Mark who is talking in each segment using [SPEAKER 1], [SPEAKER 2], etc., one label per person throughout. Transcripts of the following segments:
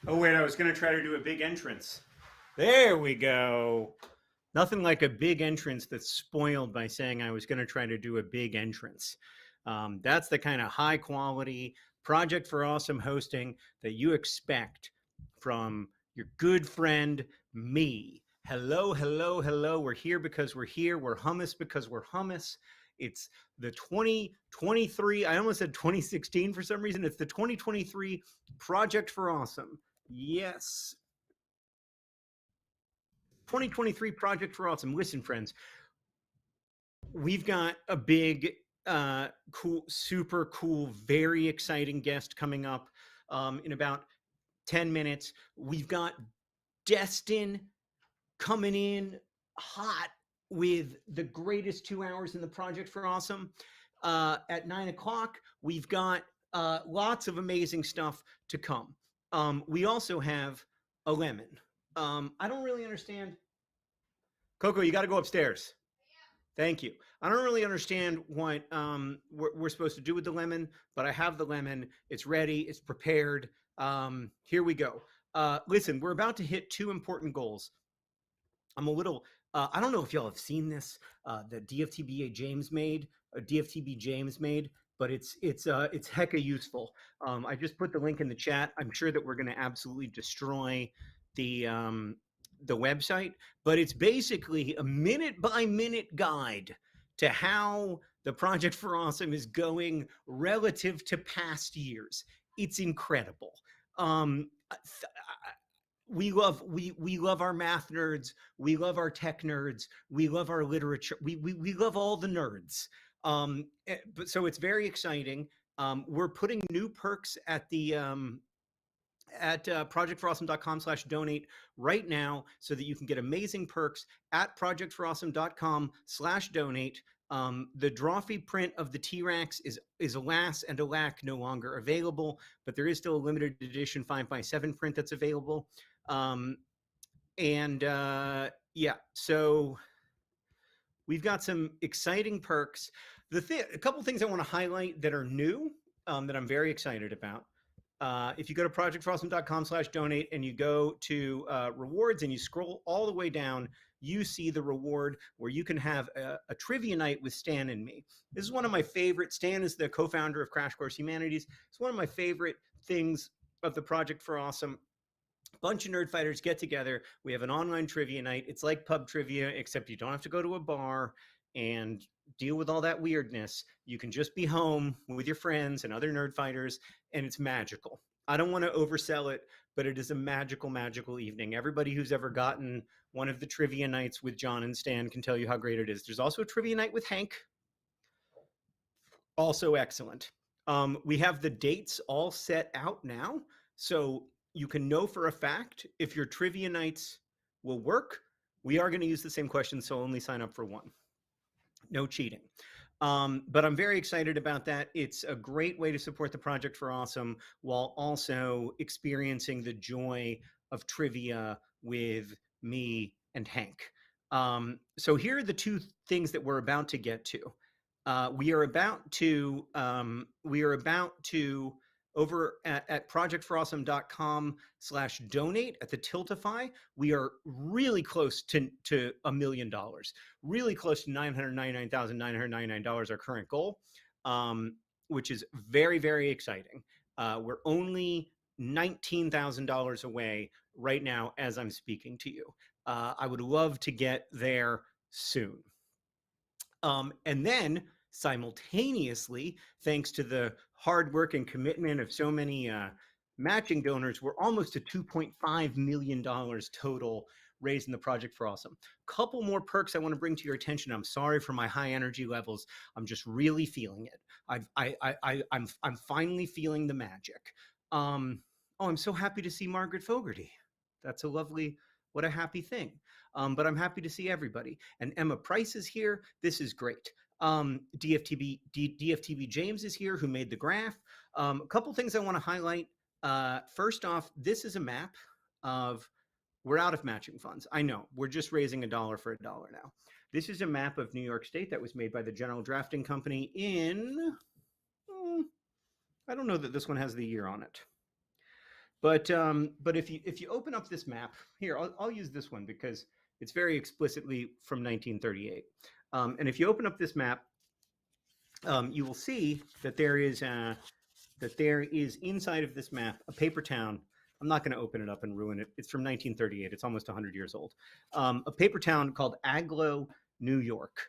[SPEAKER 1] Oh, wait, I was going to try to do a big entrance. There we go. Nothing like a big entrance that's spoiled by saying I was going to try to do a big entrance. That's the kind of high quality Project for Awesome hosting that you expect from your good friend, me. Hello, hello, hello. We're here because we're here. We're hummus because we're hummus. It's the 2023, I almost said 2016 for some reason. It's the 2023 Project for Awesome. Yes, 2023 Project for Awesome. Listen, friends, we've got a big, cool, super cool, very exciting guest coming up in about 10 minutes. We've got Destin coming in hot with the greatest 2 hours in the Project for Awesome. At 9 o'clock, we've got lots of amazing stuff to come. We also have a lemon. I don't really understand. Coco, you got to go upstairs. Thank you. I don't really understand what we're supposed to do with the lemon, but I have the lemon. It's ready. It's prepared. Here we go. Listen, we're about to hit two important goals. I'm a little. I don't know if y'all have seen this. The DFTBA James made, DFTB James made, but it's hecka useful. I just put the link in the chat. I'm sure that we're going to absolutely destroy the website, but it's basically a minute by minute guide to how the Project for Awesome is going relative to past years. It's incredible. Um, we love our math nerds, we love our tech nerds, we love our literature, we love all the nerds. But so it's very exciting. We're putting new perks at the at projectforawesome.com/donate right now so that you can get amazing perks at projectforawesome.com/donate. The Drawfee print of the T-Rex is alas and alack no longer available, but there is still a limited edition 5x7 print that's available. And yeah, so we've got some exciting perks. A couple things I want to highlight that are new, that I'm very excited about. If you go to projectforawesome.com/donate and you go to rewards and you scroll all the way down, you see the reward where you can have a trivia night with Stan and me. This is one of my favorite. Stan is the co-founder of Crash Course Humanities. It's one of my favorite things of the Project for Awesome. Bunch of nerd fighters get together. We have an online trivia night. It's like pub trivia, except you don't have to go to a bar and deal with all that weirdness. You can just be home with your friends and other nerd fighters, and it's magical. I don't want to oversell it, but it is a magical, magical evening. Everybody who's ever gotten one of the trivia nights with John and Stan can tell you how great it is. There's also a trivia night with Hank, also excellent. We have the dates all set out now, so you can know for a fact if your trivia nights will work. We are going to use the same questions, so only sign up for one. No cheating. But I'm very excited about that. It's a great way to support the Project for Awesome while also experiencing the joy of trivia with me and Hank. So here are the two things that we're about to get to. We are about to over at projectforawesome.com/donate at the Tiltify. We are really close to $1 million, really close to $999,999, our current goal, which is very, very exciting. We're only $19,000 away right now as I'm speaking to you. I would love to get there soon. And then simultaneously, thanks to the hard work and commitment of so many matching donors, we're almost to $2.5 million total raised in the Project for Awesome. Couple more perks I want to bring to your attention. I'm sorry for my high energy levels. I'm just really feeling it. I'm finally feeling the magic. Oh, I'm so happy to see Margaret Fogarty. That's a lovely, what a happy thing. But I'm happy to see everybody. And Emma Price is here. This is great. DFTB James is here, who made the graph. A couple things I want to highlight. First off, this is a map of, we're out of matching funds. I know, we're just raising $1 for $1 now. This is a map of New York State that was made by the General Drafting Company in, I don't know that this one has the year on it. But if you open up this map here, I'll use this one because it's very explicitly from 1938. And if you open up this map, you will see that there is inside of this map a paper town. I'm not going to open it up and ruin it. It's from 1938. It's almost 100 years old. A paper town called Agloe, New York,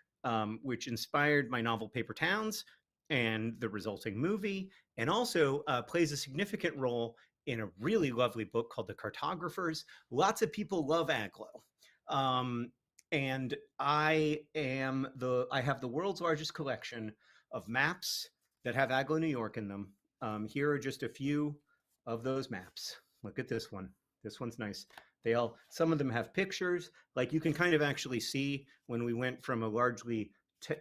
[SPEAKER 1] which inspired my novel Paper Towns and the resulting movie, and also plays a significant role in a really lovely book called The Cartographers. Lots of people love Agloe. Um, and I have the world's largest collection of maps that have Agloe, New York in them. Here are just a few of those maps. Look at this one. This one's nice. Some of them have pictures. Like you can kind of actually see when we went from a largely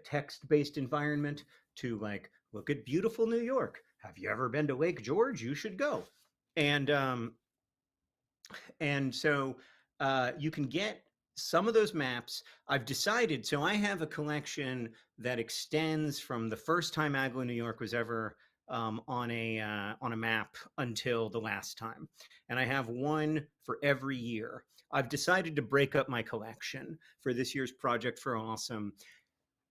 [SPEAKER 1] text-based environment to like, look at beautiful New York. Have you ever been to Lake George? You should go. And and so you can get some of those maps. I've decided, so I have a collection that extends from the first time Agloe, New York was ever on a map until the last time, and I have one for every year. I've decided to break up my collection for this year's Project for Awesome.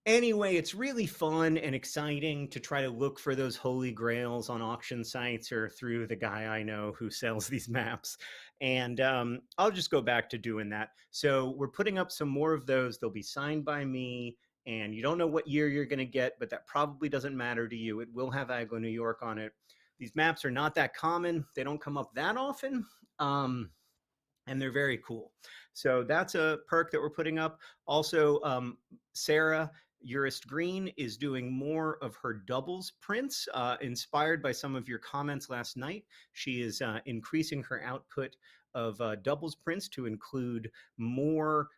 [SPEAKER 1] Anyway, it's really fun and exciting to try to look for those holy grails on auction sites or through the guy I know who sells these maps. And I'll just go back to doing that. So we're putting up some more of those. They'll be signed by me. And you don't know what year you're going to get, but that probably doesn't matter to you. It will have Agloe, New York on it. These maps are not that common, they don't come up that often. And they're very cool. So that's a perk that we're putting up. Also, Sarah Urist Green is doing more of her doubles prints, inspired by some of your comments last night. She is increasing her output of doubles prints to include more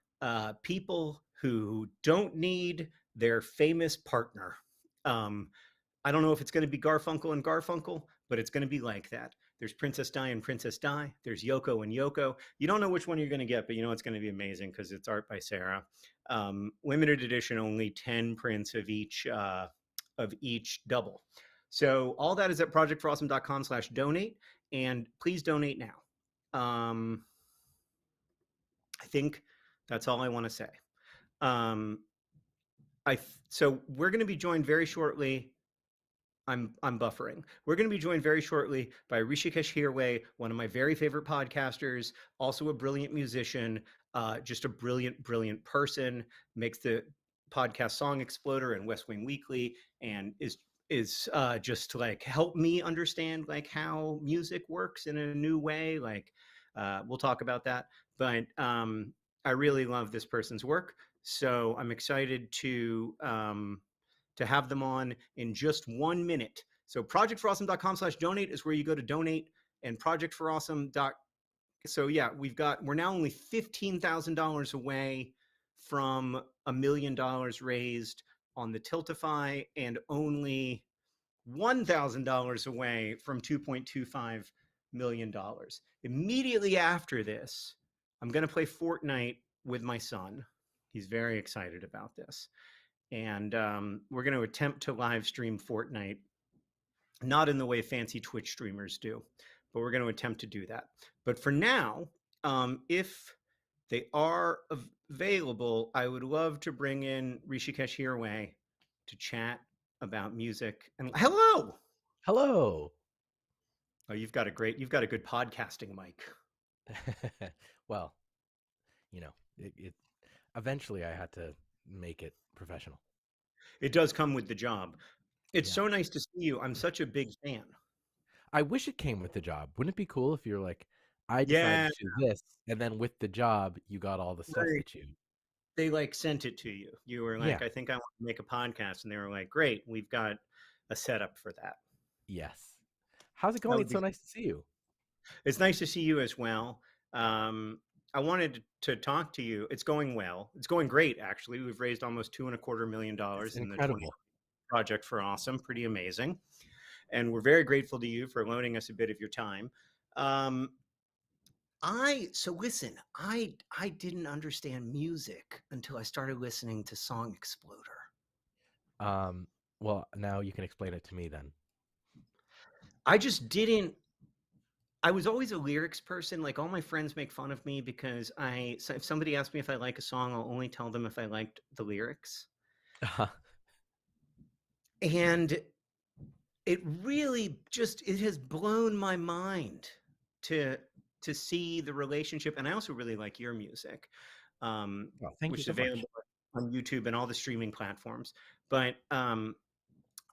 [SPEAKER 1] people who don't need their famous partner. Um, I don't know if it's going to be Garfunkel and Garfunkel, but it's going to be like that. There's Princess Di and Princess Di. There's Yoko and Yoko. You don't know which one you're going to get, but you know it's going to be amazing because it's art by Sarah. Limited edition, only 10 prints of each double. So all that is at projectforawesome.com/donate, and please donate now. I think that's all I want to say. Um, so we're going to be joined very shortly. I'm buffering. We're going to be joined very shortly by Rishikesh Hirway, one of my very favorite podcasters, also a brilliant musician, just a brilliant, brilliant person. Makes the podcast Song Exploder and West Wing Weekly, and is just to like help me understand like how music works in a new way. Like we'll talk about that, but I really love this person's work, so I'm excited to have them on in just 1 minute. So projectforawesome.com/donate is where you go to donate, and projectforawesome. So yeah, we're now only $15,000 away from $1 million raised on the Tiltify, and only $1,000 away from $2.25 million. Immediately after this, I'm going to play Fortnite with my son. He's very excited about this, and we're going to attempt to live stream Fortnite, not in the way fancy Twitch streamers do, but we're going to attempt to do that. But for now, if they are available, I would love to bring in Rishikesh Hirway to chat about music. And hello.
[SPEAKER 2] Hello.
[SPEAKER 1] Oh, you've got a good podcasting mic.
[SPEAKER 2] Well, it eventually I had to make it professional.
[SPEAKER 1] It does come with the job. It's
[SPEAKER 2] Yeah.
[SPEAKER 1] so nice to see you. I'm such a big fan.
[SPEAKER 2] I wish it came with the job. Wouldn't it be cool if you're like, I
[SPEAKER 1] Yeah,
[SPEAKER 2] decided to do this, and then with the job, you got all the stuff
[SPEAKER 1] right.
[SPEAKER 2] that you.
[SPEAKER 1] They like sent it to you. You were like,
[SPEAKER 2] Yeah.
[SPEAKER 1] I think I want to make a podcast. And they were like, great, we've got a setup for that.
[SPEAKER 2] Yes. How's it
[SPEAKER 1] That
[SPEAKER 2] going?
[SPEAKER 1] would
[SPEAKER 2] It's so
[SPEAKER 1] be,
[SPEAKER 2] nice to see you.
[SPEAKER 1] it's nice to see you as well. I wanted to talk to you. It's going well. It's going great, actually. We've raised almost
[SPEAKER 2] It's
[SPEAKER 1] $2.25 million in the 20
[SPEAKER 2] incredible.
[SPEAKER 1] Project for Awesome. Pretty amazing. And we're very grateful to you for loaning us a bit of your time. Um, so listen, I didn't understand music until I started listening to Song Exploder.
[SPEAKER 2] Um, well, now you can explain it to me then.
[SPEAKER 1] I just didn't I was always a lyrics person. Like all my friends make fun of me because if somebody asks me if I like a song, I'll only tell them if I liked the lyrics.
[SPEAKER 2] Uh-huh.
[SPEAKER 1] And it really just it has blown my mind to to see the relationship. And I also really like your music,
[SPEAKER 2] Well, thank you
[SPEAKER 1] which is
[SPEAKER 2] so much.
[SPEAKER 1] available on YouTube and all the streaming platforms. But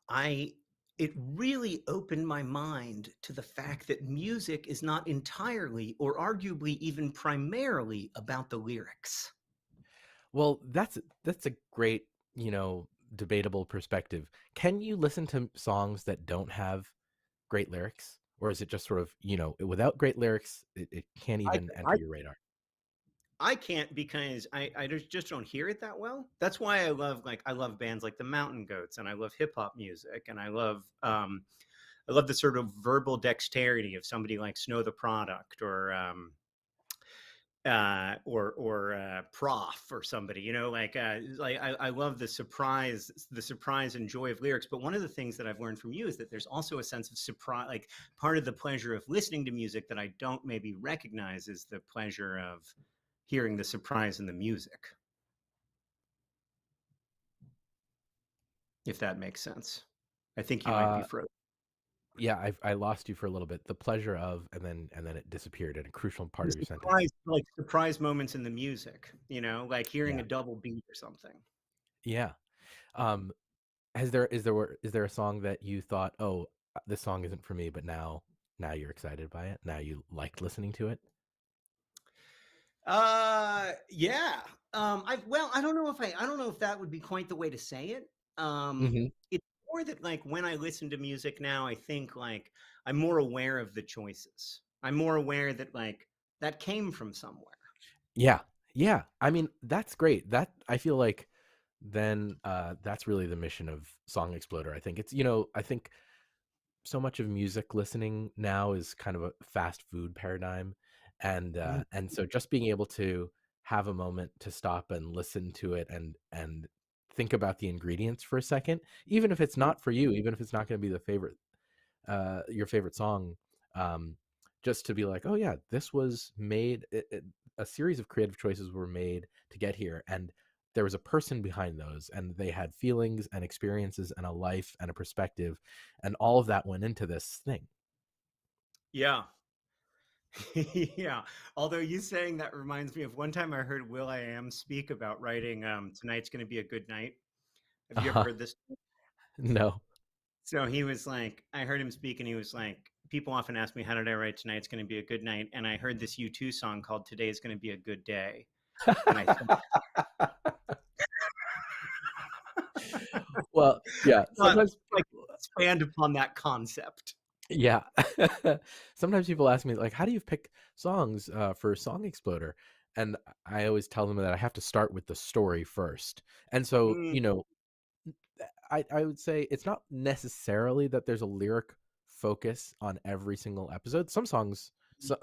[SPEAKER 1] I it really opened my mind to the fact that music is not entirely or arguably even primarily about the lyrics.
[SPEAKER 2] Well, that's a great, you know, debatable perspective. Can you listen to songs that don't have great lyrics? Or is it just sort of, you know, without great lyrics, it can't
[SPEAKER 1] I
[SPEAKER 2] even enter
[SPEAKER 1] I
[SPEAKER 2] your radar?
[SPEAKER 1] I can't because I just don't hear it that well. That's why I love bands like the Mountain Goats, and I love hip hop music, and I love the sort of verbal dexterity of somebody like Snow the Product, or Prof or somebody, I love the surprise and joy of lyrics. But one of the things that I've learned from you is that there's also a sense of surprise. Like part of the pleasure of listening to music that I don't maybe recognize is the pleasure of hearing the surprise in the music, if that makes sense. I think you might be
[SPEAKER 2] Uh
[SPEAKER 1] frozen.
[SPEAKER 2] yeah, I lost you for a little bit. The pleasure of, and then it disappeared in a crucial part
[SPEAKER 1] The
[SPEAKER 2] of your sentence.
[SPEAKER 1] surprise, like surprise moments in the music, like hearing
[SPEAKER 2] Yeah.
[SPEAKER 1] a double beat or something.
[SPEAKER 2] Yeah. Um is there a song that you thought, "Oh, this song isn't for me," but now you're excited by it? Now you like listening to it?
[SPEAKER 1] Yeah. I don't know if I don't know if that would be quite the way to say it.
[SPEAKER 2] Mhm.
[SPEAKER 1] It's more that like when I listen to music now, I think like I'm more aware of the choices. I'm more aware that like that came from somewhere.
[SPEAKER 2] Yeah. Yeah. I mean, that's great. That I feel like then that's really the mission of Song Exploder. I think it's, you know, I think so much of music listening now is kind of a fast food paradigm, and so just being able to have a moment to stop and listen to it and think about the ingredients for a second, even if it's
[SPEAKER 1] Mhm.
[SPEAKER 2] not for you, even if it's not going to be the favorite your favorite song, um, just to be like, oh yeah, this was made. A series of creative choices were made to get here, and there was a person behind those, and they had feelings and experiences and a life and a perspective, and all of that went into this thing.
[SPEAKER 1] Yeah. Yeah. Although you saying that reminds me of one time I heard Will I Am speak about writing Tonight's Gonna Be a Good Night. Have you ever
[SPEAKER 2] Uh-huh.
[SPEAKER 1] heard this?
[SPEAKER 2] No.
[SPEAKER 1] So he was like, I heard him speak, and he was like, people often ask me, how did I write Tonight's Gonna Be a Good Night? And I heard this U2 song called Today's Gonna Be a Good Day. And I thought,
[SPEAKER 2] Well, yeah. Sometimes
[SPEAKER 1] like
[SPEAKER 2] people,
[SPEAKER 1] expand upon that concept.
[SPEAKER 2] yeah. Sometimes people ask me like, "How do you pick songs for Song Exploder?" And I always tell them that I have to start with the story first. And so,
[SPEAKER 1] Mm,
[SPEAKER 2] you know, I would say it's not necessarily that there's a lyric focus on every single episode. Some songs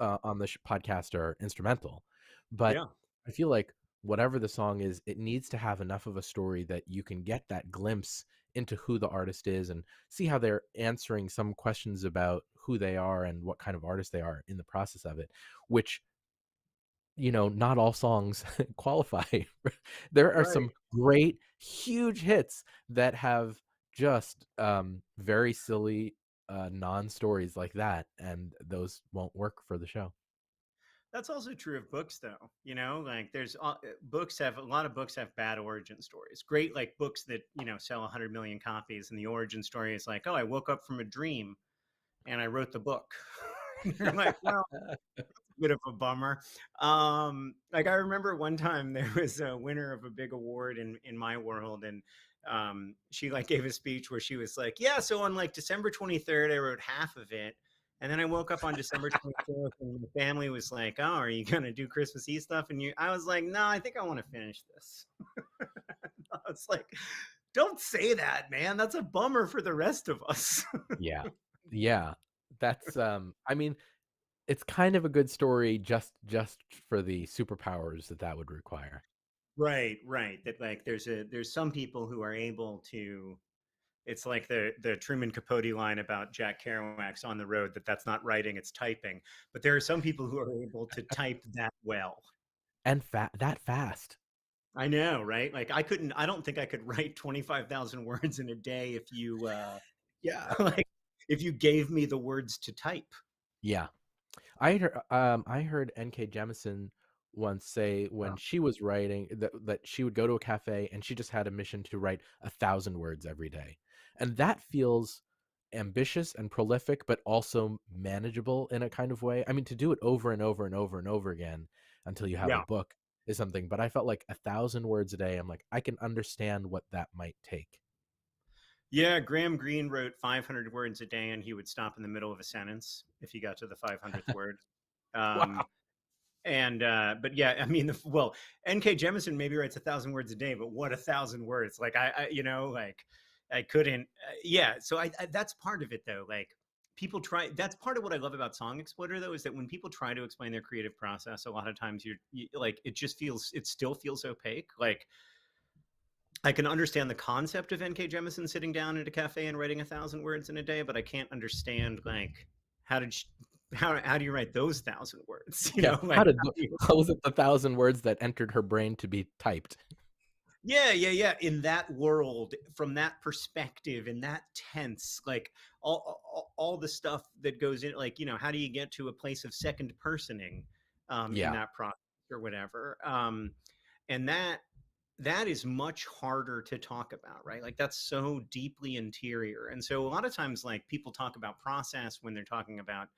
[SPEAKER 2] on the podcast are instrumental, but
[SPEAKER 1] yeah.
[SPEAKER 2] I feel like whatever the song is, it needs to have enough of a story that you can get that glimpse into who the artist is and see how they're answering some questions about who they are and what kind of artist they are in the process of it, which, you know, not all songs qualify. There are
[SPEAKER 1] Right.
[SPEAKER 2] some great, huge hits that have just very silly non-stories like that, and those won't work for the show.
[SPEAKER 1] That's also true of books, though. Like there's books have a lot of books have bad origin stories. Great, like books that sell 100 million copies, and the origin story is like, oh, I woke up from a dream and I wrote the book. You're like, well, bit of a bummer. Like I remember one time there was a winner of a big award in my world, and she like gave a speech where she was like, "Yeah, so on like December 23rd, I wrote half of it." And then I woke up on December 24th, and my family was like, "Oh, are you gonna do Christmas Eve stuff?" And I was like, "No, I think I want to finish this." I was like, "Don't say that, man. That's a bummer for the rest of us."
[SPEAKER 2] Yeah. Yeah. That's I mean, it's kind of a good story just for the superpowers that that would require.
[SPEAKER 1] Right, right. That like there's some people who are able to It's like the Truman Capote line about Jack Kerouac's On the Road, that that's not writing, it's typing. But there are some people who are able to type that well.
[SPEAKER 2] And that fast.
[SPEAKER 1] I know, right? Like I couldn't. I don't think I could write 25,000 words in a day if you
[SPEAKER 2] Yeah.
[SPEAKER 1] like if you gave me the words to type.
[SPEAKER 2] Yeah. I heard N.K. Jemisin once say when
[SPEAKER 1] Wow.
[SPEAKER 2] she was writing that she would go to a cafe and she just had a mission to write 1,000 words every day, and that feels ambitious and prolific, but also manageable in a kind of way. I mean, to do it over and over and over and over again until you have a
[SPEAKER 1] Yeah.
[SPEAKER 2] book is something. But I felt like 1,000 words a day. I'm like, I can understand what that might take.
[SPEAKER 1] Yeah, Graham Greene wrote 500 words a day, and he would stop in the middle of a sentence if he got to the 500th word. Um,
[SPEAKER 2] Wow.
[SPEAKER 1] and but yeah, I mean, well, N.K. Jemisin maybe writes 1,000 words a day, but what 1,000 words? Like like I couldn't. Yeah, so that's part of it though. Like people try. That's part of what I love about Song Exploder though, is that when people try to explain their creative process, a lot of times like it just feels, it still feels opaque. Like I can understand the concept of N.K. Jemisin sitting down at a cafe and writing 1,000 words in a day, but I can't understand like how did she, how do you write those 1,000 words?
[SPEAKER 2] Yeah.
[SPEAKER 1] Like
[SPEAKER 2] How was it the 1,000 words that entered her brain to be typed?
[SPEAKER 1] yeah. In that world, from that perspective, in that tense, like all the stuff that goes in, like how do you get to a place of second personing in
[SPEAKER 2] Yeah.
[SPEAKER 1] that process or whatever? And that is much harder to talk about, right? Like that's so deeply interior. And so a lot of times like people talk about process when they're talking about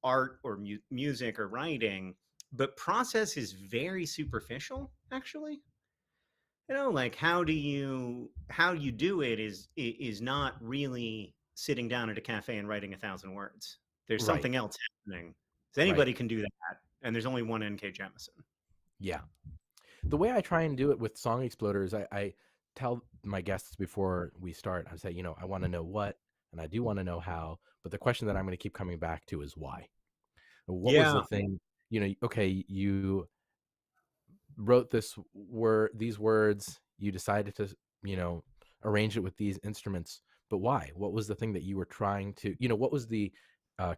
[SPEAKER 1] art or music or writing, but process is very superficial actually. Like how you do it is not really sitting down at a cafe and writing 1,000 words. There's
[SPEAKER 2] Right.
[SPEAKER 1] something else happening. So
[SPEAKER 2] Right.
[SPEAKER 1] anybody can do that, and there's only one N.K. Jemisin.
[SPEAKER 2] Yeah. The way I try and do it with Song Exploders, I tell my guests before we start, I say, I want to know what, and I do want to know how, but the question that I'm going to keep coming back to is why. What was the
[SPEAKER 1] Yeah.
[SPEAKER 2] thing, okay, you wrote these words, you decided to, you know, arrange it with these instruments, but why? What was the thing that you were trying to, what was the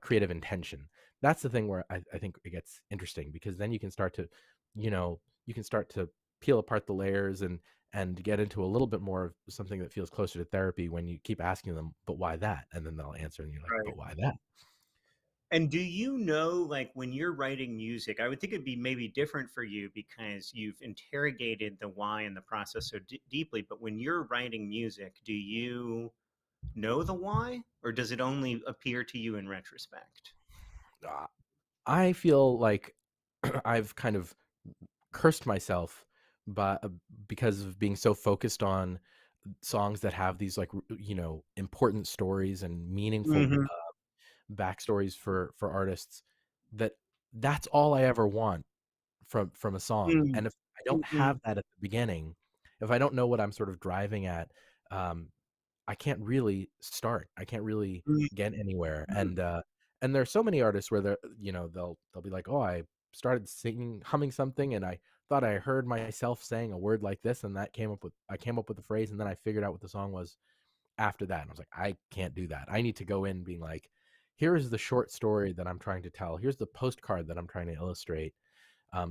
[SPEAKER 2] creative intention? That's the thing where I think it gets interesting, because then you can start to, you can start to peel apart the layers and get into a little bit more of something that feels closer to therapy when you keep asking them, but why that? And then they'll answer and you're like,
[SPEAKER 1] Right.
[SPEAKER 2] but why that?
[SPEAKER 1] And do you know, like, when you're writing music, I would think it'd be maybe different for you because you've interrogated the why and the process so deeply. But when you're writing music, do you know the why, or does it only appear to you in retrospect?
[SPEAKER 2] Uh, I feel like I've kind of cursed myself but because of being so focused on songs that have these like important stories and meaningful
[SPEAKER 1] Hmm.
[SPEAKER 2] backstories for artists, that that's all I ever want from a song.
[SPEAKER 1] Mm.
[SPEAKER 2] And if I don't
[SPEAKER 1] Mhm.
[SPEAKER 2] have that at the beginning, if I don't know what I'm sort of driving at, um, I can't really start. I can't really get anywhere.
[SPEAKER 1] Mhm.
[SPEAKER 2] And there's so many artists where they'll be like, "Oh, I started singing humming something and I thought I heard myself saying a word like this and that came up with the phrase and then I figured out what the song was after that." And I was like, "I can't do that. I need to go in being like, here is the short story that I'm trying to tell. Here's the postcard that I'm trying to illustrate."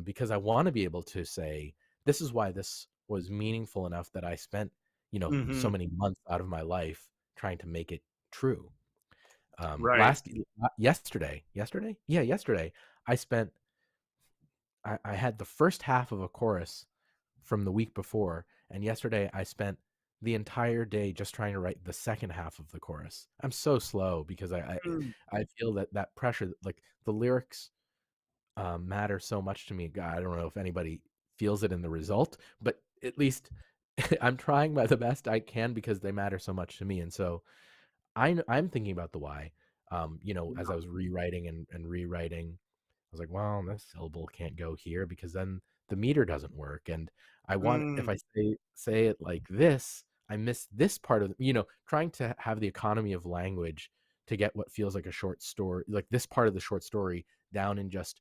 [SPEAKER 2] Because I want to be able to say, this is why this was meaningful enough that I spent, so
[SPEAKER 1] Mhm.
[SPEAKER 2] many months out of my life trying to make it true.
[SPEAKER 1] Right.
[SPEAKER 2] Yesterday, I spent, I had the first half of a chorus from the week before, and yesterday I spent the entire day just trying to write the second half of the chorus. I'm so slow because
[SPEAKER 1] Mm.
[SPEAKER 2] I feel that pressure, like the lyrics matter so much to me. God, I don't know if anybody feels it in the result, but at least I'm trying the best I can because they matter so much to me. And so I'm thinking about the why. As I was rewriting and rewriting, I was like, well, this syllable can't go here because then the meter doesn't work. And I want, if
[SPEAKER 1] Mm.
[SPEAKER 2] I say it like this, I miss this part of trying to have the economy of language to get what feels like a short story, like this part of the short story down in just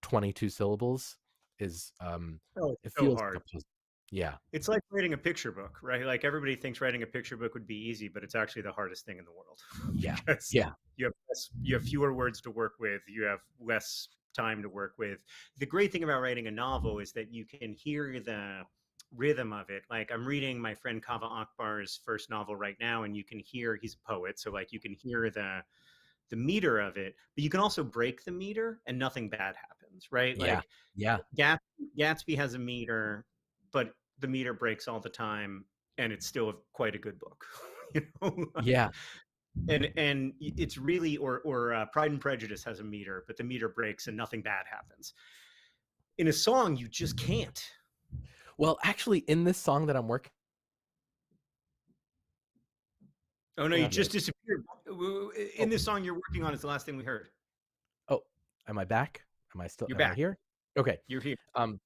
[SPEAKER 2] 22 syllables is
[SPEAKER 1] Oh,
[SPEAKER 2] it
[SPEAKER 1] so
[SPEAKER 2] feels like a
[SPEAKER 1] hard.
[SPEAKER 2] puzzle. Yeah.
[SPEAKER 1] It's like writing a picture book, right? Like everybody thinks writing a picture book would be easy, but it's actually the hardest thing in the world
[SPEAKER 2] Yeah.
[SPEAKER 1] because
[SPEAKER 2] Yeah.
[SPEAKER 1] you have fewer words to work with, you have less time to work with. The great thing about writing a novel is that you can hear the rhythm of it. Like I'm reading my friend Kava Akbar's first novel right now, and you can hear he's a poet, so like you can hear the meter of it, but you can also break the meter and nothing bad happens, right?
[SPEAKER 2] Yeah.
[SPEAKER 1] Like
[SPEAKER 2] Yeah.
[SPEAKER 1] Gatsby has a meter, but the meter breaks all the time, and it's still quite a good book, you know.
[SPEAKER 2] Yeah.
[SPEAKER 1] And it's really or Pride and Prejudice has a meter, but the meter breaks and nothing bad happens. In a song, you just can't.
[SPEAKER 2] Well, actually, in this song that I'm working
[SPEAKER 1] Oh no, you
[SPEAKER 2] on
[SPEAKER 1] just
[SPEAKER 2] this.
[SPEAKER 1] disappeared. In
[SPEAKER 2] Oh,
[SPEAKER 1] this song you're working on is the last thing we heard.
[SPEAKER 2] oh, am I back?
[SPEAKER 1] You're
[SPEAKER 2] Am I
[SPEAKER 1] back.
[SPEAKER 2] here? Okay.
[SPEAKER 1] You're here.
[SPEAKER 2] Um,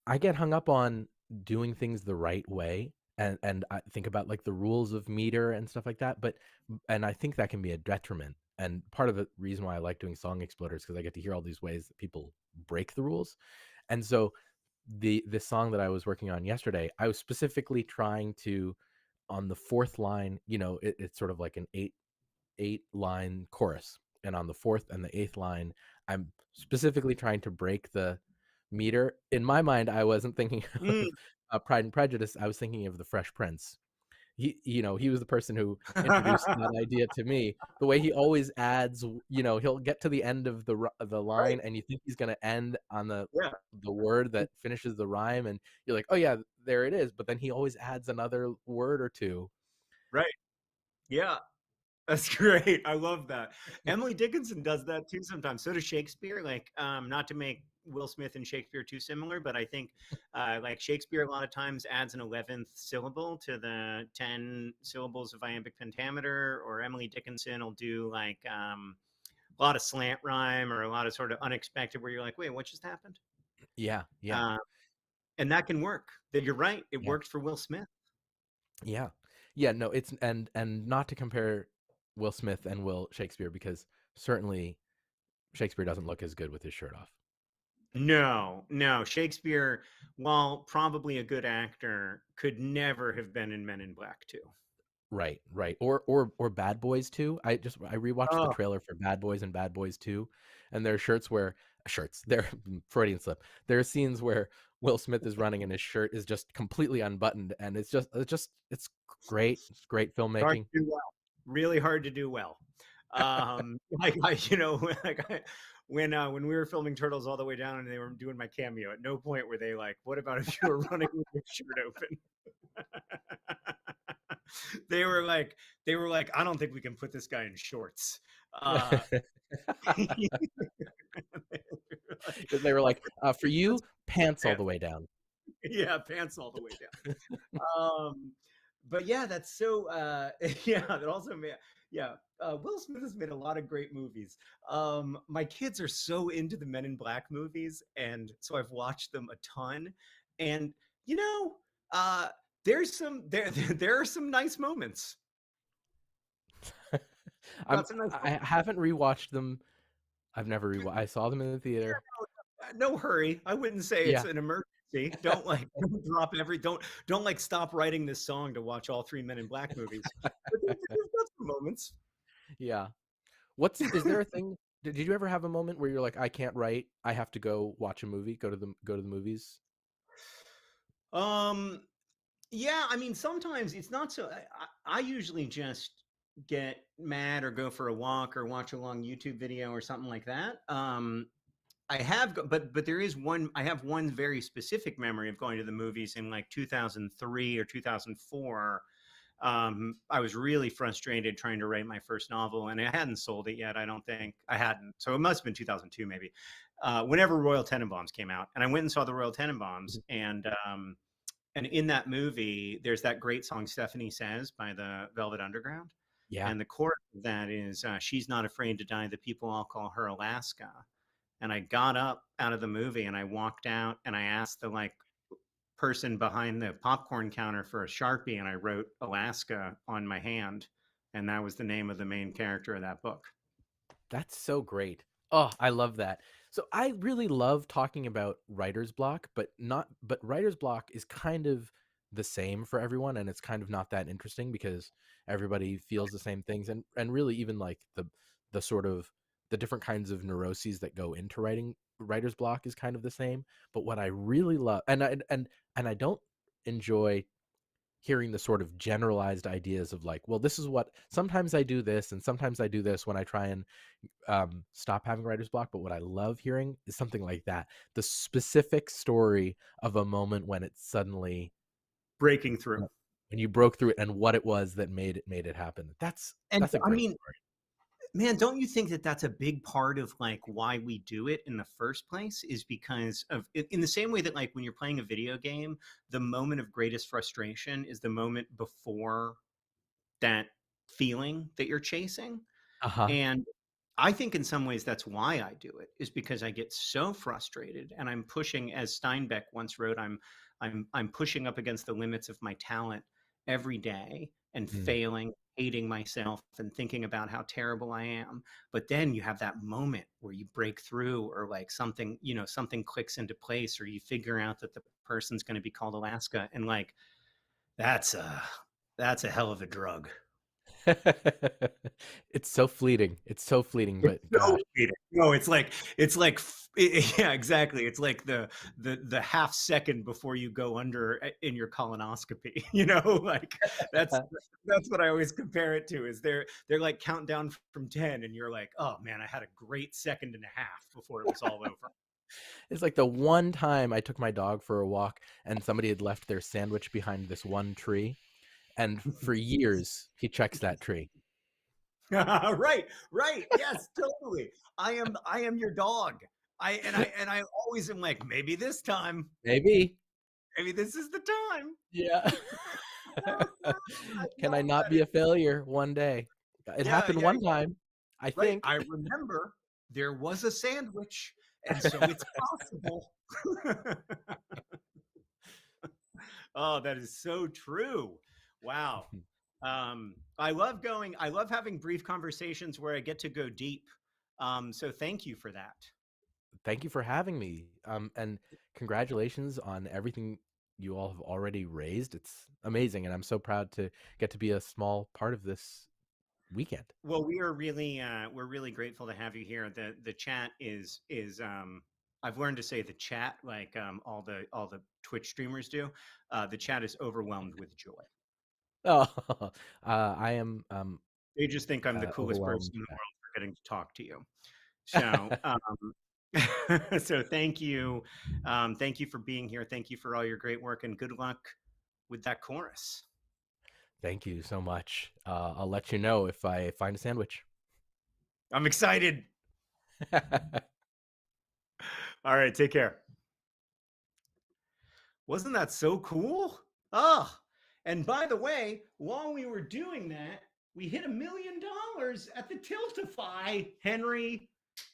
[SPEAKER 2] I get hung up on doing things the right way, and I think about like the rules of meter and stuff like that. And I think that can be a detriment. And part of the reason why I like doing Song Exploders because I get to hear all these ways that people break the rules. And so this song that I was working on yesterday, I was specifically trying to on the fourth line, it's sort of like an eight line chorus. And on the fourth and the eighth line, I'm specifically trying to break the meter. In my mind, I wasn't thinking
[SPEAKER 1] Mm.
[SPEAKER 2] of Pride and Prejudice. I was thinking of the Fresh Prince. He was the person who introduced that idea to me. The way he always adds, he'll get to the end of the
[SPEAKER 1] Right.
[SPEAKER 2] line, and you think he's going to end on
[SPEAKER 1] Yeah.
[SPEAKER 2] the word that finishes the rhyme, and you're like, oh yeah, there it is. But then he always adds another word or two.
[SPEAKER 1] Right. Yeah. That's great. I love that. Emily Dickinson does that too sometimes. So does Shakespeare. Like, not to make Will Smith and Shakespeare too similar, but I think like Shakespeare a lot of times adds an 11th syllable to the 10 syllables of iambic pentameter, or Emily Dickinson will do like a lot of slant rhyme or a lot of sort of unexpected where you're like, wait, what just happened?
[SPEAKER 2] Yeah, yeah,
[SPEAKER 1] Uh, and that can work. That you're right. It
[SPEAKER 2] yeah.
[SPEAKER 1] worked for Will Smith.
[SPEAKER 2] Yeah. Yeah, no, it's and not to compare Will Smith and Will Shakespeare because certainly Shakespeare doesn't look as good with his shirt off.
[SPEAKER 1] No, no. Shakespeare, while probably a good actor, could never have been in Men in Black 2.
[SPEAKER 2] Right, right. Or Bad Boys 2. I rewatched the
[SPEAKER 1] Oh,
[SPEAKER 2] trailer for Bad Boys and Bad Boys 2, and their shirts, they're Freudian slip. There are scenes where Will Smith is running and his shirt is just completely unbuttoned and it's great. It's great
[SPEAKER 1] hard
[SPEAKER 2] filmmaking.
[SPEAKER 1] to do well. Really hard to do well. Like when we were filming Turtles All the Way Down and they were doing my cameo, at no point were they like, "What about if you were running with your shirt open?" they were like, "I don't think we can put this guy in shorts." Uh,
[SPEAKER 2] They were like, for
[SPEAKER 1] let's
[SPEAKER 2] you, pants all
[SPEAKER 1] pants.
[SPEAKER 2] the way down.
[SPEAKER 1] Yeah, pants all the way down. But yeah, that's so yeah, that also made yeah, Will Smith has made a lot of great movies. My kids are so into the Men in Black movies, and so I've watched them a ton. And you know, uh there are some nice moments. Got some nice
[SPEAKER 2] I haven't rewatched them. I've never rewatched. I saw them in the theater.
[SPEAKER 1] no hurry. I wouldn't say it's
[SPEAKER 2] Yeah.
[SPEAKER 1] an emergency. Don't like don't drop every don't like stop writing this song to watch all three Men in Black movies. But there's got some moments.
[SPEAKER 2] Yeah. Is there a thing did you ever have a moment where you're like, I can't write, I have to go watch a movie, go to the movies?
[SPEAKER 1] um yeah, I mean sometimes it's not so I usually just get mad or go for a walk or watch a long YouTube video or something like that. I have, but there is one. I have one very specific memory of going to the movies in like 2003 or 2004. I was really frustrated trying to write my first novel, and I hadn't sold it yet. I don't think I hadn't. So it must have been 2002, maybe. Whenever Royal Tenenbaums came out, and I went and saw the Royal Tenenbaums,
[SPEAKER 2] Mhm.
[SPEAKER 1] and in that movie, there's that great song "Stephanie Says" by the Velvet Underground,
[SPEAKER 2] Yeah.
[SPEAKER 1] and the chorus of that is "She's not afraid to die. The people all call her Alaska." And I got up out of the movie and I walked out and I asked the like person behind the popcorn counter for a Sharpie and I wrote Alaska on my hand. And that was the name of the main character of that book.
[SPEAKER 2] That's so great. Oh, I love that. So I really love talking about writer's block, but writer's block is kind of the same for everyone, and it's kind of not that interesting because everybody feels the same things, and really even like the sort of the different kinds of neuroses that go into writing writer's block is kind of the same. But what I really love, and I don't enjoy hearing the sort of generalized ideas of like, well, this is what sometimes I do this and sometimes I do this when I try and stop having writer's block. But what I love hearing is something like that, the specific story of a moment when it suddenly,
[SPEAKER 1] Breaking through.
[SPEAKER 2] when you broke through it, and what it was that made it happen.
[SPEAKER 1] And
[SPEAKER 2] That's a
[SPEAKER 1] I
[SPEAKER 2] great
[SPEAKER 1] mean,
[SPEAKER 2] story.
[SPEAKER 1] man, don't you think that that's a big part of like why we do it in the first place is because of in the same way that like when you're playing a video game, the moment of greatest frustration is the moment before that feeling that you're chasing.
[SPEAKER 2] Uh-huh.
[SPEAKER 1] And I think in some ways that's why I do it is because I get so frustrated and I'm pushing, as Steinbeck once wrote, I'm pushing up against the limits of my talent every day and
[SPEAKER 2] Mm.
[SPEAKER 1] failing, hating myself and thinking about how terrible I am. But then you have that moment where you break through or like something, you know, something clicks into place or you figure out that the person's going to be called Alaska and like that's a that's a hell of a drug.
[SPEAKER 2] It's so fleeting. It's so fleeting,
[SPEAKER 1] It's
[SPEAKER 2] but
[SPEAKER 1] so
[SPEAKER 2] gosh.
[SPEAKER 1] fleeting. No, it's like yeah, exactly. It's like the half second before you go under in your colonoscopy. You know, like that's what I always compare it to. Is they're like counting down from 10, and you're like, oh man, I had a great second and a half before it was all over.
[SPEAKER 2] It's like the one time I took my dog for a walk and somebody had left their sandwich behind this one tree, and for years he checks that tree.
[SPEAKER 1] Right, right. Yes, totally. I am your dog. I always am like, maybe this time,
[SPEAKER 2] Maybe.
[SPEAKER 1] maybe this is the time.
[SPEAKER 2] Yeah.
[SPEAKER 1] I
[SPEAKER 2] Can I
[SPEAKER 1] love
[SPEAKER 2] not
[SPEAKER 1] that.
[SPEAKER 2] be a failure one day? It
[SPEAKER 1] Yeah,
[SPEAKER 2] happened
[SPEAKER 1] yeah,
[SPEAKER 2] one time, I
[SPEAKER 1] right.
[SPEAKER 2] think.
[SPEAKER 1] I remember there was a sandwich, and so it's possible. Oh, that is so true. Wow. I love having brief conversations where I get to go deep. So thank you for that.
[SPEAKER 2] Thank you for having me. And congratulations on everything you all have already raised. It's amazing, and I'm so proud to get to be a small part of this weekend.
[SPEAKER 1] Well, we're really grateful to have you here. The chat is I've learned to say the chat like all the Twitch streamers do. The chat is overwhelmed with joy.
[SPEAKER 2] Oh, I am
[SPEAKER 1] They just think I'm the coolest person
[SPEAKER 2] overwhelmed.
[SPEAKER 1] in the world for getting to talk to you. So, so thank you for being here. Thank you for all your great work, and good luck with that chorus.
[SPEAKER 2] Thank you so much. I'll let you know if I find a sandwich.
[SPEAKER 1] I'm excited. All right, take care. Wasn't that so cool? Ah, and by the way, while we were doing that, we hit $1 million at the Tiltify. Henry,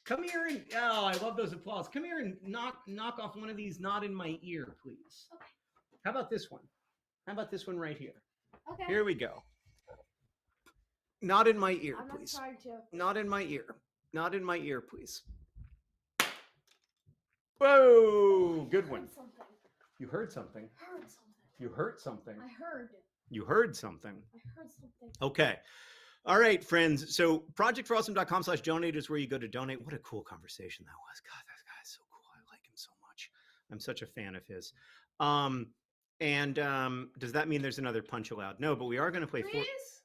[SPEAKER 1] come here and oh, I love those applause. Come here and knock off one of these. Not in my ear, please. Okay. How about this one? How about this one right here? Okay. Here we go. Not in my ear, I'm please. Not trying to. Not in my ear. Not in my ear, please. Whoa, good one. You heard something. Heard something. You heard something. I heard. You heard something. I heard something. Okay. All right, friends. So projectforawesome.com/donate is where you go to donate. What a cool conversation that was. God, that guy's so cool. I like him so much. I'm such a fan of his. Does that mean there's another punch allowed? No, but we are going to play.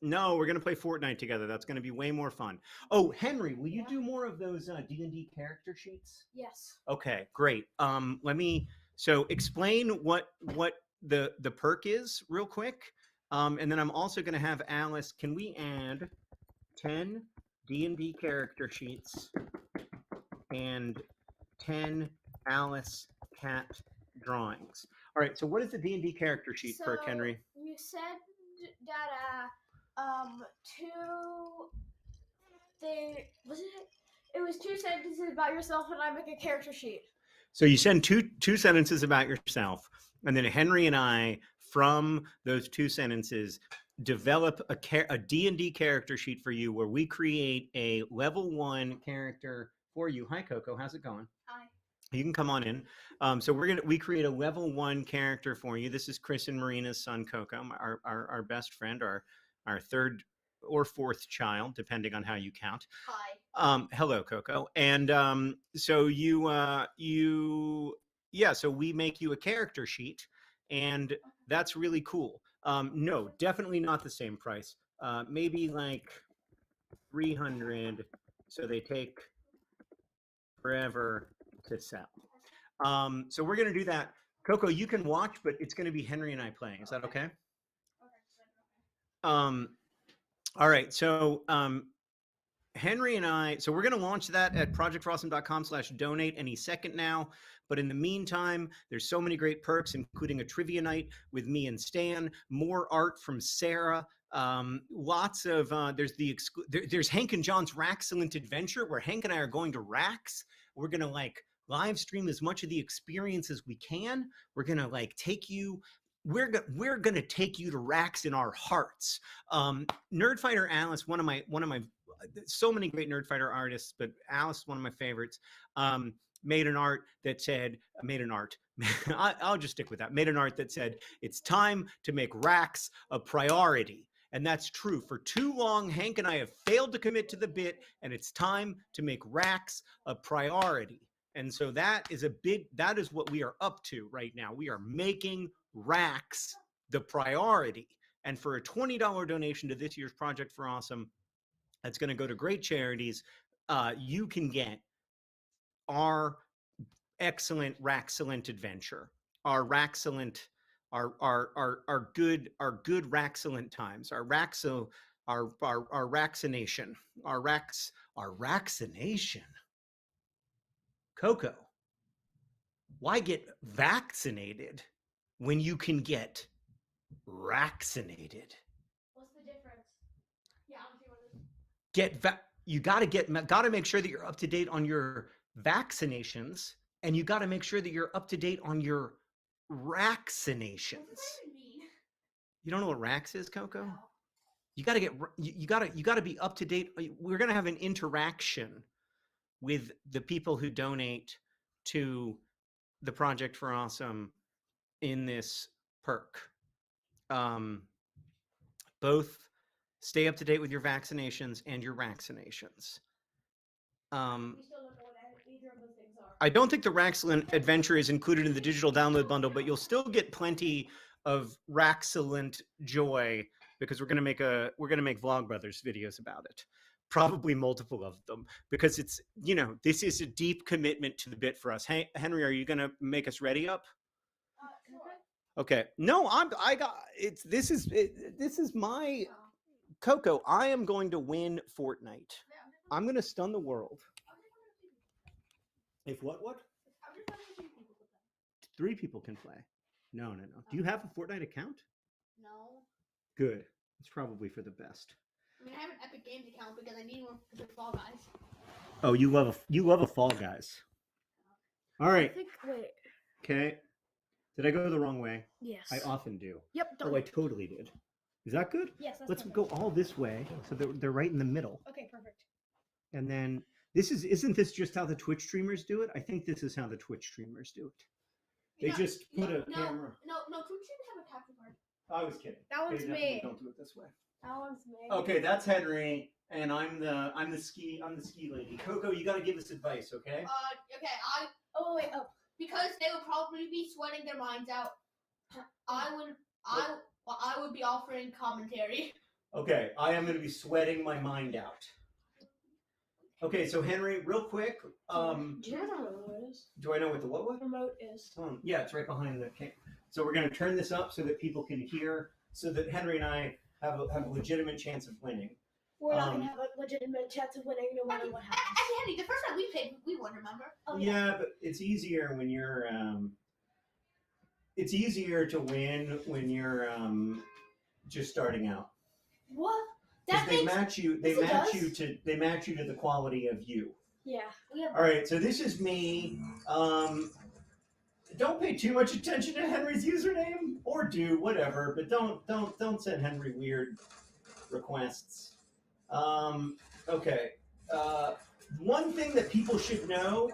[SPEAKER 1] No, we're going to play Fortnite together. That's going to be way more fun. Oh, Henry, will you do more of those D&D character sheets? Yes. Okay, great. So explain what the perk is real quick. And then I'm also going to have Alice. Can we add 10 D&D character sheets and 10 Alice cat drawings? All right. So what is the D&D character sheet perk, Henry? You said that it was 2 sentences about yourself, and I make a character sheet. So you send two sentences about yourself, and then Henry and I, from those 2 sentences, develop a D&D character sheet for you where we create a level 1 character for you. Hi, Coco. How's it going?
[SPEAKER 3] Hi.
[SPEAKER 1] You can come on in. So we create a level 1 character for you. This is Chris and Marina's son, Coco, our best friend, our third or fourth child, depending on how you count.
[SPEAKER 3] Hi.
[SPEAKER 1] Hello, Coco. And so so we make you a character sheet, and that's really cool. No, definitely not the same price. Maybe like 300. So they take forever to sell. So we're gonna do that. Coco, you can watch, but it's gonna be Henry and I playing. Is that okay? All right. So Henry and I, so we're going to launch that at projectforawesome.com/donate any second now. But in the meantime, there's so many great perks, including a trivia night with me and Stan, more art from Sarah. Lots of there's Hank and John's Raxcellent Adventure, where Hank and I are going to Rax. We're going to like live stream as much of the experience as we can. We're going to like take you. We're going to take you to Rax in our hearts. Nerdfighter Alice, one of my so many great Nerdfighter artists, but Alice, one of my favorites, made an art that said, I'll just stick with that. Made an art that said, it's time to make Rax a priority. And that's true. For too long, Hank and I have failed to commit to the bit, and it's time to make Rax a priority. And so that is what we are up to right now. We are making Rax the priority. And for a $20 donation to this year's Project for Awesome, that's going to go to great charities, you can get our excellent Raxcellent Adventure, our Raxcellent, our good Raxcellent times, our Raxination, our Raxination. Coco, why get vaccinated when you can get Raxinated?
[SPEAKER 3] What's the difference? Yeah, I'm
[SPEAKER 1] You got to make sure that you're up to date on your vaccinations, and you got to make sure that you're up to date on your Raxinations.
[SPEAKER 3] What does that even mean?
[SPEAKER 1] You don't know what Rax is, Coco?
[SPEAKER 3] No.
[SPEAKER 1] You got to be up to date. We're going to have an interaction with the people who donate to the Project for Awesome in this perk. Both stay up to date with your vaccinations and your Raxinations.
[SPEAKER 3] We still don't know what either of those things are.
[SPEAKER 1] I don't think the Raxcellent Adventure is included in the digital download bundle, but you'll still get plenty of Raxcellent joy, because we're gonna make Vlogbrothers videos about it, probably multiple of them, because it's, this is a deep commitment to the bit for us. Hey, Henry, are you gonna make us ready up?
[SPEAKER 3] Sure.
[SPEAKER 1] Okay. No, this is my Coco. I am going to win Fortnite. I'm going to stun the world. If what? 3 people can play. No. Do you have a Fortnite account?
[SPEAKER 3] No.
[SPEAKER 1] Good. It's probably for the best.
[SPEAKER 3] I mean, I have an Epic Games account because I need one for the Fall Guys.
[SPEAKER 1] Oh, you love a Fall Guys. All right.
[SPEAKER 4] Wait.
[SPEAKER 1] Okay. Did I go the wrong way?
[SPEAKER 4] Yes.
[SPEAKER 1] I often do.
[SPEAKER 4] Yep.
[SPEAKER 1] Oh, I totally did. Is that good?
[SPEAKER 3] Yes, that's
[SPEAKER 1] Let's
[SPEAKER 3] perfect.
[SPEAKER 1] go all this way, so they're right in the middle.
[SPEAKER 3] Okay, perfect.
[SPEAKER 1] And then isn't this just how the Twitch streamers do it? I think this is how the Twitch streamers do it. They just put a camera.
[SPEAKER 3] No, Twitch didn't have a capture card.
[SPEAKER 1] I was kidding.
[SPEAKER 4] That one's
[SPEAKER 1] They definitely
[SPEAKER 4] me.
[SPEAKER 1] Don't do it this way.
[SPEAKER 4] That one's me.
[SPEAKER 1] Okay, that's Henry, and I'm the ski lady. Coco, you got to give us advice, okay?
[SPEAKER 3] Okay,
[SPEAKER 4] Oh wait. Oh.
[SPEAKER 3] because they would probably be sweating their minds out. I would be offering commentary.
[SPEAKER 1] Okay, I am going to be sweating my mind out. Okay, so Henry, real quick,
[SPEAKER 4] Do you know what the remote is?
[SPEAKER 1] do I know what the what?
[SPEAKER 4] Remote is.
[SPEAKER 1] Yeah, it's right behind the camera. So we're going to turn this up so that people can hear, so that Henry and I have a legitimate chance of winning.
[SPEAKER 4] We're not gonna have a legitimate chance of winning no matter what happens.
[SPEAKER 3] Actually, Henry, the first time we played, we won, remember?
[SPEAKER 4] Oh,
[SPEAKER 1] Yeah, but it's easier when you're. It's easier to win when you're just starting out.
[SPEAKER 4] What?
[SPEAKER 1] 'Cause
[SPEAKER 4] That
[SPEAKER 1] they
[SPEAKER 4] makes.
[SPEAKER 1] match you. They
[SPEAKER 4] Yes, it
[SPEAKER 1] match
[SPEAKER 4] does.
[SPEAKER 1] you to. They match you to the quality of you.
[SPEAKER 4] Yeah. We have.
[SPEAKER 1] All right, so this is me. Don't pay too much attention to Henry's username, or do whatever, but don't send Henry weird requests. Okay. one thing that people should know.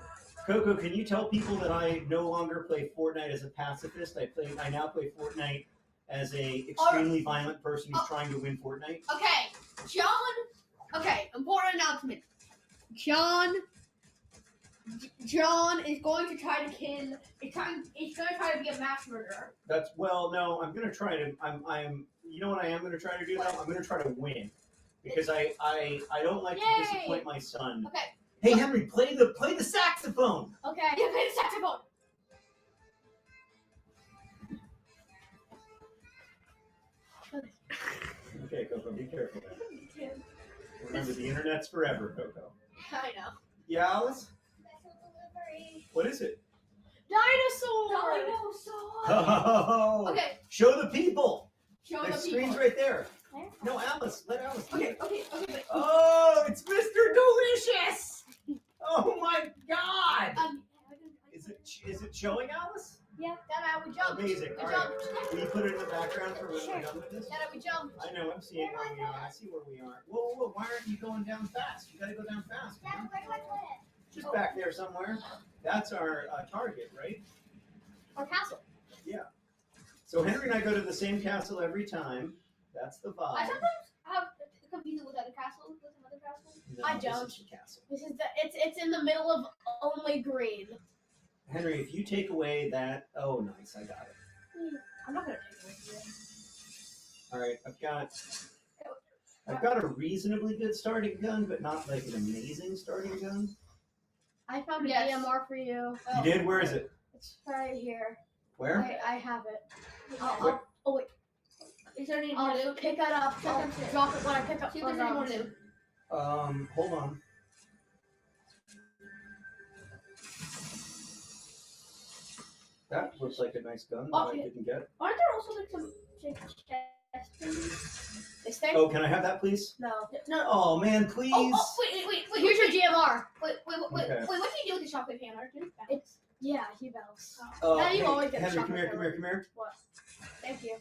[SPEAKER 1] Coco, can you tell people that I no longer play Fortnite as a pacifist? I now play Fortnite as a extremely violent person who's trying to win Fortnite.
[SPEAKER 3] Okay, John. Okay, important announcement. John is going to try to kill. He's going to try to be a mass murderer.
[SPEAKER 1] That's no. I'm gonna try to. I'm. You know what I am gonna try to do though? I'm gonna try to win because I don't like to
[SPEAKER 3] Yay.
[SPEAKER 1] disappoint my son.
[SPEAKER 3] Okay.
[SPEAKER 1] Hey Henry, play the saxophone.
[SPEAKER 3] Okay. Yeah, play the saxophone.
[SPEAKER 1] Okay, Coco, be careful there. Remember, the internet's forever, Coco.
[SPEAKER 3] I know.
[SPEAKER 1] Yeah, Alice? What is it?
[SPEAKER 3] Dinosaur.
[SPEAKER 1] Oh,
[SPEAKER 3] Okay.
[SPEAKER 1] show the people.
[SPEAKER 3] Show
[SPEAKER 1] The
[SPEAKER 3] the
[SPEAKER 1] screen's
[SPEAKER 3] people.
[SPEAKER 1] right there. No, Alice. Let Alice do
[SPEAKER 3] Okay.
[SPEAKER 1] it.
[SPEAKER 3] Okay. Wait.
[SPEAKER 1] Oh, it's Mr. Delicious. Oh my God. Is it showing, Alice?
[SPEAKER 3] Yeah. Dada, we jumped.
[SPEAKER 1] Amazing.
[SPEAKER 3] We
[SPEAKER 1] All
[SPEAKER 3] jumped.
[SPEAKER 1] right. Will you put it in the background for when we're done with this?
[SPEAKER 3] Dada, we jumped.
[SPEAKER 1] I know. I'm seeing where we are. I see where we are. Whoa. Why aren't you going down fast? You got to go down fast, man. Just back there somewhere. That's our target, right?
[SPEAKER 3] Our castle.
[SPEAKER 1] So Henry and I go to the same castle every time. That's the vibe.
[SPEAKER 3] I sometimes have confused it with other castles, with another castle.
[SPEAKER 1] No,
[SPEAKER 4] I
[SPEAKER 1] this
[SPEAKER 4] don't.
[SPEAKER 1] is the castle.
[SPEAKER 4] This is it's in the middle of only green.
[SPEAKER 1] Henry, if you take away that, oh, nice, I got it.
[SPEAKER 4] I'm not gonna take it with
[SPEAKER 1] All right, I've got a reasonably good starting gun, but not like an amazing starting gun.
[SPEAKER 4] I found a
[SPEAKER 3] Yes.
[SPEAKER 4] DMR for you.
[SPEAKER 1] You did? Where is it?
[SPEAKER 4] It's right here.
[SPEAKER 1] Where?
[SPEAKER 4] I have it.
[SPEAKER 3] Oh,
[SPEAKER 4] wait.
[SPEAKER 3] Is there any more
[SPEAKER 4] I'll
[SPEAKER 3] to
[SPEAKER 4] pick it up. I'll drop it when I pick up.
[SPEAKER 3] See if there's any more to do.
[SPEAKER 1] Hold on. That looks like a nice gun that I
[SPEAKER 3] Okay.
[SPEAKER 1] didn't get.
[SPEAKER 3] Aren't there also like some chest things?
[SPEAKER 4] This thing?
[SPEAKER 1] Oh, can I have that, please?
[SPEAKER 4] No.
[SPEAKER 1] Oh, man, please.
[SPEAKER 3] Wait.
[SPEAKER 4] Here's your GMR.
[SPEAKER 1] Okay.
[SPEAKER 3] What do you do with the shockwave hammer?
[SPEAKER 4] It's yeah, he bells.
[SPEAKER 3] Oh.
[SPEAKER 4] you always get a
[SPEAKER 1] Henry,
[SPEAKER 4] shot
[SPEAKER 1] come
[SPEAKER 4] with
[SPEAKER 1] here.
[SPEAKER 4] What? Thank you.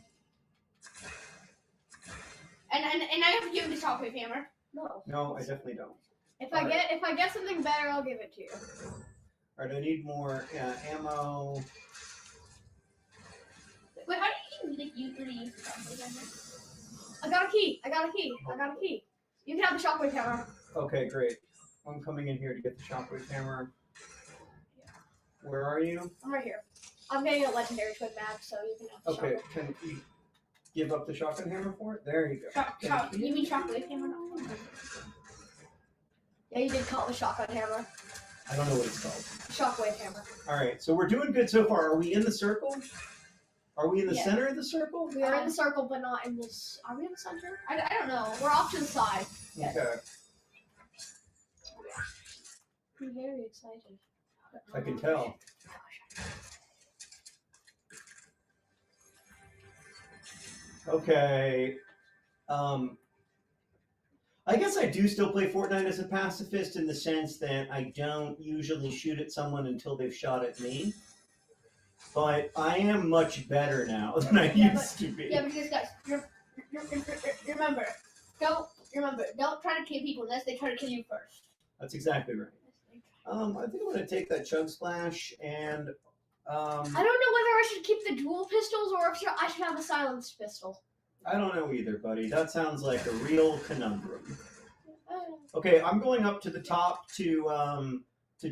[SPEAKER 3] And I have to give him the shockwave hammer.
[SPEAKER 4] No.
[SPEAKER 1] No, I definitely don't.
[SPEAKER 4] If I get something better, I'll give it to you.
[SPEAKER 1] All right, I need more ammo.
[SPEAKER 3] Wait, how do you really use the shockwave hammer?
[SPEAKER 4] I got a key. You can have the shockwave hammer.
[SPEAKER 1] Okay, great. I'm coming in here to get the shockwave hammer. Where are you?
[SPEAKER 4] I'm right here. I'm getting a legendary twin mag, so you can have the
[SPEAKER 1] Okay,
[SPEAKER 4] shockwave.
[SPEAKER 1] can you give up the shotgun hammer for it? There you go. Thank
[SPEAKER 3] You mean shockwave hammer?
[SPEAKER 4] Yeah, you did call it the shotgun hammer.
[SPEAKER 1] I don't know what it's called.
[SPEAKER 4] Shockwave hammer.
[SPEAKER 1] All right, so we're doing good so far. Are we in the circle? Are we in the
[SPEAKER 3] Yeah.
[SPEAKER 1] center of the circle?
[SPEAKER 4] We are in the circle, but not in this. Are we in the center?
[SPEAKER 3] I don't know. We're off to the side.
[SPEAKER 4] Yes.
[SPEAKER 1] Okay,
[SPEAKER 4] I'm very excited.
[SPEAKER 1] I can tell. Okay. I guess I do still play Fortnite as a pacifist in the sense that I don't usually shoot at someone until they've shot at me. But I am much better now than I
[SPEAKER 3] Yeah,
[SPEAKER 1] used to be.
[SPEAKER 3] Yeah, because guys, remember, don't try to kill people unless they try to kill you first.
[SPEAKER 1] That's exactly right. I think I'm gonna take that Chug Splash and
[SPEAKER 4] I don't know whether I should keep the dual pistols or if I should have a silenced pistol.
[SPEAKER 1] I don't know either, buddy. That sounds like a real conundrum. Okay, I'm going up to the top to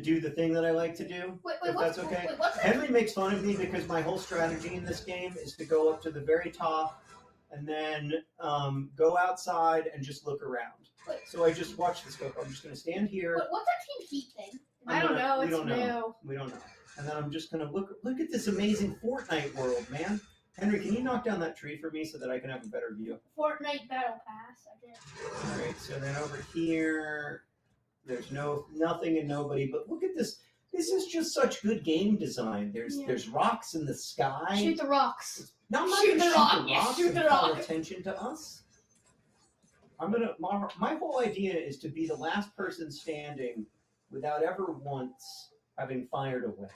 [SPEAKER 1] do the thing that I like to do.
[SPEAKER 3] Wait,
[SPEAKER 1] If
[SPEAKER 3] what's
[SPEAKER 1] that's okay.
[SPEAKER 3] what's that?
[SPEAKER 1] Henry makes fun of me because my whole strategy in this game is to go up to the very top and then go outside and just look around.
[SPEAKER 3] Wait.
[SPEAKER 1] So I just watch this go. I'm just going to stand here.
[SPEAKER 3] What's that Team Heat thing?
[SPEAKER 4] I don't know.
[SPEAKER 1] We
[SPEAKER 4] It's
[SPEAKER 1] don't know.
[SPEAKER 4] new.
[SPEAKER 1] We don't know. And then I'm just going to look at this amazing Fortnite world, man. Henry, can you knock down that tree for me so that I can have a better view?
[SPEAKER 3] Fortnite Battle Pass. I guess.
[SPEAKER 1] All right. So then over here, there's nothing and nobody. But look at this. This is just such good game design. There's rocks in the sky.
[SPEAKER 4] Shoot the rocks.
[SPEAKER 1] No, I'm not
[SPEAKER 3] Shoot
[SPEAKER 1] gonna
[SPEAKER 3] the rock,
[SPEAKER 1] the
[SPEAKER 3] yes,
[SPEAKER 1] rocks
[SPEAKER 3] shoot
[SPEAKER 1] and
[SPEAKER 3] the
[SPEAKER 1] call
[SPEAKER 3] rock.
[SPEAKER 1] attention to us. My whole idea is to be the last person standing without ever once having fired a weapon.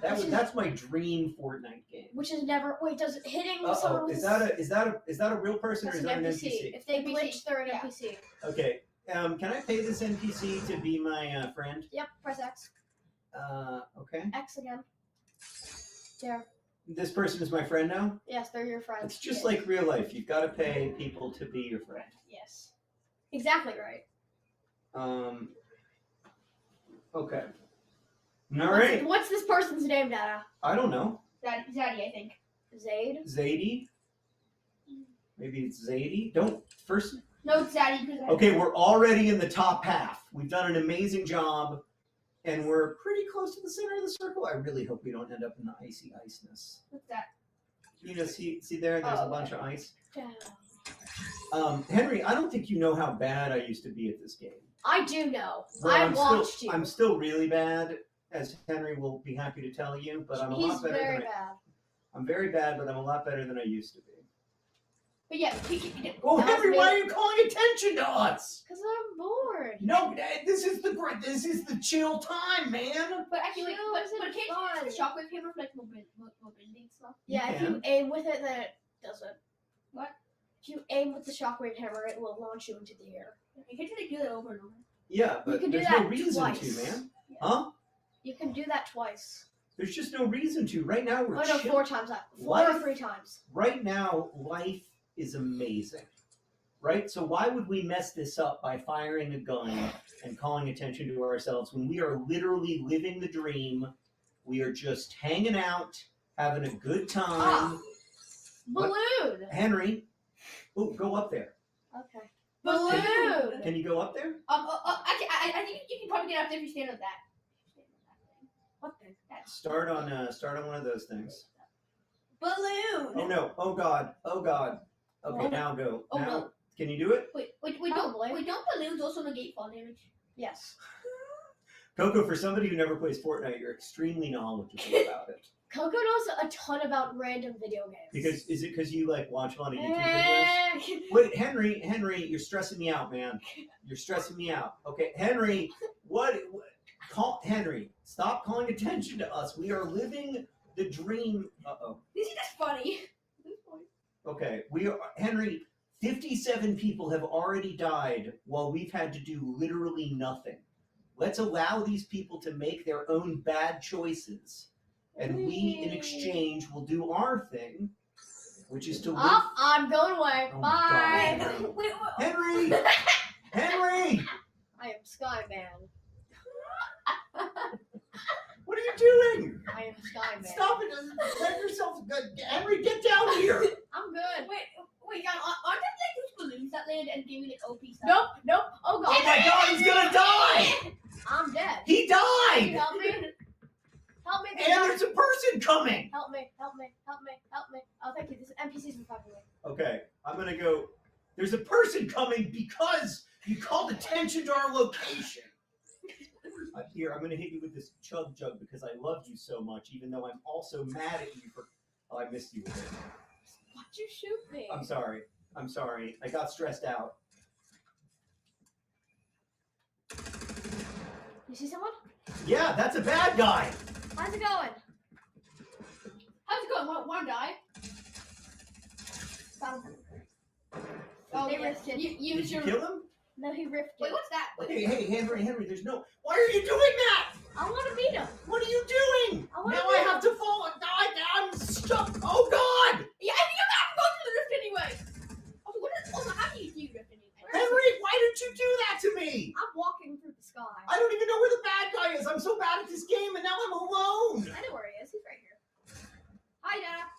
[SPEAKER 1] That's my dream Fortnite game.
[SPEAKER 4] Which is never. Wait, does it hitting
[SPEAKER 1] Uh
[SPEAKER 4] someone
[SPEAKER 1] oh,
[SPEAKER 4] with
[SPEAKER 1] is that a real person or
[SPEAKER 4] that's
[SPEAKER 1] is
[SPEAKER 4] an
[SPEAKER 1] that an
[SPEAKER 4] NPC?
[SPEAKER 1] NPC?
[SPEAKER 4] If they
[SPEAKER 3] NPC,
[SPEAKER 4] glitch, they're an
[SPEAKER 3] yeah.
[SPEAKER 4] NPC.
[SPEAKER 1] Okay, Can I pay this NPC to be my friend?
[SPEAKER 4] Yep, press X.
[SPEAKER 1] Okay.
[SPEAKER 4] X again. There.
[SPEAKER 1] This person is my friend now?
[SPEAKER 4] Yes, they're your friends.
[SPEAKER 1] It's just
[SPEAKER 4] Yes.
[SPEAKER 1] like real life. You've got to pay people to be your friend.
[SPEAKER 4] Yes. Exactly right.
[SPEAKER 1] Okay. All right.
[SPEAKER 4] What's this person's name, Dada?
[SPEAKER 1] I don't know.
[SPEAKER 3] Zaddy, I think.
[SPEAKER 4] Zaid?
[SPEAKER 1] Zadie? Maybe it's Zadie? Don't first.
[SPEAKER 3] No, it's Zaddy. because I-
[SPEAKER 1] Okay, we're already in the top half. We've done an amazing job, and we're pretty close to the center of the circle. I really hope we don't end up in the icy iceness.
[SPEAKER 3] What's that?
[SPEAKER 1] You know, see there? There's
[SPEAKER 3] Oh,
[SPEAKER 1] a bunch of ice.
[SPEAKER 4] Down.
[SPEAKER 1] Henry, I don't think you know how bad I used to be at this game.
[SPEAKER 4] I do know.
[SPEAKER 1] Well,
[SPEAKER 4] I
[SPEAKER 1] I'm
[SPEAKER 4] watched
[SPEAKER 1] still,
[SPEAKER 4] you.
[SPEAKER 1] I'm still really bad, as Henry will be happy to tell you. But I'm a
[SPEAKER 4] He's
[SPEAKER 1] lot better
[SPEAKER 4] very
[SPEAKER 1] than
[SPEAKER 4] bad.
[SPEAKER 1] I'm very bad, but I'm a lot better than I used to be.
[SPEAKER 3] But yeah,
[SPEAKER 1] Oh,
[SPEAKER 4] That was
[SPEAKER 1] Henry,
[SPEAKER 4] me.
[SPEAKER 1] why are you calling attention to us?
[SPEAKER 4] Because I'm bored.
[SPEAKER 1] No, this is the chill time, man.
[SPEAKER 3] but actually, like,
[SPEAKER 4] Chill
[SPEAKER 3] but
[SPEAKER 4] isn't
[SPEAKER 3] can't you
[SPEAKER 4] fun.
[SPEAKER 3] use the shockwave hammer for like mobility and stuff?
[SPEAKER 4] Yeah,
[SPEAKER 1] You
[SPEAKER 4] if you
[SPEAKER 1] can.
[SPEAKER 4] aim with it, then it doesn't.
[SPEAKER 3] What?
[SPEAKER 4] If you aim with the shockwave hammer, it will launch you into the air.
[SPEAKER 3] You can't really do that over and over.
[SPEAKER 1] Yeah, but
[SPEAKER 4] can do
[SPEAKER 1] there's no
[SPEAKER 4] that
[SPEAKER 1] reason
[SPEAKER 4] twice.
[SPEAKER 1] to, man.
[SPEAKER 3] Yeah.
[SPEAKER 1] Huh?
[SPEAKER 4] You can do that twice.
[SPEAKER 1] There's just no reason to. Right now we're
[SPEAKER 4] Oh no,
[SPEAKER 1] chill.
[SPEAKER 4] 4 times that. 4
[SPEAKER 1] Life-
[SPEAKER 4] or 3 times.
[SPEAKER 1] Right now, life is amazing. Right? So why would we mess this up by firing a gun and calling attention to ourselves when we are literally living the dream? We are just hanging out, having a good time. What?
[SPEAKER 4] Balloon.
[SPEAKER 1] Henry, go up there.
[SPEAKER 4] Okay.
[SPEAKER 3] Balloon.
[SPEAKER 1] Can you go up there?
[SPEAKER 3] Actually, I think you can probably get up there if you stand on that.
[SPEAKER 4] What thing?
[SPEAKER 1] Start on one of those things.
[SPEAKER 3] Balloon.
[SPEAKER 1] Oh no! Oh god! Oh god! Okay,
[SPEAKER 3] Oh.
[SPEAKER 1] now go.
[SPEAKER 3] Oh,
[SPEAKER 1] now,
[SPEAKER 3] no.
[SPEAKER 1] can you do it?
[SPEAKER 3] Wait,
[SPEAKER 4] Probably.
[SPEAKER 3] don't balloons also negate fall damage?
[SPEAKER 4] Yes.
[SPEAKER 1] Coco, for somebody who never plays Fortnite, you're extremely knowledgeable about it.
[SPEAKER 4] Coco knows a ton about random video games.
[SPEAKER 1] Because is it because you like watch a lot of YouTube videos? Wait, Henry, you're stressing me out, man. You're stressing me out. Okay, Henry, call Henry. Stop calling attention to us. We are living the dream.
[SPEAKER 3] This is just funny.
[SPEAKER 1] Okay, we are Henry. 57 people have already died while we've had to do literally nothing. Let's allow these people to make their own bad choices, and we, in exchange, will do our thing, which is to live.
[SPEAKER 4] Oh, I'm going away.
[SPEAKER 1] Oh my
[SPEAKER 4] Bye.
[SPEAKER 1] God.
[SPEAKER 3] Wait,
[SPEAKER 1] Henry! Henry!
[SPEAKER 4] I am Skyman.
[SPEAKER 1] What are you doing?
[SPEAKER 4] I am Skyman.
[SPEAKER 1] Stop it! Let yourself. Henry, get down here!
[SPEAKER 4] I'm good.
[SPEAKER 3] wait, John, aren't there like those balloons that land and give you like OP stuff?
[SPEAKER 4] Nope. Oh god.
[SPEAKER 1] Oh my God, he's gonna die!
[SPEAKER 4] I'm dead.
[SPEAKER 1] He
[SPEAKER 4] Can you
[SPEAKER 1] died!
[SPEAKER 4] help me? Help me.
[SPEAKER 1] And there's a person coming!
[SPEAKER 4] Help me. Oh, thank you. This NPC's reviving me.
[SPEAKER 1] Okay, I'm gonna go. There's a person coming because you called attention to our location. Here, I'm gonna hit you with this chug jug because I love you so much, even though I'm also mad at you for. Oh, I missed you.
[SPEAKER 4] Why'd you shoot me?
[SPEAKER 1] I'm sorry. I got stressed out.
[SPEAKER 4] You see someone?
[SPEAKER 1] Yeah, that's a bad guy.
[SPEAKER 4] How's it going?
[SPEAKER 3] How's it going? Wanna die?
[SPEAKER 4] Found him.
[SPEAKER 3] Oh,
[SPEAKER 4] They
[SPEAKER 3] yeah.
[SPEAKER 4] rifted.
[SPEAKER 3] You
[SPEAKER 1] Did
[SPEAKER 3] use
[SPEAKER 1] you
[SPEAKER 3] your.
[SPEAKER 1] kill him?
[SPEAKER 4] No, he ripped
[SPEAKER 3] Wait,
[SPEAKER 4] it.
[SPEAKER 3] what's that?
[SPEAKER 1] Okay, hey, Henry, there's no. Why are you doing that?
[SPEAKER 4] I want to beat him.
[SPEAKER 1] What are you doing?
[SPEAKER 4] I wanna
[SPEAKER 1] Now
[SPEAKER 4] be-
[SPEAKER 1] I have to fall. I'm stuck. Oh God!
[SPEAKER 3] Yeah, I think I'm gonna have to go through the rift anyway. Also, how do you do rift anyway?
[SPEAKER 1] Henry, why did you do that to me?
[SPEAKER 4] I'm walking through the sky.
[SPEAKER 1] I don't even know where the bad guy is. I'm so bad at this game, and now I'm alone.
[SPEAKER 4] I know where he is. He's right here. Hi, Dad.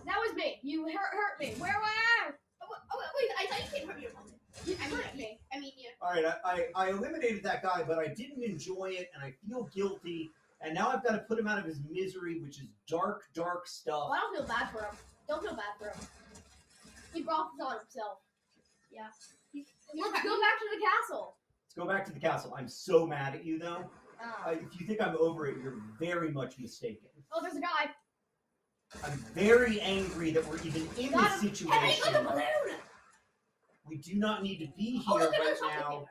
[SPEAKER 4] That was me. You hurt me. Where am I?
[SPEAKER 3] Wait, I thought you came from your opponent.
[SPEAKER 4] You
[SPEAKER 3] I mean,
[SPEAKER 4] hurt me.
[SPEAKER 3] yeah.
[SPEAKER 1] All right, I eliminated that guy, but I didn't enjoy it, and I feel guilty. And now I've got to put him out of his misery, which is dark, dark stuff.
[SPEAKER 4] Well, I don't feel bad for him. Don't feel bad for him. He brought this on himself. Yeah. Let's go back to the castle.
[SPEAKER 1] Let's go back to the castle. I'm so mad at you, though.
[SPEAKER 4] Ah.
[SPEAKER 1] If you think I'm over it, you're very much mistaken.
[SPEAKER 4] Oh, there's a guy.
[SPEAKER 1] I'm very angry that we're even in
[SPEAKER 4] Got
[SPEAKER 1] this
[SPEAKER 4] him.
[SPEAKER 3] Hey,
[SPEAKER 1] situation.
[SPEAKER 3] look, a balloon!
[SPEAKER 1] We do not need to be
[SPEAKER 3] Oh,
[SPEAKER 1] here
[SPEAKER 3] look, there's
[SPEAKER 1] right
[SPEAKER 3] a shockwave
[SPEAKER 1] now.
[SPEAKER 3] hammer.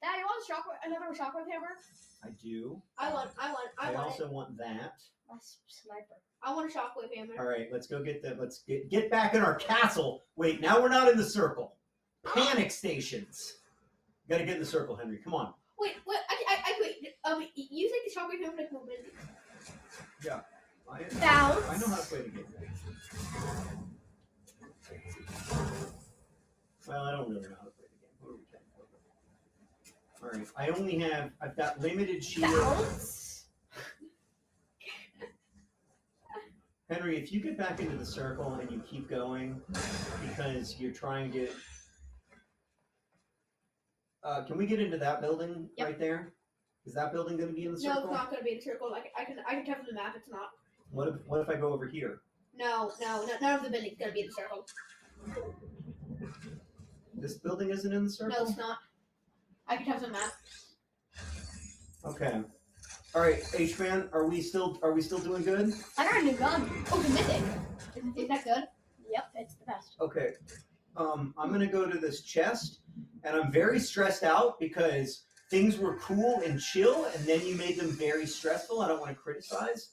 [SPEAKER 4] Dad, you want another shockwave hammer?
[SPEAKER 1] I do.
[SPEAKER 3] I want
[SPEAKER 1] I
[SPEAKER 3] it.
[SPEAKER 1] also want that.
[SPEAKER 4] My sniper.
[SPEAKER 3] I want a shockwave hammer.
[SPEAKER 1] All right, let's go get back in our castle. Wait, now we're not in the circle. Panic stations. Gotta get in the circle, Henry. Come on.
[SPEAKER 3] Wait, wait. You think the strawberry field like mobility?
[SPEAKER 1] Yeah. I
[SPEAKER 4] Bounce.
[SPEAKER 1] know how to play the game. Well, I don't really know how to play the game. What are we playing? All right. I've got limited shield.
[SPEAKER 4] Bounce.
[SPEAKER 1] Henry, if you get back into the circle and you keep going because you're trying to. Can we get into that building
[SPEAKER 3] Yep.
[SPEAKER 1] right there? Is that building going to be in the
[SPEAKER 3] No,
[SPEAKER 1] circle?
[SPEAKER 3] it's not going to be in a circle. I can tell from the map it's not.
[SPEAKER 1] What if I go over here?
[SPEAKER 3] No, none of the building's going to be in the circle.
[SPEAKER 1] This building isn't in the circle?
[SPEAKER 3] No, it's not. I can tell from the map.
[SPEAKER 1] Okay. All right, H-Man, are we still doing good?
[SPEAKER 4] I got a new gun.
[SPEAKER 3] Oh, the mythic. Is that good?
[SPEAKER 4] Yep, it's the best.
[SPEAKER 1] Okay. I'm gonna go to this chest, and I'm very stressed out because things were cool and chill, and then you made them very stressful. I don't want to criticize,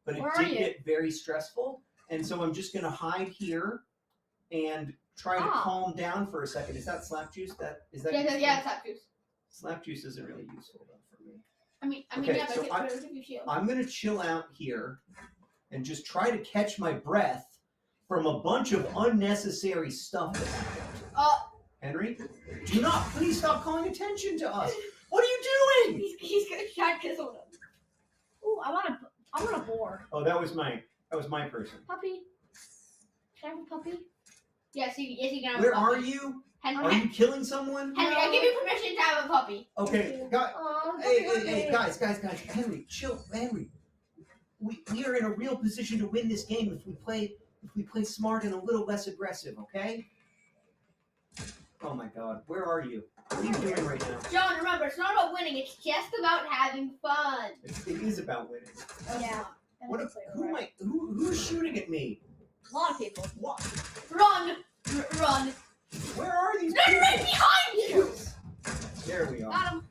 [SPEAKER 1] but it
[SPEAKER 4] Where are
[SPEAKER 1] did
[SPEAKER 4] you?
[SPEAKER 1] get very stressful, and so I'm just gonna hide here and try to
[SPEAKER 4] Ah.
[SPEAKER 1] calm down for a second. Is that slap juice? Is that
[SPEAKER 3] Yeah,
[SPEAKER 1] useful?
[SPEAKER 3] it's that juice.
[SPEAKER 1] Slap juice isn't really useful though for me.
[SPEAKER 3] Okay,
[SPEAKER 1] Okay, so
[SPEAKER 3] but it'll give you shield.
[SPEAKER 1] I'm gonna chill out here and just try to catch my breath from a bunch of unnecessary stuff that happened. Henry, do not please stop calling attention to us. What are you doing?
[SPEAKER 3] He's gonna try to kiss one of them.
[SPEAKER 4] Ooh, I want a boar.
[SPEAKER 1] Oh, that was my person.
[SPEAKER 4] Puppy. Can I have a puppy?
[SPEAKER 3] Yes, you can have
[SPEAKER 1] Where
[SPEAKER 3] a puppy.
[SPEAKER 1] are you?
[SPEAKER 3] Henry,
[SPEAKER 1] Are you killing someone?
[SPEAKER 3] Henry, I give you permission to have a puppy.
[SPEAKER 1] Okay, guys.
[SPEAKER 4] Oh,
[SPEAKER 1] Hey, guys. Henry, chill. Henry, we are in a real position to win this game if we play smart and a little less aggressive. Okay? Oh my God, where are you? What are you doing right now?
[SPEAKER 3] John, remember, it's not about winning. It's just about having fun.
[SPEAKER 1] It is about winning.
[SPEAKER 4] Yeah.
[SPEAKER 1] What? Who's shooting at me?
[SPEAKER 4] A lot of people.
[SPEAKER 1] What?
[SPEAKER 3] Run! Run!
[SPEAKER 1] Where are these
[SPEAKER 3] They're right
[SPEAKER 1] people?
[SPEAKER 3] behind you!
[SPEAKER 1] There we are.
[SPEAKER 4] Got him.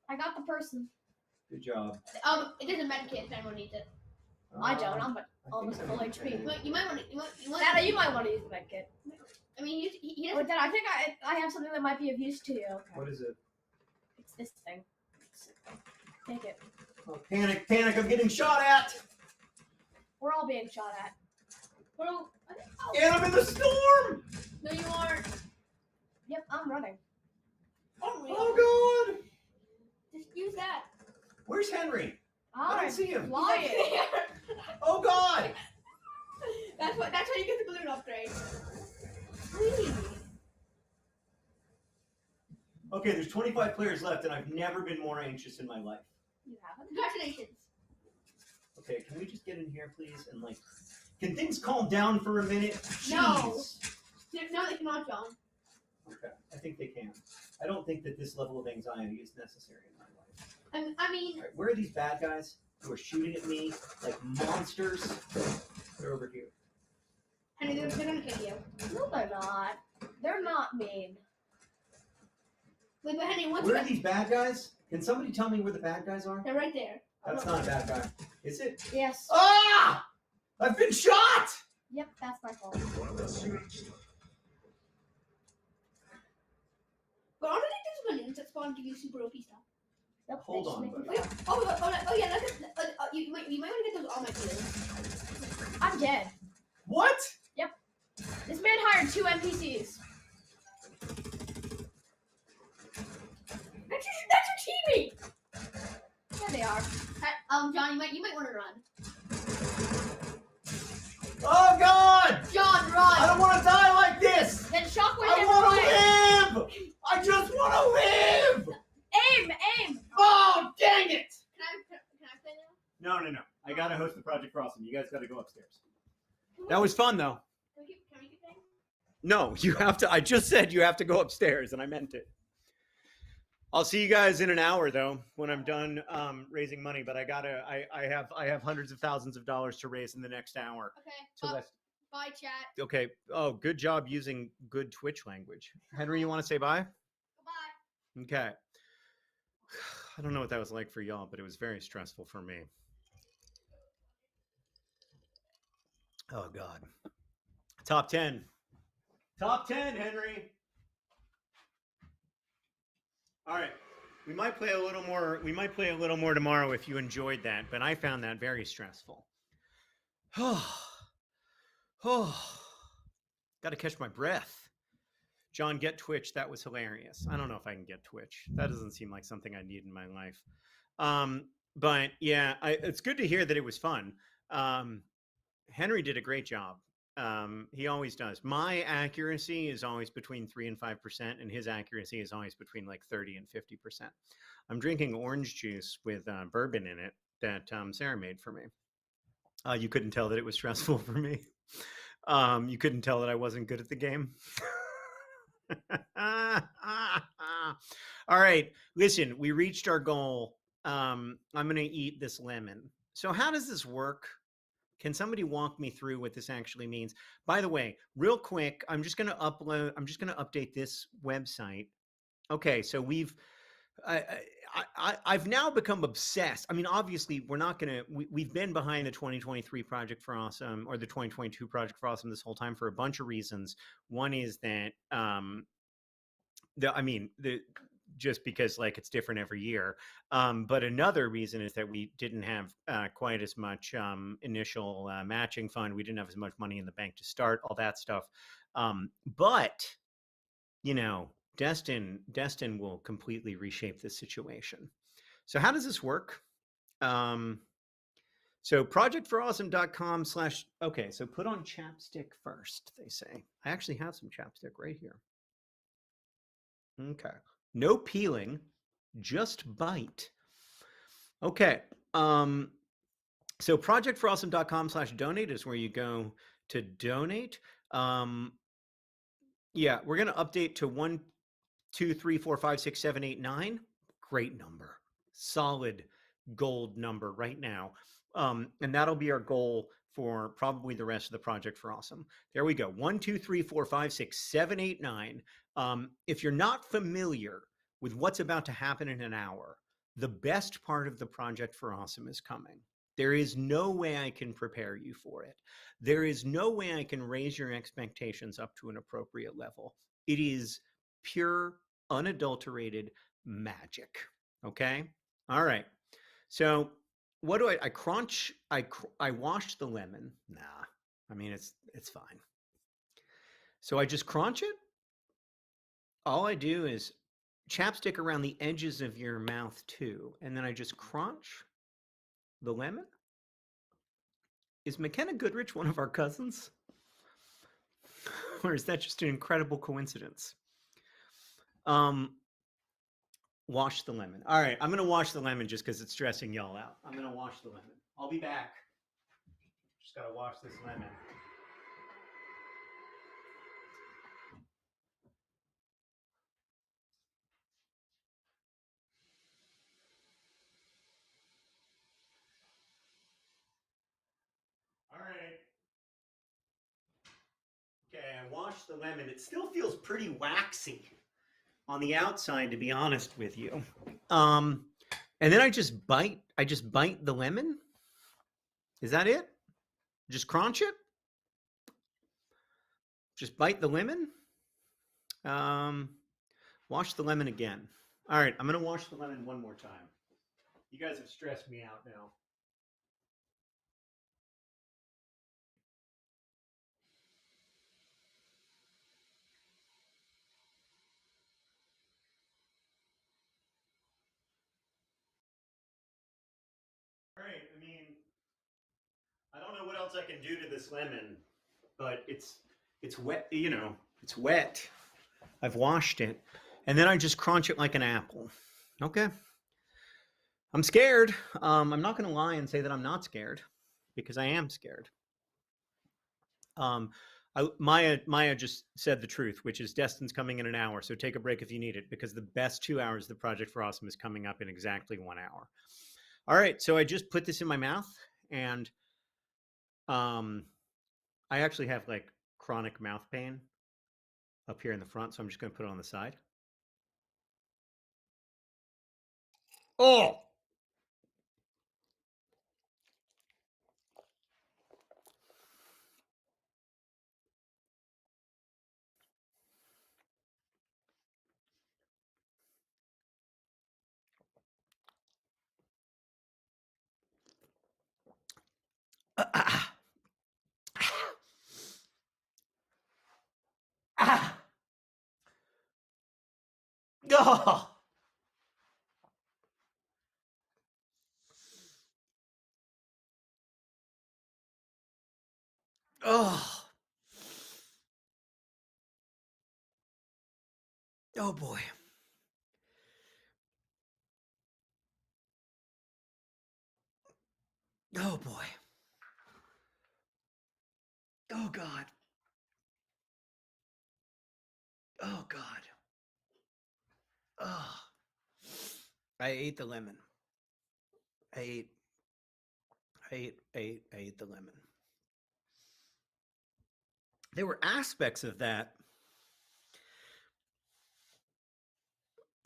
[SPEAKER 4] I got the person.
[SPEAKER 1] Good job.
[SPEAKER 3] It doesn't medkit if anyone needs it.
[SPEAKER 4] I don't. I'm
[SPEAKER 1] I think
[SPEAKER 4] almost
[SPEAKER 1] I'm
[SPEAKER 4] full
[SPEAKER 1] okay.
[SPEAKER 4] HP.
[SPEAKER 3] You might want to.
[SPEAKER 4] Dada, you might want to use the medkit.
[SPEAKER 3] I mean, he
[SPEAKER 4] Oh,
[SPEAKER 3] doesn't.
[SPEAKER 4] Dad, I think I have something that might be of use to you. Okay.
[SPEAKER 1] What is it?
[SPEAKER 4] It's this thing. Take it.
[SPEAKER 1] Oh, panic! I'm getting shot at!
[SPEAKER 4] We're all being shot at.
[SPEAKER 3] Oh,
[SPEAKER 1] And I'm in the storm!
[SPEAKER 3] no, you aren't.
[SPEAKER 4] Yep, I'm running.
[SPEAKER 1] Oh God!
[SPEAKER 3] Just use that.
[SPEAKER 1] Where's Henry? I
[SPEAKER 4] I'm
[SPEAKER 1] don't see him.
[SPEAKER 4] flying.
[SPEAKER 1] Oh God!
[SPEAKER 3] That's how you get the balloon upgrade.
[SPEAKER 4] Whee.
[SPEAKER 1] Okay, there's 25 players left, and I've never been more anxious in my life.
[SPEAKER 4] You haven't?
[SPEAKER 3] Congratulations.
[SPEAKER 1] Okay, can we just get in here, please? And can things calm down for a minute?
[SPEAKER 3] No.
[SPEAKER 1] Jeez.
[SPEAKER 3] No, they cannot, John.
[SPEAKER 1] Okay, I think they can. I don't think that this level of anxiety is necessary in my life.
[SPEAKER 3] I mean,
[SPEAKER 1] All right, where are these bad guys who are shooting at me like monsters? They're over here.
[SPEAKER 3] Henry, they're gonna kill you.
[SPEAKER 4] No, they're not. They're not mean.
[SPEAKER 3] Wait, but Henry, once
[SPEAKER 1] Where
[SPEAKER 3] you
[SPEAKER 1] are these bad guys? Can somebody tell me where the bad guys are?
[SPEAKER 3] they're right there.
[SPEAKER 1] That's not a bad guy. Is it?
[SPEAKER 4] Yes.
[SPEAKER 1] Ah! I've been shot!
[SPEAKER 4] Yep, that's my fault.
[SPEAKER 3] But aren't there balloons that spawn give you super OP stuff?
[SPEAKER 4] Yep,
[SPEAKER 1] Hold
[SPEAKER 4] they just
[SPEAKER 1] on,
[SPEAKER 4] make me
[SPEAKER 1] buddy.
[SPEAKER 3] Oh yeah, look at, you might want to get those all my balloons.
[SPEAKER 4] I'm dead.
[SPEAKER 1] What?
[SPEAKER 4] This man hired 2 NPCs.
[SPEAKER 3] That's your teammate.
[SPEAKER 4] Yeah, they are.
[SPEAKER 3] John, you might want to run.
[SPEAKER 1] Oh God!
[SPEAKER 3] John,
[SPEAKER 1] I
[SPEAKER 3] run.
[SPEAKER 1] don't want to die like this!
[SPEAKER 3] Then shockwave
[SPEAKER 1] I
[SPEAKER 3] him
[SPEAKER 1] want
[SPEAKER 3] away.
[SPEAKER 1] to live! I just want to live!
[SPEAKER 4] Aim!
[SPEAKER 1] Oh, dang it!
[SPEAKER 3] Can I play now?
[SPEAKER 1] No. I gotta host the Project Crossing. You guys gotta go upstairs. That was fun, though.
[SPEAKER 3] Can we keep playing?
[SPEAKER 1] No, you have to. I just said you have to go upstairs, and I meant it. I'll see you guys in an hour, though, when I'm done raising money. But I have hundreds of thousands of dollars to raise in the next hour.
[SPEAKER 3] Okay.
[SPEAKER 1] So that's
[SPEAKER 3] Bye, chat.
[SPEAKER 1] okay. Oh, good job using good Twitch language. Henry, you want to say bye?
[SPEAKER 3] Bye.
[SPEAKER 1] Okay. I don't know what that was like for y'all, but it was very stressful for me. Oh, God. Top 10. Top 10, Henry. All right. We might play a little more. We might play a little more tomorrow if you enjoyed that, but I found that very stressful. Oh, got to catch my breath. John, get Twitch. That was hilarious. I don't know if I can get Twitch. That doesn't seem like something I need in my life. But yeah, it's good to hear that it was fun. Henry did a great job. He always does. My accuracy is always between 3 and 5%, and his accuracy is always between like 30 and 50%. I'm drinking orange juice with bourbon in it that Sarah made for me. You couldn't tell that it was stressful for me. You couldn't tell that I wasn't good at the game. All right, listen, we reached our goal. I'm going to eat this lemon. So how does this work? Can somebody walk me through what this actually means? By the way, real quick, I'm just going to update this website. Okay, so I've now become obsessed. I mean, obviously, we're not going to. We've been behind the 2023 Project for Awesome or the 2022 Project for Awesome this whole time for a bunch of reasons. One is that just because like it's different every year. But another reason is that we didn't have quite as much initial matching fund. We didn't have as much money in the bank to start all that stuff. But you know, Destin will completely reshape this situation. So how does this work? So projectforawesome.com/ okay, so put on chapstick first, they say. I actually have some chapstick right here. Okay. No peeling, just bite. Okay. So projectforawesome.com/donate is where you go to donate. Yeah, we're going to update to 1, 2, 3, 4, 5, 6, 7, 8, 9. Great number. Solid gold number right now. And that'll be our goal for probably the rest of the Project for Awesome. There we go. 1, 2, 3, 4, 5, 6, 7, 8, 9. If you're not familiar with what's about to happen in an hour, the best part of the Project for Awesome is coming. There is no way I can prepare you for it. There is no way I can raise your expectations up to an appropriate level. It is pure, unadulterated magic. Okay? All right. So what do I crunch? I washed the lemon. Nah, I mean, it's fine. So I just crunch it. All I do is chapstick around the edges of your mouth too. And then I just crunch the lemon. Is McKenna Goodrich one of our cousins? Or is that just an incredible coincidence? Wash the lemon. All right, I'm going to wash the lemon just because it's stressing y'all out. I'm going to wash the lemon. I'll be back. Just got to wash this lemon. All right. Okay, I washed the lemon. It still feels pretty waxy on the outside, to be honest with you. And then I just bite the lemon. Is that it? Just crunch it? Just bite the lemon? Wash the lemon again. All right, I'm going to wash the lemon one more time. You guys have stressed me out now. All right, I mean, I don't know what else I can do to this lemon, but it's wet, you know, it's wet. I've washed it, and then I just crunch it like an apple. Okay. I'm scared. I'm not going to lie and say that I'm not scared, because I am scared. Maya just said the truth, which is Destin's coming in an hour, so take a break if you need it, because the best 2 hours of the Project for Awesome is coming up in exactly 1 hour. All right, so I just put this in my mouth, and I actually have like chronic mouth pain up here in the front, so I'm just going to put it on the side. Oh! Oh. Oh. Oh boy. Oh boy. Oh God. Oh God. Oh. I ate the lemon. I ate the lemon. There were aspects of that,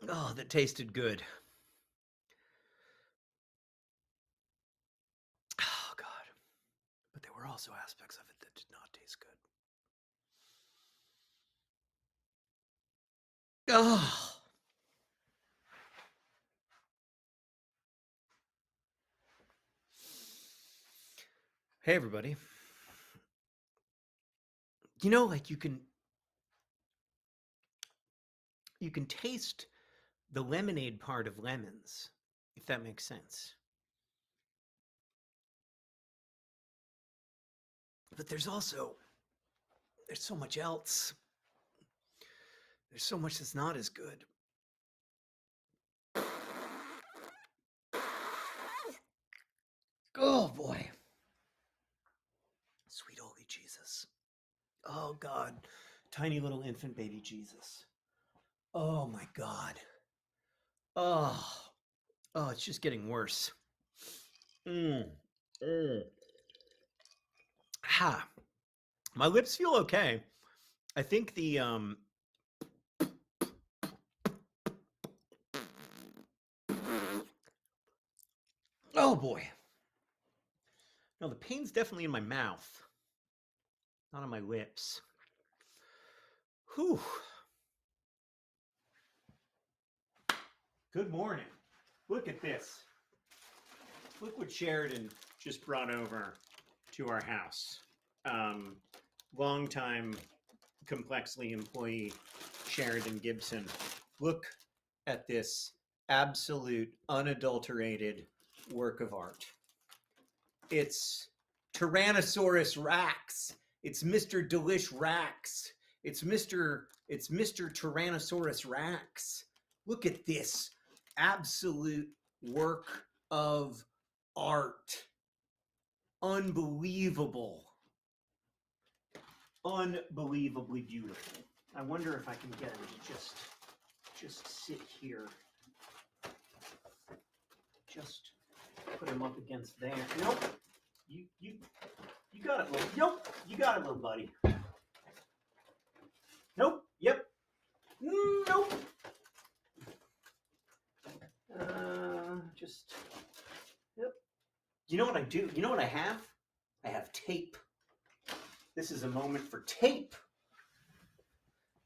[SPEAKER 1] that tasted good. Oh God. But there were also aspects of it that did not taste good. Oh. Hey everybody. You know, like you can taste the lemonade part of lemons, if that makes sense. But there's so much else. There's so much that's not as good. Oh boy. Sweet holy Jesus. Oh God. Tiny little infant baby Jesus. Oh my God. Oh. Oh, it's just getting worse. Ha. My lips feel okay. I think the oh boy. No, the pain's definitely in my mouth, not on my lips. Whew. Good morning. Look at this. Look what Sheridan just brought over to our house. Longtime Complexly employee Sheridan Gibson. Look at this absolute unadulterated work of art. It's Tyrannosaurus Rex. It's Mr. Delish Rex. It's Mr. Tyrannosaurus Rex. Look at this absolute work of art. Unbelievable. Unbelievably beautiful. I wonder if I can get him to just sit here. Just put him up against there. Nope. You got it, little. Nope. You got it, little buddy. Nope. Yep. Nope. Just. Yep. You know what I do? You know what I have? I have tape. This is a moment for tape.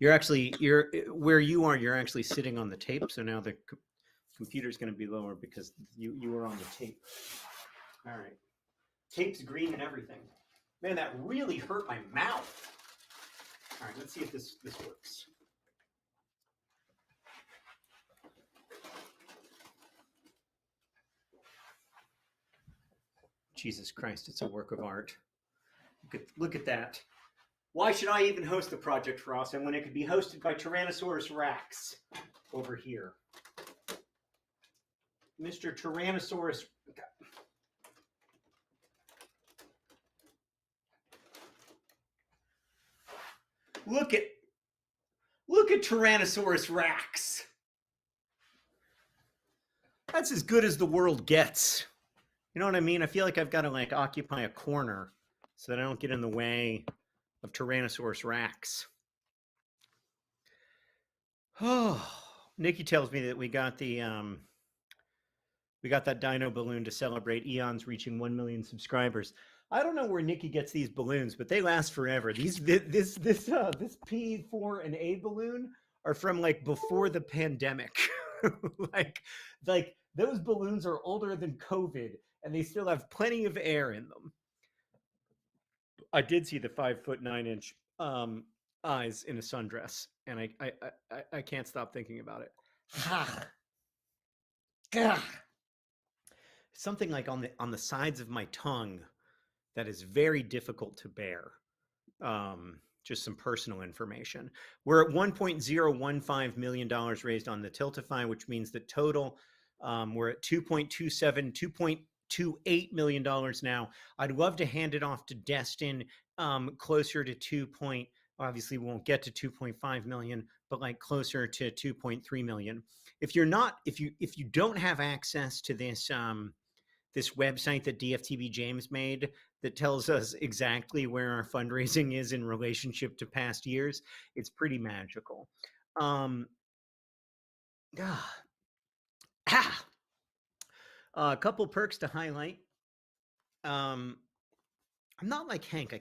[SPEAKER 1] You're where you are. You're actually sitting on the tape. So now the computer's going to be lower because you were on the tape. All right. Tape's green and everything. Man, that really hurt my mouth. All right, let's see if this works. Jesus Christ, it's a work of art. Look at that. Why should I even host the Project Frost when it could be hosted by Tyrannosaurus Rex over here? Mr. Tyrannosaurus. Look at Tyrannosaurus Rex. That's as good as the world gets. You know what I mean? I feel like I've got to like occupy a corner so that I don't get in the way of Tyrannosaurus Rex. Oh, Nikki tells me that we got that dino balloon to celebrate Eons reaching 1 million subscribers. I don't know where Nikki gets these balloons, but they last forever. This P4 and A balloon are from like before the pandemic. like those balloons are older than COVID, and they still have plenty of air in them. I did see the 5'9" eyes in a sundress, and I can't stop thinking about it. Something like on the sides of my tongue that is very difficult to bear. Just some personal information. We're at $1.015 million raised on the Tiltify, which means that total we're at $2.28 million now. I'd love to hand it off to Destin closer to obviously we won't get to 2.5 million, but like closer to 2.3 million. If you don't have access to this this website that DFTB James made that tells us exactly where our fundraising is in relationship to past years, it's pretty magical. A couple perks to highlight. I'm not like Hank.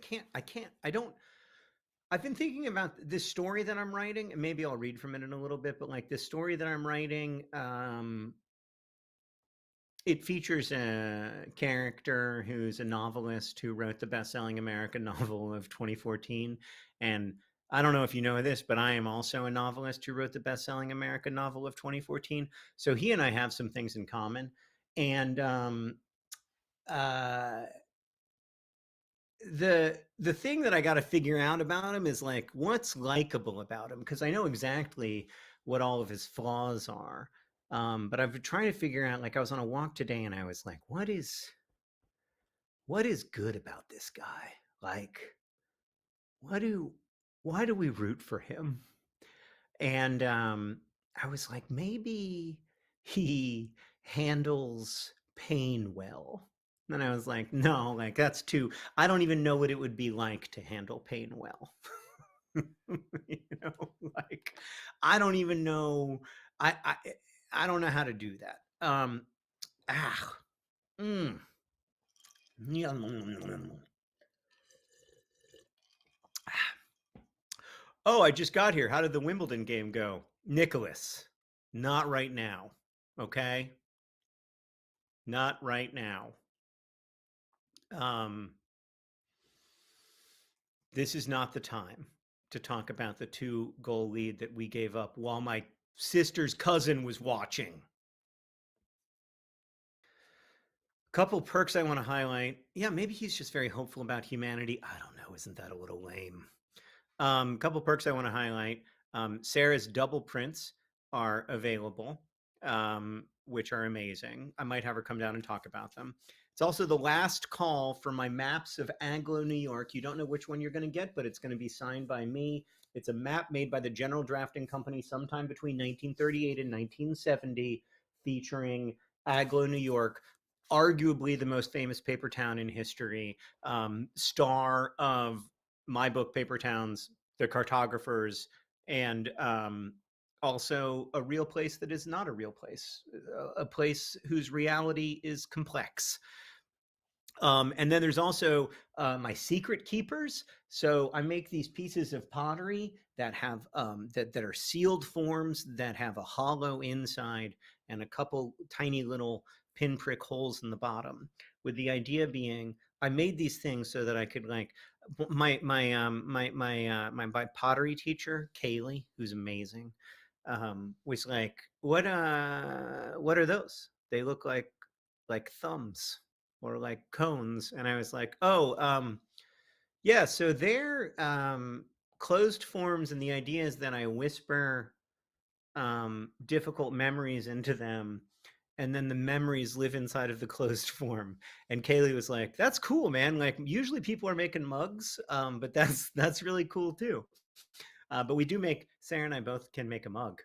[SPEAKER 1] I've been thinking about this story that I'm writing, and maybe I'll read from it in a little bit, but like this story that I'm writing, it features a character who's a novelist who wrote the best-selling American novel of 2014. And I don't know if you know this, but I am also a novelist who wrote the best-selling American novel of 2014. So he and I have some things in common. And the thing that I got to figure out about him is like what's likable about him, because I know exactly what all of his flaws are. But I've been trying to figure out, like I was on a walk today and I was like, what is good about this guy? Like, why do we root for him? And I was like, maybe he handles pain well. And I was like, no, like that's too, I don't even know what it would be like to handle pain well. Like I don't even know. I don't know how to do that. Oh, I just got here. How did the Wimbledon game go? Nicholas, not right now. Okay? Not right now. This is not the time to talk about the 2-goal lead that we gave up while my sister's cousin was watching. Couple perks I want to highlight. Yeah, maybe he's just very hopeful about humanity. I don't know. Isn't that a little lame? Couple perks I want to highlight. Sarah's double prints are available, which are amazing. I might have her come down and talk about them. It's also the last call for my maps of Agloe, New York. You don't know which one you're going to get, but it's going to be signed by me. It's a map made by the General Drafting Company sometime between 1938 and 1970, featuring Agloe, New York, arguably the most famous paper town in history, star of my book, Paper Towns, The Cartographers, and also a real place that is not a real place, a place whose reality is complex. And then there's also my secret keepers. So I make these pieces of pottery that have that are sealed forms that have a hollow inside and a couple tiny little pinprick holes in the bottom, with the idea being I made these things so that I could like my pottery teacher Kaylee, who's amazing, was like, what are those? They look like thumbs or like cones. And I was like, oh, yeah, so they're closed forms, and the idea is that I whisper difficult memories into them, and then the memories live inside of the closed form. And Kaylee was like, that's cool, man. Like usually people are making mugs, but that's really cool too. But we do make, Sarah and I both can make a mug.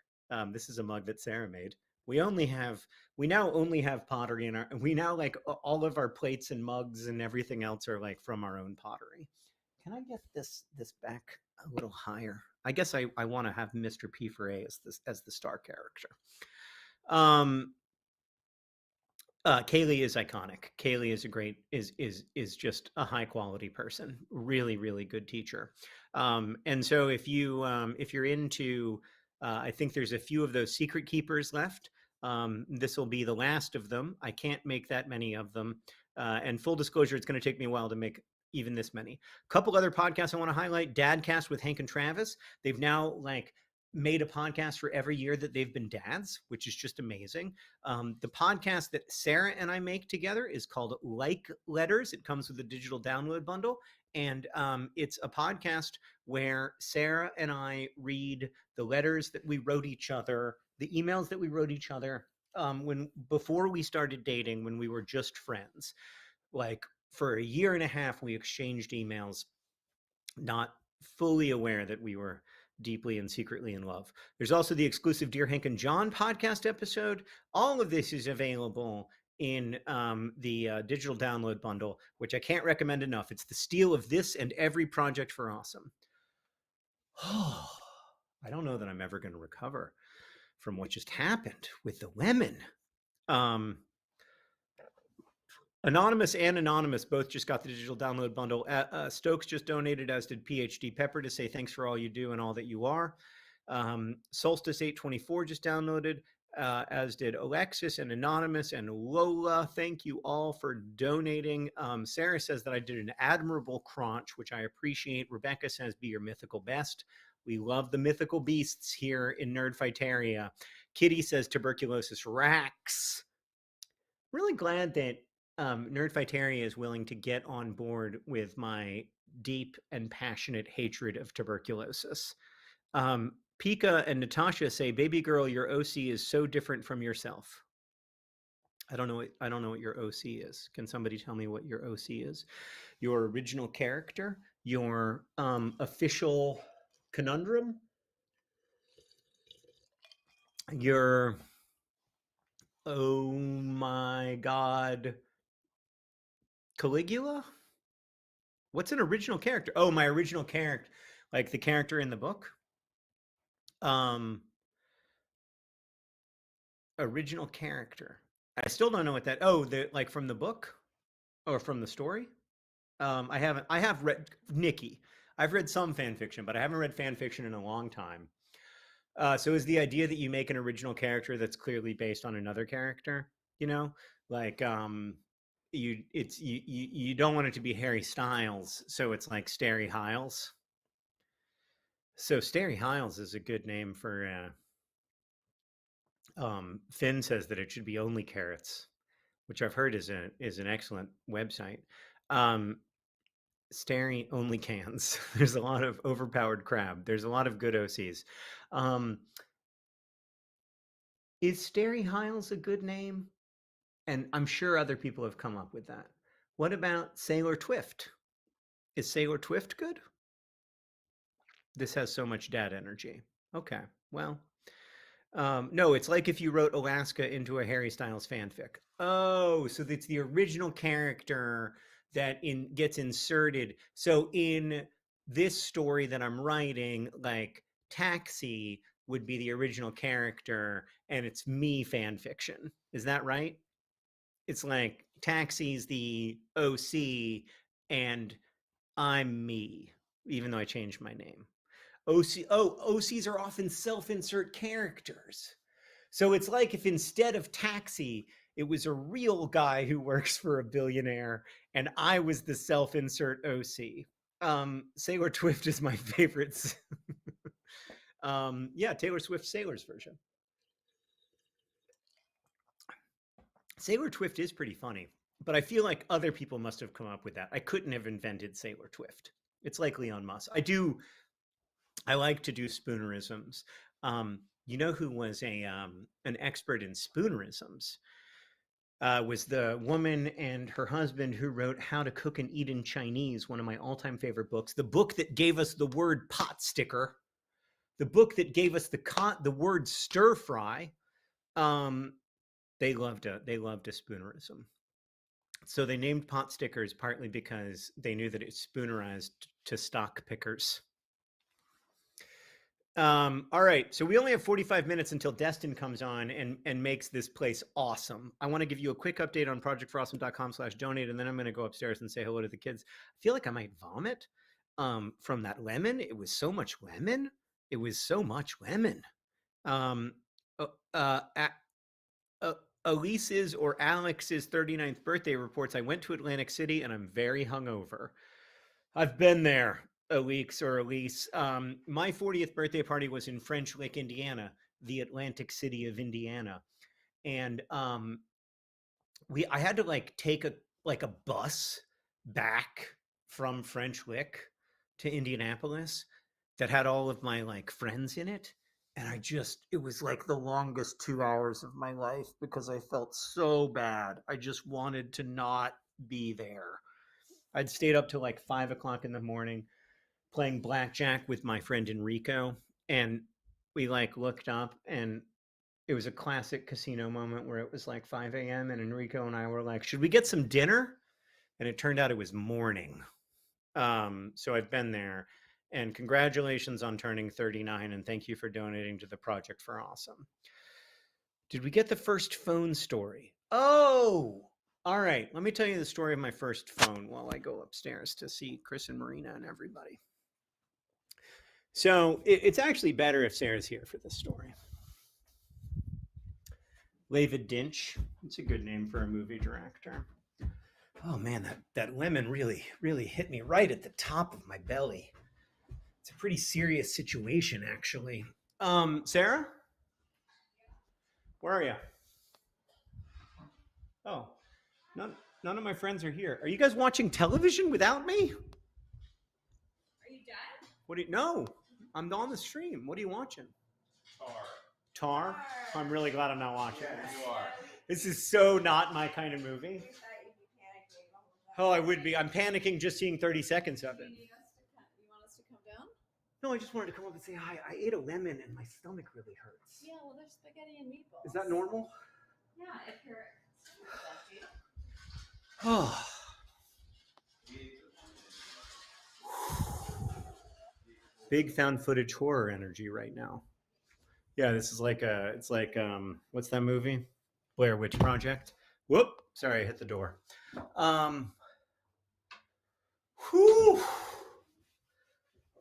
[SPEAKER 1] This is a mug that Sarah made. We now only have pottery in we now like all of our plates and mugs and everything else are like from our own pottery. Can I get this back a little higher? I guess I want to have Mr. P4A as the star character. Kaylee is iconic. Kaylee is a great, is just a high quality person. Really, really good teacher. And so if you're into, I think there's a few of those secret keepers left. This will be the last of them. I can't make that many of them. And full disclosure, it's going to take me a while to make even this many. A couple other podcasts I want to highlight. Dadcast with Hank and Travis. They've now like made a podcast for every year that they've been dads, which is just amazing. The podcast that Sarah and I make together is called Like Letters. It comes with a digital download bundle. And it's a podcast where Sarah and I read the letters that we wrote each other, the emails that we wrote each other before we started dating, when we were just friends. Like for a year and a half, we exchanged emails, not fully aware that we were deeply and secretly in love. There's also the exclusive Dear Hank and John podcast episode. All of this is available in the digital download bundle, which I can't recommend enough. It's the steal of this and every project for awesome. I don't know that I'm ever going to recover from what just happened with the lemon. Anonymous and Anonymous both just got the digital download bundle. Stokes just donated, as did PhD Pepper, to say thanks for all you do and all that you are. Solstice 824 just downloaded, as did Alexis and Anonymous and Lola. Thank you all for donating. Sarah says that I did an admirable crunch, which I appreciate. Rebecca says, be your mythical best. We love the mythical beasts here in Nerdfighteria. Kitty says tuberculosis racks. Really glad that Nerdfighteria is willing to get on board with my deep and passionate hatred of tuberculosis. Pika and Natasha say, baby girl, your OC is so different from yourself. I don't know what your OC is. Can somebody tell me what your OC is? Your original character? Your official conundrum? Your, oh my God, Caligula? What's an original character? Oh, my original character, like the character in the book. Original character. I still don't know what that. Oh, like from the book or from the story. I have read Nikki. I've read some fan fiction, but I haven't read fan fiction in a long time. So is the idea that you make an original character that's clearly based on another character? You know, like you don't want it to be Harry Styles, so it's like Starry Hiles. So Starry Hiles is a good name for. Finn says that it should be Only Carrots, which I've heard is an excellent website. Starry Only Cans. There's a lot of overpowered crab. There's a lot of good OCs. Is Starry Hiles a good name? And I'm sure other people have come up with that. What about Sailor Twift? Is Sailor Twift good? This has so much dad energy. Okay, well, no, it's like if you wrote Alaska into a Harry Styles fanfic. Oh, so it's the original character that gets inserted. So in this story that I'm writing, like Taxi would be the original character, and it's me fan fiction. Is that right? It's like Taxi's the OC, and I'm me, even though I changed my name. OCs are often self-insert characters. So it's like if instead of Taxi, it was a real guy who works for a billionaire, and I was the self-insert OC. Sailor Twift is my favorite. Yeah, Taylor Swift Sailor's version. Sailor Twift is pretty funny, but I feel like other people must have come up with that. I couldn't have invented Sailor Twift. It's like Elon Musk. I like to do spoonerisms. You know who was an expert in spoonerisms? Was the woman and her husband who wrote How to Cook and Eat in Chinese, one of my all-time favorite books. The book that gave us the word pot sticker. The book that gave us the word stir fry. They loved a spoonerism. So they named pot stickers partly because they knew that it spoonerized to stock pickers. All right, so we only have 45 minutes until Destin comes on and makes this place awesome. I want to give you a quick update on projectforawesome.com/donate, and then I'm going to go upstairs and say hello to the kids. I feel like I might vomit from that lemon. It was so much lemon. It was so much lemon. Elise's or Alex's 39th birthday reports, I went to Atlantic City and I'm very hungover. I've been there, Elise or Elise. My 40th birthday party was in French Lick, Indiana, the Atlantic City of Indiana. And I had to like take a bus back from French Lick to Indianapolis that had all of my like friends in it. And it was like the longest 2 hours of my life because I felt so bad. I just wanted to not be there. I'd stayed up till like 5 o'clock in the morning playing blackjack with my friend Enrico. And we like looked up and it was a classic casino moment where it was like 5 a.m. and Enrico and I were like, should we get some dinner? And it turned out it was morning. So I've been there. And congratulations on turning 39. And thank you for donating to the Project for Awesome. Did we get the first phone story? Oh, all right. Let me tell you the story of my first phone while I go upstairs to see Chris and Marina and everybody. So it's actually better if Sarah's here for this story. David Dinch. It's a good name for a movie director. Oh man, that lemon really hit me right at the top of my belly. It's a pretty serious situation, actually. Sarah? Where are you? Oh, none of my friends are here. Are you guys watching television without me?
[SPEAKER 5] Are you done?
[SPEAKER 1] What do you? No, I'm on the stream. What are you watching? Tar? I'm really glad I'm not watching this.
[SPEAKER 5] You are.
[SPEAKER 1] This is so not my kind of movie. Oh, I would be. I'm panicking just seeing 30 seconds of it.
[SPEAKER 5] You want us to come down?
[SPEAKER 1] No, I just wanted to come up and say hi. I ate a lemon and my stomach really hurts.
[SPEAKER 5] Yeah, well, there's spaghetti and meatballs.
[SPEAKER 1] Is that normal?
[SPEAKER 5] Yeah, if your stomach is empty.
[SPEAKER 1] Oh. Big found footage horror energy right now. Yeah, this is like what's that movie? Blair Witch Project. Whoop, sorry, I hit the door. Whew.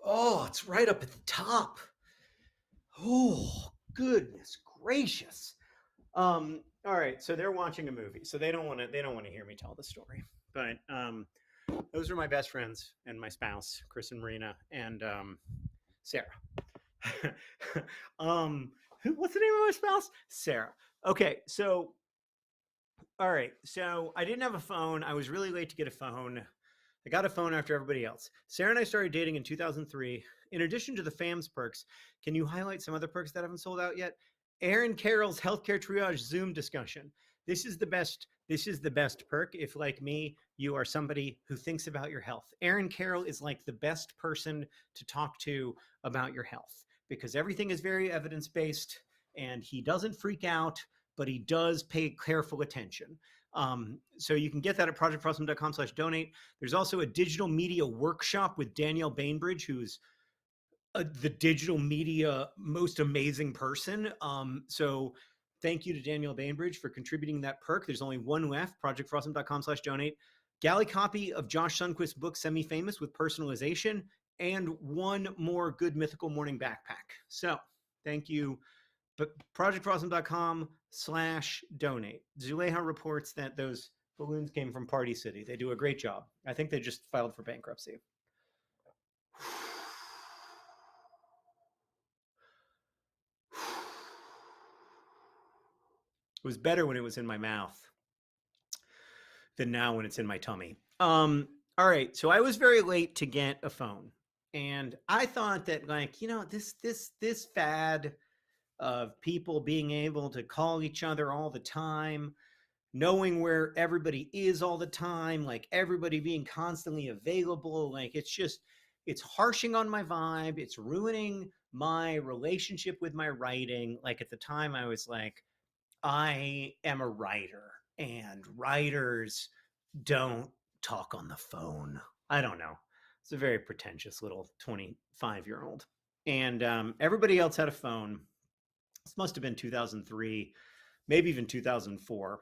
[SPEAKER 1] Oh, it's right up at the top. Oh, goodness gracious. All right, so they're watching a movie, so they don't want to hear me tell the story. But those are my best friends and my spouse, Chris and Marina, and Sarah. What's the name of my spouse? Sarah. Okay, so all right, so I didn't have a phone. I was really late to get a phone. I got a phone after everybody else. Sarah and I started dating in 2003. In addition to the FAMS perks, can you highlight some other perks that haven't sold out yet? Aaron Carroll's healthcare triage Zoom discussion. This is the best perk if, like me, you are somebody who thinks about your health. Aaron Carroll is like the best person to talk to about your health because everything is very evidence-based and he doesn't freak out, but he does pay careful attention. So you can get that at projectforawesome.com/donate. There's also a digital media workshop with Danielle Bainbridge, who's the digital media most amazing person. So thank you to Danielle Bainbridge for contributing that perk. There's only one left, projectforawesome.com/donate. Galley copy of Josh Sundquist's book, Semi-Famous with Personalization, and one more Good Mythical Morning backpack. So thank you. But projectforawesome.com/donate. Zuleha reports that those balloons came from Party City. They do a great job. I think they just filed for bankruptcy. It was better when it was in my mouth than now when it's in my tummy. All right, so I was very late to get a phone, and I thought that, like, you know, this fad of people being able to call each other all the time, knowing where everybody is all the time, like everybody being constantly available, like it's harshing on my vibe. It's ruining my relationship with my writing. Like at the time I was like, I am a writer and writers don't talk on the phone. I don't know. It's a very pretentious little 25-year-old. And everybody else had a phone. This must have been 2003, maybe even 2004.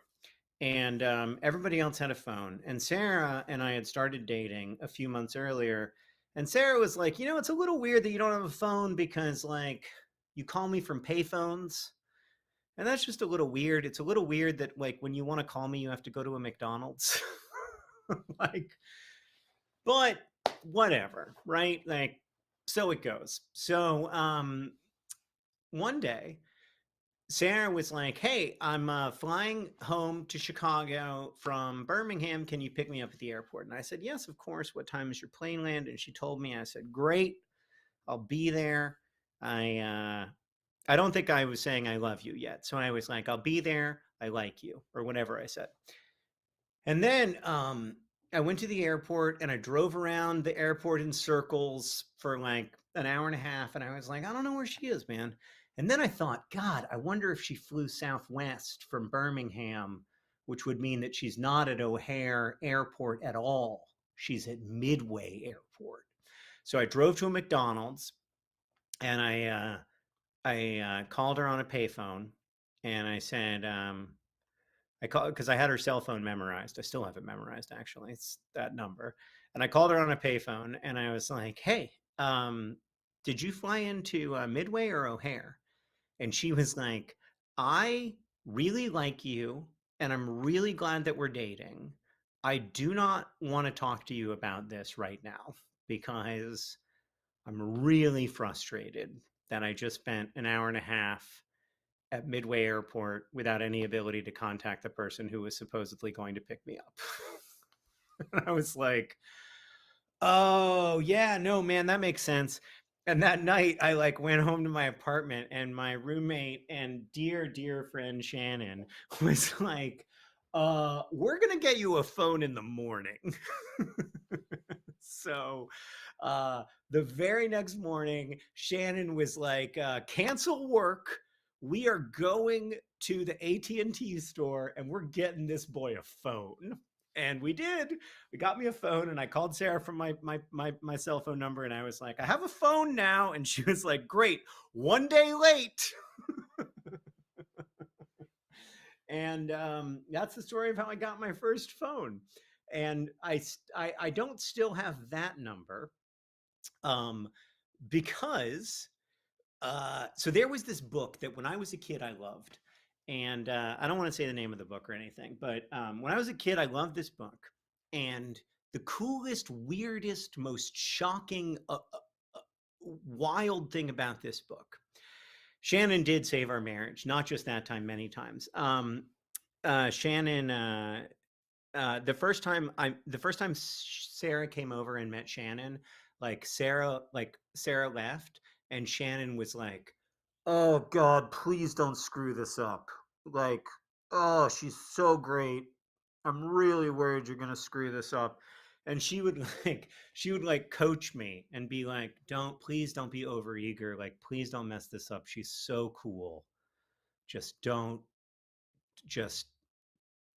[SPEAKER 1] And everybody else had a phone. And Sarah and I had started dating a few months earlier. And Sarah was like, you know, it's a little weird that you don't have a phone because, like, you call me from payphones. And that's just a little weird. It's a little weird that, like, when you want to call me, you have to go to a McDonald's. Like, but whatever, right? Like, so it goes. So one day, Sarah was like, "Hey, I'm flying home to Chicago from Birmingham. Can you pick me up at the airport?" And I said, "Yes, of course. What time is your plane land?" And she told me. I said, "Great, I'll be there." I don't think I was saying I love you yet, so I was like, "I'll be there. I like you," or whatever I said. And then I went to the airport and I drove around the airport in circles for like an hour and a half. And I was like, I don't know where she is, man. And then I thought, God, I wonder if she flew Southwest from Birmingham, which would mean that she's not at O'Hare Airport at all. She's at Midway Airport. So I drove to a McDonald's and I called her on a payphone and I said, I called because I had her cell phone memorized. I still have it memorized, actually. It's that number. And I called her on a payphone and I was like, "Hey, did you fly into Midway or O'Hare?" And she was like, "I really like you and I'm really glad that we're dating. I do not want to talk to you about this right now because I'm really frustrated that I just spent an hour and a half at Midway Airport without any ability to contact the person who was supposedly going to pick me up." I was like, "Oh, yeah, no, man, that makes sense." And that night I like went home to my apartment and my roommate and dear friend Shannon was like, "We're going to get you a phone in the morning." So the very next morning, Shannon was like, "Cancel work. We are going to the AT&T store and we're getting this boy a phone." And we did. We got me a phone and I called Sarah from my cell phone number and I was like, "I have a phone now." And she was like, "Great, one day late." And that's the story of how I got my first phone. And I don't still have that number because so there was this book that when I was a kid I loved, and I don't want to say the name of the book or anything, but when I was a kid I loved this book, and the coolest, weirdest, most shocking, wild thing about this book, Shannon did save our marriage, not just that time, many times. Shannon, the first time Sarah came over and met Shannon, Sarah left and Shannon was like, "Oh God, please don't screw this up. Like, oh, she's so great. I'm really worried you're gonna screw this up." And she would coach me and be like, please don't be overeager. Like, please don't mess this up. She's so cool. Just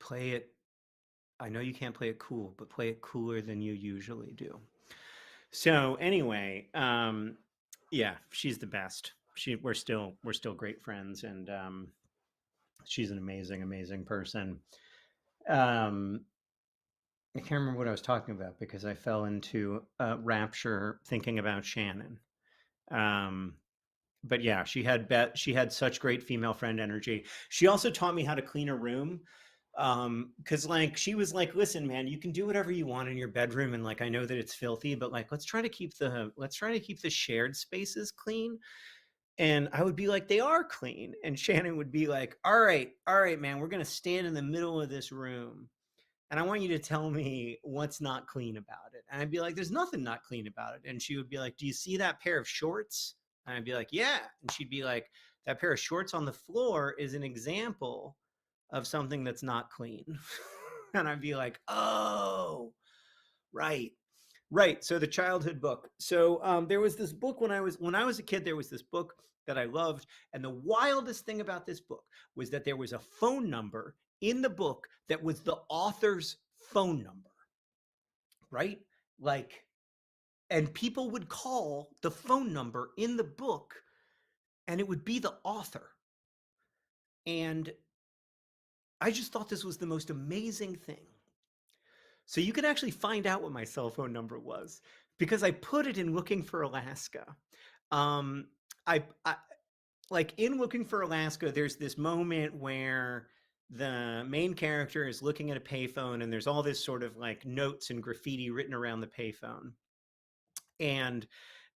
[SPEAKER 1] play it. I know you can't play it cool, but play it cooler than you usually do. So anyway, yeah, she's the best. We're still great friends, and she's an amazing person. I can't remember what I was talking about because I fell into rapture thinking about Shannon. But yeah, she had such great female friend energy. She also taught me how to clean a room. Because she was like, "Listen, man, you can do whatever you want in your bedroom, and like I know that it's filthy, but like let's try to keep the shared spaces clean." And I would be like, "They are clean." And Shannon would be like, all right, man, we're gonna stand in the middle of this room and I want you to tell me what's not clean about it." And I'd be like, "There's nothing not clean about it." And she would be like, "Do you see that pair of shorts?" And I'd be like, "Yeah." And she'd be like, "That pair of shorts on the floor is an example of something that's not clean." And I'd be like, "Oh, right." So the childhood book. So there was this book when I was a kid, there was this book that I loved. And the wildest thing about this book was that there was a phone number in the book that was the author's phone number, right? And people would call the phone number in the book and it would be the author. And I just thought this was the most amazing thing. So you can actually find out what my cell phone number was because I put it in Looking for Alaska. I in Looking for Alaska, there's this moment where the main character is looking at a payphone and there's all this sort of like notes and graffiti written around the payphone. And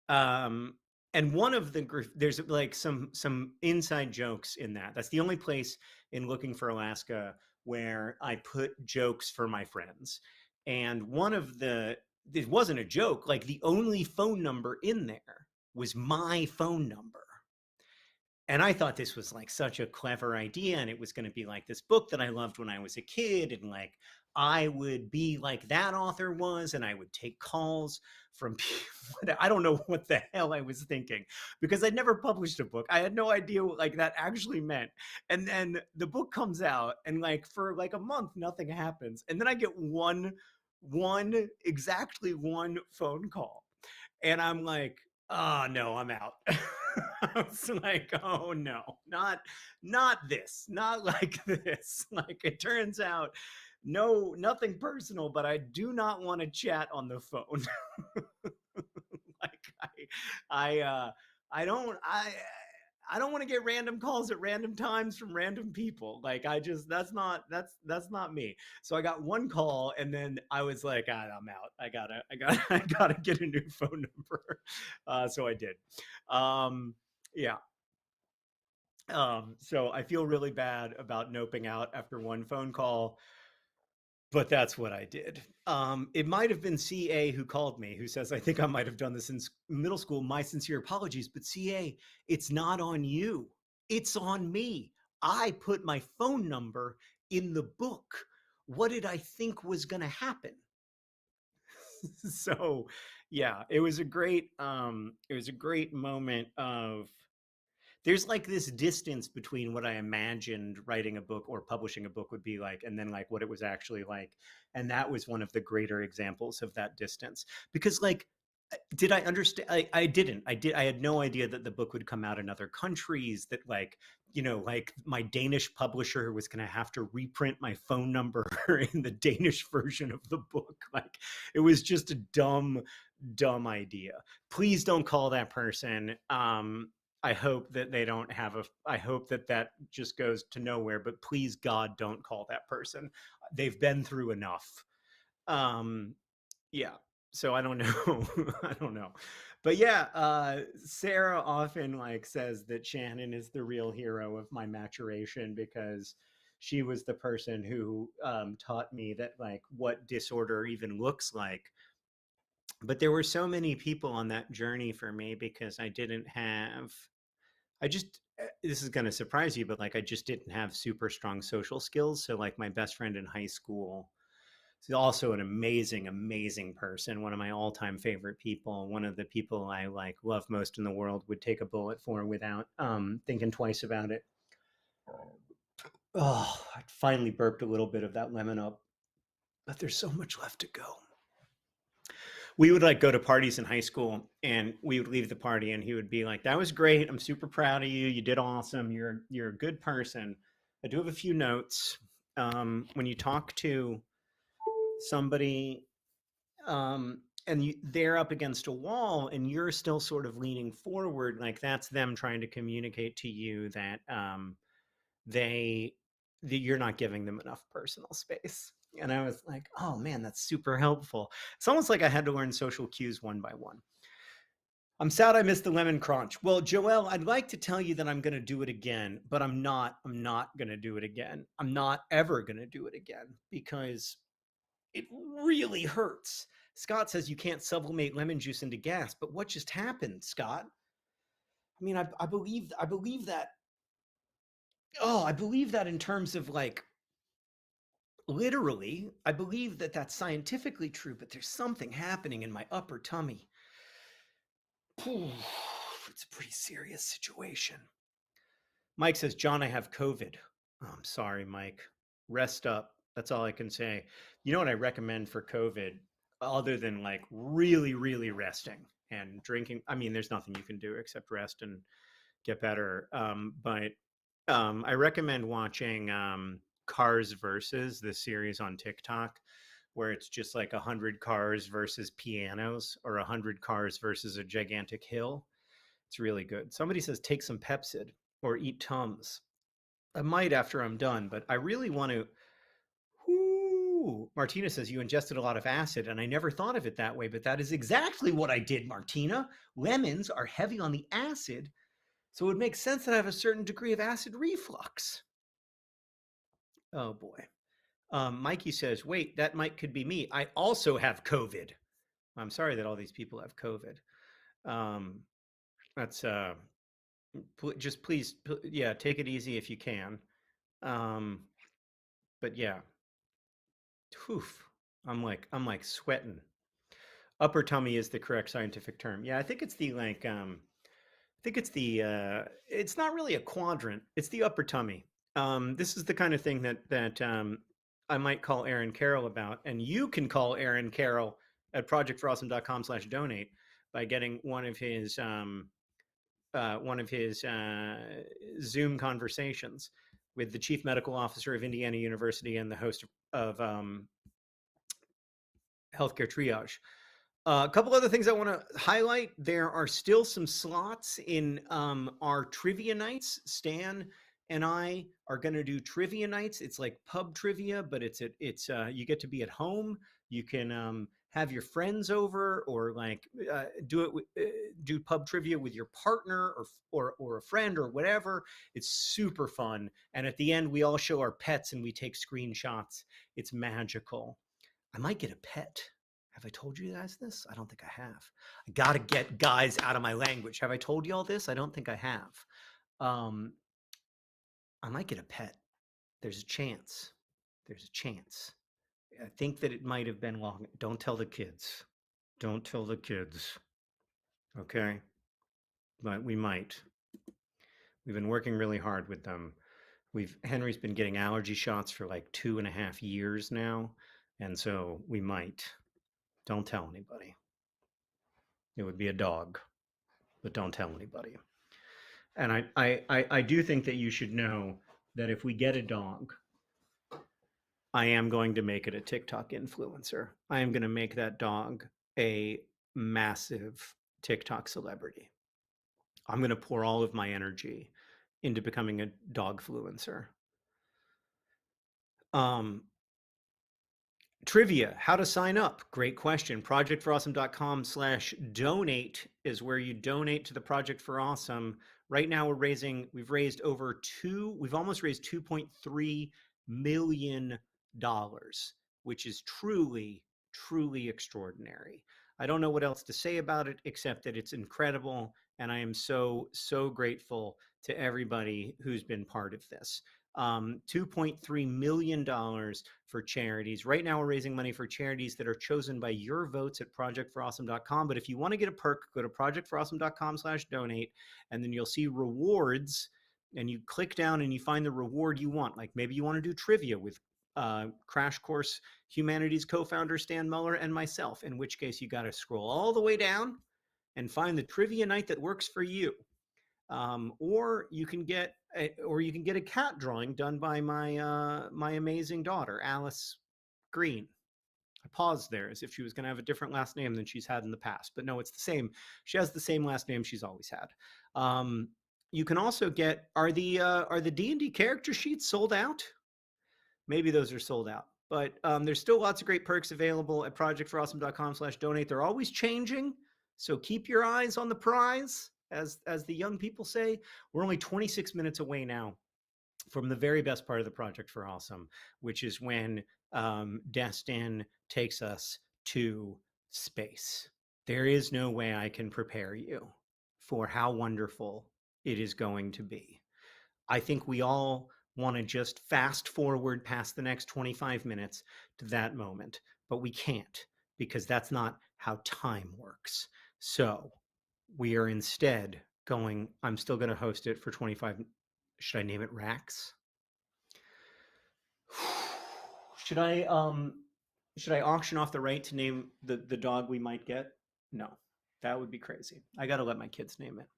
[SPEAKER 1] um and one of the there's like some inside jokes in that. That's the only place in Looking for Alaska where I put jokes for my friends. And one of the it wasn't a joke, like the only phone number in there was my phone number. And I thought this was like such a clever idea, and it was going to be like this book that I loved when I was a kid, and like I would be like that author was, and I would take calls from people. I don't know what the hell I was thinking, because I'd never published a book. I had no idea what like that actually meant. And then the book comes out, and like for like a month nothing happens, and then I get exactly one phone call, and I'm like, oh no, I'm out. I was like, oh no, not this, not like this. Like it turns out, no, nothing personal, but I do not want to chat on the phone. Like I don't I don't want to get random calls at random times from random people. Like I just that's not me. So I got one call, and then I was like, I'm out. I gotta get a new phone number. So I did. Yeah. So I feel really bad about noping out after one phone call, but that's what I did. It might have been CA who called me, who says, I think I might have done this in middle school. My sincere apologies, but CA, it's not on you. It's on me. I put my phone number in the book. What did I think was going to happen? So yeah, it was a great moment of, there's like this distance between what I imagined writing a book or publishing a book would be like, and then like what it was actually like. And that was one of the greater examples of that distance. Because like, did I understand? I didn't. I had no idea that the book would come out in other countries, that like, you know, like my Danish publisher was going to have to reprint my phone number in the Danish version of the book. Like it was just a dumb idea. Please don't call that person. I hope that they don't have I hope that that just goes to nowhere, but please God, don't call that person. They've been through enough. Yeah. So I don't know. I don't know. But yeah, Sarah often like says that Shannon is the real hero of my maturation, because she was the person who taught me that like what disorder even looks like. But there were so many people on that journey for me, because I didn't have this is going to surprise you, but like I just didn't have super strong social skills. So like my best friend in high school is also an amazing person, one of my all-time favorite people, one of the people I like love most in the world, would take a bullet for without thinking twice about it. Oh, I finally burped a little bit of that lemon up, but there's so much left to go. We would like go to parties in high school, and we would leave the party and he would be like, that was great, I'm super proud of you, you did awesome, you're a good person. I do have a few notes. When you talk to somebody and they're up against a wall and you're still sort of leaning forward, like that's them trying to communicate to you that that you're not giving them enough personal space. And I was like, oh man, that's super helpful. It's almost like I had to learn social cues one by one. I'm sad I missed the lemon crunch. Well, Joelle, I'd like to tell you that I'm going to do it again, but I'm not going to do it again. I'm not ever going to do it again, because it really hurts. Scott says you can't sublimate lemon juice into gas, but what just happened, Scott? I mean, I believe that. Oh, I believe that in terms of like, literally, I believe that that's scientifically true, but there's something happening in my upper tummy. It's a pretty serious situation. Mike says, John, I have COVID. Oh, I'm sorry, Mike. Rest up. That's all I can say. You know what I recommend for COVID, other than like really, really resting and drinking? I mean, there's nothing you can do except rest and get better. But I recommend watching Cars Versus, the series on TikTok, where it's just like 100 cars versus pianos, or 100 cars versus a gigantic hill. It's really good. Somebody says take some Pepsid or eat Tums. I might after I'm done, but I really want to. Ooh, Martina says you ingested a lot of acid, and I never thought of it that way, but that is exactly what I did, Martina. Lemons are heavy on the acid, so it would make sense that I have a certain degree of acid reflux. Oh boy. Mikey says, wait, that could be me. I also have COVID. I'm sorry that all these people have COVID. That's just please, yeah, take it easy if you can. But yeah, Oof, I'm like sweating. Upper tummy is the correct scientific term. Yeah, I think it's the I think it's the it's not really a quadrant. It's the upper tummy. This is the kind of thing that I might call Aaron Carroll about, and you can call Aaron Carroll at projectforawesome.com/donate by getting one of his Zoom conversations with the chief medical officer of Indiana University and the host of Healthcare Triage. A couple other things I want to highlight. There are still some slots in our trivia nights. Stan and I are going to do trivia nights. It's like pub trivia, but it's you get to be at home. You can have your friends over, or like do pub trivia with your partner or a friend or whatever. It's super fun. And at the end, we all show our pets and we take screenshots. It's magical. I might get a pet. Have I told you guys this? I don't think I have. I got to get guys out of my language. Have I told you all this? I don't think I have. I might get a pet. There's a chance. There's a chance. I think that it might have been long. Don't tell the kids. Don't tell the kids. Okay? But we might. We've been working really hard with them. Henry's been getting allergy shots for like 2.5 years now. And so we might. Don't tell anybody. It would be a dog, but don't tell anybody. And I do think that you should know that if we get a dog, I am going to make it a TikTok influencer. I am going to make that dog a massive TikTok celebrity. I'm going to pour all of my energy into becoming a dog fluencer. Trivia, how to sign up? Great question. Projectforawesome.com/donate is where you donate to the Project for Awesome. Right now we've raised we've almost raised $2.3 million, which is truly, truly extraordinary. I don't know what else to say about it except that it's incredible. And I am so, so grateful to everybody who's been part of this. $2.3 million for charities. Right now, we're raising money for charities that are chosen by your votes at projectforawesome.com. But if you want to get a perk, go to projectforawesome.com/donate, and then you'll see rewards. And you click down and you find the reward you want. Like maybe you want to do trivia with Crash Course Humanities co-founder Stan Muller and myself, in which case you got to scroll all the way down and find the trivia night that works for you. Or you can get a cat drawing done by my amazing daughter, Alice Green. I paused there as if she was going to have a different last name than she's had in the past, but no, it's the same. She has the same last name she's always had. You can also get are the D&D character sheets sold out? Maybe those are sold out, but there's still lots of great perks available at projectforawesome.com/donate. They're always changing, so keep your eyes on the prize. As the young people say. We're only 26 minutes away now from the very best part of the Project for Awesome, which is when Destin takes us to space. There is no way I can prepare you for how wonderful it is going to be. I think we all want to just fast forward past the next 25 minutes to that moment, but we can't because that's not how time works. So we are instead I'm still going to host it for 25. Should I name it Rax? Should I auction off the right to name the dog we might get? No, that would be crazy. I got to let my kids name it.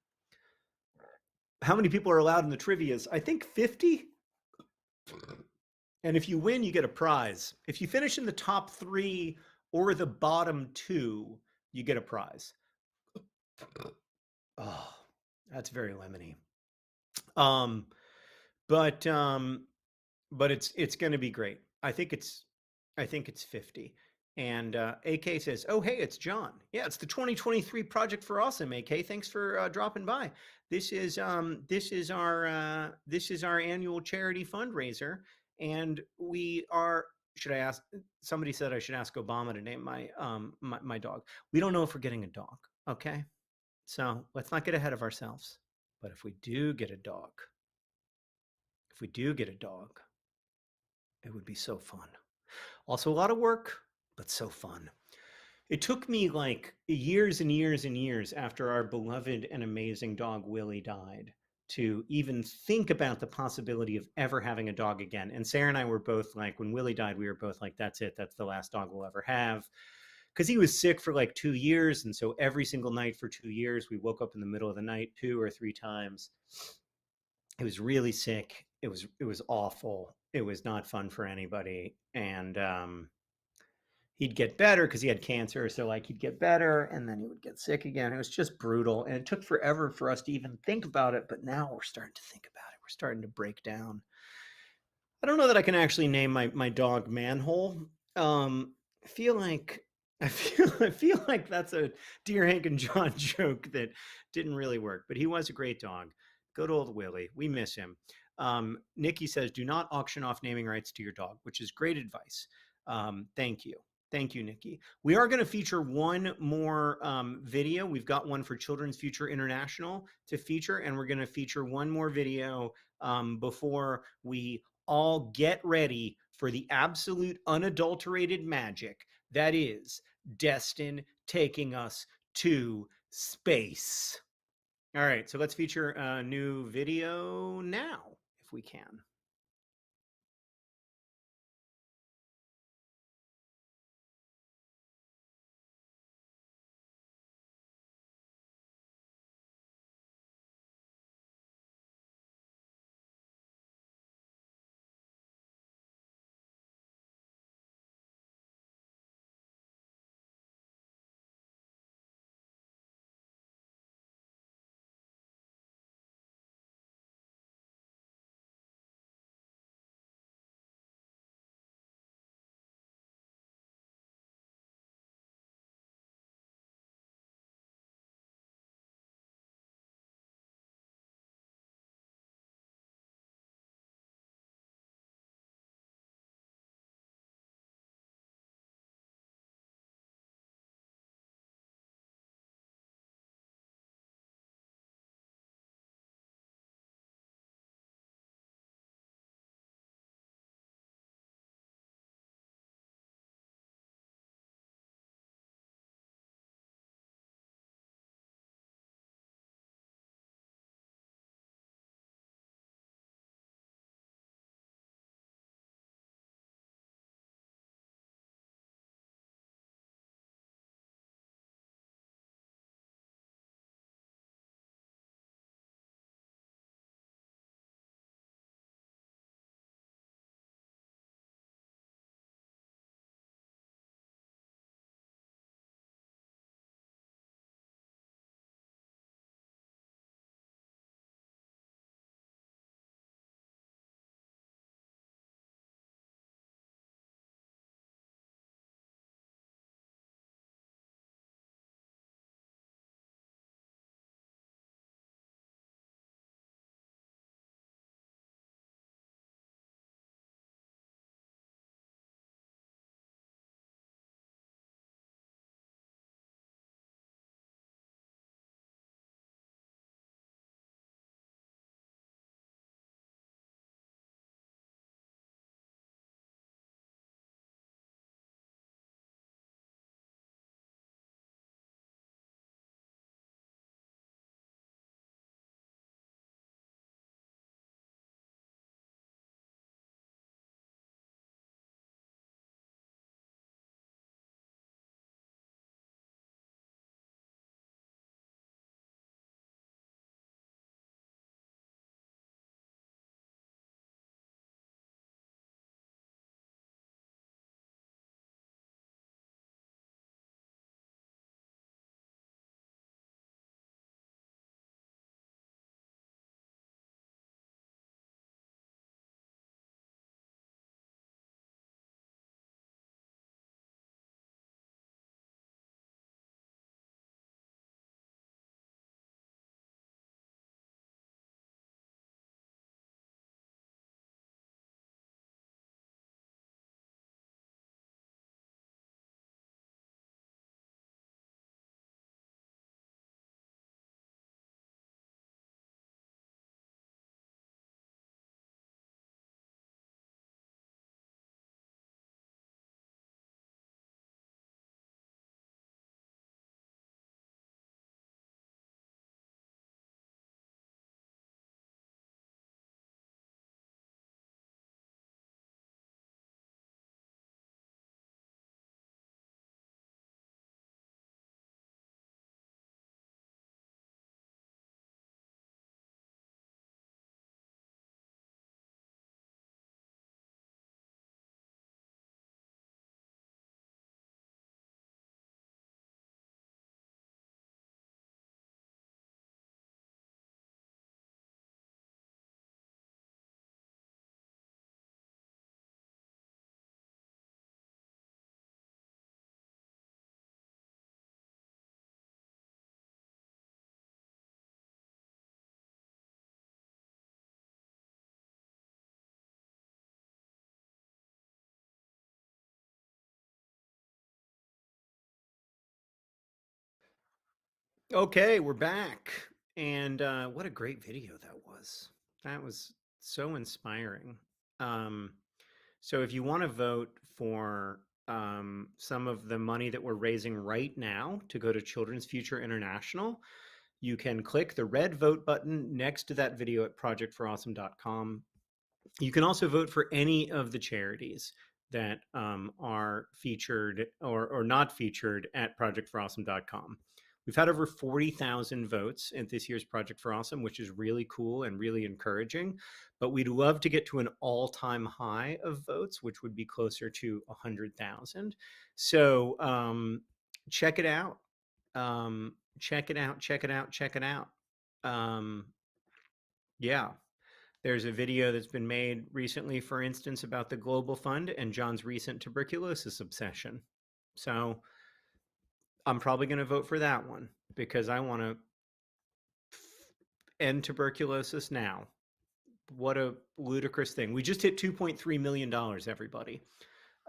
[SPEAKER 1] How many people are allowed in the trivias? I think 50. And if you win, you get a prize. If you finish in the top 3 or the bottom 2, you get a prize. Oh, that's very lemony. But it's going to be great. I think it's I think it's 50. And AK says, "Oh, hey, it's John. Yeah, it's the 2023 Project for Awesome. AK, thanks for dropping by. This is our annual charity fundraiser, and we are. Should I ask? Somebody said I should ask Obama to name my dog. We don't know if we're getting a dog. Okay, so let's not get ahead of ourselves. But if we do get a dog, it would be so fun. Also, a lot of work, but so fun. It took me like years and years and years after our beloved and amazing dog Willie died to even think about the possibility of ever having a dog again. And Sarah and I were both like, when Willie died, we were both like, that's it. That's the last dog we'll ever have. Because he was sick for like 2 years. And so every single night for 2 years, we woke up in the middle of the night 2 or 3 times. It was really sick. It was awful. It was not fun for anybody. And he'd get better because he had cancer. So like he'd get better and then he would get sick again. It was just brutal. And it took forever for us to even think about it. But now we're starting to think about it. We're starting to break down. I don't know that I can actually name my dog Manhole. I feel like I feel like that's a Dear Hank and John joke that didn't really work. But he was a great dog. Good old Willie. We miss him. Nikki says, do not auction off naming rights to your dog, which is great advice. Thank you. Thank you, Nikki. We are going to feature one more video. We've got one for Children's Future International to feature, and we're going to feature one more video before we all get ready for the absolute unadulterated magic that is Destin taking us to space. All right, so let's feature a new video now, if we can. Okay, we're back. And what a great video that was. That was so inspiring. So if you want to vote for some of the money that we're raising right now to go to Children's Future International, you can click the red vote button next to that video at projectforawesome.com. You can also vote for any of the charities that are featured or not featured at projectforawesome.com. We've had over 40,000 votes at this year's Project for Awesome, which is really cool and really encouraging. But we'd love to get to an all-time high of votes, which would be closer to 100,000. So check it out. Check it out. Check it out. Check it out. Yeah. There's a video that's been made recently, for instance, about the Global Fund and John's recent tuberculosis obsession. So I'm probably going to vote for that one because I want to end tuberculosis now. What a ludicrous thing. We just hit $2.3 million, everybody.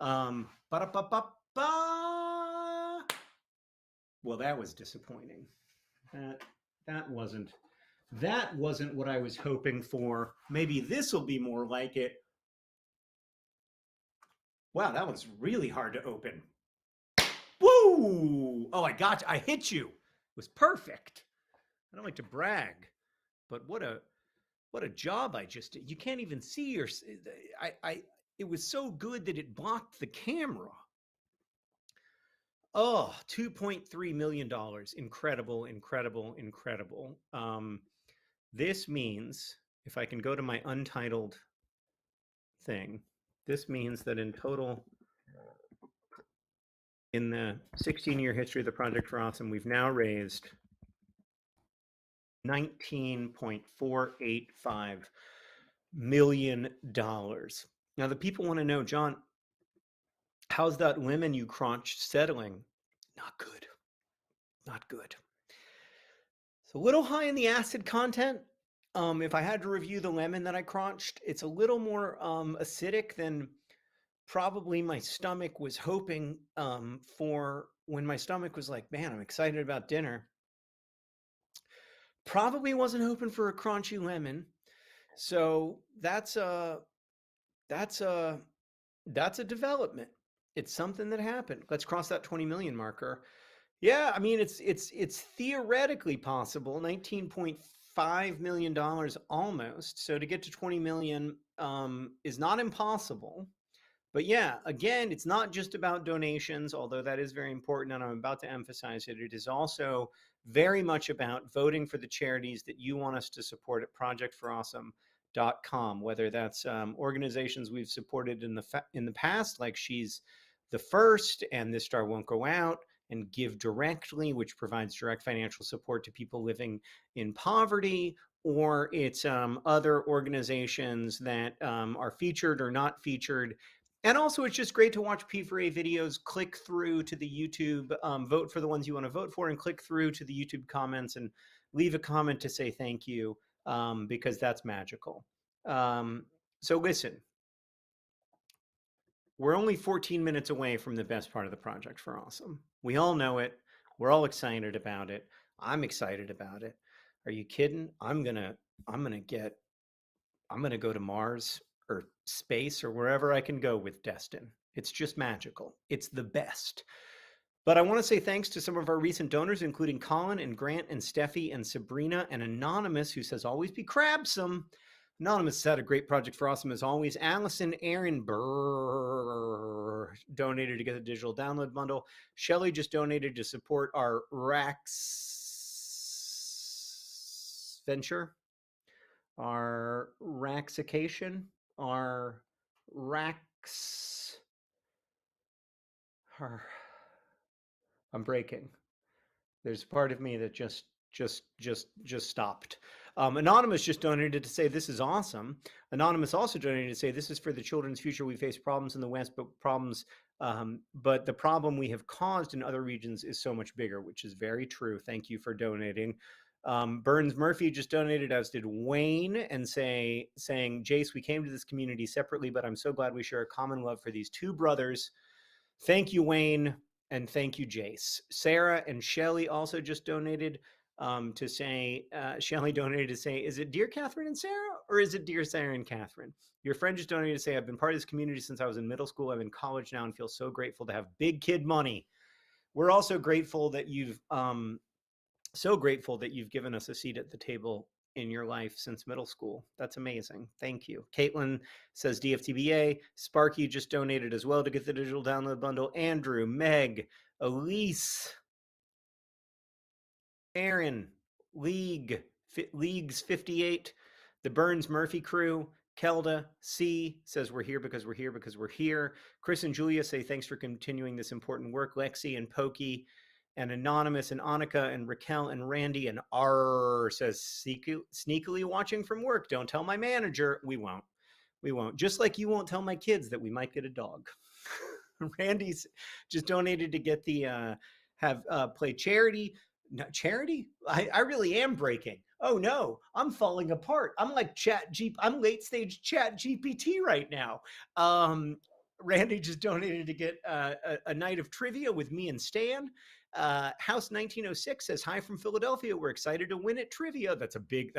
[SPEAKER 1] Well, that was disappointing. That wasn't what I was hoping for. Maybe this will be more like it. Wow, that was really hard to open. Woo! Oh, I hit you. It was perfect. I don't like to brag, but what a job I just did. You can't even see your it was so good that it blocked the camera. Oh, $2.3 million. Incredible, incredible, incredible. This means, if I can go to my untitled thing, this means that in total, in the 16-year history of the Project for Awesome, we've now raised $19.485 million. Now, the people want to know, John, how's that lemon you crunched settling? Not good. Not good. It's a little high in the acid content. If I had to review the lemon that I crunched, it's a little more acidic than probably my stomach was hoping for when my stomach was like, man, I'm excited about dinner. Probably wasn't hoping for a crunchy lemon. So that's a development. It's something that happened. Let's cross that 20 million marker. Yeah, I mean, it's theoretically possible. $19.5 million almost. So to get to 20 million is not impossible. But yeah, again, it's not just about donations, although that is very important, and I'm about to emphasize it. It is also very much about voting for the charities that you want us to support at projectforawesome.com, whether that's organizations we've supported in the past, like She's the First and This Star Won't Go Out, and Give Directly, which provides direct financial support to people living in poverty, or it's other organizations that are featured or not featured. And also, it's just great to watch P4A videos, click through to the YouTube, vote for the ones you want to vote for, and click through to the YouTube comments and leave a comment to say thank you, because that's magical. So listen, we're only 14 minutes away from the best part of the Project for Awesome. We all know it. We're all excited about it. I'm excited about it. Are you kidding? I'm gonna go to Mars or space or wherever I can go with Destin. It's just magical. It's the best. But I want to say thanks to some of our recent donors, including Colin and Grant and Steffi and Sabrina and Anonymous, who says, always be crabsome. Anonymous had a great Project for Awesome as always. Allison Aaron Burr donated to get the digital download bundle. Shelly just donated to support our Rax venture, our Raxication, our Rax. I'm breaking. There's a part of me that just stopped. Anonymous just donated to say this is awesome. Anonymous also donated to say this is for the children's future. We face problems in the West, but the problem we have caused in other regions is so much bigger, which is very true. Thank you for donating. Burns Murphy just donated, as did Wayne, and saying, Jace, we came to this community separately, but I'm so glad we share a common love for these two brothers. Thank you, Wayne. And thank you, Jace. Sarah and Shelly also just donated to say, Shelly donated to say, is it Dear Catherine and Sarah or is it Dear Sarah and Catherine? Your friend just donated to say, I've been part of this community since I was in middle school. I'm in college now and feel so grateful to have big kid money. We're also grateful that you've given us a seat at the table in your life since middle school. That's amazing. Thank you. Caitlin says DFTBA. Sparky just donated as well to get the digital download bundle. Andrew, Meg, Elise, Aaron, Leagues 58, the Burns Murphy crew, Kelda, C says we're here because we're here because we're here. Chris and Julia say thanks for continuing this important work. Lexi and Pokey and Anonymous and Annika and Raquel and Randy and R says sneakily watching from work. Don't tell my manager. We won't. We won't. Just like you won't tell my kids that we might get a dog. Randy's just donated to get the play charity. No, charity? I really am breaking. Oh no, I'm falling apart. I'm like I'm late stage Chat GPT right now. Randy just donated to get a night of trivia with me and Stan. House 1906 says hi from Philadelphia. We're excited to win at trivia. That's a big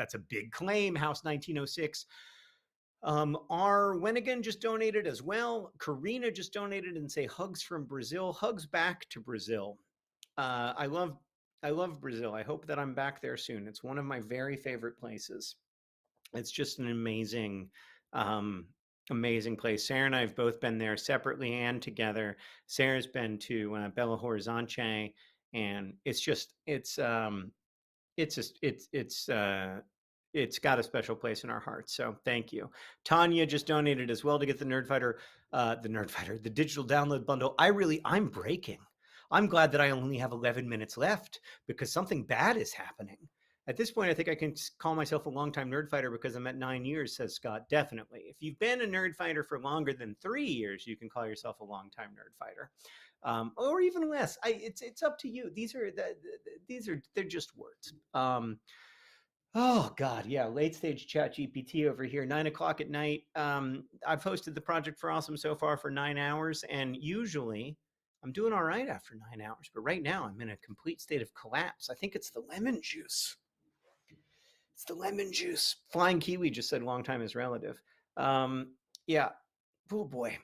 [SPEAKER 1] claim. House 1906. R Wenigan just donated as well. Karina just donated and say hugs from Brazil. Hugs back to Brazil. I love Brazil. I hope that I'm back there soon. It's one of my very favorite places. It's just an amazing, amazing place. Sarah and I have both been there separately and together. Sarah's been to Belo Horizonte, and it's got a special place in our hearts. So thank you. Tanya just donated as well to get the the digital download bundle. I'm breaking. I'm glad that I only have 11 minutes left because something bad is happening. At this point, I think I can call myself a longtime nerd fighter because I'm at 9 years, says Scott. Definitely. If you've been a nerd fighter for longer than 3 years, you can call yourself a longtime nerd fighter. Or even less. It's up to you. They're just words. Oh God, yeah. Late stage Chat GPT over here, 9 o'clock at night. I've hosted the Project for Awesome so far for 9 hours, and usually I'm doing all right after 9 hours, but right now I'm in a complete state of collapse. I think it's the lemon juice. It's the lemon juice. Flying Kiwi just said long time is relative. Yeah. Oh boy.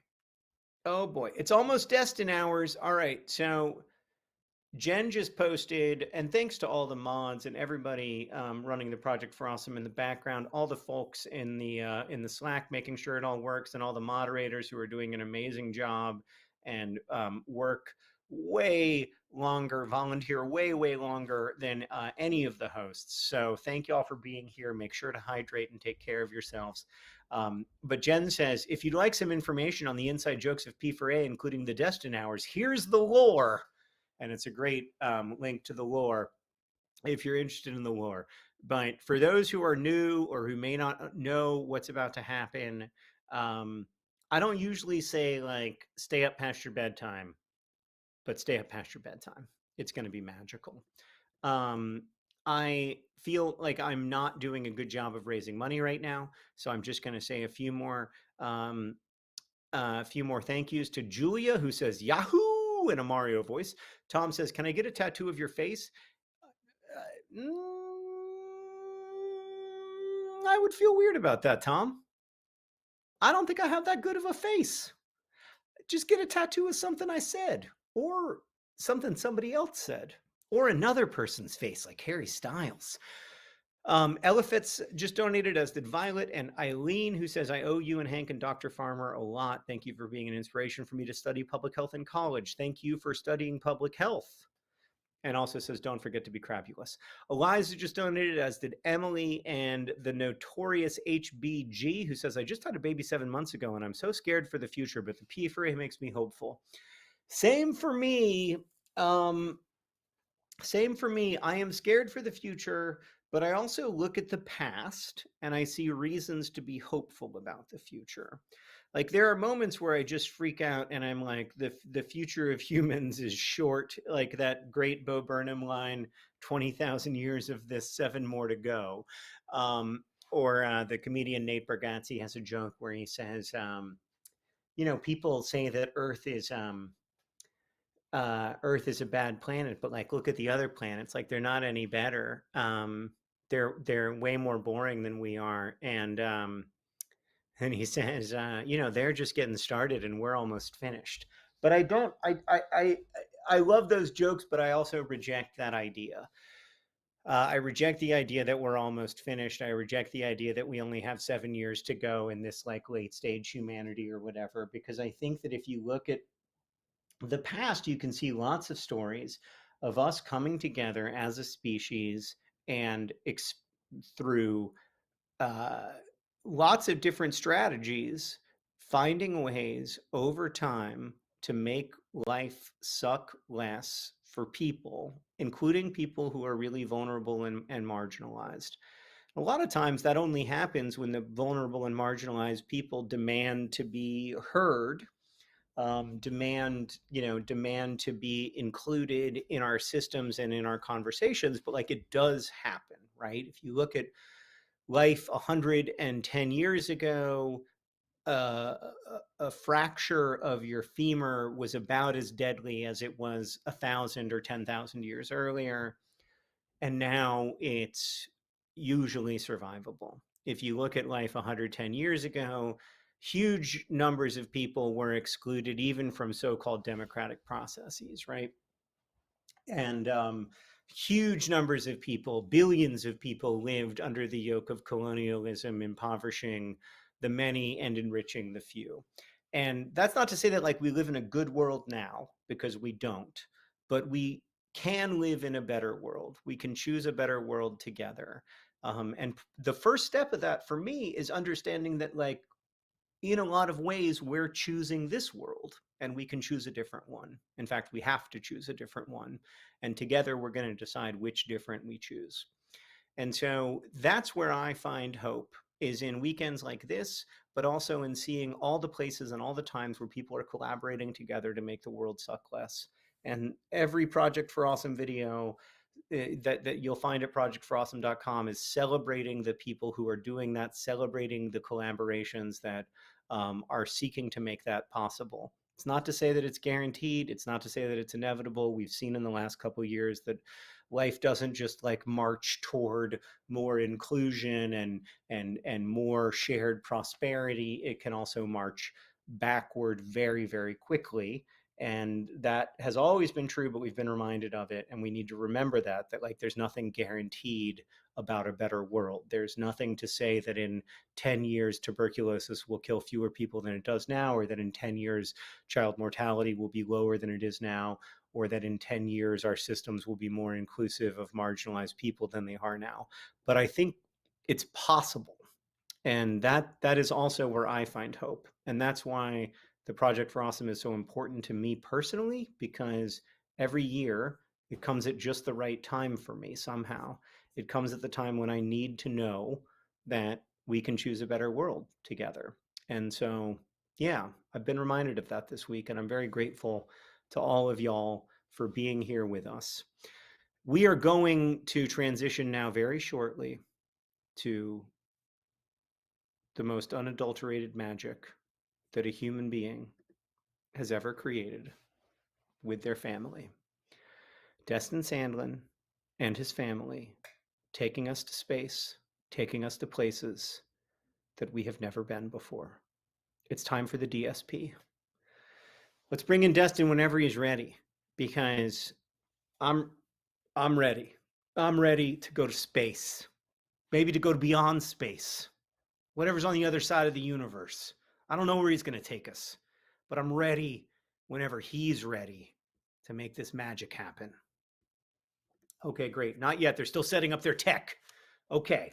[SPEAKER 1] Oh boy. It's almost Destin hours. All right. So Jen just posted, and thanks to all the mods and everybody running the Project for Awesome in the background, all the folks in the Slack making sure it all works, and all the moderators who are doing an amazing job and work volunteer way longer than any of the hosts. So thank you all for being here. Make sure to hydrate and take care of yourselves. But Jen says, if you'd like some information on the inside jokes of P4A, including the Destin hours, here's the lore. And it's a great link to the lore if you're interested in the lore. But for those who are new or who may not know what's about to happen, I don't usually say like stay up past your bedtime, but stay up past your bedtime. It's going to be magical. I feel like I'm not doing a good job of raising money right now, so I'm just going to say a few more thank yous to Julia, who says Yahoo in a Mario voice. Tom says, "Can I get a tattoo of your face?" I would feel weird about that, Tom. I don't think I have that good of a face. Just get a tattoo of something I said, or something somebody else said, or another person's face, like Harry Styles. Elephants just donated, as did Violet, and Eileen, who says, I owe you and Hank and Dr. Farmer a lot. Thank you for being an inspiration for me to study public health in college. Thank you for studying public health. And also says, don't forget to be crapulous. Eliza just donated, as did Emily, and the notorious HBG, who says, I just had a baby 7 months ago, and I'm so scared for the future, but the P4A makes me hopeful. Same for me. Same for me. I am scared for the future, but I also look at the past, and I see reasons to be hopeful about the future. Like, there are moments where I just freak out and I'm like, the future of humans is short. Like that great Bo Burnham line, 20,000 years of this, 7 more to go. Or the comedian Nate Bargatze has a joke where he says, people say that Earth is Earth is a bad planet, but like look at the other planets, like they're not any better. They're way more boring than we are, and he says, you know, they're just getting started and we're almost finished. But I don't, I love those jokes, but I also reject that idea. I reject the idea that we're almost finished. I reject the idea that we only have 7 years to go in this like late stage humanity or whatever, because I think that if you look at the past, you can see lots of stories of us coming together as a species and through uh, lots of different strategies, finding ways over time to make life suck less for people, including people who are really vulnerable and marginalized. A lot of times that only happens when the vulnerable and marginalized people demand to be heard, demand to be included in our systems and in our conversations. But like, it does happen, right? If you look at life 110 years ago, a fracture of your femur was about as deadly as it was 1,000 or 10,000 years earlier, and now it's usually survivable. If you look at life 110 years ago, huge numbers of people were excluded even from so-called democratic processes, right? And huge numbers of people, billions of people, lived under the yoke of colonialism, impoverishing the many and enriching the few. And that's not to say that like we live in a good world now, because we don't, but we can live in a better world. We can choose a better world together. And the first step of that for me is understanding that like, in a lot of ways, we're choosing this world and we can choose a different one. In fact, we have to choose a different one. And together we're going to decide which different we choose. And so that's where I find hope, is in weekends like this, but also in seeing all the places and all the times where people are collaborating together to make the world suck less. And every Project for Awesome video that you'll find at projectforawesome.com is celebrating the people who are doing that, celebrating the collaborations that are seeking to make that possible. It's not to say that it's guaranteed. It's not to say that it's inevitable. We've seen in the last couple of years that life doesn't just like march toward more inclusion and more shared prosperity. It can also march backward very, very quickly. And that has always been true, but we've been reminded of it. And we need to remember that like there's nothing guaranteed about a better world. There's nothing to say that in 10 years, tuberculosis will kill fewer people than it does now, or that in 10 years, child mortality will be lower than it is now, or that in 10 years, our systems will be more inclusive of marginalized people than they are now. But I think it's possible. And that is also where I find hope. And that's why the Project for Awesome is so important to me personally, because every year it comes at just the right time for me somehow. It comes at the time when I need to know that we can choose a better world together. And so, yeah, I've been reminded of that this week, and I'm very grateful to all of y'all for being here with us. We are going to transition now very shortly to the most unadulterated magic that a human being has ever created with their family. Destin Sandlin and his family taking us to space, taking us to places that we have never been before. It's time for the DSP. Let's bring in Destin whenever he's ready, because I'm ready. I'm ready to go to space. Maybe to go to beyond space. Whatever's on the other side of the universe. I don't know where he's going to take us, but I'm ready whenever he's ready to make this magic happen. Okay, great. Not yet. They're still setting up their tech. Okay.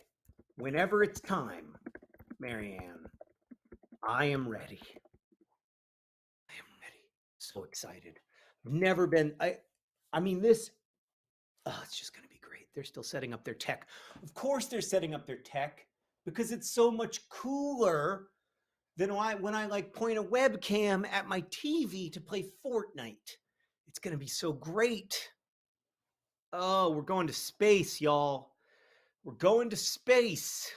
[SPEAKER 1] Whenever it's time, Marianne, I am ready. I am ready. So excited. I've never been, I mean, this, it's just going to be great. They're still setting up their tech. Of course they're setting up their tech, because it's so much cooler than when I like point a webcam at my TV to play Fortnite. It's going to be so great. Oh, we're going to space, y'all. We're going to space.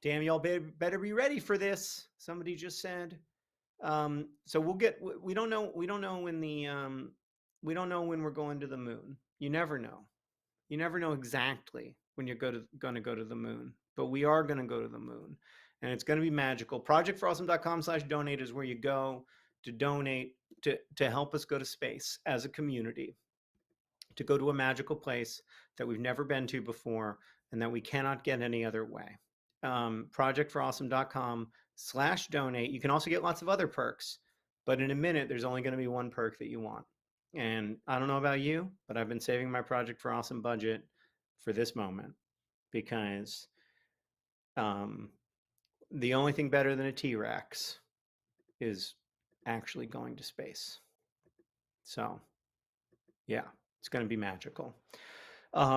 [SPEAKER 1] Damn, y'all better be ready for this. Somebody just said. So we don't know when we don't know when we're going to the moon. You never know. You never know exactly when you're going to go to the moon, but we are going to go to the moon, and it's going to be magical. Projectforawesome.com/donate is where you go to donate to help us go to space as a community, to go to a magical place that we've never been to before and that we cannot get any other way. Projectforawesome.com/donate. You can also get lots of other perks, but in a minute, there's only going to be one perk that you want. And I don't know about you, but I've been saving my Project for Awesome budget for this moment, because the only thing better than a T-Rex is actually going to space. So yeah, it's going to be magical.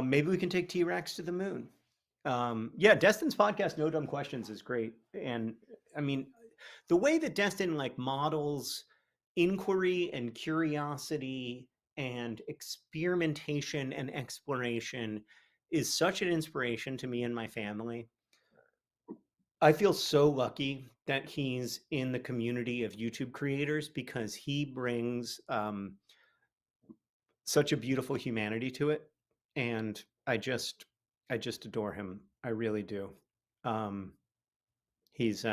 [SPEAKER 1] Maybe we can take T-Rex to the moon. Yeah, Destin's podcast, No Dumb Questions, is great. And I mean, the way that Destin like models inquiry and curiosity and experimentation and exploration is such an inspiration to me and my family. I feel so lucky that he's in the community of YouTube creators, because he brings such a beautiful humanity to it. And I just adore him. I really do. He's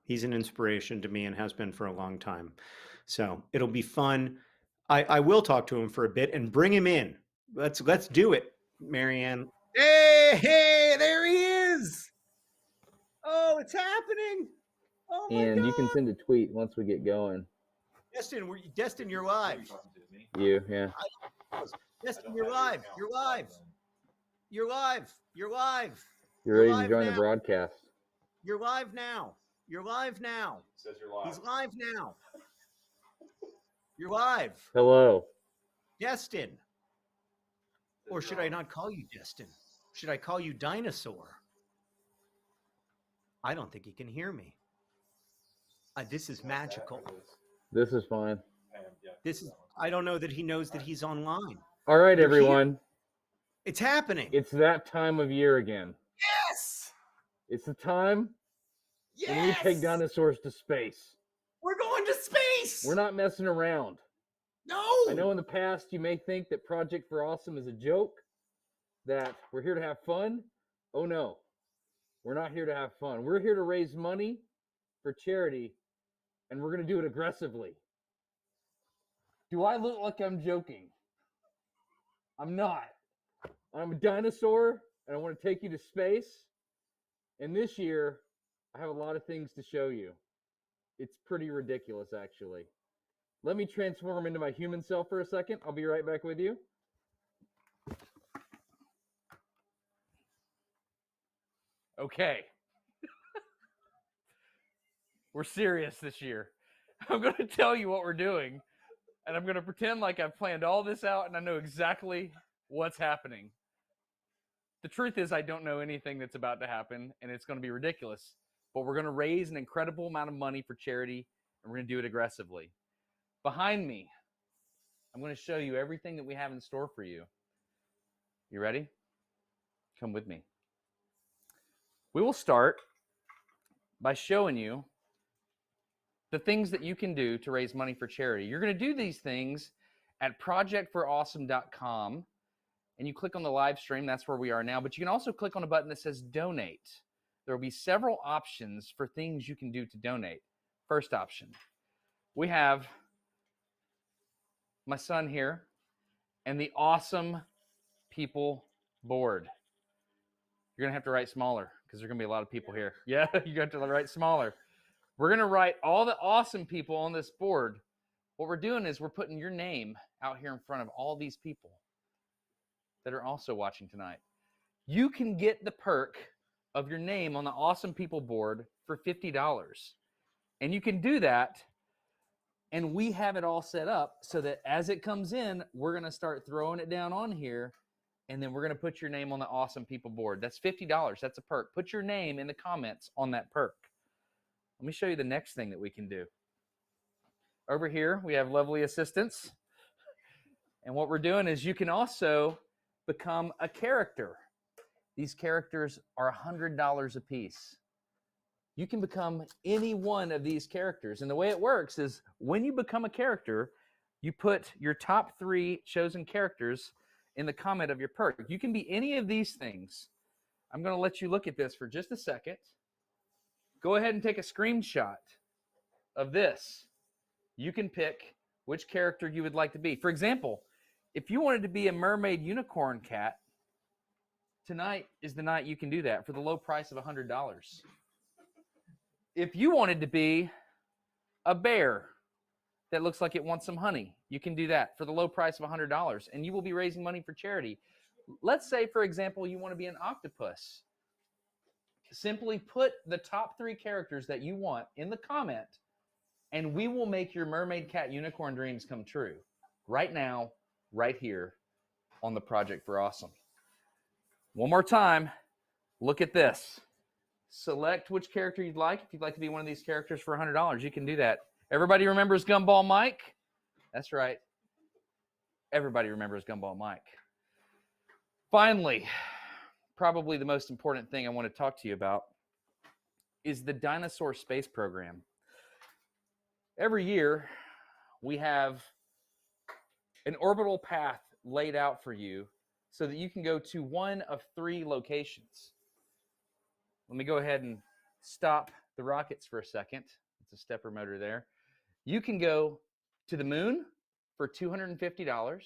[SPEAKER 1] he's an inspiration to me and has been for a long time. So it'll be fun. I will talk to him for a bit and bring him in. Let's do it, Marianne. Hey, there he is. Oh, it's happening. Oh my
[SPEAKER 6] And
[SPEAKER 1] God.
[SPEAKER 6] you can send a tweet once we get going.
[SPEAKER 1] Destin, you're live.
[SPEAKER 6] You, yeah.
[SPEAKER 1] Destin, you're live. You're live. You're live. You're live.
[SPEAKER 6] You're ready to
[SPEAKER 1] live
[SPEAKER 6] join the
[SPEAKER 1] now.
[SPEAKER 6] broadcast.
[SPEAKER 1] You're live now. You're live now.
[SPEAKER 7] Says you're live.
[SPEAKER 1] He's live now. You're live.
[SPEAKER 6] Hello.
[SPEAKER 1] Destin. Or should I not call you Destin? Should I call you Dinosaur? I don't think he can hear me. This is magical.
[SPEAKER 6] This is fine.
[SPEAKER 1] I don't know that he knows that he's online.
[SPEAKER 6] All right,
[SPEAKER 1] You're here.
[SPEAKER 6] everyone.
[SPEAKER 1] It's happening.
[SPEAKER 6] It's that time of year again.
[SPEAKER 1] Yes.
[SPEAKER 6] It's the time when we take dinosaurs to space.
[SPEAKER 1] We're going to space.
[SPEAKER 6] We're not messing around.
[SPEAKER 1] No.
[SPEAKER 6] I know in the past you may think that Project for Awesome is a joke, that we're here to have fun. Oh no, we're not here to have fun. We're here to raise money for charity, and we're going to do it aggressively. Do I look like I'm joking? I'm not. I'm a dinosaur, and I want to take you to space. And this year, I have a lot of things to show you. It's pretty ridiculous, actually. Let me transform into my human self for a second. I'll be right back with you. Okay. We're serious this year. I'm going to tell you what we're doing, and I'm going to pretend like I've planned all this out and I know exactly what's happening. The truth is, I don't know anything that's about to happen, and it's going to be ridiculous. But we're going to raise an incredible amount of money for charity, and we're going to do it aggressively. Behind me, I'm going to show you everything that we have in store for you. You ready? Come with me. We will start by showing you the things that you can do to raise money for charity. You're going to do these things at projectforawesome.com, and you click on the live stream. That's where we are now. But you can also click on a button that says donate. There will be several options for things you can do to donate. First option, we have my son here and the Awesome People board. You're going to have to write smaller because there's going to be a lot of people here. Yeah, you have to write smaller. We're going to write all the awesome people on this board. What we're doing is we're putting your name out here in front of all these people that are also watching tonight. You can get the perk of your name on the Awesome People board for $50. And you can do that, and we have it all set up so that as it comes in, we're going to start throwing it down on here, and then we're going to put your name on the Awesome People board. That's $50. That's a perk. Put your name in the comments on that perk. Let me show you the next thing that we can do. Over here, we have lovely assistants. And what we're doing is you can also become a character. These characters are $100 a piece. you can become any one of these characters. And the way it works is when you become a character, you put your top 3 chosen characters in the comment of your perk. You can be any of these things. I'm going to let you look at this for just a second. Go ahead and take a screenshot of this. You can pick which character you would like to be. For example, if you wanted to be a mermaid unicorn cat, tonight is the night you can do that for the low price of $100. If you wanted to be a bear that looks like it wants some honey, you can do that for the low price of $100, and you will be raising money for charity. Let's say, for example, you want to be an octopus. Simply put the top 3 characters that you want in the comment, and we will make your mermaid cat unicorn dreams come true right now, right here on the Project for Awesome. One more time, look at this. Select which character you'd like. If you'd like to be one of these characters for $100, you can do that. Everybody remembers Gumball Mike? That's right. Everybody remembers Gumball Mike. Finally, probably the most important thing I want to talk to you about is the Dinosaur Space Program. Every year, we have an orbital path laid out for you so that you can go to one of 3 locations. Let me go ahead and stop the rockets for a second. It's a stepper motor there. You can go to the moon for $250.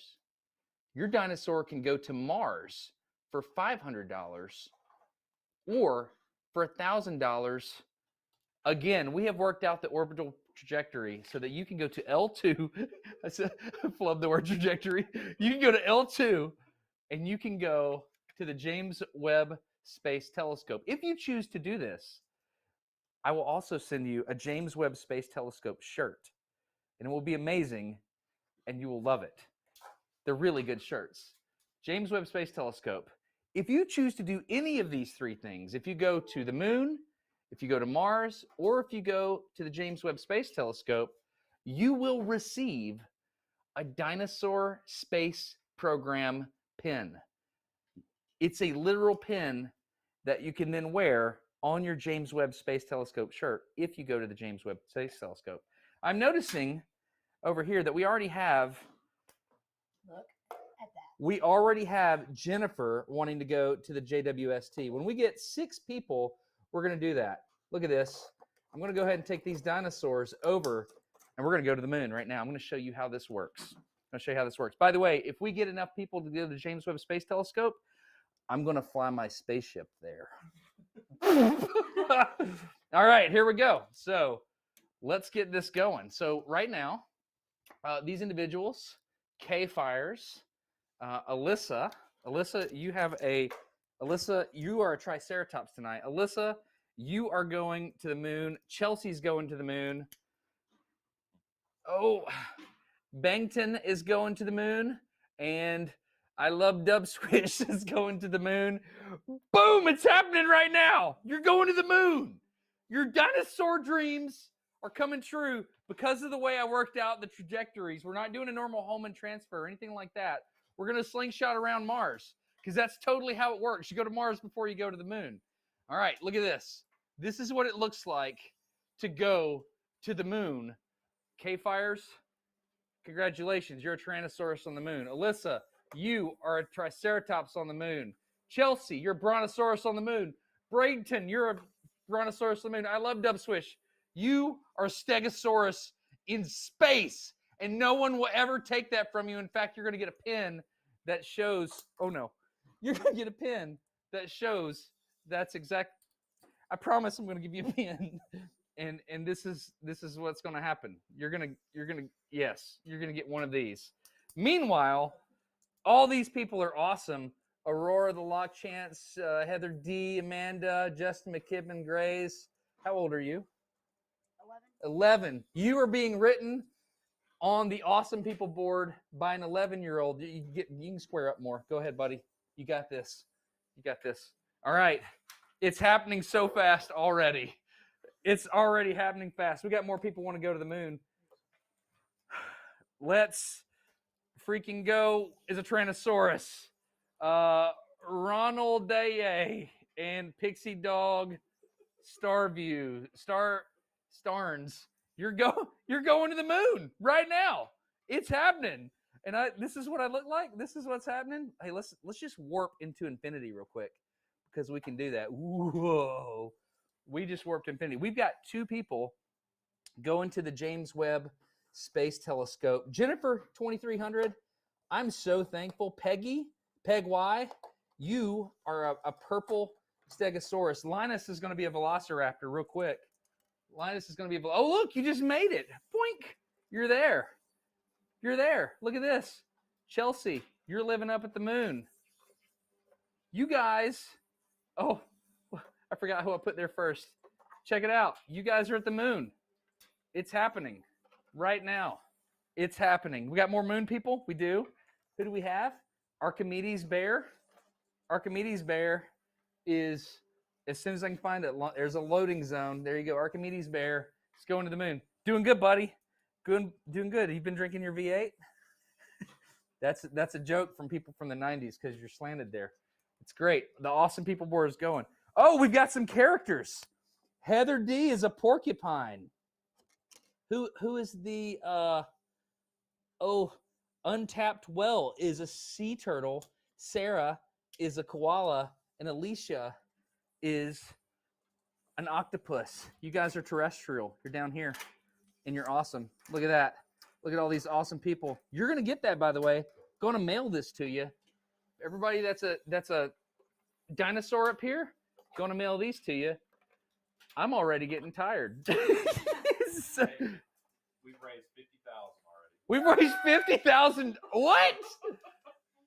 [SPEAKER 6] Your dinosaur can go to Mars for $500 or for $1,000. Again, we have worked out the orbital trajectory so that you can go to L2. I love the word trajectory. You can go to L2 and you can go to the James Webb Space Telescope. If you choose to do this, I will also send you a James Webb Space Telescope shirt, and it will be amazing, and you will love it. They're really good shirts. James Webb Space Telescope. If you choose to do any of these 3 things, if you go to the moon, if you go to Mars, or if you go to the James Webb Space Telescope, you will receive a Dinosaur Space Program pin. It's a literal pin that you can then wear on your James Webb Space Telescope shirt if you go to the James Webb Space Telescope. I'm noticing over here that we already have Jennifer wanting to go to the JWST. When we get 6 people, we're going to do that. Look at this. I'm going to go ahead and take these dinosaurs over, and we're going to go to the moon right now. I'm going to show you how this works. By the way, if we get enough people to go to the James Webb Space Telescope, I'm going to fly my spaceship there. All right, here we go. So let's get this going. So right now, these individuals, K Fires, Alyssa, you are a Triceratops tonight. Alyssa, you are going to the moon. Chelsea's going to the moon. Oh, Bangton is going to the moon. And I Love Dub Squish is going to the moon. Boom, it's happening right now. You're going to the moon. Your dinosaur dreams are coming true because of the way I worked out the trajectories. We're not doing a normal Holman transfer or anything like that. We're going to slingshot around Mars because that's totally how it works. You go to Mars before you go to the moon. All right, look at this. This is what it looks like to go to the moon. K-Fires, congratulations. You're a Tyrannosaurus on the moon. Alyssa, you are a Triceratops on the moon. Chelsea, you're a Brontosaurus on the moon. Bradenton, you're a Brontosaurus on the moon. I Love Dub Swish. You are a Stegosaurus in space, and no one will ever take that from you. In fact, you're going to get a pin that shows, oh no, you're going to get a pin that shows that's exact. I promise I'm going to give you a pin. And this is what's going to happen. You're going to get one of these. Meanwhile, all these people are awesome. Aurora the Lock Chance, Heather D, Amanda, Justin McKibben, Grays. How old are you? 11. You are being written on the Awesome People board by an 11-year-old. You can square up more. Go ahead, buddy. You got this. All right. It's happening so fast already. It's already happening fast. We got more people want to go to the moon. Let's freaking go is a Tyrannosaurus. Ronald Day and Pixie Dog Starview, Starnes. You're going to the moon right now. It's happening. And this is what I look like. This is what's happening. Hey, let's just warp into infinity real quick because we can do that. Whoa. We just warped infinity. We've got 2 people going to the James Webb Space Telescope. Jennifer 2300, I'm so thankful. Peg Y, you are a purple Stegosaurus. Linus is going to be a Velociraptor real quick. Linus is going to be oh, look, you just made it. Boink. You're there. You're there. Look at this. Chelsea, you're living up at the moon. You guys, oh, I forgot who I put there first. Check it out. You guys are at the moon. It's happening right now. It's happening. We got more moon people? We do. Who do we have? Archimedes Bear. Archimedes Bear is, as soon as I can find it, there's a loading zone. There you go. Archimedes Bear is going to the moon. Doing good, buddy. Doing good. You've been drinking your V8? That's a joke from people from the 90s because you're slanted there. It's great. The awesome people board is going. Oh, we've got some characters. Heather D is a porcupine. Who is the Untapped Well is a sea turtle. Sarah is a koala, and Alicia is an octopus. You guys are terrestrial. You're down here, and you're awesome. Look at that. Look at all these awesome people. You're gonna get that, by the way. Going to mail this to you. Everybody that's a dinosaur up here, going to mail these to you. I'm already getting tired. So,
[SPEAKER 7] we've raised 50,000 already.
[SPEAKER 6] We've raised 50,000. What?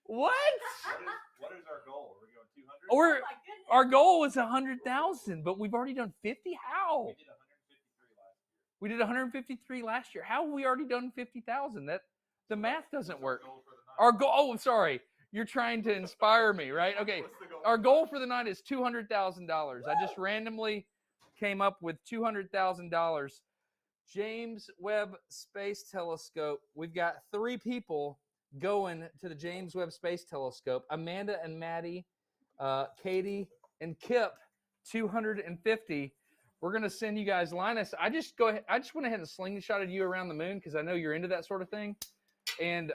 [SPEAKER 6] What?
[SPEAKER 7] What is our goal? Are we going 200?
[SPEAKER 6] Our goal was 100,000, but we've already done 50. How?
[SPEAKER 7] We did 153 last year.
[SPEAKER 6] We did 153 last year. How have we already done 50,000? That the math doesn't work.
[SPEAKER 7] Goal for the night.
[SPEAKER 6] Our goal. Oh, I'm sorry. You're trying to inspire me, right? Okay.
[SPEAKER 7] What's the goal?
[SPEAKER 6] Our goal for the night is $200,000. I just randomly came up with $200,000. James Webb Space Telescope. We've got 3 people going to the James Webb Space Telescope. Amanda and Maddie, Katie and Kip, 250. We're gonna send you guys, Linus. I just went ahead and slingshotted you around the moon because I know you're into that sort of thing. And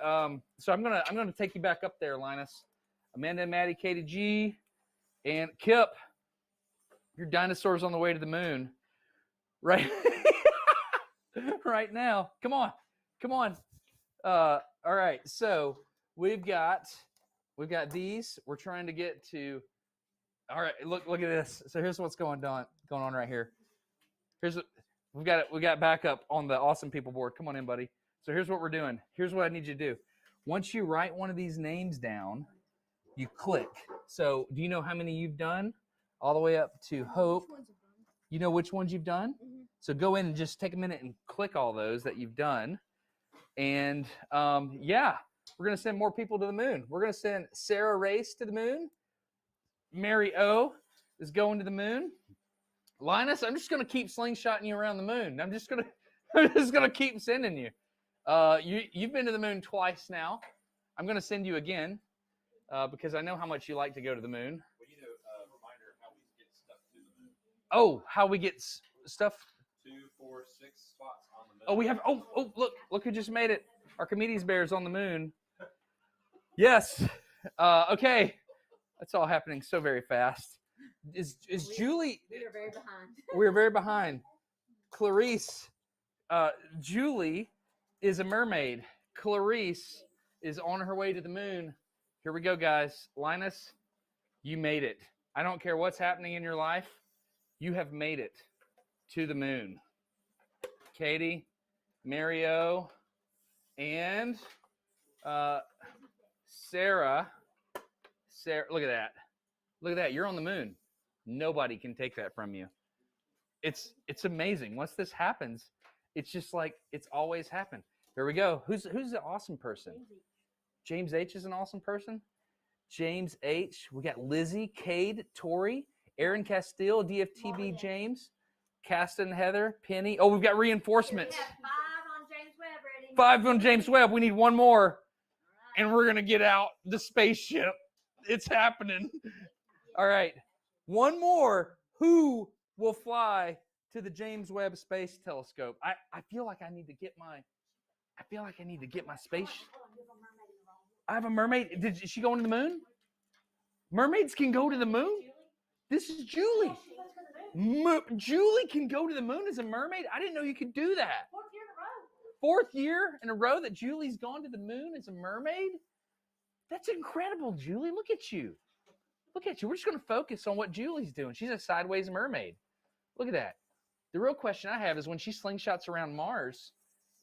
[SPEAKER 6] so I'm gonna take you back up there, Linus. Amanda and Maddie, Katie G, and Kip. Your dinosaur's on the way to the moon, right? Right now. Come on. All right. So we've got these. We're trying to get to. All right. Look at this. So here's what's going on right here. Here's what we got backup on the awesome people board. Come on in, buddy. So here's what we're doing. Here's what I need you to do. Once you write one of these names down, you click. So do you know how many you've done? All the way up to Hope. You know which ones you've done?
[SPEAKER 4] Mhm.
[SPEAKER 6] So go in and just take a minute and click all those that you've done. And yeah, we're going to send more people to the moon. We're going to send Sarah Race to the moon. Mary O is going to the moon. Linus, I'm just going to keep slingshotting you around the moon. I'm just going to keep sending you. You've been to the moon twice now. I'm going to send you again because I know how much you like to go to the moon.
[SPEAKER 7] We need a reminder how we get stuff to the moon.
[SPEAKER 6] Oh, how we get stuff.
[SPEAKER 7] 2, 4, 6 spots on the moon.
[SPEAKER 6] Oh, we have. Oh, look who just made it. Archimedes Bear's on the moon. Yes. Okay. That's all happening so very fast. Is Julie?
[SPEAKER 5] We are very behind.
[SPEAKER 6] We're very behind. Clarice. Julie is a mermaid. Clarice is on her way to the moon. Here we go, guys. Linus, you made it. I don't care what's happening in your life. You have made it to the moon. Katie, Mario, and Sarah. Look at that. Look at that. You're on the moon. Nobody can take that from you. It's amazing. Once this happens, it's just like it's always happened. Here we go. Who's the awesome person? James H is an awesome person. James H. We got Lizzie, Cade, Tori, Aaron Castile, DFTB James, Caston, Heather, Penny. Oh, we've got reinforcements.
[SPEAKER 4] We have 5 on James Webb ready.
[SPEAKER 6] 5 on James Webb. We need 1 more. And we're going to get out the spaceship. It's happening. All right. 1 more. Who will fly to the James Webb Space Telescope. I feel like I need to get my space. I have a mermaid. Did she go into the moon? Mermaids can go to the moon? This is Julie. Julie can go to the moon as a mermaid? I didn't know you could do that. 4th year in a row that Julie's gone to the moon as a mermaid? That's incredible, Julie. Look at you. Look at you. We're just going to focus on what Julie's doing. She's a sideways mermaid. Look at that. The real question I have is when she slingshots around Mars,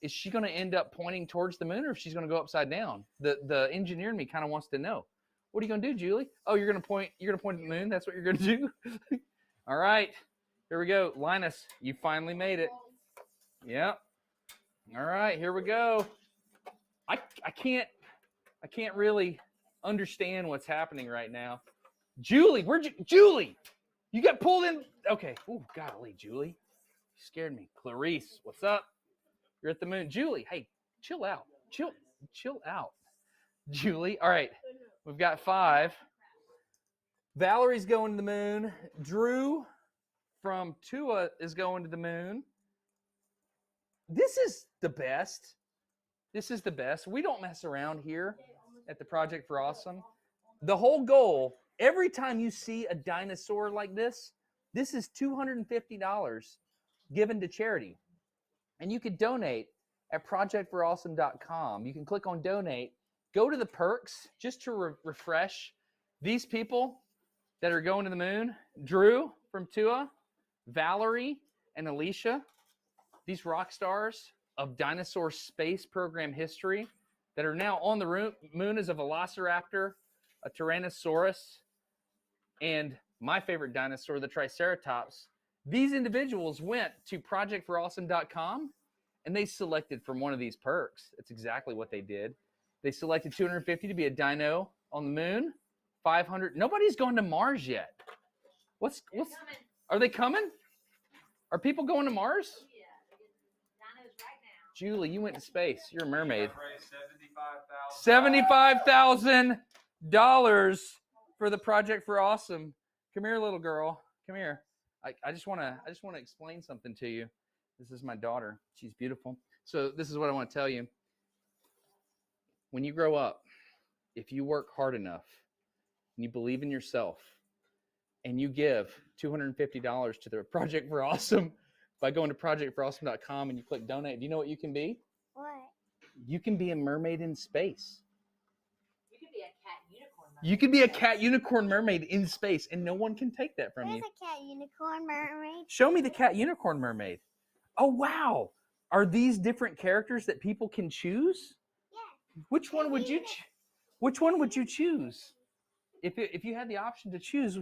[SPEAKER 6] is she going to end up pointing towards the moon or if she's going to go upside down? The engineer in me kind of wants to know. What are you going to do, Julie? Oh, you're going to point at the moon? That's what you're going to do? All right. Here we go. Linus, you finally made it. Yep. All right, here we go. I can't really understand what's happening right now. Julie, where'd you Julie? You got pulled in. Okay. Oh, golly, Julie. You scared me. Clarice, what's up? You're at the moon. Julie, hey, chill out. Chill out. Julie. All right. We've got 5. Valerie's going to the moon. Drew from Tua is going to the moon. This is the best. This is the best. We don't mess around here at the Project for Awesome. The whole goal, every time you see a dinosaur like this is $250 given to charity. And you can donate at projectforawesome.com. You can click on donate, go to the perks just to refresh. These people that are going to the moon, Drew from Tua, Valerie, and Alicia, these rock stars of dinosaur space program history that are now on the moon as a velociraptor, a Tyrannosaurus, and my favorite dinosaur, the Triceratops. These individuals went to projectforawesome.com and they selected from one of these perks. That's exactly what they did. They selected 250 to be a dino on the moon, 500. Nobody's gone to Mars yet. What's are they coming? Are people going to Mars? Julie, you went to space. You're a mermaid. $75,000 for the Project for Awesome. Come here, little girl. Come here. I just want to explain something to you. This is my daughter. She's beautiful. So this is what I want to tell you. When you grow up, if you work hard enough and you believe in yourself and you give $250 to the Project for Awesome by going to projectforawesome.com and you click donate, do you know what you can be?
[SPEAKER 4] What?
[SPEAKER 6] You can be a mermaid in space.
[SPEAKER 5] You could be a cat unicorn.
[SPEAKER 6] You could be a cat unicorn mermaid in space, and no one can take that from
[SPEAKER 4] There's
[SPEAKER 6] you.
[SPEAKER 4] a cat unicorn mermaid.
[SPEAKER 6] Show me the cat unicorn mermaid. Oh, wow. Are these different characters that people can choose?
[SPEAKER 4] Yeah.
[SPEAKER 6] Which one would you choose? If you had the option to choose,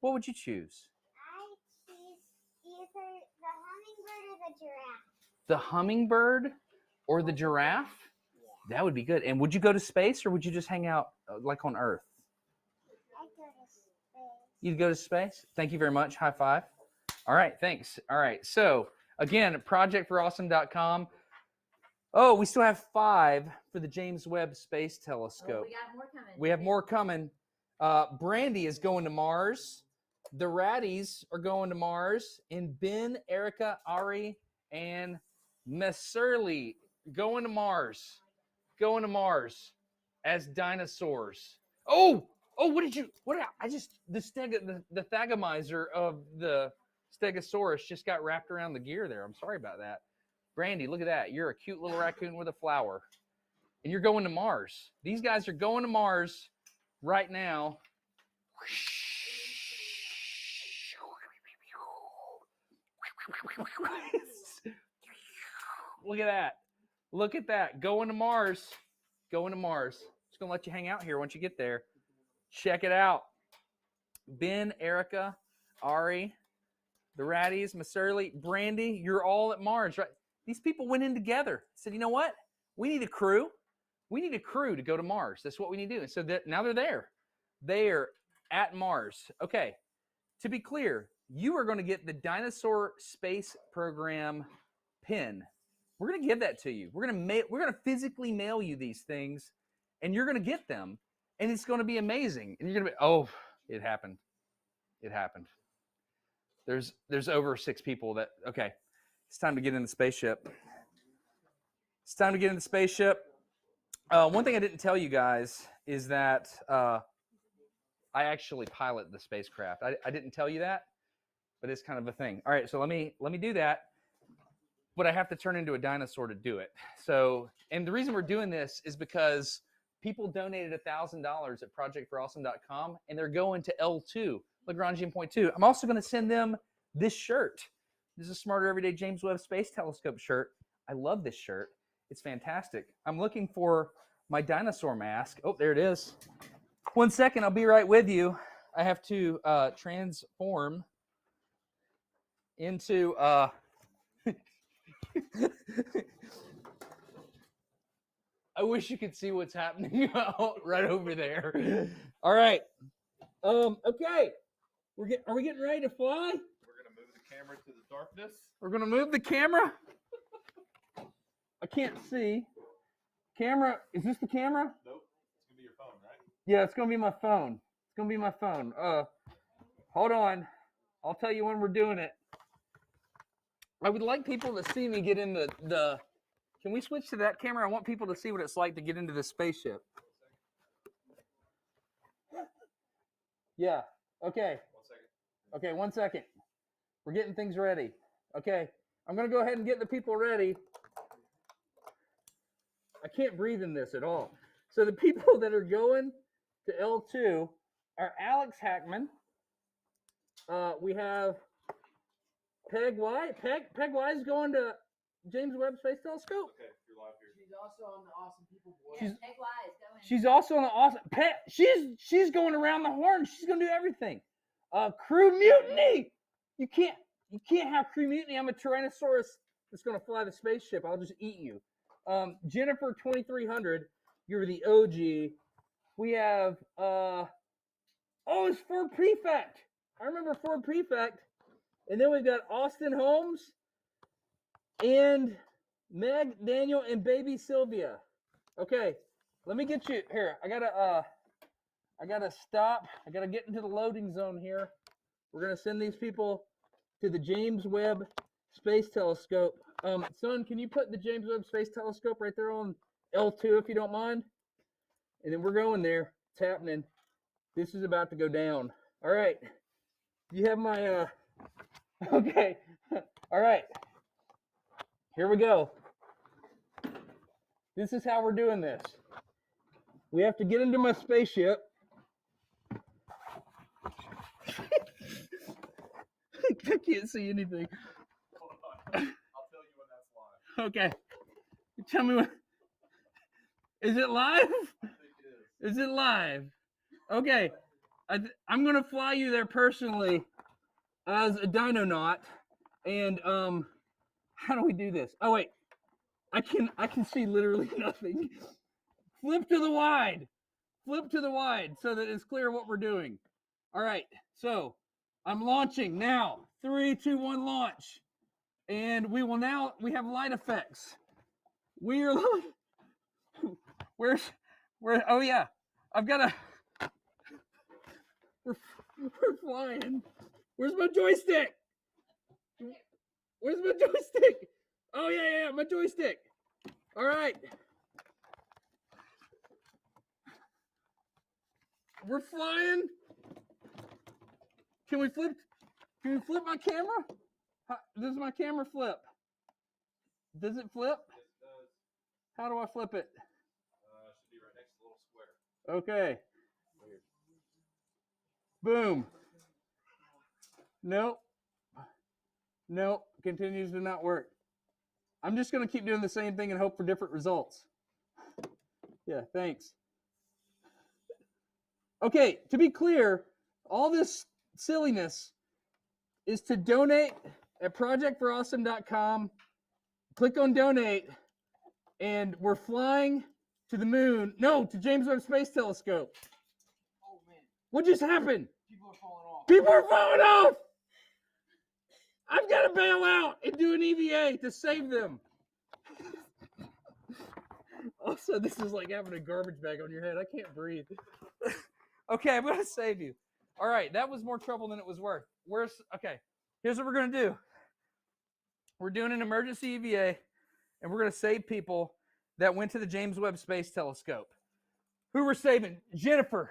[SPEAKER 6] what would you choose?
[SPEAKER 4] I choose either
[SPEAKER 6] The
[SPEAKER 4] the hummingbird or the giraffe.
[SPEAKER 6] hummingbird or the giraffe? That would be good. And would you go to space or would you just hang out like on Earth?
[SPEAKER 4] I go to space.
[SPEAKER 6] You'd go to space? Thank you very much. High five. All right, thanks. All right, so again, projectforawesome.com. Oh, we still have 5 for the James Webb Space Telescope.
[SPEAKER 5] we got more coming.
[SPEAKER 6] We have more coming. Brandy is going to Mars. The Ratties are going to Mars. And Ben, Erica, Ari, and Messerly going to Mars. Going to Mars as dinosaurs. The Thagomizer of the Stegosaurus just got wrapped around the gear there. I'm sorry about that. Brandy, look at that. You're a cute little raccoon with a flower. And you're going to Mars. These guys are going to Mars right now. Look at that. Look at that. Going to Mars. Going to Mars. Just going to let you hang out here once you get there. Check it out. Ben, Erica, Ari, the Ratties, Messerly, Brandy, you're all at Mars, right? These people went in together. Said, you know what? We need a crew. We need a crew to go to Mars. That's what we need to do. And so now they're there. They're at Mars. Okay. To be clear, you are going to get the Dinosaur Space Program pin. We're going to give that to you. We're going to physically mail you these things, and you're going to get them, and it's going to be amazing. And you're going to be, oh, it happened. It happened. There's over 6 people that. Okay, it's time to get in the spaceship. It's time to get in the spaceship. One thing I didn't tell you guys is that I actually pilot the spacecraft. I didn't tell you that, but it's kind of a thing. All right, so let me do that. But I have to turn into a dinosaur to do it. So, and the reason we're doing this is because people donated $1,000 at projectforawesome.com, and they're going to L2, Lagrangian Point 2. I'm also going to send them this shirt. This is a Smarter Everyday James Webb Space Telescope shirt. I love this shirt. It's fantastic. I'm looking for my dinosaur mask. Oh, there it is. 1 second, I'll be right with you. I have to transform into I wish you could see what's happening right over there. All right. Okay. Are we getting ready to fly?
[SPEAKER 7] We're gonna move the camera to the darkness.
[SPEAKER 6] We're gonna move the camera. I can't see. Camera. Is this the camera?
[SPEAKER 7] Nope. It's gonna be your phone, right?
[SPEAKER 6] Yeah, it's gonna be my phone. It's gonna be my phone. Hold on. I'll tell you when we're doing it. I would like people to see me get in the. Can we switch to that camera? I want people to see what it's like to get into the spaceship. Yeah. Okay.
[SPEAKER 7] 1 second.
[SPEAKER 6] Okay, 1 second. We're getting things ready. Okay. I'm going to go ahead and get the people ready. I can't breathe in this at all. So the people that are going to L2 are Alex Hackman. We have Peg White. Peg White is going to James Webb Space Telescope.
[SPEAKER 7] Okay, you're live here.
[SPEAKER 5] She's also on the Awesome People board.
[SPEAKER 6] She's-
[SPEAKER 5] Peg Wise, go in.
[SPEAKER 6] She's also on the awesome. She's going around the horn. She's going to do everything. Crew mutiny. You can't have crew mutiny. I'm a Tyrannosaurus that's going to fly the spaceship. I'll just eat you. Jennifer 2300. You're the OG. We have it's Ford Prefect. I remember Ford Prefect. And then we've got Austin Holmes and Meg, Daniel, and baby Sylvia. Okay, let me get you here. I gotta stop. I gotta get into the loading zone here. We're gonna send these people to the James Webb Space Telescope. Son, can you put the James Webb Space Telescope right there on L2 if you don't mind? And then we're going there. It's happening. This is about to go down. All right. You have my okay. All right. Here we go. This is how we're doing this. We have to get into my spaceship. I can't see anything.
[SPEAKER 7] Hold on. I'll tell you when that's live.
[SPEAKER 6] Okay. Tell me when. Is it live?
[SPEAKER 7] I think it is.
[SPEAKER 6] Is it live? Okay. I'm going to fly you there personally as a dinonaut. And how do we do this? Oh wait. I can see literally nothing. Flip to the wide. Flip to the wide so that it's clear what we're doing. All right. So, I'm launching now. 3, 2, 1 launch. And we have light effects. We are oh yeah. We're flying. Where's my joystick? Where's my joystick? Oh yeah, my joystick. All right. We're flying. Can we flip my camera? Does my camera flip? Does it flip?
[SPEAKER 7] Yes, it does.
[SPEAKER 6] How do I flip it?
[SPEAKER 7] Should be right next to the little square.
[SPEAKER 6] Okay. Boom. Nope. Nope. Continues to not work. I'm just going to keep doing the same thing and hope for different results. Yeah, thanks. Okay, to be clear, all this silliness is to donate at projectforawesome.com. Click on donate, and we're flying to the moon. No, to James Webb Space Telescope.
[SPEAKER 5] Oh man,
[SPEAKER 6] What just happened?
[SPEAKER 5] people are falling off.
[SPEAKER 6] People are falling off! I've got to bail out and do an EVA to save them. Also, this is like having a garbage bag on your head. I can't breathe. Okay, I'm going to save you. All right, that was more trouble than it was worth. Okay, Here's what we're going to do. We're doing an emergency EVA, and we're going to save people that went to the James Webb Space Telescope. Who we're saving? Jennifer.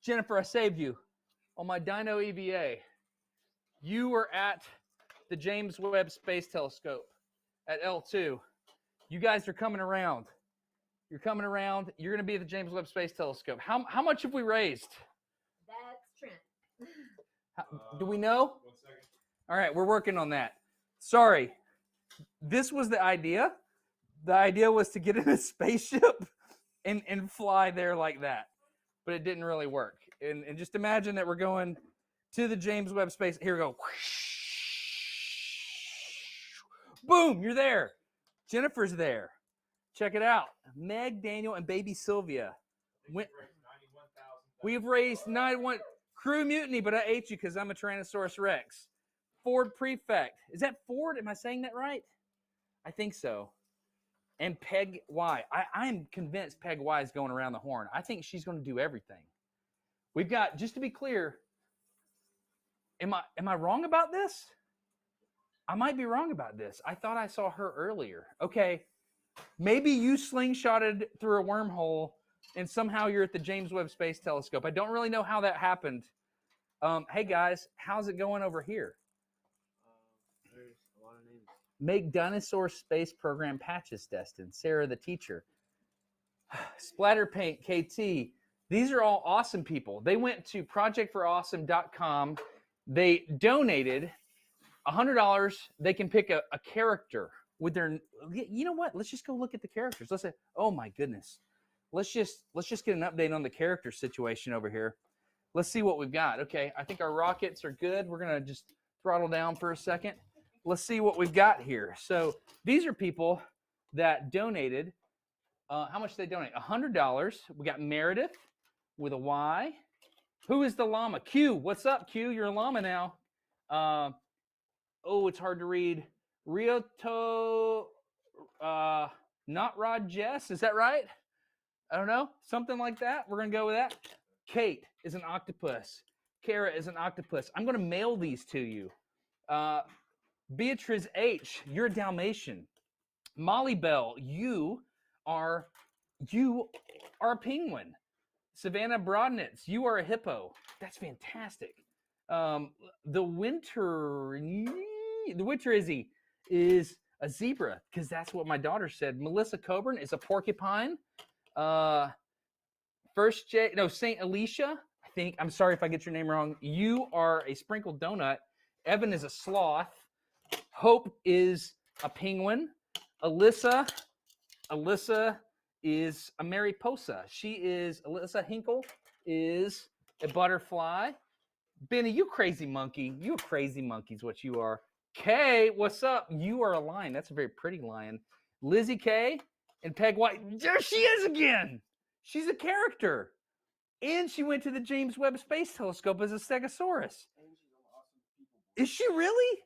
[SPEAKER 6] Jennifer, I saved you on my Dino EVA. You were at the James Webb Space Telescope at L2. You guys are coming around. You're coming around. You're going to be at the James Webb Space Telescope. How much have we raised?
[SPEAKER 4] That's Trent.
[SPEAKER 6] Do we know? 1 second. All right, we're working on that. Sorry. This was the idea. The idea was to get in a spaceship and fly there like that. But it didn't really work. And just imagine that we're going to the James Webb Space. Here we go. Boom, you're there. Jennifer's there. Check it out. Meg, Daniel, and baby Sylvia. We've raised 91. Crew mutiny, but I ate you because I'm a Tyrannosaurus Rex. Ford Prefect. Is that Ford? Am I saying that right? I think so. And Peg Y. I'm convinced Peg Y is going around the horn. I think she's going to do everything. We've got, just to be clear, am I wrong about this? I might be wrong about this. I thought I saw her earlier. Okay. Maybe you slingshotted through a wormhole and somehow you're at the James Webb Space Telescope. I don't really know how that happened. Hey guys, how's it going over here?
[SPEAKER 8] There's a lot of names.
[SPEAKER 6] Make Dinosaur Space Program patches destined. Sarah the teacher. Splatter Paint KT. These are all awesome people. They went to projectforawesome.com. They donated $100. They can pick a character with their, you know what? Let's just go look at the characters. Let's say, oh my goodness. Let's just get an update on the character situation over here. Let's see what we've got. Okay, I think our rockets are good. We're gonna just throttle down for a second. Let's see what we've got here. So these are people that donated. How much did they donate? $100. We got Meredith with a Y. Who is the llama? Q. What's up, Q? You're a llama now. Oh, it's hard to read. Rioto, not Rod Jess. Is that right? I don't know. Something like that. We're going to go with that. Kate is an octopus. Kara is an octopus. I'm going to mail these to you. Beatrice H., you're a Dalmatian. Molly Bell, you are a penguin. Savannah Brodnitz, you are a hippo. That's fantastic. The Winter Izzy is a zebra because that's what my daughter said. Melissa Coburn is a porcupine. Saint Alicia, I think, I'm sorry if I get your name wrong. You are a sprinkled donut. Evan is a sloth. Hope is a penguin. Alyssa is a mariposa. Alyssa Hinkle is a butterfly. Benny, you crazy monkey. You a crazy monkey is what you are. Kay, what's up? You are a lion. That's a very pretty lion. Lizzie K and Peg White. There she is again. She's a character. And she went to the James Webb Space Telescope as a Stegosaurus. Is she really?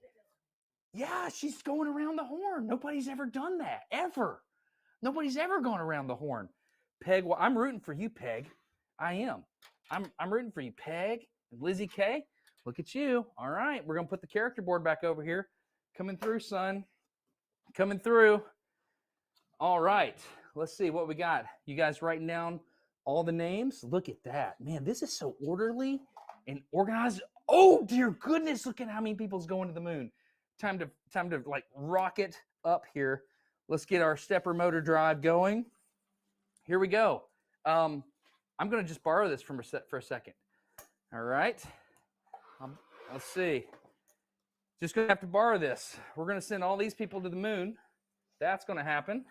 [SPEAKER 6] Yeah, she's going around the horn. Nobody's ever done that, ever. Nobody's ever gone around the horn. Peg, well, I'm rooting for you, Peg. I am. I'm rooting for you, Peg. And Lizzie K, look at you. All right, we're going to put the character board back over here. Coming through, son. Coming through. All right, let's see what we got. You guys writing down all the names? Look at that. Man, this is so orderly and organized. Oh, dear goodness, look at how many people's going to the moon. Time to like rocket up here. Let's get our stepper motor drive going. Here we go. I'm going to just borrow this for a second. All right. Let's see. Just going to have to borrow this. We're going to send all these people to the moon. That's going to happen.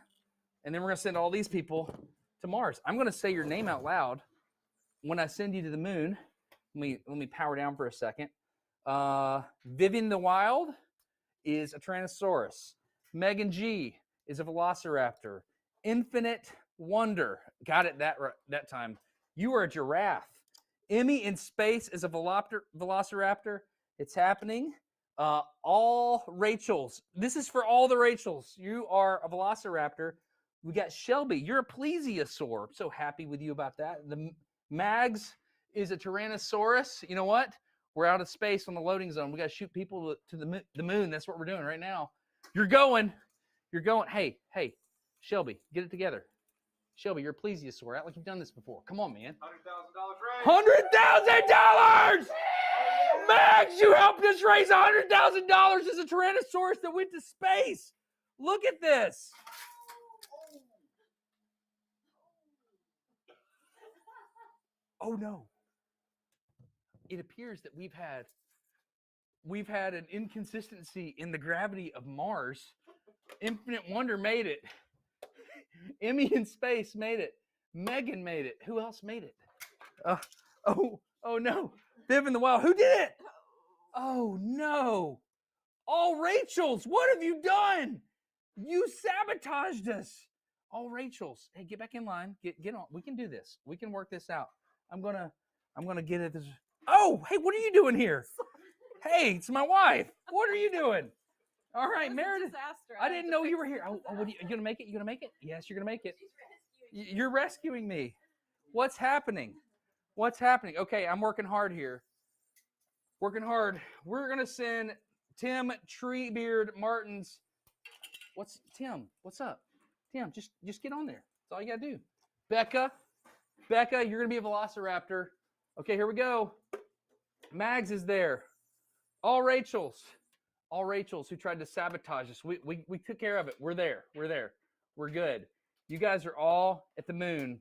[SPEAKER 6] And then we're going to send all these people to Mars. I'm going to say your name out loud when I send you to the moon. Let me power down for a second. Vivian the Wild is a Tyrannosaurus. Megan G is a Velociraptor. Infinite Wonder, got it that time. You are a giraffe. Emmy in Space is a Velociraptor. It's happening. All Rachels. This is for all the Rachels. You are a Velociraptor. We got Shelby. You're a plesiosaur. I'm so happy with you about that. The Mags is a Tyrannosaurus. You know what? We're out of space on the loading zone. We got to shoot people to the moon. That's what we're doing right now. You're going. Hey, Shelby, get it together. Shelby, you're a plesiosaur. Act like you've done this before. Come on, man.
[SPEAKER 8] $100,000 raise.
[SPEAKER 6] $100,000! Max, you helped us raise $100,000 as a Tyrannosaurus that went to space. Look at this. Oh no. It appears that we've had an inconsistency in the gravity of Mars. Infinite Wonder made it. Emmy in Space made it. Megan made it. Who else made it? Oh no. Viv in the Wild. Who did it? Oh no. All Rachel's. What have you done? You sabotaged us. All Rachel's. Hey, get back in line. Get on. We can do this. We can work this out. I'm gonna get at this. Oh, hey, what are you doing here? Hey, it's my wife. What are you doing? All right, Meredith. I didn't know you were here. Oh, what are you gonna make it? You gonna make it? Yes, you're gonna make it. You're rescuing me. What's happening? What's happening? Okay, I'm working hard here. Working hard. We're gonna send Tim Treebeard Martins. Tim? What's up? Tim, just get on there. That's all you gotta do. Becca, you're gonna be a Velociraptor. Okay, here we go. Mags is there. All Rachel's who tried to sabotage us. We took care of it. We're there. We're good. You guys are all at the moon.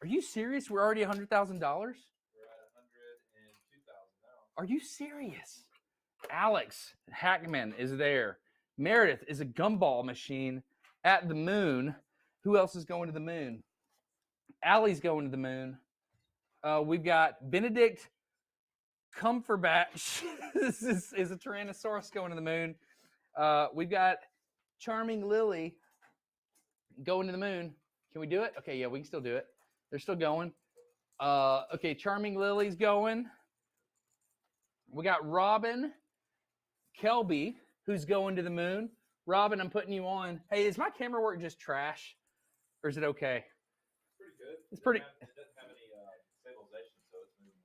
[SPEAKER 6] Are you serious? We're already $100,000?
[SPEAKER 8] We're at 102,000 now.
[SPEAKER 6] Are you serious? Alex Hackman is there. Meredith is a gumball machine at the moon. Who else is going to the moon? Allie's going to the moon. We've got Benedict Cumberbatch. This is a Tyrannosaurus going to the moon. We've got Charming Lily going to the moon. Can we do it? Okay, yeah, we can still do it. They're still going. Okay, Charming Lily's going. We got Robin Kelby, who's going to the moon. Robin, I'm putting you on. Hey, is my camera work just trash? Or is it okay?
[SPEAKER 8] Pretty good.
[SPEAKER 6] It's pretty.
[SPEAKER 8] It doesn't have any stabilization, so it's moving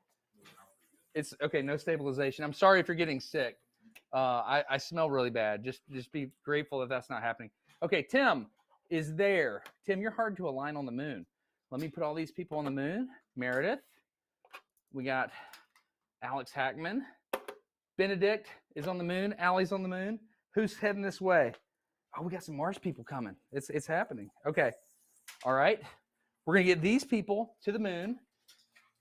[SPEAKER 8] around pretty good.
[SPEAKER 6] It's okay, no stabilization. I'm sorry if you're getting sick. I smell really bad. Just be grateful that that's not happening. Okay, Tim is there. Tim, you're hard to align on the moon. Let me put all these people on the moon. Meredith. We got Alex Hackman. Benedict is on the moon. Allie's on the moon. Who's heading this way? Oh, we got some Mars people coming. It's happening. Okay. All right. We're gonna get these people to the moon.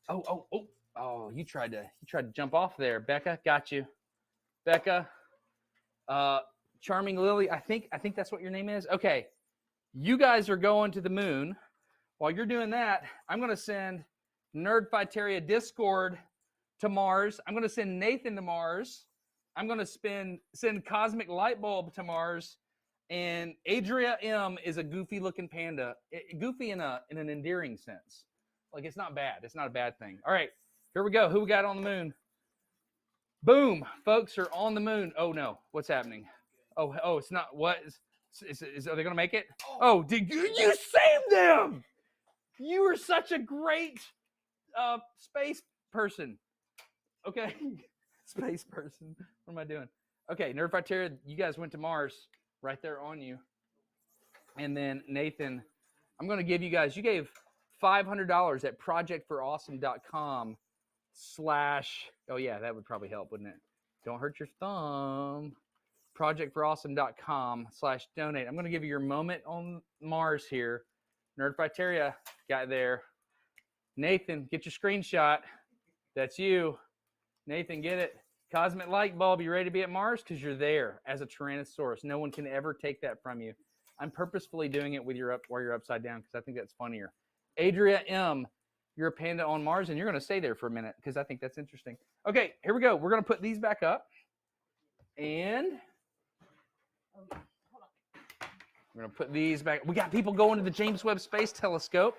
[SPEAKER 6] Oh, you tried to jump off there. Becca, got you. Becca. Charming Lily, I think that's what your name is. Okay. You guys are going to the moon. While you're doing that, I'm gonna send Nerdfighteria Discord to Mars. I'm gonna send Nathan to Mars. I'm gonna send Cosmic Lightbulb to Mars. And Adria M is a goofy looking panda. Goofy in an endearing sense. Like it's not bad. It's not a bad thing. All right, here we go. Who we got on the moon? Boom, folks are on the moon. Oh no, what's happening? Oh, it's not. What is are they gonna make it? Oh, did you saved them? You were such a great space person. Okay, space person. What am I doing? Okay, Nerdfighteria, you guys went to Mars. Right there on you. And then Nathan, I'm going to give you guys, you gave $500 at projectforawesome.com/ oh yeah, that would probably help, wouldn't it? Don't hurt your thumb. projectforawesome.com/donate. I'm going to give you your moment on Mars here. Nerdfighteria got there. Nathan, get your screenshot. That's you. Nathan, get it. Cosmic Lightbulb, you ready to be at Mars? Because you're there as a Tyrannosaurus. No one can ever take that from you. I'm purposefully doing it with while you're upside down because I think that's funnier. Adria M, you're a panda on Mars, and you're going to stay there for a minute because I think that's interesting. Okay, here we go. We're going to put these back up. And we're going to put these back. We got people going to the James Webb Space Telescope.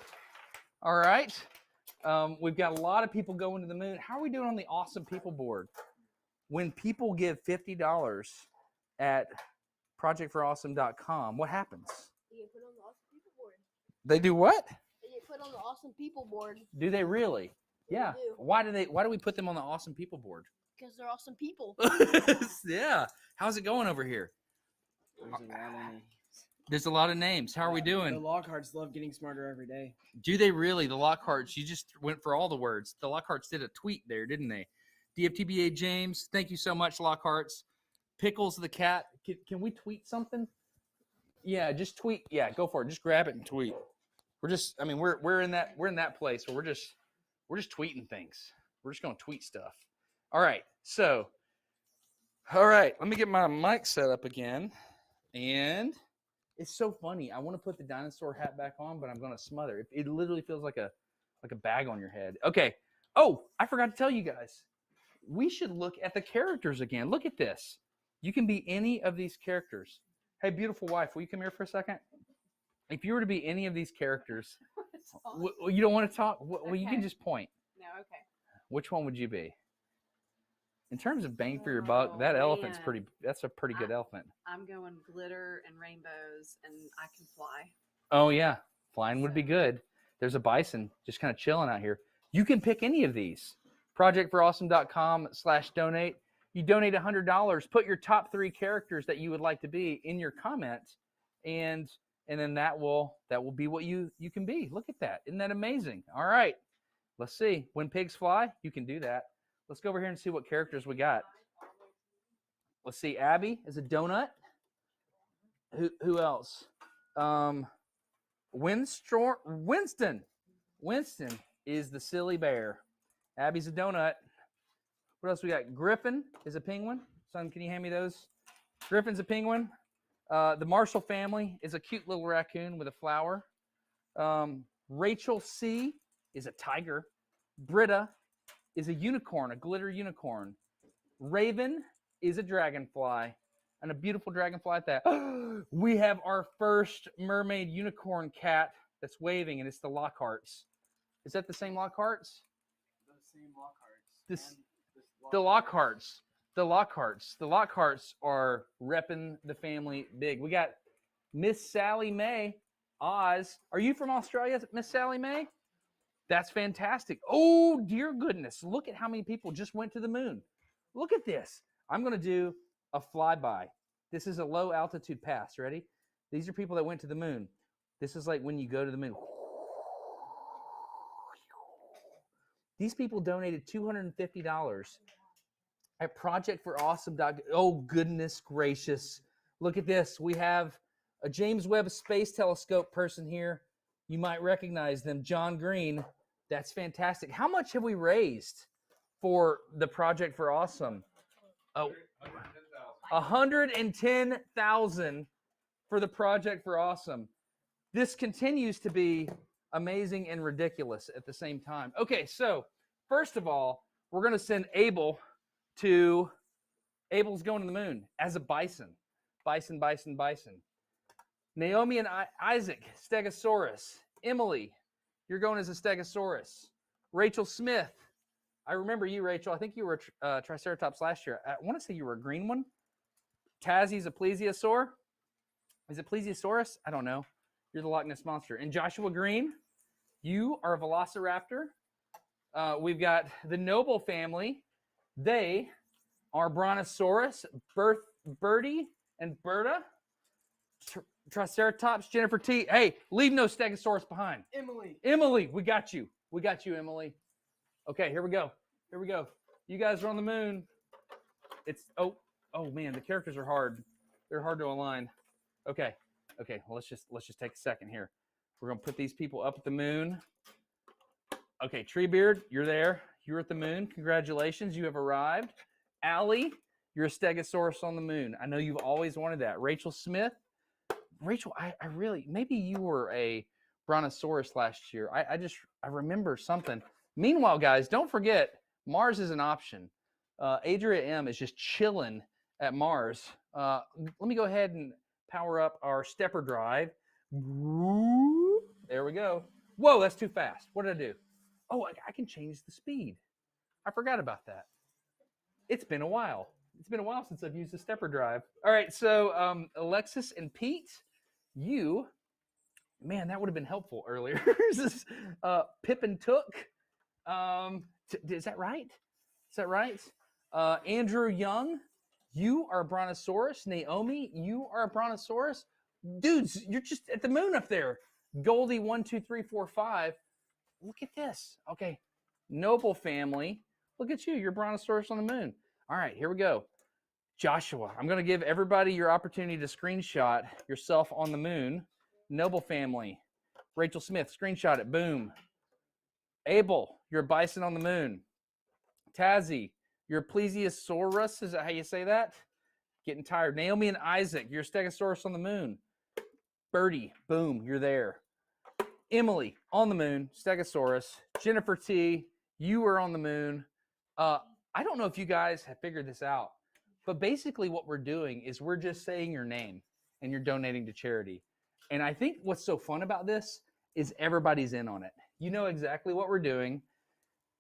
[SPEAKER 6] All right. We've got a lot of people going to the moon. How are we doing on the Awesome People board? When people give $50 at projectforawesome.com, what happens?
[SPEAKER 4] You get put on the Awesome People board.
[SPEAKER 6] They do what?
[SPEAKER 4] They get put on the Awesome People board.
[SPEAKER 6] Do they really? Yeah.
[SPEAKER 4] do.
[SPEAKER 6] Why do we put them on the awesome people board?
[SPEAKER 4] Because they're awesome people.
[SPEAKER 6] Yeah. How's it going over here?
[SPEAKER 9] There's a lot of names.
[SPEAKER 6] There's a lot of names. How are we
[SPEAKER 9] The
[SPEAKER 6] doing?
[SPEAKER 9] Lockharts love getting smarter every day.
[SPEAKER 6] Do they really? The Lockharts, you just went for all the words. The Lockharts did a tweet there, didn't they? DFTBA James, thank you so much, Lockharts. Pickles the cat. Can we tweet something? Yeah, just tweet. Yeah, go for it. Just grab it and tweet. We're in that place where we're just tweeting things. We're just gonna tweet stuff. All right. Let me get my mic set up again. And it's so funny. I want to put the dinosaur hat back on, but I'm gonna smother it. It literally feels like a bag on your head. Okay. Oh, I forgot to tell you guys. We should look at the characters again. Look at this. You can be any of these characters. Hey, beautiful wife, will you come here for a second? If you were to be any of these characters, you don't want to talk? Well, you can just point.
[SPEAKER 5] No, okay.
[SPEAKER 6] Which one would you be? In terms of bang for your buck, that elephant's
[SPEAKER 5] man.
[SPEAKER 6] that's a pretty good elephant.
[SPEAKER 5] I'm going glitter and rainbows, and I can fly.
[SPEAKER 6] Oh, yeah. Flying would be good. There's a bison just kind of chilling out here. You can pick any of these. projectforawesome.com/donate. You donate $100. Put your top 3 characters that you would like to be in your comment, and then that will be what you can be. Look at that. Isn't that amazing? All right. Let's see. When pigs fly, you can do that. Let's go over here and see what characters we got. Let's see. Abby is a donut. Who else? Winston. Winston is the silly bear. Abby's a donut. What else we got? Griffin is a penguin. Son, can you hand me those? Griffin's a penguin. The Marshall family is a cute little raccoon with a flower. Rachel C is a tiger. Britta is a unicorn, a glitter unicorn. Raven is a dragonfly, and a beautiful dragonfly at that. We have our first mermaid unicorn cat that's waving, and it's the Lockharts. Is that the same Lockharts?
[SPEAKER 9] The same Lockharts.
[SPEAKER 6] The Lockharts. The Lockharts. The Lockharts are repping the family big. We got Miss Sally Mae, Oz. Are you from Australia, Miss Sally Mae? That's fantastic. Oh, dear goodness. Look at how many people just went to the moon. Look at this. I'm going to do a flyby. This is a low altitude pass. Ready? These are people that went to the moon. This is like when you go to the moon. These people donated $250 at projectforawesome.com. Oh, goodness gracious. Look at this. We have a James Webb Space Telescope person here. You might recognize them, John Green. That's fantastic. How much have we raised for the Project for Awesome? Oh, 110,000 for the Project for Awesome. This continues to be amazing and ridiculous at the same time. Okay, so first of all, we're going to send Abel's going to the moon as a bison. Bison. Naomi and Isaac, Stegosaurus. Emily, you're going as a Stegosaurus. Rachel Smith. I remember you, Rachel. I think you were a Triceratops last year. I want to say you were a green one. Tazzie's a plesiosaur. Is it plesiosaurus? I don't know. You're the Loch Ness Monster. And Joshua Green, you are a velociraptor. We've got the Noble family. They are Brontosaurus, Birdie, and Berta. Triceratops, Jennifer T. Hey, leave no Stegosaurus behind. Emily, we got you. We got you, Emily. Okay, here we go. You guys are on the moon. It's oh man, the characters are hard. They're hard to align. Okay. Well, let's just take a second here. We're gonna put these people up at the moon. Okay, Treebeard, you're there. You're at the moon. Congratulations, you have arrived. Allie, you're a Stegosaurus on the moon. I know you've always wanted that. Rachel Smith. Rachel, I really, maybe you were a Brontosaurus last year. I remember something. Meanwhile, guys, don't forget, Mars is an option. Adria M is just chilling at Mars. Let me go ahead and power up our stepper drive. There we go. Whoa, that's too fast. What did I do? Oh, I can change the speed. I forgot about that. It's been a while. It's been a while since I've used the stepper drive. All right, so Alexis and Pete, man, that would have been helpful earlier. Pip and Took, Is that right? Is that right? Andrew Young, you are a brontosaurus. Naomi, you are a brontosaurus. Dudes, you're just at the moon up there. Goldie 1, 2, 3, 4, 5. Look at this. Okay. Noble family. Look at you. You're a brontosaurus on the moon. All right, here we go. Joshua, I'm going to give everybody your opportunity to screenshot yourself on the moon. Noble family. Rachel Smith, screenshot it. Boom. Abel, you're a bison on the moon. Tazzy, you're a plesiosaurus. Is that how you say that? Getting tired. Naomi and Isaac, you're a stegosaurus on the moon. Birdie, boom, you're there. Emily, on the moon, stegosaurus. Jennifer T, you are on the moon. I don't know if you guys have figured this out, but basically what we're doing is we're just saying your name and you're donating to charity. And I think what's so fun about this is everybody's in on it. You know exactly what we're doing.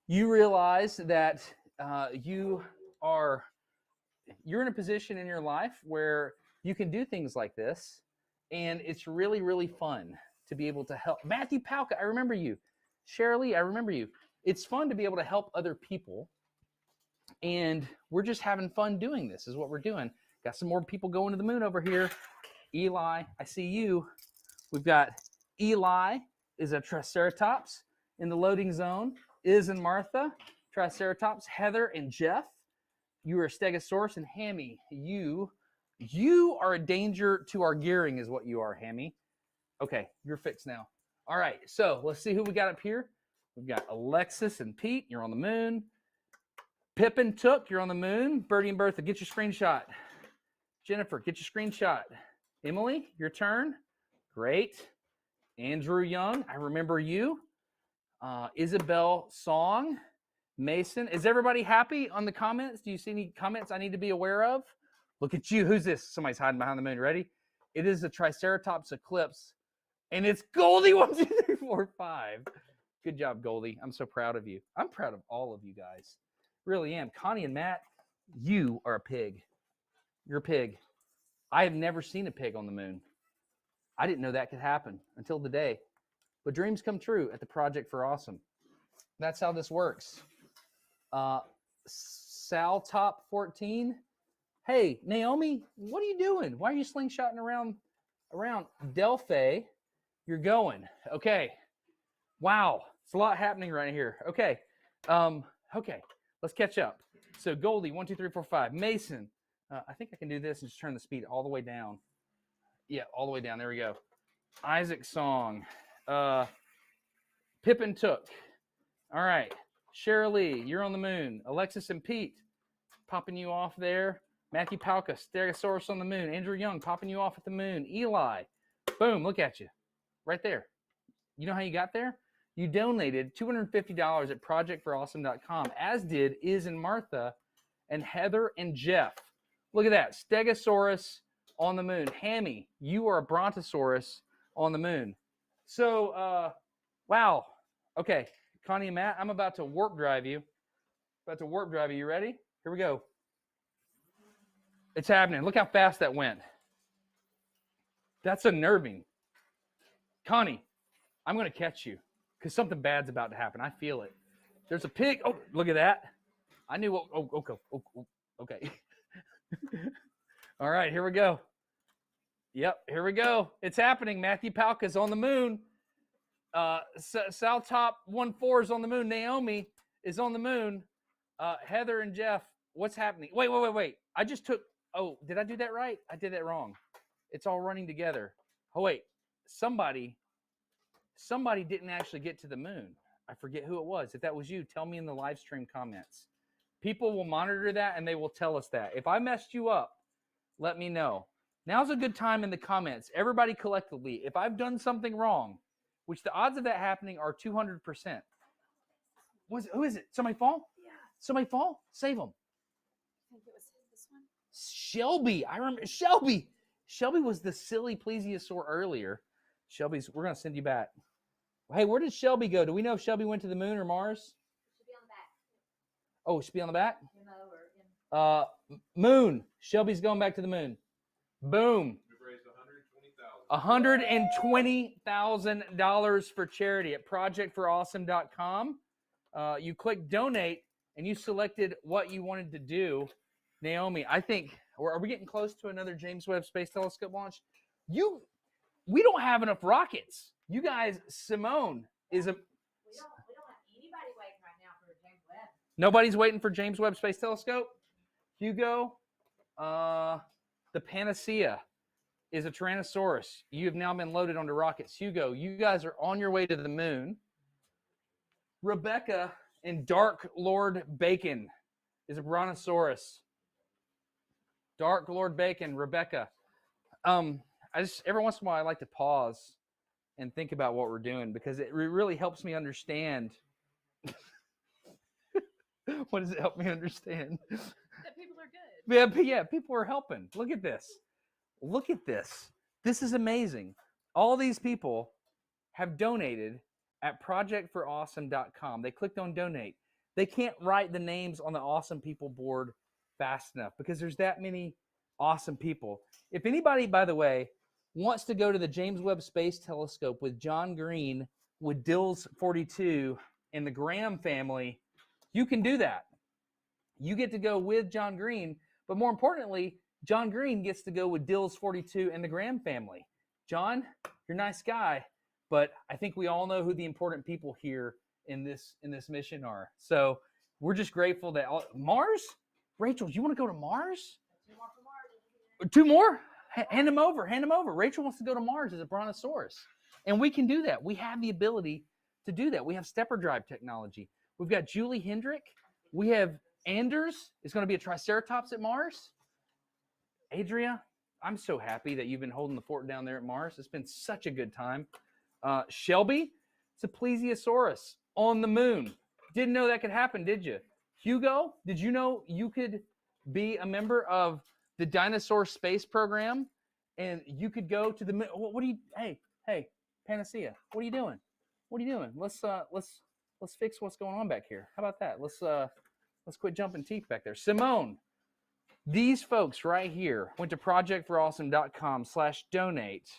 [SPEAKER 6] You realize that you're in a position in your life where you can do things like this, and it's really, really fun to be able to help. Matthew Palka, I remember you. Shirley, I remember you. It's fun to be able to help other people, and we're just having fun doing this is what we're doing. Got some more people going to the moon over here. Eli, I see you. We've got Eli is a Triceratops in the loading zone. Iz and Martha, Triceratops. Heather and Jeff, you are a Stegosaurus. And Hammy, you are a danger to our gearing is what you are, Hammy. Okay, you're fixed now. All right, so let's see who we got up here. We've got Alexis and Pete, you're on the moon. Pippin Took, you're on the moon. Birdie and Bertha, get your screenshot. Jennifer, get your screenshot. Emily, your turn. Great. Andrew Young, I remember you. Isabel Song. Mason, is everybody happy on the comments? Do you see any comments I need to be aware of? Look at you. Who's this? Somebody's hiding behind the moon. Ready? It is a Triceratops eclipse. And it's Goldie 1, 2, 3, 4, 5. Good job, Goldie. I'm so proud of you. I'm proud of all of you guys. Really am. Connie and Matt, you are a pig. You're a pig. I have never seen a pig on the moon. I didn't know that could happen until today. But dreams come true at the Project for Awesome. That's how this works. Sal Top 14. Hey, Naomi, what are you doing? Why are you slingshotting around Delphi? You're going. Okay. Wow. It's a lot happening right here. Okay. Okay. Let's catch up. So Goldie, 1, 2, 3, 4, 5. Mason. I think I can do this and just turn the speed all the way down. Yeah, all the way down. There we go. Isaac Song. Pippin Took. All right. Cheryl Lee, you're on the moon. Alexis and Pete, popping you off there. Matthew Palka, Stegosaurus on the moon. Andrew Young, popping you off at the moon. Eli, boom, look at you. Right there. You know how you got there? You donated $250 at projectforawesome.com, as did Iz and Martha and Heather and Jeff. Look at that. Stegosaurus on the moon. Hammy, you are a Brontosaurus on the moon. So, wow. Okay, Connie and Matt, I'm about to warp drive you. You ready? Here we go. It's happening. Look how fast that went. That's unnerving. Connie, I'm going to catch you because something bad's about to happen. I feel it. There's a pig. Oh, look at that. I knew what. Oh, okay. Oh, okay. All right, here we go. Yep, here we go. It's happening. Matthew Palka's on the moon. Sal Top 14 is on the moon. Naomi is on the moon. Heather and Jeff, what's happening? Wait. I just took. Oh, did I do that right? I did that wrong. It's all running together. Oh, wait. Somebody didn't actually get to the moon. I forget who it was. If that was you, tell me in the live stream comments. People will monitor that and they will tell us that. If I messed you up, let me know. Now's a good time in the comments. Everybody collectively, if I've done something wrong, which the odds of that happening are 200%. Who is it? Somebody fall?
[SPEAKER 5] Yeah.
[SPEAKER 6] Somebody fall? Save them.
[SPEAKER 5] I think it was this one.
[SPEAKER 6] Shelby. I remember Shelby. Shelby was the silly plesiosaur earlier. We're going to send you back. Hey, where did Shelby go? Do we know if Shelby went to the moon or Mars?
[SPEAKER 4] Should be on the back.
[SPEAKER 6] Oh, should be on the back?
[SPEAKER 4] In over.
[SPEAKER 6] Moon. Shelby's going back to the moon. Boom.
[SPEAKER 8] We've raised $120,000.
[SPEAKER 6] $120,000 for charity at projectforawesome.com. you clicked donate and you selected what you wanted to do. Naomi, I think, are we getting close to another James Webb Space Telescope launch? We don't have enough rockets. You guys, Simone is a.
[SPEAKER 10] We don't have anybody waiting right now for James Webb.
[SPEAKER 6] Nobody's waiting for James Webb Space Telescope. Hugo, the Panacea is a Tyrannosaurus. You have now been loaded onto rockets. Hugo, you guys are on your way to the moon. Rebecca and Dark Lord Bacon is a Brontosaurus. Dark Lord Bacon, Rebecca. I just every once in a while I like to pause and think about what we're doing because it really helps me understand. What does it help me understand?
[SPEAKER 5] That people are good.
[SPEAKER 6] Yeah, people are helping. Look at this. Look at this. This is amazing. All these people have donated at projectforawesome.com. They clicked on donate. They can't write the names on the awesome people board fast enough because there's that many awesome people. If anybody, by the way, wants to go to the James Webb Space Telescope with John Green, with Dills 42 and the Graham family, you can do that. You get to go with John Green, but more importantly, John Green gets to go with Dills 42 and the Graham family. John, you're a nice guy, but I think we all know who the important people here in this mission are. So we're just grateful that Mars. Rachel, do you want to go to Mars?
[SPEAKER 10] 2 more for Mars.
[SPEAKER 6] 2 more? Hand them over. Hand them over. Rachel wants to go to Mars as a Brontosaurus, and we can do that. We have the ability to do that. We have stepper drive technology. We've got Julie Hendrick. We have Anders. It's going to be a Triceratops at Mars. Adria, I'm so happy that you've been holding the fort down there at Mars. It's been such a good time. Shelby, it's a Plesiosaurus on the moon. Didn't know that could happen, did you? Hugo, did you know you could be a member of the Dinosaur Space Program and you could go to the moon? What do you? Hey, Panacea, what are you doing? What are you doing? Let's fix what's going on back here. How about that? Let's quit jumping teeth back there. Simone, these folks right here went to projectforawesome.com/donate,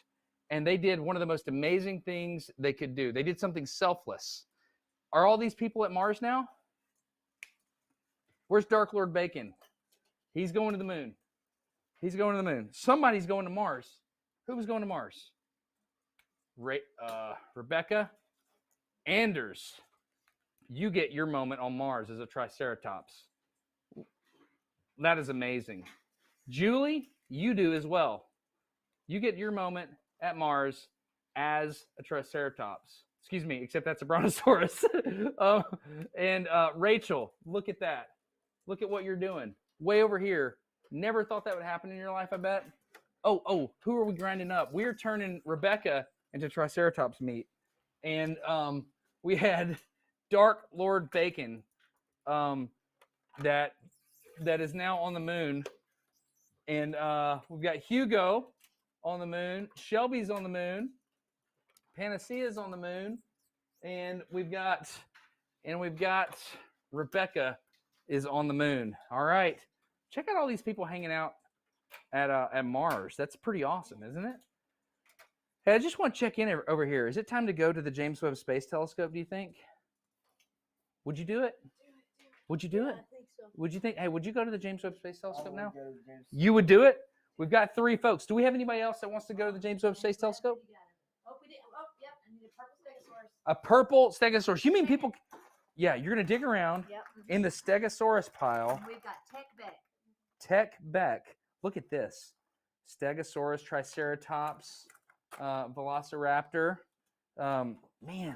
[SPEAKER 6] and they did one of the most amazing things they could do. They did something selfless. Are all these people at Mars now? Where's Dark Lord Bacon? He's going to the moon. He's going to the moon. Somebody's going to Mars. Who was going to Mars? Rebecca. Anders. You get your moment on Mars as a Triceratops. That is amazing. Julie, you do as well. You get your moment at Mars as a Triceratops. Excuse me, except that's a Brontosaurus. And Rachel, look at that. Look at what you're doing. Way over here. Never thought that would happen in your life, I bet. Oh, who are we grinding up? We're turning Rebecca into Triceratops meat. And we had Dark Lord Bacon that is now on the moon. And we've got Hugo on the moon. Shelby's on the moon. Panacea's on the moon. And we've got Rebecca is on the moon. All right. Check out all these people hanging out at Mars. That's pretty awesome, isn't it? Hey, I just want to check in over here. Is it time to go to the James Webb Space Telescope, do you think? Would you do it? Would you do it?
[SPEAKER 4] I think so.
[SPEAKER 6] Would you think, hey, would you go to the James Webb Space Telescope now?
[SPEAKER 9] Go to the James-
[SPEAKER 6] You would do it? We've got 3 folks. Do we have anybody else that wants to go to the James Webb Space Telescope?
[SPEAKER 10] You got it. Oh, we did. Oh, yep. I need a purple stegosaurus.
[SPEAKER 6] A purple stegosaurus. You mean people? Yeah, you're going to dig around
[SPEAKER 10] Yep.
[SPEAKER 6] in the stegosaurus pile.
[SPEAKER 10] And we've got Tech Beck.
[SPEAKER 6] Tech Beck. Look at this. Stegosaurus, Triceratops, Velociraptor. Man,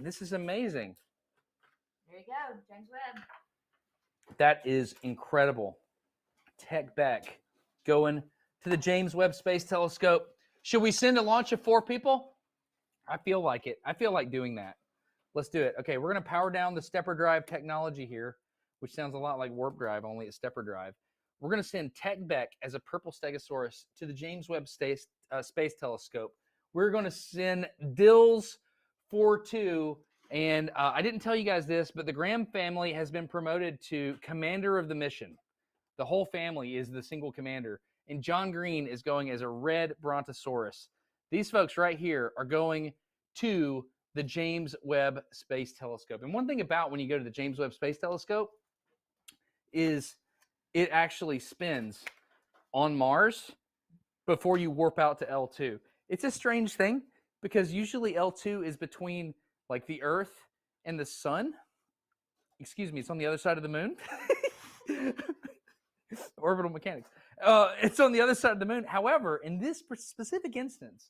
[SPEAKER 6] this is amazing.
[SPEAKER 10] There you go. James Webb.
[SPEAKER 6] That is incredible. Tech Beck going to the James Webb Space Telescope. Should we send a launch of 4 people? I feel like it. I feel like doing that. Let's do it. Okay, we're going to power down the stepper drive technology here, which sounds a lot like warp drive, only it's stepper drive. We're going to send Tech Beck as a purple stegosaurus to the James Webb Space Telescope. We're going to send Dills 42, and I didn't tell you guys this, but the Graham family has been promoted to commander of the mission. The whole family is the single commander, and John Green is going as a red Brontosaurus. These folks right here are going to the James Webb Space Telescope. And one thing about when you go to the James Webb Space Telescope is it actually spins on Mars before you warp out to L2. It's a strange thing because usually L2 is between like the Earth and the sun. Excuse me, it's on the other side of the moon. Orbital mechanics. It's on the other side of the moon. However, in this specific instance,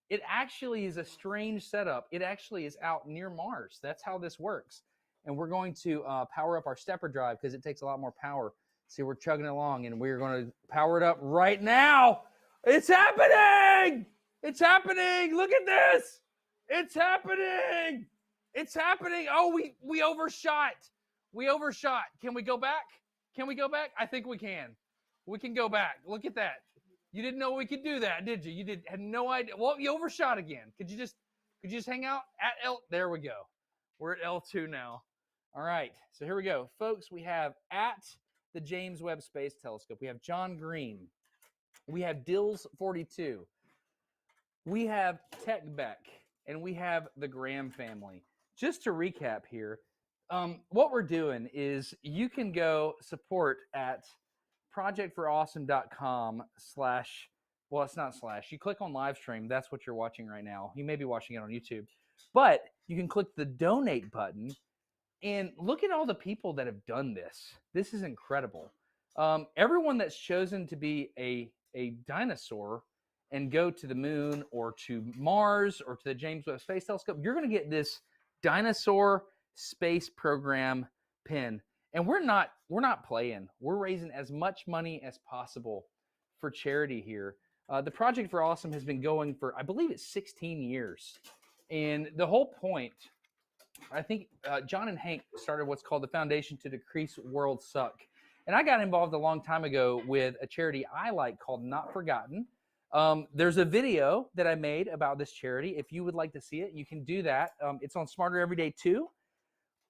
[SPEAKER 6] it actually is a strange setup. It actually is out near Mars. That's how this works. And we're going to power up our stepper drive because it takes a lot more power. See, we're chugging along, and we're going to power it up right now. It's happening! It's happening! Look at this! It's happening! It's happening! Oh, we overshot. We overshot. Can we go back? Can we go back? I think we can. We can go back. Look at that. You didn't know we could do that, did you? You had no idea. Well, you overshot again. Could you just hang out at L? There we go. We're at L2 now. All right. So here we go, folks. We have at the James Webb Space Telescope. We have John Green. We have Dills 42. We have Tech Beck, and we have the Graham family. Just to recap here, what we're doing is you can go support at projectforawesome.com/ well, it's not slash. You click on live stream. That's what you're watching right now. You may be watching it on YouTube, but you can click the donate button and look at all the people that have done this. This is incredible. Everyone that's chosen to be a dinosaur and go to the moon or to Mars or to the James Webb Space Telescope, you're going to get this dinosaur space program pin. And we're not playing. We're raising as much money as possible for charity here. The Project for Awesome has been going for, I believe it's 16 years. And the whole point, I think John and Hank started what's called the Foundation to Decrease World Suck. And I got involved a long time ago with a charity I like called Not Forgotten. There's a video that I made about this charity. If you would like to see it, you can do that. It's on Smarter Everyday 2.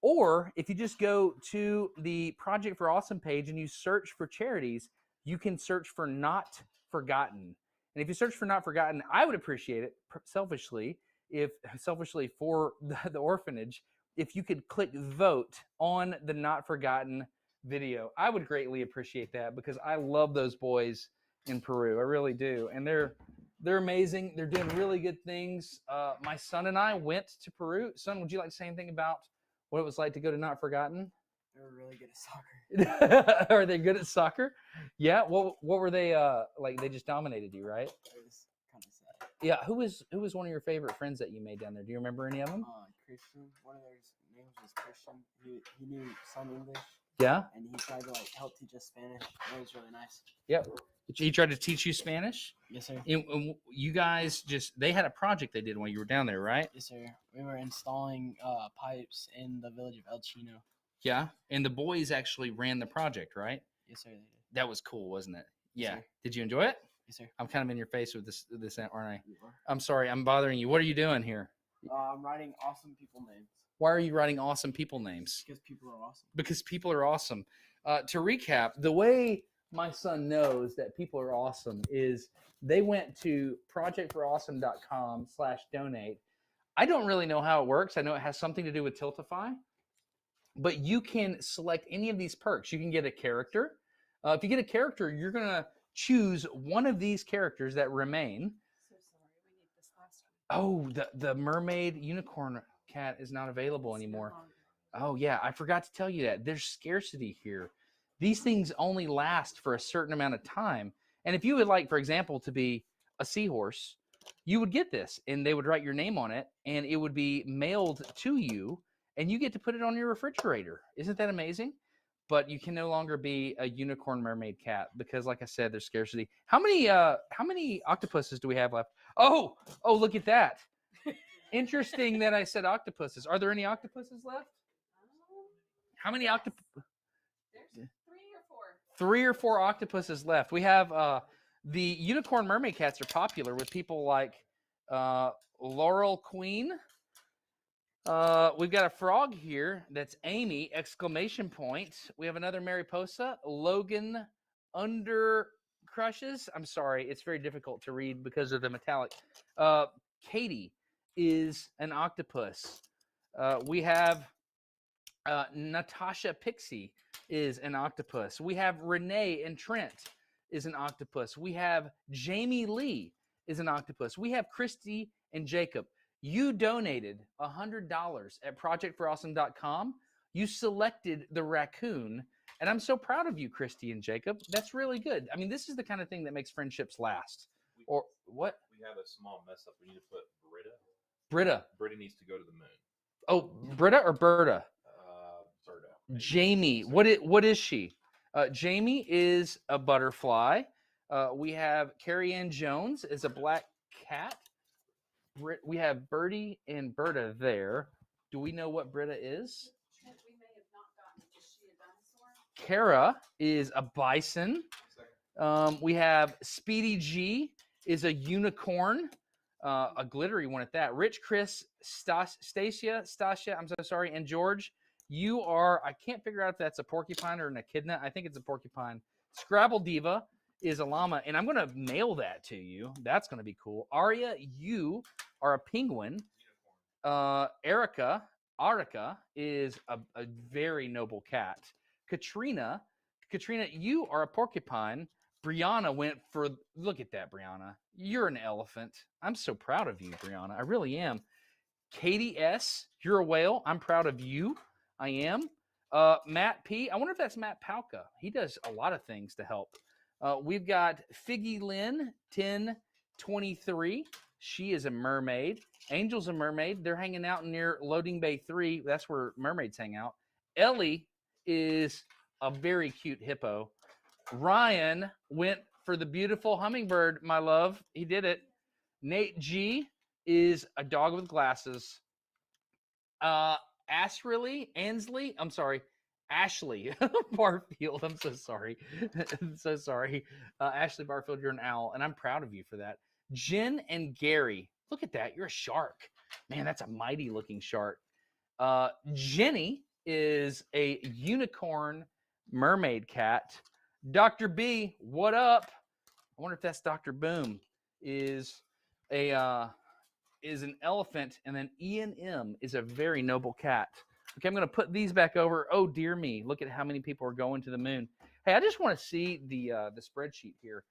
[SPEAKER 6] Or if you just go to the Project for Awesome page and you search for charities, you can search for Not Forgotten. And if you search for Not Forgotten, I would appreciate it selfishly for the orphanage, if you could click vote on the Not Forgotten video. I would greatly appreciate that because I love those boys in Peru. I really do. And they're amazing. They're doing really good things. My son and I went to Peru. Son, would you like to say anything about what it was like to go to Not Forgotten?
[SPEAKER 9] They were really good at soccer.
[SPEAKER 6] Are they good at soccer? Yeah. What were they like? They just dominated you, right?
[SPEAKER 9] It was kind of sad.
[SPEAKER 6] Yeah. Who was one of your favorite friends that you made down there? Do you remember any of them?
[SPEAKER 9] Christian. One of their names was Christian. He knew some English.
[SPEAKER 6] Yeah.
[SPEAKER 9] And he tried to help teach us Spanish. It was really nice.
[SPEAKER 6] Yep. He tried to teach you Spanish?
[SPEAKER 9] Yes, sir.
[SPEAKER 6] And you guys they had a project they did when you were down there, right?
[SPEAKER 9] Yes, sir. We were installing pipes in the village of El Chino.
[SPEAKER 6] Yeah. And the boys actually ran the project, right?
[SPEAKER 9] Yes, sir. They did.
[SPEAKER 6] That was cool, wasn't it?
[SPEAKER 9] Yes,
[SPEAKER 6] Yeah.
[SPEAKER 9] sir.
[SPEAKER 6] Did you enjoy it?
[SPEAKER 9] Yes, sir.
[SPEAKER 6] I'm kind of in your face with this, aren't I?
[SPEAKER 9] You are.
[SPEAKER 6] I'm sorry. I'm bothering you. What are you doing here?
[SPEAKER 9] I'm writing awesome people names.
[SPEAKER 6] Why are you writing awesome people names?
[SPEAKER 9] Because people are awesome.
[SPEAKER 6] Because people are awesome. To recap, the way my son knows that people are awesome is they went to projectforawesome.com/donate. I don't really know how it works. I know it has something to do with Tiltify, but you can select any of these perks. You can get a character. If you get a character, you're going to choose one of these characters that remain.
[SPEAKER 5] So sorry, we need this last one.
[SPEAKER 6] Oh, the mermaid unicorn cat is not available
[SPEAKER 5] It's no
[SPEAKER 6] anymore.
[SPEAKER 5] longer.
[SPEAKER 6] Oh, yeah. I forgot to tell you that. There's scarcity here. These things only last for a certain amount of time. And if you would like, for example, to be a seahorse, you would get this and they would write your name on it and it would be mailed to you and you get to put it on your refrigerator. Isn't that amazing? But you can no longer be a unicorn mermaid cat because, like I said, there's scarcity. How many octopuses do we have left? Oh, look at that. Interesting that I said octopuses. Are there any octopuses left? How many octopuses?
[SPEAKER 5] There's 3 or 4.
[SPEAKER 6] 3 or 4 octopuses left. We have the unicorn mermaid cats are popular with people like Laurel Queen. We've got a frog here that's Amy, ! We have another Mariposa, Logan Under Crushes. I'm sorry, it's very difficult to read because of the metallic. Katie, is an octopus. We have Natasha Pixie is an octopus. We have Renee and Trent is an octopus. We have Jamie Lee is an octopus. We have Christy and Jacob. You donated $100 at projectforawesome.com. You selected the raccoon, and I'm so proud of you, Christy and Jacob. That's really good. I mean, this is the kind of thing that makes friendships last. Or what?
[SPEAKER 8] We have a small mess up. We need to put Britta.
[SPEAKER 6] Britta.
[SPEAKER 8] Britta needs to go to the moon.
[SPEAKER 6] Oh, Britta or Berta?
[SPEAKER 8] Berta.
[SPEAKER 6] Jamie. What is she? Jamie is a butterfly. We have Carrie Ann Jones is a black cat. We have Birdie and Berta there. Do we know what Britta is?
[SPEAKER 5] We may have not gotten. Is she a dinosaur?
[SPEAKER 6] Kara is a bison. We have Speedy G is a unicorn, a glittery one at that. Rich, Chris, Stasia, I'm so sorry, and George, you are, I can't figure out if that's a porcupine or an echidna. I think it's a porcupine. Scrabble Diva is a llama, and I'm going to mail that to you. That's going to be cool. Aria, you are a penguin. Arica is a very noble cat. Katrina, you are a porcupine. Brianna went for, look at that, Brianna. You're an elephant. I'm so proud of you, Brianna. I really am. Katie S., you're a whale. I'm proud of you. I am. Matt P., I wonder if that's Matt Palka. He does a lot of things to help. We've got Figgy Lynn, 1023. She is a mermaid. Angel's a mermaid. They're hanging out near Loading Bay 3. That's where mermaids hang out. Ellie is a very cute hippo. Ryan went for the beautiful hummingbird, my love. He did it. Nate G is a dog with glasses. Ashley Barfield. I'm so sorry. I'm so sorry. Ashley Barfield, you're an owl, and I'm proud of you for that. Jen and Gary. Look at that. You're a shark. Man, that's a mighty looking shark. Jenny is a unicorn mermaid cat. Dr. B, what up? I wonder if that's Dr. Boom. Is an elephant, and then Ian M is a very noble cat. Okay, I'm going to put these back over. Oh, dear me. Look at how many people are going to the moon. Hey, I just want to see the spreadsheet here.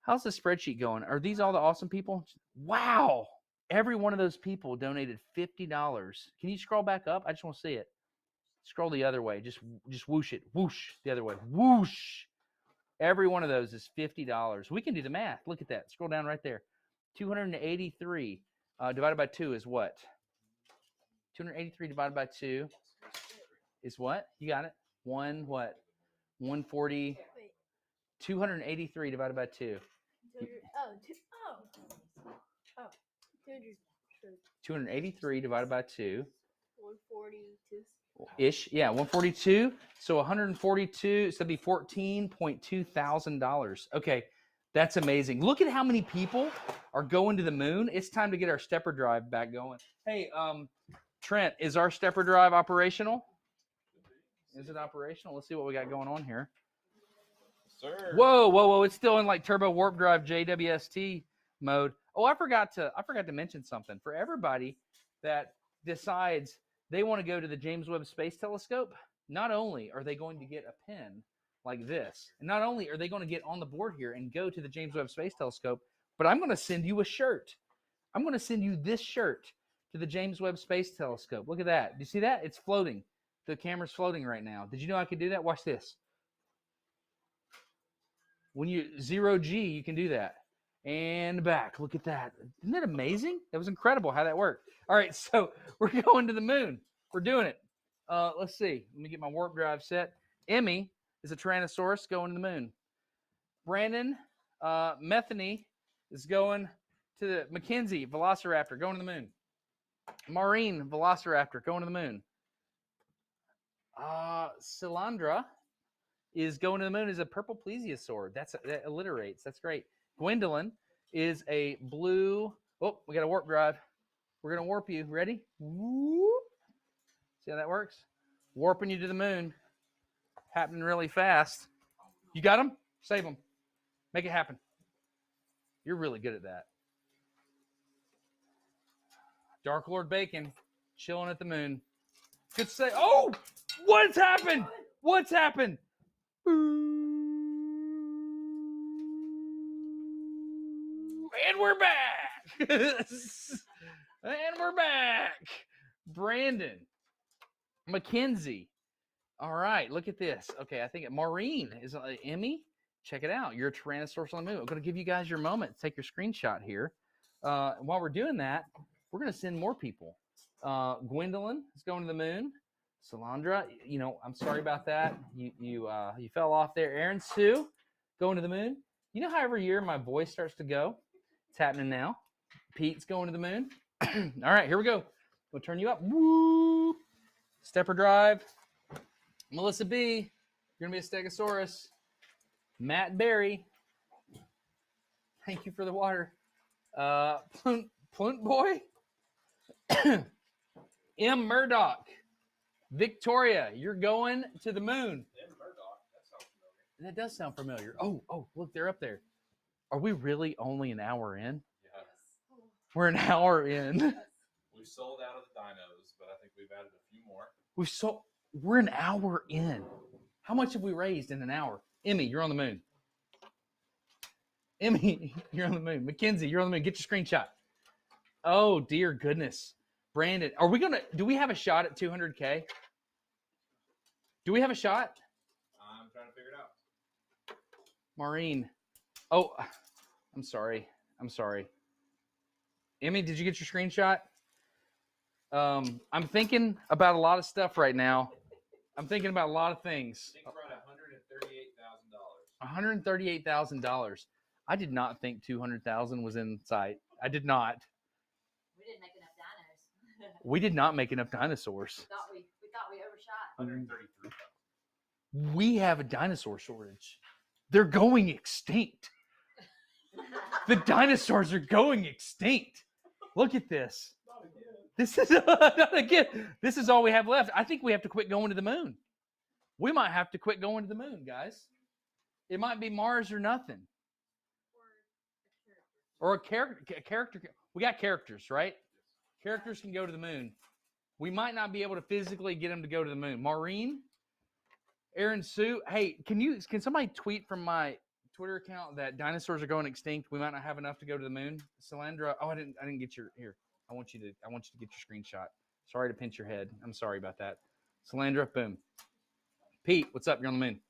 [SPEAKER 6] How's the spreadsheet going? Are these all the awesome people? Wow. Every one of those people donated $50. Can you scroll back up? I just want to see it. Scroll the other way. Just whoosh it. Whoosh the other way. Whoosh. Every one of those is $50. We can do the math. Look at that. Scroll down right there. 283 divided by 2 is what? 283 divided by 2 is what? You got it? 140. 283 divided by 2. 283 divided by 2.
[SPEAKER 4] 142.
[SPEAKER 6] Ish. Yeah, 142. So 142. So that'd be $14.2 thousand. Okay, that's amazing. Look at how many people are going to the moon. It's time to get our stepper drive back going. Hey, Trent, is our stepper drive operational? Is it operational? Let's see what we got going on here.
[SPEAKER 8] Sir.
[SPEAKER 6] Whoa! It's still in like turbo warp drive JWST mode. Oh, I forgot to mention something for everybody that decides they want to go to the James Webb Space Telescope. Not only are they going to get a pin like this, and not only are they going to get on the board here and go to the James Webb Space Telescope, but I'm going to send you a shirt. I'm going to send you this shirt to the James Webb Space Telescope. Look at that. Do you see that? It's floating. The camera's floating right now. Did you know I could do that? Watch this. When you 0G, you can do that. And back. Look at that. Isn't that amazing? That was incredible how that worked. All right, so we're going to the moon. We're doing it. Let's see. Let me get my warp drive set. Emmy is a Tyrannosaurus going to the moon. Brandon Metheny is going to the Mackenzie Velociraptor going to the moon. Maureen Velociraptor going to the moon. Silandra is going to the moon as a purple plesiosaur. That alliterates. That's great. Gwendolyn is a blue. Oh, we got a warp drive. We're going to warp you. Ready? Whoop. See how that works? Warping you to the moon. Happening really fast. You got them? Save them. Make it happen. You're really good at that. Dark Lord Bacon, chilling at the moon. Good to say. Oh, what's happened? What's happened? And we're back. And we're back. Brandon, Mackenzie. All right, look at this. Okay, I think Maureen is Emmy. Check it out. You're a Tyrannosaurus on the moon. I'm going to give you guys your moment. Take your screenshot here. While we're doing that, we're going to send more people. Gwendolyn is going to the moon. Salandra, you know, I'm sorry about that. You fell off there. Aaron Sue going to the moon. You know how every year my voice starts to go? It's happening now. Pete's going to the moon. All right, here we go. We'll turn you up. Woo! Stepper Drive. Melissa B, you're going to be a Stegosaurus. Matt Berry. Thank you for the water. Plunt Boy. M. Murdoch. Victoria, you're going to the moon.
[SPEAKER 8] M. Murdoch, that sounds familiar.
[SPEAKER 6] That does sound familiar. Oh, look, they're up there. Are we really only an hour in?
[SPEAKER 8] Yeah.
[SPEAKER 6] We're an hour in.
[SPEAKER 8] We've sold out of the dinos, but I think we've added a few more.
[SPEAKER 6] We're an hour in. How much have we raised in an hour? Emmy, you're on the moon. Emmy, you're on the moon. Mackenzie, you're on the moon. Get your screenshot. Oh, dear goodness. Brandon, do we have a shot at 200K? Do we have a shot?
[SPEAKER 8] I'm trying to figure it out.
[SPEAKER 6] Maureen. Oh, I'm sorry. Emmy, did you get your screenshot? I'm thinking about a lot of stuff right now. I'm thinking about a lot of things.
[SPEAKER 8] I think we're at $138,000.
[SPEAKER 6] $138,000. I did not think 200,000 was in sight. I did not.
[SPEAKER 10] We didn't make enough dinos.
[SPEAKER 6] We did not make enough dinosaurs.
[SPEAKER 10] we thought we overshot.
[SPEAKER 8] 133,000.
[SPEAKER 6] We have a dinosaur shortage. They're going extinct. The dinosaurs are going extinct. Look at this. This is not again. This is all we have left. I think we have to quit going to the moon. We might have to quit going to the moon, guys. It might be Mars or nothing. Or a character. We got characters, right? Characters can go to the moon. We might not be able to physically get them to go to the moon. Maureen, Aaron Sue, hey, can somebody tweet from my Twitter account that dinosaurs are going extinct? We might not have enough to go to the moon. Salandra, I didn't get your here. I want you to get your screenshot. Sorry to pinch your head. I'm sorry about that. Salandra, boom. Pete, what's up? You're on the moon.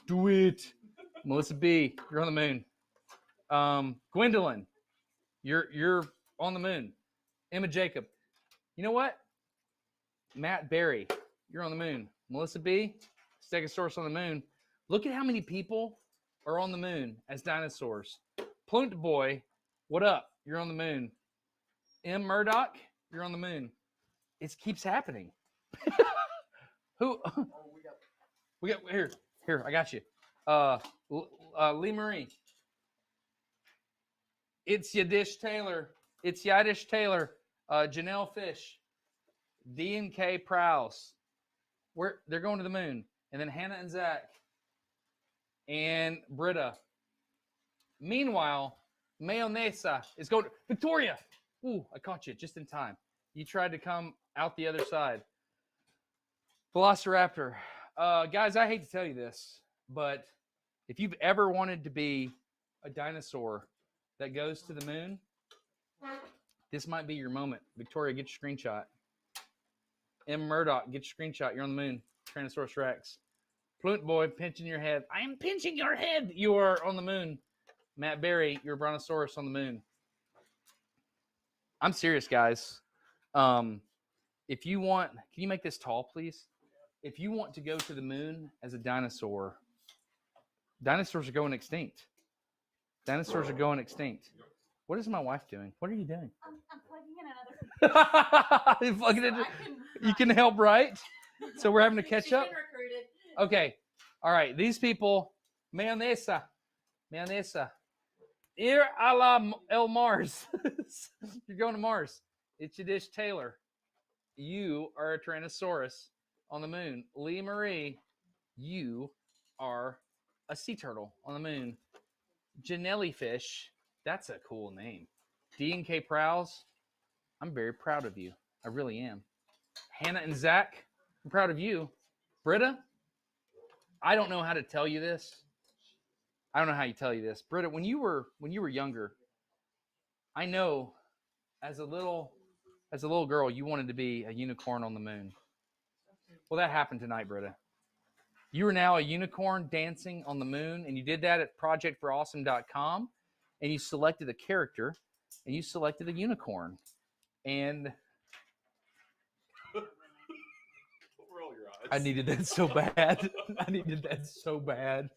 [SPEAKER 6] Do it. Melissa B, you're on the moon. Gwendolyn, you're on the moon. Emma Jacob, you know what? Matt Berry, you're on the moon. Melissa B, Stegosaurus on the moon. Look at how many people are on the moon as dinosaurs. Plunt Boy, what up? You're on the moon. M. Murdoch, you're on the moon. It keeps happening. Who? We got here. I got you. Lee Marie. It's Yadish Taylor. Janelle Fish. D&K Prowse. They're going to the moon. And then Hannah and Zach. And Britta. Meanwhile, Mayonesa is going to Victoria. Ooh, I caught you just in time. You tried to come out the other side. Velociraptor. Guys, I hate to tell you this, but if you've ever wanted to be a dinosaur that goes to the moon, this might be your moment. Victoria, get your screenshot. M. Murdoch, get your screenshot. You're on the moon. Tyrannosaurus Rex. Plunt Boy, pinching your head. I am pinching your head. You are on the moon. Matt Berry, you're a Brontosaurus on the moon. I'm serious, guys. If you want, can you make this tall, please? If you want to go to the moon as a dinosaur, dinosaurs are going extinct. Dinosaurs are going extinct. What is my wife doing? What are you doing?
[SPEAKER 10] I'm plugging in another.
[SPEAKER 6] You're plugging it. You can help, right? So we're having to catch up.
[SPEAKER 10] She's been recruited.
[SPEAKER 6] Okay. All right. These people, Mayonesa. Ir a la El Mars. You're going to Mars. It's Yadish Taylor. You are a Tyrannosaurus on the moon. Lee Marie, you are a sea turtle on the moon. Janelli Fish, that's a cool name. D&K Prowse, I'm very proud of you. I really am. Hannah and Zach, I'm proud of you. Britta, I don't know how to tell you this. I don't know how you tell you this. Britta, when you were younger, I know as a little girl you wanted to be a unicorn on the moon. Well, that happened tonight, Britta. You are now a unicorn dancing on the moon, and you did that at projectforawesome.com, and you selected a character, and you selected a unicorn. And
[SPEAKER 8] Roll your eyes.
[SPEAKER 6] I needed that so bad. I needed that so bad.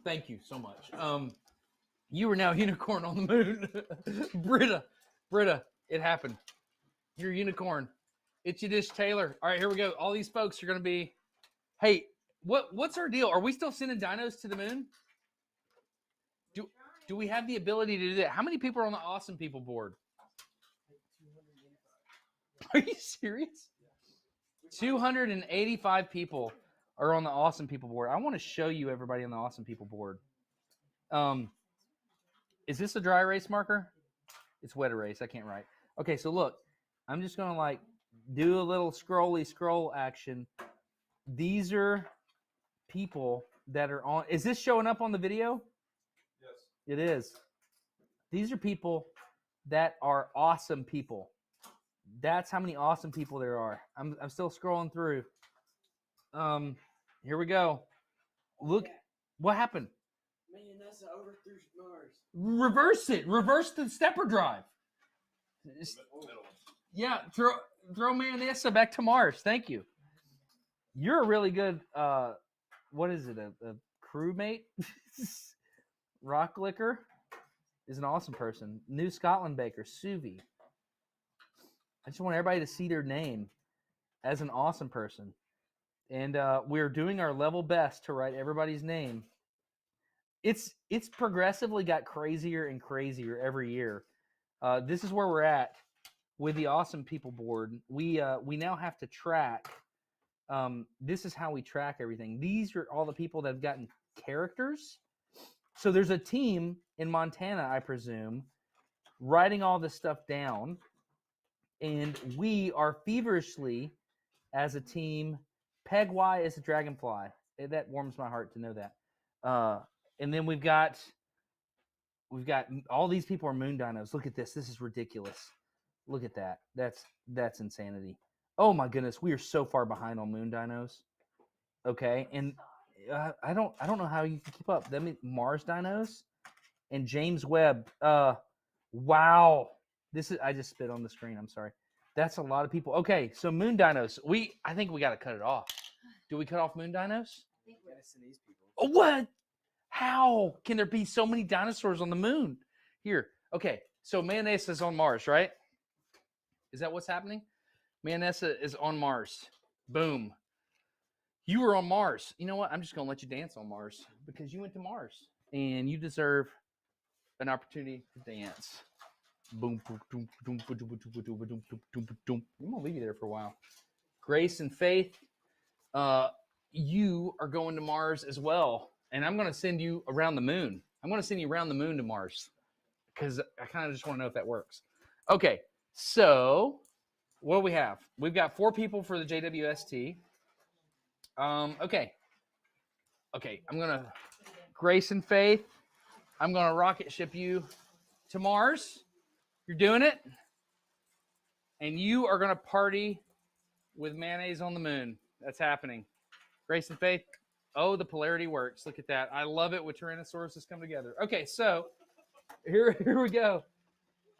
[SPEAKER 6] Thank you so much. You are now a unicorn on the moon. Britta, it happened. You're a unicorn. Itchy Dish Taylor. All right, here we go. All these folks are going to be, hey, what's our deal? Are we still sending dinos to the moon? Do we have the ability to do that? How many people are on the Awesome People board? Are you serious? 285 people are on the Awesome People board. I want to show you everybody on the Awesome People board. Is this a dry erase marker? It's wet erase. I can't write. Okay, so look, I'm just going to like do a little scroll action. These are people that are on. Is this showing up on the video?
[SPEAKER 8] Yes.
[SPEAKER 6] It is. These are people that are awesome people. That's how many awesome people there are. I'm still scrolling through. Here we go. Look, what happened?
[SPEAKER 9] Man, that's overthrew Mars.
[SPEAKER 6] Reverse it. Reverse the stepper drive.
[SPEAKER 8] Middle one.
[SPEAKER 6] Yeah, throw Manessa back to Mars. Thank you. You're a really good. What is it? A crewmate? Rock Liquor is an awesome person. New Scotland Baker, Suvi. I just want everybody to see their name as an awesome person. And we're doing our level best to write everybody's name. It's progressively got crazier and crazier every year. This is where we're at with the Awesome People board. We now have to track. This is how we track everything. These are all the people that have gotten characters. So there's a team in Montana, I presume, writing all this stuff down. And we are feverishly, as a team, Peg Y is a dragonfly. That warms my heart to know that. And then we've got all these people are moon dinos. Look at this. This is ridiculous. Look at that. That's insanity. Oh my goodness, we are so far behind on moon dinos. Okay, and I don't know how you can keep up. That means Mars dinos and James Webb. Wow. I just spit on the screen. I'm sorry. That's a lot of people. Okay, so moon dinos. I think we got to cut it off. Do we cut off moon dinos?
[SPEAKER 9] These people.
[SPEAKER 6] Oh, what? How can there be so many dinosaurs on the moon? Here. Okay, so Manessa is on Mars, right? Is that what's happening? Manessa is on Mars. Boom. You were on Mars. You know what? I'm just going to let you dance on Mars because you went to Mars and you deserve an opportunity to dance. Boom, boom, boom, boom, boom, boom, boom, boom, boom, boom, boom. I'm going to leave you there for a while. Grace and Faith, you are going to Mars as well. And I'm going to send you around the moon. I'm going to send you around the moon to Mars because I kind of just want to know if that works. Okay, so what do we have? We've got 4 people for the JWST. Okay, I'm going to, Grace and Faith, I'm going to rocket ship you to Mars. You're doing it. And you are going to party with mayonnaise on the moon. That's happening. Grace and Faith. Oh, the polarity works. Look at that. I love it when Tyrannosaurus come together. Okay, so here we go.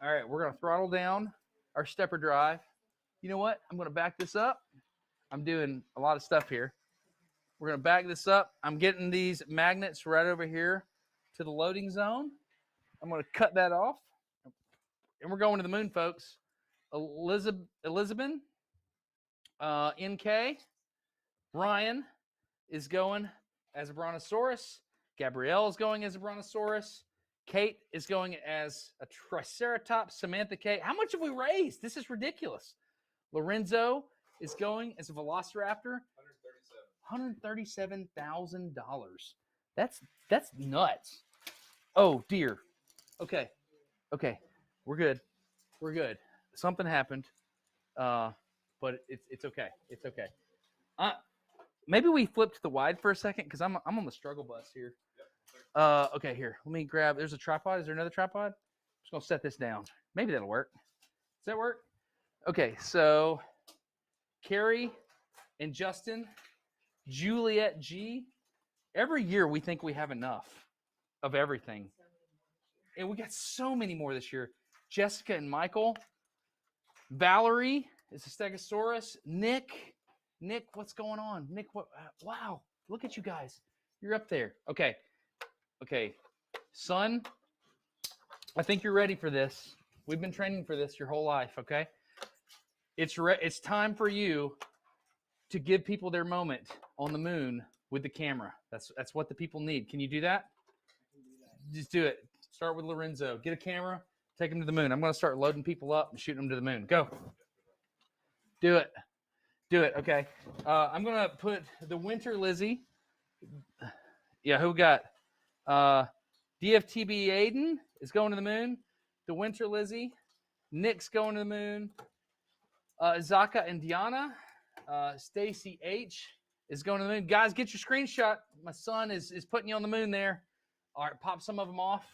[SPEAKER 6] All right, we're going to throttle down our stepper drive. You know what? I'm going to back this up. I'm doing a lot of stuff here. We're going to back this up. I'm getting these magnets right over here to the loading zone. I'm going to cut that off. And we're going to the moon, folks. Elizabeth, NK, Brian is going as a brontosaurus. Gabrielle is going as a brontosaurus. Kate is going as a triceratops. Samantha K. How much have we raised? This is ridiculous. Lorenzo is going as a velociraptor. $137,000. That's nuts. Oh dear. Okay. We're good. We're good. Something happened, but it's okay. It's okay. Maybe we flip to the wide for a second because I'm on the struggle bus here. Okay, here. Let me grab. There's a tripod. Is there another tripod? I'm just gonna set this down. Maybe that'll work. Does that work? Okay, so Carrie and Justin, Juliet G. Every year we think we have enough of everything, and we got so many more this year. Jessica and Michael, Valerie is a Stegosaurus. Nick, what's going on? Nick, what? Wow, look at you guys. You're up there. Okay, son, I think you're ready for this. We've been training for this your whole life. Okay, it's time for you to give people their moment on the moon with the camera. That's what the people need. Can you do that? Just do it. Start with Lorenzo. Get a camera. Take them to the moon. I'm going to start loading people up and shooting them to the moon. Go. Do it. Okay. I'm going to put the Winter Lizzie. Yeah, who we got? DFTB Aiden is going to the moon. The Winter Lizzie. Nick's going to the moon. Zaka and Diana. Stacy H is going to the moon. Guys, get your screenshot. My son is putting you on the moon there. All right, pop some of them off.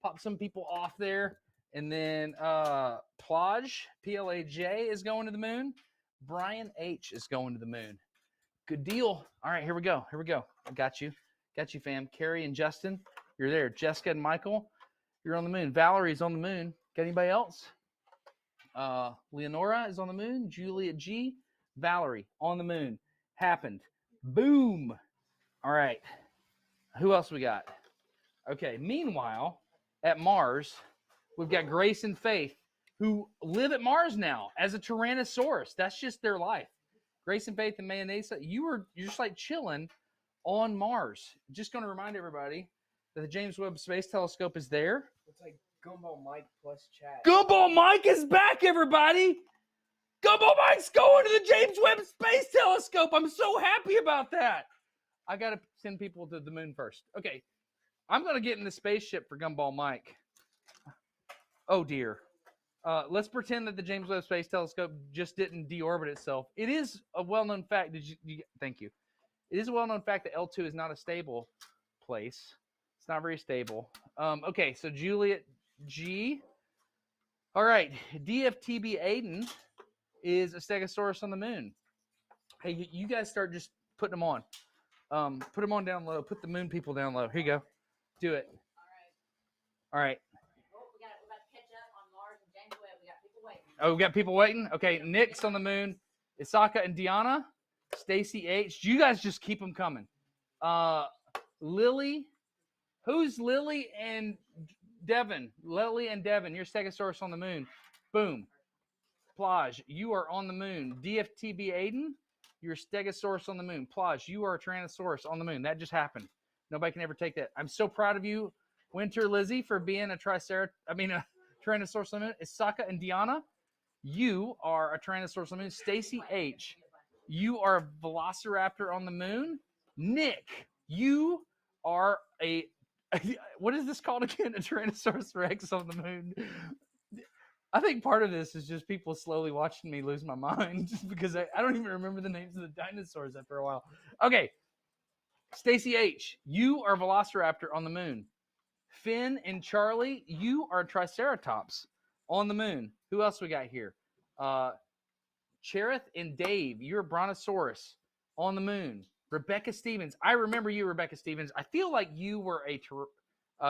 [SPEAKER 6] Pop some people off there. And then Plaj, P-L-A-J, is going to the moon. Brian H is going to the moon. Good deal. All right, here we go. I got you. Fam. Carrie and Justin, you're there. Jessica and Michael, you're on the moon. Valerie's on the moon. Got anybody else? Leonora is on the moon. Juliet G. Valerie on the moon. Happened. Boom. All right. Who else we got? Okay. Meanwhile, at Mars, we've got Grace and Faith, who live at Mars now as a Tyrannosaurus. That's just their life. Grace and Faith and Mayonesa, you're just like chilling on Mars. Just going to remind everybody that the James Webb Space Telescope is there.
[SPEAKER 9] It's like Gumball Mike plus chat.
[SPEAKER 6] Gumball Mike is back, everybody. Gumball Mike's going to the James Webb Space Telescope. I'm so happy about that. I got to send people to the moon first. Okay. I'm going to get in the spaceship for Gumball Mike. Oh, dear. Let's pretend that the James Webb Space Telescope just didn't deorbit itself. It is a well-known fact. Thank you. It is a well-known fact that L2 is not a stable place. It's not very stable. Okay, so Juliet G. All right, DFTB Aiden is a Stegosaurus on the moon. Hey, you guys start just putting them on. Put them on down low. Put the moon people down low. Here you go. Do it. All right.
[SPEAKER 10] Oh, we got to catch up on Mars and James Webb. We got people waiting.
[SPEAKER 6] Oh, we got people waiting? Okay, Nick's on the moon. Isaka and Diana. Stacy H. You guys just keep them coming. Lily. Who's Lily and Devin? Lily and Devin. You're Stegosaurus on the moon. Boom. Plaj, you are on the moon. DFTB Aiden, you're Stegosaurus on the moon. Plaj, you are a Tyrannosaurus on the moon. That just happened. Nobody can ever take that. I'm so proud of you, Winter Lizzie, for being a Tyrannosaurus on the moon. Isaka and Diana, you are a Tyrannosaurus on the moon. Stacy H, you are a Velociraptor on the moon. Nick, you are a what is this called again? A Tyrannosaurus Rex on the moon. I think part of this is just people slowly watching me lose my mind because I don't even remember the names of the dinosaurs after a while. Okay. Stacy H, you are a Velociraptor on the moon. Finn and Charlie, you are a Triceratops on the moon. Who else we got here? Cherith and Dave, you're a Brontosaurus on the moon. Rebecca Stevens, I remember you, Rebecca Stevens. I feel like you were a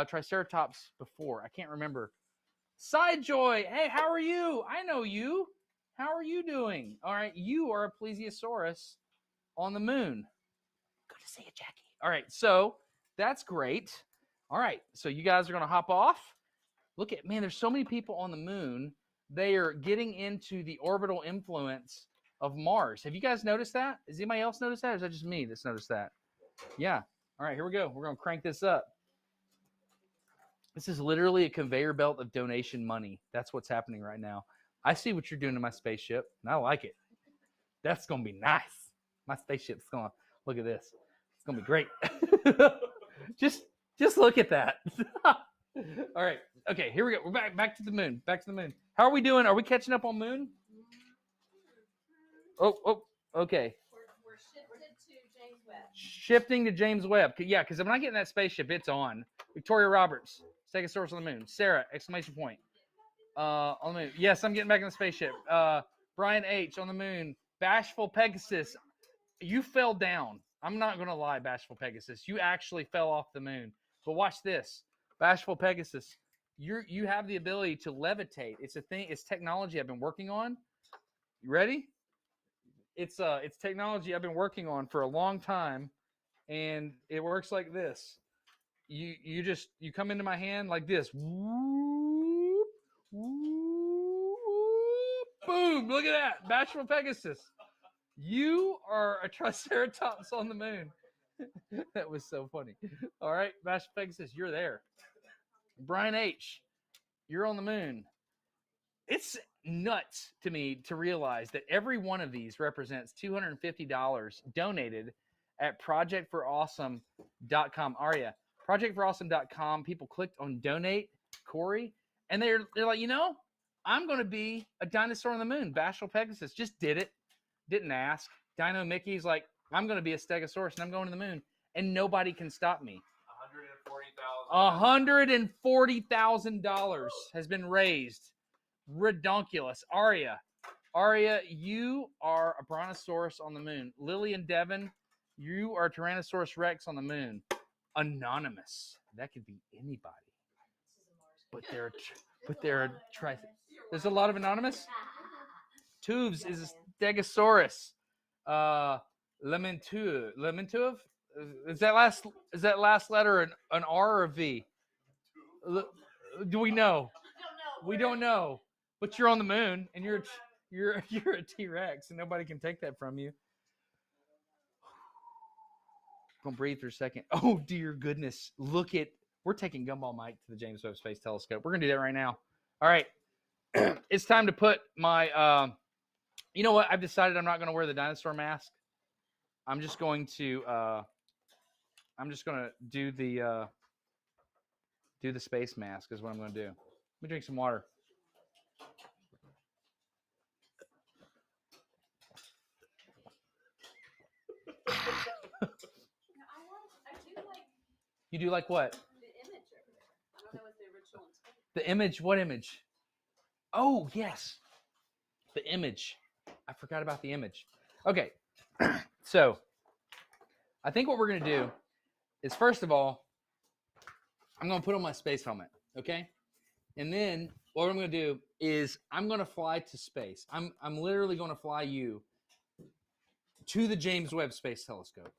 [SPEAKER 6] Triceratops before. I can't remember. Sidejoy, hey, how are you? I know you. How are you doing? All right, you are a Plesiosaurus on the moon. Good to see you, Jackie. All right, so that's great. All right, so you guys are going to hop off. Look at, man, there's so many people on the moon. They are getting into the orbital influence of Mars. Have you guys noticed that? Has anybody else noticed that? Or is that just me that's noticed that? Yeah. All right, here we go. We're going to crank this up. This is literally a conveyor belt of donation money. That's what's happening right now. I see what you're doing to my spaceship, and I like it. That's going to be nice. My spaceship's going to, look at this. It's going to be great. just look at that. All right. Okay, here we go. We're back to the moon. Back to the moon. How are we doing? Are we catching up on moon? Oh, okay.
[SPEAKER 5] We're shifted to James Webb.
[SPEAKER 6] Shifting to James Webb. Yeah, because when I get in that spaceship, it's on. Victoria Roberts, Stegosaurus on the moon. Sarah, exclamation point. On the moon. Yes, I'm getting back in the spaceship. Brian H. on the moon. Bashful Pegasus. You fell down. I'm not going to lie, Bashful Pegasus. You actually fell off the moon. But watch this. Bashful Pegasus. You have the ability to levitate. It's a thing. It's technology I've been working on. You ready? It's technology I've been working on for a long time, and it works like this. You come into my hand like this. Whoop, whoop, boom! Look at that, Bashful Pegasus. You are a Triceratops on the moon. That was so funny. All right, Bashful Pegasus, you're there. Brian H., you're on the moon. It's nuts to me to realize that every one of these represents $250 donated at projectforawesome.com. Aria, projectforawesome.com. People clicked on donate, Corey, and they're like, I'm going to be a dinosaur on the moon. Bashful Pegasus just did it. Didn't ask. Dino Mickey's like, I'm going to be a Stegosaurus and I'm going to the moon, and nobody can stop me. $140,000 has been raised. Redonkulous. Aria, you are a Brontosaurus on the moon. Lillian Devon, you are a Tyrannosaurus Rex on the moon. Anonymous. That could be anybody. But they're there's a lot of anonymous. Tubes is a Stegosaurus. Lamentuv. Is that last letter an R or a V? Do we know? We don't know. But you're on the moon, and you're a T-Rex, and nobody can take that from you. Gonna breathe for a second. Oh dear goodness! We're taking Gumball Mike to the James Webb Space Telescope. We're gonna do that right now. All right, it's time to put my. You know what? I've decided I'm not gonna wear the dinosaur mask. I'm just going to. I'm just gonna do the space mask. Is what I'm gonna do. Let me drink some water. You do like what?
[SPEAKER 5] The image over there. I don't know what the original intent.
[SPEAKER 6] The image? What image? Oh, yes. The image. I forgot about the image. Okay. So, I think what we're going to do is, first of all, I'm going to put on my space helmet, okay? And then what I'm going to do is I'm going to fly to space. I'm literally going to fly you to the James Webb Space Telescope.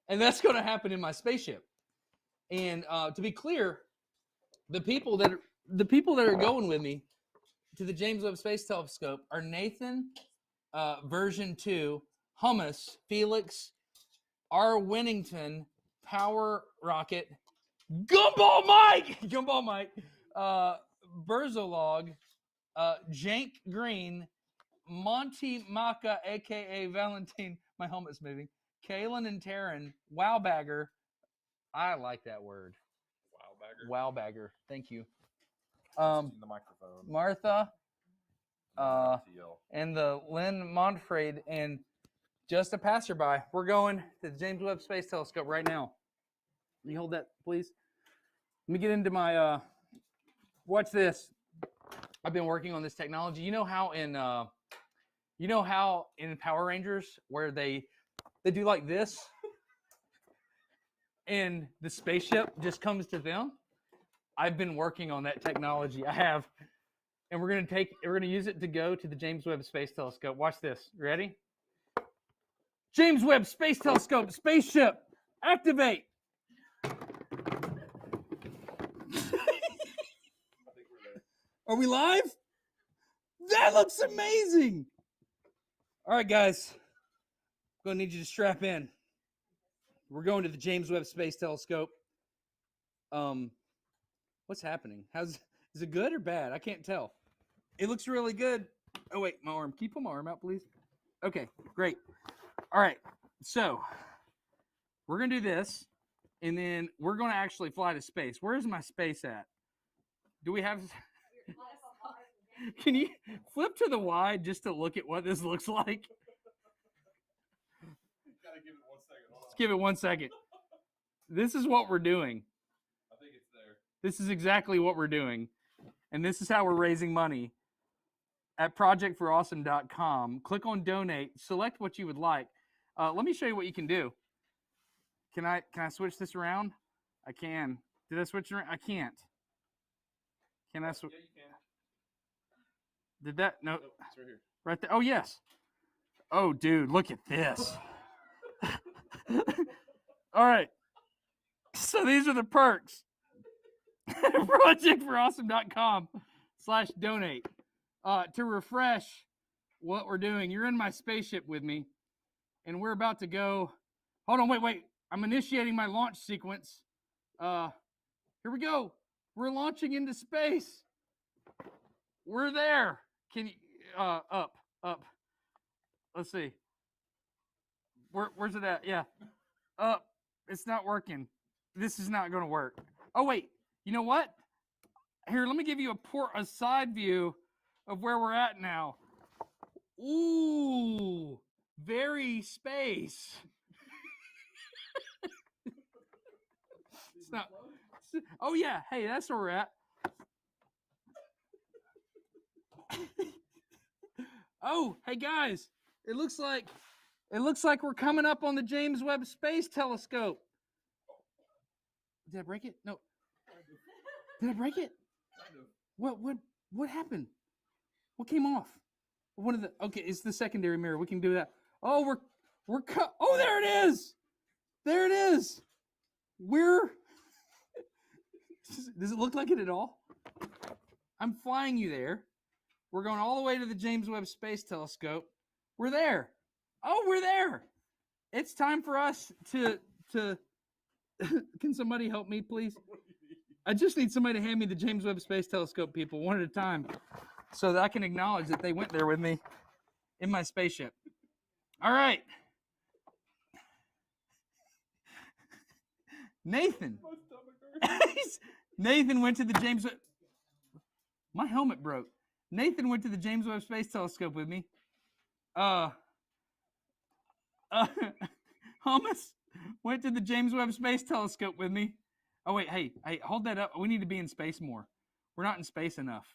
[SPEAKER 6] And that's going to happen in my spaceship. And to be clear, the people that are going with me to the James Webb Space Telescope are Nathan, version 2, Hummus, Felix, R. Winnington, Power Rocket, Gumball Mike, Berzolog, Jank Green, Monty Maka, aka Valentine. My helmet's moving. Kaylin and Taryn, Wowbagger. I like that word. Wowbagger. Thank you.
[SPEAKER 8] The microphone.
[SPEAKER 6] Martha, and the Lynn Montfred, and just a passerby. We're going to the James Webb Space Telescope right now. Can you hold that, please? Let me get into my. Watch this. I've been working on this technology. You know how in Power Rangers where they do like this, and the spaceship just comes to them? I've been working on that technology. I have. And we're gonna use it to go to the James Webb Space Telescope. Watch this. You ready? James Webb Space Telescope, spaceship, activate. Are we live? That looks amazing. All right, guys. I'm gonna need you to strap in. We're going to the James Webb Space Telescope. What's happening? Is it good or bad? I can't tell. It looks really good. Oh wait, my arm. Can you pull my arm out, please? Okay, great. All right. So
[SPEAKER 7] we're gonna do this, and then we're gonna actually fly to space. Where is my space at? Do we have? Can you flip to the wide just to look at what this looks like?
[SPEAKER 8] Gotta give it 1 second. Hold
[SPEAKER 7] Let's
[SPEAKER 8] on.
[SPEAKER 7] give it 1 second. This is what we're doing.
[SPEAKER 8] I think it's there.
[SPEAKER 7] This is exactly what we're doing. And this is how we're raising money. At projectforawesome.com, click on donate, select what you would like. Let me show you what you can do. Can I switch this around? I can. Did I switch it around? I can't. Can I switch?
[SPEAKER 8] Yeah, you can.
[SPEAKER 7] Did that? No.
[SPEAKER 8] Nope, it's right here.
[SPEAKER 7] Right there. Oh, yes. Oh, dude, look at this. All right. So these are the perks. projectforawesome.com/donate. To refresh what we're doing, you're in my spaceship with me, and we're about to go. Hold on, wait. I'm initiating my launch sequence. Here we go. We're launching into space. We're there. Can you up? Let's see. Where's it at? Yeah. Up. It's not working. This is not going to work. Oh wait. You know what? Here, let me give you a side view of where we're at now. Ooh, very space. It's not. Oh yeah. Hey, that's where we're at. Oh, hey guys. It looks like we're coming up on the James Webb Space Telescope. Did I break it? No. Did I break it? What happened? What came off? Okay, it's the secondary mirror. We can do that. Oh, oh, there it is. There it is. Does it look like it at all? I'm flying you there. We're going all the way to the James Webb Space Telescope. We're there. Oh, we're there. It's time for us to can somebody help me, please? I just need somebody to hand me the James Webb Space Telescope, people, one at a time, so that I can acknowledge that they went there with me in my spaceship. All right. Nathan. Nathan went to the James Webb. My helmet broke. Nathan went to the James Webb Space Telescope with me. Hummus went to the James Webb Space Telescope with me. Oh wait, hey, hold that up. We need to be in space more. We're not in space enough.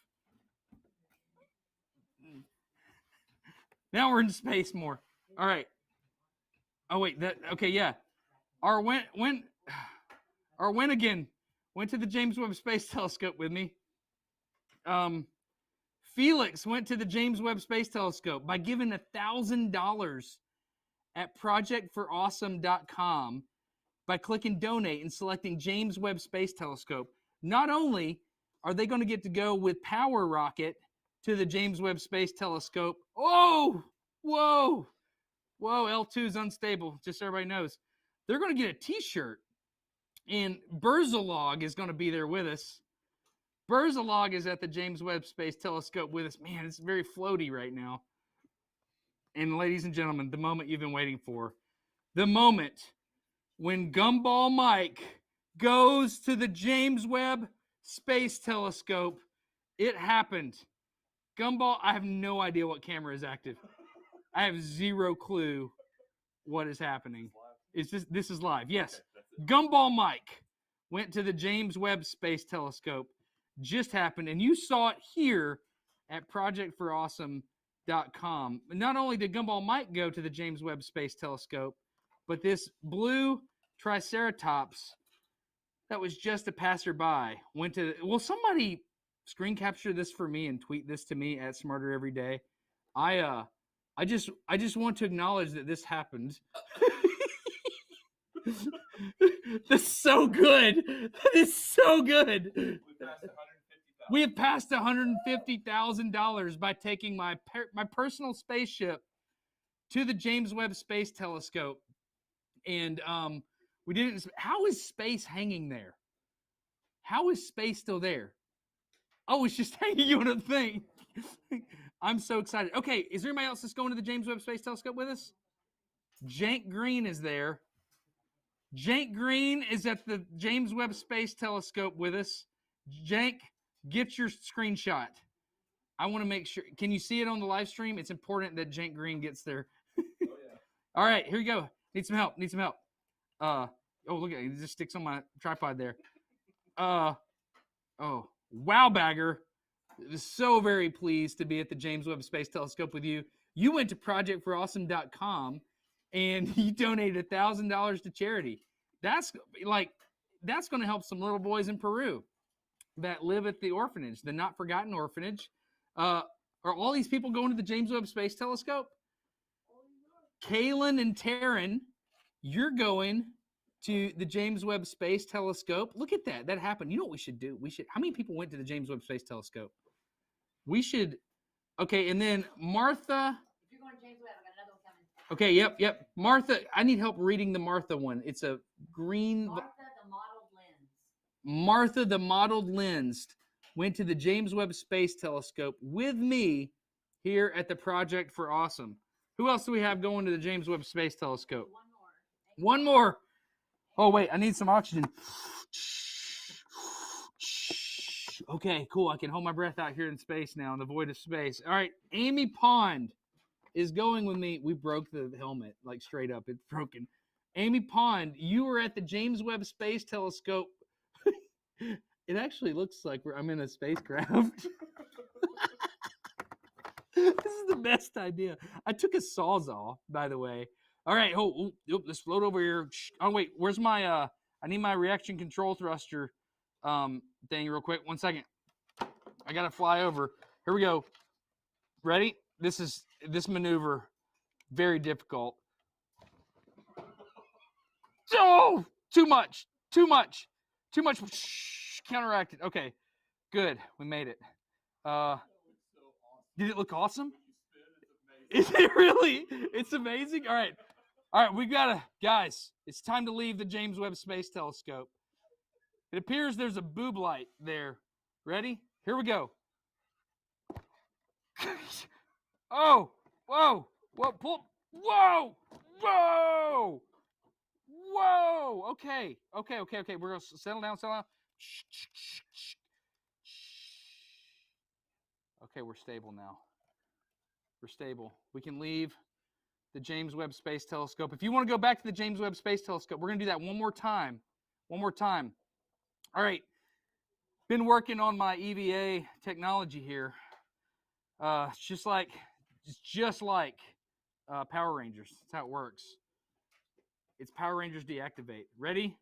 [SPEAKER 7] Now we're in space more. All right. Oh wait, okay, yeah. Our Winnigan went to the James Webb Space Telescope with me. Felix went to the James Webb Space Telescope by giving $1,000 at projectforawesome.com by clicking donate and selecting James Webb Space Telescope. Not only are they going to get to go with Power Rocket to the James Webb Space Telescope. Oh, whoa, L2 is unstable, just so everybody knows. They're going to get a t-shirt, and Berzalog is going to be there with us. Berzalog is at the James Webb Space Telescope with us. Man, it's very floaty right now. And ladies and gentlemen, the moment you've been waiting for. The moment when Gumball Mike goes to the James Webb Space Telescope. It happened. Gumball, I have no idea what camera is active. I have zero clue what is happening. This is live. Yes. Gumball Mike went to the James Webb Space Telescope. Just happened, and you saw it here at projectforawesome.com. Not only did Gumball Mike go to the James Webb Space Telescope, but this blue Triceratops that was just a passerby went to. Will somebody screen capture this for me and tweet this to me at Smarter Every Day? I just want to acknowledge that this happened. That's so good. That is so good. We have passed $150,000 by taking my personal spaceship to the James Webb Space Telescope, and we didn't. How is space hanging there? How is space still there? Oh, it's just hanging on a thing. I'm so excited. Okay, is there anybody else that's going to the James Webb Space Telescope with us? Jank Green is there. Jank Green is at the James Webb Space Telescope with us. Jank, get your screenshot. I want to make sure. Can you see it on the live stream? It's important that Jank Green gets there.
[SPEAKER 8] Oh yeah.
[SPEAKER 7] All right, here you go. Need some help. Oh, look at it. It just sticks on my tripod there. Oh, Wow Bagger is so very pleased to be at the James Webb Space Telescope with you. You went to projectforawesome.com and you donated $1,000 to charity. That's going to help some little boys in Peru that live at the orphanage, the Not Forgotten Orphanage. Are all these people going to the James Webb Space Telescope? Kaylin and Taryn, you're going to the James Webb Space Telescope. Look at that. That happened. You know what we should do? How many people went to the James Webb Space Telescope? Okay, and then Martha.
[SPEAKER 10] If you're going to James Webb, I got another one coming.
[SPEAKER 7] Okay, yep. Martha, I need help reading the Martha one. It's a green.
[SPEAKER 10] Martha the Mottled Lens.
[SPEAKER 7] Martha the Mottled Lens went to the James Webb Space Telescope with me here at the Project for Awesome. Who else do we have going to the James Webb Space Telescope? One more. Oh, wait, I need some oxygen. Okay, cool. I can hold my breath out here in space now, in the void of space. All right, Amy Pond is going with me. We broke the helmet, like straight up. It's broken. Amy Pond, you were at the James Webb Space Telescope. It actually looks like I'm in a spacecraft. This is the best idea. I took a Sawzall, by the way. All right, let's float over here. Oh, wait, where's my, I need my reaction control thruster thing real quick. 1 second. I got to fly over. Here we go. Ready? This maneuver, very difficult. Oh, too much. Counteracted. Okay, good. We made it. Did it look awesome? Is it really? It's amazing. All right, we gotta, guys, it's time to leave the James Webb Space Telescope. It appears there's a boob light there. Ready? Here we go. Oh, whoa, okay. We're gonna settle down. Okay, we're stable now. We're stable. We can leave the James Webb Space Telescope. If you want to go back to the James Webb Space Telescope, we're going to do that one more time. All right. Been working on my EVA technology here. It's just like Power Rangers. That's how it works. It's Power Rangers deactivate. Ready?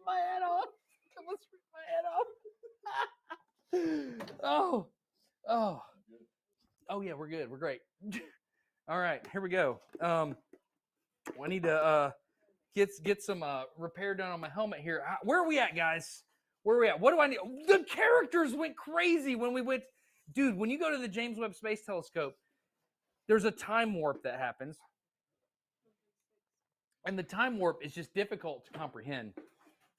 [SPEAKER 7] My head off. Almost ripped my head off. Oh yeah, we're good. We're great. All right, here we go. I need to get some repair done on my helmet here. Where are we at, guys? Where are we at? What do I need? The characters went crazy when we went. Dude, when you go to the James Webb Space Telescope, there's a time warp that happens. And the time warp is just difficult to comprehend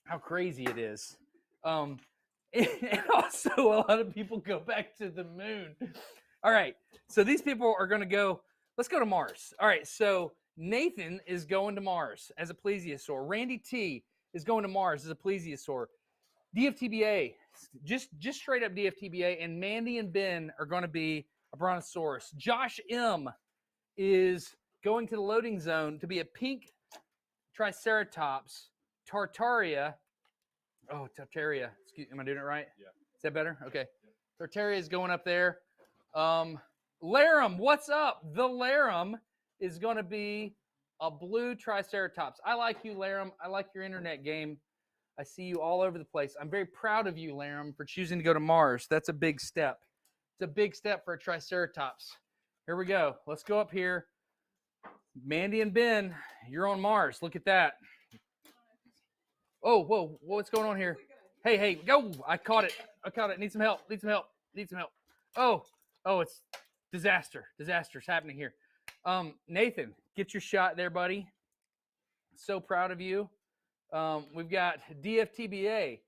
[SPEAKER 7] how crazy it is. And also, a lot of people go back to the moon. All right, so these people are going to go. Let's go to Mars. All right, so Nathan is going to Mars as a plesiosaur. Randy T is going to Mars as a plesiosaur. DFTBA, just straight up DFTBA, and Mandy and Ben are going to be a brontosaurus. Josh M is going to the loading zone to be a pink Triceratops. Tartaria. Oh, Tartaria. Excuse, am I doing it right?
[SPEAKER 8] Yeah.
[SPEAKER 7] Is that better? Okay. Yeah. Tartaria is going up there. Larum, what's up? The Larum is going to be a blue Triceratops. I like you, Larum. I like your internet game. I see you all over the place. I'm very proud of you, Larum, for choosing to go to Mars. That's a big step. It's a big step for a Triceratops. Here we go. Let's go up here. Mandy and Ben, you're on Mars. Look at that. Oh, whoa, what's going on here? Hey, go. I caught it. Need some help. Oh, it's disaster. Disaster's happening here. Nathan, get your shot there, buddy. So proud of you. We've got DFTBA.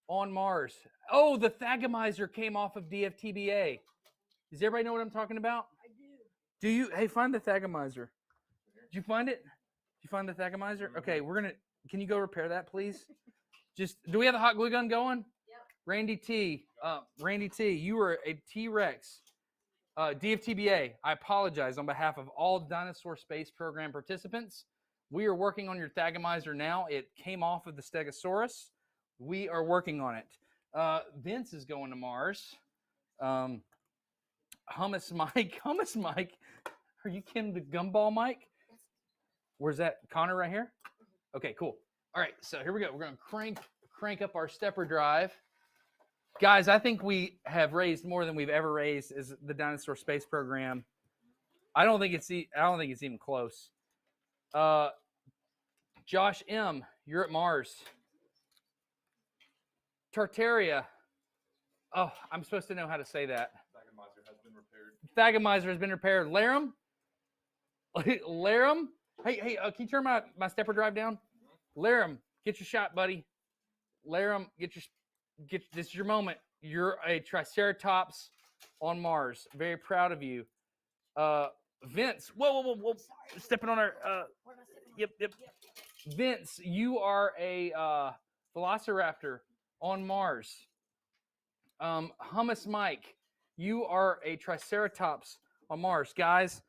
[SPEAKER 6] on Mars. Oh, the Thagomizer came off of DFTBA. Does everybody know what I'm talking about?
[SPEAKER 4] I do.
[SPEAKER 6] Do you? Hey, find the Thagomizer. Did you find it? Did you find the Thagomizer? Okay, can you go repair that, please? Do we have the hot glue gun going?
[SPEAKER 4] Yep.
[SPEAKER 6] Randy T, you are a T-Rex. DFTBA, I apologize on behalf of all Dinosaur Space Program participants. We are working on your Thagomizer now. It came off of the Stegosaurus. We are working on it. Vince is going to Mars. Hummus Mike. Are you kidding? The Gumball Mike? Where's that? Connor right here? Okay, cool. All right, so here we go. We're going to crank up our stepper drive. Guys, I think we have raised more than we've ever raised as the Dinosaur Space Program. I don't think it's even close. Josh M, you're at Mars. Tartaria. Oh, I'm supposed to know how to say that. Thagomizer has been repaired. Laram? Laram? Hey, can you turn my stepper drive down? Laram, get your shot, buddy. Laram, this is your moment. You're a Triceratops on Mars. Very proud of you. Vince, whoa. Stepping on our, yep. Vince, you are a Velociraptor on Mars. Hummus Mike, you are a Triceratops on Mars. Guys,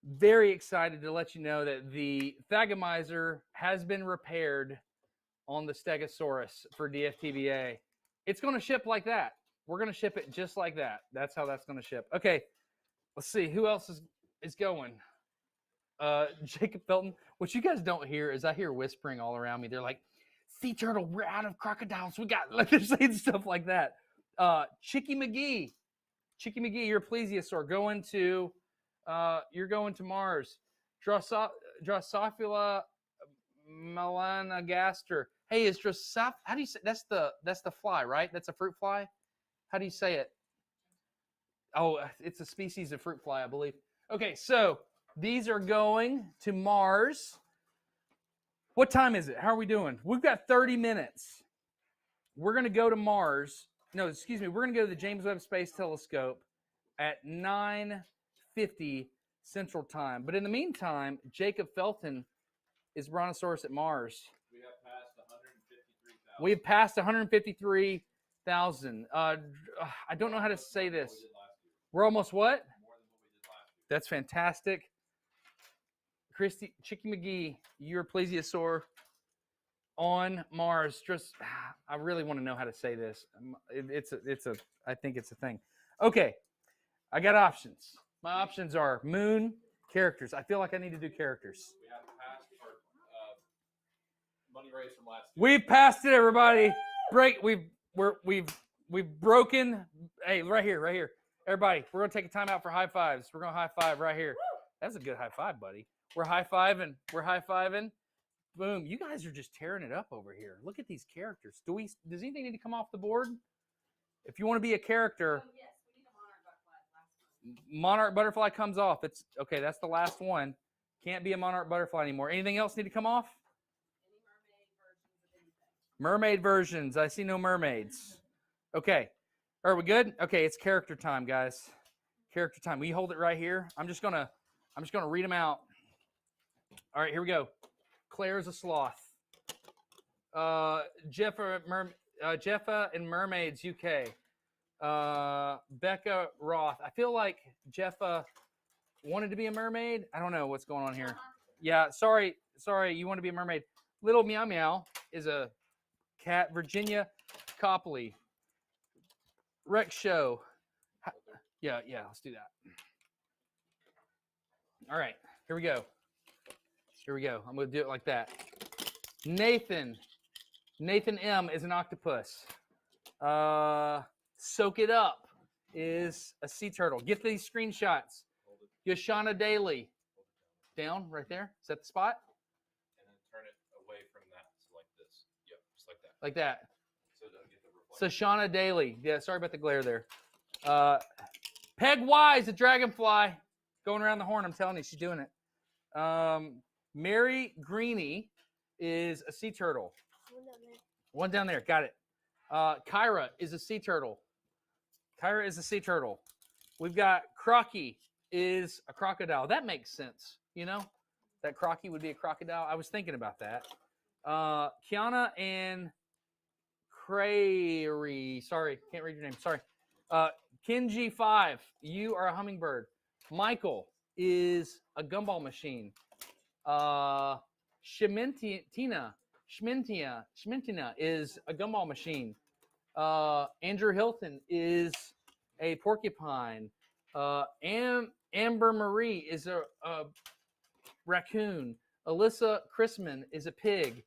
[SPEAKER 6] very excited to let you know that the Thagomizer has been repaired on the Stegosaurus for DFTBA. It's going to ship like that. We're going to ship it just like that. That's how that's going to ship. Okay, let's see. Who else is going? Jacob Felton. What you guys don't hear is I hear whispering all around me. They're like, sea turtle, we're out of crocodiles. We got, like, they're saying stuff like that. Chicky McGee, you're a plesiosaur. You're going to Mars. Drosophila melanogaster. Hey, is Drosophila, how do you say, that's the fly, right? That's a fruit fly? How do you say it? Oh, it's a species of fruit fly, I believe. Okay, so these are going to Mars. What time is it? How are we doing? We've got 30 minutes. We're going to go to Mars. No, excuse me. We're going to go to the James Webb Space Telescope at 9:50 Central Time. But in the meantime, Jacob Felton is Brontosaurus at Mars. We have passed 153,000. I don't know how to say this. We're almost what? That's fantastic. Chicky McGee, you're a plesiosaur on Mars. Just, I really want to know how to say this. I think it's a thing. Okay, I got options. My options are moon, characters. I feel like I need to do characters.
[SPEAKER 8] We have passed our money raised from last year.
[SPEAKER 6] We've passed it, everybody. We've broken. Hey, right here. Everybody, we're gonna take a time out for high fives. We're gonna high five right here. That's a good high five, buddy. We're high fiving. Boom. You guys are just tearing it up over here. Look at these characters. Does anything need to come off the board? If you want to be a character,
[SPEAKER 5] Oh, yes, we need a monarch butterfly.
[SPEAKER 6] monarch butterfly comes off. It's okay. That's the last one. Can't be a monarch butterfly anymore. Anything else need to come off?
[SPEAKER 5] Any mermaid versions of anything.
[SPEAKER 6] Mermaid versions. I see no mermaids. Okay. Are we good? Okay, it's character time, guys. Character time. Will you hold it right here? I'm just gonna read them out. All right, here we go. Claire's a sloth. Jeffa and Mermaids UK. Becca Roth. I feel like Jeffa wanted to be a mermaid. I don't know what's going on here. Yeah, sorry. You want to be a mermaid. Little Meow Meow is a cat. Virginia Copley. Rex Show. Yeah, let's do that. All right, here we go. I'm going to do it like that. Nathan M is an octopus. Soak It Up is a sea turtle. Get these screenshots. Yoshana Daly. Down right there. Is that the spot?
[SPEAKER 8] And then turn it away from that, so like this. Yep, just like that.
[SPEAKER 6] Like that.
[SPEAKER 8] So it doesn't get the reflection.
[SPEAKER 6] Sashana Daly. Yeah, sorry about the glare there. Peg Wise, the dragonfly. Going around the horn, I'm telling you, she's doing it. Mary Greeny is a sea turtle. One down there, got it. Kyra is a sea turtle. Kyra is a sea turtle. We've got Crocky is a crocodile. That makes sense, you know? That Crocky would be a crocodile. I was thinking about that. Kiana and Crary. Sorry, can't read your name. Sorry. Kenji5, you are a hummingbird. Michael is a gumball machine. Shmintina is a gumball machine. Andrew Hilton is a porcupine. Amber Marie is a raccoon. Alyssa Chrisman is a pig.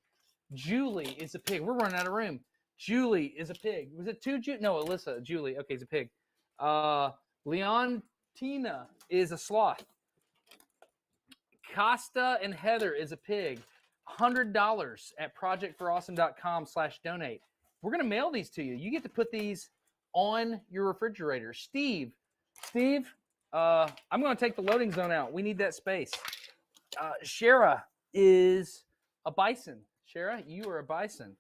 [SPEAKER 6] Julie is a pig. We're running out of room. Julie is a pig. Was it two? No, Alyssa. Julie. Okay, it's a pig. Leontina is a sloth. Costa and Heather is a pig. $100 at projectforawesome.com/donate. We're going to mail these to you. You get to put these on your refrigerator. Steve, I'm going to take the loading zone out. We need that space. Shara is a bison. Shara, you are a bison.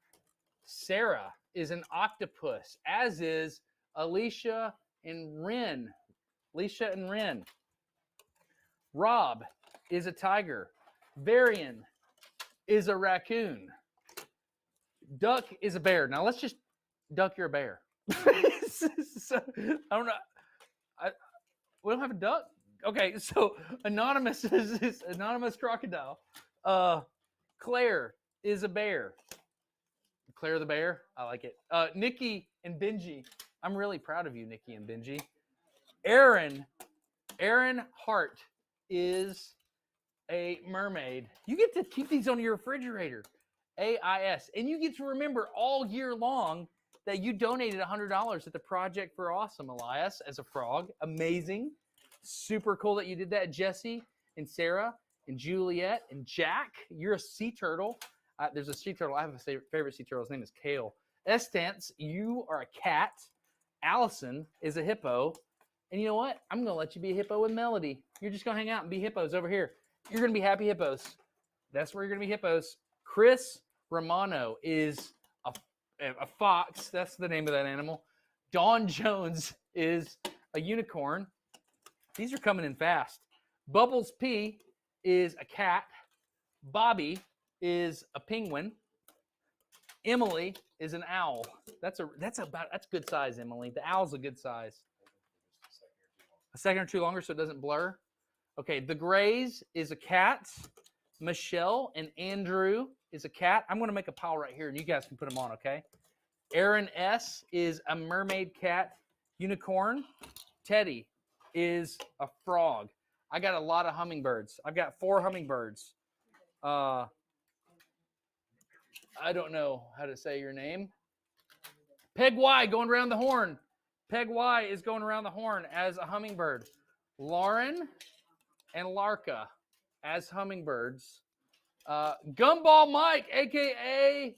[SPEAKER 6] Sarah is an octopus, as is Alicia and Ren. Alicia and Ren. Rob is a tiger. Varian is a raccoon. Duck is a bear. Now let's just, Duck, you're a bear. So, I don't know. We don't have a duck? Okay, so Anonymous is Anonymous Crocodile. Claire is a bear. Claire the bear. I like it. Nikki and Benji. I'm really proud of you, Nikki and Benji. Aaron Hart is a mermaid. You get to keep these on your refrigerator. AIS. And you get to remember all year long that you donated $100 at the Project for Awesome, Elias, as a frog. Amazing. Super cool that you did that. Jesse and Sarah and Juliet and Jack, you're a sea turtle. There's a sea turtle. I have a favorite sea turtle. His name is Kale. Estance, you are a cat. Allison is a hippo. And you know what? I'm going to let you be a hippo with Melody. You're just going to hang out and be hippos over here. You're going to be happy hippos. That's where you're going to be hippos. Chris Romano is a fox. That's the name of that animal. Dawn Jones is a unicorn. These are coming in fast. Bubbles P is a cat. Bobby is a penguin. Emily is an owl. That's good size, Emily. The owl's a good size. A second or two longer so it doesn't blur. Okay, the Grays is a cat. Michelle and Andrew is a cat. I'm going to make a pile right here, and you guys can put them on, okay? Aaron S. is a mermaid cat unicorn. Teddy is a frog. I got a lot of hummingbirds. I've got 4 hummingbirds. I don't know how to say your name. Peg Y going around the horn. Peg Y is going around the horn as a hummingbird. Lauren and Larka as hummingbirds. Gumball Mike, a.k.a.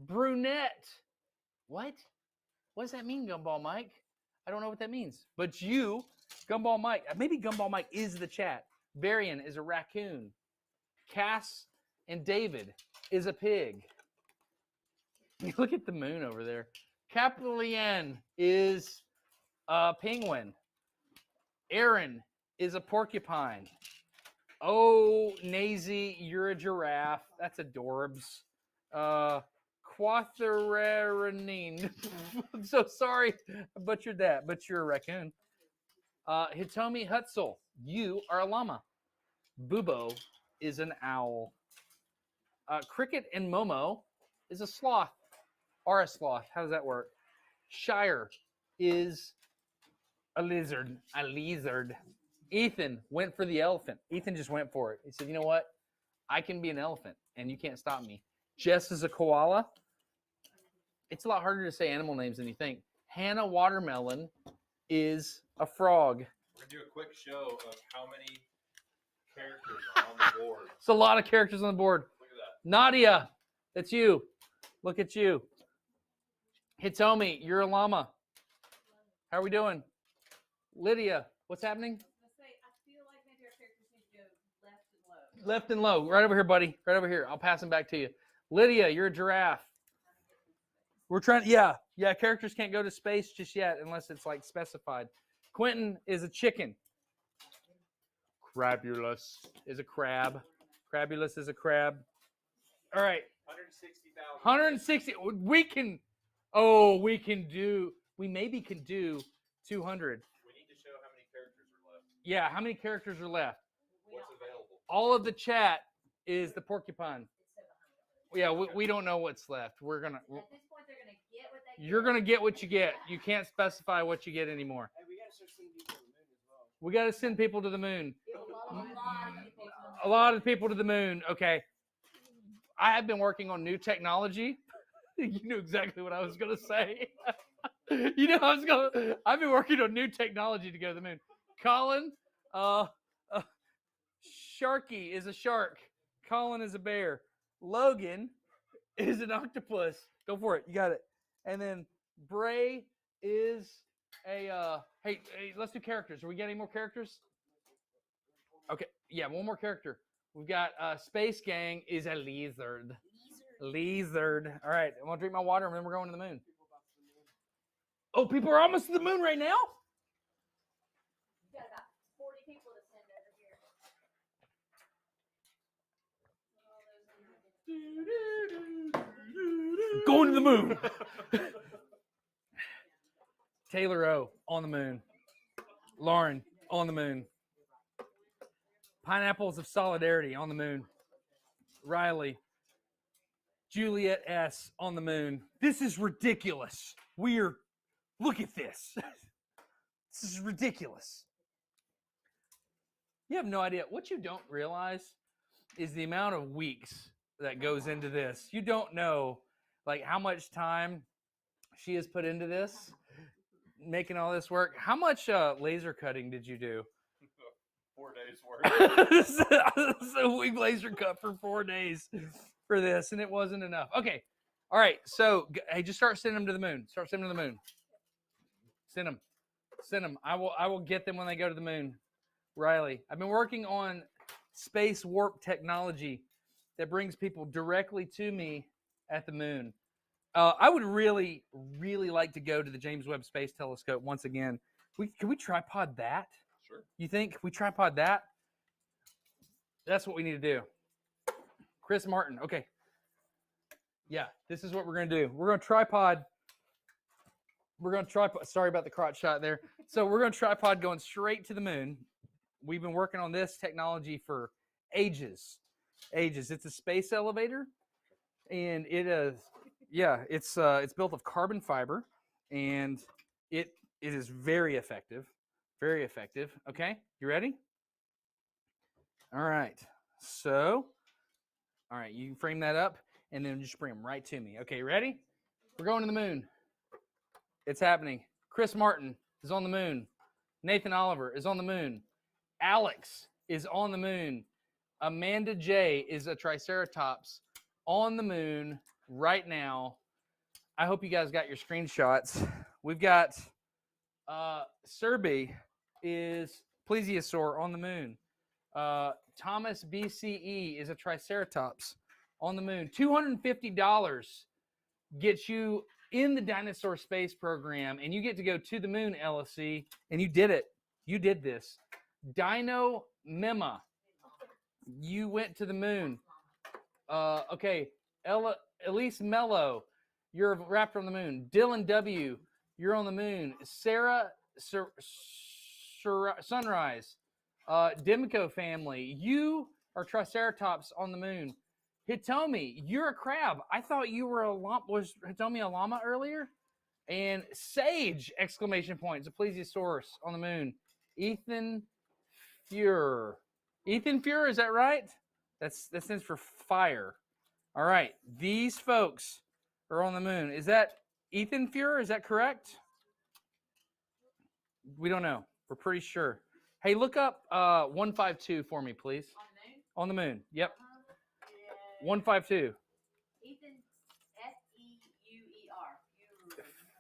[SPEAKER 6] Brunette. What? What does that mean, Gumball Mike? I don't know what that means. But you, Gumball Mike, maybe Gumball Mike is the chat. Varian is a raccoon. Cass and David is a pig. Look at the moon over there. Capillian is a penguin. Aaron is a porcupine. Oh, Nazy, you're a giraffe. That's adorbs. Quathararanine. I'm so sorry I butchered that, but you're a raccoon. Hitomi Hutzel, you are a llama. Bubo is an owl. Cricket and Momo is a sloth. Or a sloth. How does that work? Shire is a lizard. A lizard. Ethan went for the elephant. Ethan just went for it. He said, you know what? I can be an elephant, and you can't stop me. Jess is a koala. It's a lot harder to say animal names than you think. Hannah Watermelon is a frog.
[SPEAKER 8] We're going to do a quick show of how many characters are on the board.
[SPEAKER 6] It's a lot of characters on the board.
[SPEAKER 8] Look at that.
[SPEAKER 6] Nadia, that's you. Look at you. Hitomi, you're a llama. How are we doing? Lydia, what's happening?
[SPEAKER 5] I feel like maybe our characters need to go left and low.
[SPEAKER 6] Left and low. Right over here, buddy. Right over here. I'll pass them back to you. Lydia, you're a giraffe. We're trying, yeah. Yeah, characters can't go to space just yet unless it's like specified. Quentin is a chicken. Crabulous is a crab. Crabulous is a crab. All right.
[SPEAKER 8] 160,000.
[SPEAKER 6] 160. We maybe can do 200.
[SPEAKER 8] We need to show how many characters are left.
[SPEAKER 6] Yeah, how many characters are left?
[SPEAKER 8] What's available?
[SPEAKER 6] All of the chat is the porcupine. Yeah, we don't know what's left. We're gonna.
[SPEAKER 10] At this point, they're gonna get what they
[SPEAKER 6] You're gonna get what you get. You can't specify what you get anymore.
[SPEAKER 9] Hey, we gotta start sending people to the moon as well.
[SPEAKER 6] We got to send people to the moon.
[SPEAKER 3] A lot of people.
[SPEAKER 6] A lot of people to the moon. Okay. I have been working on new technology. You knew exactly what I was gonna say. I've been working on new technology to go to the moon. Colin, Sharky is a shark. Colin is a bear. Logan is an octopus. Go for it. You got it. And then Bray is a hey, let's do characters. Are we getting more characters? Okay. Yeah, one more character. We've got Space Gang is a lizard. Lizard. All right. I'm gonna drink my water and then we're going to the moon. Oh, people are almost to the moon right now?
[SPEAKER 3] You got about 40 people to send over here.
[SPEAKER 6] Going to the moon. Taylor O on the moon. Lauren on the moon. Pineapples of Solidarity on the moon. Riley. Juliet S on the moon. This is ridiculous. Look at this. This is ridiculous. You have no idea. What you don't realize is the amount of weeks that goes into this. You don't know like how much time she has put into this, making all this work. How much laser cutting did you do?
[SPEAKER 8] 4 days worth.
[SPEAKER 6] So we laser cut for 4 days for this, and it wasn't enough. Okay. All right. So, hey, just start sending them to the moon. Start sending them to the moon. Send them. Send them. I will get them when they go to the moon. Riley, I've been working on space warp technology that brings people directly to me at the moon. I would really, really like to go to the James Webb Space Telescope once again. Can we tripod that?
[SPEAKER 8] Sure.
[SPEAKER 6] You think we tripod that? That's what we need to do. Chris Martin. Okay. Yeah, this is what we're going to do. We're going to tripod. Sorry about the crotch shot there. So we're going to tripod going straight to the moon. We've been working on this technology for ages. It's a space elevator, and it is, yeah, it's built of carbon fiber, and it is very effective. Very effective. Okay, you ready? All right. So, all right, you can frame that up, and then just bring them right to me. Okay, ready? We're going to the moon. It's happening. Chris Martin is on the moon. Nathan Oliver is on the moon. Alex is on the moon. Amanda J is a Triceratops on the moon right now. I hope you guys got your screenshots. We've got Serby is plesiosaur on the moon. Thomas BCE is a Triceratops on the moon. $250 gets you in the dinosaur space program, and you get to go to the moon, LSC, and you did it. You did this. Dino Mema, you went to the moon. Okay, Elise Mello, you're a raptor on the moon. Dylan W, you're on the moon. Sarah Sunrise, Demico family, you are Triceratops on the moon. Hitomi, you're a crab. I thought you were was Hitomi a llama earlier? And Sage, exclamation point, it's a plesiosaurus on the moon. Ethan Fuhrer. Ethan Fuhrer, is that right? That stands for fire. All right, these folks are on the moon. Is that Ethan Fuhrer? Is that correct? We don't know. We're pretty sure. Hey, look up 152 for me, please. On the moon? On the moon. Yep. 152.
[SPEAKER 10] Ethan, F-E-U-E-R.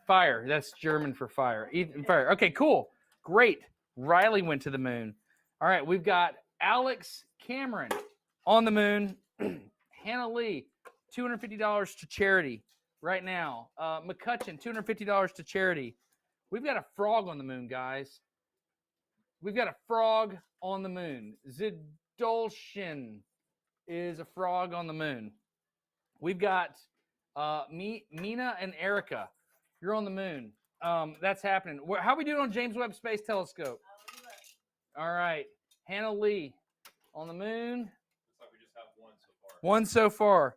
[SPEAKER 6] Fire. That's German for fire. Ethan Fire. Okay, cool. Great. Riley went to the moon. All right, we've got Alex Cameron on the moon. Hannah Lee, $250 to charity right now. McCutcheon, $250 to charity. We've got a frog on the moon, guys. We've got a frog on the moon. Zidolshin is a frog on the moon. We've got Mina and Erica. You're on the moon. That's happening. How are we doing on James Webb Space Telescope? All right. Hannah Lee on the moon.
[SPEAKER 8] Looks like we just have one so far.
[SPEAKER 6] One so far.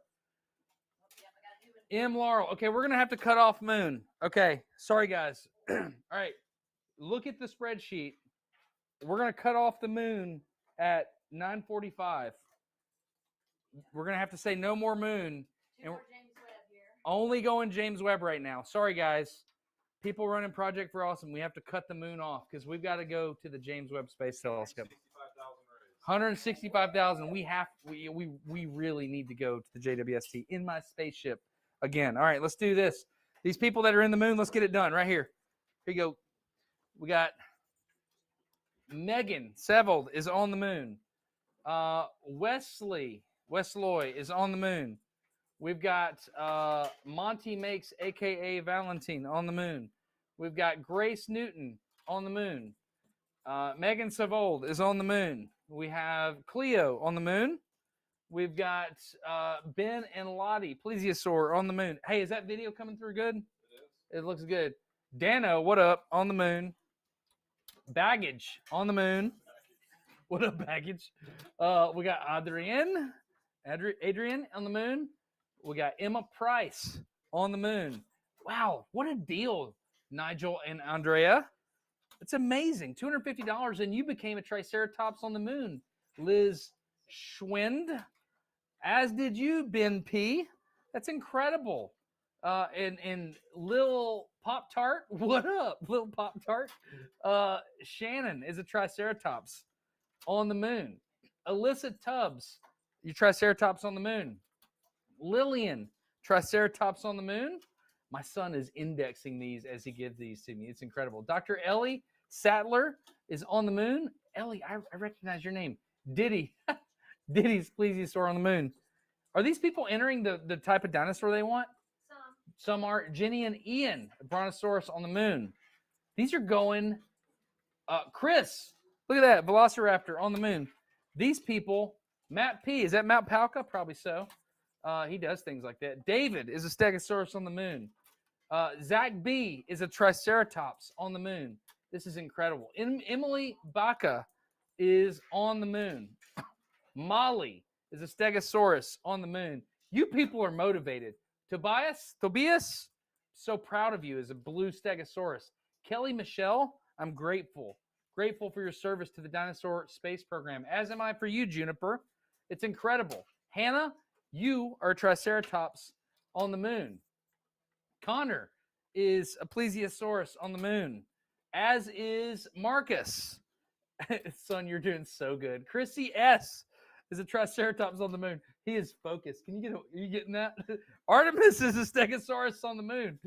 [SPEAKER 6] M. Laurel. Okay, we're going to have to cut off moon. Okay, sorry, guys. All right, look at the spreadsheet. We're going to cut off the moon at 9:45. We're going to have to say no more moon. And we're only going James Webb right now. Sorry, guys. People running Project for Awesome, we have to cut the moon off because we've got to go to the James Webb Space Telescope. 165,000. We really need to go to the JWST in my spaceship again. All right, let's do this. These people that are in the moon, let's get it done right here. Here you go. We got Megan Sevold is on the moon. Wesley is on the moon. We've got Monty Makes, a.k.a. Valentine, on the moon. We've got Grace Newton on the moon. Megan Sevold is on the moon. We have Cleo on the moon. We've got Ben and Lottie, Plesiosaur, on the moon. Hey, is that video coming through good? It is. It looks good. Dano, what up, on the moon. Baggage on the moon. What up, Baggage? We got Adrian on the moon. We got Emma Price on the moon. Wow, what a deal, Nigel and Andrea. It's amazing. $250, and you became a Triceratops on the moon. Liz Schwind, as did you, Ben P. That's incredible. And Lil Pop Tart, what up, Lil Pop Tart? Shannon is a Triceratops on the moon. Alyssa Tubbs, you Triceratops on the moon. Lillian, Triceratops on the moon. My son is indexing these as he gives these to me. It's incredible. Dr. Ellie Sattler is on the moon. Ellie, I recognize your name. Diddy's Plesiosaur on the moon. Are these people entering the type of dinosaur they want? Some are. Jenny and Ian, Brontosaurus on the moon. These are going. Chris, look at that. Velociraptor on the moon. These people, Matt P. Is that Mount Palka? Probably so. He does things like that. David is a Stegosaurus on the moon. Zach B. is a Triceratops on the moon. This is incredible. Emily Baca is on the moon. Molly is a Stegosaurus on the moon. You people are motivated. Tobias, so proud of you as a blue Stegosaurus. Kelly Michelle, I'm grateful. Grateful for your service to the Dinosaur Space Program, as am I for you, Juniper. It's incredible. Hannah, you are a Triceratops on the moon. Connor is a Plesiosaurus on the moon, as is Marcus. Son, you're doing so good. Chrissy S. is a Triceratops on the moon. He is focused. Are you getting that? Artemis is a Stegosaurus on the moon.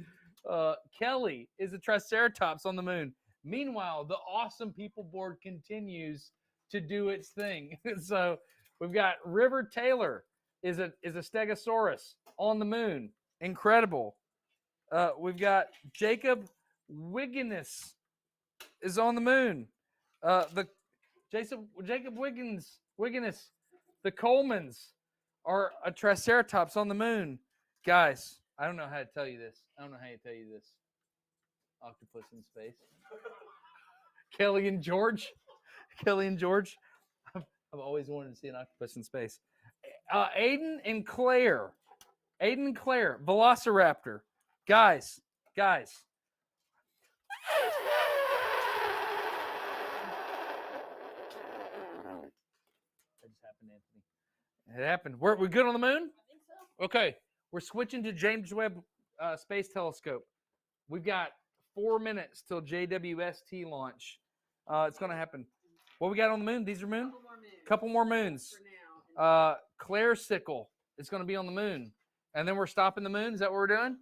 [SPEAKER 6] Kelly is a Triceratops on the moon. Meanwhile, the Awesome People Board continues to do its thing. So we've got River Taylor is a Stegosaurus on the moon. Incredible. We've got Jacob Wigginus is on the moon. Jacob Wigginus, the Colemans are a Triceratops on the moon. Guys, I don't know how to tell you this. Octopus in space. Kelly and George. I've always wanted to see an octopus in space. Aiden and Claire, Velociraptor. Guys. That just happened, Anthony. It happened. We're good on the moon? I think so. Okay. We're switching to James Webb Space Telescope. We've got 4 minutes till JWST launch. It's going to happen. What we got on the moon? These are moon? Couple more moons.
[SPEAKER 5] For now.
[SPEAKER 6] Claire Sickle is going to be on the moon. And then we're stopping the moon. Is that what we're doing?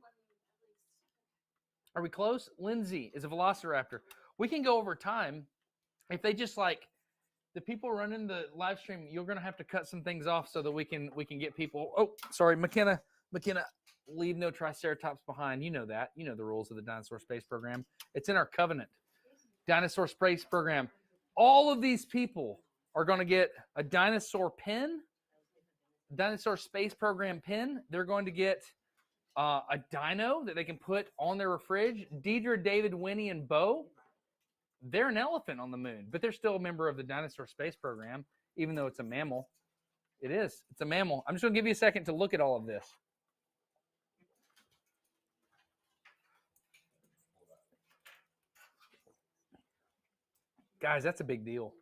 [SPEAKER 6] Are we close? Lindsay is a Velociraptor. We can go over time. If they just the people running the live stream, you're going to have to cut some things off so that we can get people. Oh, sorry, McKenna. leave no Triceratops behind. You know that. You know the rules of the Dinosaur Space Program. It's in our covenant. Dinosaur Space Program. All of these people are going to get a dinosaur pin, Dinosaur Space Program pin. They're going to get a dino that they can put on their fridge. Deidre, David, Winnie, and Bo, they're an elephant on the moon, but they're still a member of the Dinosaur Space Program, even though it's a mammal. It is. It's a mammal. I'm just going to give you a second to look at all of this. Guys, that's a big deal.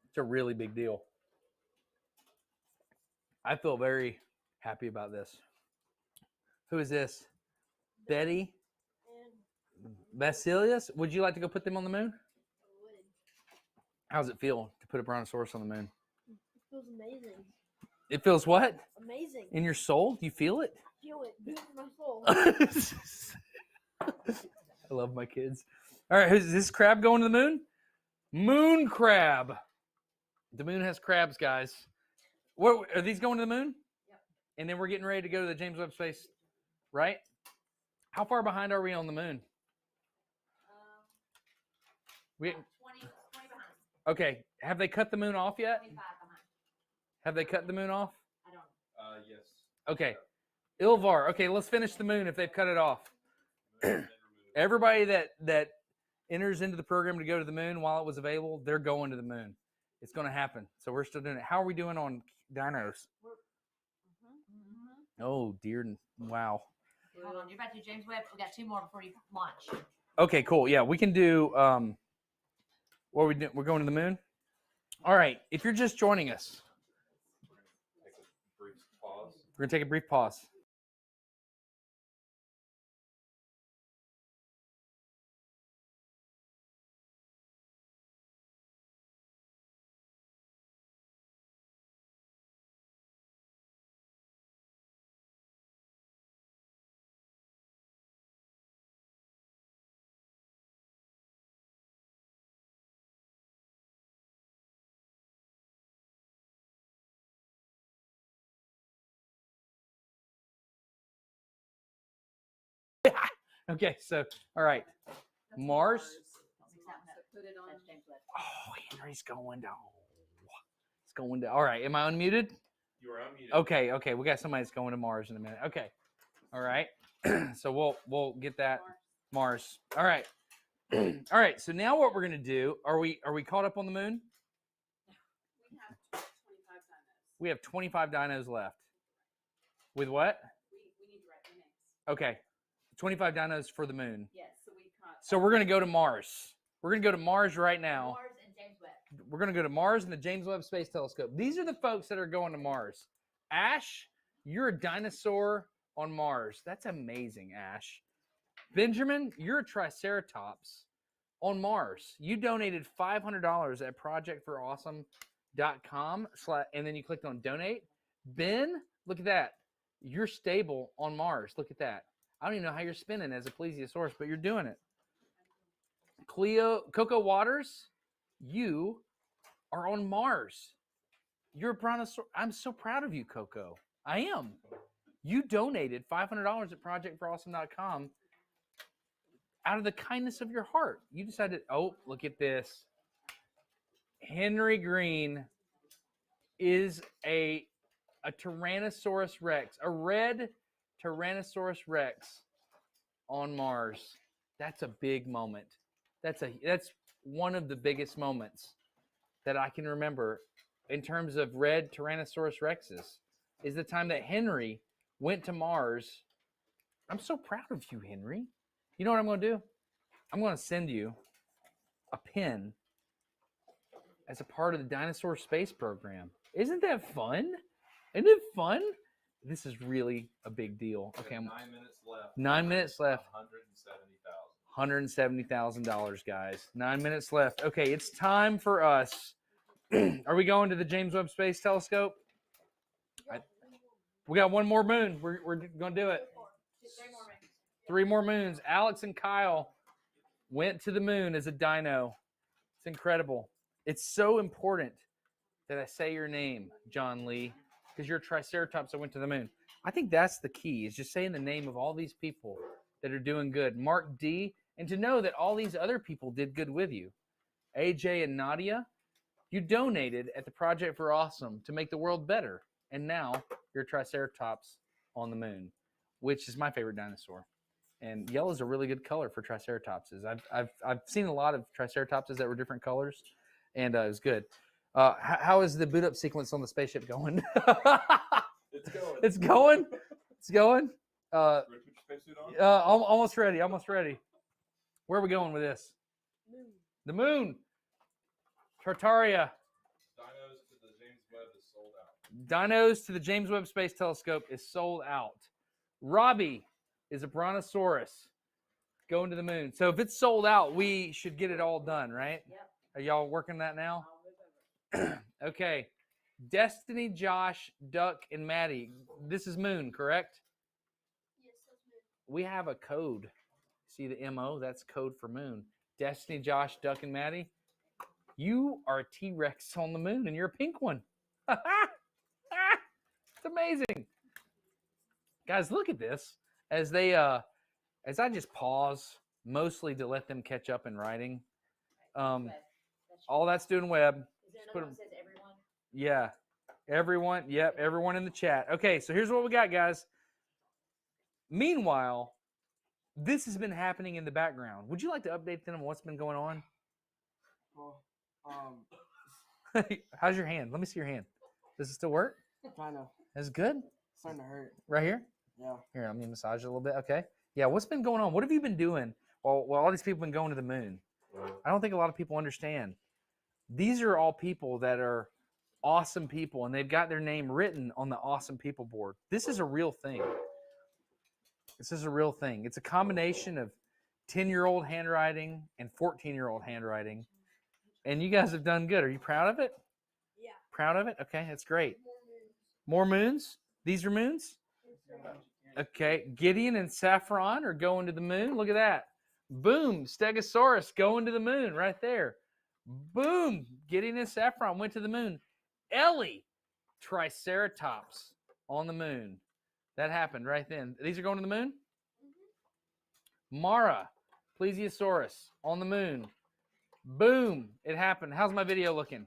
[SPEAKER 6] It's a really big deal. I feel very happy about this. Who is this? Betty? Basilius? Would you like to go put them on the moon? How's it feel to put a brontosaurus on the moon?
[SPEAKER 4] It feels amazing.
[SPEAKER 6] It feels what?
[SPEAKER 4] Amazing.
[SPEAKER 6] In your soul? Do you feel it?
[SPEAKER 4] Feel it. Deep in my soul.
[SPEAKER 6] I love my kids. All right, is this crab going to the moon? Moon crab. The moon has crabs, guys. What are these going to the moon?
[SPEAKER 10] Yep.
[SPEAKER 6] And then we're getting ready to go to the James Webb Space, right? How far behind are we on the moon? We
[SPEAKER 10] 20 behind.
[SPEAKER 6] okay. Have they cut the moon off yet?
[SPEAKER 10] 25 behind.
[SPEAKER 6] Have they cut the moon off?
[SPEAKER 10] I don't know.
[SPEAKER 8] Yes.
[SPEAKER 6] Okay. Ilvar. Okay, let's finish the moon if they've cut it off. Everybody that enters into the program to go to the moon while it was available, they're going to the moon. It's going to happen. So we're still doing it. How are we doing on dinos? Oh, dear. Wow.
[SPEAKER 10] Hold on. You're about to do James Webb. We got 2 more before you launch.
[SPEAKER 6] Okay, cool. Yeah, we can do what are we doing? We're going to the moon? All right. If you're just joining us,
[SPEAKER 8] Take a brief pause.
[SPEAKER 6] we're going to take a brief pause. Okay, so all right. Mars.
[SPEAKER 10] Don't mix that one up.
[SPEAKER 5] Put it on.
[SPEAKER 10] That's James Webb.
[SPEAKER 6] Oh, Henry's going down. It's going down. All right. Am I unmuted?
[SPEAKER 8] You are unmuted.
[SPEAKER 6] Okay. We got somebody that's going to Mars in a minute. Okay. All right. So we'll get that Mars. All right. All right. So now what we're gonna do? Are we caught up on the moon?
[SPEAKER 5] We have 25 dinos.
[SPEAKER 6] We have 25 dinos left. With what?
[SPEAKER 5] We need to write their names.
[SPEAKER 6] Okay. 25 dinos for the moon.
[SPEAKER 5] Yes, so we caught.
[SPEAKER 6] So we're gonna go to Mars. We're gonna go to Mars right now.
[SPEAKER 10] Mars and James Webb.
[SPEAKER 6] We're going to go to Mars and the James Webb Space Telescope. These are the folks that are going to Mars. Ash, you're a dinosaur on Mars. That's amazing, Ash. Benjamin, you're a Triceratops on Mars. You donated $500 at projectforawesome.com, and then you clicked on donate. Ben, look at that. You're stable on Mars. Look at that. I don't even know how you're spinning as a plesiosaurus, but you're doing it. Coco Waters, you are on Mars. You're a brontosaurus. I'm so proud of you, Coco. I am. You donated $500 at projectforawesome.com out of the kindness of your heart. You decided, oh, look at this. Henry Green is a Tyrannosaurus Rex, a red Tyrannosaurus Rex on Mars. That's a big moment. That's one of the biggest moments that I can remember in terms of red Tyrannosaurus Rexes is the time that Henry went to Mars. I'm so proud of you, Henry. You know what I'm going to do? I'm going to send you a pin as a part of the Dinosaur Space Program. Isn't that fun? Isn't it fun? This is really a big deal. Okay,
[SPEAKER 8] 9 minutes left.
[SPEAKER 6] 9 minutes left.
[SPEAKER 8] $170,000.
[SPEAKER 6] $170,000, guys. 9 minutes left. Okay, it's time for us. Are we going to the James Webb Space Telescope? We got one more moon. We're going to do it. 3 more moons. Alex and Kyle went to the moon as a dino. It's incredible. It's so important that I say your name, John Lee, because you're a Triceratops that went to the moon. I think that's the key, is just saying the name of all these people that are doing good. Mark D, and to know that all these other people did good with you. AJ and Nadia, you donated at the Project for Awesome to make the world better. And now you're a Triceratops on the moon, which is my favorite dinosaur. And yellow is a really good color for Triceratopses. I've seen a lot of Triceratopses that were different colors, and it was good. How is the boot up sequence on the spaceship going?
[SPEAKER 8] It's going.
[SPEAKER 6] It's going. It's going.
[SPEAKER 8] Ready to put your spacesuit on?
[SPEAKER 6] Almost ready. Almost ready. Where are we going with this? The moon. Tartaria.
[SPEAKER 8] Dinos to the James Webb is sold out.
[SPEAKER 6] Dinos to the James Webb Space Telescope is sold out. Robbie is a brontosaurus going to the moon. So if it's sold out, we should get it all done, right?
[SPEAKER 10] Yep.
[SPEAKER 6] Are y'all working that now? Okay. Destiny, Josh, Duck, and Maddie. This is moon, correct?
[SPEAKER 4] Yes, that's me.
[SPEAKER 6] We have a code. See the MO? That's code for moon. Destiny, Josh, Duck, and Maddie. You are a T-Rex on the moon, and you're a pink one. It's amazing. Guys, look at this. As they as I just pause, mostly to let them catch up in writing. All that's doing web.
[SPEAKER 10] Is there
[SPEAKER 6] Just put
[SPEAKER 10] another one
[SPEAKER 6] 'em-
[SPEAKER 10] that says everyone?
[SPEAKER 6] Yeah. Everyone, yep, everyone in the chat. Okay, so here's what we got, guys. Meanwhile, this has been happening in the background. Would you like to update them on what's been going on?
[SPEAKER 9] Well,
[SPEAKER 6] How's your hand? Let me see your hand. Does it still work?
[SPEAKER 9] kind of
[SPEAKER 6] That's good.
[SPEAKER 9] starting to hurt.
[SPEAKER 6] Right here?
[SPEAKER 9] Yeah.
[SPEAKER 6] Here, let me massage it a little bit. Okay. Yeah, what's been going on? What have you been doing while all these people have been going to the moon? I don't think a lot of people understand. These are all people that are awesome people, and they've got their name written on the awesome people board. This is a real thing. This is a real thing. It's a combination of 10-year-old handwriting and 14-year-old handwriting. And you guys have done good. Are you proud of it?
[SPEAKER 4] Yeah.
[SPEAKER 6] Proud of it? Okay, that's great. More moons? These are moons? Okay, Gideon and Saffron are going to the moon. Look at that. Boom, Stegosaurus going to the moon right there. Boom, Gideon and Saffron went to the moon. Ellie, Triceratops on the moon. That happened right then. These are going to the moon? Mara, Plesiosaurus on the moon. Boom, it happened. How's my video looking?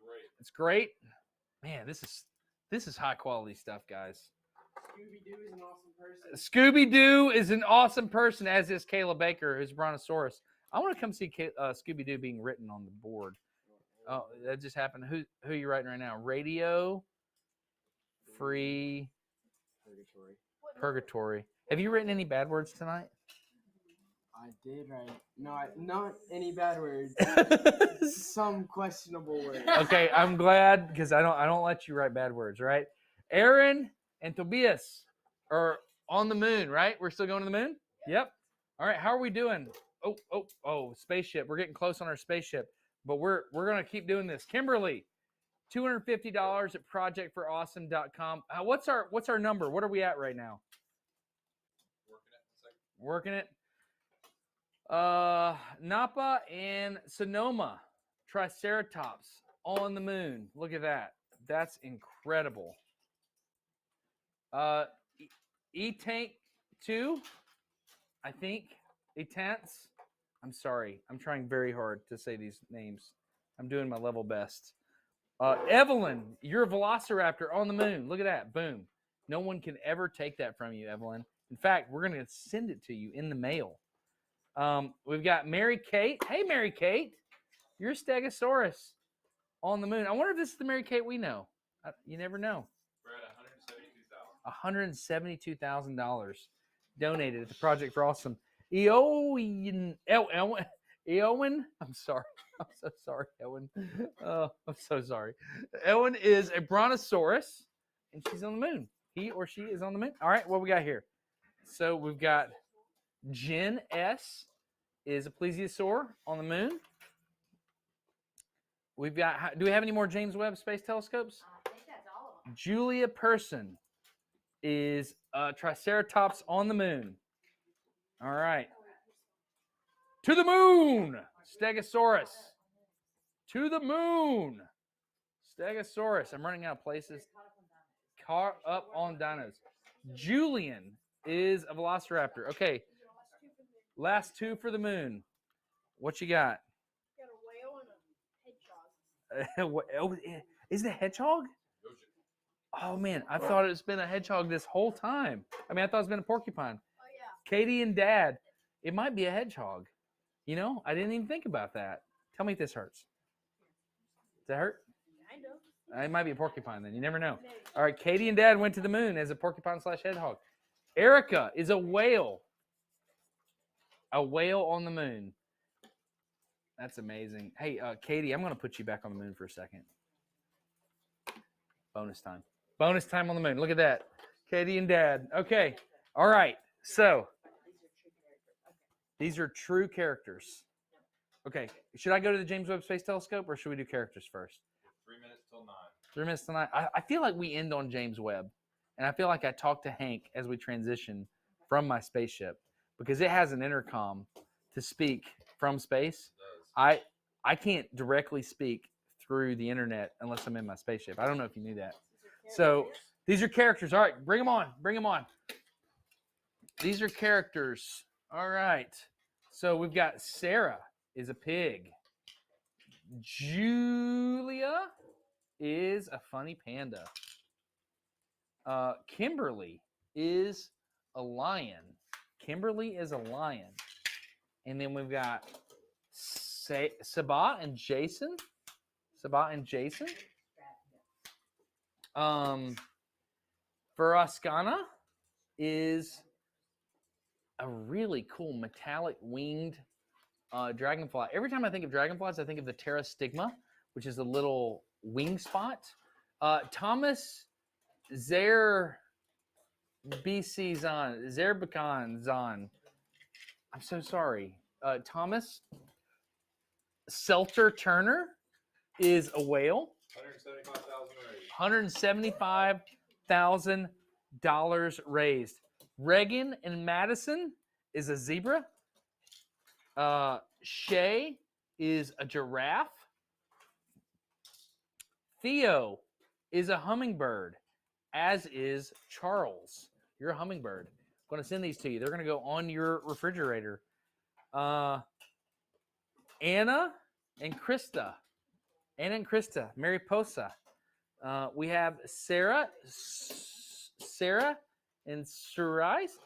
[SPEAKER 8] Great.
[SPEAKER 6] It's great. Man, this is high quality stuff, guys.
[SPEAKER 9] Scooby-Doo is an awesome person.
[SPEAKER 6] Scooby-Doo is an awesome person, as is Kayla Baker, who's Brontosaurus. I want to come see Scooby-Doo being written on the board. Oh, that just happened. Who are you writing right now? Radio Free Purgatory. Have you written any bad words tonight?
[SPEAKER 9] I did write. No, not any bad words. Some questionable words.
[SPEAKER 6] Okay, I'm glad, because I don't let you write bad words, right? Aaron and Tobias are on the moon, right? We're still going to the moon? Yep. All right, how are we doing? Oh, spaceship. We're getting close on our spaceship, but we're going to keep doing this. Kimberly, $250 at projectforawesome.com. What's our number? What are we at right now? Working it. Napa and Sonoma, Triceratops on the moon. Look at that. That's incredible. E-Tank 2, I think. E-Tants. I'm sorry. I'm trying very hard to say these names. I'm doing my level best. Evelyn, you're a velociraptor on the moon. Look at that. Boom. No one can ever take that from you, Evelyn. In fact, we're going to send it to you in the mail. We've got Mary Kate. Hey, Mary Kate. You're a Stegosaurus on the moon. I wonder if this is the Mary Kate we know. You never know.
[SPEAKER 8] We're at $172,000.
[SPEAKER 6] $172,000 donated at the Project for Awesome. Eowyn, I'm sorry. I'm so sorry, Eowyn. Oh, I'm so sorry. Eowyn is a brontosaurus, and she's on the moon. He or she is on the moon. All right, what we got here? So we've got Jen S. is a plesiosaur on the moon. We've got, do we have any more James Webb Space Telescopes?
[SPEAKER 10] I think that's all of them.
[SPEAKER 6] Julia Person is a Triceratops on the moon. All right. To the moon, Stegosaurus. To the moon, Stegosaurus. I'm running out of places. caught up on dinos. Julian is a velociraptor. Okay, last two for the moon. What you got?
[SPEAKER 4] Got a whale and a hedgehog.
[SPEAKER 6] Is it a hedgehog? Oh man, I thought it's been a hedgehog this whole time. I mean, I thought it's been a porcupine.
[SPEAKER 4] Oh yeah.
[SPEAKER 6] Katie and Dad, it might be a hedgehog. You know, I didn't even think about that. Tell me if this hurts. Does that hurt?
[SPEAKER 4] Kind of.
[SPEAKER 6] It might be a porcupine then. You never know. All right, Katie and Dad went to the moon as a porcupine/hedgehog. Erica is a whale. A whale on the moon. That's amazing. Hey, Katie, I'm going to put you back on the moon for a second. Bonus time. Bonus time on the moon. Look at that. Katie and Dad. Okay. All right. So these are true characters. Okay. Should I go to the James Webb Space Telescope or should we do characters first?
[SPEAKER 8] 3 minutes till 9.
[SPEAKER 6] 3 minutes to 9. I feel like we end on James Webb. And I feel like I talk to Hank as we transition from my spaceship because it has an intercom to speak from space. I can't directly speak through the internet unless I'm in my spaceship. I don't know if you knew that. So these are characters. All right, bring them on. Bring them on. These are characters. All right. So we've got Sarah is a pig. Julia is a funny panda. Kimberly is a lion. Kimberly is a lion. And then we've got Sabah and Jason. Sabah and Jason. Faraskana is a really cool metallic winged dragonfly. Every time I think of dragonflies, I think of the pterostigma, which is a little wing spot. Thomas Zerbicon Zan. I'm so sorry. Thomas Selter Turner is a whale. $175,000 raised. Reagan and Madison is a zebra. Shay is a giraffe. Theo is a hummingbird, as is Charles. You're a hummingbird. I'm going to send these to you. They're going to go on your refrigerator. Anna and Krista. Anna and Krista, Mariposa. We have Sarah and Cerise.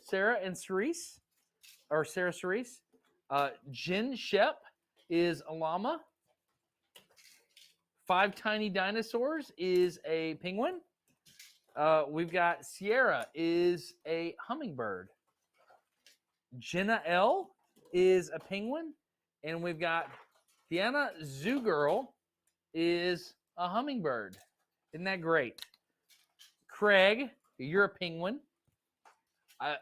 [SPEAKER 6] Sarah and Cerise. Or Sarah Cerise. Jen Shep is a llama. 5 Tiny Dinosaurs is a penguin. We've got Sierra is a hummingbird. Jenna L is a penguin. And we've got Deanna Zoo Girl is a hummingbird. Isn't that great? Craig, you're a penguin. I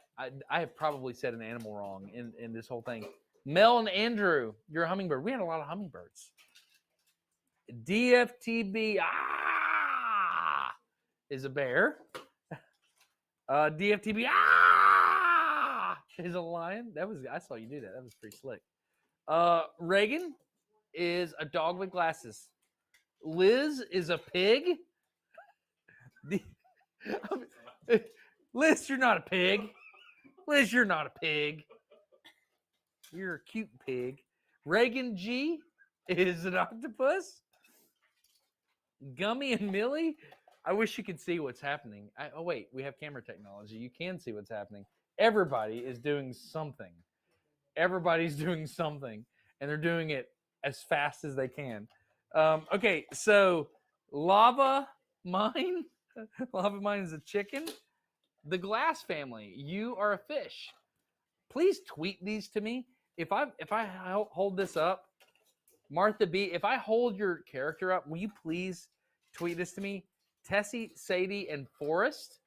[SPEAKER 6] have probably said an animal wrong in this whole thing. Mel and Andrew, you're a hummingbird. We had a lot of hummingbirds. DFTB is a bear. DFTB is a lion. I saw you do that. That was pretty slick. Reagan is a dog with glasses. Liz is a pig. Liz, you're not a pig. Liz, you're not a pig. You're a cute pig. Reagan G is an octopus. Gummy and Millie, I wish you could see what's happening. Oh, wait, we have camera technology. You can see what's happening. Everybody is doing something. Everybody's doing something, and they're doing it as fast as they can. Okay, so Lava Mine. Lava Mine is a chicken. The Glass family, you are a fish. Please tweet these to me. If I hold this up, Martha B, if I hold your character up, will you please tweet this to me? Tessie, Sadie, and Forrest.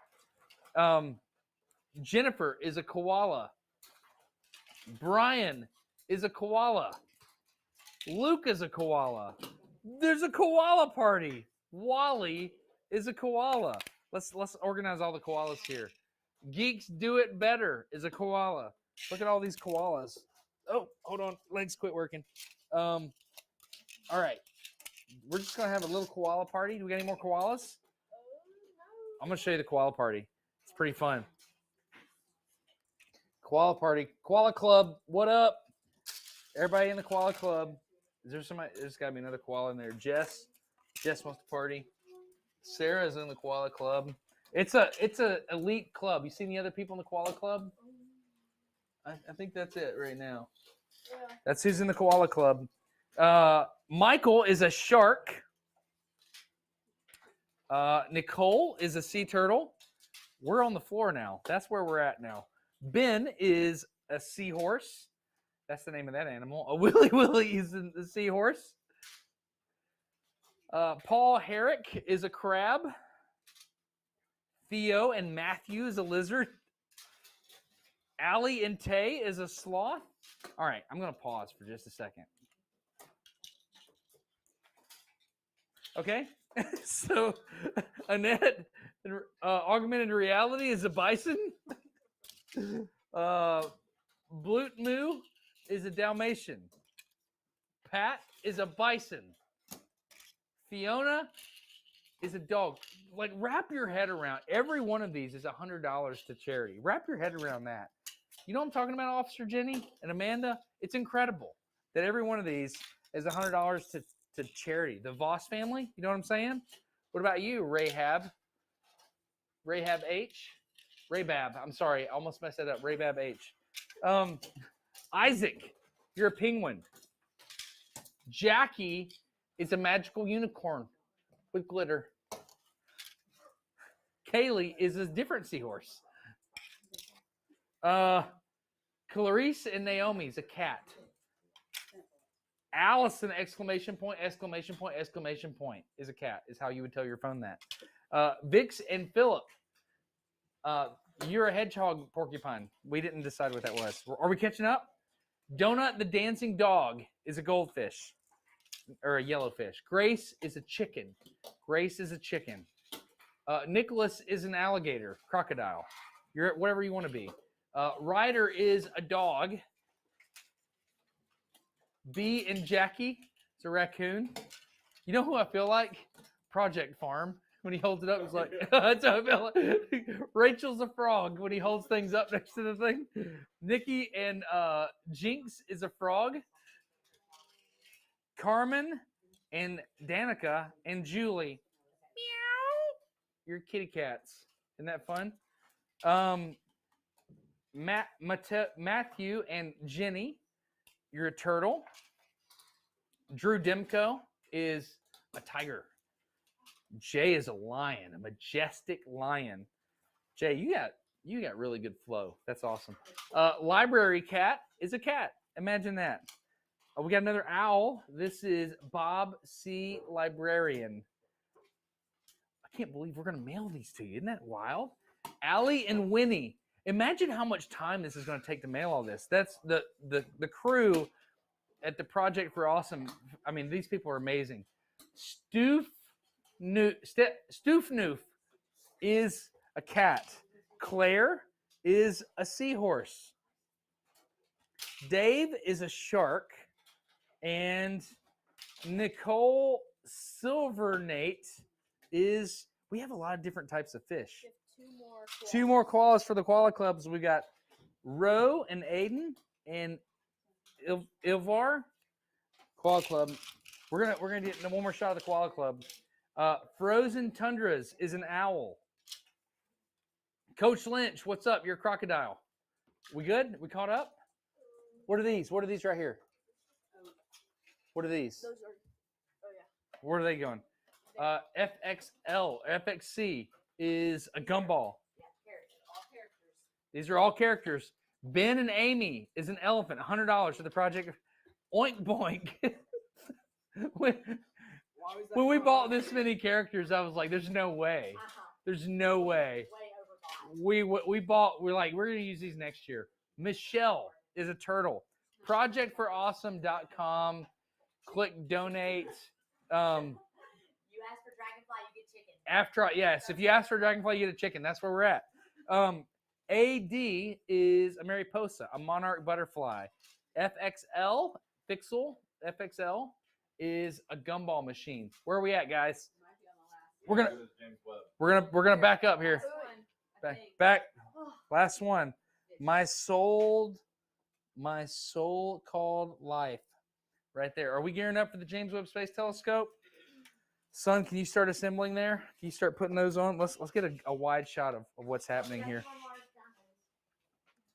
[SPEAKER 6] Jennifer is a koala. Brian is a koala. Luke is a koala. There's a koala party. Wally is a koala. Let's organize all the koalas here. Geeks Do It Better is a koala. Look at all these koalas. Oh, hold on. Legs quit working. All right. we're just gonna have a little koala party. Do we got any more koalas? I'm gonna show you the koala party. It's pretty fun. Koala party, koala club. What up, everybody in the koala club? Is there somebody? There's got to be another koala in there. Jess wants to party. Sarah's in the koala club. It's a elite club. You seen the other people in the koala club? I think that's it right now.
[SPEAKER 4] Yeah.
[SPEAKER 6] That's who's in the koala club. Michael is a shark. Nicole is a sea turtle. We're on the floor now. That's where we're at now. Ben is a seahorse. That's the name of that animal. A Willy is a seahorse. Paul Herrick is a crab. Theo and Matthew is a lizard. Allie and Tay is a sloth. All right, I'm going to pause for just a second. Okay, so Annette, augmented reality is a bison. Blute Moo is a Dalmatian. Pat is a bison. Fiona is a dog. Like, wrap your head around. Every one of these is $100 to charity. Wrap your head around that. You know what I'm talking about, Officer Jenny and Amanda? It's incredible that every one of these is $100 to charity. The Voss family, you know what I'm saying? What about you, Rahab? Rahab H? Rabab, I'm sorry, I almost messed that up. Rabab H. Isaac, you're a penguin. Jackie is a magical unicorn with glitter. Kaylee is a different seahorse. Clarice and Naomi's a cat. Allison, exclamation point, exclamation point, exclamation point, is a cat, is how you would tell your phone that. Vix and Philip, you're a hedgehog porcupine. We didn't decide what that was. Are we catching up? Donut the dancing dog is a goldfish, or a yellowfish. Grace is a chicken. Grace is a chicken. Nicholas is an alligator, crocodile. You're whatever you want to be. Ryder is a dog. B and Jackie is a raccoon. You know who I feel like? Project Farm. When he holds it up, it's like, that's how I feel like. Rachel's a frog when he holds things up next to the thing. Nikki and Jinx is a frog. Carmen and Danica and Julie. Meow. You're kitty cats. Isn't that fun? Matthew and Jenny, you're a turtle. Drew Demko is a tiger. Jay is a lion, a majestic lion. Jay, you got really good flow. That's awesome. Library cat is a cat. Imagine that. We got another owl. This is Bob C. Librarian. I can't believe we're gonna mail these to you. Isn't that wild? Allie and Winnie. Imagine how much time this is going to take to mail all this. That's the crew at the Project for Awesome. I mean, these people are amazing. Stoof Noof is a cat. Claire is a seahorse. Dave is a shark. And Nicole Silvernate is, we have a lot of different types of fish. Two more koalas for the koala clubs. We got Ro and Aiden and Ilvar. Koala club. We're gonna get one more shot of the koala club. Frozen Tundras is an owl. Coach Lynch, what's up? You're a crocodile. We good? We caught up? What are these? What are these right here? What are these?
[SPEAKER 4] Those are. Oh yeah.
[SPEAKER 6] Where are they going? FXL, FXC is a gumball. These are all characters. Ben and Amy is an elephant. $100 for the project. Oink Boink. when we bought this many characters, I was like, "There's no way. There's no way." We're like, we're gonna use these next year. Michelle is a turtle. Projectforawesome.com. Click donate.
[SPEAKER 10] You ask for Dragonfly, you get chicken.
[SPEAKER 6] Yes, if you ask for Dragonfly, you get a chicken. That's where we're at. AD is a Mariposa, a monarch butterfly. FXL, FXL is a gumball machine. Where are we at, guys?
[SPEAKER 5] Might be on the last.
[SPEAKER 6] We're gonna
[SPEAKER 8] Go to James Webb.
[SPEAKER 6] we're gonna back up here.
[SPEAKER 5] Last one, I
[SPEAKER 6] Back
[SPEAKER 5] think.
[SPEAKER 6] back. Last one. My soul called life. Right there. Are we gearing up for the James Webb Space Telescope? Son, can you start assembling there? Can you start putting those on? Let's get a wide shot of what's happening here.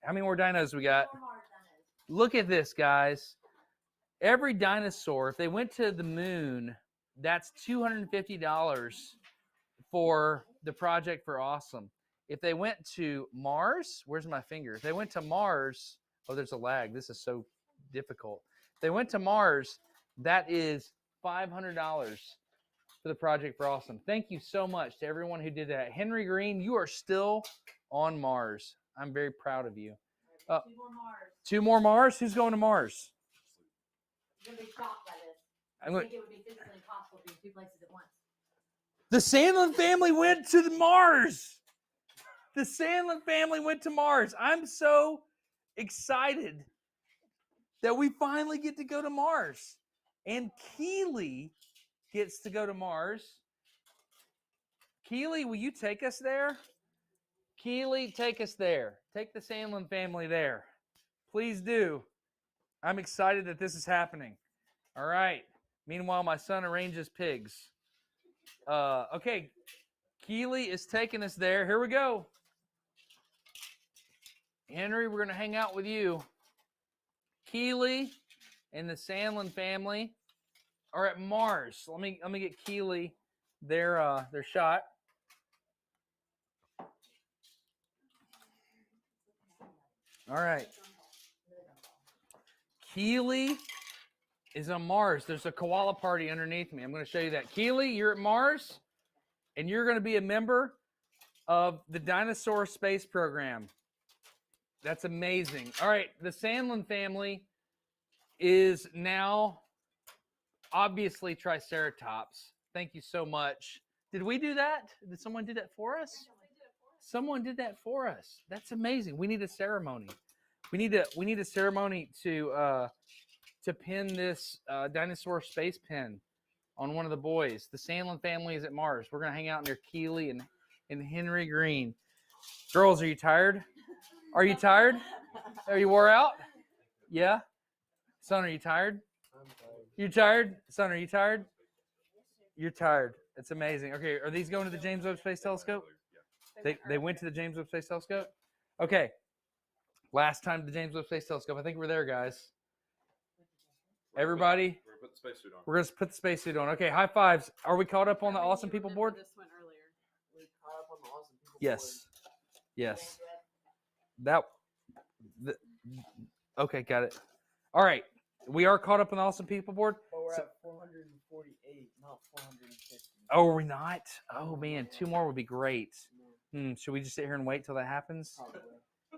[SPEAKER 6] How many more dinos we got? Look at this, guys. Every dinosaur, if they went to the moon, that's $250 for the Project for Awesome. If they went to Mars, where's my finger? If they went to Mars, oh, there's a lag. This is so difficult. If they went to Mars, that is $500 for the Project for Awesome. Thank you so much to everyone who did that. Henry Green, you are still on Mars. I'm very proud of you.
[SPEAKER 10] 2 more Mars.
[SPEAKER 6] 2 more Mars? Who's going to Mars?
[SPEAKER 10] You're gonna be shocked by this. I
[SPEAKER 6] I'm going-
[SPEAKER 10] think it would be physically impossible to be in 2 places at once.
[SPEAKER 6] The Sandlin family went to the Mars. The Sandlin family went to Mars. I'm so excited that we finally get to go to Mars. And Keely gets to go to Mars. Keely, will you take us there? Keely, take us there. Take the Sandlin family there. Please do. I'm excited that this is happening. All right. Meanwhile, my son arranges pigs. Okay. Keely is taking us there. Here we go. Henry, we're going to hang out with you. Keely and the Sandlin family are at Mars. Let me get Keely their shot. All right. Keely is on Mars. There's a koala party underneath me. I'm going to show you that. Keely, you're at Mars, and you're going to be a member of the Dinosaur Space Program. That's amazing. All right, the Sandlin family is now obviously Triceratops. Thank you so much. Did we do that? Did someone do that for us? Someone did that for us. That's amazing. We need a ceremony. We need a ceremony to pin this dinosaur space pin on one of the boys. The Sandlin family is at Mars. We're gonna hang out near Keely and Henry Green. Girls, are you tired? Are you tired? Are you wore out? Yeah? Son, are you tired?
[SPEAKER 9] I'm tired.
[SPEAKER 6] You tired? Son, are you tired? You're tired. It's amazing. Okay, are these going to the James Webb Space Telescope? They went to the James Webb Space Telescope? Okay. Last time to the James Webb Space Telescope. I think we're there, guys. Everybody,
[SPEAKER 8] We're gonna put the spacesuit on.
[SPEAKER 6] we're going to put the spacesuit on. Okay, high fives. Are we caught up on the
[SPEAKER 5] How many
[SPEAKER 6] Awesome
[SPEAKER 5] do you
[SPEAKER 6] People
[SPEAKER 5] remember
[SPEAKER 6] board?
[SPEAKER 5] This one earlier.
[SPEAKER 9] We caught up on the awesome people.
[SPEAKER 6] Yes. Yes. Okay, got it. All right. We are caught up on the Awesome People board.
[SPEAKER 9] But we're
[SPEAKER 6] So-
[SPEAKER 9] at 448, not 450.
[SPEAKER 6] Oh, are we not? Oh, man. 2 more would be great. Should we just sit here and wait till that happens?
[SPEAKER 9] Probably.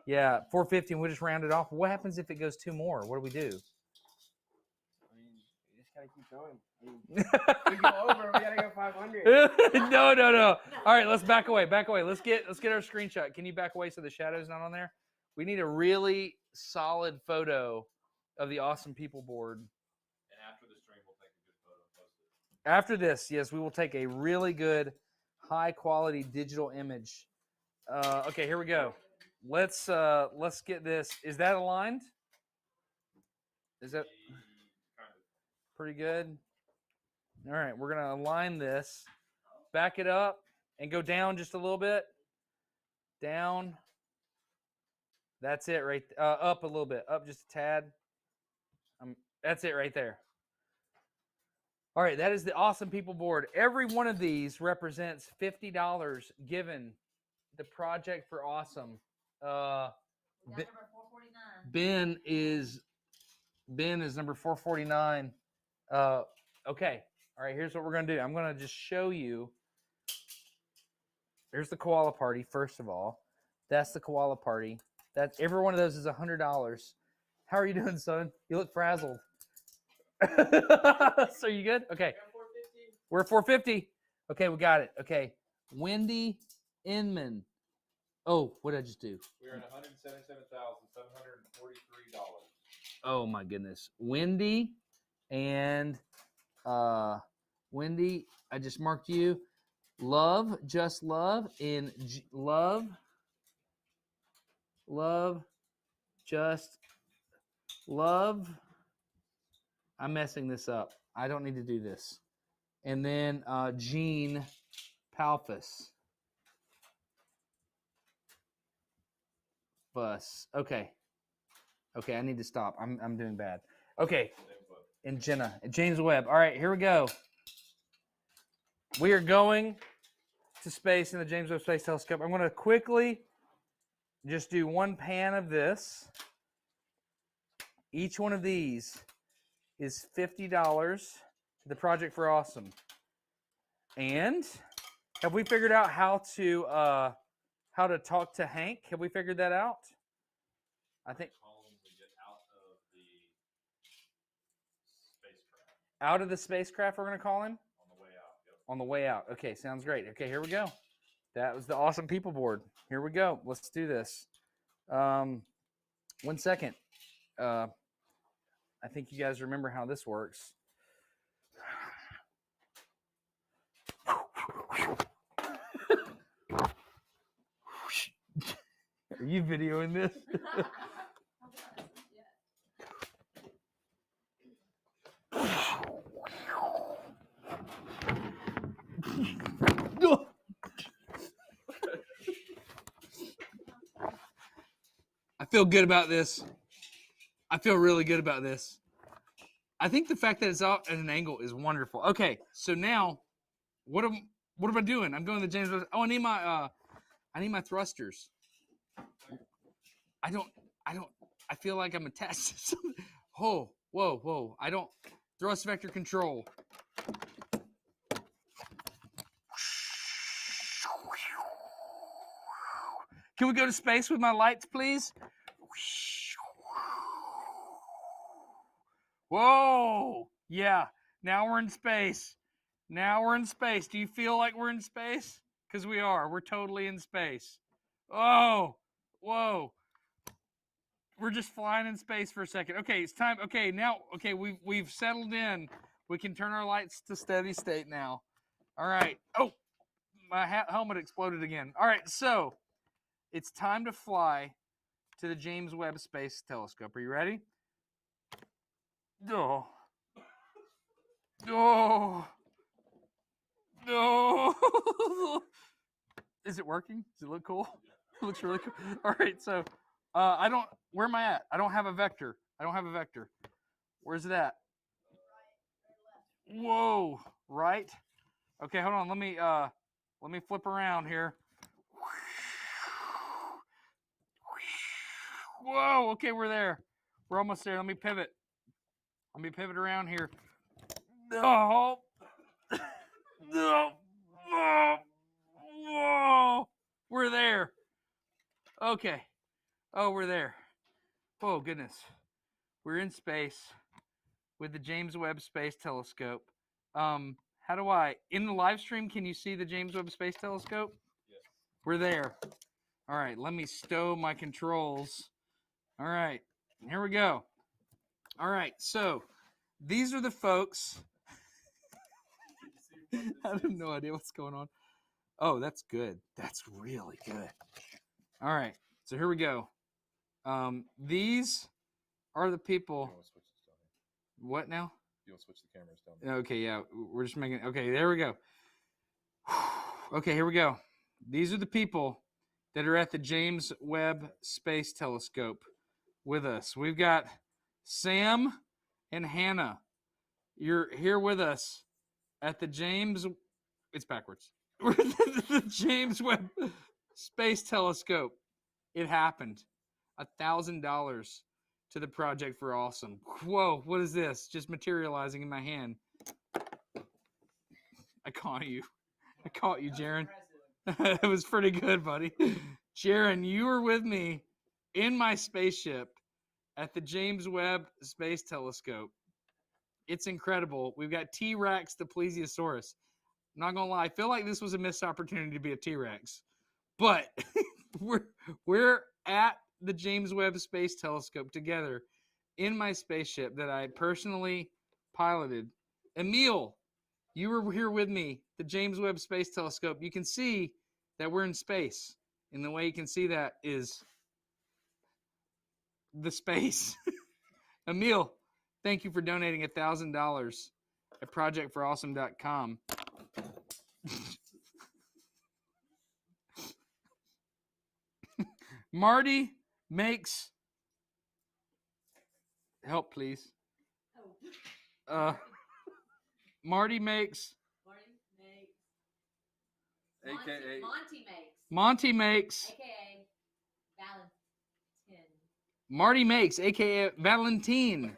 [SPEAKER 6] Yeah, 450 and we'll just round it off. What happens if it goes 2 more? What do we do?
[SPEAKER 9] I mean, you just gotta keep going. I mean, we go over, we gotta go 500.
[SPEAKER 6] No. All right, let's back away. Back away. Let's get our screenshot. Can you back away so the shadow's not on there? We need a really solid photo of the Awesome People board.
[SPEAKER 8] And after the stream, we'll take a good photo and post it.
[SPEAKER 6] After this, yes, we will take a really good, high quality digital image. Okay, here we go. Let's get this. Is that aligned? Is that
[SPEAKER 8] Kind of.
[SPEAKER 6] pretty good? All right, we're gonna align this, back it up, and go down just a little bit. Down. That's it, right? Up a little bit, up just a tad. That's it right there. All right, that is the Awesome People board. Every one of these represents $50 given the Project for Awesome.
[SPEAKER 10] We got
[SPEAKER 6] Bi-
[SPEAKER 10] number 449.
[SPEAKER 6] Ben is number 449. Okay. All right, here's what we're going to do. I'm going to just show you. Here's the koala party, first of all. That's the koala party. That's every one of those is $100. How are you doing, son? You look frazzled. So you good? Okay. We're at 450. Okay, we got it. Okay. Wendy Inman. Oh, what did I just do?
[SPEAKER 8] We're at $177,743.
[SPEAKER 6] Oh my goodness. Wendy and
[SPEAKER 7] Wendy, I just marked you. Love, just love, in love, just love. I'm messing this up. I don't need to do this. And then Gene Palfus. Bus. Okay. Okay, I need to stop. I'm doing bad. Okay. And Jenna. James Webb. All right, here we go. We are going to space in the James Webb Space Telescope. I'm going to quickly just do one pan of this. Each one of these is $50 to the Project for Awesome. And have we figured out how to talk to Hank? Have we figured that out? I think out of the spacecraft, we're going to call him?
[SPEAKER 8] On the way out. Yep.
[SPEAKER 7] On the way out. Okay, sounds great. Okay, here we go. That was the Awesome People board. Here we go. Let's do this. 1 second. I think you guys remember how this works. Are you videoing this? I feel good about this. I feel really good about this. I think the fact that it's out at an angle is wonderful. Okay, so now what am I doing? I'm going to the James Webb. Oh, I need my thrusters. I feel like I'm attached to something. Oh, whoa. I don't thrust vector control. Can we go to space with my lights, please? Whoa! Yeah, now we're in space. Now we're in space. Do you feel like we're in space? Because we are. We're totally in space. Oh! Whoa! We're just flying in space for a second. Okay, it's time. Okay, now, okay, we've settled in. We can turn our lights to steady state now. All right. Oh! My helmet exploded again. All right, so it's time to fly to the James Webb Space Telescope. Are you ready? Oh. Is it working? Does it look cool? It looks really cool. All right, so where am I at? I don't have a vector. Where's it at? Whoa, right? Okay, hold on. Let me flip around here. Whoa, okay, we're there. We're almost there. Let me pivot around here. Oh. Whoa. We're there. Okay. Oh, we're there. Oh, goodness. We're in space with the James Webb Space Telescope. In the live stream, can you see the James Webb Space Telescope?
[SPEAKER 8] Yes.
[SPEAKER 7] We're there. All right, let me stow my controls. All right, here we go. All right, so these are the folks. I have no idea what's going on. Oh, that's good. That's really good. All right, so here we go. These are the people.
[SPEAKER 8] You want to switch this down here?
[SPEAKER 7] What now?
[SPEAKER 8] You want to switch the cameras down there?
[SPEAKER 7] Okay, yeah, we're just making. Okay, there we go. Okay, here we go. These are the people that are at the James Webb Space Telescope with us. We've got Sam and Hannah. You're here with us at the James. It's backwards. We're at the James Webb Space Telescope. It happened. $1,000 to the Project for Awesome. Whoa, what is this? Just materializing in my hand. I caught you, Jaron. It was pretty good, buddy. Jaron, you were with me in my spaceship at the James Webb Space Telescope. It's incredible. We've got T-Rex, the plesiosaurus. Not gonna lie, I feel like this was a missed opportunity to be a T-Rex. But we're at the James Webb Space Telescope together in my spaceship that I personally piloted Emil, you were here with me, the James Webb Space Telescope. You can see that we're in space. And the way you can see that is the space. Emil, thank you for donating $1,000 at projectforawesome.com. Marty makes help, please. Marty makes
[SPEAKER 10] AKA
[SPEAKER 7] Monty makes
[SPEAKER 10] AKA Valentin.
[SPEAKER 7] Marty makes aka Valentine.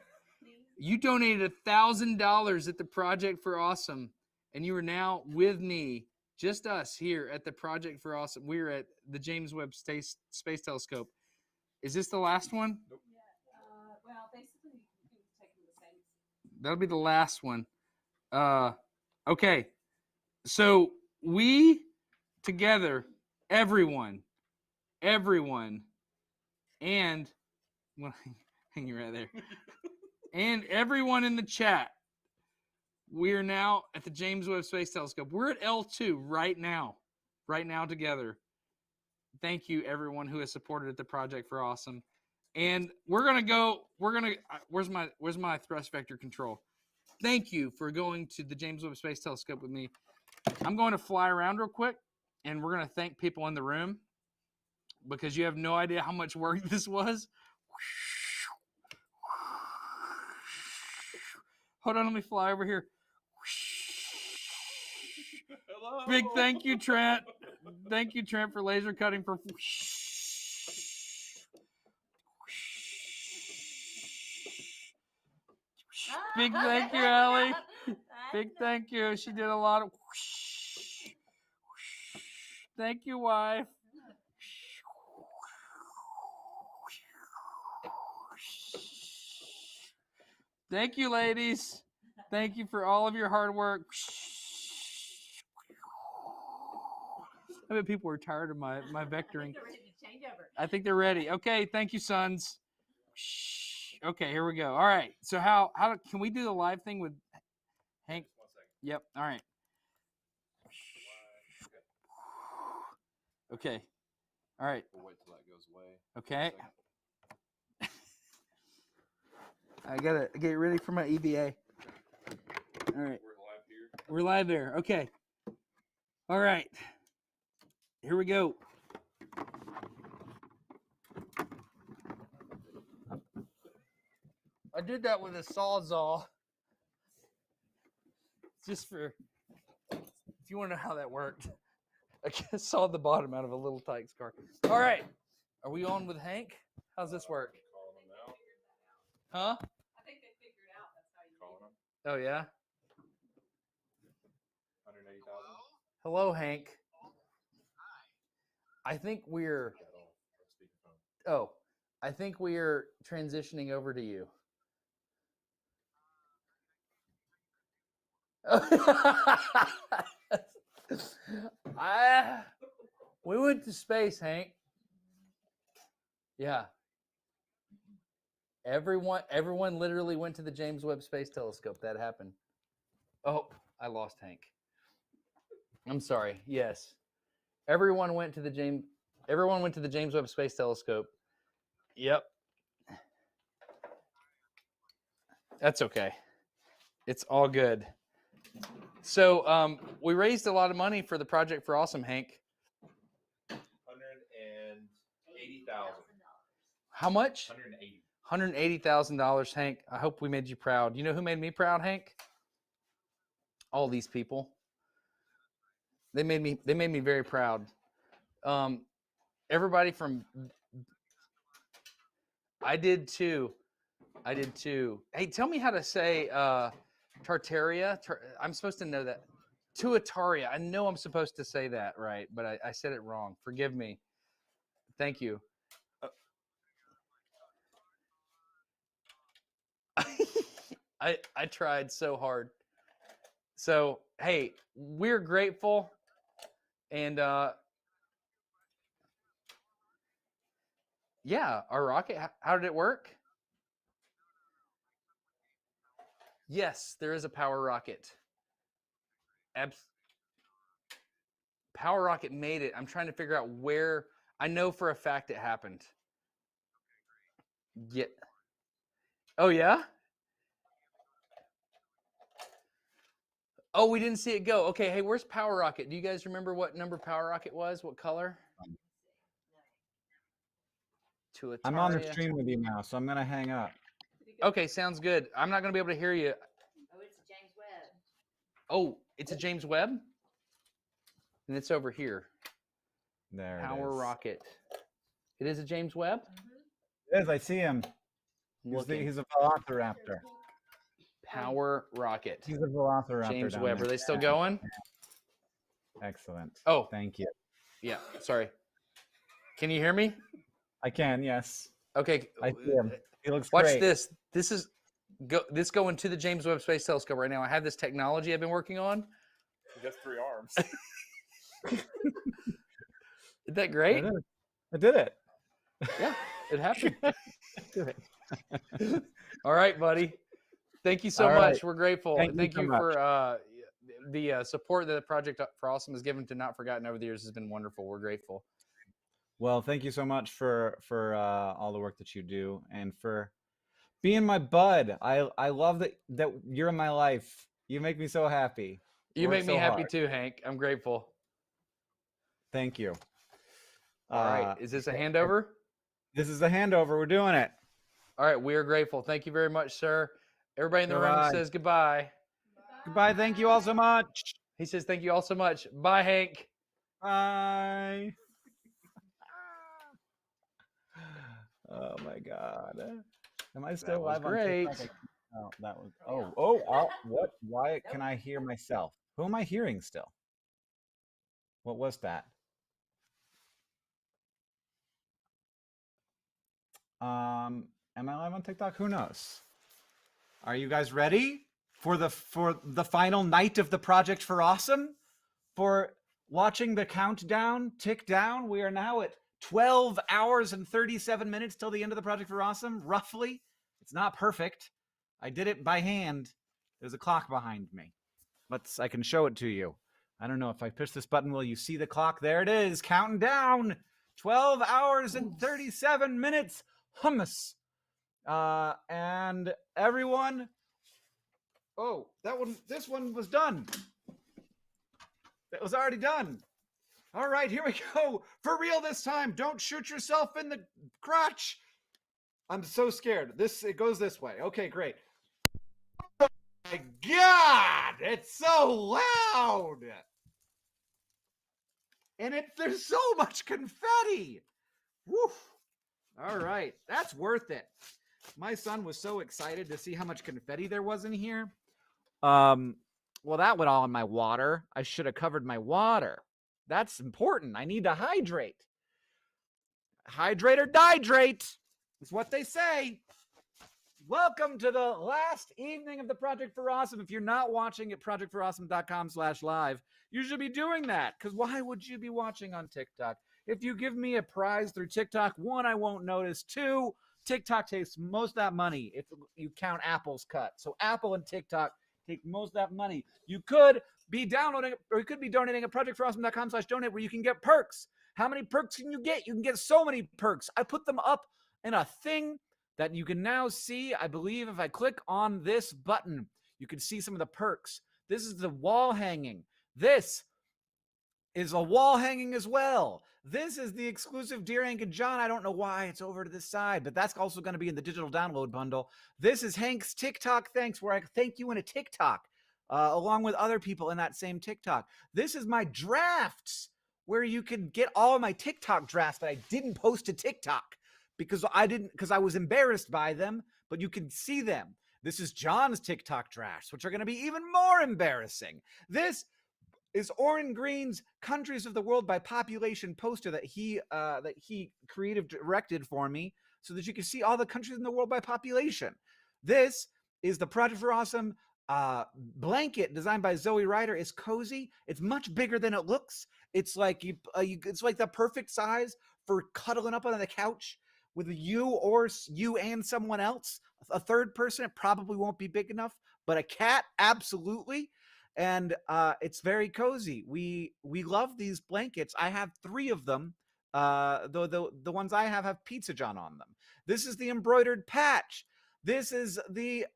[SPEAKER 7] You donated $1,000 at the Project for Awesome, and you are now with me, just us here at the Project for Awesome. We're at the James Webb Space Telescope. Is this the last one?
[SPEAKER 5] Well, basically, you can take them the same.
[SPEAKER 7] That'll be the last one. Okay. So we together, everyone, and well, hang you right there. And everyone in the chat, we are now at the James Webb Space Telescope. We're at L2 right now together. Thank you, everyone who has supported at the Project for Awesome. And where's my thrust vector control? Thank you for going to the James Webb Space Telescope with me. I'm going to fly around real quick, and we're going to thank people in the room because you have no idea how much work this was. Hold on, let me fly over here.
[SPEAKER 8] Hello.
[SPEAKER 7] Big thank you, Trent. Thank you, Trent, for laser cutting for. Big thank you, Allie. Big thank you. She did a lot of. Thank you, wife. Thank you, ladies. Thank you for all of your hard work. I bet people are tired of my vectoring.
[SPEAKER 10] They're ready to change over.
[SPEAKER 7] I think they're ready. Okay, thank you, sons. Okay, here we go. All right. So how can we do the live thing with Hank?
[SPEAKER 8] 1 second.
[SPEAKER 7] Yep. All right. Okay. All right.
[SPEAKER 8] We'll wait till that goes away.
[SPEAKER 7] Okay.
[SPEAKER 8] 1 second.
[SPEAKER 7] I gotta get ready for my EVA. All right.
[SPEAKER 8] We're live here.
[SPEAKER 7] We're live there. Okay. All right. Here we go. I did that with a Sawzall. Just for, if you want to know how that worked. I just sawed the bottom out of a little Tykes car. All right. Are we on with Hank? How's this work?
[SPEAKER 8] Calling them out.
[SPEAKER 7] Huh?
[SPEAKER 5] I think they figured out that's how you
[SPEAKER 8] Calling them.
[SPEAKER 7] Oh, yeah?
[SPEAKER 8] 180,000.
[SPEAKER 7] Hello, Hank. I think we're,
[SPEAKER 8] Got all.
[SPEAKER 7] oh, I think we are transitioning over to you. We went to space, Hank. Yeah. Everyone literally went to the James Webb Space Telescope. That happened. Oh, I lost Hank. I'm sorry. Yes. Everyone went to the James Webb Space Telescope. Yep. That's okay. It's all good. So we raised a lot of money for the Project for Awesome, Hank.
[SPEAKER 8] 180,000.
[SPEAKER 7] How much?
[SPEAKER 8] 180.
[SPEAKER 7] $180,000, Hank. I hope we made you proud. You know who made me proud, Hank? All these people. They made me very proud. Everybody from I did too. Hey, tell me how to say Tartaria. I'm supposed to know that. Tuataria. I know I'm supposed to say that right, but I said it wrong. Forgive me. Thank you. I tried so hard. So, hey, we're grateful. And yeah, our rocket, how did it work?
[SPEAKER 6] Yes, there is a power rocket. Power rocket made it. I'm trying to figure out where. I know for a fact it happened. Yeah. Oh yeah. Oh, we didn't see it go. Okay, hey, where's Power Rocket? Do you guys remember what number Power Rocket was? What color? To Ataria.
[SPEAKER 11] I'm on the stream with you now, so I'm gonna hang up.
[SPEAKER 6] Okay, sounds good. I'm not gonna be able to hear you.
[SPEAKER 10] Oh, it's James Webb.
[SPEAKER 6] Oh, it's a James Webb? And it's over here.
[SPEAKER 11] There
[SPEAKER 6] Power
[SPEAKER 11] it is.
[SPEAKER 6] Rocket. It is a James Webb?
[SPEAKER 11] It is. I see him.
[SPEAKER 6] Looking.
[SPEAKER 11] He's a Velociraptor.
[SPEAKER 6] Power Rocket.
[SPEAKER 11] He's a Velociraptor.
[SPEAKER 6] James
[SPEAKER 11] down
[SPEAKER 6] Webb.
[SPEAKER 11] there.
[SPEAKER 6] Are they still going?
[SPEAKER 11] Excellent.
[SPEAKER 6] Oh,
[SPEAKER 11] Thank you.
[SPEAKER 6] yeah. Sorry. Can you hear me?
[SPEAKER 11] I can. Yes.
[SPEAKER 6] Okay.
[SPEAKER 11] I see him. He looks
[SPEAKER 6] Watch
[SPEAKER 11] great.
[SPEAKER 6] this. This is going to the James Webb Space Telescope right now. I have this technology I've been working on.
[SPEAKER 8] He has 3 arms.
[SPEAKER 6] Isn't that great?
[SPEAKER 11] I did it.
[SPEAKER 6] Yeah, it happened. All right, buddy. Thank you so
[SPEAKER 11] All
[SPEAKER 6] much.
[SPEAKER 11] right.
[SPEAKER 6] We're grateful.
[SPEAKER 11] Thank you so much.
[SPEAKER 6] for the support that the Project for Awesome has given to Not Forgotten over the years has been wonderful. We're grateful.
[SPEAKER 11] Well, thank you so much for all the work that you do and for being my bud. I love that you're in my life. You make me so happy.
[SPEAKER 6] You
[SPEAKER 11] Work
[SPEAKER 6] make me
[SPEAKER 11] so
[SPEAKER 6] happy
[SPEAKER 11] hard.
[SPEAKER 6] too, Hank. I'm grateful.
[SPEAKER 11] Thank you.
[SPEAKER 6] All right. Is this a handover?
[SPEAKER 11] This is the handover. We're doing it.
[SPEAKER 6] All right. We are grateful. Thank you very much, sir. Everybody in the room
[SPEAKER 11] Goodbye.
[SPEAKER 6] says goodbye.
[SPEAKER 11] Goodbye. Thank you all so much.
[SPEAKER 6] He says thank you all so much. Bye, Hank.
[SPEAKER 11] Bye. Oh my God. Am I still
[SPEAKER 6] was
[SPEAKER 11] live on
[SPEAKER 6] great.
[SPEAKER 11] TikTok? Oh, that was. Oh, what? Why can I hear myself? Who am I hearing still? What was that? Am I live on TikTok? Who knows? Are you guys ready for the final night of the Project for Awesome? For watching the countdown tick down? We are now at 12 hours and 37 minutes till the end of the Project for Awesome, roughly. It's not perfect. I did it by hand. There's a clock behind me. I can show it to you. I don't know if I push this button, will you see the clock? There it is, counting down. 12 hours and 37 minutes. Hummus. And everyone. Oh, this one was done. That was already done. All right, here we go. For real this time. Don't shoot yourself in the crotch. I'm so scared. It goes this way. Okay, great. Oh my God, it's so loud. And there's so much confetti. Woo. All right, that's worth it. My son was so excited to see how much confetti there was in here. Well, that went all in my water. I should have covered my water. That's important. I need to hydrate. Hydrate or dihydrate is what they say. Welcome to the last evening of the Project for Awesome. If you're not watching at projectforawesome.com/live, you should be doing that, because why would you be watching on TikTok? If you give me a prize through TikTok, 1, I won't notice. 2, TikTok takes most of that money if you count Apple's cut. So Apple and TikTok take most of that money. You could be downloading, or you could be donating at projectforawesome.com/donate, where you can get perks. How many perks can you get? You can get so many perks. I put them up in a thing that you can now see. I believe if I click on this button, you can see some of the perks. This is the wall hanging. This is a wall hanging as well. This is the exclusive Dear Hank and John. I don't know why it's over to this side, but that's also going to be in the digital download bundle. This is Hank's TikTok thanks, where I thank you in a TikTok, along with other people in that same TikTok. This is my drafts, where you can get all of my TikTok drafts that I didn't post to TikTok because I was embarrassed by them, but you can see them. This is John's TikTok drafts, which are going to be even more embarrassing. This is Oren Green's Countries of the World by Population poster that he creative directed for me, so that you can see all the countries in the world by population. This is the Project for Awesome blanket designed by Zoe Ryder. It's cozy. It's much bigger than it looks. It's like it's like the perfect size for cuddling up on the couch with you and someone else. A third person, it probably won't be big enough, but a cat absolutely. And it's very cozy. We love these blankets. I have 3 of them. The ones I have Pizza John on them. This is the embroidered patch. This is the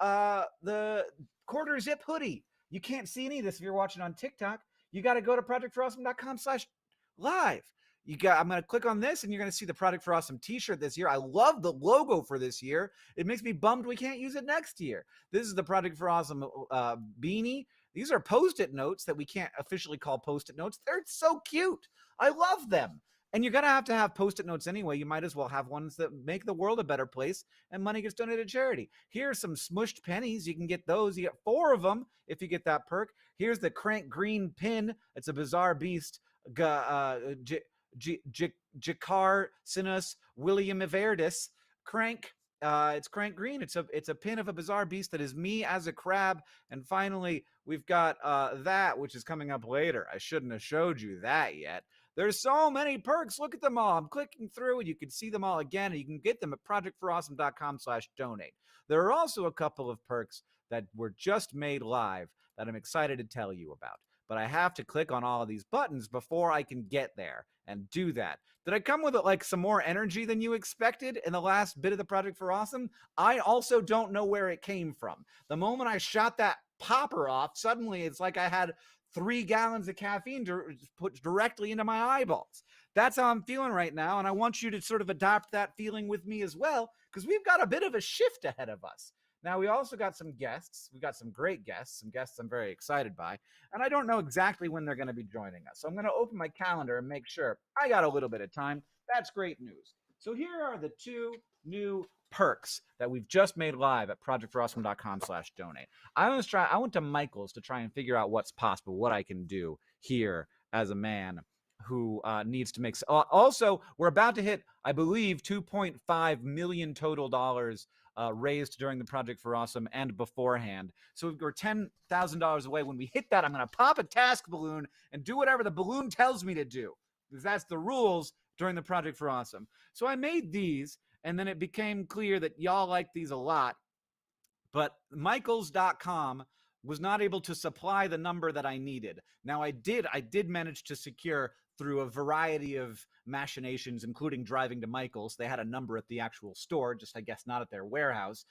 [SPEAKER 11] quarter zip hoodie. You can't see any of this if you're watching on TikTok. You got to go to projectforawesome.com/live. I'm going to click on this and you're going to see the Project for Awesome t-shirt this year. I love the logo for this year. It makes me bummed we can't use it next year. This is the Project for Awesome beanie. These are Post-it notes that we can't officially call Post-it notes. They're so cute. I love them. And you're going to have Post-it notes anyway. You might as well have ones that make the world a better place and money gets donated to charity. Here's some smushed pennies. You can get those. You get 4 of them if you get that perk. Here's the Crank Green pin. It's a bizarre beast. Jakar Sinus William Everdis Crank. It's Crank Green. It's a pin of a bizarre beast that is me as a crab. And finally, we've got that, which is coming up later. I shouldn't have showed you that yet. There's so many perks. Look at them all. I'm clicking through and you can see them all again. And you can get them at projectforawesome.com/donate. There are also a couple of perks that were just made live that I'm excited to tell you about. But I have to click on all of these buttons before I can get there and do that. Did I come with like some more energy than you expected in the last bit of the Project for Awesome? I also don't know where it came from. The moment I shot that popper off, suddenly it's like I had 3 gallons of caffeine put directly into my eyeballs. That's how I'm feeling right now. And I want you to sort of adopt that feeling with me as well, because we've got a bit of a shift ahead of us. Now, we also got some guests. We've got some great guests, some guests I'm very excited by. And I don't know exactly when they're going to be joining us. So I'm going to open my calendar and make sure I got a little bit of time. That's great news. So here are the 2 new perks that we've just made live at projectforawesome.com/donate. I went to Michael's to try and figure out what's possible, what I can do here as a man who needs to make. Also, we're about to hit, I believe, $2.5 million total dollars raised during the Project for Awesome and beforehand. So we're $10,000 away. When we hit that, I'm going to pop a task balloon and do whatever the balloon tells me to do, because that's the rules during the Project for Awesome. So I made these, and then it became clear that y'all like these a lot. But Michaels.com was not able to supply the number that I needed. Now I did manage to secure, through a variety of machinations, including driving to Michael's. They had a number at the actual store, just I guess not at their warehouse,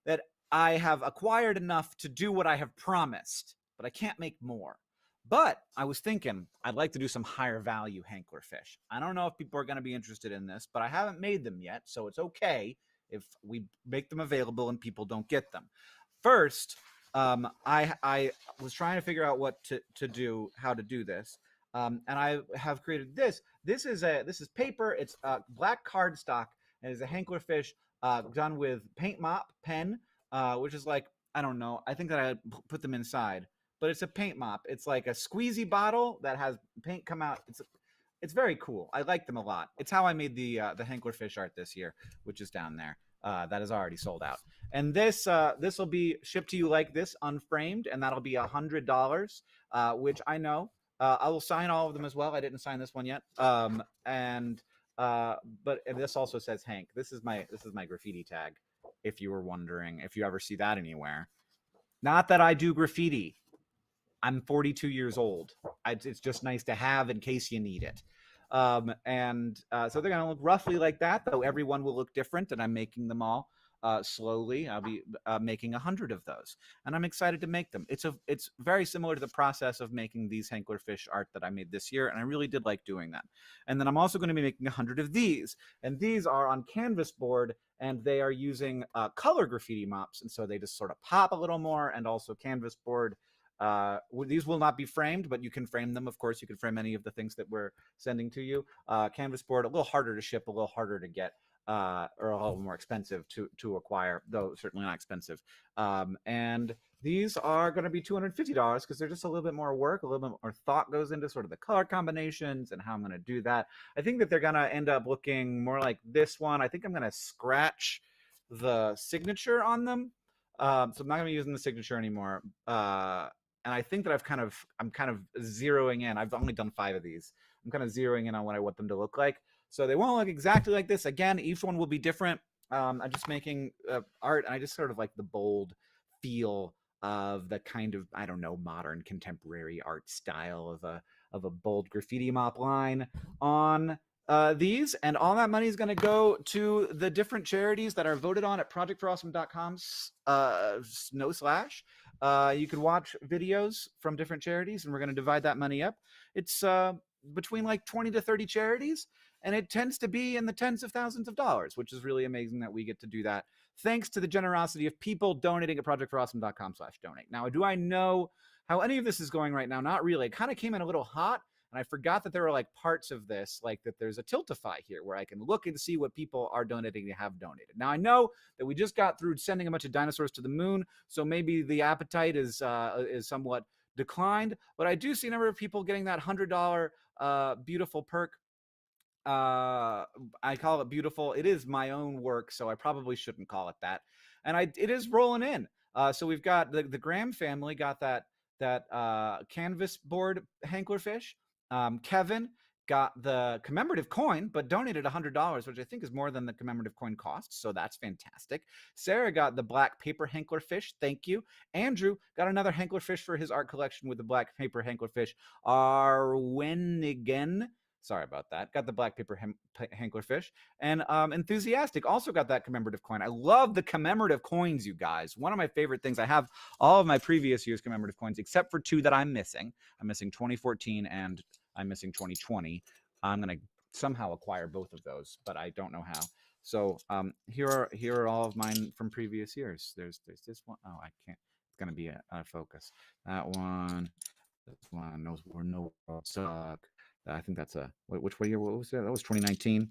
[SPEAKER 11] that I have acquired enough to do what I have promised, but I can't make more. But I was thinking I'd like to do some higher value Hankler fish. I don't know if people are going to be interested in this, but I haven't made them yet, so it's okay if we make them available and people don't get them. First, I was trying to figure out what to do, how to do this. And I have created this. This is paper. It's black cardstock, and it's a Hankler fish done with paint mop pen, which is like, I don't know. I think that I put them inside, but it's a paint mop. It's like a squeezy bottle that has paint come out. It's very cool. I like them a lot. It's how I made the Hankler fish art this year, which is down there. That is already sold out. And this will be shipped to you like this, unframed, and that'll be $100, which I know. I will sign all of them as well. I didn't sign this one yet. But this also says Hank. This is my graffiti tag, if you were wondering, if you ever see that anywhere. Not that I do graffiti. I'm 42 years old. It's just nice to have in case you need it. So they're going to look roughly like that, though everyone will look different, and I'm making them all slowly. I'll be making 100 of those, and I'm excited to make them. It's very similar to the process of making these Hankler fish art that I made this year, and I really did like doing that. And then I'm also going to be making 100 of these, and these are on canvas board, and they are using color graffiti mops, and so they just sort of pop a little more, and also canvas board. These will not be framed, but you can frame them. Of course, you can frame any of the things that we're sending to you. Canvas board, a little harder to ship, a little harder to get, or a little more expensive to acquire, though certainly not expensive. And these are going to be $250 because they're just a little bit more work, a little bit more thought goes into sort of the color combinations and how I'm going to do that. I think that they're going to end up looking more like this one. I think I'm going to scratch the signature on them. So I'm not going to be using the signature anymore. And I think that I'm kind of zeroing in. I've only done 5 of these. I'm kind of zeroing in on what I want them to look like. So they won't look exactly like this. Again, each one will be different. I'm just making art, and I just sort of like the bold feel of the kind of, I don't know, modern contemporary art style of a bold graffiti mop line on these, and all that money is going to go to the different charities that are voted on at projectforawesome.com /. You can watch videos from different charities, and we're going to divide that money up. It's between like 20 to 30 charities, and it tends to be in the tens of thousands of dollars, which is really amazing that we get to do that thanks to the generosity of people donating at projectforawesome.com /donate. Now, do I know how any of this is going right now? Not really. It kind of came in a little hot, and I forgot that there were like parts of this, like that there's a Tiltify here where I can look and see what people are donating to have donated. Now, I know that we just got through sending a bunch of dinosaurs to the moon, so maybe the appetite is somewhat declined, but I do see a number of people getting that $100 beautiful perk. I call it beautiful. It is my own work, so I probably shouldn't call it that. And it is rolling in. So we've got the Graham family got that canvas board Hanklerfish. Kevin got the commemorative coin, but donated $100, which I think is more than the commemorative coin costs. So that's fantastic. Sarah got the black paper Hanklerfish. Thank you. Andrew got another Hanklerfish for his art collection with the black paper Hanklerfish. Arwenigan, sorry about that, got the black paper Hanklerfish. And Enthusiastic also got that commemorative coin. I love the commemorative coins, you guys. One of my favorite things. I have all of my previous year's commemorative coins except for two that I'm missing. I'm missing 2014 and I'm missing 2020. I'm going to somehow acquire both of those, but I don't know how. So here are all of mine from previous years. There's this one. Oh, I can't. It's going to be out of focus. That one. This one. Those were no suck. I think that's which year? What was that? That was 2019.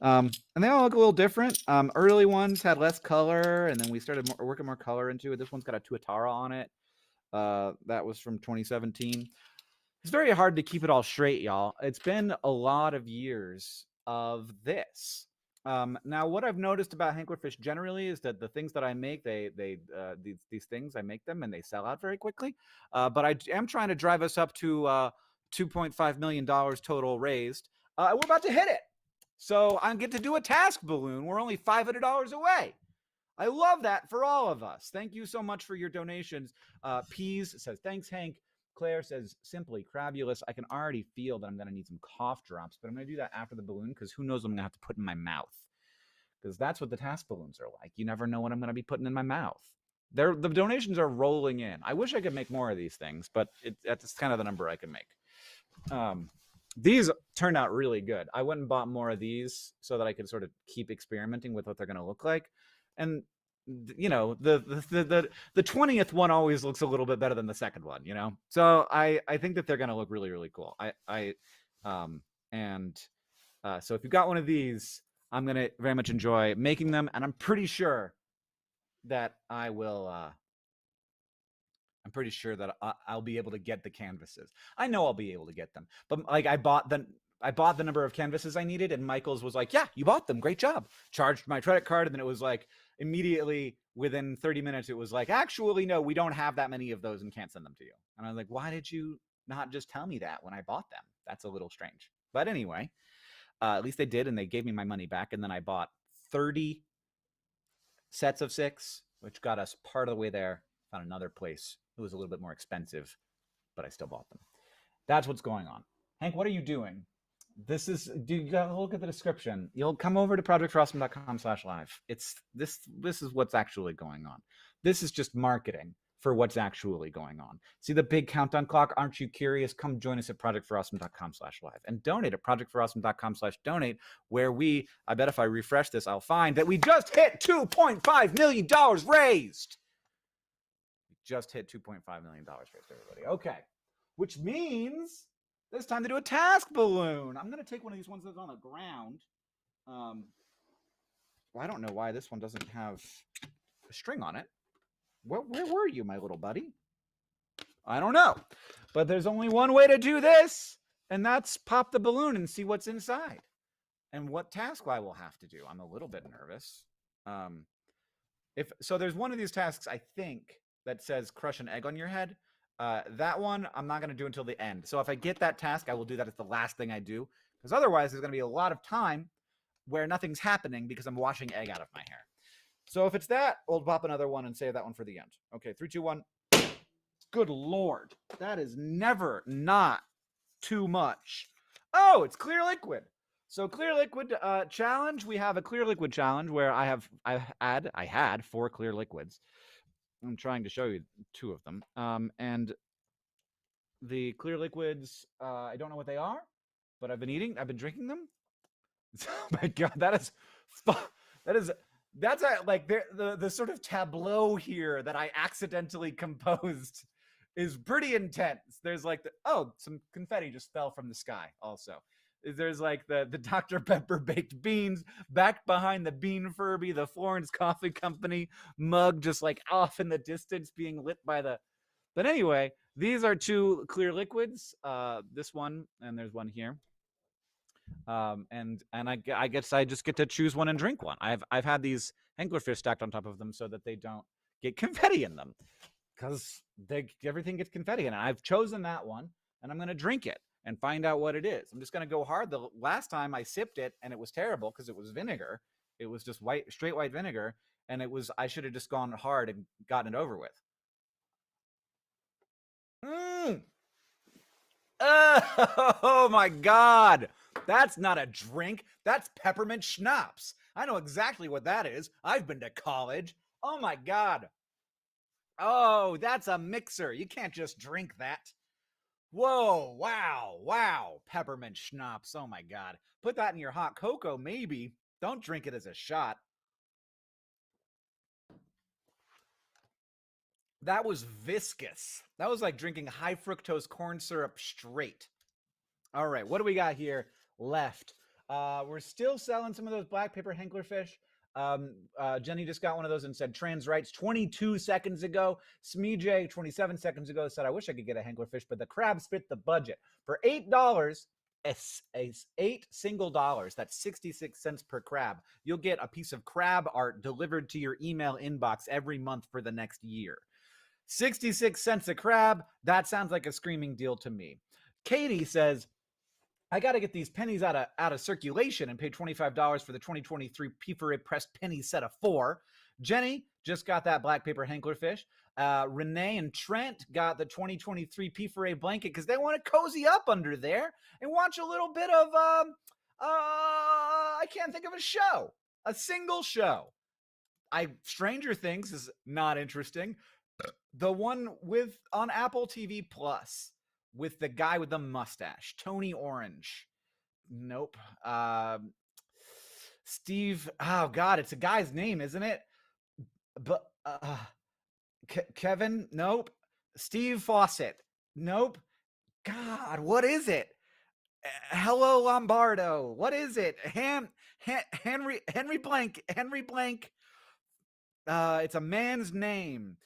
[SPEAKER 11] And they all look a little different. Early ones had less color, and then we started working more color into it. This one's got a Tuatara on it. That was from 2017. It's very hard to keep it all straight, y'all. It's been a lot of years of this. Now, what I've noticed about Hanklerfish generally is that the things that I make, these things, I make them and they sell out very quickly. But I am trying to drive us up to $2.5 million total raised. We're about to hit it. So I get to do a task balloon. We're only $500 away. I love that for all of us. Thank you so much for your donations. Peas says, thanks, Hank. Claire says, simply crabulous. I can already feel that I'm going to need some cough drops, but I'm going to do that after the balloon because who knows what I'm going to have to put in my mouth. Because that's what the task balloons are like. You never know what I'm going to be putting in my mouth. The donations are rolling in. I wish I could make more of these things, but that's kind of the number I can make. These turned out really good. I went and bought more of these so that I could sort of keep experimenting with what they're going to look like. And you know, the 20th one always looks a little bit better than the second one, you know? So I think that they're going to look really, really cool. So if you've got one of these, I'm going to very much enjoy making them. And I'm pretty sure that I will, I'll be able to get the canvases. I know I'll be able to get them, but like I bought the number of canvases I needed, and Michael's was like, yeah, you bought them. Great job. Charged my credit card. And then it was like immediately within 30 minutes, it was like, actually, no, we don't have that many of those and can't send them to you. And I was like, why did you not just tell me that when I bought them? That's a little strange. But anyway, at least they did. And they gave me my money back. And then I bought 30 sets of 6, which got us part of the way there. Found another place. It was a little bit more expensive, but I still bought them. That's what's going on. Hank, what are you doing? You gotta look at the description. You'll come over to projectforawesome.com/live. This is what's actually going on. This is just marketing for what's actually going on. See the big countdown clock? Aren't you curious? Come join us at projectforawesome.com/live and donate at projectforawesome.com/donate, where I bet if I refresh this, I'll find that we just hit $2.5 million raised. We just hit $2.5 million raised, everybody. Okay. Which means it's time to do a task balloon. I'm going to take one of these ones that's on the ground. Well, I don't know why this one doesn't have a string on it. Where were you, my little buddy? I don't know. But there's only one way to do this, and that's pop the balloon and see what's inside and what task I will have to do. I'm a little bit nervous. So there's one of these tasks, I think, that says crush an egg on your head. That one I'm not going to do until the end. So if I get that task, I will do that as the last thing I do, because otherwise there's going to be a lot of time where nothing's happening because I'm washing egg out of my hair. So if it's that, we'll pop another one and save that one for the end. Okay, 3, 2, 1. good lord. That is never not too much. Oh, it's clear liquid. So clear liquid challenge. We have a clear liquid challenge where I had 4 clear liquids. I'm trying to show you 2 of them. And the clear liquids, I don't know what they are, but I've been drinking them. Oh my god, that's like the sort of tableau here that I accidentally composed is pretty intense. There's like some confetti just fell from the sky. Also, there's like the Dr. Pepper baked beans back behind the Bean Furby, the Florence Coffee Company mug just like off in the distance being lit by the. But anyway, these are 2 clear liquids. This one and there's one here. And I guess I just get to choose one and drink one. I've had these anglerfish stacked on top of them so that they don't get confetti in them, because everything gets confetti in it. I've chosen that one, and I'm gonna drink it and find out what it is. I'm just gonna go hard. The last time I sipped it, and it was terrible because it was vinegar. It was just straight white vinegar, and I should have just gone hard and gotten it over with. Oh my god. That's not a drink. That's peppermint schnapps. I know exactly what that is. I've been to college. Oh my god. Oh, that's a mixer. You can't just drink that. Whoa, wow. Peppermint schnapps. Oh my god. Put that in your hot cocoa, maybe. Don't drink it as a shot. That was viscous. That was like drinking high fructose corn syrup straight. All right, what do we got here left? We're still selling some of those black paper Henklerfish. Jenny just got one of those and said trans rights 22 seconds ago. Smej 27 seconds ago said, I wish I could get a Henklerfish, but the crabs fit the budget. For $8, $8 single dollars, that's 66 cents per crab, you'll get a piece of crab art delivered to your email inbox every month for the next year. 66 cents a crab, that sounds like a screaming deal to me. Katie says, I got to get these pennies out of circulation and pay $25 for the 2023 Piferé pressed penny set of 4. Jenny just got that black paper Henklerfish. Renee and Trent got the 2023 Piferé blanket because they want to cozy up under there and watch a little bit of, I can't think of a show, a single show. Stranger Things is not interesting. The one on Apple TV Plus with the guy with the mustache, Tony Orange. Nope. Steve. Oh God, it's a guy's name, isn't it? But Kevin. Nope. Steve Fawcett. Nope. God, what is it? Hello Lombardo. What is it? Henry Blank. Henry Blank. It's a man's name.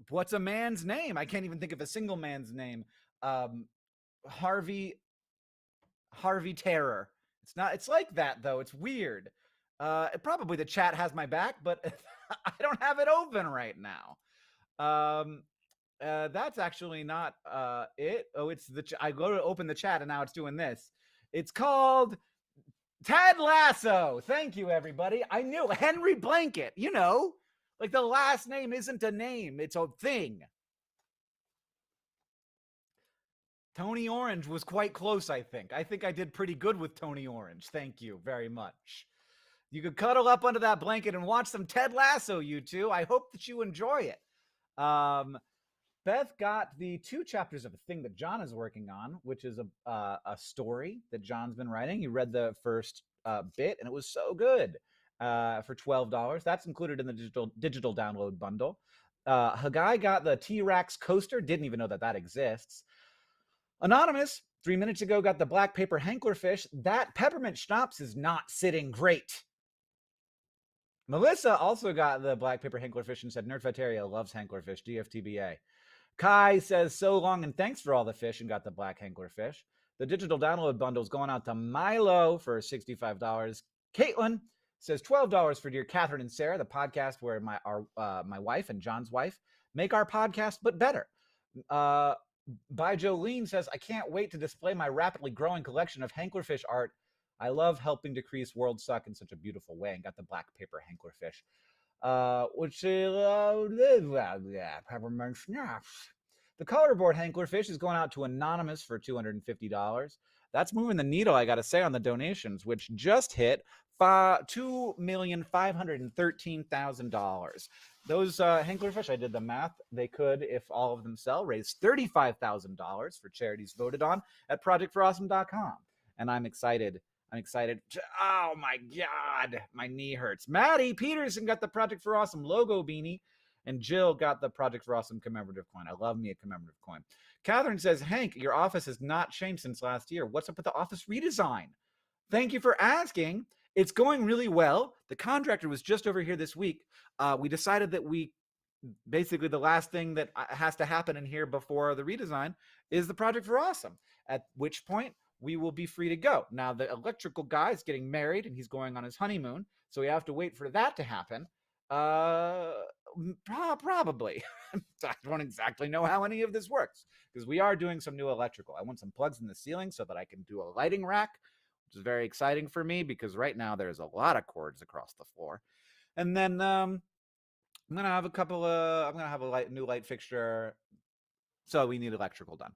[SPEAKER 11] What's a man's name? I can't even think of a single man's name. Harvey Terror. It's like that though. It's weird. Probably the chat has my back, but I don't have it open right now. That's actually not it. Oh, it's I go to open the chat and now it's doing this. It's called Ted Lasso. Thank you, everybody. I knew Henry Blanket, like the last name isn't a name, it's a thing. Tony Orange was quite close, I think. I think I did pretty good with Tony Orange. Thank you very much. You could cuddle up under that blanket and watch some Ted Lasso, you two. I hope that you enjoy it. Beth got the 2 chapters of a thing that John is working on, which is a story that John's been writing. You read the first bit, and it was so good. For $12. That's included in the digital download bundle. Hagai got the T-Rex coaster. Didn't even know that exists. Anonymous, 3 minutes ago, got the black paper Henklerfish. That peppermint schnapps is not sitting great. Melissa also got the black paper Henklerfish and said, Nerdfighteria loves Henklerfish, DFTBA. Kai says, so long and thanks for all the fish, and got the black Henklerfish. The digital download bundle is going out to Milo for $65. Caitlin says $12 for dear Catherine and Sarah, the podcast where my wife and John's wife make our podcast but better. By Jolene says, I can't wait to display my rapidly growing collection of Henklerfish art. I love helping decrease world suck in such a beautiful way, and got the black paper Henklerfish. which peppermint schnapps. The colorboard Hanklerfish is going out to Anonymous for $250. That's moving the needle, I got to say, on the donations, which just hit $2,513,000. Those Hanklerfish, I did the math, they could, if all of them sell, raise $35,000 for charities voted on at projectforawesome.com. And I'm excited. Oh my God, my knee hurts. Maddie Peterson got the Project for Awesome logo beanie, and Jill got the Project for Awesome commemorative coin. I love me a commemorative coin. Catherine says, Hank, your office has not changed since last year. What's up with the office redesign? Thank you for asking. It's going really well. The contractor was just over here this week. We decided that basically the last thing that has to happen in here before the redesign is the Project for Awesome, at which point we will be free to go. Now, the electrical guy is getting married and he's going on his honeymoon, so we have to wait for that to happen. Probably. I don't exactly know how any of this works, because we are doing some new electrical. I want some plugs in the ceiling so that I can do a lighting rack, which is very exciting for me, because right now there's a lot of cords across the floor. And then I'm gonna have a new light fixture, so we need electrical done.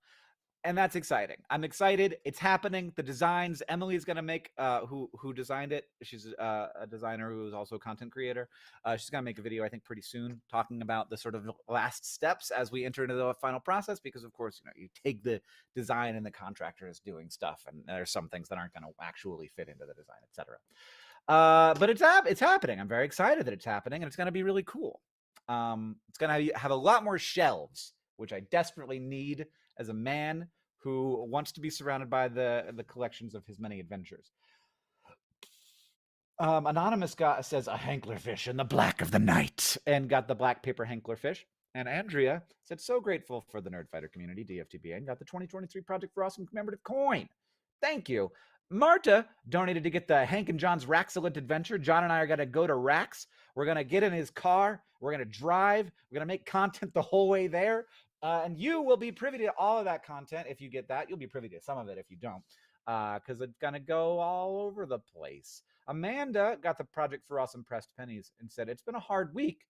[SPEAKER 11] And that's exciting. I'm excited. It's happening. The designs, Emily's going to make, who designed it. She's a designer who is also a content creator. She's going to make a video, I think, pretty soon, talking about the sort of last steps as we enter into the final process, because, of course, you take the design and the contractor is doing stuff, and there's some things that aren't going to actually fit into the design, etc. But it's happening. I'm very excited that it's happening, and it's going to be really cool. It's going to have a lot more shelves, which I desperately need as a man who wants to be surrounded by the collections of his many adventures. Anonymous says a Hanklerfish in the black of the night, and got the black paper Hanklerfish. And Andrea said, so grateful for the Nerdfighter community, DFTBA, and got the 2023 Project for Awesome commemorative coin. Thank you. Marta donated to get the Hank and John's Raxilent adventure. John and I are going to go to Rax. We're going to get in his car. We're going to drive. We're going to make content the whole way there. And you will be privy to all of that content if you get that. You'll be privy to some of it if you don't, because it's going to go all over the place. Amanda got the Project for Awesome pressed pennies and said, it's been a hard week.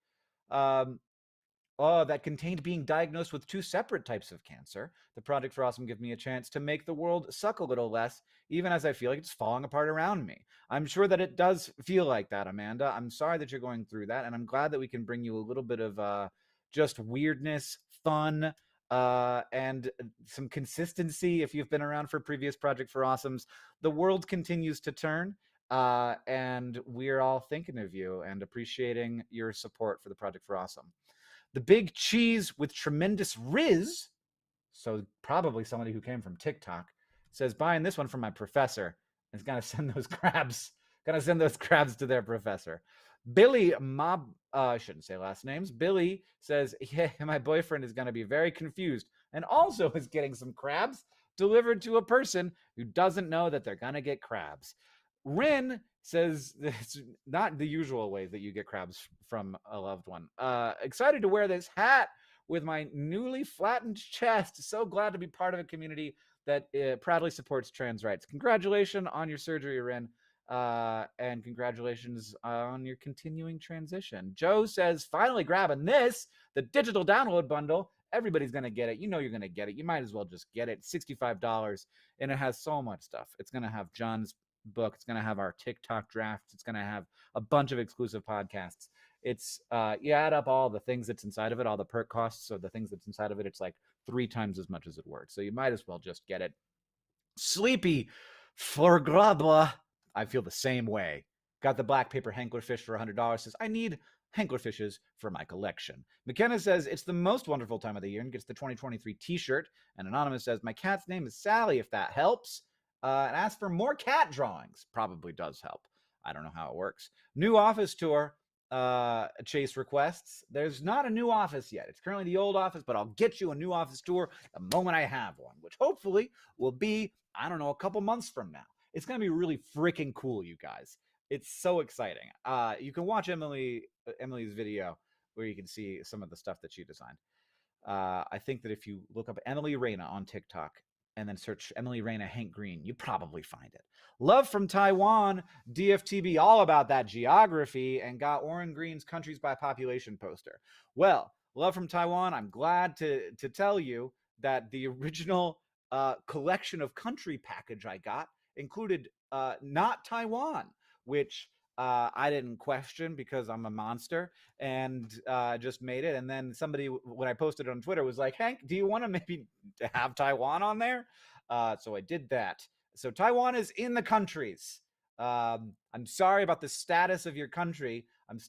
[SPEAKER 11] That contained being diagnosed with 2 separate types of cancer. The Project for Awesome gave me a chance to make the world suck a little less, even as I feel like it's falling apart around me. I'm sure that it does feel like that, Amanda. I'm sorry that you're going through that, and I'm glad that we can bring you a little bit of just weirdness, fun, and some consistency. If you've been around for previous Project for Awesomes, the world continues to turn, and we're all thinking of you and appreciating your support for the Project for Awesome. The Big Cheese with Tremendous Riz, so probably somebody who came from TikTok, says, buying this one from my professor. Is going to send those crabs. Going to send those crabs to their professor. Billy I shouldn't say last names. Billy says, yeah, my boyfriend is going to be very confused and also is getting some crabs delivered to a person who doesn't know that they're going to get crabs. Rin says, it's not the usual ways that you get crabs from a loved one. Excited to wear this hat with my newly flattened chest. So glad to be part of a community that proudly supports trans rights. Congratulations on your surgery, Rin. And congratulations on your continuing transition. Joe says, finally grabbing this, the digital download bundle. Everybody's going to get it. You know you're going to get it. You might as well just get it. $65, and it has so much stuff. It's going to have John's book. It's going to have our TikTok drafts. It's going to have a bunch of exclusive podcasts. It's you add up all the things that's inside of it, all the perk costs, so the things that's inside of it, it's like 3 times as much as it worth. So you might as well just get it. Sleepy Florgrabla, I feel the same way. Got the black paper Hanklerfish for $100. Says, I need Hanklerfishes for my collection. McKenna says, it's the most wonderful time of the year, and gets the 2023 t-shirt. And Anonymous says, my cat's name is Sally, if that helps. And asks for more cat drawings. Probably does help. I don't know how it works. New office tour. Chase requests. There's not a new office yet. It's currently the old office, but I'll get you a new office tour the moment I have one, which hopefully will be, I don't know, a couple months from now. It's going to be really freaking cool, you guys. It's so exciting. You can watch Emily's video where you can see some of the stuff that she designed. I think that if you look up Emily Reyna on TikTok, and then search Emily Reyna, Hank Green. You probably find it. Love from Taiwan, DFTB, all about that geography, and got Warren Green's Countries by Population poster. Well, Love from Taiwan, I'm glad to tell you that the original collection of country package I got included not Taiwan, which I didn't question because I'm a monster, and just made it. And then somebody, when I posted it on Twitter, was like, Hank, do you want to maybe have Taiwan on there? So I did that. So Taiwan is in the countries. I'm sorry about the status of your country. I'm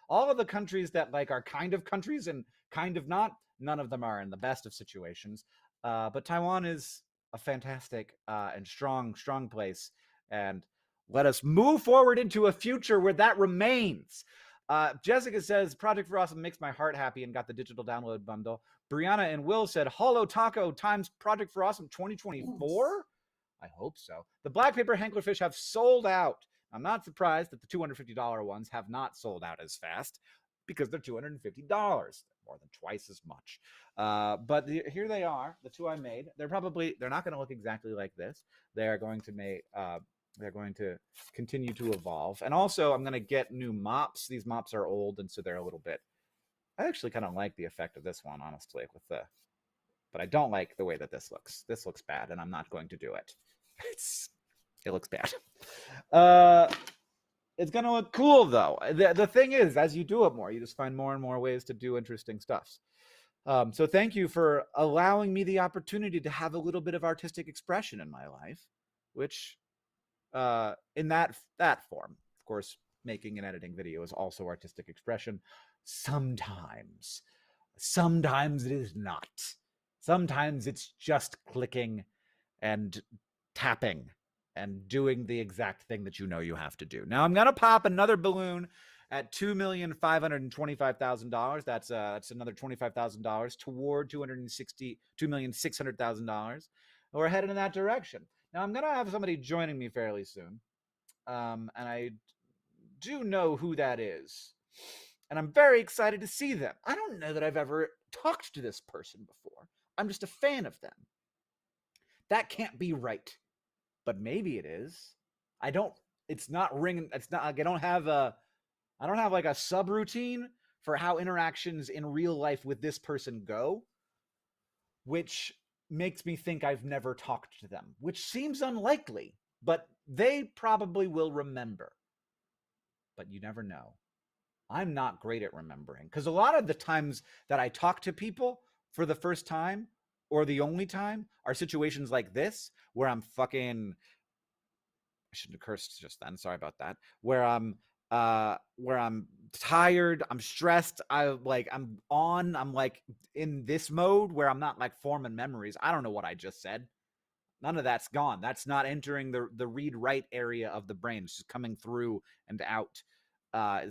[SPEAKER 11] all of the countries that like are kind of countries and kind of not, none of them are in the best of situations. But Taiwan is a fantastic and strong place. And let us move forward into a future where that remains. Jessica says, Project for Awesome makes my heart happy and got the digital download bundle. Brianna and Will said, Holo Taco times Project for Awesome 2024? I hope so. The black paper Hanklerfish have sold out. I'm not surprised that the $250 ones have not sold out as fast because they're $250. More than twice as much. But here they are, the two I made. They're not going to look exactly like this. They're going to continue to evolve. And also, I'm going to get new mops. These mops are old, and so they're a little bit. I actually kind of like the effect of this one, honestly, but I don't like the way that this looks. This looks bad, and I'm not going to do it. It looks bad. It's going to look cool, though. The thing is, as you do it more, you just find more and more ways to do interesting stuff. So thank you for allowing me the opportunity to have a little bit of artistic expression in my life, which in that form, of course, making and editing video is also artistic expression. Sometimes it is not. Sometimes it's just clicking and tapping and doing the exact thing that you know you have to do. Now I'm gonna pop another balloon at $2,525,000. That's another $25,000 toward $2,600,000. We're heading in that direction. Now I'm gonna have somebody joining me fairly soon, and I do know who that is, and I'm very excited to see them. I don't know that I've ever talked to this person before. I'm just a fan of them. That can't be right, but maybe it is. It's not ringing. It's not. I don't have like a subroutine for how interactions in real life with this person go, which makes me think I've never talked to them, which seems unlikely, but they probably will remember. But you never know. I'm not great at remembering, because a lot of the times that I talk to people for the first time or the only time are situations like this where I'm fucking, I shouldn't have cursed just then, sorry about that, where I'm tired, I'm stressed, I'm like in this mode where I'm not like forming memories. I don't know what I just said. None of that's gone. That's not entering the read write area of the brain. It's just coming through and out. I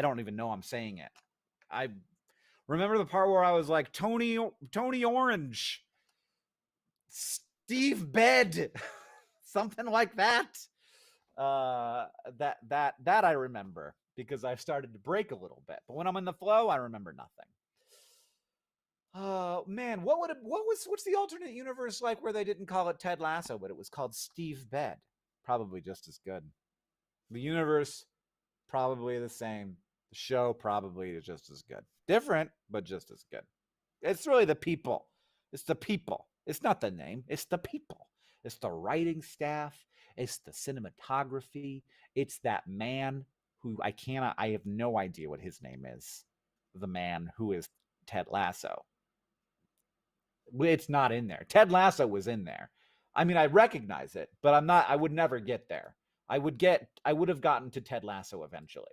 [SPEAKER 11] don't even know I'm saying it. I remember the part where I was like, Tony Orange, Steve Bed, something like that. That I remember because I've started to break a little bit. But when I'm in the flow, I remember nothing. Oh man, what's the alternate universe like where they didn't call it Ted Lasso, but it was called Steve Bed? Probably just as good. The universe, probably the same. The show, probably just as good. Different, but just as good. It's really the people. It's the people. It's not the name. It's the people. It's the writing staff. It's the cinematography. It's that man who I have no idea what his name is. The man who is Ted Lasso. It's not in there. Ted Lasso was in there. I mean, I recognize it, but I would never get there. I would have gotten to Ted Lasso eventually.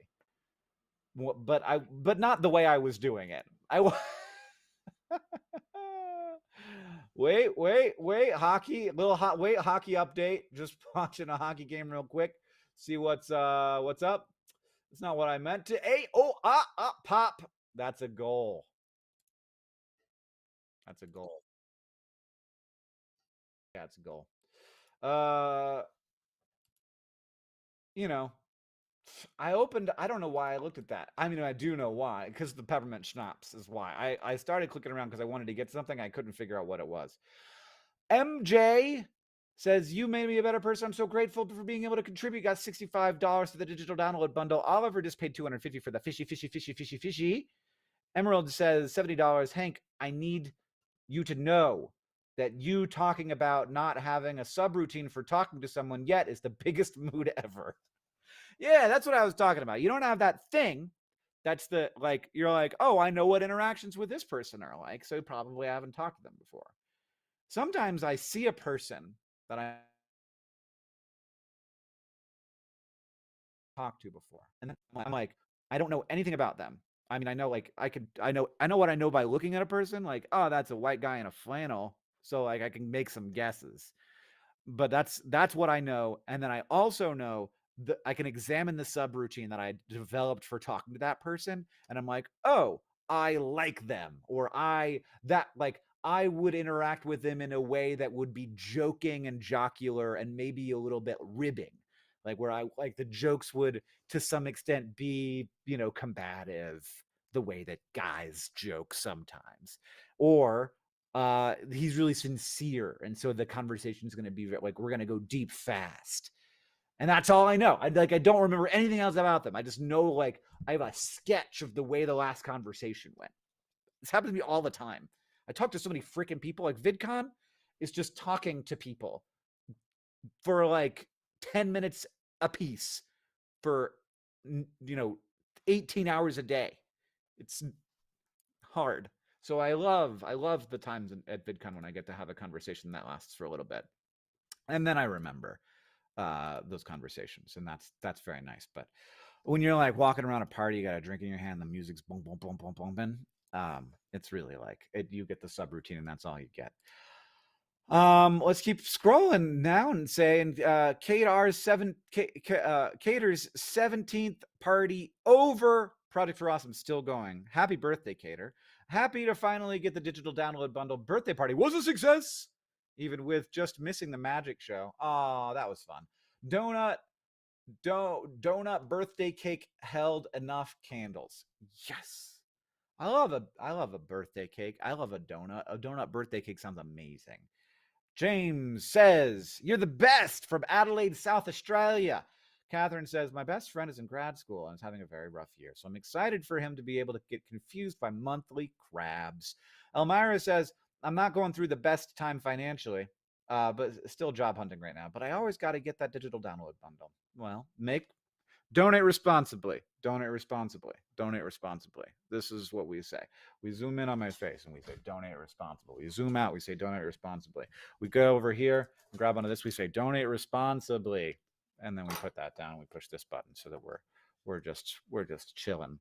[SPEAKER 11] But not the way I was doing it. Wait, hockey update. Just watching a hockey game real quick. See what's up. It's not what I meant to. Pop. That's a goal. That's a goal. Yeah, it's a goal. I don't know why I looked at that. I mean, I do know why, because the peppermint schnapps is why. I started clicking around because I wanted to get something. I couldn't figure out what it was. MJ says, you made me a better person. I'm so grateful for being able to contribute. Got $65 to the digital download bundle. Oliver just paid $250 for the fishy. Emerald says $70. Hank, I need you to know that you talking about not having a subroutine for talking to someone yet is the biggest mood ever. Yeah, that's what I was talking about. You don't have that thing. That's the, like, you're like, oh, I know what interactions with this person are like, so probably I haven't talked to them before. Sometimes I see a person that I talked to before, and then I'm like, I don't know anything about them. I mean, I know, like, I know what I know by looking at a person, like, oh, that's a white guy in a flannel, so like I can make some guesses. But that's what I know, and then I also know that I can examine the subroutine that I developed for talking to that person, and I'm like, oh, I like them, or I would interact with them in a way that would be joking and jocular and maybe a little bit ribbing, like where I like the jokes would to some extent be, combative, the way that guys joke sometimes, or he's really sincere, and so the conversation is going to be like, we're going to go deep fast, and that's all I know. I don't remember anything else about them. I just know, like, I have a sketch of the way the last conversation went. This happens to me all the time. I talk to so many freaking people. Like, VidCon is just talking to people for like 10 minutes a piece for 18 hours a day. It's hard. So I love the times at VidCon when I get to have a conversation that lasts for a little bit, and then I remember those conversations, and that's very nice. But when you're like walking around a party, you got a drink in your hand, the music's boom, boom, boom, boom, boom, it's really like you get the subroutine, and that's all you get. Let's keep scrolling now and say, and Cater's 17th party over. Project for Awesome still going. Happy birthday, Cater. Happy to finally get the digital download bundle. Birthday party was a success, even with just missing the magic show. Oh, that was fun. Donut birthday cake held enough candles. Yes. I love a birthday cake. I love a donut. A donut birthday cake sounds amazing. James says, you're the best, from Adelaide, South Australia. Catherine says, my best friend is in grad school and is having a very rough year, so I'm excited for him to be able to get confused by monthly crabs. Elmira says, I'm not going through the best time financially, but still job hunting right now, but I always got to get that digital download bundle. Well, donate responsibly. Donate responsibly. Donate responsibly. This is what we say. We zoom in on my face and we say, donate responsibly. We zoom out, we say, donate responsibly. We go over here and grab onto this, we say, donate responsibly. And then we put that down and we push this button so that we're just chilling.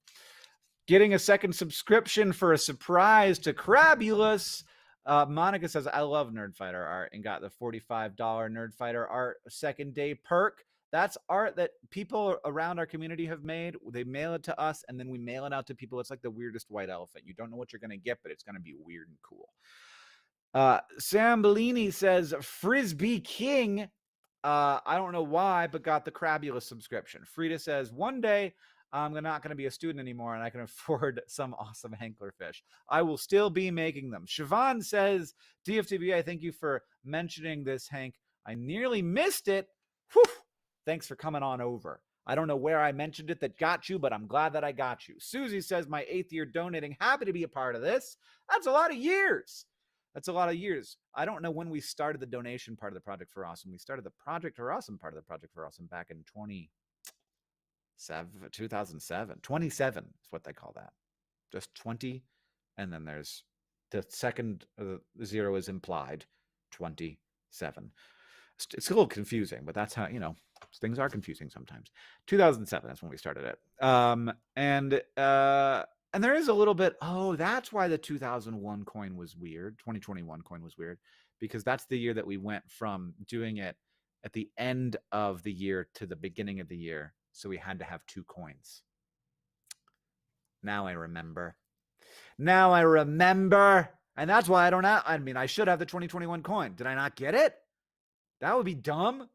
[SPEAKER 11] Getting a second subscription for a surprise to Crabulous. Monica says, I love Nerdfighter art, and got the $45 Nerdfighter art second day perk. That's art that people around our community have made. They mail it to us, and then we mail it out to people. It's like the weirdest white elephant. You don't know what you're going to get, but it's going to be weird and cool. Sam Bellini says, Frisbee King. I don't know why, but got the Crabulous subscription. Frida says, one day I'm not going to be a student anymore, and I can afford some awesome Hanklerfish. I will still be making them. Siobhan says, DFTB, I thank you for mentioning this, Hank. I nearly missed it. Whew. Thanks for coming on over. I don't know where I mentioned it that got you, but I'm glad that I got you. Susie says, my 8th year donating. Happy to be a part of this. That's a lot of years. That's a lot of years. I don't know when we started the donation part of the Project for Awesome. We started the Project for Awesome part of the Project for Awesome back in 2007. 27 is what they call that. Just 20. And then there's the second zero is implied. 27. It's a little confusing, but that's how, things are confusing sometimes. 2007, that's when we started it. And there is a little bit, that's why the 2001 coin was weird. 2021 coin was weird, because that's the year that we went from doing it at the end of the year to the beginning of the year. So we had to have 2 coins. Now I remember. And that's why I should have the 2021 coin. Did I not get it? That would be dumb.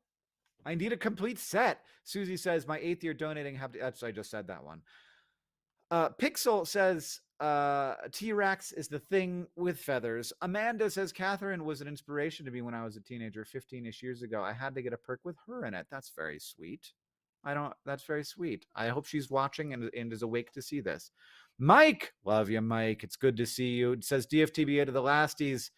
[SPEAKER 11] I need a complete set. Susie says, my 8th year donating. I just said that one. Pixel says, T-Rex is the thing with feathers. Amanda says Catherine was an inspiration to me when I was a teenager 15ish years ago. I had to get a perk with her in it. That's very sweet. That's very sweet. I hope she's watching and is awake to see this. Mike, love you, Mike. It's good to see you. It says DFTBA to the lasties.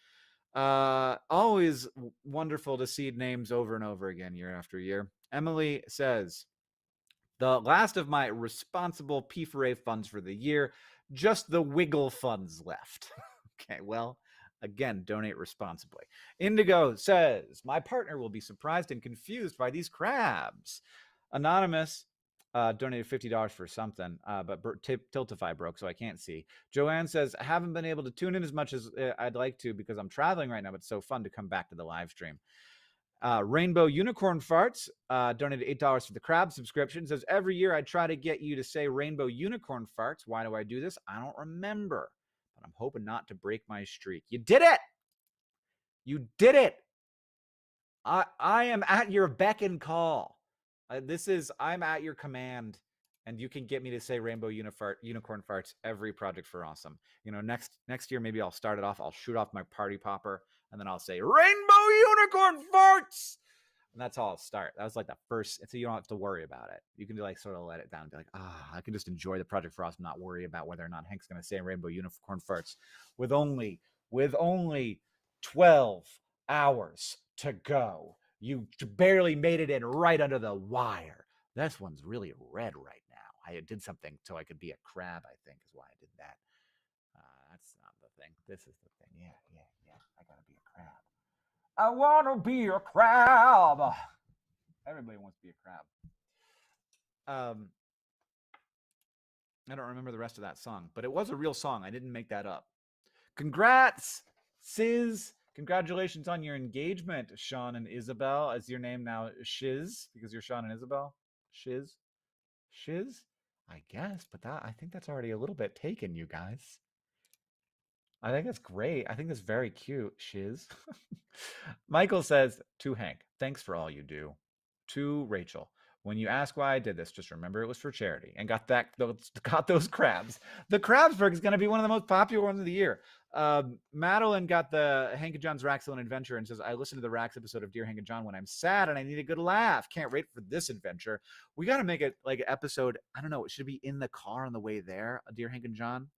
[SPEAKER 11] Always wonderful to see names over and over again year after year. Emily says, the last of my responsible P4A funds for the year, just the wiggle funds left. Okay, well, again, donate responsibly. Indigo says, my partner will be surprised and confused by these crabs. Anonymous donated $50 for something, but Tiltify broke, so I can't see. Joanne says, I haven't been able to tune in as much as I'd like to because I'm traveling right now, but it's so fun to come back to the live stream. Rainbow Unicorn Farts donated $8 for the crab subscription. Says, every year I try to get you to say Rainbow Unicorn Farts. Why do I do this? I don't remember, but I'm hoping not to break my streak. You did it! You did it! I am at your beck and call. I'm at your command, and you can get me to say Rainbow Unicorn Farts every Project for Awesome. You know, next year maybe I'll start it off. I'll shoot off my party popper, and then I'll say Rainbow Unicorn Farts, and that's how I'll start. That was like the first, so you don't have to worry about it. You can like sort of let it down and be like, I can just enjoy the Project for Awesome, not worry about whether or not Hank's going to say Rainbow Unicorn Farts with only 12 hours to go. You barely made it in right under the wire. This one's really red right now. I did something so I could be a crab, I think, is why I did that. That's not the thing. This is the thing. Yeah. I gotta be a crab. I want to be a crab. Everybody wants to be a crab. I don't remember the rest of that song, but it was a real song. I didn't make that up. Congrats, Sis. Congratulations on your engagement, Sean and Isabel. Is your name now Shiz because you're Sean and Isabel? Shiz? I guess, but I think that's already a little bit taken, you guys. I think that's great. I think that's very cute, Shiz. Michael says, to Hank, thanks for all you do. To Rachel, when you ask why I did this, just remember it was for charity and got those crabs. The Crabsburg is going to be one of the most popular ones of the year. Madeline got the Hank and John's Raxilin Adventure and says, I listened to the Rax episode of Dear Hank and John when I'm sad and I need a good laugh. Can't wait for this adventure. We got to make it like an episode. I don't know. It should be in the car on the way there. Dear Hank and John.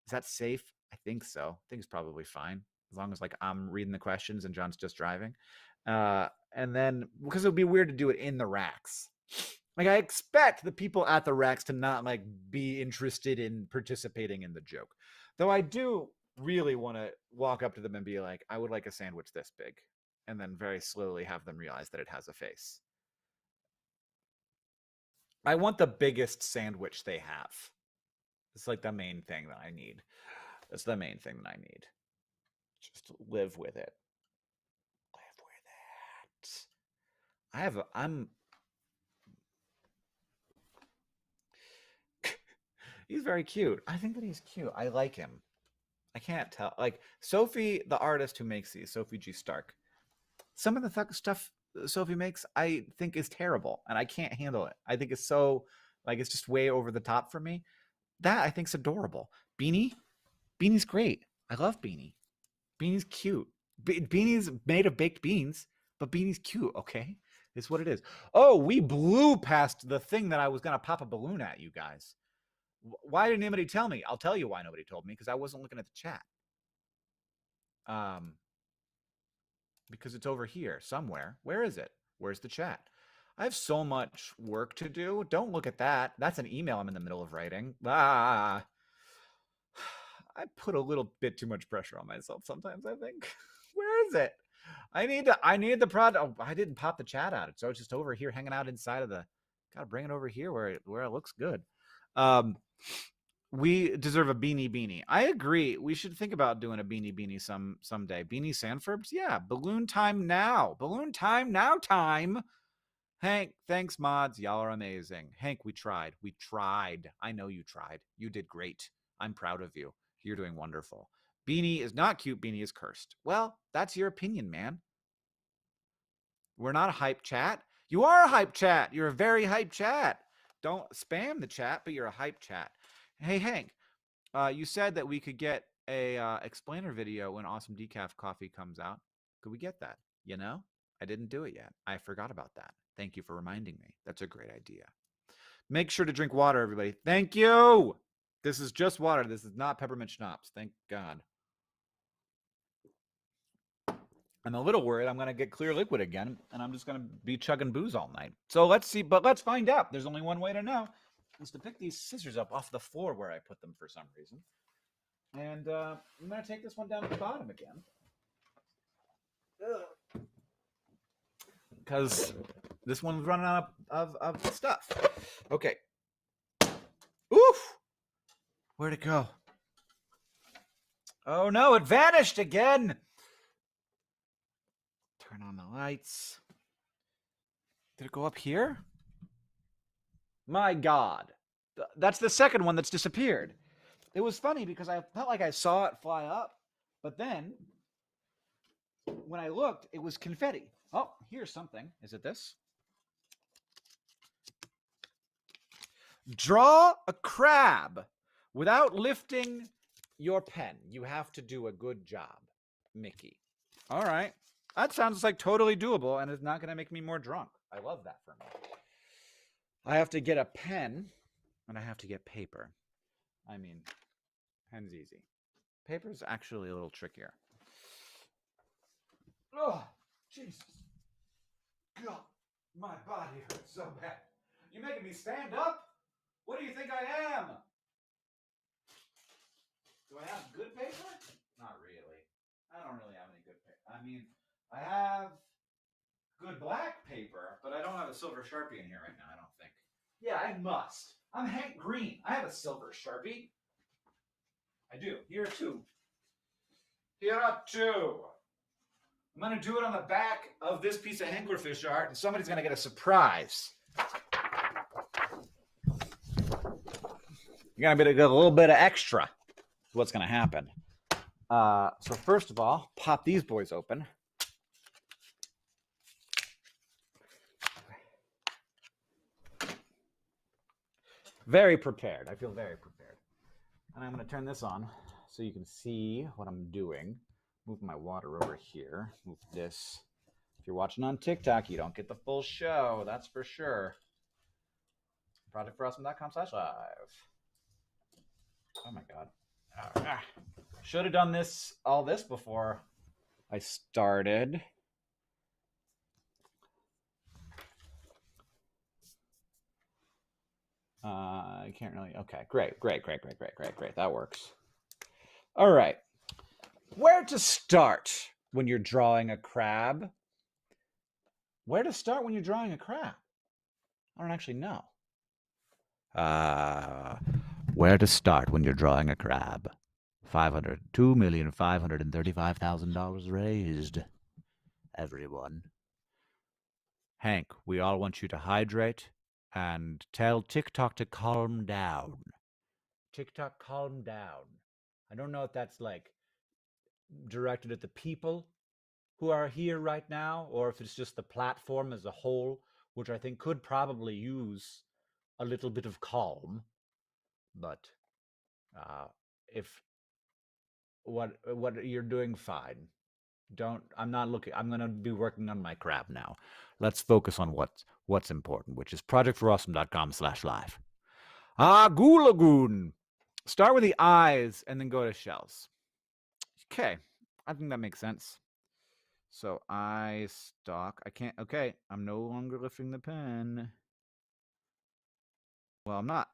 [SPEAKER 11] Is that safe? I think so. I think it's probably fine as long as like I'm reading the questions and John's just driving. And then because it would be weird to do it in the Rax. Like I expect the people at the Rax to not like be interested in participating in the joke. Though I do really want to walk up to them and be like, I would like a sandwich this big. And then very slowly have them realize that it has a face. I want the biggest sandwich they have. It's like the main thing that I need. That's the main thing that I need. Just live with it. I'm he's very cute. I think that he's cute. I like him. I can't tell. Like Sophie, the artist who makes these, Sophie G. Stark. Some of the stuff Sophie makes, I think is terrible, and I can't handle it. I think it's so like it's just way over the top for me. That I think's adorable. Beanie's great. I love Beanie. Beanie's cute. Beanie's made of baked beans, but Beanie's cute. Okay, it's what it is. Oh, we blew past the thing that I was gonna pop a balloon at you guys. Why didn't anybody tell me? I'll tell you why nobody told me, because I wasn't looking at the chat. Because it's over here somewhere. Where is it? Where's the chat? I have so much work to do. Don't look at that. That's an email I'm in the middle of writing. I put a little bit too much pressure on myself sometimes, I think. Where is it? I need the product. Oh, I didn't pop the chat out. So it's just over here hanging out inside of the, gotta bring it over here where it looks good. We deserve a beanie. I agree. We should think about doing a beanie someday. Beanie Sanforbes? Yeah. Balloon time now. Time. Hank, thanks, mods. Y'all are amazing. Hank, we tried. I know you tried. You did great. I'm proud of you. You're doing wonderful. Beanie is not cute. Beanie is cursed. Well, that's your opinion, man. We're not a hype chat. You are a hype chat. You're a very hype chat. Don't spam the chat, but you're a hype chat. Hey, Hank, You said that we could get a explainer video when Awesome Decaf Coffee comes out. Could we get that? You know, I didn't do it yet. I forgot about that. Thank you for reminding me. That's a great idea. Make sure to drink water, everybody. Thank you. This is just water. This is not peppermint schnapps. Thank God. I'm a little worried I'm going to get clear liquid again, and I'm just going to be chugging booze all night. So let's see, but let's find out. There's only one way to know, is to pick these scissors up off the floor where I put them for some reason. And I'm going to take this one down to the bottom again. Because this one's running out of stuff. Okay. Oof! Where'd it go? Oh no, it vanished again! Turn on the lights. Did it go up here? My God. That's the second one that's disappeared. It was funny because I felt like I saw it fly up, but then when I looked, it was confetti. Oh, here's something. Is it this? Draw a crab without lifting your pen. You have to do a good job, Mickey. All right. That sounds like totally doable, and it's not going to make me more drunk. I love that for me. I have to get a pen, and I have to get paper. I mean, pen's easy. Paper's actually a little trickier. Oh, Jesus. God, my body hurts so bad. You making me stand up? What do you think I am? Do I have good paper? Not really. I don't really have any good paper. I mean, I have good black paper, but I don't have a silver Sharpie in here right now, I don't think. Yeah, I must. I'm Hank Green. I have a silver Sharpie. I do. Here are two. Here are two. I'm going to do it on the back of this piece of Hanklerfish art, and somebody's going to get a surprise. You're going to get a little bit of extra. What's going to happen? So first of all, pop these boys open. Very prepared. I feel very prepared. And I'm going to turn this on so you can see what I'm doing. Move my water over here. Move this. If you're watching on TikTok, you don't get the full show. That's for sure. ProjectForAwesome.com/live. Oh my God. Should have done all this before I started. I can't really. Okay, great. That works. All right. Where to start when you're drawing a crab? Where to start when you're drawing a crab? I don't actually know. Where to start when you're drawing a crab? $2,535,000 raised. Everyone. Hank, we all want you to hydrate and tell TikTok to calm down. TikTok, calm down. I don't know if that's like directed at the people who are here right now, or if it's just the platform as a whole, which I think could probably use a little bit of calm. But if what you're doing, fine. I'm not looking. I'm going to be working on my crab now. Let's focus on what's important, which is projectforawesome.com/live. Goo Lagoon. Start with the eyes and then go to shells. Okay, I think that makes sense. So eye stalk. I can't. Okay, I'm no longer lifting the pen. Well, I'm not.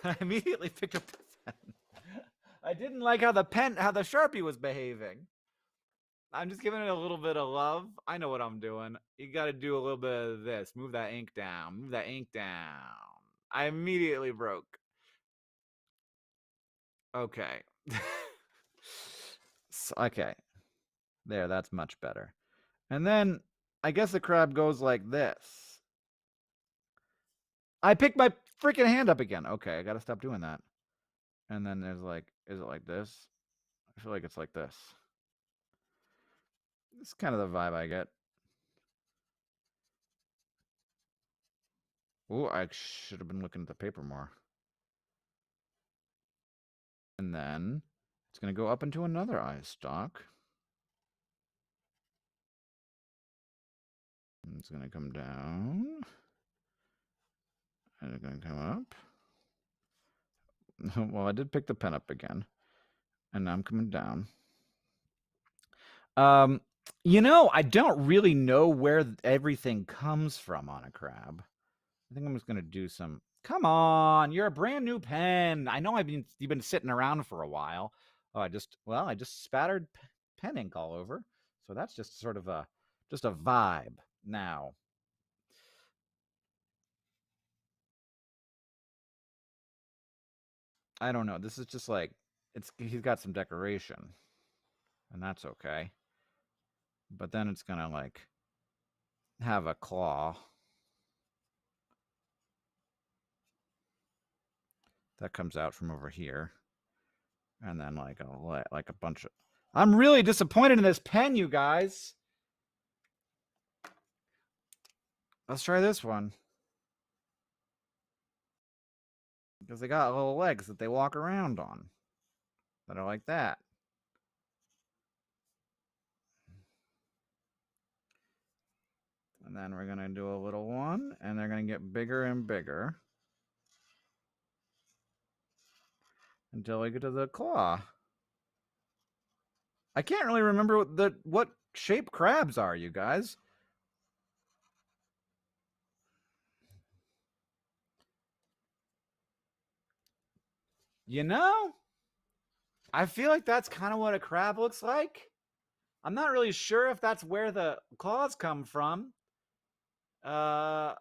[SPEAKER 11] I immediately picked up the pen. I didn't like how the Sharpie was behaving. I'm just giving it a little bit of love. I know what I'm doing. You got to do a little bit of this. Move that ink down. Move that ink down. I immediately broke. Okay. Okay. There, that's much better. And then I guess the crab goes like this. I picked my freaking hand up again. Okay, I got to stop doing that. And then there's like, is it like this? I feel like it's like this. It's kind of the vibe I get. Oh, I should have been looking at the paper more. And then it's going to go up into another eye stalk. And it's going to come down. And it's going to come up. Well, I did pick the pen up again. And now I'm coming down. I don't really know where everything comes from on a crab. I think I'm just going to do some... Come on, you're a brand new pen. I know you've been sitting around for a while. Oh, I just spattered pen ink all over. So that's just sort of a vibe now. I don't know. This is just like he's got some decoration. And that's okay. But then it's going to like have a claw. That comes out from over here. And then like a bunch of... I'm really disappointed in this pen, you guys. Let's try this one. Because they got little legs that they walk around on. That are like that. And then we're going to do a little one. And they're going to get bigger and bigger. Until we get to the claw. I can't really remember what shape crabs are, you guys. You know, I feel like that's kind of what a crab looks like. I'm not really sure if that's where the claws come from. I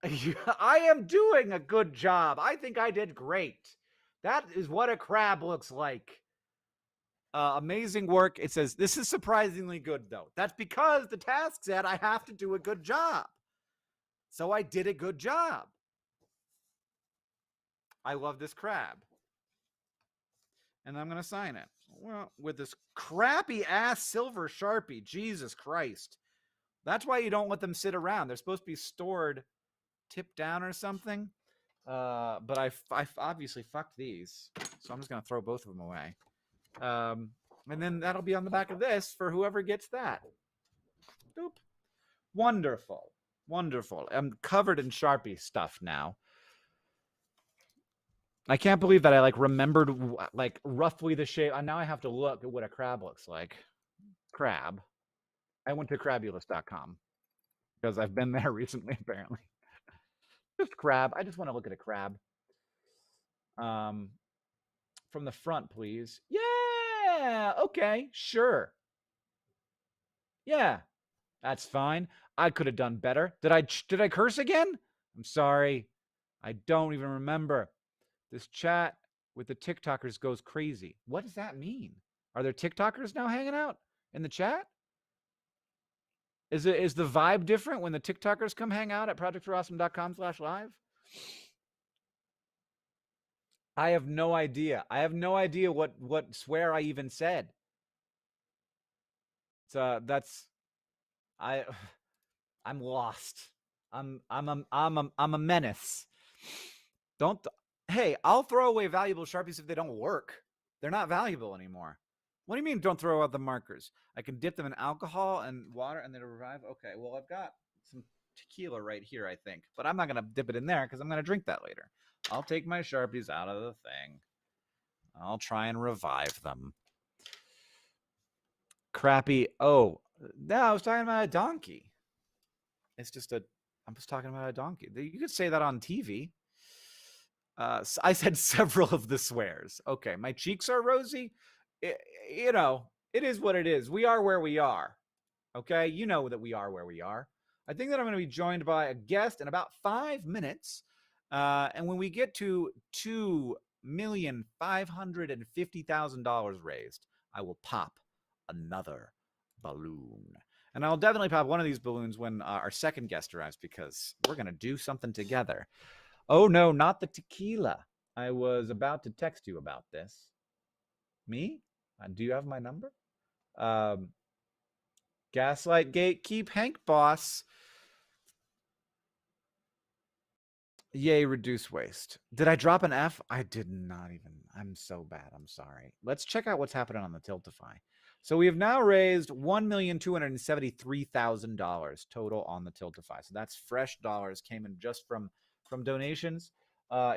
[SPEAKER 11] am doing a good job. I think I did great. That is what a crab looks like. Amazing work. It says, this is surprisingly good, though. That's because the task said I have to do a good job. So I did a good job. I love this crab. And I'm going to sign it. Well, with this crappy ass silver Sharpie. Jesus Christ. That's why you don't let them sit around. They're supposed to be stored tip down or something. But I obviously fucked these. So I'm just going to throw both of them away. And then that'll be on the back of this for whoever gets that. Boop. Wonderful. Wonderful. I'm covered in Sharpie stuff now. I can't believe that I remembered roughly the shape. Now I have to look at what a crab looks like. Crab. I went to crabulous.com because I've been there recently, apparently. Just crab. I just want to look at a crab. From the front, please. Yeah. Okay. Sure. Yeah. That's fine. I could have done better. Did I curse again? I'm sorry. I don't even remember. This chat with the TikTokers goes crazy. What does that mean? Are there TikTokers now hanging out in the chat? Is the vibe different when the TikTokers come hang out at projectforawesome.com/live? I have no idea. I have no idea what swear I even said. So I'm lost. I'm a menace. Hey, I'll throw away valuable Sharpies if they don't work. They're not valuable anymore. What do you mean don't throw out the markers? I can dip them in alcohol and water and they'll revive? Okay, well, I've got some tequila right here, I think. But I'm not going to dip it in there because I'm going to drink that later. I'll take my Sharpies out of the thing. I'll try and revive them. Crappy. Oh, no, I was talking about a donkey. It's just I'm just talking about a donkey. You could say that on TV. I said several of the swears. Okay, my cheeks are rosy. It is what it is. We are where we are. Okay, you know that we are where we are. I think that I'm going to be joined by a guest in about 5 minutes. And when we get to $2,550,000 raised, I will pop another balloon. And I'll definitely pop one of these balloons when our second guest arrives because we're going to do something together. Oh, no, not the tequila. I was about to text you about this. Me? Do you have my number? Gaslight Gate, keep Hank boss. Yay, reduce waste. Did I drop an F? I did not even. I'm so bad. I'm sorry. Let's check out what's happening on the Tiltify. So we have now raised $1,273,000 total on the Tiltify. So that's fresh dollars came in just from donations,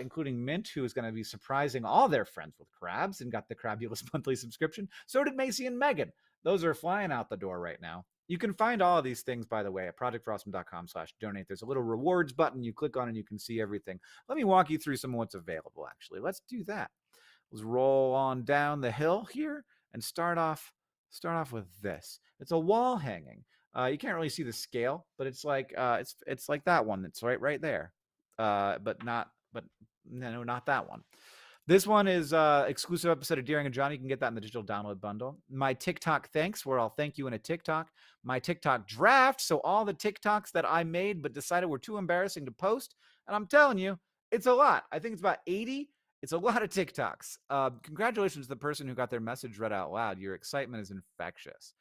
[SPEAKER 11] including Mint, who is going to be surprising all their friends with crabs and got the Crabulous monthly subscription. So did Macy and Megan. Those are flying out the door right now. You can find all of these things, by the way, at projectforawesome.com/donate. There's a little rewards button you click on and you can see everything. Let me walk you through some of what's available, actually. Let's do that. Let's roll on down the hill here and start off with this. It's a wall hanging. You can't really see the scale, but it's like it's like that one that's right there. But not that one. This one is exclusive episode of Deering and Johnny. You can get that in the digital download bundle. My TikTok thanks, where I'll thank you in a TikTok. My TikTok draft, so all the TikToks that I made but decided were too embarrassing to post. And I'm telling you, it's a lot. I think it's about 80. It's a lot of TikToks. Congratulations to the person who got their message read out loud. Your excitement is infectious.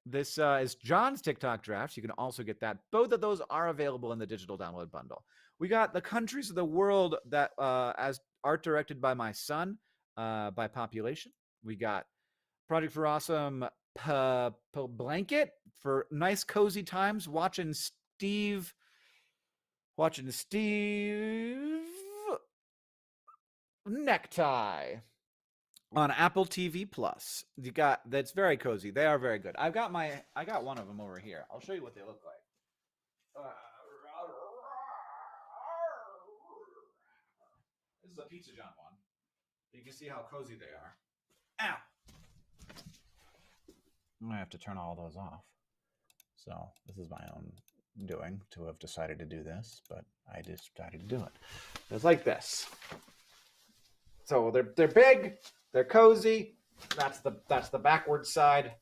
[SPEAKER 11] This is John's TikTok draft. You can also get that. Both of those are available in the digital download bundle. We got the countries of the world that as art directed by my son by population. We got Project for Awesome blanket for nice cozy times watching Steve Necktie on Apple TV Plus. You got that's very cozy. They are very good. I got one of them over here. I'll show you what they look like. This is a Pizza John one. You can see how cozy they are. Ow! I'm gonna have to turn all those off. So this is my own doing to have decided to do this, but I decided to do it. It's like this. So they're big, they're cozy. That's the backward side.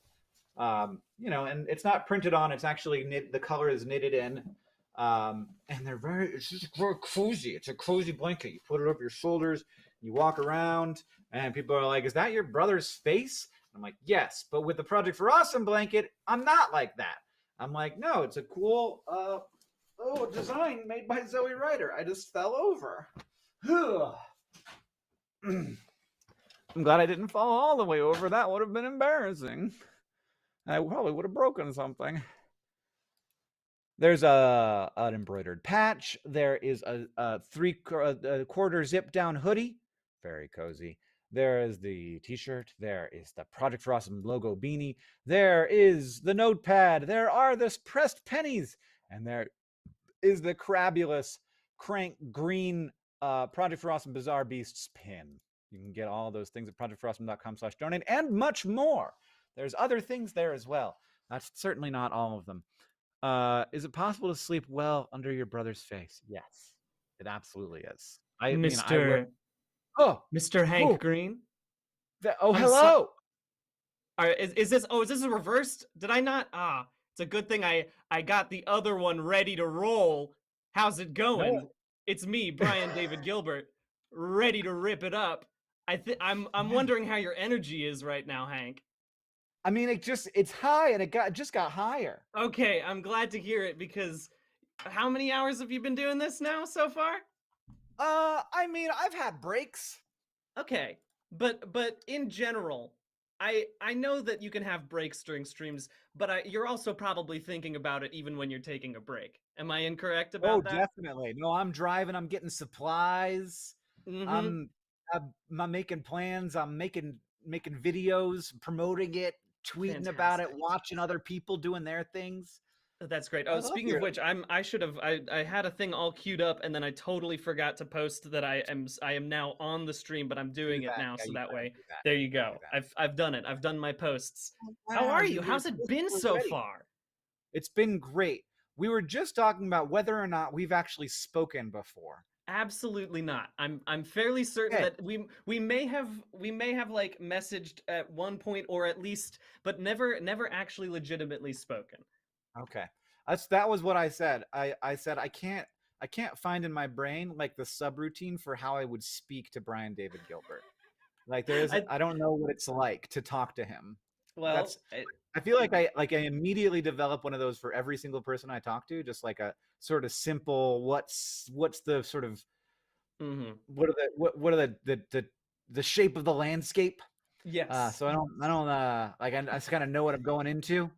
[SPEAKER 11] And it's not printed on. It's actually knit. The color is knitted in. And it's just very cozy. It's a cozy blanket. You put it over your shoulders, you walk around, and people are like, "Is that your brother's face?" I'm like, "Yes," but with the Project for Awesome blanket, I'm not like that. I'm like, "No, it's a cool design made by Zoe Ryder. I just fell over." I'm glad I didn't fall all the way over. That would have been embarrassing. I probably would have broken something. There's an embroidered patch. There is a three-quarter zip-down hoodie. Very cozy. There is the t-shirt. There is the Project for Awesome logo beanie. There is the notepad. There are the pressed pennies. And there is the Crabulous Crank Green Project for Awesome Bizarre Beasts pin. You can get all those things at projectforawesome.com/donate and much more. There's other things there as well. That's certainly not all of them. Is it possible to sleep well under your brother's face? Yes, it absolutely is.
[SPEAKER 12] Mr. Hank Green.
[SPEAKER 11] Hello.
[SPEAKER 12] Is this a reversed? Did I not? It's a good thing I got the other one ready to roll. How's it going?
[SPEAKER 11] No.
[SPEAKER 12] It's me, Brian David Gilbert, ready to rip it up. I'm wondering how your energy is right now, Hank.
[SPEAKER 11] I mean, it's high and it just got higher.
[SPEAKER 12] Okay, I'm glad to hear it because how many hours have you been doing this now so far?
[SPEAKER 11] I mean, I've had breaks.
[SPEAKER 12] Okay, but in general, I know that you can have breaks during streams, but you're also probably thinking about it even when you're taking a break. Am I incorrect about that?
[SPEAKER 11] Oh, definitely. No, I'm driving. I'm getting supplies.
[SPEAKER 12] Mm-hmm.
[SPEAKER 11] I'm making plans. I'm making videos, promoting it, tweeting about it, watching other people doing their things.
[SPEAKER 12] That's great. Oh, speaking of which, I had a thing all queued up and then I totally forgot to post that I am now on the stream, but I'm doing it now, so that way. There you go. I've done it. I've done my posts. How are you? How's it been so far?
[SPEAKER 11] It's been great. We were just talking about whether or not we've actually spoken before.
[SPEAKER 12] Absolutely not. I'm fairly certain that we may have like messaged at one point or at least, but never actually legitimately spoken.
[SPEAKER 11] Okay. That was what I said. I said I can't find in my brain like the subroutine for how I would speak to Brian David Gilbert. Like I don't know what it's like to talk to him.
[SPEAKER 12] Well,
[SPEAKER 11] I feel like I immediately develop one of those for every single person I talk to, just like sort of simple. What's the sort of
[SPEAKER 12] Mm-hmm.
[SPEAKER 11] what are the shape of the landscape?
[SPEAKER 12] Yes.
[SPEAKER 11] So I don't like I just kind of know what I'm going into,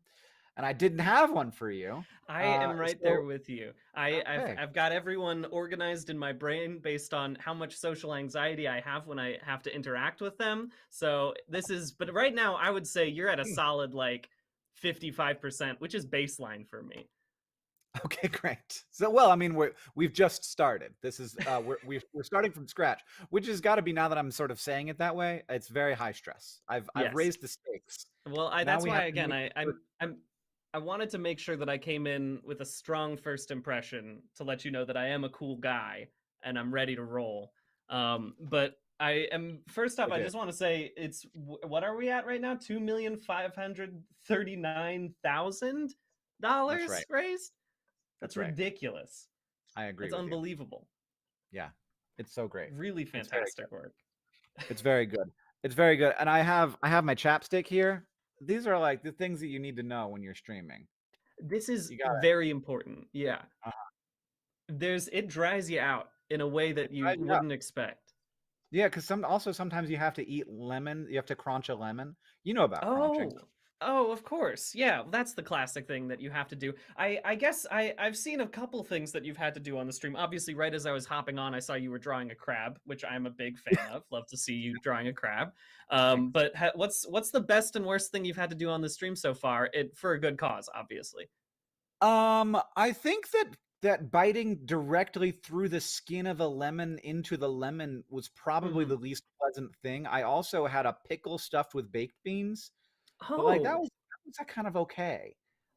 [SPEAKER 11] and I didn't have one for you.
[SPEAKER 12] I am right
[SPEAKER 11] so-
[SPEAKER 12] there with you.
[SPEAKER 11] Okay.
[SPEAKER 12] I've got everyone organized in my brain based on how much social anxiety I have when I have to interact with them. So but right now I would say you're at a solid like 55%, which is baseline for me.
[SPEAKER 11] Okay, great. So, well, I mean, we've just started. This is we're starting from scratch, which has got to be, now that I'm sort of saying it that way, it's very high stress. I've
[SPEAKER 12] Yes.
[SPEAKER 11] raised the stakes.
[SPEAKER 12] Well,
[SPEAKER 11] Now
[SPEAKER 12] that's
[SPEAKER 11] we
[SPEAKER 12] why
[SPEAKER 11] have to
[SPEAKER 12] again
[SPEAKER 11] make
[SPEAKER 12] I wanted to make sure that I came in with a strong first impression to let you know that I am a cool guy and I'm ready to roll. But I am first off. I
[SPEAKER 11] Okay.
[SPEAKER 12] just want to say what are we at right now? $2,539,000
[SPEAKER 11] right.
[SPEAKER 12] raised.
[SPEAKER 11] That's
[SPEAKER 12] That's
[SPEAKER 11] right.
[SPEAKER 12] ridiculous.
[SPEAKER 11] I agree.
[SPEAKER 12] It's
[SPEAKER 11] with you.
[SPEAKER 12] unbelievable.
[SPEAKER 11] Yeah, it's so great.
[SPEAKER 12] Really
[SPEAKER 11] very
[SPEAKER 12] fantastic work.
[SPEAKER 11] It's very good. It's very good. And I have my chapstick here. These are like the things that you need to know when you're streaming.
[SPEAKER 12] This is
[SPEAKER 11] You got it.
[SPEAKER 12] very important. Yeah.
[SPEAKER 11] Uh-huh.
[SPEAKER 12] It dries you out in a way that you
[SPEAKER 11] dries you out.
[SPEAKER 12] wouldn't expect.
[SPEAKER 11] Yeah, because sometimes you have to eat lemon. You have to crunch a lemon. You know about crunching.
[SPEAKER 12] Oh, of course. Yeah, that's the classic thing that you have to do. I guess I've seen a couple things that you've had to do on the stream. Obviously, right as I was hopping on, I saw you were drawing a crab, which I'm a big fan of. Love to see you drawing a crab. But what's the best and worst thing you've had to do on the stream so far? For a good cause, obviously.
[SPEAKER 11] I think that biting directly through the skin of a lemon into the lemon was probably the least pleasant thing. I also had a pickle stuffed with baked beans.
[SPEAKER 12] Oh,
[SPEAKER 11] But like that was kind of okay.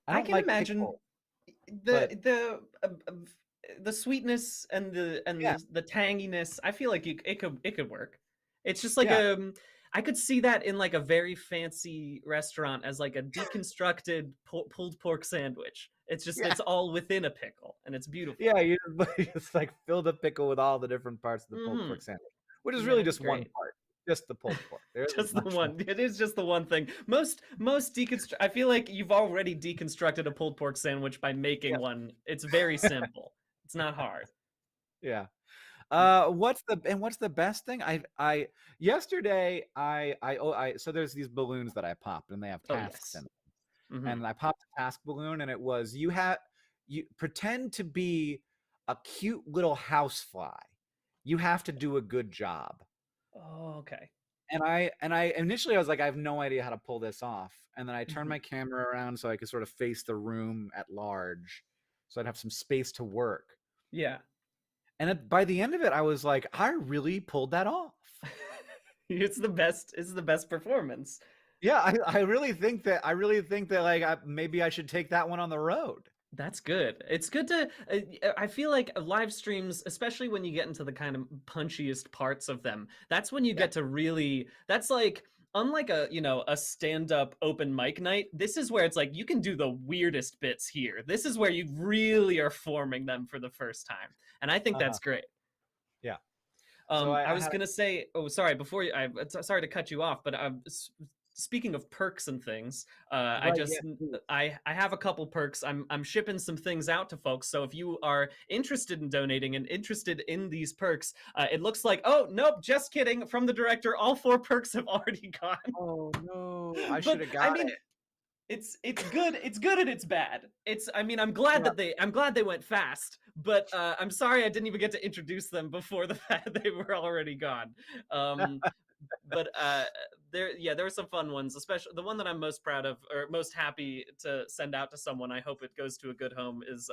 [SPEAKER 12] I
[SPEAKER 11] don't
[SPEAKER 12] can
[SPEAKER 11] like
[SPEAKER 12] imagine
[SPEAKER 11] pickle,
[SPEAKER 12] the
[SPEAKER 11] but-
[SPEAKER 12] the sweetness and the tanginess. I feel like it could work. It's just like
[SPEAKER 11] Yeah.
[SPEAKER 12] I could see that in like a very fancy restaurant as like a deconstructed pulled pork sandwich. It's just it's all within a pickle and it's beautiful.
[SPEAKER 11] Yeah, you just like fill the pickle with all the different parts of the pulled pork sandwich, which is really
[SPEAKER 12] That's
[SPEAKER 11] just one
[SPEAKER 12] great.
[SPEAKER 11] part, just the pulled pork. There isn't
[SPEAKER 12] Just the
[SPEAKER 11] much
[SPEAKER 12] one. It is just the one thing. Most deconstruct. I feel like you've already deconstructed a pulled pork sandwich by making one. It's very simple. It's not hard.
[SPEAKER 11] Yeah. What's the best thing? Yesterday so there's these balloons that I popped and they have tasks in them.
[SPEAKER 12] Mhm.
[SPEAKER 11] And I popped a task balloon and it was you pretend to be a cute little housefly. You have to do a good job.
[SPEAKER 12] Oh, okay.
[SPEAKER 11] And I initially I was like, I have no idea how to pull this off. And then I turned my camera around so I could sort of face the room at large, so I'd have some space to work.
[SPEAKER 12] Yeah.
[SPEAKER 11] And by the end of it, I was like, I really pulled that off.
[SPEAKER 12] It's the best. It's the best performance.
[SPEAKER 11] Yeah, I really think that like maybe I should take that one on the road.
[SPEAKER 12] That's good. It's good to. I feel like live streams, especially when you get into the kind of punchiest parts of them, that's when you get to really. That's like unlike a stand-up open mic night. This is where it's like you can do the weirdest bits here. This is where you really are forming them for the first time, and I think that's great.
[SPEAKER 11] Yeah.
[SPEAKER 12] So I was gonna say. Oh, sorry. Sorry to cut you off, but speaking of perks and things, I have a couple perks. I'm shipping some things out to folks. So if you are interested in donating and interested in these perks, it looks like nope, just kidding. From the director, all 4 perks have already gone.
[SPEAKER 11] Oh no, I should have got it.
[SPEAKER 12] It's good. It's good and it's bad. I'm glad I'm glad they went fast, but I'm sorry I didn't even get to introduce them before the fact they were already gone. But there were some fun ones, especially the one that I'm most proud of or most happy to send out to someone. I hope it goes to a good home. Is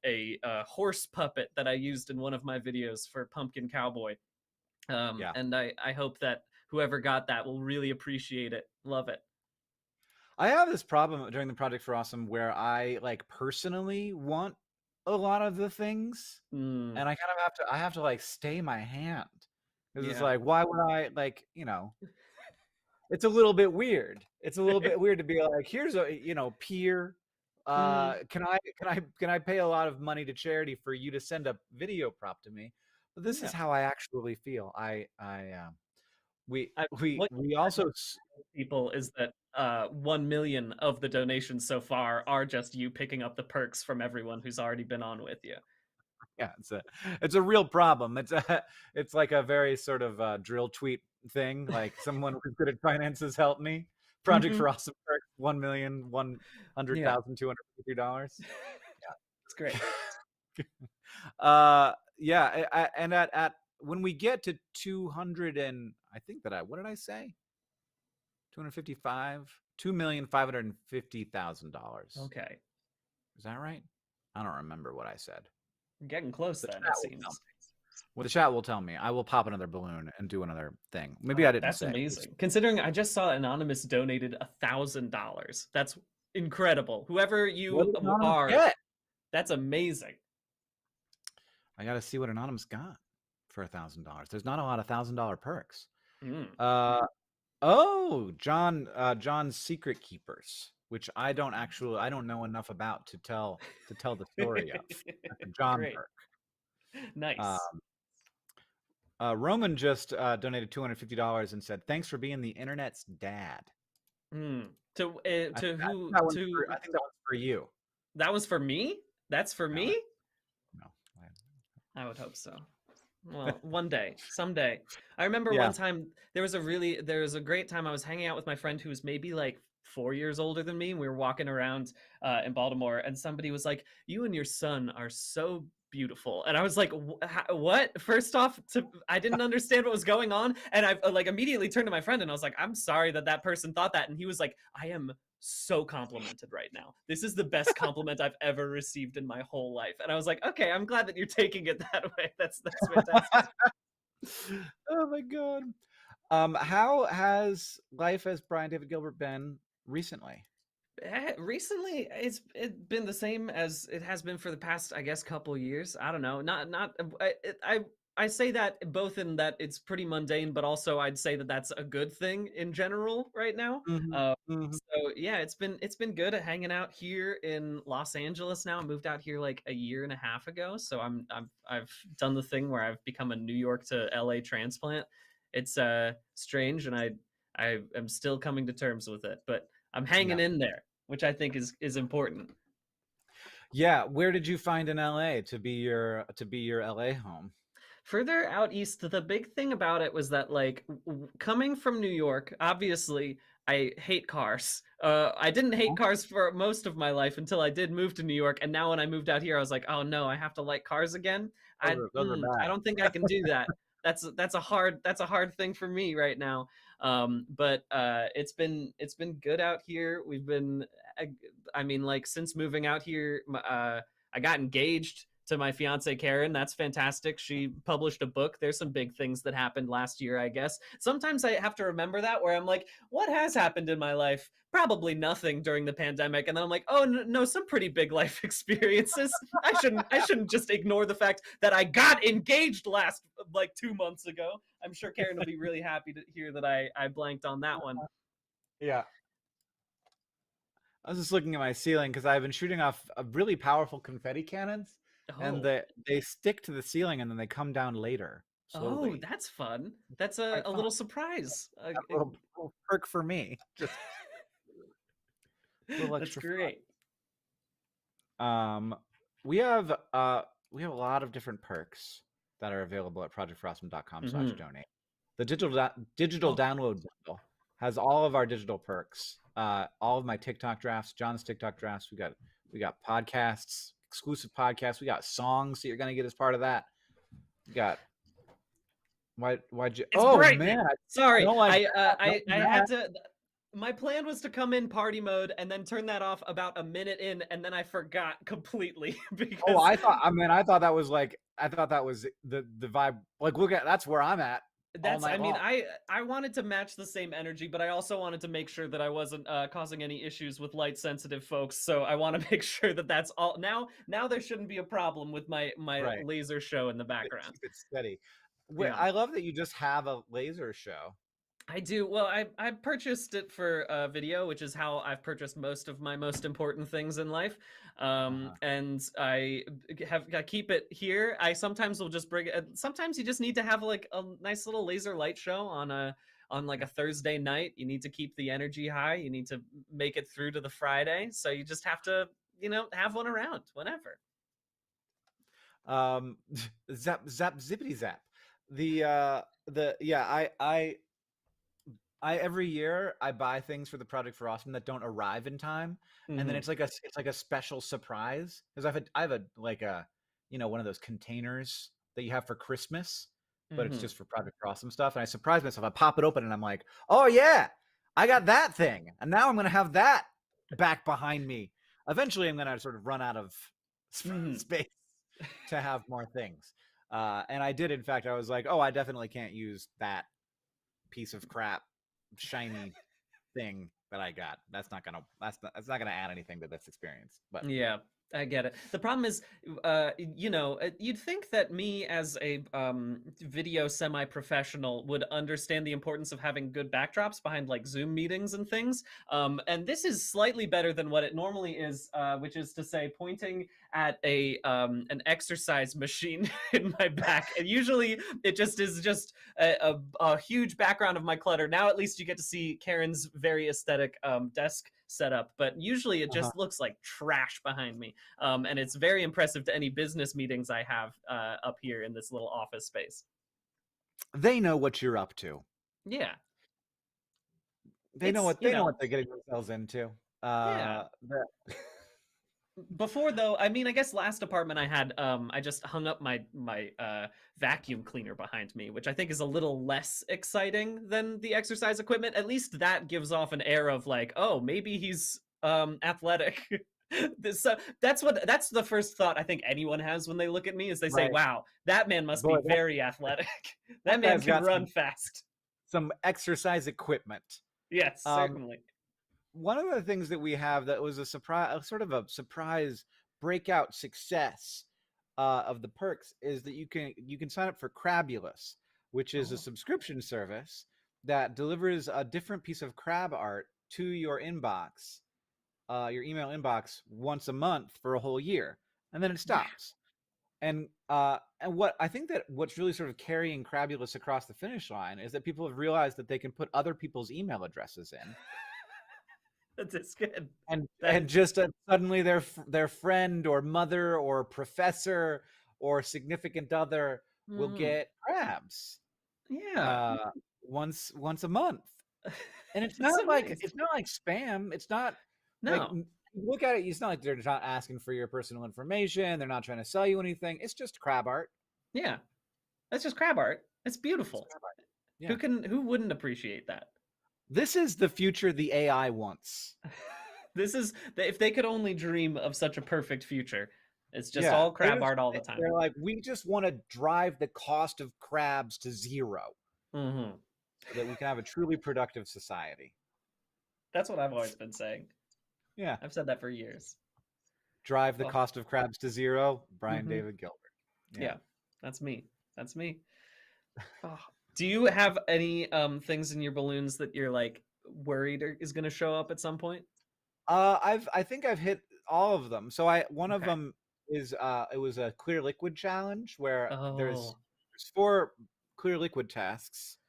[SPEAKER 12] a horse puppet that I used in one of my videos for Pumpkin Cowboy. And I hope that whoever got that will really appreciate it. Love it.
[SPEAKER 11] I have this problem during the Project for Awesome where I like personally want a lot of the things, and I kind of have to like stay my hand. Because it's like, why would I it's a little bit weird. It's a little bit weird to be like, here's a peer. Can I pay a lot of money to charity for you to send a video prop to me? But this is how I actually feel. we
[SPEAKER 12] What
[SPEAKER 11] we also
[SPEAKER 12] people is that 1 million of the donations so far are just you picking up the perks from everyone who's already been on with you.
[SPEAKER 11] yeah, it's a real problem. It's like a very sort of drill tweet thing. Like someone who's good at finances help me. Project for Awesome perks, $1,100,253.
[SPEAKER 12] It's great.
[SPEAKER 11] Yeah, and at when we get to 200 and I think that what did I say? 255, $2,550,000.
[SPEAKER 12] Okay,
[SPEAKER 11] Is that right? I don't remember what I said.
[SPEAKER 12] you're getting close then.
[SPEAKER 11] chat
[SPEAKER 12] It
[SPEAKER 11] will
[SPEAKER 12] seems.
[SPEAKER 11] tell me. Well, the chat will tell me. I will pop another balloon and do another thing. Maybe I didn't
[SPEAKER 12] That's
[SPEAKER 11] say.
[SPEAKER 12] amazing. Considering I just saw Anonymous donated $1,000. That's incredible. Whoever
[SPEAKER 11] What
[SPEAKER 12] you
[SPEAKER 11] did Anonymous
[SPEAKER 12] are,
[SPEAKER 11] get?
[SPEAKER 12] that's amazing.
[SPEAKER 11] I got to see what Anonymous got for $1,000. There's not a lot of $1,000 perks.
[SPEAKER 12] Mm.
[SPEAKER 11] John's Secret Keepers, which I don't know enough about to tell the story of. That's a John
[SPEAKER 12] Great.
[SPEAKER 11] perk.
[SPEAKER 12] Nice.
[SPEAKER 11] Roman just donated $250 and said, "Thanks for being the internet's dad."
[SPEAKER 12] To who?
[SPEAKER 11] I think that one's for you.
[SPEAKER 12] That was for me. That's for me.
[SPEAKER 11] No,
[SPEAKER 12] I would hope so. Well, one day, someday. I remember
[SPEAKER 11] Yeah.
[SPEAKER 12] one time there was a great time I was hanging out with my friend who was maybe like 4 years older than me, and we were walking around in Baltimore, and somebody was like, "You and your son are so beautiful," and I was like, "What?" First off, I didn't understand what was going on, and I like immediately turned to my friend and I was like, "I'm sorry that person thought that," and he was like, "I am so complimented right now. This is the best compliment I've ever received in my whole life," and I was like, "Okay, I'm glad that you're taking it that way. That's fantastic."
[SPEAKER 11] Oh my god. How has life as Brian David Gilbert been recently?
[SPEAKER 12] Recently, it's been the same as it has been for the past, I guess, couple years. I don't know. Not. I say that both in that it's pretty mundane, but also I'd say that that's a good thing in general right now. So yeah, it's been good at hanging out here in Los Angeles now. I moved out here like a year and a half ago, so I've done the thing where I've become a New York to LA transplant. It's strange, and I am still coming to terms with it, but I'm hanging in there, which I think is important.
[SPEAKER 11] Yeah, where did you find in LA to be your LA home?
[SPEAKER 12] Further out east, the big thing about it was that, like, coming from New York, obviously, I hate cars. I didn't hate cars for most of my life until I did move to New York, and now when I moved out here, I was like, oh no, I have to like cars again.
[SPEAKER 11] Those are bad.
[SPEAKER 12] I don't think I can do that. That's a hard thing for me right now. But it's been good out here. We've been, I mean, like, since moving out here, I got engaged to my fiance Karen. That's fantastic. She published a book. There's some big things that happened last year, I guess. Sometimes I have to remember that, where I'm like, what has happened in my life? Probably nothing during the pandemic. And then I'm like, oh no, some pretty big life experiences. I shouldn't just ignore the fact that I got engaged last like 2 months ago. I'm sure Karen will be really happy to hear that I blanked on that one.
[SPEAKER 11] Yeah. I was just looking at my ceiling because I've been shooting off really powerful confetti cannons. And they stick to the ceiling and then they come down later. Slowly.
[SPEAKER 12] Oh, that's fun. That's a little surprise.
[SPEAKER 11] A little perk for me. Just a little
[SPEAKER 12] That's
[SPEAKER 11] extra
[SPEAKER 12] great.
[SPEAKER 11] fun. We have a lot of different perks that are available at projectforawesome.com/donate. The digital download bundle has all of our digital perks. All of my TikTok drafts, John's TikTok drafts. We got podcasts, exclusive podcasts. We got songs that you're gonna get as part of that. We got why'd you?
[SPEAKER 12] It's
[SPEAKER 11] oh
[SPEAKER 12] bright.
[SPEAKER 11] man,
[SPEAKER 12] Sorry,
[SPEAKER 11] I
[SPEAKER 12] had to. My plan was to come in party mode and then turn that off about a minute in, and then I forgot completely. Because
[SPEAKER 11] I thought that was the vibe. Like, look at that's where I'm at.
[SPEAKER 12] I wanted to match the same energy, but I also wanted to make sure that I wasn't causing any issues with light sensitive folks. So I want to make sure that that's all. Now there shouldn't be a problem with my laser show in the background.
[SPEAKER 11] Keep it steady. I love that you just have a laser show.
[SPEAKER 12] I do. Well, I purchased it for video, which is how I've purchased most of my most important things in life. And I keep it here. I sometimes will just bring it. Sometimes you just need to have like a nice little laser light show on on like a Thursday night. You need to keep the energy high. You need to make it through to the Friday. So you just have to, have one around whenever.
[SPEAKER 11] Zap zippity zap. I every year I buy things for the Project for Awesome that don't arrive in time, and then
[SPEAKER 12] Mhm.
[SPEAKER 11] it's like a special surprise because I have one of those containers that you have for Christmas, but it's
[SPEAKER 12] Mhm.
[SPEAKER 11] just for Project for Awesome stuff, and I surprise myself. I pop it open and I'm like, oh yeah, I got that thing, and now I'm gonna have that back behind me. Eventually, I'm gonna sort of run out of space to have more things, and I did. In fact, I was like, oh, I definitely can't use that piece of crap shiny thing that I got. That's not gonna add anything to this experience. But
[SPEAKER 12] Yeah, I get it. The problem is, you'd think that me as a video semi-professional would understand the importance of having good backdrops behind like Zoom meetings and things. And this is slightly better than what it normally is, which is to say, pointing at an exercise machine in my back. And usually it just is just a huge background of my clutter. Now at least you get to see Karen's very aesthetic desk setup, but usually it just looks like trash behind me. And it's very impressive to any business meetings I have up here in this little office space.
[SPEAKER 11] they know what you're up to.
[SPEAKER 12] Yeah.
[SPEAKER 11] They know what they're getting themselves into.
[SPEAKER 12] Yeah. Before though, I mean, I guess last apartment I had, I just hung up my vacuum cleaner behind me, which I think is a little less exciting than the exercise equipment. At least that gives off an air of like, oh, maybe he's athletic. That's the first thought I think anyone has when they look at me is they say,
[SPEAKER 11] Right.
[SPEAKER 12] wow, that man must
[SPEAKER 11] Boy,
[SPEAKER 12] be very athletic. That man
[SPEAKER 11] guy's
[SPEAKER 12] can
[SPEAKER 11] got
[SPEAKER 12] run fast.
[SPEAKER 11] Some exercise equipment.
[SPEAKER 12] Yes, certainly.
[SPEAKER 11] One of the things that we have that was a surprise breakout success of the perks is that you can sign up for Crabulous, which is a subscription service that delivers a different piece of crab art to your inbox, your email inbox once a month for a whole year, and then it stops. And what I think that what's really sort of carrying Crabulous across the finish line is that people have realized that they can put other people's email addresses in.
[SPEAKER 12] That's good.
[SPEAKER 11] And just suddenly their friend or mother or professor or significant other will get crabs.
[SPEAKER 12] Yeah.
[SPEAKER 11] Once a month. And it's not
[SPEAKER 12] so
[SPEAKER 11] like
[SPEAKER 12] nice.
[SPEAKER 11] it's not like spam. It's not
[SPEAKER 12] No.
[SPEAKER 11] like, look at it, it's not like they're not asking for your personal information. They're not trying to sell you anything. It's just crab art.
[SPEAKER 12] Yeah. That's just crab art. It's beautiful.
[SPEAKER 11] It's crab art. Yeah.
[SPEAKER 12] Who wouldn't appreciate that?
[SPEAKER 11] This is the future the AI wants.
[SPEAKER 12] This is if they could only dream of such a perfect future. It's just
[SPEAKER 11] Yeah,
[SPEAKER 12] all crab art all the time.
[SPEAKER 11] They're like, we just want to drive the cost of crabs to zero
[SPEAKER 12] Mm-hmm.
[SPEAKER 11] so that we can have a truly productive society.
[SPEAKER 12] That's what I've always been saying.
[SPEAKER 11] Yeah.
[SPEAKER 12] I've said that for years.
[SPEAKER 11] Drive the
[SPEAKER 12] Oh.
[SPEAKER 11] cost of crabs to zero. Brian
[SPEAKER 12] Mhm.
[SPEAKER 11] David Gilbert.
[SPEAKER 12] Yeah, that's me. That's me. Oh. Do you have any things in your balloons that you're like worried is going to show up at some point?
[SPEAKER 11] I think I've hit all of them. So one of
[SPEAKER 12] Okay.
[SPEAKER 11] them is it was a clear liquid challenge where there's
[SPEAKER 12] Oh.
[SPEAKER 11] 4 clear liquid tasks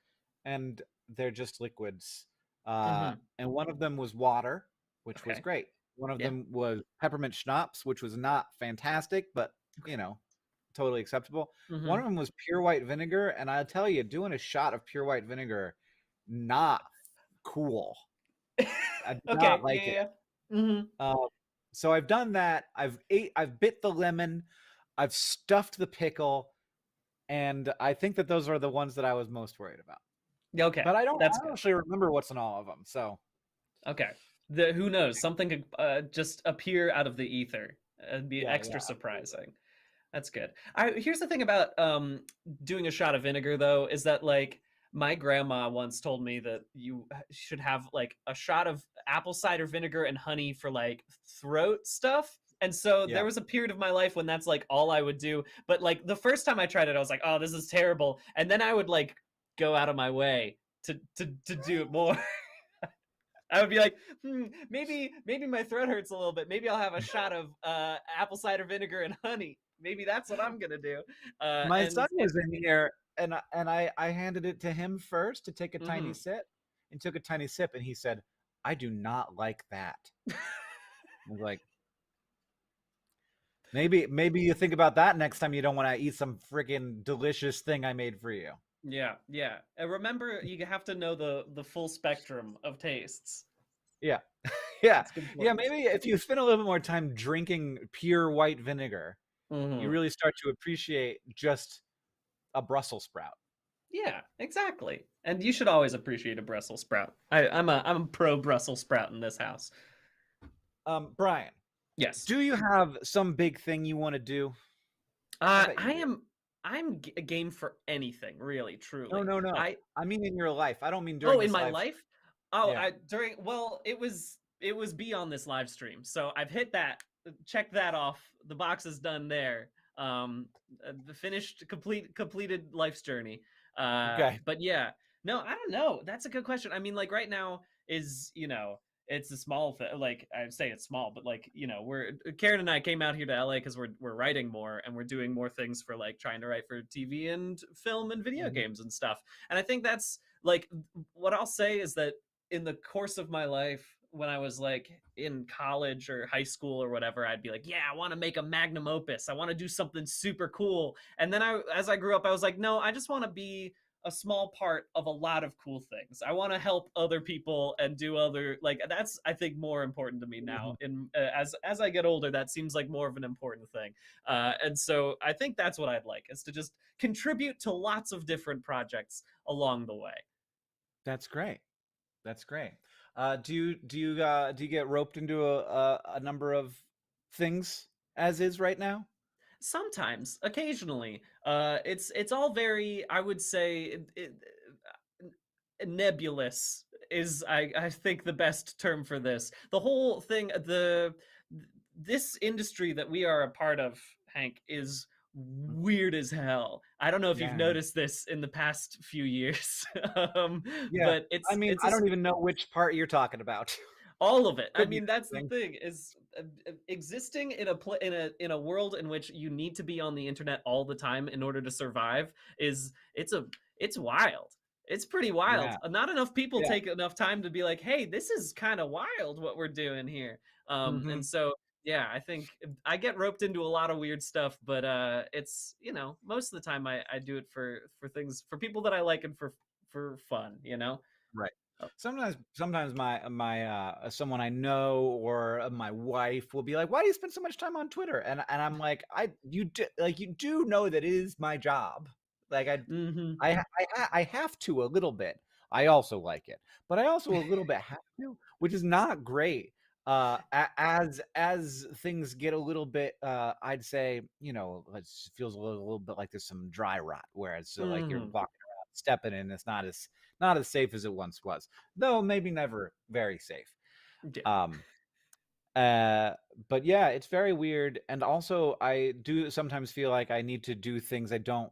[SPEAKER 11] and they're just liquids.
[SPEAKER 12] Mhm.
[SPEAKER 11] And one of them was water, which was
[SPEAKER 12] Okay.
[SPEAKER 11] great. One of
[SPEAKER 12] Yeah.
[SPEAKER 11] them was peppermint schnapps, which was not fantastic, but totally acceptable. One
[SPEAKER 12] Mhm.
[SPEAKER 11] of them was pure white vinegar, and I'll tell you, doing a shot of pure white vinegar, not cool. I do
[SPEAKER 12] Okay.
[SPEAKER 11] not like it.
[SPEAKER 12] Yeah. Mm-hmm.
[SPEAKER 11] So I've done that. I've bit the lemon, I've stuffed the pickle, and I think that those are the ones that I was most worried about.
[SPEAKER 12] Okay.
[SPEAKER 11] But I don't
[SPEAKER 12] That's good.
[SPEAKER 11] actually remember what's in all of them. So
[SPEAKER 12] Okay. Who knows? Something could just appear out of the ether and be
[SPEAKER 11] Yeah,
[SPEAKER 12] extra
[SPEAKER 11] yeah,
[SPEAKER 12] surprising. That's good. Here's the thing about doing a shot of vinegar, though, is that like my grandma once told me that you should have like a shot of apple cider vinegar and honey for like throat stuff. And so
[SPEAKER 11] Yeah.
[SPEAKER 12] there was a period of my life when that's like all I would do. But like the first time I tried it, I was like, oh, this is terrible. And then I would like go out of my way to do it more. I would be like, maybe my throat hurts a little bit. Maybe I'll have a shot of apple cider vinegar and honey. Maybe that's what I'm gonna do.
[SPEAKER 11] my son was in here I handed it to him first to take a tiny sip, and took a tiny sip, and he said, "I do not like that." I was like, maybe you think about that next time you don't want to eat some freaking delicious thing I made for you.
[SPEAKER 12] Yeah, yeah. And remember, you have to know the full spectrum of tastes.
[SPEAKER 11] Yeah. Yeah.
[SPEAKER 12] It's good
[SPEAKER 11] Yeah,
[SPEAKER 12] points.
[SPEAKER 11] maybe if you spend a little bit more time drinking pure white vinegar, you really start to appreciate just a Brussels sprout.
[SPEAKER 12] Yeah, exactly. And you should always appreciate a Brussels sprout. I'm a pro Brussels sprout in this house.
[SPEAKER 11] Brian.
[SPEAKER 12] Yes.
[SPEAKER 11] Do you have some big thing you want to do?
[SPEAKER 12] I'm game for anything, really, truly.
[SPEAKER 11] No. I mean in your life. I don't mean during
[SPEAKER 12] in my life? Oh,
[SPEAKER 11] Yeah.
[SPEAKER 12] it was beyond this live stream. So I've hit that, checked that off. The box is done there. The completed life's journey.
[SPEAKER 11] Okay.
[SPEAKER 12] But yeah, no, I don't know. That's a good question. I mean, like right now is, it's a small like I say it's small, but like, Karen and I came out here to LA because we're writing more and we're doing more things for like trying to write for TV and film and video games and stuff. And I think that's like what I'll say is that in the course of my life, when I was like in college or high school or whatever, I'd be like, yeah, I want to make a magnum opus. I want to do something super cool. And then as I grew up, I was like, no, I just want to be a small part of a lot of cool things. I want to help other people and do other, like, that's, I think, more important to me now. And as I get older, that seems like more of an important thing. And so I think that's what I'd like, is to just contribute to lots of different projects along the way.
[SPEAKER 11] That's great. That's great. Do you get roped into a number of things as is right now?
[SPEAKER 12] Sometimes, occasionally. It's all very, I would say, nebulous is I think the best term for this. The whole thing, this industry that we are a part of, Hank, is weird as hell. I don't know if you've noticed this in the past few years. But it's,
[SPEAKER 11] I mean, I don't even know which part you're talking about.
[SPEAKER 12] All of it. I mean, that's the thing, is existing in a world in which you need to be on the internet all the time in order to survive it's wild. It's pretty wild. Not enough people take enough time to be like, hey, this is kind of wild what we're doing here. And so yeah, I think I get roped into a lot of weird stuff, but it's, most of the time I do it for things, for people that I like, and for fun,
[SPEAKER 11] Right. Sometimes my someone I know or my wife will be like, "Why do you spend so much time on Twitter?" And I'm like, you do know that it is my job. Like I have to a little bit. I also like it, but I also a little bit have to, which is not great. As things get a little bit, I'd say, it feels a little bit like there's some dry rot, whereas like you're walking around stepping in, it's not as safe as it once was, though maybe never very safe. But yeah, it's very weird. And also I do sometimes feel like I need to do things I don't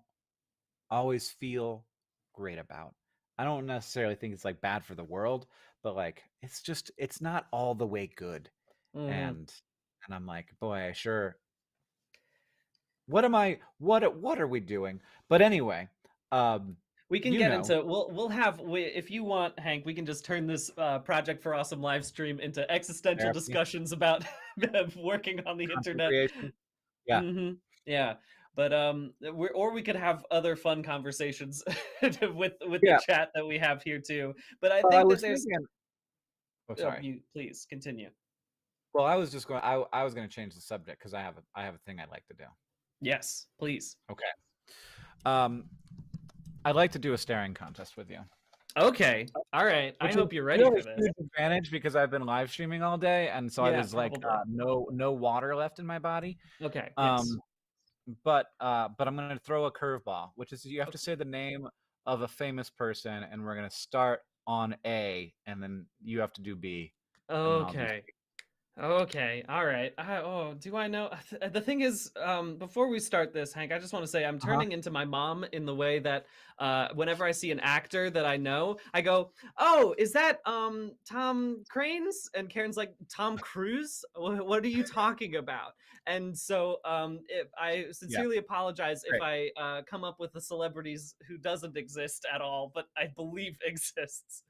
[SPEAKER 11] always feel great about. I don't necessarily think it's like bad for the world, but like it's not all the way good. And I'm like, boy, what are we doing? But anyway,
[SPEAKER 12] we can get into, we'll have, if you want, Hank, we can just turn this Project for Awesome live stream into existential discussions about working on the internet.
[SPEAKER 11] Yeah.
[SPEAKER 12] Yeah. But we could have other fun conversations with the chat that we have here too. But I think that there's
[SPEAKER 11] sorry.
[SPEAKER 12] Please continue.
[SPEAKER 11] Well, I was just going I was going to change the subject because I have a thing I'd like to do.
[SPEAKER 12] Yes, please.
[SPEAKER 11] Okay. I'd like to do a staring contest with you.
[SPEAKER 12] Okay. All right. I hope you're ready for this.
[SPEAKER 11] Huge advantage because I've been live streaming all day, and so I was like, no water left in my body.
[SPEAKER 12] Okay.
[SPEAKER 11] But I'm going to throw a curveball, which is you have to say the name of a famous person, and we're going to start on A, and then you have to do B.
[SPEAKER 12] Okay. Okay, all right. Do I know? The thing is, before we start this, Hank, I just want to say I'm turning into my mom in the way that whenever I see an actor that I know, I go, "Oh, is that Tom Cranes?" And Karen's like, "Tom Cruise? What are you talking about?" And so, if I sincerely apologize if I come up with the celebrities who doesn't exist at all, but I believe exists.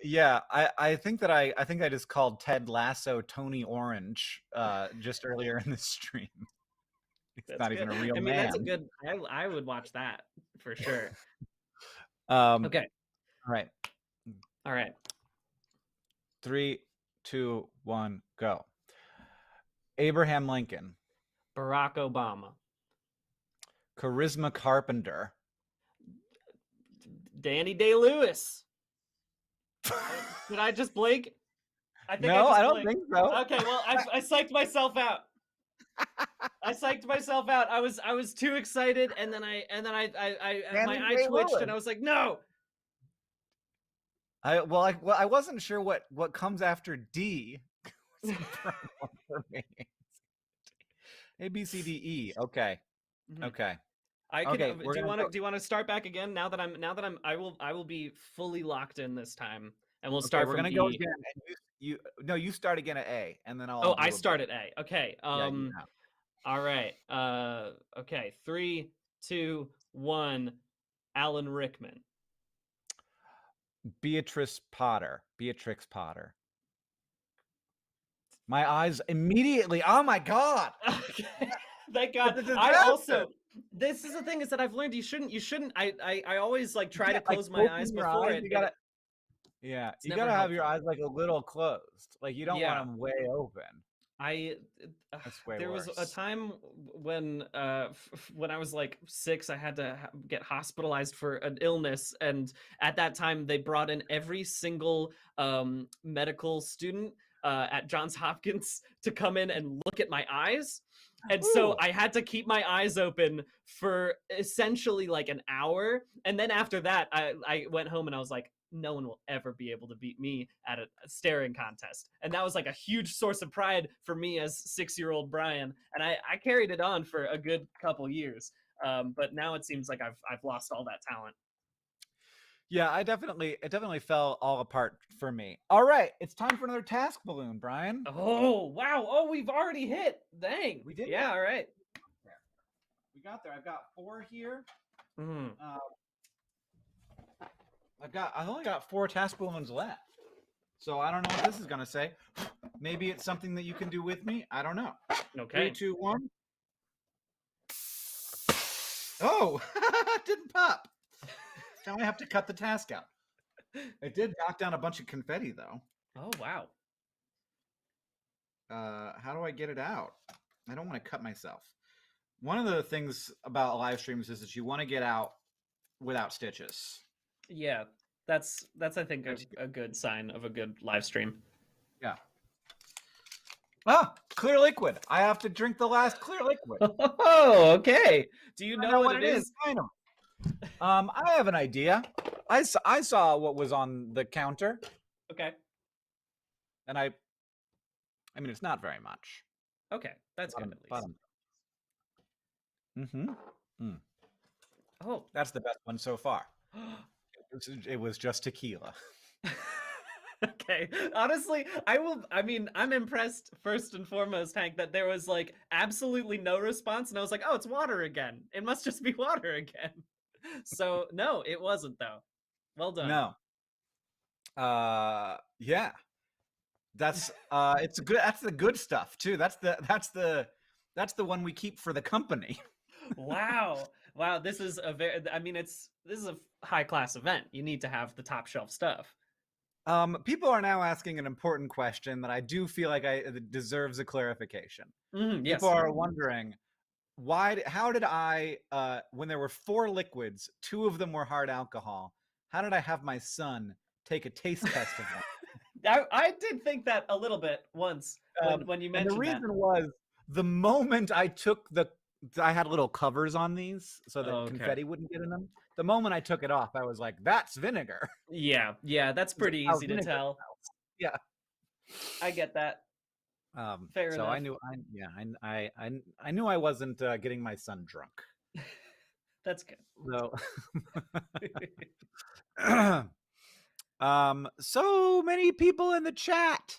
[SPEAKER 11] Yeah, I think that I think I just called Ted Lasso Tony Orange just earlier in the stream. It's
[SPEAKER 12] That's
[SPEAKER 11] not
[SPEAKER 12] good.
[SPEAKER 11] even a real
[SPEAKER 12] I mean,
[SPEAKER 11] man.
[SPEAKER 12] that's a good. I would watch that for sure.
[SPEAKER 11] Okay. All right.
[SPEAKER 12] All right.
[SPEAKER 11] 3, 2, 1, go. Abraham Lincoln.
[SPEAKER 12] Barack Obama.
[SPEAKER 11] Charisma Carpenter.
[SPEAKER 12] Danny Day-Lewis. Did I just blink? I think
[SPEAKER 11] No, I don't
[SPEAKER 12] blinked.
[SPEAKER 11] think so.
[SPEAKER 12] Okay, well, I psyched myself out. I psyched myself out. I was too excited, and then my eye twitched, and I was like, no.
[SPEAKER 11] I wasn't sure what comes after D. For me. A, B, C, D, E. Okay. Okay.
[SPEAKER 12] I can.
[SPEAKER 11] Okay,
[SPEAKER 12] Do you want to start back again? Now that I will be fully locked in this time, and we'll start.
[SPEAKER 11] We're
[SPEAKER 12] from
[SPEAKER 11] gonna go
[SPEAKER 12] E.
[SPEAKER 11] again. And you start again at A, and then I'll.
[SPEAKER 12] Oh, I start at A. Okay.
[SPEAKER 11] Yeah,
[SPEAKER 12] All right. Okay. 3, 2, 1. Alan Rickman.
[SPEAKER 11] Beatrix Potter. My eyes immediately. Oh my god!
[SPEAKER 12] Thank God. I also. This is the thing is that I've learned you shouldn't. I always like try to close my eyes before it.
[SPEAKER 11] You gotta. Yeah, you gotta have your eyes like a little closed. Like you don't want them way open.
[SPEAKER 12] There was a time when when I was like 6, I had to get hospitalized for an illness, and at that time they brought in every single medical student at Johns Hopkins to come in and look at my eyes. And so I had to keep my eyes open for essentially like an hour, and then after that I went home and I was like, no one will ever be able to beat me at a staring contest. And that was like a huge source of pride for me as 6-year-old Brian. And I carried it on for a good couple years. But now it seems like I've lost all that talent.
[SPEAKER 11] Yeah, it definitely fell all apart for me. All right, it's time for another task balloon, Brian.
[SPEAKER 12] Oh, wow. Oh, we've already hit. Dang.
[SPEAKER 11] We did.
[SPEAKER 12] Yeah, all right.
[SPEAKER 11] We got there. I've got 4 here.
[SPEAKER 12] Mm.
[SPEAKER 11] I've only got 4 task balloons left. So I don't know what this is gonna say. Maybe it's something that you can do with me. I don't know.
[SPEAKER 12] Okay.
[SPEAKER 11] 3, 2, 1. Oh, it didn't pop. Now I have to cut the task out. It did knock down a bunch of confetti though.
[SPEAKER 12] Oh wow.
[SPEAKER 11] How do I get it out? I don't want to cut myself. One of the things about live streams is that you want to get out without stitches.
[SPEAKER 12] Yeah, that's I think a good sign of a good live stream.
[SPEAKER 11] Yeah. Ah, clear liquid. I have to drink the last clear liquid.
[SPEAKER 12] Oh, okay. Do you know what it is?
[SPEAKER 11] I know. I have an idea. I saw what was on the counter.
[SPEAKER 12] Okay.
[SPEAKER 11] And I mean, it's not very much.
[SPEAKER 12] Okay, that's good at least.
[SPEAKER 11] Mm-hmm.
[SPEAKER 12] Oh,
[SPEAKER 11] that's the best one so far. It was just tequila.
[SPEAKER 12] Okay. Honestly, I'm impressed first and foremost, Hank, that there was like absolutely no response, and I was like, oh, it's water again. It must just be water again. So no, it wasn't though. Well done.
[SPEAKER 11] No. Yeah. That's it's good. That's the good stuff too. That's the one we keep for the company.
[SPEAKER 12] Wow. This is this is a high class event. You need to have the top shelf stuff.
[SPEAKER 11] People are now asking an important question that I do feel like it deserves a clarification.
[SPEAKER 12] Yes.
[SPEAKER 11] People are wondering how did I when there were 4 liquids, 2 of them were hard alcohol, how did I have my son take a taste test of them?
[SPEAKER 12] I did think that a little bit once when you mentioned
[SPEAKER 11] the reason was the moment I took I had little covers on these so that confetti wouldn't get in them. The moment I took it off, I was like, that's vinegar.
[SPEAKER 12] Yeah, that's pretty easy to tell.
[SPEAKER 11] Yeah.
[SPEAKER 12] I get that. Fair
[SPEAKER 11] so I
[SPEAKER 12] enough.
[SPEAKER 11] I knew I wasn't getting my son drunk.
[SPEAKER 12] That's good.
[SPEAKER 11] So, so many people in the chat.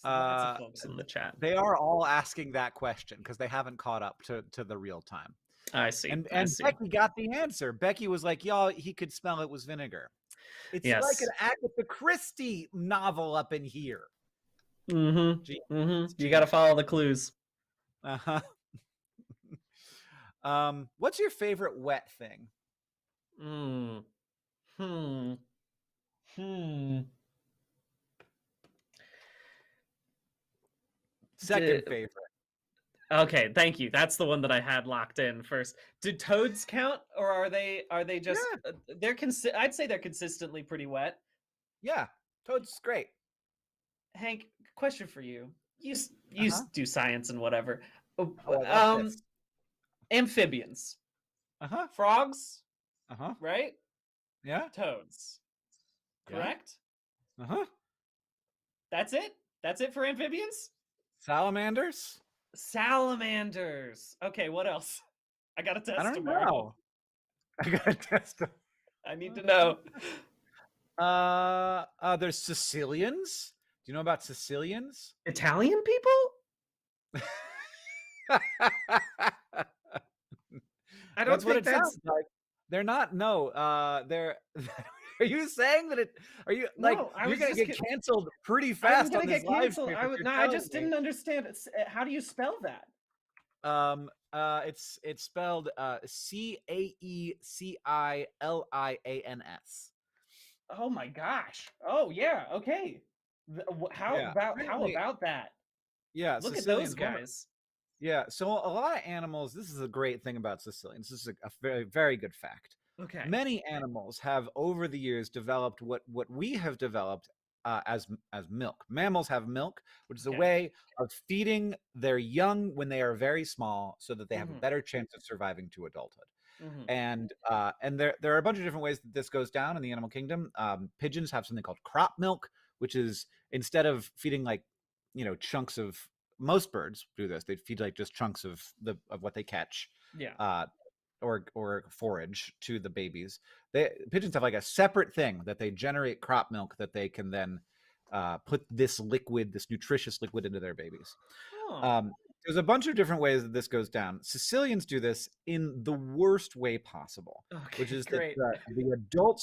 [SPEAKER 12] Lots of folks in the chat.
[SPEAKER 11] They are all asking that question because they haven't caught up to the real time.
[SPEAKER 12] I see.
[SPEAKER 11] And
[SPEAKER 12] I see.
[SPEAKER 11] Becky got the answer. Becky was like, "Y'all, he could smell it was vinegar." It's
[SPEAKER 12] Yes.
[SPEAKER 11] like an Agatha Christie novel up in here.
[SPEAKER 12] You got to follow the clues.
[SPEAKER 11] Uh-huh. What's your favorite wet thing? Second favorite.
[SPEAKER 12] Okay, thank you. That's the one that I had locked in first. Do toads count, or are they just they're I'd say they're consistently pretty wet.
[SPEAKER 11] Yeah, toads great.
[SPEAKER 12] Hank, question for you. You do science and whatever. Amphibians. Frogs. Right?
[SPEAKER 11] Yeah.
[SPEAKER 12] Toads. Correct?
[SPEAKER 11] Uh-huh.
[SPEAKER 12] That's it? That's it for amphibians?
[SPEAKER 11] Salamanders?
[SPEAKER 12] Salamanders. Okay, what else? I got to test
[SPEAKER 11] I don't
[SPEAKER 12] tomorrow.
[SPEAKER 11] know. I got to test them.
[SPEAKER 12] I need to know.
[SPEAKER 11] There's Sicilians. Do you know about Sicilians?
[SPEAKER 12] Italian people? I don't
[SPEAKER 11] That's what
[SPEAKER 12] think
[SPEAKER 11] it
[SPEAKER 12] that's
[SPEAKER 11] sounds like. They're not. No. They're. Are you saying that it? Are you like
[SPEAKER 12] No, I
[SPEAKER 11] you're
[SPEAKER 12] was
[SPEAKER 11] gonna
[SPEAKER 12] just
[SPEAKER 11] get canceled pretty
[SPEAKER 12] I'm
[SPEAKER 11] fast
[SPEAKER 12] gonna
[SPEAKER 11] on this
[SPEAKER 12] get
[SPEAKER 11] live
[SPEAKER 12] canceled.
[SPEAKER 11] stream?
[SPEAKER 12] I just didn't understand it. How do you spell that?
[SPEAKER 11] It's spelled Caecilians.
[SPEAKER 12] Oh my gosh. Oh yeah. Okay. How
[SPEAKER 11] Yeah,
[SPEAKER 12] about
[SPEAKER 11] apparently-
[SPEAKER 12] that?
[SPEAKER 11] Yeah,
[SPEAKER 12] Look at
[SPEAKER 11] Sicilians,
[SPEAKER 12] those
[SPEAKER 11] one of-
[SPEAKER 12] guys.
[SPEAKER 11] Yeah, so a lot of animals. This is a great thing about Sicilians. This is a very, very good fact.
[SPEAKER 12] Okay.
[SPEAKER 11] Many animals have over the years developed what we have developed as milk. Mammals have milk, which is a way of feeding their young when they are very small, so that they have a better chance of surviving to adulthood. And there are a bunch of different ways that this goes down in the animal kingdom. Pigeons have something called crop milk, which is instead of feeding like chunks of, most birds do this. They feed like just chunks of what they catch.
[SPEAKER 12] Yeah.
[SPEAKER 11] Or forage to the babies. Pigeons have like a separate thing that they generate crop milk that they can then put this nutritious liquid into their babies. There's a bunch of different ways that this goes down. Sicilians do this in the worst way possible, which is
[SPEAKER 12] great.
[SPEAKER 11] that the adult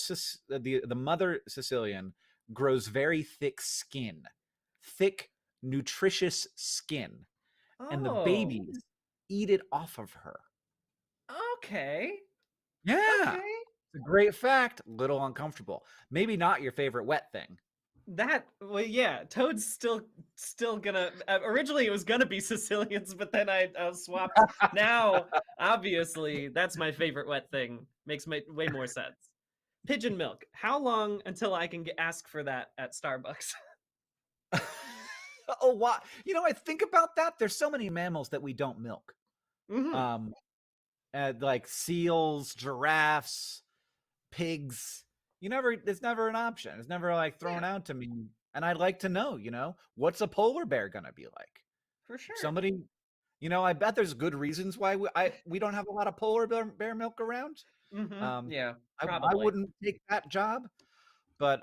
[SPEAKER 11] the mother Sicilian grows very thick skin, thick nutritious skin, and the babies eat it off of her.
[SPEAKER 12] Okay.
[SPEAKER 11] Yeah.
[SPEAKER 12] Okay.
[SPEAKER 11] It's a great fact. Little uncomfortable. Maybe not your favorite wet thing.
[SPEAKER 12] Toad's still gonna. Originally, it was gonna be Sicilians, but then I swapped. Now, obviously, that's my favorite wet thing. Makes way more sense. Pigeon milk. How long until I can ask for that at Starbucks?
[SPEAKER 11] Oh, wow. I think about that. There's so many mammals that we don't milk. Like seals, giraffes, pigs. It's never an option. It's never like thrown out to me. And I'd like to know, what's a polar bear gonna be like?
[SPEAKER 12] For sure.
[SPEAKER 11] Somebody, I bet there's good reasons why we don't have a lot of polar bear milk around.
[SPEAKER 12] Yeah,
[SPEAKER 11] I
[SPEAKER 12] probably.
[SPEAKER 11] wouldn't take that job, but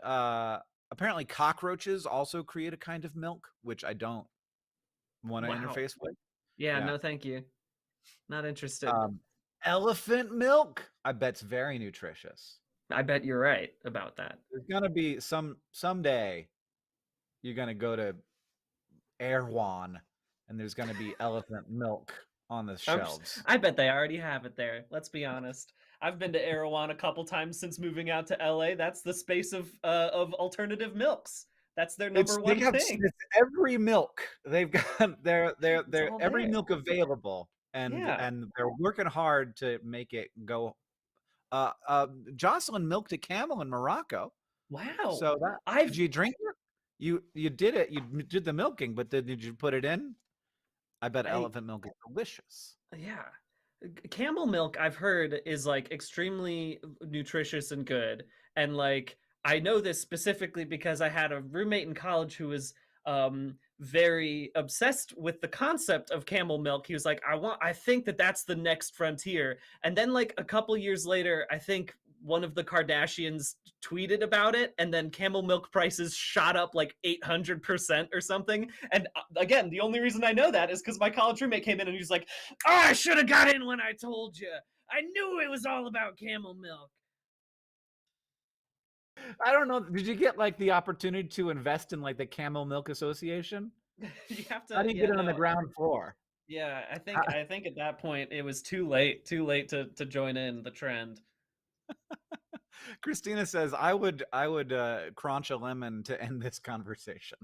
[SPEAKER 11] apparently cockroaches also create a kind of milk, which I don't want to interface with.
[SPEAKER 12] Yeah, no, thank you. Not interested.
[SPEAKER 11] Elephant milk, I bet's very nutritious.
[SPEAKER 12] I bet you're right about that.
[SPEAKER 11] There's gonna be someday you're gonna go to Erewhon and there's gonna be elephant milk on the shelves.
[SPEAKER 12] I bet they already have it there. Let's be honest. I've been to Erewhon a couple times since moving out to LA. That's the space of alternative milks. That's their number one thing.
[SPEAKER 11] It's every milk they've got. They're every
[SPEAKER 12] there.
[SPEAKER 11] milk available, and they're working hard to make it go. Jocelyn milked a camel in Morocco.
[SPEAKER 12] Wow!
[SPEAKER 11] So did you drink it? You did it. You did the milking, but did you put it in? I bet elephant milk is delicious.
[SPEAKER 12] Yeah. Camel milk, I've heard, is like extremely nutritious and good. And like, I know this specifically because I had a roommate in college who was very obsessed with the concept of camel milk. He was like, I think that's the next frontier. And then like a couple years later, I think one of the Kardashians tweeted about it, and then camel milk prices shot up like 800% or something. And again, the only reason I know that is because my college roommate came in and he was like, "Oh, I should have got in when I told you. I knew it was all about camel milk."
[SPEAKER 11] I don't know. Did you get like the opportunity to invest in like the Camel Milk Association?
[SPEAKER 12] You have to.
[SPEAKER 11] How do you get it on the ground floor?
[SPEAKER 12] Yeah, I think at that point it was too late to join in the trend.
[SPEAKER 11] Christina says, I would crunch a lemon to end this conversation.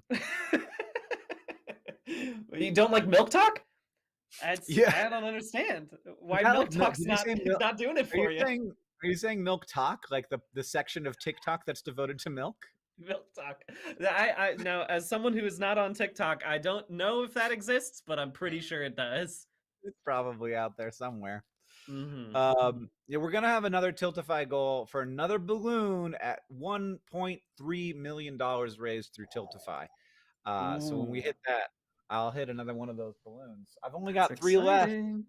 [SPEAKER 12] You don't like Milk Talk?
[SPEAKER 11] Yeah.
[SPEAKER 12] I don't understand why
[SPEAKER 11] Not
[SPEAKER 12] Milk
[SPEAKER 11] like
[SPEAKER 12] Talk's
[SPEAKER 11] did you say milk-
[SPEAKER 12] not doing it for you.
[SPEAKER 11] Are you saying Milk Talk, like the section of TikTok that's devoted to milk?
[SPEAKER 12] Milk Talk. I now, as someone who is not on TikTok, I don't know if that exists, but I'm pretty sure it does.
[SPEAKER 11] It's probably out there somewhere.
[SPEAKER 12] Mm-hmm.
[SPEAKER 11] Yeah, we're gonna have another Tiltify goal for another balloon at $1.3 million raised through Tiltify. So when we hit that, I'll hit another one of those balloons. I've only got
[SPEAKER 12] That's
[SPEAKER 11] 3 left.
[SPEAKER 12] exciting.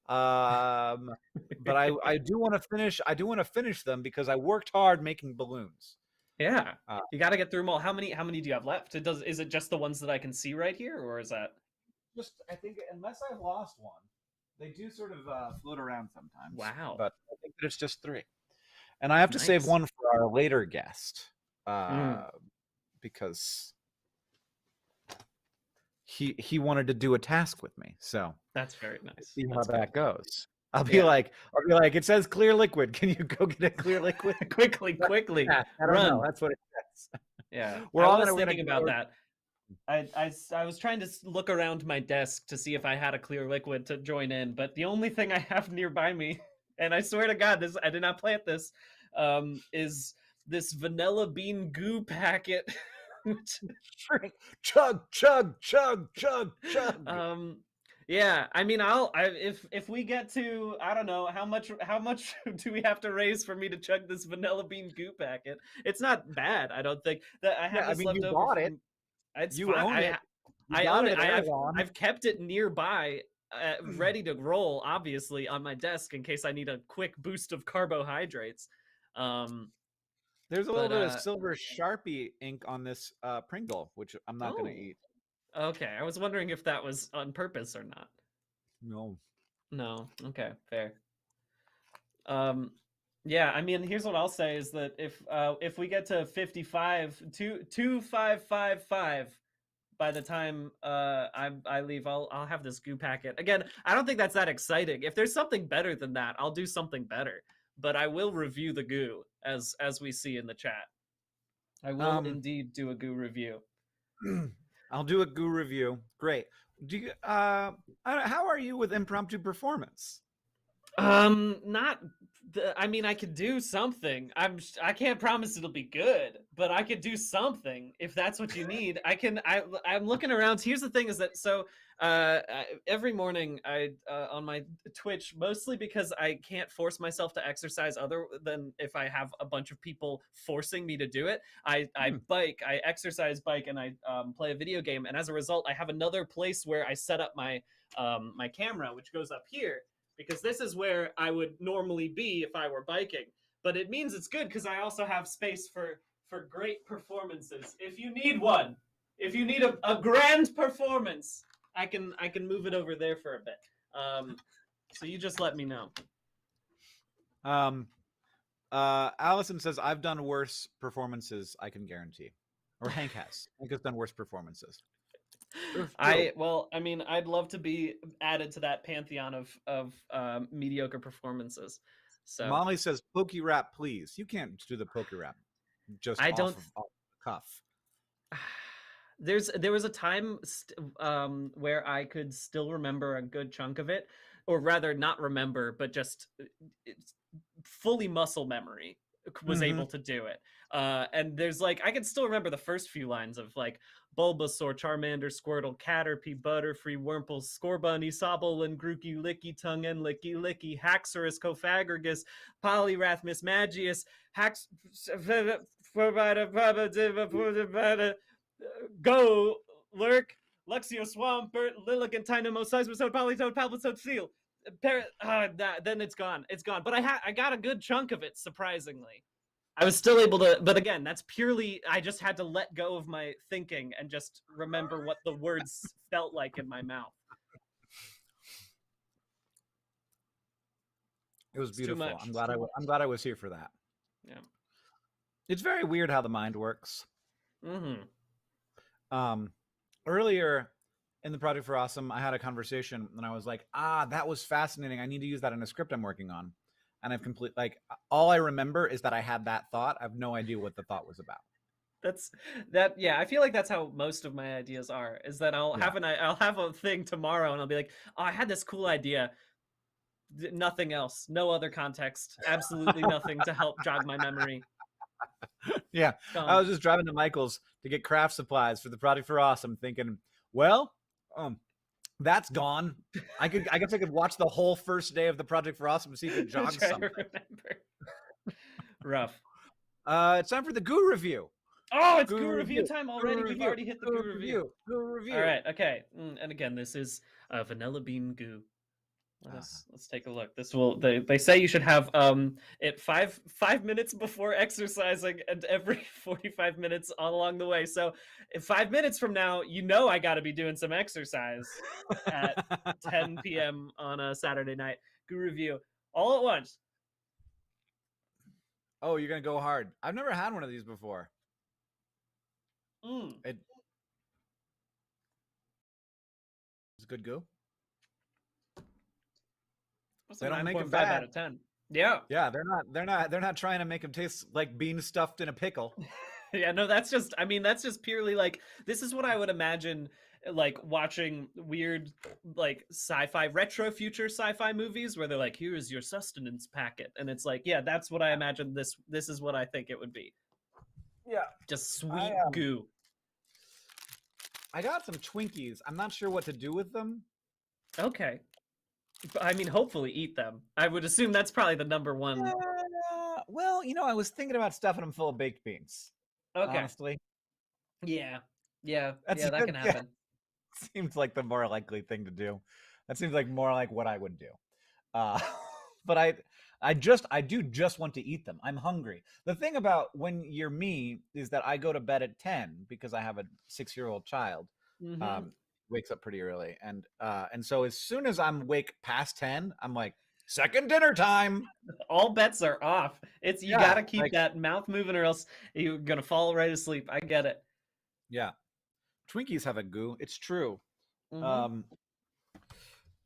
[SPEAKER 11] But I do want to finish. I do want to finish them because I worked hard making balloons.
[SPEAKER 12] Yeah, you got to get through them all. How many do you have left? Is it just the ones that I can see right here, or is that
[SPEAKER 11] Just I think unless I've lost one, they do sort of float around sometimes.
[SPEAKER 12] Wow.
[SPEAKER 11] But I think that it's just 3, and I have to save
[SPEAKER 12] Nice.
[SPEAKER 11] one for our later guest because he wanted to do a task with me. So
[SPEAKER 12] That's very nice.
[SPEAKER 11] see how
[SPEAKER 12] That's
[SPEAKER 11] that
[SPEAKER 12] good.
[SPEAKER 11] goes. I'll be like, it says clear liquid. Can you go get a clear liquid?
[SPEAKER 12] quickly,
[SPEAKER 11] I don't
[SPEAKER 12] run.
[SPEAKER 11] know. That's what it says.
[SPEAKER 12] Yeah,
[SPEAKER 11] We're
[SPEAKER 12] I
[SPEAKER 11] all
[SPEAKER 12] was
[SPEAKER 11] gonna
[SPEAKER 12] thinking
[SPEAKER 11] go-
[SPEAKER 12] about that. I was trying to look around my desk to see if I had a clear liquid to join in, but the only thing I have nearby me, and I swear to God, I did not plant this, is this vanilla bean goo packet. Which,
[SPEAKER 11] chug, chug, chug, chug, chug.
[SPEAKER 12] yeah, I mean, if we get to, I don't know how much do we have to raise for me to chug this vanilla bean goo packet? It's not bad, I don't think. That I have this left
[SPEAKER 11] you
[SPEAKER 12] over
[SPEAKER 11] bought it.
[SPEAKER 12] from- It's
[SPEAKER 11] You
[SPEAKER 12] fine.
[SPEAKER 11] own it. You
[SPEAKER 12] I
[SPEAKER 11] got
[SPEAKER 12] own
[SPEAKER 11] it
[SPEAKER 12] it.
[SPEAKER 11] at
[SPEAKER 12] I've,
[SPEAKER 11] Erewhon.
[SPEAKER 12] I've kept it nearby, ready to roll, obviously, on my desk in case I need a quick boost of carbohydrates.
[SPEAKER 11] There's a little
[SPEAKER 12] but,
[SPEAKER 11] bit of silver Sharpie ink on this Pringle, which I'm not going to eat.
[SPEAKER 12] Okay, I was wondering if that was on purpose or not.
[SPEAKER 11] No.
[SPEAKER 12] No. Okay, fair. Yeah, I mean, here's what I'll say is that if we get to 2555 by the time I leave, I'll have this goo packet. Again, I don't think that's that exciting. If there's something better than that, I'll do something better. But I will review the goo as we see in the chat. I will indeed do a goo review.
[SPEAKER 11] I'll do a goo review. Great. Do you how are you with impromptu performance?
[SPEAKER 12] Not I mean, I could do something. I can't promise it'll be good, but I could do something if that's what you need. I'm looking around. Here's the thing is that every morning on my Twitch, mostly because I can't force myself to exercise other than if I have a bunch of people forcing me to do it. I exercise, bike, and I play a video game, and as a result, I have another place where I set up my my camera, which goes up here, because this is where I would normally be if I were biking. But it means it's good because I also have space for great performances. If you need one, if you need a grand performance, I can move it over there for a bit. So you just let me know.
[SPEAKER 11] Allison says, I've done worse performances, I can guarantee. Or Hank has. Hank has done worse performances.
[SPEAKER 12] I mean, I'd love to be added to that pantheon of mediocre performances. So
[SPEAKER 11] Molly says, "Pokey rap, please." You can't do the pokey rap just
[SPEAKER 12] I
[SPEAKER 11] off
[SPEAKER 12] don't-
[SPEAKER 11] off the cuff.
[SPEAKER 12] there was a time where I could still remember a good chunk of it, or rather not remember, but just fully muscle memory was able to do it. And there's like, I can still remember the first few lines of like Bulbasaur, Charmander, Squirtle, Caterpie, Butterfree, Wurmple, Scorbunny, Sobble, Grookey, Licky, Tongue, Licky, Haxorus, Cofagrigus, Poliwrath, Mismagius, Go, Lurk, Luxio Swampert, Lilligant, Tynamo, Seismosode, Polytoad, Palpitoad, Seal. Then it's gone. It's gone. But I got a good chunk of it, surprisingly. I was still able to, but again, that's purely, I just had to let go of my thinking and just remember what the words felt like in my mouth.
[SPEAKER 11] It was
[SPEAKER 12] It's too
[SPEAKER 11] beautiful.
[SPEAKER 12] much.
[SPEAKER 11] I'm glad I was here for that.
[SPEAKER 12] Yeah.
[SPEAKER 11] It's very weird how the mind works.
[SPEAKER 12] Mm-hmm.
[SPEAKER 11] Earlier in the Project for Awesome, I had a conversation and I was like, that was fascinating. I need to use that in a script I'm working on. And I've all I remember is that I had that thought. I have no idea what the thought was about.
[SPEAKER 12] Yeah, I feel like that's how most of my ideas are, is that I'll have a thing tomorrow and I'll be like, oh, I had this cool idea. Nothing else, no other context, absolutely nothing to help jog my memory.
[SPEAKER 11] Yeah, I was just driving to Michael's to get craft supplies for the Project for Awesome, thinking, well, that's gone. I guess I could watch the whole first day of the Project for Awesome to see if it jogs something.
[SPEAKER 12] Rough.
[SPEAKER 11] It's time for the Goo review.
[SPEAKER 12] Oh, it's Goo review time already. We've already hit the Goo review.
[SPEAKER 11] Goo review.
[SPEAKER 12] All right. Okay. And again, this is Vanilla Bean Goo. Let's take a look. This will they say you should have it 5 minutes before exercising and every 45 minutes all along the way. So if 5 minutes from now, I got to be doing some exercise at 10 p.m. on a Saturday night. Goo review all at once.
[SPEAKER 11] Oh, you're gonna go hard. I've never had one of these before. It's good goo. They don't make them bad.
[SPEAKER 12] Out of 10. Yeah.
[SPEAKER 11] Yeah, they're not trying to make them taste like beans stuffed in a pickle.
[SPEAKER 12] Yeah, no, that's just purely like, this is what I would imagine like watching weird like sci-fi retro future sci-fi movies where they're like, here is your sustenance packet, and it's like, yeah, that's what I imagine this is what I think it would be.
[SPEAKER 11] Yeah,
[SPEAKER 12] just sweet goo.
[SPEAKER 11] I got some Twinkies. I'm not sure what to do with them.
[SPEAKER 12] Okay. I mean, hopefully eat them. I would assume that's probably the number one.
[SPEAKER 11] Well, I was thinking about stuffing them full of baked beans.
[SPEAKER 12] Okay.
[SPEAKER 11] Honestly.
[SPEAKER 12] Yeah. That can happen.
[SPEAKER 11] Yeah. Seems like the more likely thing to do. That seems like more like what I would do. But I do just want to eat them. I'm hungry. The thing about when you're me is that I go to bed at 10 because I have a 6-year-old child.
[SPEAKER 12] Mm-hmm.
[SPEAKER 11] Wakes up pretty early, and so as soon as I'm awake past 10, I'm like, second dinner time.
[SPEAKER 12] All bets are off. You gotta keep that mouth moving, or else you're gonna fall right asleep. I get it.
[SPEAKER 11] Yeah, Twinkies have a goo. It's true.
[SPEAKER 12] Mm-hmm.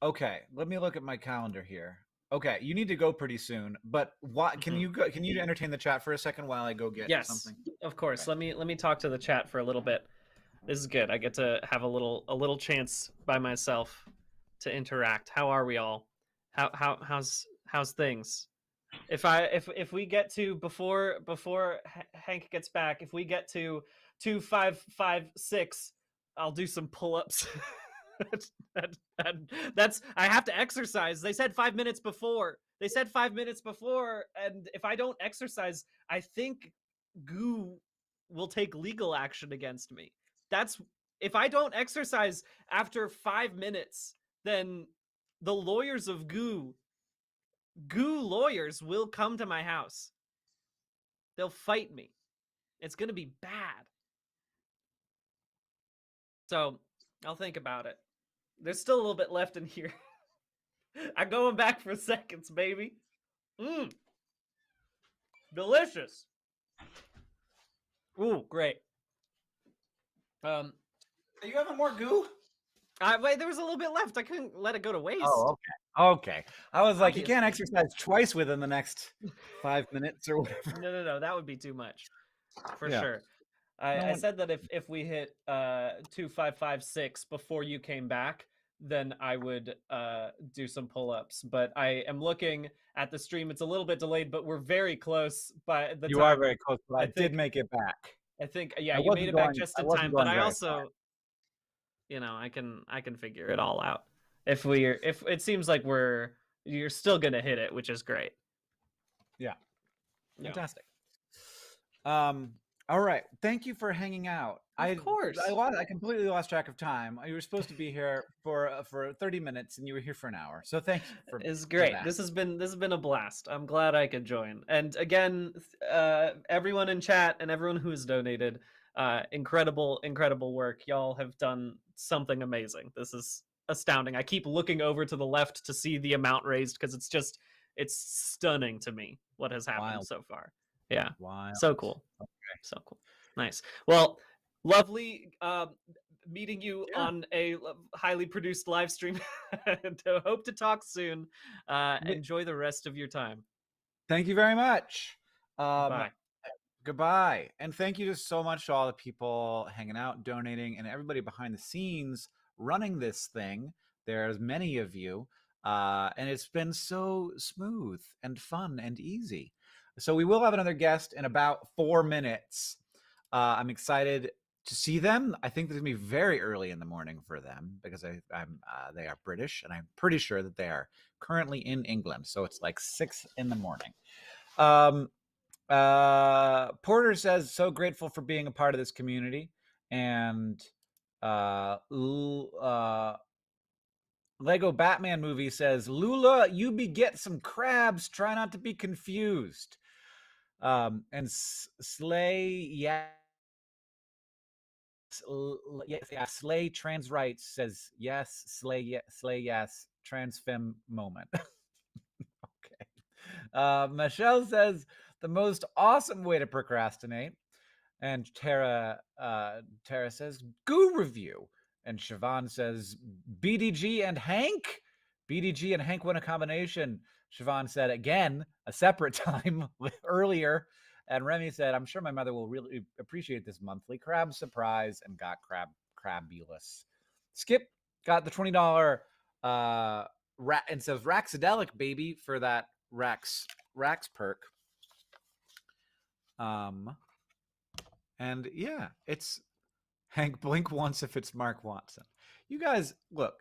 [SPEAKER 11] Okay, let me look at my calendar here. Okay, you need to go pretty soon, but what can you go? Can you entertain the chat for a second while I go get something?
[SPEAKER 12] Of course.
[SPEAKER 11] Okay.
[SPEAKER 12] Let me talk to the chat for a little bit. This is good. I get to have a little chance by myself to interact. How are we all? How's things? If we get to before Hank gets back, if we get to 2556, I'll do some pull-ups. That's I have to exercise. They said 5 minutes before. And if I don't exercise, I think Goo will take legal action against me. If I don't exercise after 5 minutes, then the lawyers of Goo lawyers will come to my house. They'll fight me. It's going to be bad. So I'll think about it. There's still a little bit left in here. I'm going back for seconds, baby. Delicious. Ooh, great.
[SPEAKER 11] Are you having more goo?
[SPEAKER 12] Wait, there was a little bit left. I couldn't let it go to waste.
[SPEAKER 11] Oh, okay. I was like, you can't exercise twice within the next 5 minutes or whatever.
[SPEAKER 12] No, that would be too much, for sure. I said that if we hit 2556 before you came back, then I would do some pull-ups. But I am looking at the stream. It's a little bit delayed, but we're very close. By the
[SPEAKER 11] You
[SPEAKER 12] time.
[SPEAKER 11] are very close, but I did make it back.
[SPEAKER 12] I think, yeah, you made it back just in time. But I also, I can figure it all out. If it seems like you're still gonna hit it, which is great.
[SPEAKER 11] Yeah, fantastic. All right. Thank you for hanging out.
[SPEAKER 12] Of course.
[SPEAKER 11] I completely lost track of time. You were supposed to be here for 30 minutes, and you were here for an hour. So thank you for.
[SPEAKER 12] It's
[SPEAKER 11] for
[SPEAKER 12] great.
[SPEAKER 11] that.
[SPEAKER 12] This has been a blast. I'm glad I could join. And again, everyone in chat and everyone who has donated, incredible work. Y'all have done something amazing. This is astounding. I keep looking over to the left to see the amount raised because it's stunning to me what has happened
[SPEAKER 11] Wild.
[SPEAKER 12] so far. Yeah.
[SPEAKER 11] Wow.
[SPEAKER 12] So cool.
[SPEAKER 11] Okay.
[SPEAKER 12] So cool. Nice. Well, lovely meeting you
[SPEAKER 11] Yeah.
[SPEAKER 12] on a highly produced live stream. And hope to talk soon. Enjoy the rest of your time.
[SPEAKER 11] Thank you very much.
[SPEAKER 12] Bye.
[SPEAKER 11] Goodbye. And thank you just so much to all the people hanging out, donating, and everybody behind the scenes running this thing. There's many of you. And it's been so smooth and fun and easy. So we will have another guest in about 4 minutes. I'm excited to see them. I think there's going to be very early in the morning for them because they are British, and I'm pretty sure that they are currently in England. So it's like 6 in the morning. Porter says, so grateful for being a part of this community. And Lego Batman movie says, Lula, you beget some crabs. Try not to be confused. And Slay, Slay Trans Rights says, yes, Slay, yes, trans femme moment. Okay. Michelle says, the most awesome way to procrastinate. And Tara says, Goo Review. And Siobhan says, BDG and Hank. BDG and Hank won a combination. Siobhan said, again, a separate time earlier. And Remy said, I'm sure my mother will really appreciate this monthly crab surprise, and got crabulous. Skip got the $20 and says Raxadelic, baby, for that Rax perk. And yeah, it's Hank blink once if it's Mark Watson. You guys, look,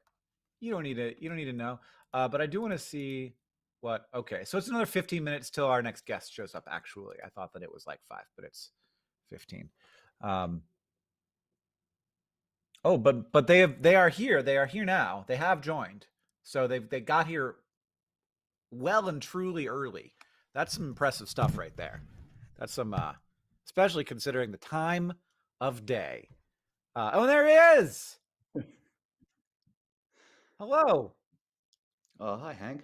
[SPEAKER 11] you don't need to know. But I do want to see what. Okay, so it's another 15 minutes till our next guest shows up. Actually, I thought that it was like 5, but it's 15. Oh, but they are here. They are here now. They have joined. So they got here well and truly early. That's some impressive stuff right there. That's some, especially considering the time of day. Oh, there he is. Hello.
[SPEAKER 13] Oh, hi, Hank.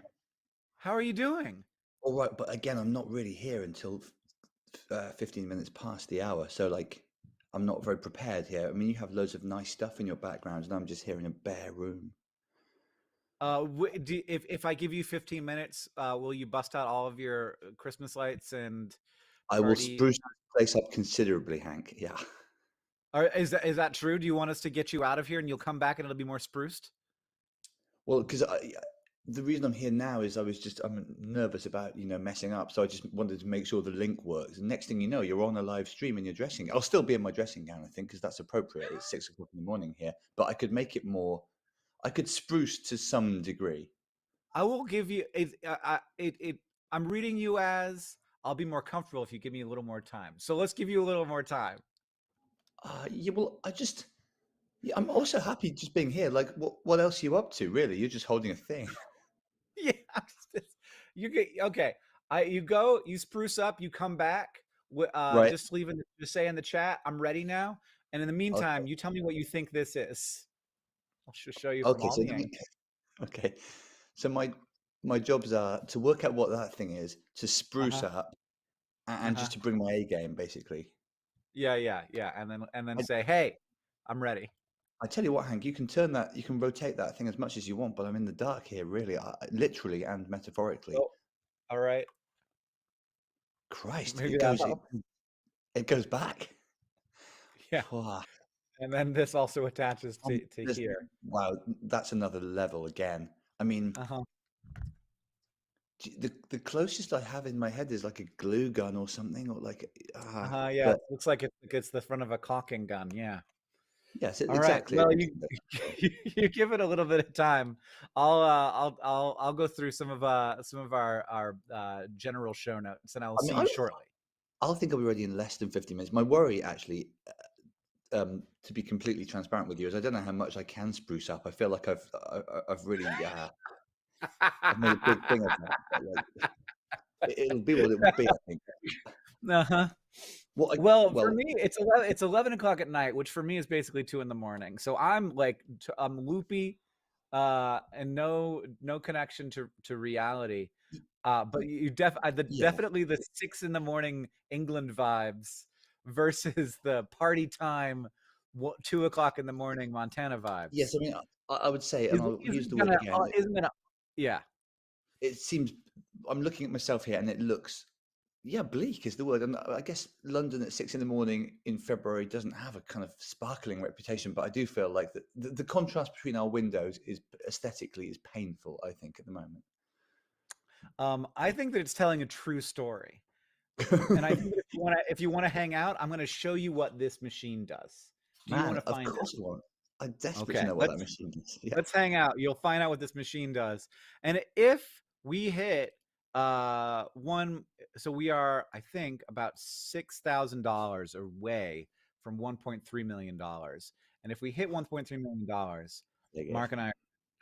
[SPEAKER 11] How are you doing?
[SPEAKER 13] All right, but again, I'm not really here until 15 minutes past the hour. So, like, I'm not very prepared here. I mean, you have loads of nice stuff in your background, and I'm just here in a bare room.
[SPEAKER 11] If I give you 15 minutes, will you bust out all of your Christmas lights and
[SPEAKER 13] I will spruce the place up considerably, Hank. Yeah.
[SPEAKER 11] Is that true? Do you want us to get you out of here and you'll come back and it'll be more spruced?
[SPEAKER 13] Well, because the reason I'm here now is I'm nervous about, messing up. So I just wanted to make sure the link works. And next thing you know, you're on a live stream in your dressing. I'll still be in my dressing gown, I think, because that's appropriate. It's 6 o'clock in the morning here. But I could make it more. I could spruce to some degree.
[SPEAKER 11] I will give you I'm reading you as I'll be more comfortable if you give me a little more time. So let's give you a little more time.
[SPEAKER 13] Yeah, well, I'm also happy just being here. Like, what else are you up to, really? You're just holding a thing.
[SPEAKER 11] Yeah, you get okay. You spruce up, you come back.
[SPEAKER 13] Right.
[SPEAKER 11] Just say in the chat, I'm ready now. And in the meantime, you tell me what you think this is. I'll show you.
[SPEAKER 13] Okay, okay. So my jobs are to work out what that thing is, to spruce up, and just to bring my A game, basically.
[SPEAKER 11] Yeah, and then say, hey, I'm ready.
[SPEAKER 13] I tell you what, Hank, you can rotate that thing as much as you want, but I'm in the dark here, really, literally and metaphorically.
[SPEAKER 11] Oh, all right.
[SPEAKER 13] Christ,
[SPEAKER 11] Maybe
[SPEAKER 13] it goes back.
[SPEAKER 11] Yeah. And then this also attaches to here.
[SPEAKER 13] Wow, that's another level again. I mean, the closest I have in my head is like a glue gun or something, or like
[SPEAKER 11] yeah, it looks like it's the front of a caulking gun. Yeah.
[SPEAKER 13] Yes,
[SPEAKER 11] exactly.
[SPEAKER 13] Right.
[SPEAKER 11] Well, you give it a little bit of time. I'll go through some of our general show notes, and I will see you shortly.
[SPEAKER 13] I'll think I'll be ready in less than 50 minutes. My worry, actually, to be completely transparent with you, is I don't know how much I can spruce up. I feel like I've really I've made a big thing of that. But, like, it'll be what it will be, I think.
[SPEAKER 11] Uh-huh.
[SPEAKER 13] Well,
[SPEAKER 11] For me, it's 11 o'clock at night, which for me is basically 2 a.m. So I'm like, I'm loopy, and no connection to reality. But you definitely the 6 a.m. England vibes versus the party time 2 o'clock in the morning Montana vibes.
[SPEAKER 13] Yes, I mean, I would say, and I'll use the word again.
[SPEAKER 11] Yeah.
[SPEAKER 13] It seems, I'm looking at myself here, and it looks, bleak is the word. And I guess London at 6 a.m. in February doesn't have a kind of sparkling reputation, but I do feel like the contrast between our windows is aesthetically is painful, I think, at the moment.
[SPEAKER 11] I think that it's telling a true story. And I think that if you want to hang out, I'm going to show you what this machine does. Do you want to find
[SPEAKER 13] out? Of course I want. I desperately
[SPEAKER 11] Okay,
[SPEAKER 13] know what that machine does. Yeah.
[SPEAKER 11] Let's hang out. You'll find out what this machine does. And if we hit so we are, I think, about $6,000 away from $1.3 million. And if we hit $1.3 million, Mark and I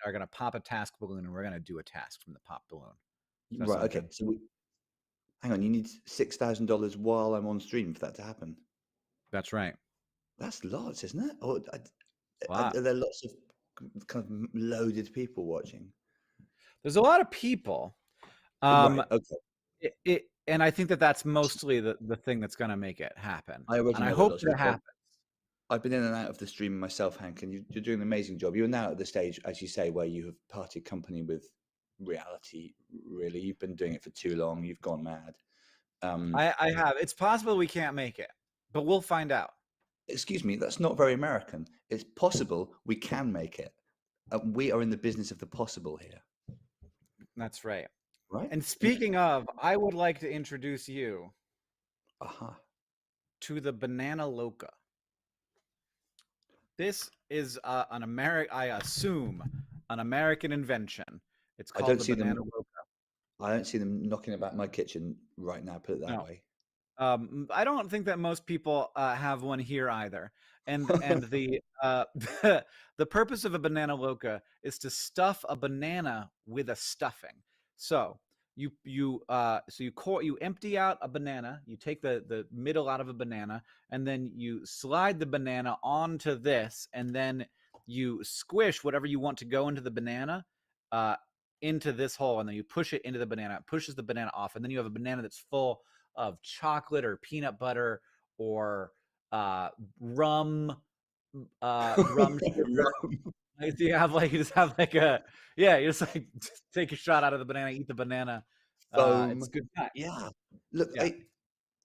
[SPEAKER 11] are going to pop a task balloon, and we're going to do a task from the pop balloon.
[SPEAKER 13] Right. Okay. Good? So hang on. You need $6,000 while I'm on stream for that to happen.
[SPEAKER 11] That's right.
[SPEAKER 13] That's lots, isn't it? Or are there lots of kind of loaded people watching?
[SPEAKER 11] There's a lot of people.
[SPEAKER 13] Right, okay.
[SPEAKER 11] And I think that's mostly the thing that's going to make it happen.
[SPEAKER 13] I
[SPEAKER 11] hope that it happens.
[SPEAKER 13] I've been in and out of the stream myself, Hank, and you're doing an amazing job. You're now at the stage, as you say, where you have parted company with reality. Really, you've been doing it for too long. You've gone mad.
[SPEAKER 11] I have. It's possible we can't make it, but we'll find out.
[SPEAKER 13] Excuse me, that's not very American. It's possible we can make it. We are in the business of the possible here.
[SPEAKER 11] That's right.
[SPEAKER 13] Right.
[SPEAKER 11] And speaking of, I would like to introduce you to the Banana Loca. This is an American invention. It's called the Banana Loca.
[SPEAKER 13] I don't see them knocking about my kitchen right now, put it that way.
[SPEAKER 11] I don't think that most people have one here either. And the the purpose of a Banana Loca is to stuff a banana with a stuffing. So you empty out a banana, you take the middle out of a banana, and then you slide the banana onto this, and then you squish whatever you want to go into the banana into this hole, and then you push it into the banana. It pushes the banana off, and then you have a banana that's full of chocolate or peanut butter or rum. You just take a shot out of the banana, eat the banana. It's good time.
[SPEAKER 13] Yeah. Look,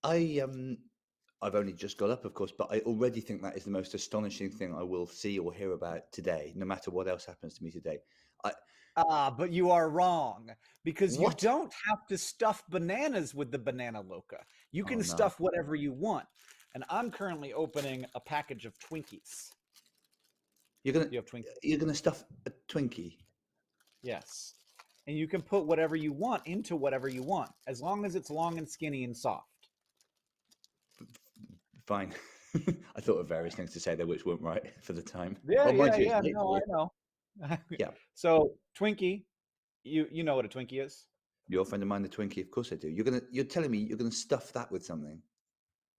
[SPEAKER 13] I've only just got up, of course, but I already think that is the most astonishing thing I will see or hear about today, no matter what else happens to me today.
[SPEAKER 11] But you are wrong, because you don't have to stuff bananas with the Banana Loca. You can stuff whatever you want. And I'm currently opening a package of Twinkies.
[SPEAKER 13] You're gonna stuff a Twinkie?
[SPEAKER 11] Yes. And you can put whatever you want into whatever you want, as long as it's long and skinny and soft.
[SPEAKER 13] Fine. I thought of various things to say there which weren't right for the time.
[SPEAKER 11] Yeah, I know.
[SPEAKER 13] Yeah.
[SPEAKER 11] So Twinkie, you know what a Twinkie is?
[SPEAKER 13] You're a friend of mine, the Twinkie. Of course I do. You're telling me you're gonna stuff that with something?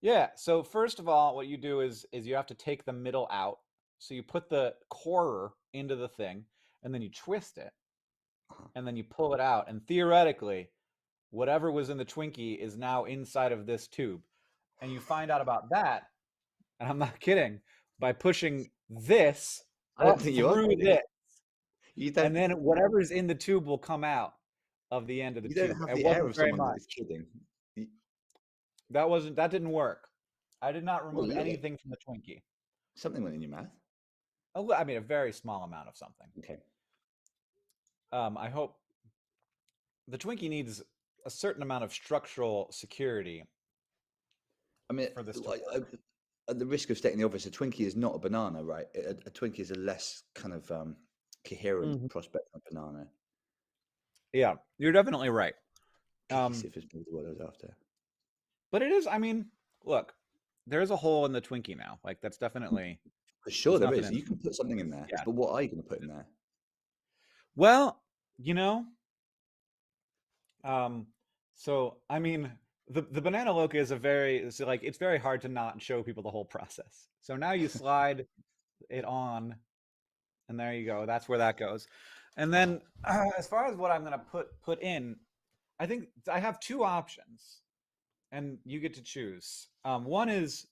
[SPEAKER 11] Yeah. So first of all, what you do is you have to take the middle out. So you put the core into the thing, and then you twist it, and then you pull it out. And theoretically, whatever was in the Twinkie is now inside of this tube. And you find out about that, and I'm not kidding, by pushing this up through this. And then whatever's in the tube will come out of the end of the tube.
[SPEAKER 13] You don't have the air of someone that is kidding.
[SPEAKER 11] That didn't work. I did not remove anything from the Twinkie.
[SPEAKER 13] Something went in your mouth?
[SPEAKER 11] Oh, I mean, a very small amount of something.
[SPEAKER 13] Okay.
[SPEAKER 11] I hope the Twinkie needs a certain amount of structural security.
[SPEAKER 13] I mean,
[SPEAKER 11] for this
[SPEAKER 13] at the risk of stating the obvious, a Twinkie is not a banana, right? A Twinkie is a less kind of coherent prospect of a banana.
[SPEAKER 11] Yeah, you're definitely right.
[SPEAKER 13] Cohesive is the word I was after.
[SPEAKER 11] But it is. I mean, look, there's a hole in the Twinkie now. Like that's definitely.
[SPEAKER 13] For sure,
[SPEAKER 11] there's
[SPEAKER 13] there
[SPEAKER 11] nothing
[SPEAKER 13] is.
[SPEAKER 11] in
[SPEAKER 13] You can put something in there,
[SPEAKER 11] Yeah.
[SPEAKER 13] but what are you going to put in there?
[SPEAKER 11] Well, so I mean, the banana loca is it's very hard to not show people the whole process. So now you slide it on, and there you go. That's where that goes. And then as far as what I'm gonna put in, I think I have two options, and you get to choose. One is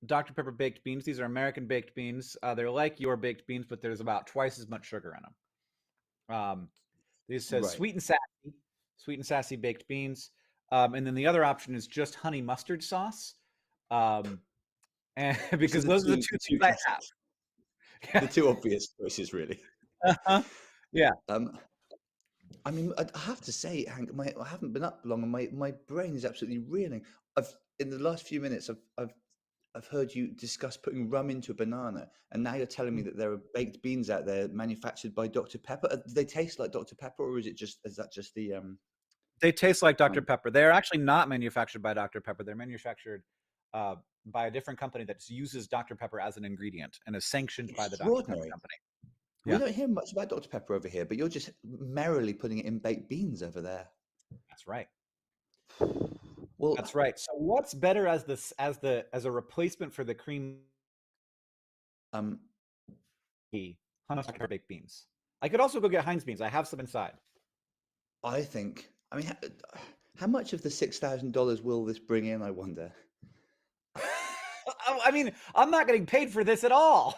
[SPEAKER 11] Dr. Pepper baked beans. These are American baked beans. They're like your baked beans, but there's about twice as much sugar in them. This says
[SPEAKER 13] Right.
[SPEAKER 11] sweet and sassy baked beans. And then the other option is just honey mustard sauce. And because those are the two things I have.
[SPEAKER 13] The two obvious choices, really.
[SPEAKER 11] Yeah.
[SPEAKER 13] I mean, I have to say, Hank, I haven't been up long, and my brain is absolutely reeling. In the last few minutes, I've heard you discuss putting rum into a banana, and now you're telling me that there are baked beans out there manufactured by Dr. Pepper. Do they taste like Dr. Pepper, or is that just the
[SPEAKER 11] They taste like Dr. Pepper. They're actually not manufactured by Dr. Pepper. They're manufactured by a different company that uses Dr. Pepper as an ingredient and is sanctioned by the Dr. Pepper
[SPEAKER 13] extraordinary?
[SPEAKER 11] company.
[SPEAKER 13] We don't hear much about Dr. Pepper over here, but you're just merrily putting it in baked beans over there.
[SPEAKER 11] That's right.
[SPEAKER 13] Well,
[SPEAKER 11] that's right. So what's better as a replacement for the cream? Honey Dr. Pepper baked beans. I could also go get Heinz beans. I have some inside.
[SPEAKER 13] I mean, how much of the $6,000 will this bring in? I wonder.
[SPEAKER 11] I mean, I'm not getting paid for this at all.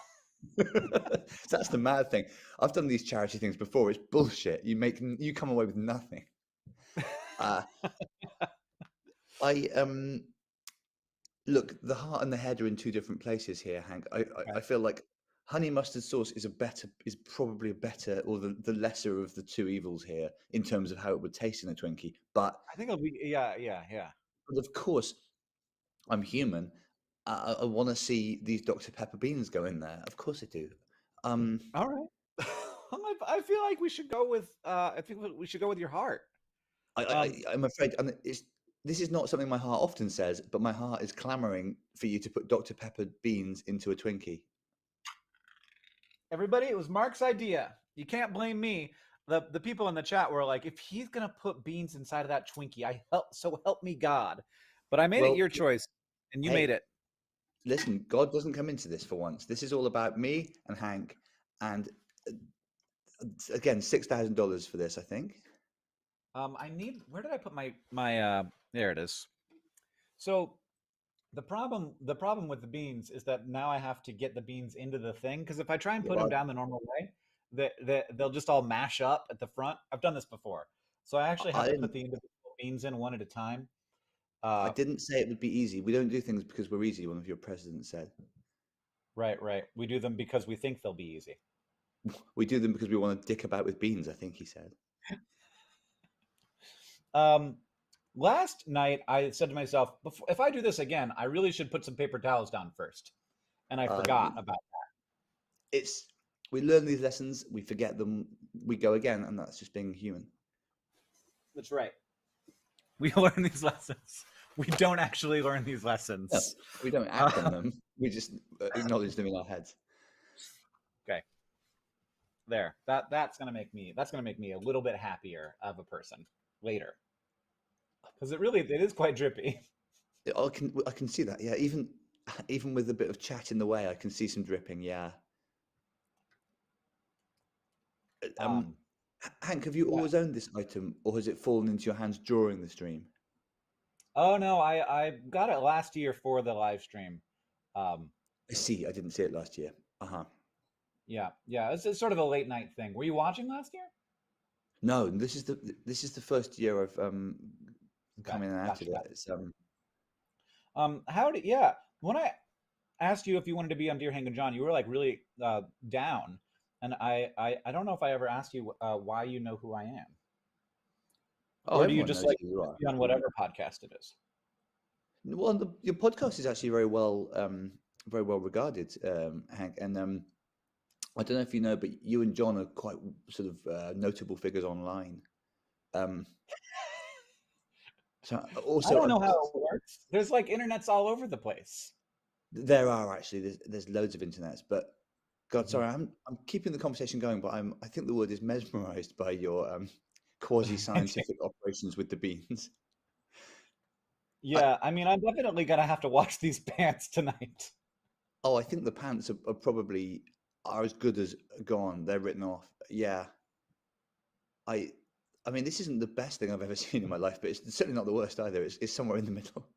[SPEAKER 13] That's the mad thing. I've done these charity things before. It's bullshit. You come away with nothing. Look, the heart and the head are in two different places here, Hank. I feel like honey mustard sauce is probably a better, or the lesser of the two evils here in terms of how it would taste in a Twinkie. But
[SPEAKER 11] I think it'll be yeah.
[SPEAKER 13] But of course, I'm human. I want to see these Dr. Pepper beans go in there. Of course I do.
[SPEAKER 11] All right. I feel like we should go with. I think we should go with your heart.
[SPEAKER 13] I'm afraid, and this is not something my heart often says, but my heart is clamoring for you to put Dr. Pepper beans into a Twinkie.
[SPEAKER 11] Everybody, it was Mark's idea. You can't blame me. The people in the chat were like, if he's gonna put beans inside of that Twinkie, so help me God. But I made it your choice, and you made it.
[SPEAKER 13] Listen, God doesn't come into this for once. This is all about me and Hank, and again, $6,000 for this, I think.
[SPEAKER 11] Where did I put my there it is. So the problem with the beans is that now I have to get the beans into the thing, because if I try and put them down the normal way, they'll just all mash up at the front. I've done this before. So I actually have to put the individual beans in one at a time.
[SPEAKER 13] I didn't say it would be easy. We don't do things because we're easy, one of your presidents said.
[SPEAKER 11] Right. We do them because we think they'll be easy.
[SPEAKER 13] We do them because we want to dick about with beans, I think he said.
[SPEAKER 11] Last night I said to myself, if I do this again, I really should put some paper towels down first. And I forgot about that.
[SPEAKER 13] We learn these lessons, we forget them, we go again, and that's just being human.
[SPEAKER 11] That's right. We learn these lessons. We don't actually learn these lessons.
[SPEAKER 13] No, we don't act on them. We just acknowledge them in our heads.
[SPEAKER 11] Okay. There. That's gonna make me a little bit happier of a person later. Because it is quite drippy.
[SPEAKER 13] I can see that. Yeah, even with a bit of chat in the way, I can see some dripping. Yeah. Hank, have you always owned this item, or has it fallen into your hands during the stream?
[SPEAKER 11] Oh no, I got it last year for the live stream.
[SPEAKER 13] I see. I didn't see it last year.
[SPEAKER 11] Yeah. It's sort of a late night thing. Were you watching last year?
[SPEAKER 13] No, this is the first year I've come in and out of it. It's, when I asked you if you wanted to be on Dear Hank and John, you were like really down, and I don't know if I ever asked you why you know who I am. Or do you just like be on whatever podcast it is? Well, your podcast is actually very well regarded, Hank. And I don't know if you know, but you and John are quite sort of notable figures online. So
[SPEAKER 11] I
[SPEAKER 13] also,
[SPEAKER 11] don't know how it works. There's like internets all over the place.
[SPEAKER 13] there are actually there's loads of internets, but God, sorry, I'm keeping the conversation going, but I think the word is mesmerized by your quasi scientific operations with the beans.
[SPEAKER 11] Yeah, I mean, I'm definitely gonna have to watch these pants tonight.
[SPEAKER 13] Oh, I think the pants are probably as good as gone. They're written off. Yeah. I mean, this isn't the best thing I've ever seen in my life, but it's certainly not the worst either. It's somewhere in the middle.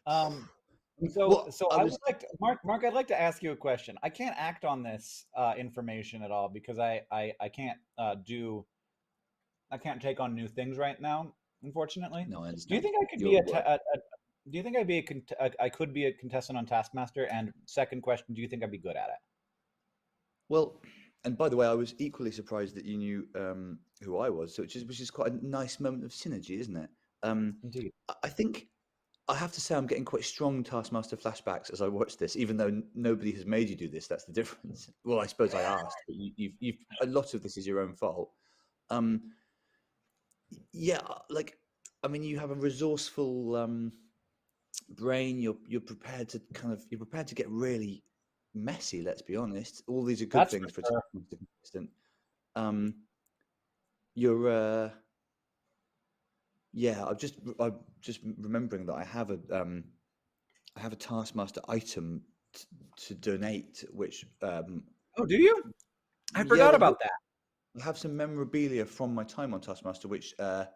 [SPEAKER 11] So I would like to, Mark, I'd like to ask you a question. I can't act on this information at all because I can't I can't take on new things right now, unfortunately.
[SPEAKER 13] No, I
[SPEAKER 11] Do you
[SPEAKER 13] understand.
[SPEAKER 11] think I could
[SPEAKER 13] You're
[SPEAKER 11] be
[SPEAKER 13] right.
[SPEAKER 11] do you think I could be a contestant on Taskmaster? And second question, do you think I'd be good at it?
[SPEAKER 13] Well, and by the way, I was equally surprised that you knew who I was, so which is quite a nice moment of synergy, isn't it?
[SPEAKER 11] Indeed.
[SPEAKER 13] I think I have to say I'm getting quite strong Taskmaster flashbacks as I watch this, even though nobody has made you do this. That's the difference. Well, I suppose I asked, but you've a lot of this is your own fault. Yeah, like I mean, you have a resourceful brain. You're prepared to you're prepared to get really messy. Let's be honest. All these are good
[SPEAKER 11] That's
[SPEAKER 13] things for
[SPEAKER 11] for
[SPEAKER 13] a Taskmaster contestant. You're yeah. I'm just remembering that I have a Taskmaster item to donate, which
[SPEAKER 11] Oh, do you? I
[SPEAKER 13] yeah,
[SPEAKER 11] forgot about that.
[SPEAKER 13] I have some memorabilia from my time on Taskmaster, which I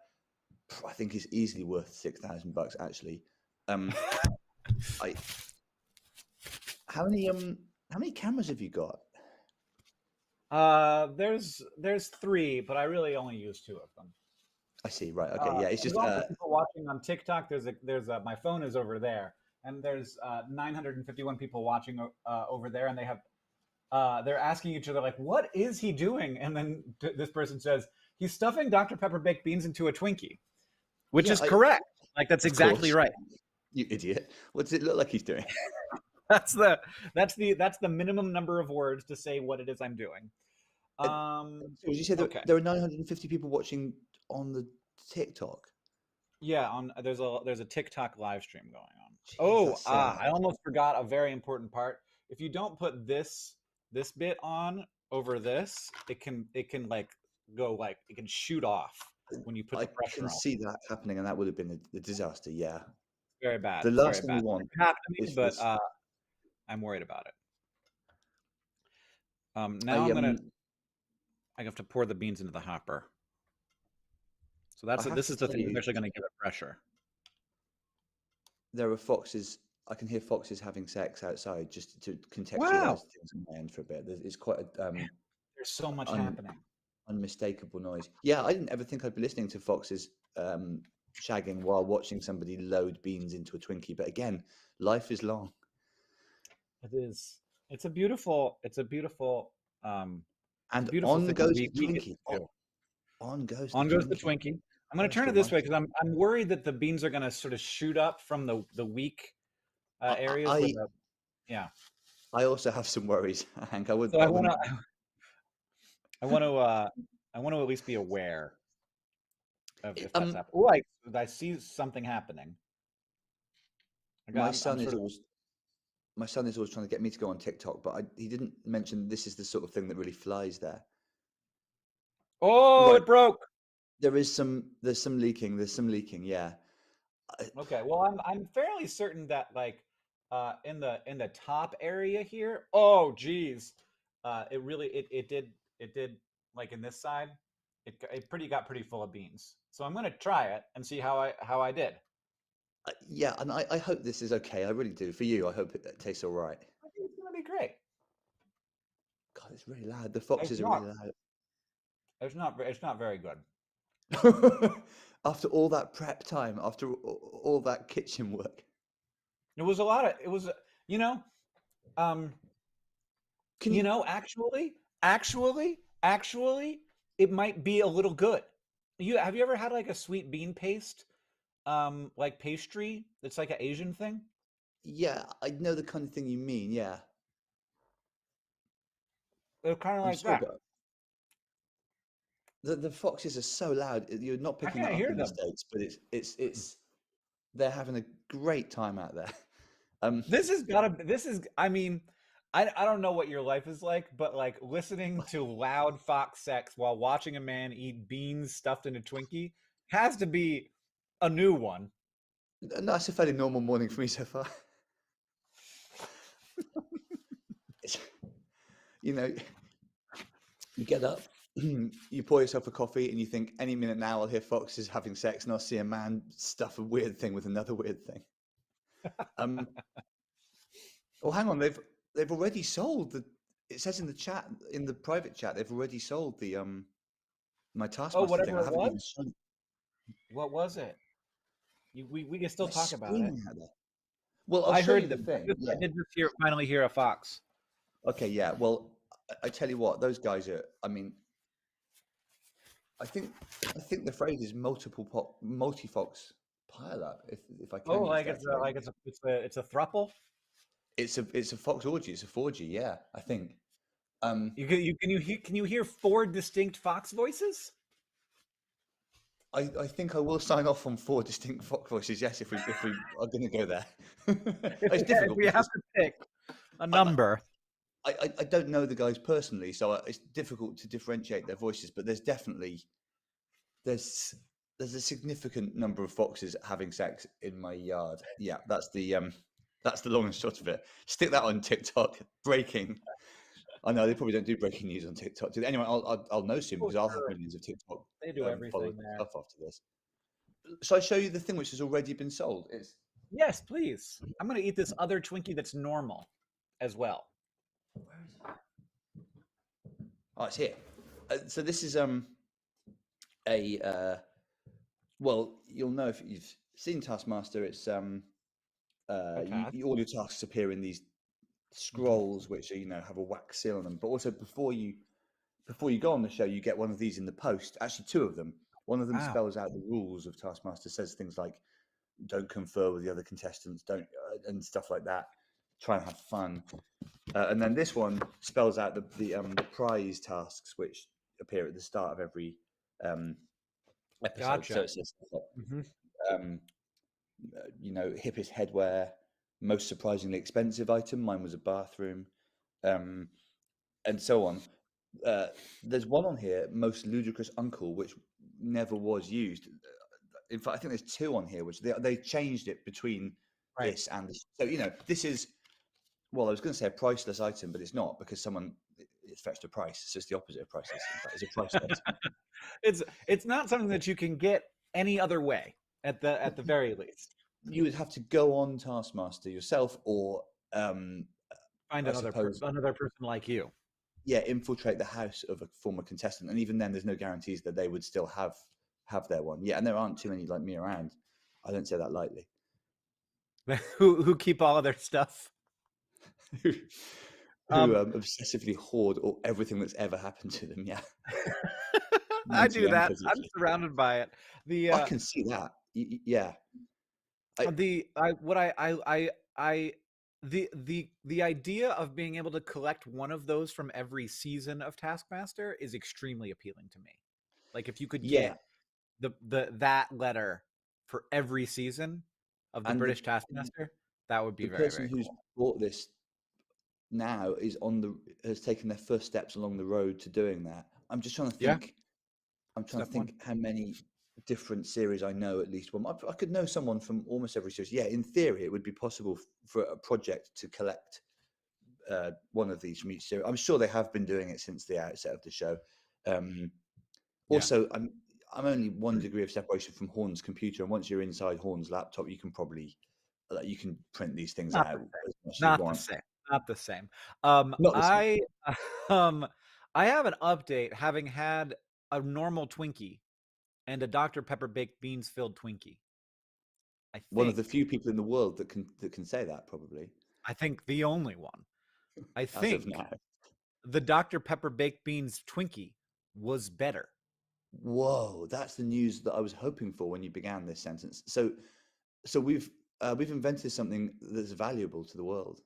[SPEAKER 13] think is easily worth $6,000 actually. I how many cameras have you got?
[SPEAKER 11] There's 3, but I really only use 2 of them.
[SPEAKER 13] I see. Right. Okay. Yeah. It's
[SPEAKER 11] There's
[SPEAKER 13] just
[SPEAKER 11] also people watching on TikTok. There's my phone is over there, and there's 951 people watching over there, and they have they're asking each other like, "What is he doing?" And then this person says, "He's stuffing Dr. Pepper baked beans into a Twinkie," which
[SPEAKER 13] Yeah,
[SPEAKER 11] is correct. Like that's
[SPEAKER 13] of
[SPEAKER 11] exactly
[SPEAKER 13] course.
[SPEAKER 11] right.
[SPEAKER 13] You idiot. What does it look like he's doing?
[SPEAKER 11] That's the minimum number of words to say what it is I'm doing.
[SPEAKER 13] So as you said,
[SPEAKER 11] Okay.
[SPEAKER 13] there are 950 people watching on the TikTok.
[SPEAKER 11] Yeah, there's a TikTok live stream going on.
[SPEAKER 13] Jeez, that's
[SPEAKER 11] I almost forgot a very important part. If you don't put this bit on over this, it can like go like it can shoot off when you put the
[SPEAKER 13] I
[SPEAKER 11] pressure
[SPEAKER 13] can
[SPEAKER 11] on.
[SPEAKER 13] see that happening, and that would have been a disaster. Yeah.
[SPEAKER 11] Very bad.
[SPEAKER 13] The
[SPEAKER 11] very
[SPEAKER 13] last thing
[SPEAKER 11] bad.
[SPEAKER 13] we want
[SPEAKER 11] It happened to me,
[SPEAKER 13] is
[SPEAKER 11] but
[SPEAKER 13] this.
[SPEAKER 11] I'm worried about it. Now I have to pour the beans into the hopper. So this is the thing that's actually going to give it pressure.
[SPEAKER 13] There are foxes. I can hear foxes having sex outside. Just to contextualize
[SPEAKER 11] Wow.
[SPEAKER 13] things on my end for a bit. It's quite a
[SPEAKER 11] There's so much happening.
[SPEAKER 13] unmistakable noise. Yeah, I didn't ever think I'd be listening to foxes shagging while watching somebody load beans into a Twinkie. But again, life is long.
[SPEAKER 11] It is. It's a beautiful.
[SPEAKER 13] And
[SPEAKER 11] beautiful
[SPEAKER 13] on
[SPEAKER 11] thing.
[SPEAKER 13] goes
[SPEAKER 11] We
[SPEAKER 13] the
[SPEAKER 11] get-
[SPEAKER 13] Twinkie. On goes
[SPEAKER 11] On
[SPEAKER 13] the
[SPEAKER 11] goes the
[SPEAKER 13] Twinkie.
[SPEAKER 11] Twinkie. I'm going to turn it this way because I'm worried that the beans are going to sort of shoot up from the weak areas. Yeah.
[SPEAKER 13] I also have some worries, Hank. I would.
[SPEAKER 11] So I want to at least be aware of if that's happening. Oh, I see something happening.
[SPEAKER 13] My son is always trying to get me to go on TikTok, but he didn't mention this is the sort of thing that really flies there.
[SPEAKER 11] Oh, it broke.
[SPEAKER 13] There's some leaking. There's some leaking. Yeah.
[SPEAKER 11] Okay. Well, I'm fairly certain that like in the top area here. Oh, geez. It really it did like in this side. It got pretty full of beans. So I'm gonna try it and see how I did.
[SPEAKER 13] Yeah, and I hope this is okay. I really do. For you, I hope it tastes all right.
[SPEAKER 11] I think it's gonna be great.
[SPEAKER 13] God, it's really loud. The foxes are really loud.
[SPEAKER 11] It's not very good.
[SPEAKER 13] After all that prep time, after all that kitchen work.
[SPEAKER 11] It was a lot of actually it might be a little good. Have you ever had like a sweet bean paste like pastry that's like an Asian thing?
[SPEAKER 13] Yeah, I know the kind of thing you mean. Yeah.
[SPEAKER 11] They're kind of like that.
[SPEAKER 13] The foxes are so loud. You're not
[SPEAKER 11] I
[SPEAKER 13] picking
[SPEAKER 11] can't
[SPEAKER 13] that up
[SPEAKER 11] hear
[SPEAKER 13] in the
[SPEAKER 11] them.
[SPEAKER 13] States, but it's they're having a great time out there.
[SPEAKER 11] This has got to. This is. I mean, I don't know what your life is like, but like listening to loud fox sex while watching a man eat beans stuffed in a Twinkie has to be a new one.
[SPEAKER 13] That's a fairly normal morning for me so far. You know, you get up, you pour yourself a coffee, and you think any minute now I'll hear foxes having sex, and I'll see a man stuff a weird thing with another weird thing. Oh, hang on, they've already sold the. It says in the chat, in the private chat, they've already sold the my Taskmaster thing. I
[SPEAKER 11] whatever it
[SPEAKER 13] haven't even
[SPEAKER 11] was?
[SPEAKER 13] shown it.
[SPEAKER 11] What was it? We can still
[SPEAKER 13] They're
[SPEAKER 11] talk about it.
[SPEAKER 13] screaming at that. Well, I'll
[SPEAKER 11] I
[SPEAKER 13] show
[SPEAKER 11] heard
[SPEAKER 13] you the
[SPEAKER 11] them.
[SPEAKER 13] thing.
[SPEAKER 11] I did just finally hear a fox.
[SPEAKER 13] Okay, yeah. Well, I tell you what, those guys are. I mean, I think the phrase is multi-fox pileup. If I can.
[SPEAKER 11] Oh,
[SPEAKER 13] use
[SPEAKER 11] like
[SPEAKER 13] that phrase.
[SPEAKER 11] it's a thruple.
[SPEAKER 13] It's a fox orgy. It's a 4G. Yeah, I think.
[SPEAKER 11] Can you hear 4 distinct fox voices?
[SPEAKER 13] I think I will sign off on 4 distinct fox voices. Yes, if we are going to go there. It's difficult.
[SPEAKER 11] We have to pick a number.
[SPEAKER 13] I don't know the guys personally, so it's difficult to differentiate their voices. But there's definitely there's a significant number of foxes having sex in my yard. Yeah, that's the long and short of it. Stick that on TikTok. Breaking. I know they probably don't do breaking news on TikTok. Anyway, I'll know soon because I'll have millions of TikTok.
[SPEAKER 11] They do everything there.
[SPEAKER 13] Stuff after this. Shall I show you the thing which has already been sold?
[SPEAKER 11] Yes, please. I'm going to eat this other Twinkie that's normal as well.
[SPEAKER 13] Where is it? Oh, it's here. So this is well, you'll know if you've seen Taskmaster. It's all your tasks appear in these scrolls, which are, have a wax seal on them. But also before you go on the show, you get one of these in the post. Actually, 2 of them. One of them spells out the rules of Taskmaster. Says things like, "Don't confer with the other contestants," don't and stuff like that. Try and have fun. And then this one spells out the prize tasks, which appear at the start of every episode.
[SPEAKER 11] Gotcha.
[SPEAKER 13] So it says, hippest headwear, most surprisingly expensive item. Mine was a bathroom, and so on. There's one on here, most ludicrous uncle, which never was used. In fact, I think there's 2 on here, which they changed it between this and this. So this is. Well, I was going to say a priceless item, but it's not because it's fetched a price. It's just the opposite of priceless. In fact, it's a priceless item.
[SPEAKER 11] It's not something that you can get any other way at the very least.
[SPEAKER 13] You would have to go on Taskmaster yourself, or
[SPEAKER 11] find another person like you.
[SPEAKER 13] Yeah, infiltrate the house of a former contestant, and even then, there's no guarantees that they would still have their one. Yeah, and there aren't too many like me around. I don't say that lightly.
[SPEAKER 11] who keep all of their stuff.
[SPEAKER 13] who obsessively hoard everything that's ever happened to them. Yeah,
[SPEAKER 11] I do that. I'm surrounded by it.
[SPEAKER 13] I can see that. Yeah.
[SPEAKER 11] The idea of being able to collect one of those from every season of Taskmaster is extremely appealing to me. Like if you could get that letter for every season of the British Taskmaster, that would be very, very cool.
[SPEAKER 13] The person who's bought this now has taken their first steps along the road to doing that. I'm just trying to think. Yeah. I'm trying to think how many different series I know. At least one. I could know someone from almost every series. Yeah, in theory, it would be possible for a project to collect one of these from each series. I'm sure they have been doing it since the outset of the show. Also, I'm only 1 degree of separation from Horn's computer, and once you're inside Horn's laptop, you can probably you can print these things out as much as you want.
[SPEAKER 11] Not the same. I have an update, having had a normal Twinkie and a Dr. Pepper baked beans filled Twinkie.
[SPEAKER 13] One of the few people in the world that can say that, probably.
[SPEAKER 11] I think the only one. I think the Dr. Pepper baked beans Twinkie was better.
[SPEAKER 13] Whoa, that's the news that I was hoping for when you began this sentence. So we've invented something that's valuable to the world.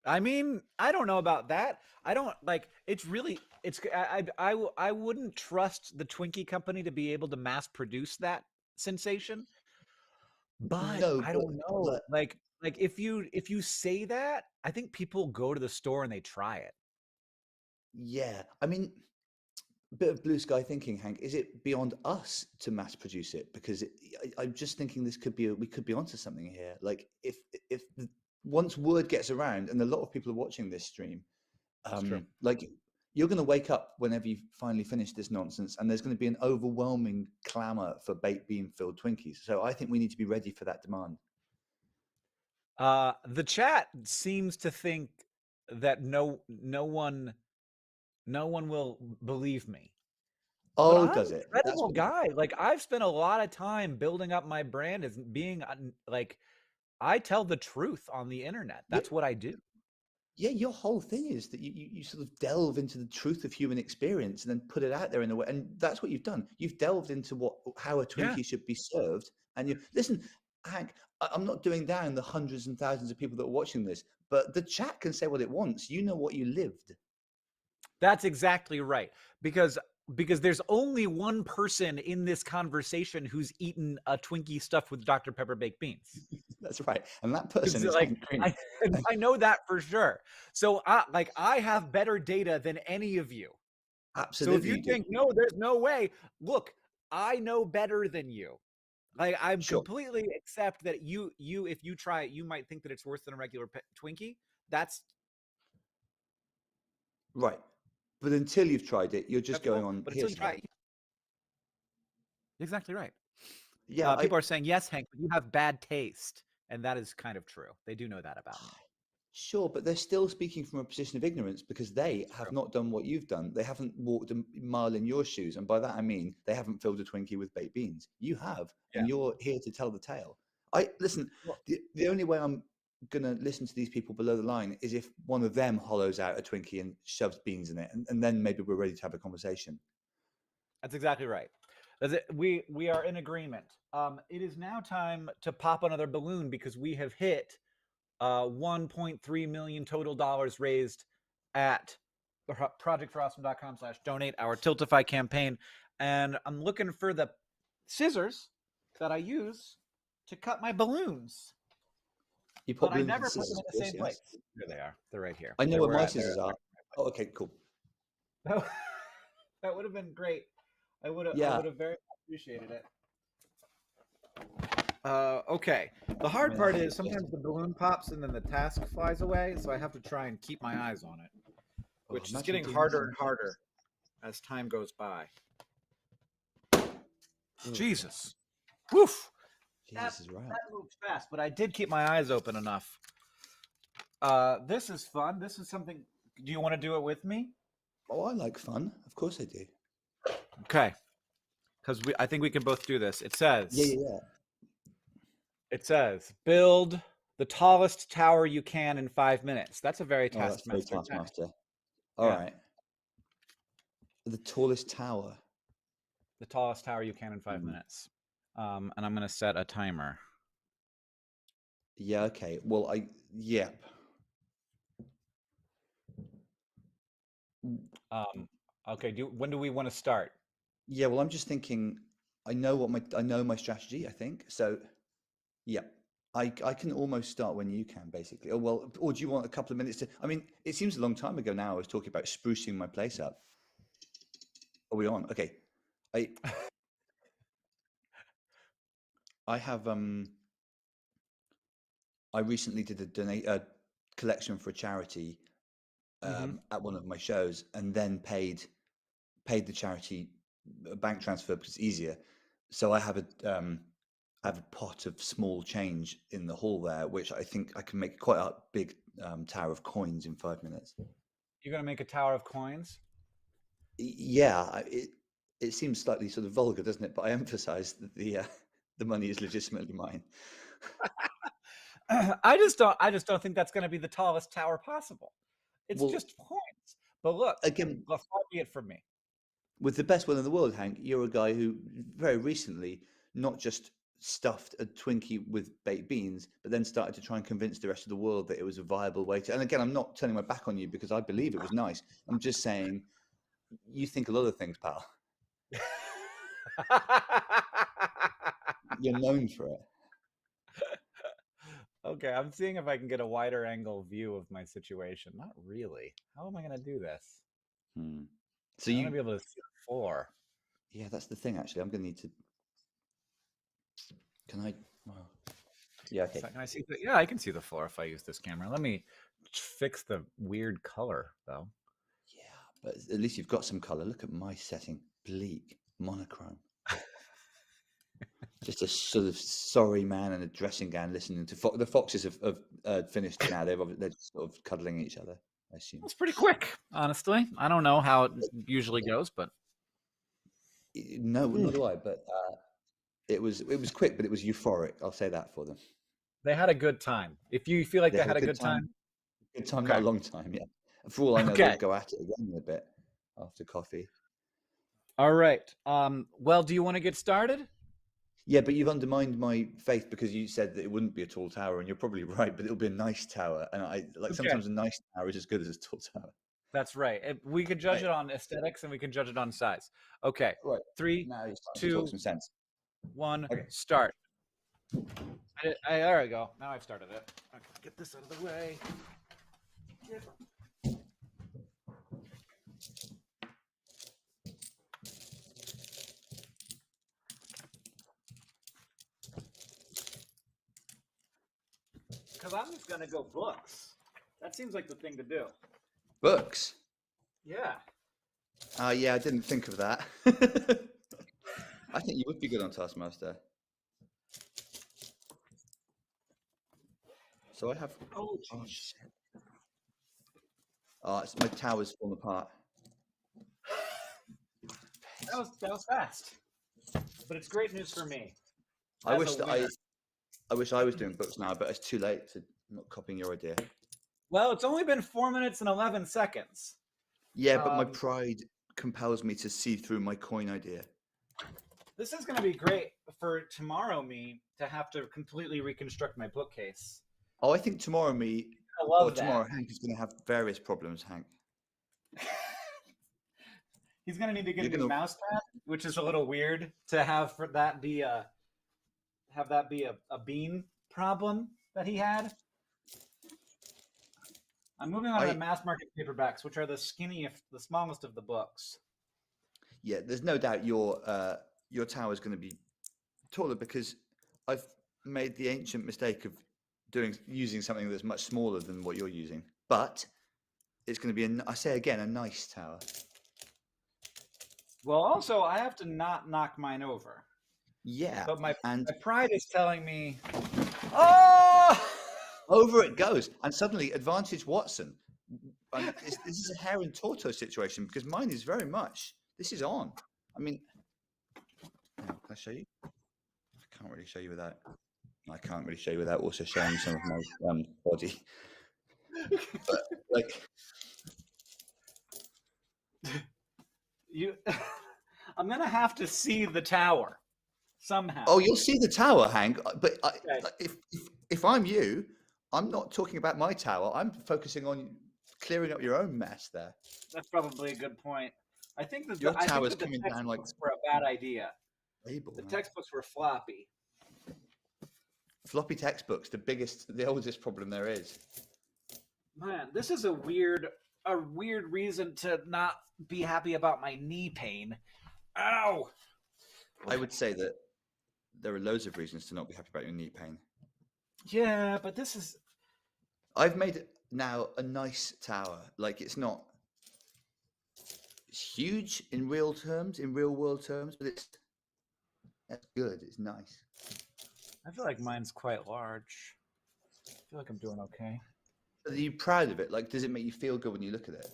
[SPEAKER 11] I mean, I don't know about that. I don't like. It's really. It's. I wouldn't trust the Twinkie company to be able to mass produce that sensation. But
[SPEAKER 13] No,
[SPEAKER 11] I
[SPEAKER 13] but,
[SPEAKER 11] don't know.
[SPEAKER 13] but
[SPEAKER 11] Like if you say that, I think people go to the store and they try it.
[SPEAKER 13] yeah, I mean, bit of blue sky thinking, Hank. Is it beyond us to mass produce it? Because I'm just thinking this could be we could be onto something here. Like if once word gets around and a lot of people are watching this stream,
[SPEAKER 11] true.
[SPEAKER 13] like you're going to wake up whenever you finally finish this nonsense, and there's going to be an overwhelming clamor for baked bean filled Twinkies. So I think we need to be ready for that demand.
[SPEAKER 11] The chat seems to think that no one will believe me.
[SPEAKER 13] Oh,
[SPEAKER 11] But
[SPEAKER 13] does
[SPEAKER 11] I'm
[SPEAKER 13] it?
[SPEAKER 11] a
[SPEAKER 13] That's
[SPEAKER 11] credible
[SPEAKER 13] what,
[SPEAKER 11] guy. Like I've spent a lot of time building up my brand as being like I tell the truth on the internet. That's what I do.
[SPEAKER 13] yeah, your whole thing is that you sort of delve into the truth of human experience and then put it out there in a way, and that's what you've done. You've delved into how a Twinkie should be served, and you listen, Hank. I'm not doing down the hundreds and thousands of people that are watching this, but the chat can say what it wants. You know what you lived.
[SPEAKER 11] That's exactly right. Because there's only one person in this conversation who's eaten a Twinkie stuffed with Dr. Pepper baked beans.
[SPEAKER 13] That's right, and that person is
[SPEAKER 11] like
[SPEAKER 13] Hank Green.
[SPEAKER 11] I know that for sure. So I have better data than any of you.
[SPEAKER 13] Absolutely.
[SPEAKER 11] So if you think no, there's no way. Look, I know better than you. Like I'm completely accept that you if you try it, you might think that it's worse than a regular Twinkie. That's
[SPEAKER 13] right. But until you've tried it, you're just going on.
[SPEAKER 11] But until you try it, exactly right.
[SPEAKER 13] Yeah,
[SPEAKER 11] people are saying yes, Hank, but you have bad taste, and that is kind of true. They do know that about me.
[SPEAKER 13] Sure, but they're still speaking from a position of ignorance because they have not done what you've done. They haven't walked a mile in your shoes, and by that I mean they haven't filled a Twinkie with baked beans. You have, and you're here to tell the tale. Listen. The only way I'm gonna listen to these people below the line is if one of them hollows out a Twinkie and shoves beans in it, and then maybe we're ready to have a conversation.
[SPEAKER 11] That's exactly right. We are in agreement. It is now time to pop another balloon because we have hit 1.3 million total dollars raised at projectforawesome.com/donate, our Tiltify campaign, and I'm looking for the scissors that I use to cut my balloons.
[SPEAKER 13] But
[SPEAKER 11] I never put them in the same place. There they are. They're right here.
[SPEAKER 13] I know what my scissors are. Oh, okay, cool.
[SPEAKER 11] That would have been great. I would have very much appreciated it. Okay. The hard part is sometimes the balloon pops and then the task flies away, so I have to try and keep my eyes on it, which is getting harder and harder as time goes by. Jesus. Woof.
[SPEAKER 13] Jesus is right.
[SPEAKER 11] That moves fast, but I did keep my eyes open enough. This is fun. This is something. Do you want to do it with me?
[SPEAKER 13] Oh, I like fun. Of course I do.
[SPEAKER 11] Okay. Because I think we can both do this. It says.
[SPEAKER 13] Yeah.
[SPEAKER 11] It says, build the tallest tower you can in 5 minutes. That's a very Taskmaster.
[SPEAKER 13] All right. The tallest tower.
[SPEAKER 11] The tallest tower you can in 5 minutes. And I'm going to set a timer.
[SPEAKER 13] Yeah, okay. Well, yep.
[SPEAKER 11] Okay, when do we want to start?
[SPEAKER 13] Yeah, well, I'm just thinking, I know my strategy, I think. So, yeah, I can almost start when you can, basically. Or do you want a couple of minutes to? I mean, it seems a long time ago now. I was talking about sprucing my place up. Are we on? Okay. I have I recently did a collection for a charity at one of my shows, and then paid the charity a bank transfer because it's easier. So I have a pot of small change in the hall there, which I think I can make quite a big tower of coins in 5 minutes.
[SPEAKER 11] You're going to make a tower of coins?
[SPEAKER 13] Yeah, it seems slightly sort of vulgar, doesn't it? But I emphasize that the money is legitimately mine.
[SPEAKER 11] I just don't think that's going to be the tallest tower possible. It's just coins. But look,
[SPEAKER 13] again,
[SPEAKER 11] far be it from me.
[SPEAKER 13] With the best will in the world, Hank, you're a guy who very recently not just stuffed a Twinkie with baked beans, but then started to try and convince the rest of the world that it was a viable way to. And again, I'm not turning my back on you because I believe it was nice. I'm just saying, you think a lot of things, pal. You're known for it.
[SPEAKER 11] Okay, I'm seeing if I can get a wider angle view of my situation. Not really. How am I going to do this?
[SPEAKER 13] So
[SPEAKER 11] I'm
[SPEAKER 13] you
[SPEAKER 11] going to be able to see the floor.
[SPEAKER 13] Yeah, that's the thing. Actually, I'm going to need to. Can I? Well, yeah. Okay.
[SPEAKER 11] So can I see? Yeah, I can see the floor if I use this camera. Let me fix the weird color, though.
[SPEAKER 13] Yeah, but at least you've got some color. Look at my setting: bleak, monochrome. Just a sort of sorry man in a dressing gown listening to the foxes have finished now. They're just sort of cuddling each other. I assume
[SPEAKER 11] it's pretty quick, honestly. I don't know how it usually goes, but
[SPEAKER 13] no, nor do I. But it was quick, but it was euphoric. I'll say that for them.
[SPEAKER 11] They had a good time. If you feel like they had a good time,
[SPEAKER 13] good time, not a long time. Yeah. For all I know, they'll go at it again in a bit after coffee.
[SPEAKER 11] All right. Well, do you want to get started?
[SPEAKER 13] Yeah, but you've undermined my faith because you said that it wouldn't be a tall tower, and you're probably right. But it'll be a nice tower, and I like sometimes a nice tower is as good as a tall tower.
[SPEAKER 11] That's right. We could judge it on aesthetics, and we can judge it on size. Okay.
[SPEAKER 13] Right.
[SPEAKER 11] 3,
[SPEAKER 13] now
[SPEAKER 11] 2,
[SPEAKER 13] some sense.
[SPEAKER 11] 1. Okay. Start. There we go. Now I've started it. Okay, get this out of the way. Because I'm just going to go books. That seems like the thing to do.
[SPEAKER 13] Books?
[SPEAKER 11] Yeah.
[SPEAKER 13] Yeah, I didn't think of that. I think you would be good on Taskmaster. So I have.
[SPEAKER 11] Oh
[SPEAKER 13] shit. It's my tower's fallen apart.
[SPEAKER 11] That was fast. But it's great news for me.
[SPEAKER 13] I wish I was doing books now, but it's too late to not copying your idea.
[SPEAKER 11] Well, it's only been 4 minutes and 11 seconds.
[SPEAKER 13] Yeah, but my pride compels me to see through my coin idea.
[SPEAKER 11] This is going to be great for tomorrow me to have to completely reconstruct my bookcase.
[SPEAKER 13] Oh, I think tomorrow me,
[SPEAKER 11] I love that.
[SPEAKER 13] tomorrow Hank is going to have various problems, Hank.
[SPEAKER 11] He's going to need to get a new mouse pad, which is a little weird to have that be a bean problem that he had. I'm moving on to mass market paperbacks, which are the smallest of the books.
[SPEAKER 13] Yeah, there's no doubt your tower is going to be taller because I've made the ancient mistake of using something that's much smaller than what you're using. But it's going to be, I say again, a nice tower.
[SPEAKER 11] Well, also, I have to not knock mine over.
[SPEAKER 13] Yeah.
[SPEAKER 11] But my pride is telling me,
[SPEAKER 13] over it goes. And suddenly, Advantage Watson. This is a hare and tortoise situation because mine is very much, this is on. I mean, can I show you? I can't really show you without. I can't really show you without also showing you some of my body. But, like,
[SPEAKER 11] I'm gonna have to see the tower somehow.
[SPEAKER 13] Oh, you'll see the tower, Hank. But if I'm you, I'm not talking about my tower. I'm focusing on clearing up your own mess there.
[SPEAKER 11] That's probably a good point. I think that
[SPEAKER 13] your tower's coming down like
[SPEAKER 11] for a bad idea.
[SPEAKER 13] Label,
[SPEAKER 11] the textbooks were floppy.
[SPEAKER 13] Floppy textbooks, the oldest problem there is.
[SPEAKER 11] Man, this is a weird reason to not be happy about my knee pain. Ow!
[SPEAKER 13] I would say that there are loads of reasons to not be happy about your knee pain.
[SPEAKER 11] Yeah, but this is...
[SPEAKER 13] I've made now a nice tower. Like, it's huge in real world terms, but that's good. It's nice.
[SPEAKER 11] I feel like mine's quite large. I feel like I'm doing okay.
[SPEAKER 13] Are you proud of it? Like, does it make you feel good when you look at it?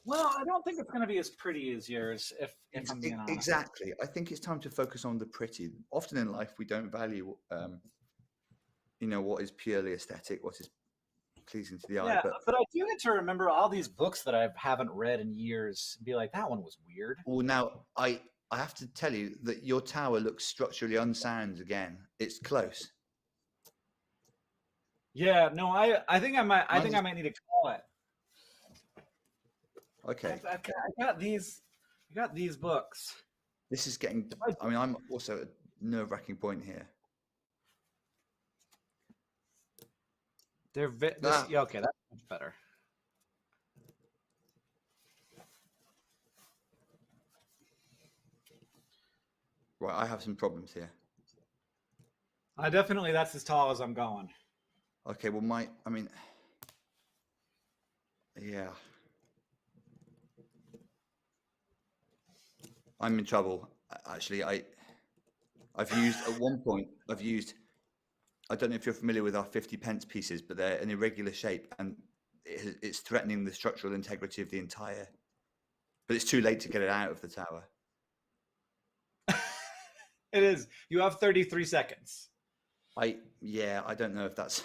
[SPEAKER 11] Well, I don't think it's going to be as pretty as yours, if I'm being honest.
[SPEAKER 13] Exactly. I think it's time to focus on the pretty. Often in life, we don't value, what is purely aesthetic, what is pleasing to the eye.
[SPEAKER 11] Yeah, but I do get to remember all these books that I haven't read in years and be like, that one was weird.
[SPEAKER 13] Well, now, I have to tell you that your tower looks structurally unsound again. It's close.
[SPEAKER 11] Yeah, no, I think I might need to call it.
[SPEAKER 13] Okay.
[SPEAKER 11] I got these books.
[SPEAKER 13] This is getting. I mean, I'm also at a nerve-wracking point here.
[SPEAKER 11] They're yeah, okay, that's much better.
[SPEAKER 13] Right, I have some problems here.
[SPEAKER 11] Definitely, that's as tall as I'm going.
[SPEAKER 13] Okay, well, I mean, yeah. I'm in trouble. Actually, I've used, at one point, I don't know if you're familiar with our 50 pence pieces, but they're an irregular shape and it's threatening the structural integrity of the entire, but it's too late to get it out of the tower.
[SPEAKER 11] It is. You have 33 seconds.
[SPEAKER 13] Yeah, I don't know if that's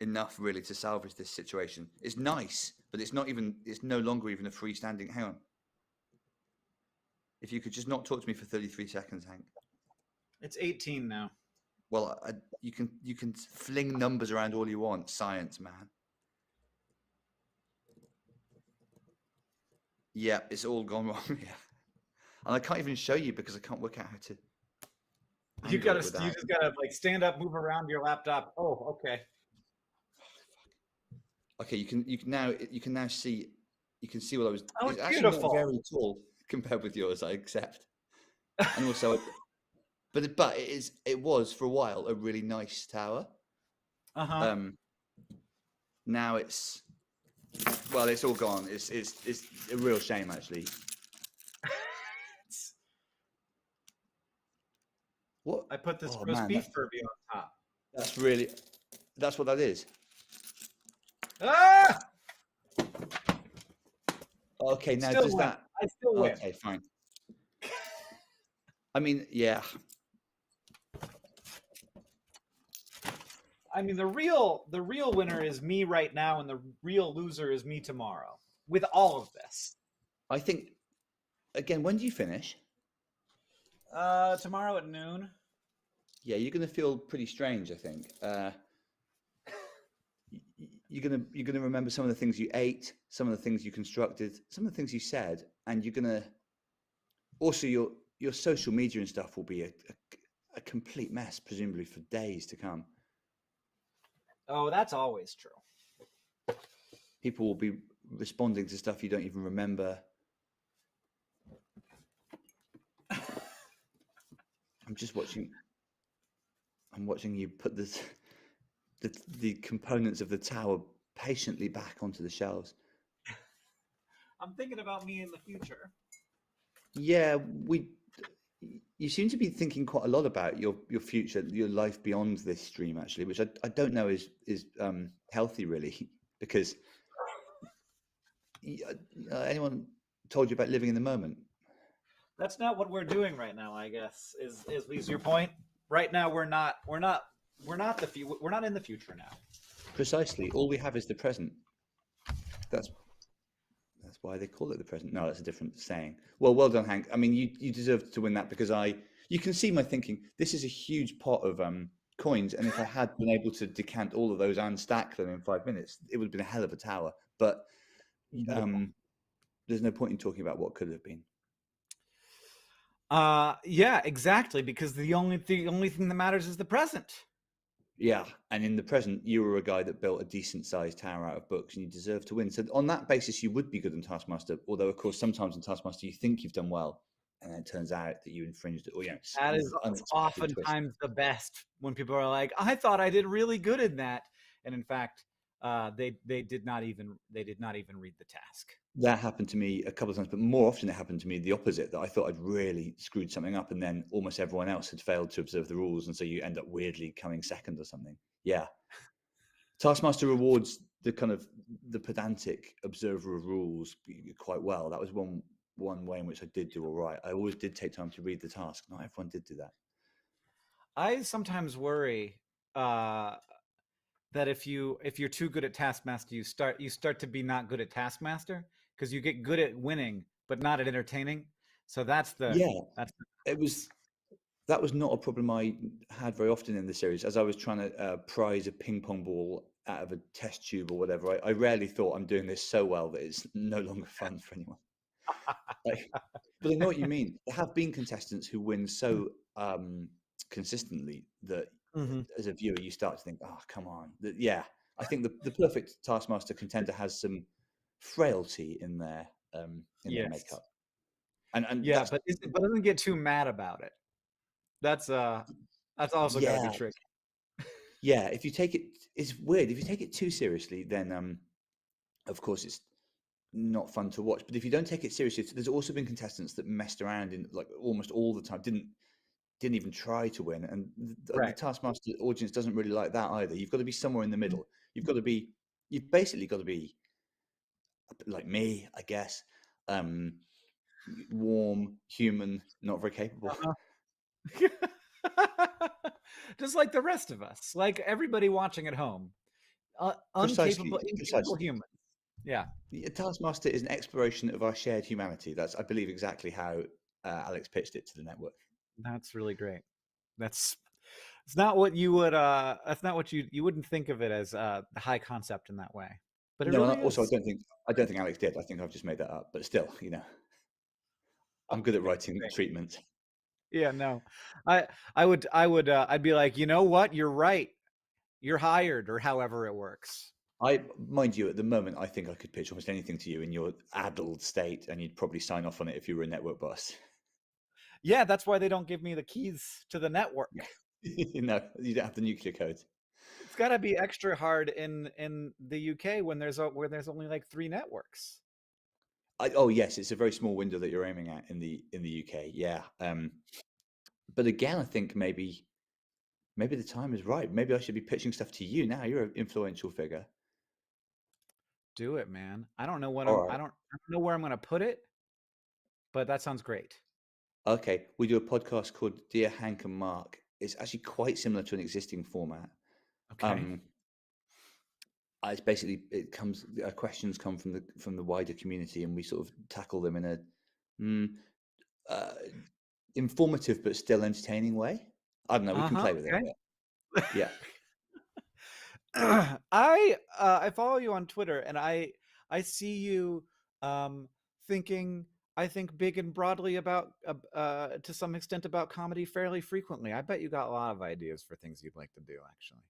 [SPEAKER 13] enough really to salvage this situation. It's nice, but it's no longer even a freestanding. Hang on. If you could just not talk to me for 33 seconds, Hank.
[SPEAKER 11] It's 18 now.
[SPEAKER 13] Well, you can fling numbers around all you want, science man. Yeah, it's all gone wrong. Yeah, and I can't even show you because I can't work out how to.
[SPEAKER 11] You just gotta like stand up, move around your laptop. Oh, okay.
[SPEAKER 13] Okay, you can now see what I was.
[SPEAKER 11] Oh,
[SPEAKER 13] it's
[SPEAKER 11] it's
[SPEAKER 13] actually
[SPEAKER 11] beautiful.
[SPEAKER 13] not very tall compared with yours, I accept. And also, but it was for a while a really nice tower. Now it's all gone. It's a real shame actually. What?
[SPEAKER 11] I put this roast beef Furby on top.
[SPEAKER 13] That's what that is.
[SPEAKER 11] Ah!
[SPEAKER 13] Okay, now
[SPEAKER 11] Still
[SPEAKER 13] does
[SPEAKER 11] win.
[SPEAKER 13] that?
[SPEAKER 11] I still win.
[SPEAKER 13] Okay, fine. I mean, yeah.
[SPEAKER 11] I mean, the real winner is me right now, and the real loser is me tomorrow. With all of this,
[SPEAKER 13] I think. Again, when do you finish?
[SPEAKER 11] Tomorrow at noon.
[SPEAKER 13] Yeah, you're gonna feel pretty strange. I think. You're gonna remember some of the things you ate, some of the things you constructed, some of the things you said, and you're gonna also your social media and stuff will be a complete mess, presumably for days to come.
[SPEAKER 11] Oh, that's always true.
[SPEAKER 13] People will be responding to stuff you don't even remember. I'm watching you put the components of the tower patiently back onto the shelves.
[SPEAKER 11] I'm thinking about me in the future.
[SPEAKER 13] Yeah, you seem to be thinking quite a lot about your future, your life beyond this stream, actually, which I don't know is healthy really, because anyone told you about living in the moment?
[SPEAKER 11] That's not what we're doing right now, I guess. Is your point? Right now we're not in the future now.
[SPEAKER 13] Precisely. All we have is the present. That's why they call it the present. No, that's a different saying. Well done, Hank. I mean, you deserve to win that because you can see my thinking. This is a huge pot of coins, and if I had been able to decant all of those and stack them in 5 minutes, it would have been a hell of a tower. But there's no point in talking about what could have been.
[SPEAKER 11] Yeah, exactly. Because the only thing that matters is the present.
[SPEAKER 13] Yeah, and in the present, you were a guy that built a decent-sized tower out of books, and you deserve to win. So on that basis, you would be good in Taskmaster. Although, of course, sometimes in Taskmaster, you think you've done well, and then it turns out that you infringed it. Or
[SPEAKER 11] that is oftentimes the best when people are like, "I thought I did really good in that," and in fact, they did not even read the task.
[SPEAKER 13] That happened to me a couple of times, but more often it happened to me the opposite, that I thought I'd really screwed something up and then almost everyone else had failed to observe the rules. And so you end up weirdly coming second or something. Yeah. Taskmaster rewards the pedantic observer of rules quite well. That was one way in which I did do all right. I always did take time to read the task. Not everyone did do that.
[SPEAKER 11] I sometimes worry that if you're too good at Taskmaster, you start to be not good at Taskmaster, because you get good at winning but not at entertaining. So that's the
[SPEAKER 13] it was that was not a problem I had very often in the series. As I was trying to prize a ping pong ball out of a test tube or whatever, I rarely thought I'm doing this so well that it's no longer fun for anyone. But I know what you mean. There have been contestants who win so consistently that as a viewer you start to think, oh, come on. I think the perfect Taskmaster contender has some frailty in their makeup. And
[SPEAKER 11] yeah, but doesn't get too mad about it. That's also gotta be tricky.
[SPEAKER 13] Yeah, if you take it's weird. If you take it too seriously, then of course it's not fun to watch. But if you don't take it seriously, there's also been contestants that messed around in like almost all the time, didn't even try to win, and the Taskmaster audience doesn't really like that either. You've got to be somewhere in the middle. You've basically got to be like me, I guess, warm, human, not very capable.
[SPEAKER 11] Just like the rest of us, like everybody watching at home, incapable humans. Yeah,
[SPEAKER 13] Taskmaster is an exploration of our shared humanity. That's, I believe, exactly how Alex pitched it to the network.
[SPEAKER 11] That's really great. It's not what you would. That's not what you wouldn't think of it as the high concept in that way. But it really
[SPEAKER 13] also
[SPEAKER 11] is.
[SPEAKER 13] I don't think Alex did. I think I've just made that up. But still, I'm good at writing treatment.
[SPEAKER 11] Yeah, no, I'd be like, you know what? You're right. You're hired, or however it works.
[SPEAKER 13] Mind you, at the moment, I think I could pitch almost anything to you in your addled state, and you'd probably sign off on it if you were a network boss.
[SPEAKER 11] Yeah, that's why they don't give me the keys to the network.
[SPEAKER 13] No, you don't have the nuclear code.
[SPEAKER 11] It's got to be extra hard in the UK when there's only like 3 networks.
[SPEAKER 13] Oh yes, it's a very small window that you're aiming at in the UK. Yeah, but again, I think maybe the time is right. Maybe I should be pitching stuff to you now. You're an influential figure.
[SPEAKER 11] Do it, man. I don't know what
[SPEAKER 13] All
[SPEAKER 11] I don't know where I'm going to put it, but that sounds great.
[SPEAKER 13] Okay, we do a podcast called Dear Hank and Mark. It's actually quite similar to an existing format.
[SPEAKER 11] Okay.
[SPEAKER 13] It's basically questions come from the wider community, and we sort of tackle them in a informative but still entertaining way. I don't know. We can play with it. But yeah.
[SPEAKER 11] I follow you on Twitter, and I see you thinking, I think, big and broadly about to some extent about comedy fairly frequently. I bet you got a lot of ideas for things you'd like to do, actually.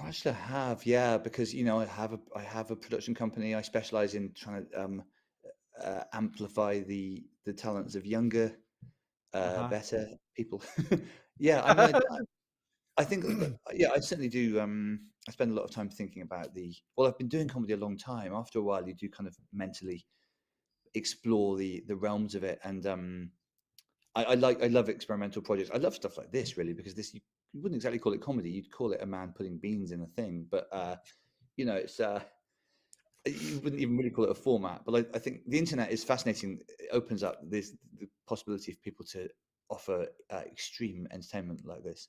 [SPEAKER 13] I should have, yeah, because I have a production company. I specialize in trying to amplify the talents of younger, better people. Yeah, I mean, I think, I certainly do. I spend a lot of time thinking about I've been doing comedy a long time. After a while, you do kind of mentally explore the realms of it, and I love experimental projects. I love stuff like this, really, because this you wouldn't exactly call it comedy. You'd call it a man putting beans in a thing, but it's you wouldn't even really call it a format. But I think the internet is fascinating. It opens up the possibility for people to offer extreme entertainment like this.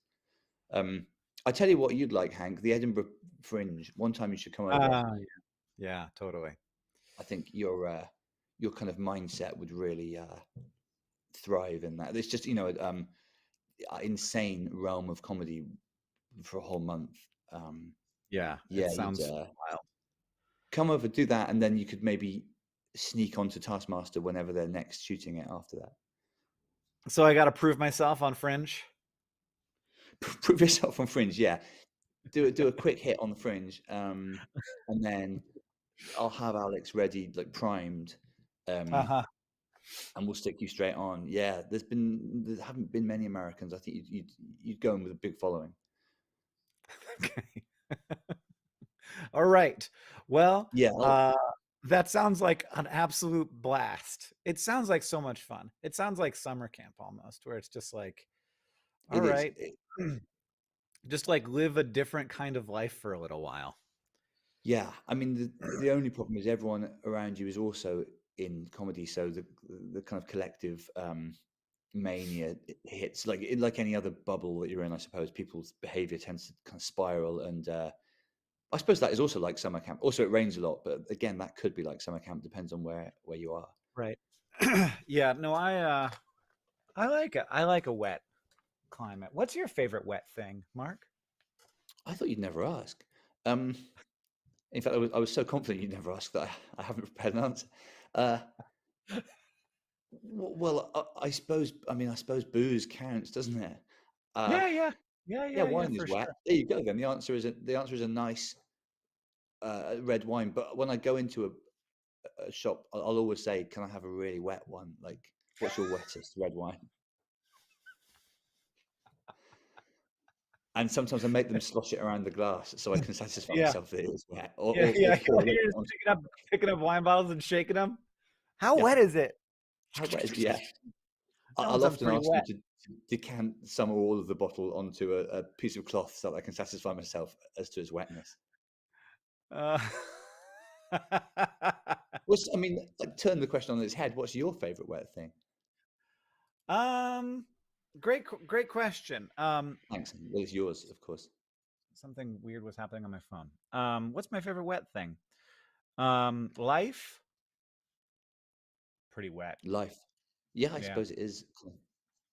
[SPEAKER 13] I tell you what, you'd like, Hank, the Edinburgh Fringe. One time you should come over.
[SPEAKER 11] Yeah, totally.
[SPEAKER 13] I think your kind of mindset would really thrive in that. It's just insane realm of comedy for a whole month.
[SPEAKER 11] It sounds wild.
[SPEAKER 13] Come over, do that, and then you could maybe sneak onto Taskmaster whenever they're next shooting it after that.
[SPEAKER 11] So I got to prove myself on Fringe.
[SPEAKER 13] Prove yourself on Fringe, yeah. Do a quick hit on the Fringe, and then I'll have Alex ready, like primed, and we'll stick you straight on. Yeah, there haven't been many Americans. I think you'd go in with a big following.
[SPEAKER 11] Okay. All right. Well,
[SPEAKER 13] yeah.
[SPEAKER 11] That sounds like an absolute blast. It sounds like so much fun. It sounds like summer camp almost, where it's just like, all right, just like live a different kind of life for a little while.
[SPEAKER 13] Yeah, I mean, the only problem is everyone around you is also in comedy, so the kind of collective mania hits like any other bubble that you're in. I suppose people's behavior tends to kind of spiral, and I suppose that is also like summer camp. Also, it rains a lot, but again, that could be like summer camp. Depends on where you are.
[SPEAKER 11] Right. Yeah. No, I like it. I like a wet climate. What's your favorite wet thing, Mark?
[SPEAKER 13] I thought you'd never ask. In fact, I was so confident you'd never ask that I haven't prepared an answer. Well, I suppose. I suppose booze counts, doesn't it?
[SPEAKER 11] Yeah,
[SPEAKER 13] Wine
[SPEAKER 11] for
[SPEAKER 13] is wet.
[SPEAKER 11] sure.
[SPEAKER 13] There you go. Then the answer is a nice red wine. But when I go into a shop, I'll always say, "Can I have a really wet one? Like, what's your wettest red wine?" And sometimes I make them slosh it around the glass so I can satisfy myself that it is wet. Or
[SPEAKER 11] You're
[SPEAKER 13] pour a little
[SPEAKER 11] just picking up wine bottles and shaking them. How
[SPEAKER 13] Yeah.
[SPEAKER 11] wet is it?
[SPEAKER 13] How wet is it? Yeah.
[SPEAKER 11] That
[SPEAKER 13] I'll
[SPEAKER 11] sounds
[SPEAKER 13] often
[SPEAKER 11] pretty
[SPEAKER 13] ask them
[SPEAKER 11] wet.
[SPEAKER 13] to decant some or all of the bottle onto a piece of cloth so that I can satisfy myself as to its wetness. Like, turn the question on its head. What's your favorite wet thing?
[SPEAKER 11] Great question.
[SPEAKER 13] Thanks. Well, it's yours, of course.
[SPEAKER 11] Something weird was happening on my phone. What's my favorite wet thing? Life. Pretty wet.
[SPEAKER 13] Life. Yeah, I suppose it is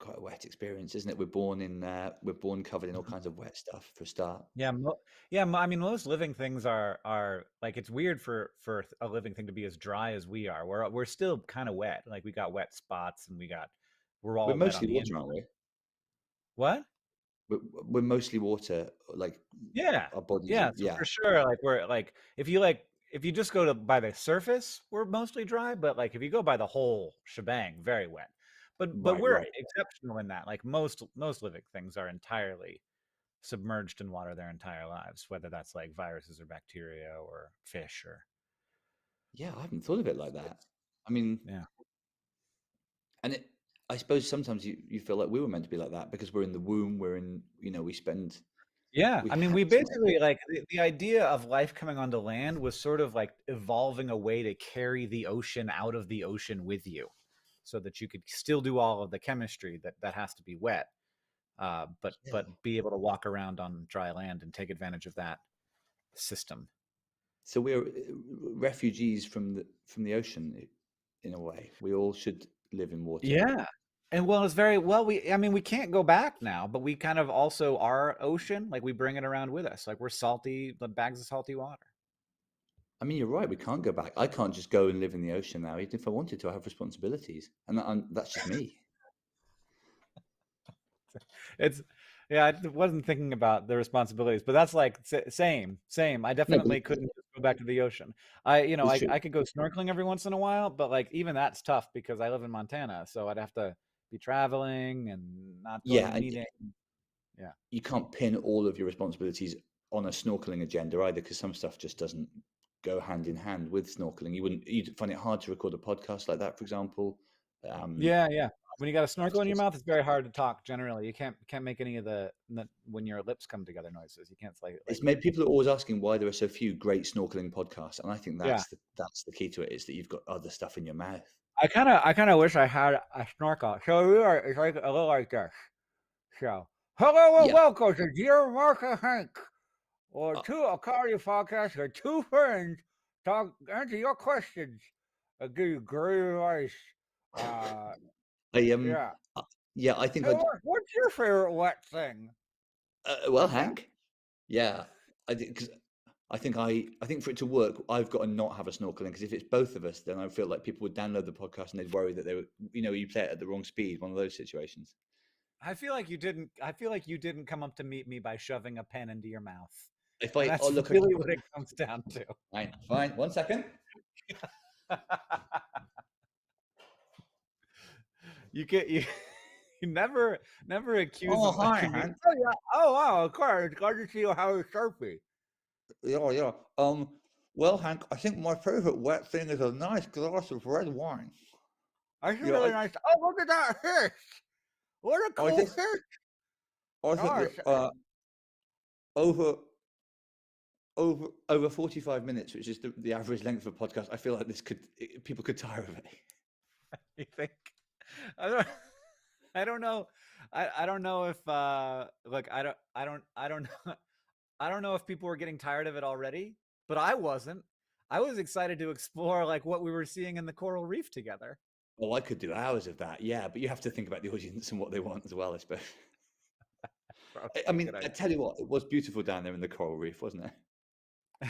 [SPEAKER 13] quite a wet experience, isn't it? We're born covered in all kinds of wet stuff for a start.
[SPEAKER 11] I mean, most living things are like, it's weird for a living thing to be as dry as we are. We're still kind of wet. Like, we got wet spots, and we're all
[SPEAKER 13] We're
[SPEAKER 11] wet
[SPEAKER 13] mostly
[SPEAKER 11] on the
[SPEAKER 13] water,
[SPEAKER 11] inside.
[SPEAKER 13] aren't we?
[SPEAKER 11] What?
[SPEAKER 13] We're mostly water. Like, our bodies.
[SPEAKER 11] So for sure. Like, we're like, if you just go by the surface, we're mostly dry. But like, if you go by the whole shebang, very wet. But we're exceptional in that. Like, most living things are entirely submerged in water their entire lives, whether that's like viruses or bacteria or fish or.
[SPEAKER 13] Yeah, I haven't thought of it like that. I mean,
[SPEAKER 11] yeah.
[SPEAKER 13] And I suppose sometimes you feel like we were meant to be like that because we're in the womb. We're in, we spend.
[SPEAKER 11] Yeah, I mean, we basically, like, the idea of life coming onto land was sort of like evolving a way to carry the ocean out of the ocean with you, so that you could still do all of the chemistry that has to be wet, but be able to walk around on dry land and take advantage of that system.
[SPEAKER 13] So we're refugees from the ocean, in a way. We all should live in water.
[SPEAKER 11] Yeah. And well, it's very well. We can't go back now, but we kind of also are ocean. Like, we bring it around with us. Like, we're salty, the bags of salty water.
[SPEAKER 13] I mean, you're right. We can't go back. I can't just go and live in the ocean now. Even if I wanted to, I have responsibilities, and that's just me.
[SPEAKER 11] I wasn't thinking about the responsibilities, but that's like same. I definitely couldn't just go back to the ocean. I could go snorkeling every once in a while, but like, even that's tough because I live in Montana, so I'd have to be traveling and not going to meeting. Yeah,
[SPEAKER 13] you can't pin all of your responsibilities on a snorkeling agenda either, because some stuff just doesn't go hand in hand with snorkeling. You'd find it hard to record a podcast like that, for example.
[SPEAKER 11] Yeah. When you got a snorkel in your mouth, it's very hard to talk. Generally, you can't make any of the when your lips come together noises. You can't
[SPEAKER 13] It's made people are always asking why there are so few great snorkeling podcasts, and I think that's the key to it, is that you've got other stuff in your mouth.
[SPEAKER 11] I kind of wish I had a snorkel. So it's like a little like this. So, hello and welcome to Dear Mark and Hank, or to a comedy podcast where two friends answer your questions and give you great advice.
[SPEAKER 13] I think.
[SPEAKER 11] Hey, what's your favorite wet thing?
[SPEAKER 13] Well, Hank. Yeah, I think for it to work, I've got to not have a snorkeling, because if it's both of us, then I feel like people would download the podcast and they'd worry that they were, you play it at the wrong speed. One of those situations.
[SPEAKER 11] I feel like you didn't come up to meet me by shoving a pen into your mouth.
[SPEAKER 13] That's
[SPEAKER 11] really what it comes down to.
[SPEAKER 13] Fine. 1 second.
[SPEAKER 11] You never accuse.
[SPEAKER 13] Oh, hi, Hank.
[SPEAKER 11] Oh, yeah. Oh, wow, of course. Glad to see you have a Sharpie.
[SPEAKER 13] Yeah. Well, Hank, I think my favorite wet thing is a nice glass of red wine.
[SPEAKER 11] That's really nice. Oh, look at that fish! What a cool fish!
[SPEAKER 13] I think over 45 minutes, which is the average length of a podcast, I feel like people could tire of it.
[SPEAKER 11] You think? I don't know. I don't know if look, I don't know if people were getting tired of it already, but I wasn't. I was excited to explore like what we were seeing in the coral reef together.
[SPEAKER 13] Oh, I could do hours of that. Yeah, but you have to think about the audience and what they want as well, I suppose. I mean, I tell you what, it was beautiful down there in the coral reef, wasn't it?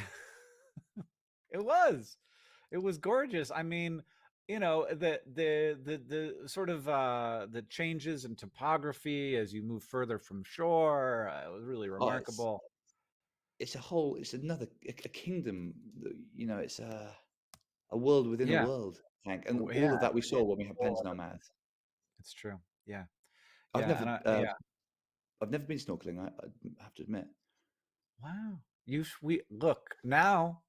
[SPEAKER 11] It was gorgeous. I mean, you know, the sort of the changes in topography as you move further from shore, it was really remarkable.
[SPEAKER 13] It's another a kingdom. You know, it's a world within a
[SPEAKER 11] Yeah.
[SPEAKER 13] world, Hank, and all
[SPEAKER 11] Yeah,
[SPEAKER 13] of that we saw when we had pens in our mouth.
[SPEAKER 11] it's true. Yeah.
[SPEAKER 13] I've
[SPEAKER 11] Yeah,
[SPEAKER 13] never, I've never been snorkeling. I have to admit.
[SPEAKER 11] Wow. We look now.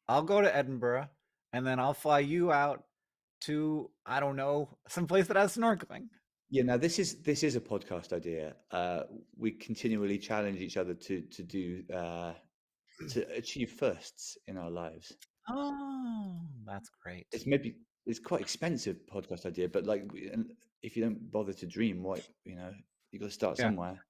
[SPEAKER 11] I'll go to Edinburgh, and then I'll fly you out to, I don't know, someplace that has snorkeling.
[SPEAKER 13] Yeah, now this is a podcast idea. We continually challenge each other to do to achieve firsts in our lives.
[SPEAKER 11] Oh, that's great.
[SPEAKER 13] It's quite expensive podcast idea, but like, if you don't bother to dream, what you got to start somewhere.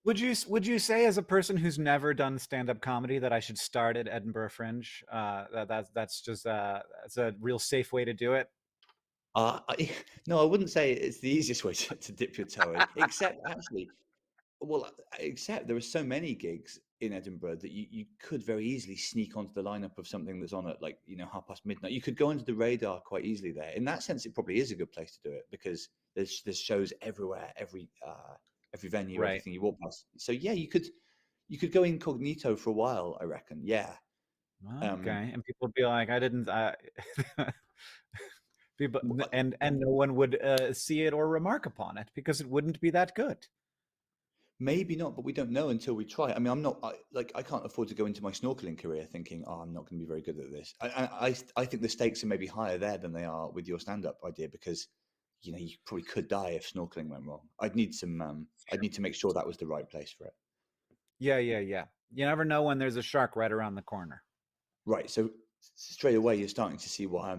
[SPEAKER 11] Would you say, as a person who's never done stand-up comedy, that I should start at Edinburgh Fringe? That's just that's a real safe way to do it.
[SPEAKER 13] No, I wouldn't say it's the easiest way to dip your toe in. Except there are so many gigs in Edinburgh that you could very easily sneak onto the lineup of something that's on at, like, midnight. You could go into the radar quite easily there. In that sense, it probably is a good place to do it, because there's shows everywhere, every venue, everything you walk past. So yeah, you could go incognito for a while, I reckon. Yeah.
[SPEAKER 11] Okay, and people would be like, people, and no one would see it or remark upon it because it wouldn't be that good.
[SPEAKER 13] Maybe not, but we don't know until we try. I mean, I can't afford to go into my snorkeling career thinking, oh, I'm not going to be very good at this. I think the stakes are maybe higher there than they are with your stand-up idea, because you probably could die if snorkeling went wrong. I'd need to make sure that was the right place for it.
[SPEAKER 11] Yeah. You never know when there's a shark right around the corner.
[SPEAKER 13] Right. So straight away, you're starting to see why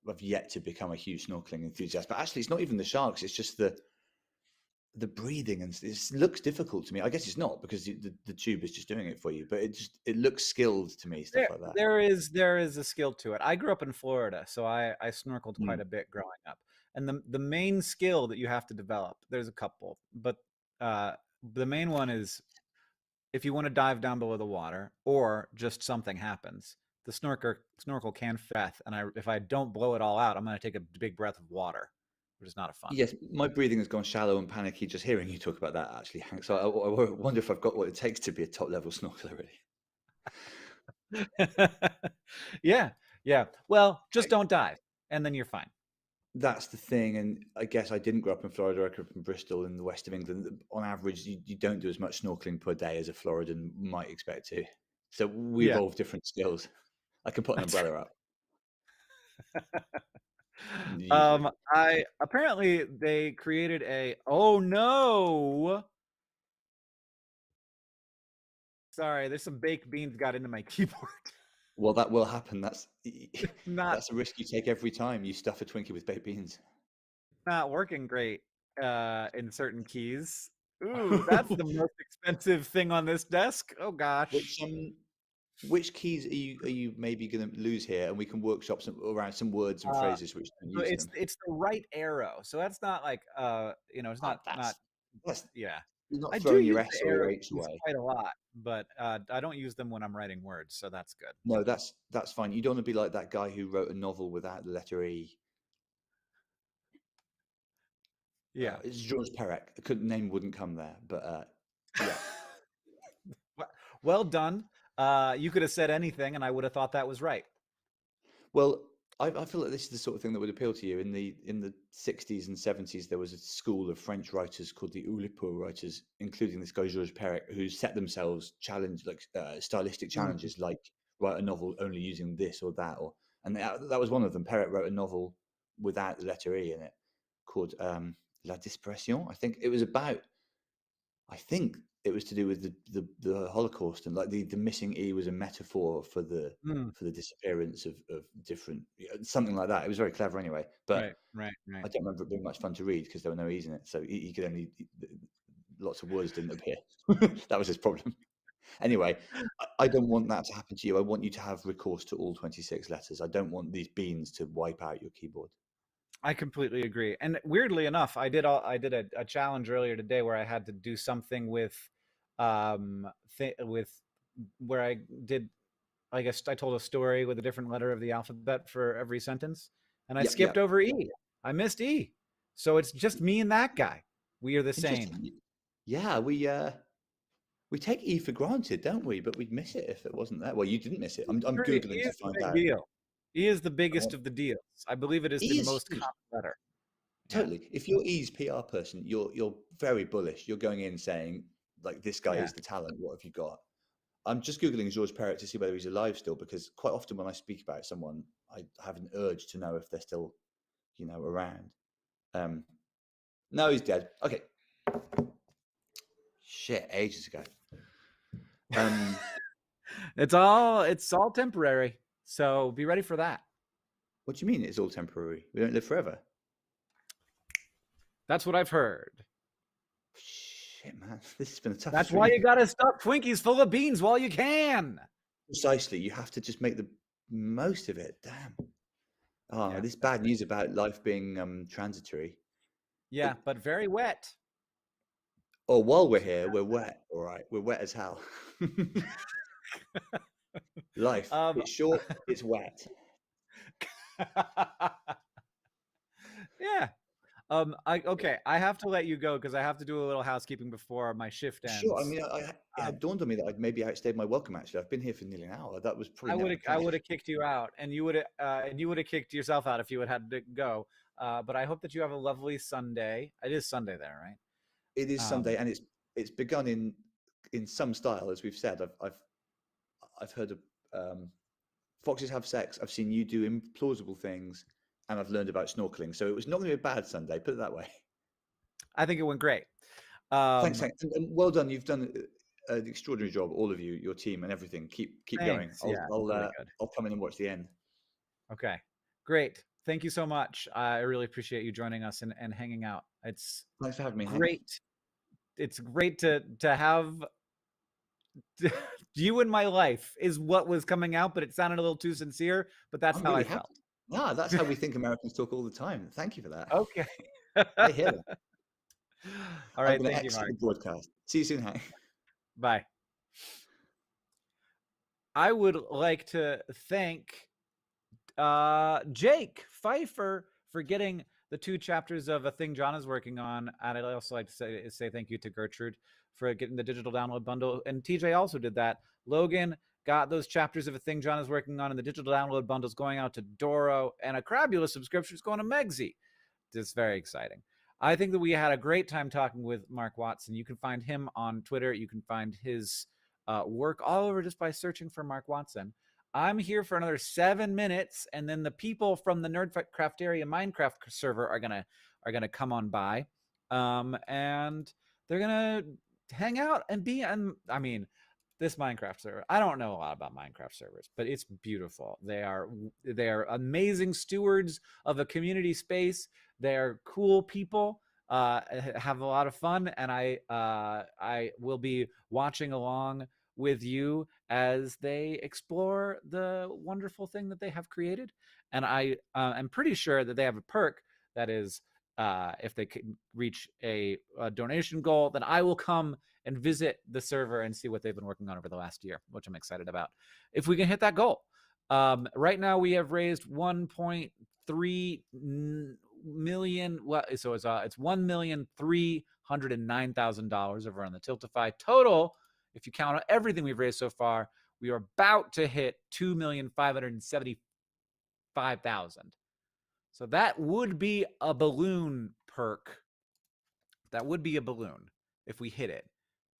[SPEAKER 13] I've yet to become a huge snorkeling enthusiast. But actually, it's not even the sharks. It's just the breathing, and it looks difficult to me. I guess it's not, because the tube is just doing it for you, but it looks skilled to me, stuff like that.
[SPEAKER 11] There is a skill to it. I grew up in Florida, so I snorkeled quite a bit growing up. And the main skill that you have to develop, there's a couple, but the main one is, if you want to dive down below the water or just something happens, the snorkel can breath, and if I don't blow it all out, I'm going to take a big breath of water, which is not fun.
[SPEAKER 13] Yes, my breathing has gone shallow and panicky just hearing you talk about that, actually, Hank. So I wonder if I've got what it takes to be a top-level snorkeler, really.
[SPEAKER 11] Yeah. Well, just don't dive, and then you're fine.
[SPEAKER 13] That's the thing, and I guess I didn't grow up in Florida. I grew up in Bristol in the west of England. On average, you don't do as much snorkeling per day as a Floridan might expect to. So we evolve different skills. I can put an umbrella up.
[SPEAKER 11] Apparently they created a, oh no, sorry, there's some baked beans got into my keyboard.
[SPEAKER 13] Well, that will happen. That's a risk you take every time you stuff a Twinkie with baked beans.
[SPEAKER 11] Not working great in certain keys. Ooh, that's the most expensive thing on this desk. Oh gosh.
[SPEAKER 13] Which keys are you maybe going to lose here, and we can workshop around some words and phrases which don't use them.
[SPEAKER 11] It's the right arrow, so that's not like it's not yeah.
[SPEAKER 13] You're not throwing your S or your H
[SPEAKER 11] away quite a lot, but I don't use them when I'm writing words, so that's good.
[SPEAKER 13] No, that's fine. You don't want to be like that guy who wrote a novel without the letter E.
[SPEAKER 11] Yeah,
[SPEAKER 13] it's Georges Perec. Name wouldn't come there, but yeah.
[SPEAKER 11] Well done. You could have said anything, and I would have thought that was right.
[SPEAKER 13] Well, I feel like this is the sort of thing that would appeal to you. In the 60s and 70s, there was a school of French writers called the Oulipo writers, including this guy Georges Perec, who set themselves stylistic challenges, like write a novel only using this or that, and that was one of them. Perec wrote a novel without the letter E in it, called La Disparition. I think it was to do with the Holocaust, and like the missing E was a metaphor for the disappearance of different, something like that. It was very clever anyway, but
[SPEAKER 11] right.
[SPEAKER 13] I don't remember it being much fun to read because there were no E's in it, so he could only, lots of words didn't appear. That was his problem. Anyway, I don't want that to happen to you. I want you to have recourse to all 26 letters. I don't want these beans to wipe out your keyboard.
[SPEAKER 11] I completely agree. And weirdly enough, I did a challenge earlier today where I had to do something with with where I did, I guess I told a story with a different letter of the alphabet for every sentence, and I
[SPEAKER 13] Yep,
[SPEAKER 11] skipped
[SPEAKER 13] yep.
[SPEAKER 11] over E. I missed E. So it's just me and that guy. We are the same.
[SPEAKER 13] Interesting. Yeah, we take E for granted, don't we? But we'd miss it if it wasn't there. Well, you didn't miss it. I'm
[SPEAKER 11] Agree.
[SPEAKER 13] googling
[SPEAKER 11] E
[SPEAKER 13] to
[SPEAKER 11] is the
[SPEAKER 13] find
[SPEAKER 11] big
[SPEAKER 13] out.
[SPEAKER 11] deal. E is the
[SPEAKER 13] Oh,
[SPEAKER 11] biggest of the deals. I believe it is
[SPEAKER 13] E
[SPEAKER 11] the
[SPEAKER 13] is
[SPEAKER 11] most
[SPEAKER 13] huge.
[SPEAKER 11] common letter. Yeah.
[SPEAKER 13] Totally. If you're E's PR person, you're very bullish. You're going in saying like, this guy
[SPEAKER 11] Yeah.
[SPEAKER 13] is the talent. What have you got? I'm just googling Georges Perec to see whether he's alive still, because quite often when I speak about someone, I have an urge to know if they're still, around. No, he's dead. Okay. Shit, ages ago.
[SPEAKER 11] It's all temporary. So be ready for that.
[SPEAKER 13] What do you mean it's all temporary? We don't live forever.
[SPEAKER 11] That's what I've heard.
[SPEAKER 13] Shit, man, this has been a tough.
[SPEAKER 11] That's why you gotta stuff Twinkies full of beans while you can.
[SPEAKER 13] Precisely, you have to just make the most of it. Damn. Oh,
[SPEAKER 11] Yeah.
[SPEAKER 13] this bad news about life being transitory.
[SPEAKER 11] Yeah, but very wet.
[SPEAKER 13] Oh, while we're here, we're wet. All right, we're wet as hell. Life, it's short, it's wet.
[SPEAKER 11] Yeah. I have to let you go because I have to do a little housekeeping before my shift ends.
[SPEAKER 13] Sure. I mean, it had dawned on me that I'd maybe outstayed my welcome. Actually, I've been here for nearly an hour. That was probably.
[SPEAKER 11] I would have kicked you out, and you would have kicked yourself out if you had to go. But I hope that you have a lovely Sunday. It is Sunday there, right?
[SPEAKER 13] It is Sunday, and it's begun in some style, as we've said. I've heard of foxes have sex. I've seen you do implausible things, and I've learned about snorkeling. So it was not going to be a bad Sunday. Put it that way.
[SPEAKER 11] I think it went great.
[SPEAKER 13] Thanks, and well done. You've done an extraordinary job, all of you, your team, and everything. Keep going. I'll come in and watch the end.
[SPEAKER 11] Okay, great. Thank you so much. I really appreciate you joining us and hanging out. It's
[SPEAKER 13] thanks for having me.
[SPEAKER 11] Great.
[SPEAKER 13] Hank.
[SPEAKER 11] It's great to have you in my life is what was coming out, but it sounded a little too sincere. But that's how I felt.
[SPEAKER 13] No, that's how we think Americans talk all the time. Thank you for that.
[SPEAKER 11] Okay.
[SPEAKER 13] I hear them.
[SPEAKER 11] All right. Thank you, Mark.
[SPEAKER 13] Broadcast. See you soon, Hank.
[SPEAKER 11] Bye. I would like to thank Jake Pfeiffer for getting the 2 chapters of A Thing John is working on. And I'd also like to say thank you to Gertrude for getting the digital download bundle. And TJ also did that. Logan got those chapters of A Thing John is working on, and the digital download bundles going out to Doro, and a Crabula subscription is going to Megsy. It's very exciting. I think that we had a great time talking with Mark Watson. You can find him on Twitter. You can find his work all over just by searching for Mark Watson. I'm here for another 7 minutes, and then the people from the Nerdcrafteria Minecraft server are gonna come on by, and they're gonna hang out and be. I mean, this Minecraft server. I don't know a lot about Minecraft servers, but it's beautiful. They are amazing stewards of a community space. They're cool people. Have a lot of fun, and I will be watching along with you as they explore the wonderful thing that they have created. And I am pretty sure that they have a perk that is, if they can reach a donation goal, then I will come and visit the server and see what they've been working on over the last year, which I'm excited about. If we can hit that goal. Right now we have raised 1.3 million. Well, so it's $1,309,000 over on the Tiltify total. If you count everything we've raised so far, we are about to hit 2,575,000. So that would be a balloon perk. That would be a balloon if we hit it.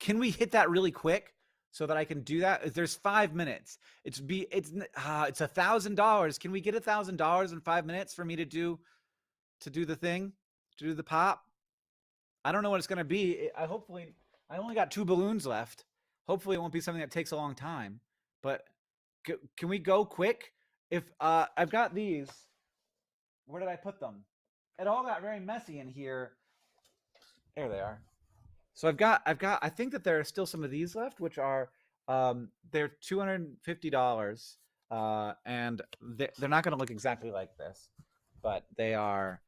[SPEAKER 11] Can we hit that really quick so that I can do that? There's 5 minutes. It's $1,000. Can we get $1,000 in 5 minutes for me to do the thing, to do the pop? I don't know what it's gonna be. Hopefully, I only got 2 balloons left. Hopefully, it won't be something that takes a long time. But can we go quick? If I've got these, where did I put them? It all got very messy in here. There they are. So I've got. I think that there are still some of these left, which are they're $250, and they're not going to look exactly like this, but they are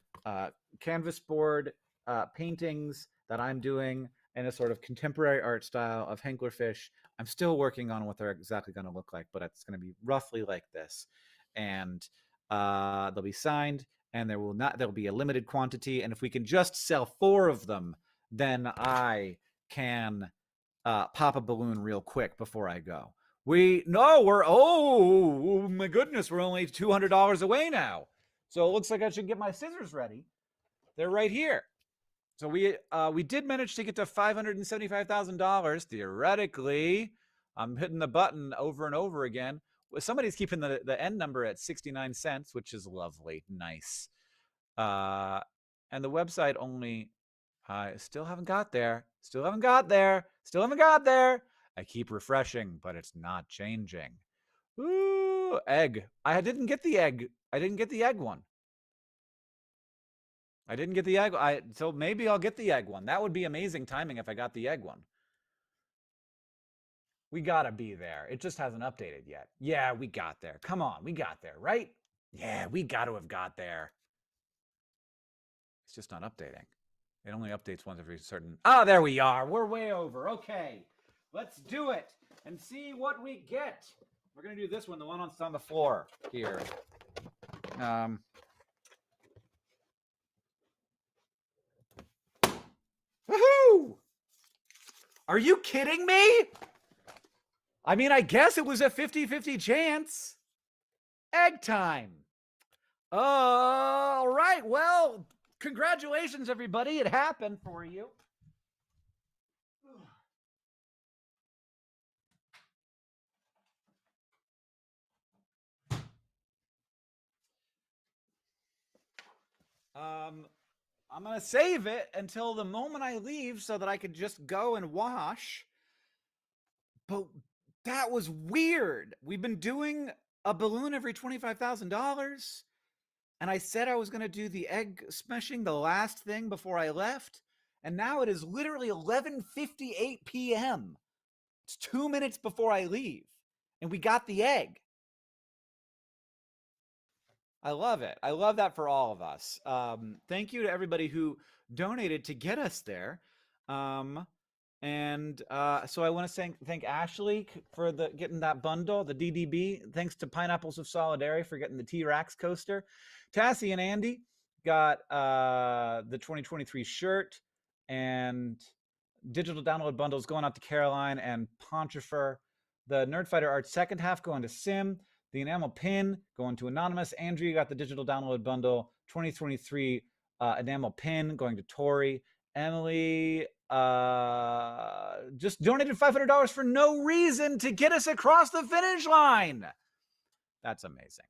[SPEAKER 11] canvas board paintings that I'm doing in a sort of contemporary art style of Henklerfish. I'm still working on what they're exactly going to look like, but it's going to be roughly like this. And they'll be signed, and there'll be a limited quantity. And if we can just sell 4 of them, then I can pop a balloon real quick before I go. Oh my goodness, we're only $200 away now. So it looks like I should get my scissors ready. They're right here. So we did manage to get to $575,000 theoretically. I'm hitting the button over and over again. Somebody's keeping the end number at 69 cents, which is lovely, nice. And the website only, I still haven't got there. I keep refreshing, but it's not changing. Ooh, egg. I didn't get the egg. I didn't get the egg one. So maybe I'll get the egg one. That would be amazing timing if I got the egg one. We gotta be there. It just hasn't updated yet. Yeah, we got there. Come on, we got there, right? Yeah, we got to have got there. It's just not updating. It only updates once every certain... Ah, there we are. We're way over. Okay, let's do it and see what we get. We're going to do this one, the one that's on the floor here. Woohoo! Are you kidding me? I mean, I guess it was a 50-50 chance. Egg time. All right. Well, congratulations, everybody. It happened for you. I'm going to save it until the moment I leave so that I could just go and wash. But that was weird. We've been doing a balloon every $25,000. And I said I was going to do the egg smashing, the last thing before I left. And now it is literally 11:58 p.m. It's 2 minutes before I leave. And we got the egg. I love it. I love that for all of us. Thank you to everybody who donated to get us there. So I want to thank Ashley for getting that bundle, the DDB. Thanks to Pineapples of Solidarity for getting the T-Rex coaster. Tassie and Andy got the 2023 shirt and digital download bundles going out to Caroline and Ponchifer. The Nerdfighter Art second half going to Sim. The enamel pin going to Anonymous. Andrea got the digital download bundle. 2023 enamel pin going to Tori. Emily just donated $500 for no reason to get us across the finish line. That's amazing.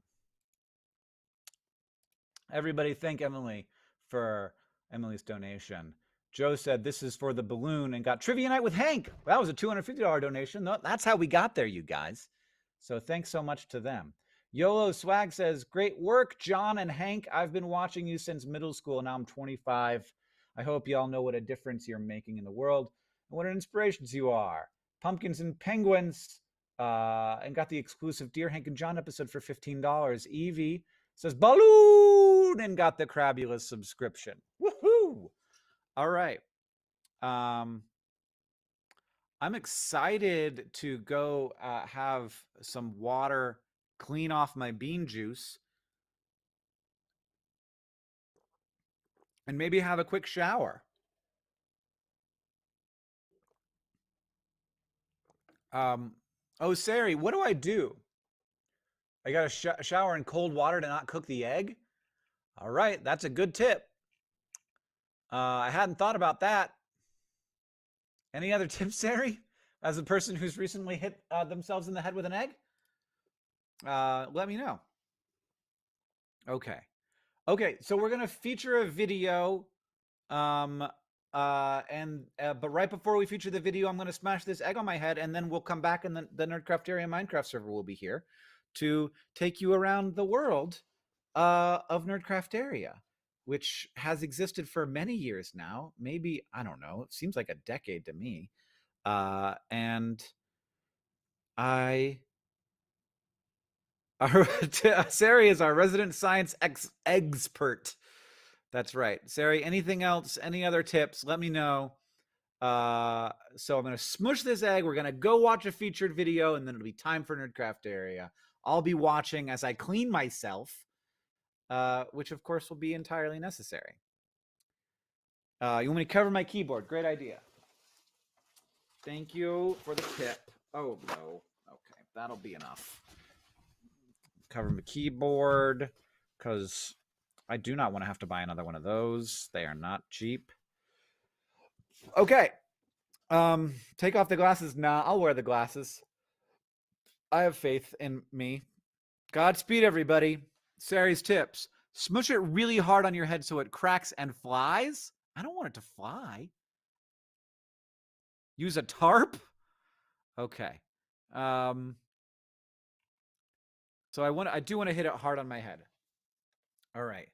[SPEAKER 11] Everybody thank Emily for Emily's donation. Joe said this is for the balloon and got Trivia Night with Hank. That was a $250 donation. That's how we got there, you guys. So thanks so much to them. YOLO Swag says, great work, John and Hank. I've been watching you since middle school. Now I'm 25. I hope you all know what a difference you're making in the world and what an inspirations you are. Pumpkins and Penguins and got the exclusive Dear Hank and John episode for $15. Evie says, balloon, and got the Crabulous subscription. Woohoo! All right. I'm excited to go have some water clean off my bean juice and maybe have a quick shower. Oh, Sari, what do I do? I got to shower in cold water to not cook the egg? All right, that's a good tip. I hadn't thought about that. Any other tips, Sari? As a person who's recently hit themselves in the head with an egg? Let me know. Okay. Okay, so we're going to feature a video. But right before we feature the video, I'm going to smash this egg on my head, and then we'll come back, and the Nerdcrafteria Minecraft server will be here to take you around the world of Nerdcrafteria, which has existed for many years now. Maybe, I don't know, it seems like a decade to me. And Sari is our resident science expert. That's right. Sari, anything else? Any other tips? Let me know. So I'm going to smush this egg. We're going to go watch a featured video, and then it'll be time for Nerdcraft Area. I'll be watching as I clean myself, which of course will be entirely necessary. You want me to cover my keyboard? Great idea. Thank you for the tip. Oh, no. Okay, that'll be enough. Cover my keyboard, because I do not want to have to buy another one of those. They are not cheap. Okay. Take off the glasses. Nah, I'll wear the glasses. I have faith in me. Godspeed, everybody. Sari's tips. Smush it really hard on your head so it cracks and flies. I don't want it to fly. Use a tarp? Okay. So I do want to hit it hard on my head. All right.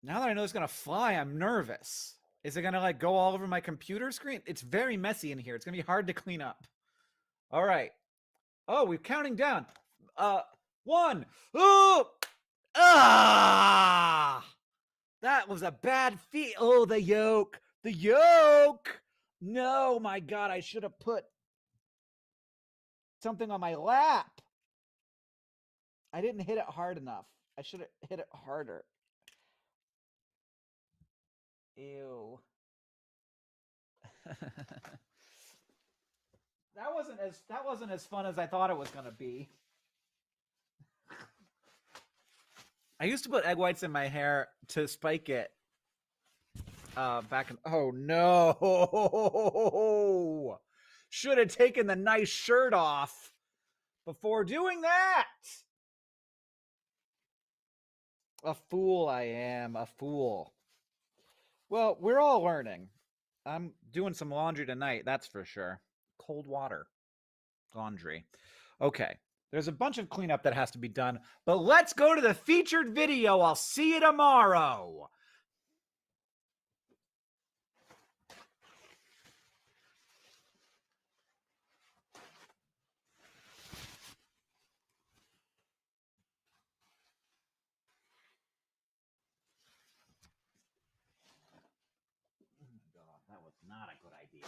[SPEAKER 11] Now that I know it's going to fly, I'm nervous. Is it going to like go all over my computer screen? It's very messy in here. It's going to be hard to clean up. All right. Oh, we're counting down. 1. Oh! Ah! That was a bad feat. Oh, the yolk. The yolk. No, my God, I should have put something on my lap. I didn't hit it hard enough. I should have hit it harder. Ew. That wasn't as fun as I thought it was gonna be. I used to put egg whites in my hair to spike it. Back in oh no! Should have taken the nice shirt off before doing that. A fool I am, a fool. Well, we're all learning. I'm doing some laundry tonight, that's for sure. Cold water laundry. Okay, there's a bunch of cleanup that has to be done, but let's go to the featured video. I'll see you tomorrow. That was not a good idea.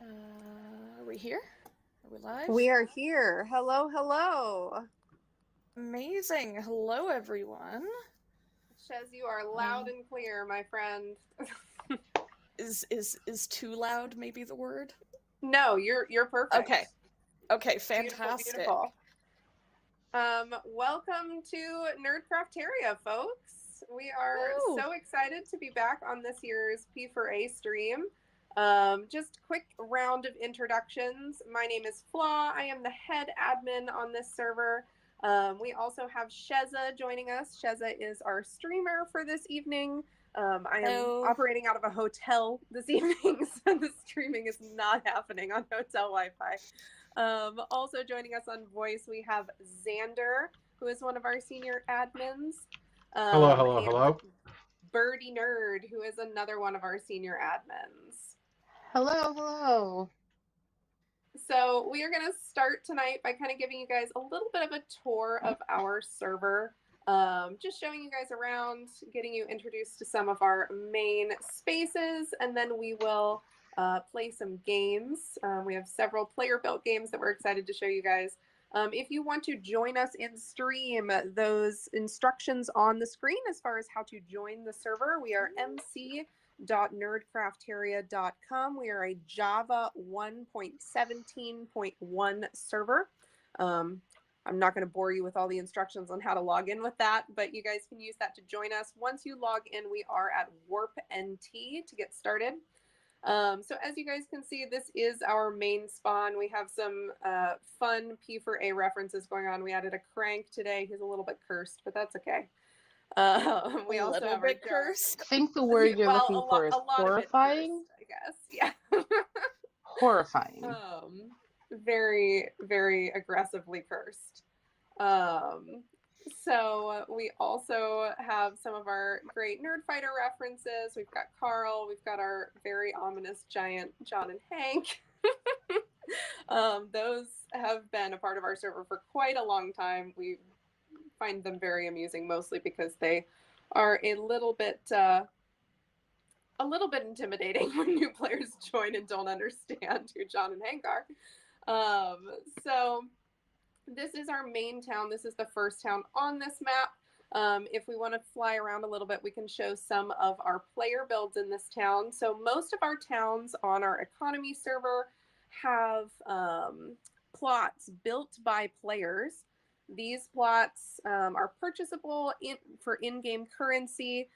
[SPEAKER 14] Are we here? Are we live?
[SPEAKER 15] We are here. Hello, hello.
[SPEAKER 14] Amazing. Hello, everyone.
[SPEAKER 15] Shez, you are loud and clear, my friend.
[SPEAKER 14] Is too loud maybe the word?
[SPEAKER 15] No, you're perfect.
[SPEAKER 14] Okay. Okay,
[SPEAKER 15] Beautiful,
[SPEAKER 14] fantastic.
[SPEAKER 15] beautiful. Welcome to Nerdcrafteria, folks. We are
[SPEAKER 14] Woo.
[SPEAKER 15] so excited to be back on this year's P4A stream. Just quick round of introductions. My name is Flaw. I am the head admin on this server. We also have Sheza joining us. Sheza is our streamer for this evening. I am operating out of a hotel this evening, so the streaming is not happening on hotel Wi-Fi. Also joining us on voice, we have Xander, who is one of our senior admins.
[SPEAKER 16] Hello.
[SPEAKER 15] Birdie Nerd, who is another one of our senior admins.
[SPEAKER 16] Hello.
[SPEAKER 15] So we are going to start tonight by kind of giving you guys a little bit of a tour of our server. Just showing you guys around, getting you introduced to some of our main spaces, and then we will play some games. We have several player-built games that we're excited to show you guys. If you want to join us in stream, those instructions on the screen as far as how to join the server, we are mc.nerdcrafteria.com. We are a Java 1.17.1 server. I'm not going to bore you with all the instructions on how to log in with that, but you guys can use that to join us. Once you log in, we are at Warp NT to get started. So as you guys can see, this is our main spawn. We have some fun P4A references going on. We added a crank today. He's a little bit cursed, but that's okay. We also have our
[SPEAKER 14] cursed.
[SPEAKER 16] I think the word you're looking for is
[SPEAKER 15] a lot
[SPEAKER 16] horrifying.
[SPEAKER 15] Of it cursed, I guess. Yeah.
[SPEAKER 16] Horrifying.
[SPEAKER 15] Very, very aggressively cursed. So we also have some of our great Nerdfighter references. We've got Carl. We've got our very ominous giant John and Hank. Those have been a part of our server for quite a long time. We find them very amusing, mostly because they are a little bit intimidating when new players join and don't understand who John and Hank are. So this is our main town. This is the first town on this map. If we want to fly around a little bit, we can show some of our player builds in this town. So most of our towns on our economy server have plots built by players. These plots are purchasable for in-game currency.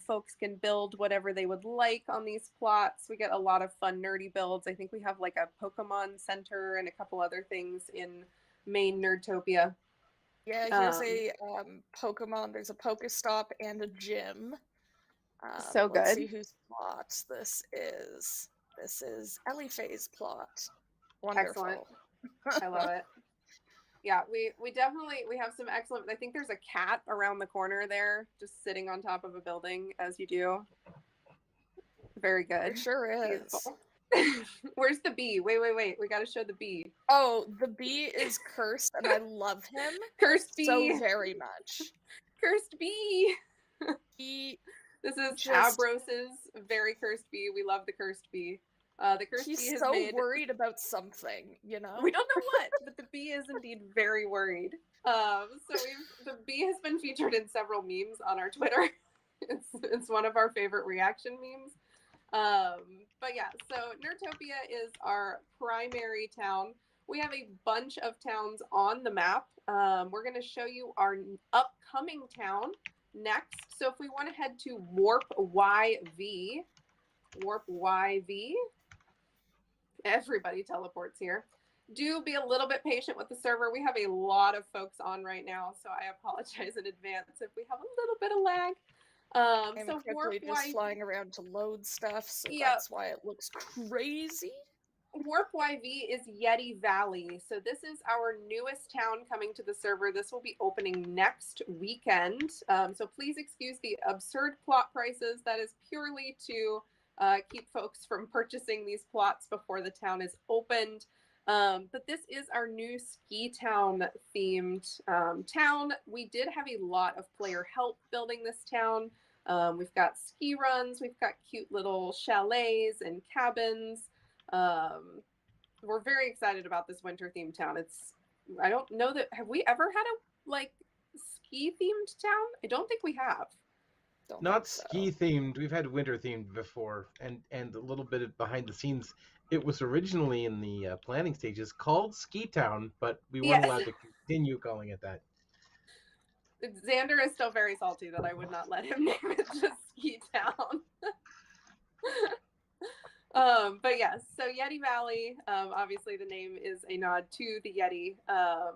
[SPEAKER 15] Folks can build whatever they would like on these plots. We get a lot of fun nerdy builds. I think we have like a Pokemon Center and a couple other things in main Nerdtopia.
[SPEAKER 14] Yeah, here's a Pokemon. There's a Pokestop and a gym.
[SPEAKER 15] So good.
[SPEAKER 14] Let's see whose plot this is. This is Elifay's plot. Wonderful.
[SPEAKER 15] Excellent. I love it. Yeah, we have some excellent. I think there's a cat around the corner there, just sitting on top of a building, as you do. Very good.
[SPEAKER 14] It sure is.
[SPEAKER 15] Beautiful. Where's the bee? Wait. We got to show the bee.
[SPEAKER 14] Oh, the bee is cursed, and I love him.
[SPEAKER 15] Cursed bee.
[SPEAKER 14] So very much.
[SPEAKER 15] Cursed bee. This is
[SPEAKER 14] just-
[SPEAKER 15] Abros's very cursed bee. We love the cursed bee. The cursed bee
[SPEAKER 14] He's
[SPEAKER 15] has
[SPEAKER 14] so
[SPEAKER 15] made...
[SPEAKER 14] worried about something, you know?
[SPEAKER 15] We don't know what, but the bee is indeed very worried. The bee has been featured in several memes on our Twitter. It's one of our favorite reaction memes. But yeah, so Nerdtopia is our primary town. We have a bunch of towns on the map. We're going to show you our upcoming town next. So if we want to head to Warp YV, everybody teleports here. Do be a little bit patient with the server. We have a lot of folks on right now, so I apologize in advance if we have a little bit of lag.
[SPEAKER 14] I'm
[SPEAKER 15] So Warp
[SPEAKER 14] quickly just
[SPEAKER 15] YV
[SPEAKER 14] flying around to load stuff, so
[SPEAKER 15] Yep.
[SPEAKER 14] that's why it looks crazy.
[SPEAKER 15] Warp YV is Yeti Valley. So this is our newest town coming to the server. This will be opening next weekend. So please excuse the absurd plot prices. That is purely to keep folks from purchasing these plots before the town is opened. But this is our new ski town themed town. We did have a lot of player help building this town. We've got ski runs, we've got cute little chalets and cabins. We're very excited about this winter themed town. I don't know that, have we ever had a like ski themed town? I don't think we have.
[SPEAKER 17] Not ski themed. We've had winter themed before, and a little bit of behind the scenes. It was originally in the planning stages called Ski Town, but we weren't allowed to continue calling it that.
[SPEAKER 15] Xander is still very salty that I would not let him name it just Ski Town. But yes, so Yeti Valley, obviously the name is a nod to the Yeti,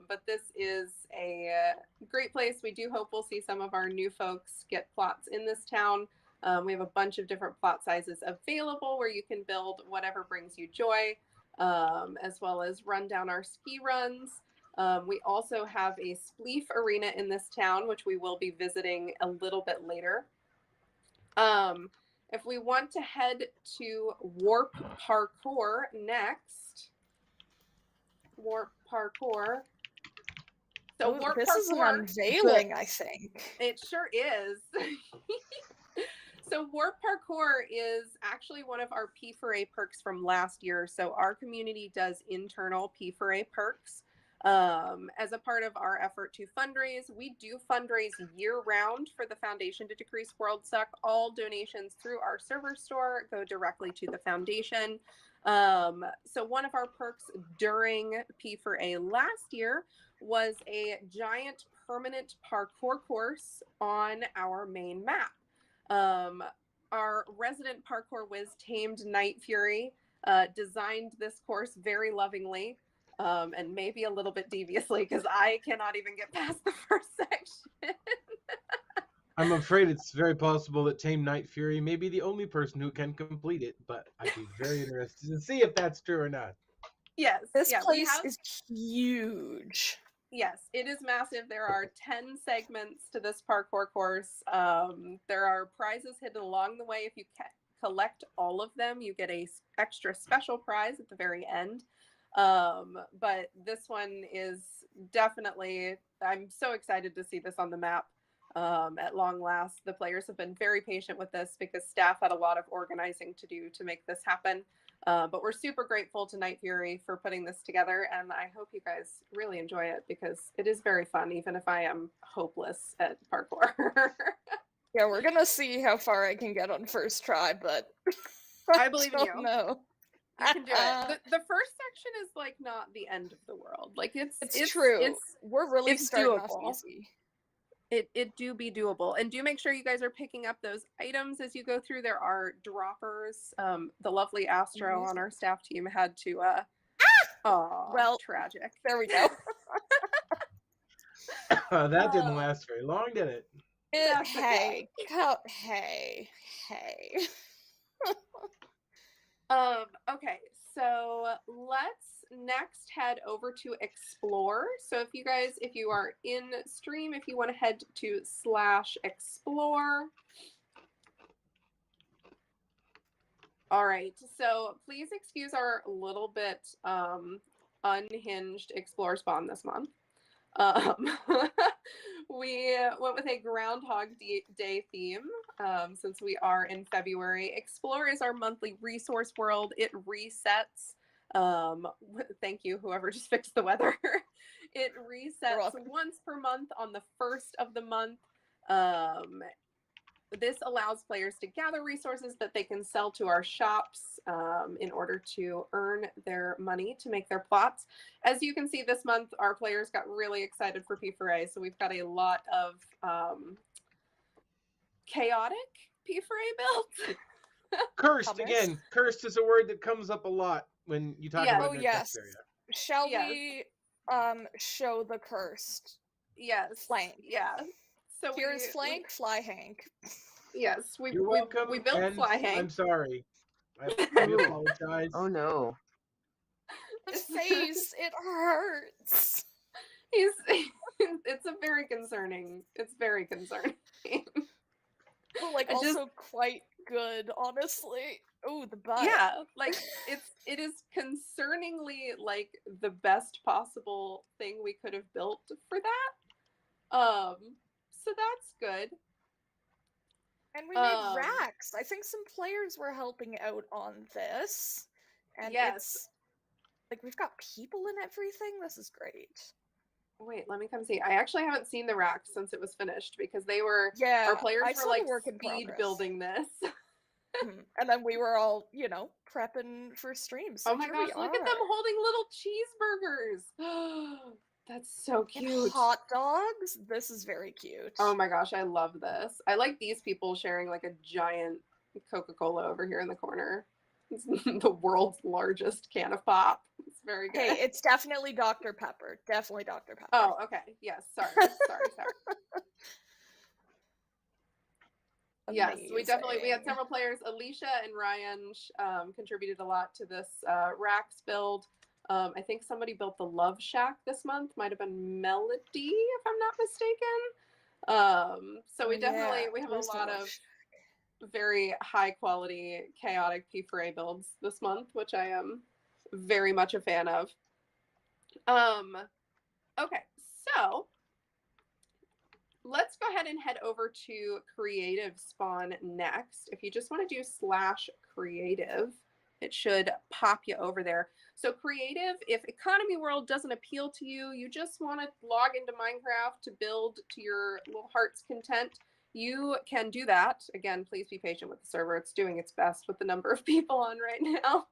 [SPEAKER 15] but this is a great place. We do hope we'll see some of our new folks get plots in this town. We have a bunch of different plot sizes available where you can build whatever brings you joy, as well as run down our ski runs. We also have a Spleef arena in this town, which we will be visiting a little bit later. If we want to head to Warp Parkour next, Warp Parkour. So
[SPEAKER 14] Ooh,
[SPEAKER 15] Warp
[SPEAKER 14] this
[SPEAKER 15] Parkour,
[SPEAKER 14] is an unveiling, I think.
[SPEAKER 15] It sure is. So Warp Parkour is actually one of our P4A perks from last year. So our community does internal P4A perks. As a part of our effort to fundraise, we do fundraise year-round for the Foundation to Decrease World Suck. All donations through our server store go directly to the foundation. So one of our perks during P4A last year was a giant permanent parkour course on our main map. Our resident parkour whiz tamed Night Fury designed this course very lovingly. And maybe a little bit deviously because I cannot even get past the first section.
[SPEAKER 17] I'm afraid it's very possible that Tame Night Fury may be the only person who can complete it, but I'd be very interested to see if that's true or not.
[SPEAKER 15] Yes.
[SPEAKER 14] This place is huge.
[SPEAKER 15] Yes, it is massive. There are 10 segments to this parkour course. There are prizes hidden along the way. If you collect all of them, you get a extra special prize at the very end. But this one is definitely, I'm so excited to see this on the map at long last. The players have been very patient with this because staff had a lot of organizing to do to make this happen. But we're super grateful to Night Fury for putting this together, and I hope you guys really enjoy it because it is very fun, even if I am hopeless at parkour.
[SPEAKER 14] Yeah, we're gonna see how far I can get on first try, but
[SPEAKER 15] I believe in you.
[SPEAKER 14] No.
[SPEAKER 15] You can do it. The first section is like not the end of the world. Like it's
[SPEAKER 14] true. We're really
[SPEAKER 15] it's
[SPEAKER 14] starting off
[SPEAKER 15] doable.
[SPEAKER 14] easy.
[SPEAKER 15] It do be doable, and do make sure you guys are picking up those items as you go through. There are droppers. The lovely Astro on our staff team had to well, tragic.
[SPEAKER 14] There we go.
[SPEAKER 17] That didn't last very long, did it?
[SPEAKER 14] Hey.
[SPEAKER 15] Okay, so let's next head over to Explore. So if you are in stream, if you want to head to /explore. All right, so please excuse our little bit unhinged Explore spawn this month. We went with a Groundhog Day theme since we are in February. Explore is our monthly resource world. It resets. Thank you, whoever just fixed the weather. It resets once per month on the first of the month. This allows players to gather resources that they can sell to our shops in order to earn their money to make their plots. As you can see this month, our players got really excited for P4A, so we've got a lot of chaotic P4A builds.
[SPEAKER 17] Cursed again. Cursed is a word that comes up a lot when you talk about
[SPEAKER 14] Oh
[SPEAKER 17] the
[SPEAKER 14] yes.
[SPEAKER 17] area.
[SPEAKER 14] Shall we show the cursed?
[SPEAKER 15] Yes.
[SPEAKER 14] Flank.
[SPEAKER 15] Yeah. So
[SPEAKER 14] here's Flank, Fly Hank.
[SPEAKER 15] Yes,
[SPEAKER 17] You're welcome.
[SPEAKER 15] we built
[SPEAKER 17] and
[SPEAKER 15] Fly Hank.
[SPEAKER 17] I'm sorry. I apologize.
[SPEAKER 16] Oh no.
[SPEAKER 14] The face, it hurts.
[SPEAKER 15] It's very concerning. It's very concerning.
[SPEAKER 14] But like also quite good, honestly. Oh, the butt.
[SPEAKER 15] Yeah, like it is concerningly like the best possible thing we could have built for that. So that's good.
[SPEAKER 14] And we made racks. I think some players were helping out on this. And
[SPEAKER 15] Yes.
[SPEAKER 14] it's like we've got people and everything. This is great.
[SPEAKER 15] Wait, let me come see. I actually haven't seen the racks since it was finished because they were
[SPEAKER 14] Yeah,
[SPEAKER 15] our players
[SPEAKER 14] I
[SPEAKER 15] were
[SPEAKER 14] saw the
[SPEAKER 15] like
[SPEAKER 14] work in
[SPEAKER 15] speed
[SPEAKER 14] progress.
[SPEAKER 15] building this.
[SPEAKER 14] And then we were all, prepping for streams. So
[SPEAKER 15] Oh my
[SPEAKER 14] here
[SPEAKER 15] gosh,
[SPEAKER 14] we
[SPEAKER 15] look at them
[SPEAKER 14] are.
[SPEAKER 15] holding little cheeseburgers. That's so
[SPEAKER 14] And
[SPEAKER 15] cute.
[SPEAKER 14] hot dogs. This is very cute.
[SPEAKER 15] Oh my gosh, I love this. I like these people sharing like a giant Coca-Cola over here in the corner. It's the world's largest can of pop. It's very good.
[SPEAKER 14] Hey, it's definitely Dr. Pepper. Definitely Dr. Pepper.
[SPEAKER 15] Oh, okay. Yes. Sorry. Yes, we had several players. Alicia and Ryan contributed a lot to this racks build. I think somebody built the Love Shack this month. Might have been Melody, if I'm not mistaken. So we have a lot of very high quality chaotic P4A builds this month, which I am very much a fan of. Okay, so let's go ahead and head over to Creative Spawn next. If you just want to do /creative, it should pop you over there. So creative, if Economy World doesn't appeal to you, you just want to log into Minecraft to build to your little heart's content, you can do that. Again, please be patient with the server. It's doing its best with the number of people on right now.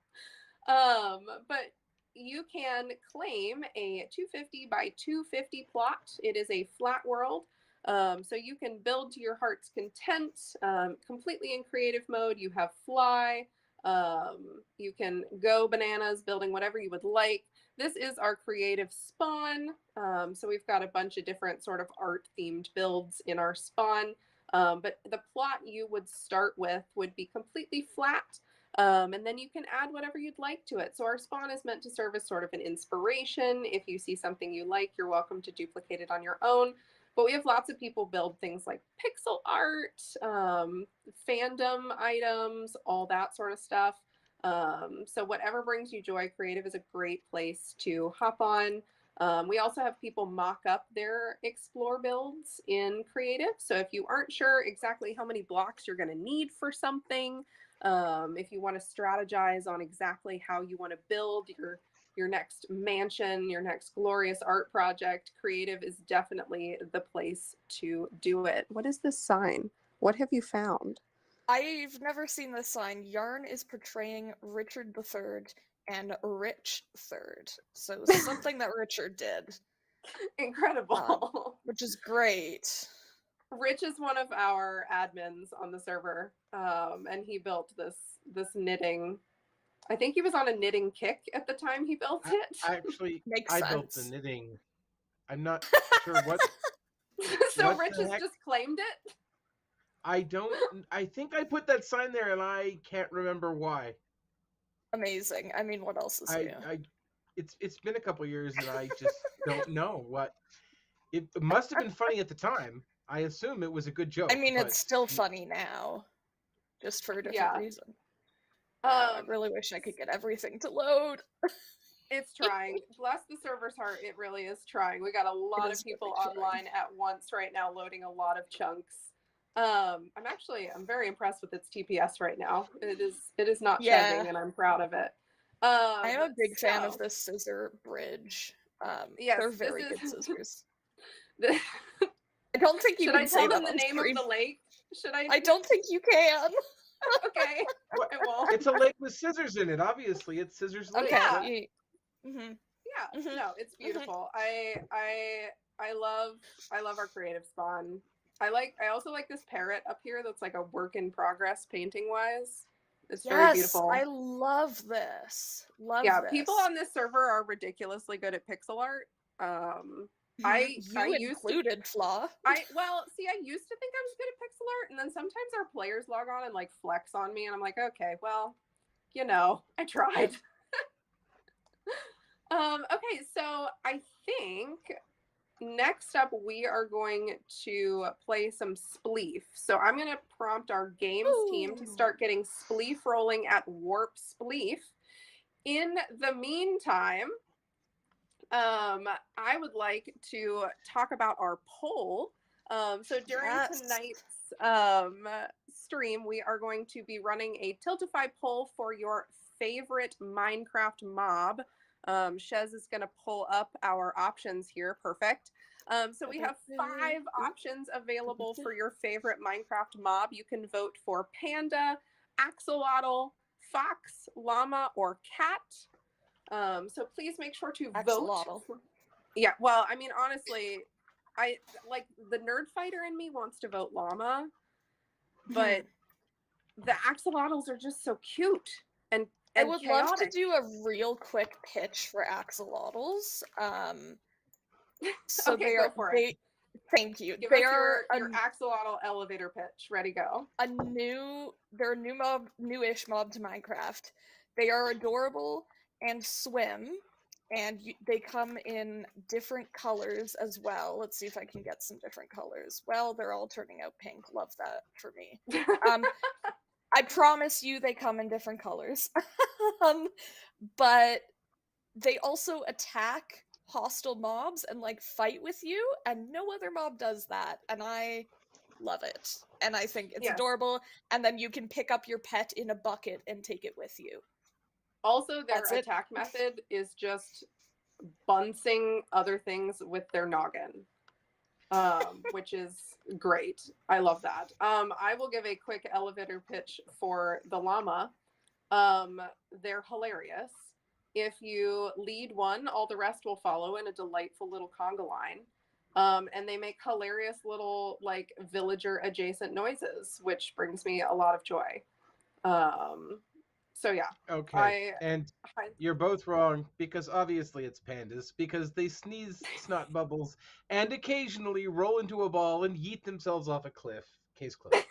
[SPEAKER 15] But you can claim a 250 by 250 plot. It is a flat world. So you can build to your heart's content, completely in creative mode. You have fly. You can go bananas building whatever you would like. This is our creative spawn. So we've got a bunch of different sort of art themed builds in our spawn. But the plot you would start with would be completely flat. And then you can add whatever you'd like to it. So our spawn is meant to serve as sort of an inspiration. If you see something you like, you're welcome to duplicate it on your own. But we have lots of people build things like pixel art, fandom items, all that sort of stuff. So whatever brings you joy, creative is a great place to hop on. We also have people mock up their explore builds in creative. So if you aren't sure exactly how many blocks you're going to need for something, if you want to strategize on exactly how you want to build your next mansion, your next glorious art project, creative is definitely the place to do it. What is this sign? What have you found?
[SPEAKER 14] I've never seen this sign. Yarn is portraying Richard III and Rich III. So something that Richard did.
[SPEAKER 15] Incredible.
[SPEAKER 14] Which is great.
[SPEAKER 15] Rich is one of our admins on the server, and he built this knitting. I think he was on a knitting kick at the time he built it.
[SPEAKER 17] Actually,
[SPEAKER 14] Makes
[SPEAKER 17] I
[SPEAKER 14] sense.
[SPEAKER 17] built the knitting. I'm not sure what.
[SPEAKER 15] So
[SPEAKER 17] what
[SPEAKER 15] Rich
[SPEAKER 17] the
[SPEAKER 15] has
[SPEAKER 17] heck?
[SPEAKER 15] just claimed it?
[SPEAKER 17] I think I put that sign there and I can't remember why.
[SPEAKER 14] Amazing. I mean, what else is new?
[SPEAKER 17] It's been a couple years and I just don't know what. It must have been funny at the time. I assume it was a good joke.
[SPEAKER 14] I mean,
[SPEAKER 17] but
[SPEAKER 14] it's still funny now, just for a different reason. I really wish I could get everything to load.
[SPEAKER 15] It's trying. Bless the server's heart. It really is trying. We got a lot of people online at once right now loading a lot of chunks. I'm very impressed with its TPS right now. It is not chugging, and I'm proud of it.
[SPEAKER 14] I am a big fan of the scissor bridge.
[SPEAKER 15] Yes,
[SPEAKER 14] they're very good
[SPEAKER 15] this is-
[SPEAKER 14] scissors. I don't think you
[SPEAKER 15] Should
[SPEAKER 14] can
[SPEAKER 15] I
[SPEAKER 14] say
[SPEAKER 15] tell
[SPEAKER 14] that
[SPEAKER 15] them the
[SPEAKER 14] on
[SPEAKER 15] name
[SPEAKER 14] stream.
[SPEAKER 15] of the lake? Should I?
[SPEAKER 14] I don't think you can.
[SPEAKER 15] Okay. I won't.
[SPEAKER 17] It's a lake with scissors in it. Obviously, it's Scissors Lake.
[SPEAKER 14] Okay.
[SPEAKER 17] What?
[SPEAKER 15] Yeah. No, it's beautiful. I love our creative spawn. I also like this parrot up here that's like a work in progress painting wise. It's very beautiful.
[SPEAKER 14] I love this. Love
[SPEAKER 15] yeah,
[SPEAKER 14] this.
[SPEAKER 15] people on this server are ridiculously good at pixel art. I
[SPEAKER 14] included Flaw.
[SPEAKER 15] I used to think I was good at pixel art, and then sometimes our players log on and like flex on me, and I'm like, okay, well, I tried. Okay, so I think next up we are going to play some Spleef. So I'm going to prompt our games team to start getting Spleef rolling at Warp Spleef. In the meantime, I would like to talk about our poll. So during tonight's stream, we are going to be running a Tiltify poll for your favorite Minecraft mob. Shez is going to pull up our options here. Perfect. So we have 5 options available for your favorite Minecraft mob. You can vote for Panda, Axolotl, Fox, Llama, or Cat. So please make sure to vote. Yeah, well, I mean, honestly, I like the nerd fighter in me wants to vote Llama, but the axolotls are just so cute and
[SPEAKER 14] I would love to
[SPEAKER 15] chaotic.
[SPEAKER 14] do a real quick pitch for axolotls. So
[SPEAKER 15] Okay,
[SPEAKER 14] they
[SPEAKER 15] go
[SPEAKER 14] are
[SPEAKER 15] for it.
[SPEAKER 14] Thank you.
[SPEAKER 15] Give
[SPEAKER 14] They
[SPEAKER 15] us
[SPEAKER 14] are
[SPEAKER 15] your axolotl elevator pitch. Ready, go.
[SPEAKER 14] They're a newish mob to Minecraft. They are adorable and swim, and they come in different colors as well. Let's see if I can get some different colors. Well, they're all turning out pink. Love that for me. I promise you they come in different colors. But they also attack hostile mobs and like fight with you, and no other mob does that, and I love it. And I think it's adorable, and then you can pick up your pet in a bucket and take it with you.
[SPEAKER 15] Also, their attack method is just buncing other things with their noggin, which is great. I love that. I will give a quick elevator pitch for the llama. They're hilarious. If you lead one, all the rest will follow in a delightful little conga line. And they make hilarious little like villager adjacent noises, which brings me a lot of joy. So yeah.
[SPEAKER 17] Okay. You're both wrong, because obviously it's pandas, because they sneeze snot bubbles and occasionally roll into a ball and yeet themselves off a cliff. Case closed.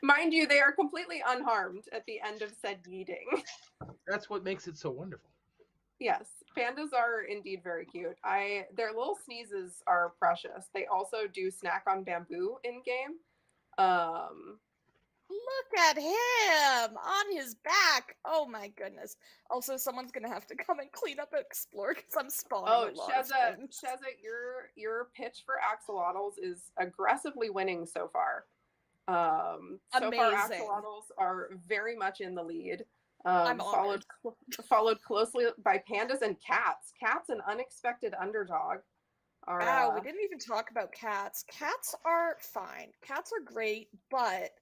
[SPEAKER 15] Mind you, they are completely unharmed at the end of said yeeting.
[SPEAKER 17] That's what makes it so wonderful.
[SPEAKER 15] Yes, pandas are indeed very cute. Their little sneezes are precious. They also do snack on bamboo in game.
[SPEAKER 14] Look at him on his back. Oh my goodness. Also, someone's gonna have to come and clean up and explore because I'm spawning a lot of things.
[SPEAKER 15] Sheza, your pitch for axolotls is aggressively winning so far. So far, axolotls are very much in the lead. Followed closely by pandas and cats. Cats, an unexpected underdog.
[SPEAKER 14] Wow, we didn't even talk about cats. Cats are fine. Cats are great, but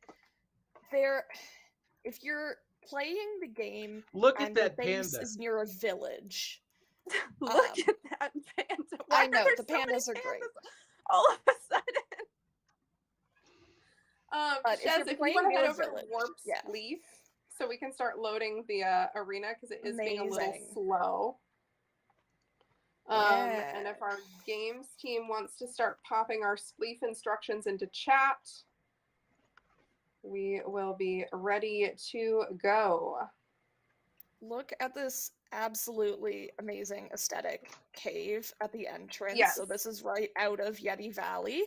[SPEAKER 14] if you're playing the game,
[SPEAKER 17] look
[SPEAKER 14] and
[SPEAKER 17] at that
[SPEAKER 14] the base
[SPEAKER 17] panda
[SPEAKER 14] is near a village.
[SPEAKER 15] Look at that panda.
[SPEAKER 14] I know the pandas are great.
[SPEAKER 15] All of a sudden.
[SPEAKER 14] But
[SPEAKER 15] Shez, if you want to head over to Warp's
[SPEAKER 14] yeah.
[SPEAKER 15] Leaf, so we can start loading the arena because it is being a little slow. And if our games team wants to start popping our Spleef instructions into chat, we will be ready to go.
[SPEAKER 14] Look at this absolutely amazing aesthetic cave at the entrance.
[SPEAKER 15] Yes.
[SPEAKER 14] So this is right out of Yeti Valley.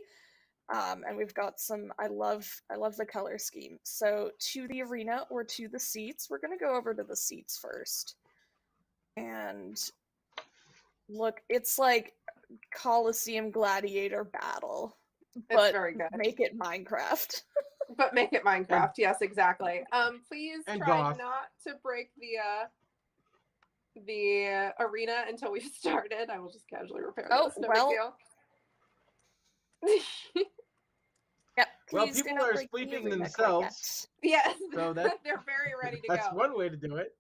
[SPEAKER 14] And we've got some, I love the color scheme. So to the arena or to the seats, we're going to go over to the seats first. And look, it's like Colosseum Gladiator battle. But
[SPEAKER 15] It's very good.
[SPEAKER 14] Make it Minecraft.
[SPEAKER 15] But make it Minecraft. Yes, exactly. Please
[SPEAKER 17] And
[SPEAKER 15] try
[SPEAKER 17] goth.
[SPEAKER 15] not to break the arena until we've started. I will just casually repair this. No big deal.
[SPEAKER 14] Yeah,
[SPEAKER 17] well, people are sleeping themselves.
[SPEAKER 15] Yes,
[SPEAKER 17] so they're
[SPEAKER 15] very ready to
[SPEAKER 17] that's
[SPEAKER 15] go.
[SPEAKER 17] one way to do it.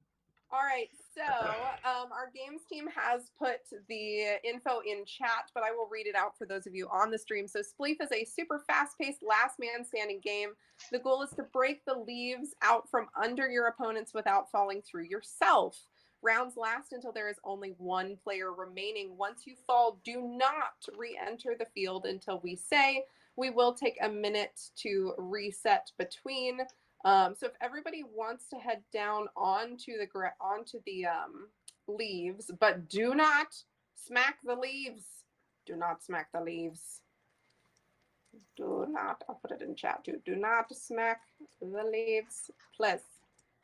[SPEAKER 15] All right, so our games team has put the info in chat, but I will read it out for those of you on the stream. So Spleef is a super fast-paced last man standing game. The goal is to break the leaves out from under your opponents without falling through yourself. Rounds last until there is only one player remaining. Once you fall, do not re-enter the field until we say. We will take a minute to reset between. So if everybody wants to head down onto the leaves, but do not smack the leaves. Do not smack the leaves. Do not. I'll put it in chat too. Do not smack the leaves, please.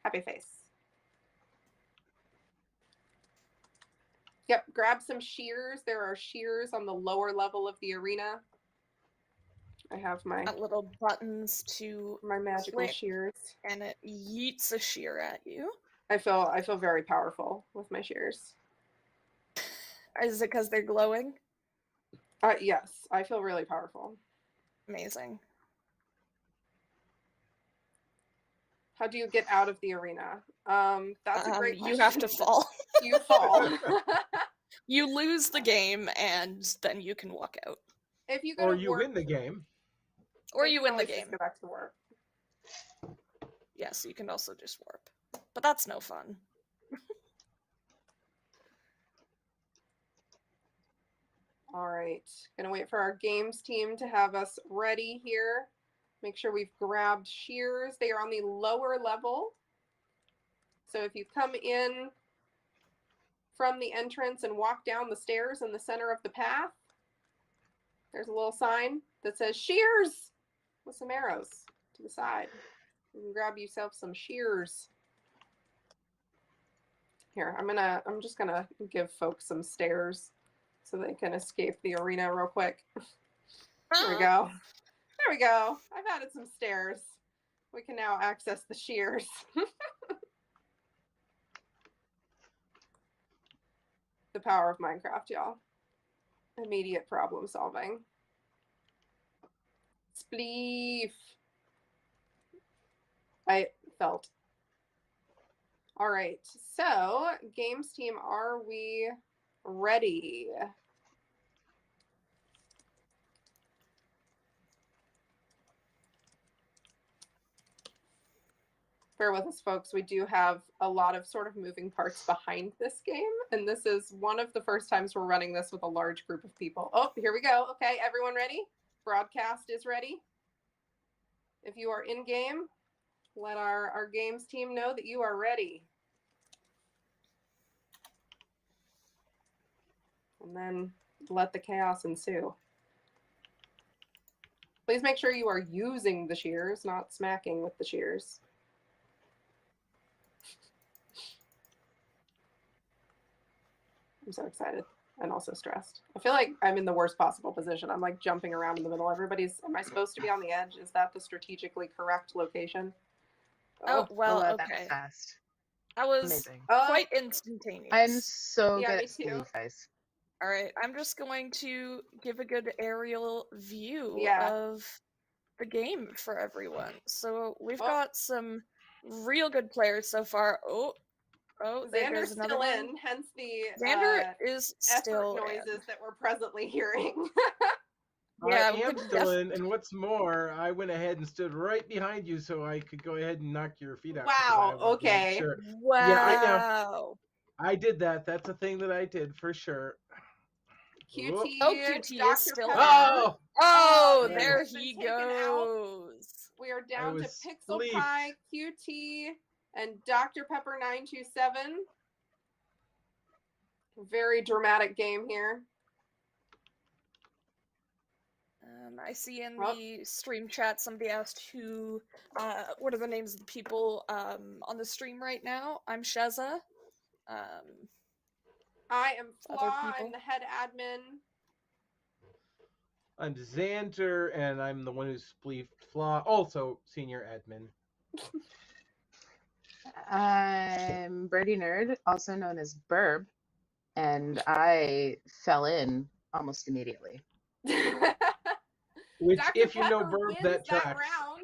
[SPEAKER 15] Happy face. Yep, grab some shears. There are shears on the lower level of the arena. I have my
[SPEAKER 14] got little buttons to
[SPEAKER 15] my magical
[SPEAKER 14] click,
[SPEAKER 15] shears,
[SPEAKER 14] and it yeets a shear at you.
[SPEAKER 15] I feel very powerful with my shears.
[SPEAKER 14] Is it because they're glowing?
[SPEAKER 15] Yes, I feel really powerful.
[SPEAKER 14] Amazing.
[SPEAKER 15] How do you get out of the arena? That's a great question.
[SPEAKER 14] You have to fall.
[SPEAKER 15] You fall.
[SPEAKER 14] You lose the game, and then you can walk out.
[SPEAKER 15] If you go
[SPEAKER 17] Or
[SPEAKER 15] to
[SPEAKER 17] you
[SPEAKER 15] warp,
[SPEAKER 17] win the game.
[SPEAKER 14] Or
[SPEAKER 15] then
[SPEAKER 14] you win the
[SPEAKER 15] always just
[SPEAKER 14] game.
[SPEAKER 15] Go back to the warp.
[SPEAKER 14] Yes, you can also just warp. But that's no fun.
[SPEAKER 15] All right, gonna wait for our games team to have us ready here. Make sure we've grabbed shears. They are on the lower level. So if you come in from the entrance and walk down the stairs in the center of the path, there's a little sign that says shears with some arrows to the side. You can grab yourself some shears. Here, I'm just gonna give folks some stairs so they can escape the arena real quick. There we go. There we go. I've added some stairs. We can now access the shears. The power of Minecraft, y'all. Immediate problem solving. Spleef. I felt. All right. So, games team, are we ready? Bear with us, folks. We do have a lot of sort of moving parts behind this game, and this is one of the first times we're running this with a large group of people. Oh, here we go. Okay, everyone ready? Broadcast is ready. If you are in game, let our games team know that you are ready. And then let the chaos ensue. Please make sure you are using the shears, not smacking with the shears. I'm so excited and also stressed. I feel like I'm in the worst possible position. I'm like jumping around in the middle. Am I supposed to be on the edge? Is that the strategically correct location?
[SPEAKER 14] Oh, well,
[SPEAKER 16] love that
[SPEAKER 14] okay.
[SPEAKER 16] fast.
[SPEAKER 14] That was
[SPEAKER 16] Amazing.
[SPEAKER 14] quite instantaneous.
[SPEAKER 16] I'm so
[SPEAKER 14] Yeah,
[SPEAKER 16] good
[SPEAKER 14] me
[SPEAKER 16] at
[SPEAKER 14] too.
[SPEAKER 16] Spleef, guys.
[SPEAKER 14] All right, I'm just going to give a good aerial view
[SPEAKER 15] Yeah.
[SPEAKER 14] of the game for everyone. So we've got some real good players so far. Oh,
[SPEAKER 15] Xander's
[SPEAKER 14] there's another
[SPEAKER 15] still
[SPEAKER 14] one.
[SPEAKER 15] in, hence the
[SPEAKER 14] Xander is
[SPEAKER 15] effort
[SPEAKER 14] still
[SPEAKER 15] noises
[SPEAKER 14] in.
[SPEAKER 15] that we're presently hearing.
[SPEAKER 14] Yeah,
[SPEAKER 17] I am still in, and what's more, I went ahead and stood right behind you so I could go ahead and knock your feet out. because I
[SPEAKER 15] Wow,
[SPEAKER 17] wanted to make
[SPEAKER 15] okay.
[SPEAKER 17] Sure.
[SPEAKER 14] Wow.
[SPEAKER 17] Yeah, I know. I did that. That's a thing that I did for sure.
[SPEAKER 15] QT,
[SPEAKER 17] Whoop.
[SPEAKER 14] Oh, QT
[SPEAKER 15] Dr.
[SPEAKER 14] is still
[SPEAKER 15] Pepper.
[SPEAKER 17] Oh!
[SPEAKER 14] Oh,
[SPEAKER 17] Yeah.
[SPEAKER 14] there
[SPEAKER 15] has been
[SPEAKER 14] he
[SPEAKER 15] taken out.
[SPEAKER 14] goes.
[SPEAKER 15] We are down to
[SPEAKER 17] was
[SPEAKER 15] Pixel
[SPEAKER 17] spleefed.
[SPEAKER 15] Pie, QT, and Dr. Pepper 927. Very dramatic game here.
[SPEAKER 14] I see in
[SPEAKER 15] Well-
[SPEAKER 14] the stream chat somebody asked who, what are the names of the people on the stream right now? I'm Sheza.
[SPEAKER 15] I am
[SPEAKER 14] Other
[SPEAKER 15] Flaw. I'm
[SPEAKER 14] people?
[SPEAKER 15] the head admin.
[SPEAKER 17] I'm Xander, and I'm the one who's spleefed Flaw, also senior admin.
[SPEAKER 16] I'm Birdie Nerd, also known as Burb, and I fell in almost immediately.
[SPEAKER 17] Which,
[SPEAKER 15] Dr.
[SPEAKER 17] if you know
[SPEAKER 15] Pepper
[SPEAKER 17] Burb,
[SPEAKER 15] wins
[SPEAKER 17] that tracks.
[SPEAKER 15] round.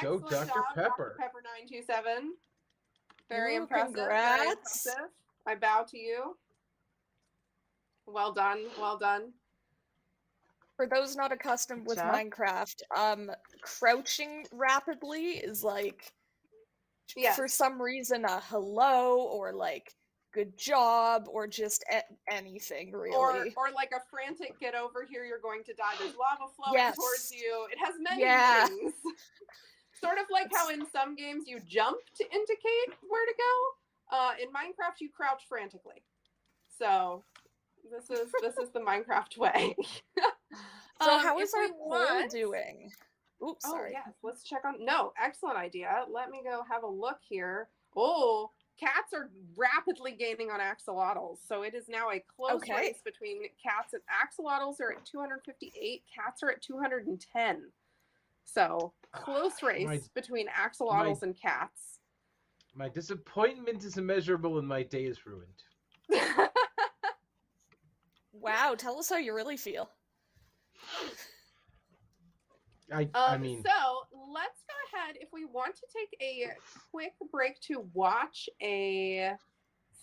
[SPEAKER 17] Go
[SPEAKER 15] Excellent
[SPEAKER 17] Dr.
[SPEAKER 15] job,
[SPEAKER 17] Pepper.
[SPEAKER 15] Dr. Pepper 927. Very
[SPEAKER 14] Ooh,
[SPEAKER 15] impressive. Very
[SPEAKER 14] congrats.
[SPEAKER 15] impressive. I bow to you. Well done. Well done.
[SPEAKER 14] For those not accustomed with
[SPEAKER 16] job.
[SPEAKER 14] Minecraft, crouching rapidly is like,
[SPEAKER 15] Yes.
[SPEAKER 14] for some reason, a hello or like good job or just anything really.
[SPEAKER 15] Or like a frantic get over here, you're going to die. There's lava flowing
[SPEAKER 14] Yes.
[SPEAKER 15] towards you. It has many
[SPEAKER 14] Yeah.
[SPEAKER 15] meanings. Sort of like how in some games you jump to indicate where to go. In Minecraft, you crouch frantically. So this is the Minecraft way.
[SPEAKER 14] So how
[SPEAKER 15] if
[SPEAKER 14] is our
[SPEAKER 15] we
[SPEAKER 14] poll
[SPEAKER 15] want-
[SPEAKER 14] doing? Oops,
[SPEAKER 15] Oh
[SPEAKER 14] sorry.
[SPEAKER 15] yes, let's check on. No, excellent idea. Let me go have a look here. Oh, cats are rapidly gaining on axolotls, so it is now a close race between cats and axolotls are at 258. Cats are at 210. So close race between axolotls and cats.
[SPEAKER 17] My disappointment is immeasurable, and my day is ruined.
[SPEAKER 14] Wow, tell us how you really feel.
[SPEAKER 17] I mean,
[SPEAKER 15] so let's go ahead. If we want to take a quick break to watch a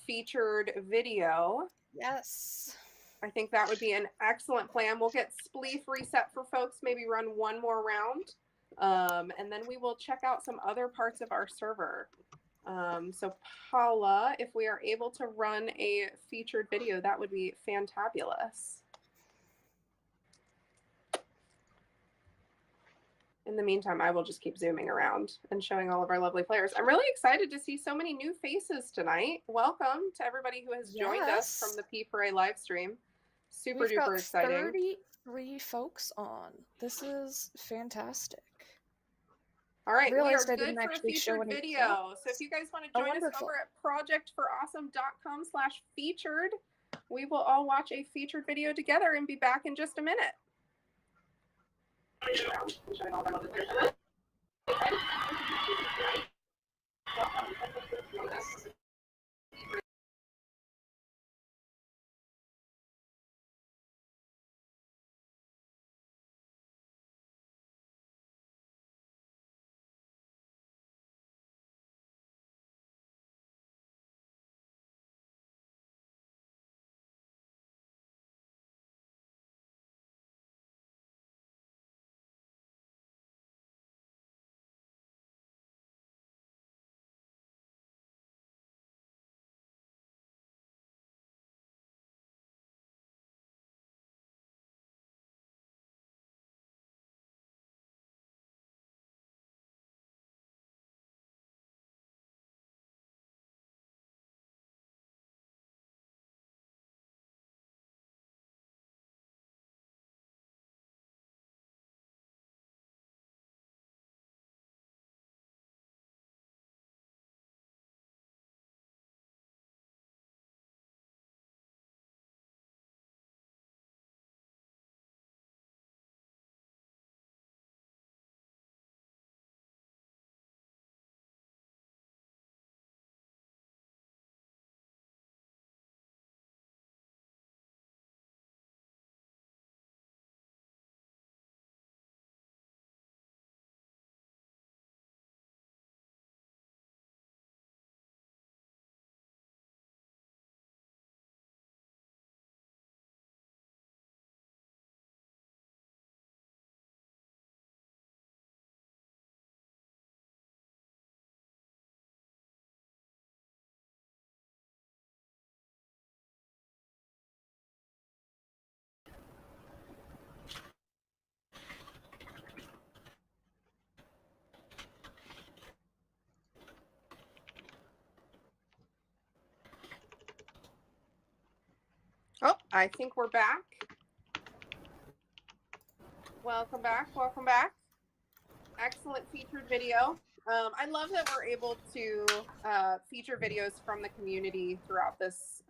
[SPEAKER 15] featured video,
[SPEAKER 14] yes,
[SPEAKER 15] I think that would be an excellent plan. We'll get Spleef reset for folks, maybe run one more round, and then we will check out some other parts of our server. So Paula, if we are able to run a featured video, that would be fantabulous. In the meantime, I will just keep zooming around and showing all of our lovely players. I'm really excited to see so many new faces tonight. Welcome to everybody who has joined us from the P4A live stream. Super duper exciting.
[SPEAKER 14] 33 folks on. This is fantastic.
[SPEAKER 15] All right, we are
[SPEAKER 14] Realized I
[SPEAKER 15] good
[SPEAKER 14] didn't
[SPEAKER 15] for a
[SPEAKER 14] actually show
[SPEAKER 15] featured
[SPEAKER 14] any
[SPEAKER 15] video.
[SPEAKER 14] props.
[SPEAKER 15] So if you guys want to
[SPEAKER 14] Oh,
[SPEAKER 15] join us
[SPEAKER 14] wonderful.
[SPEAKER 15] over at projectforawesome.com/featured, we will all watch a featured video together and be back in just a minute. Oh, I think we're back. Welcome back. Welcome back. Excellent featured video. I love that we're able to feature videos from the community throughout this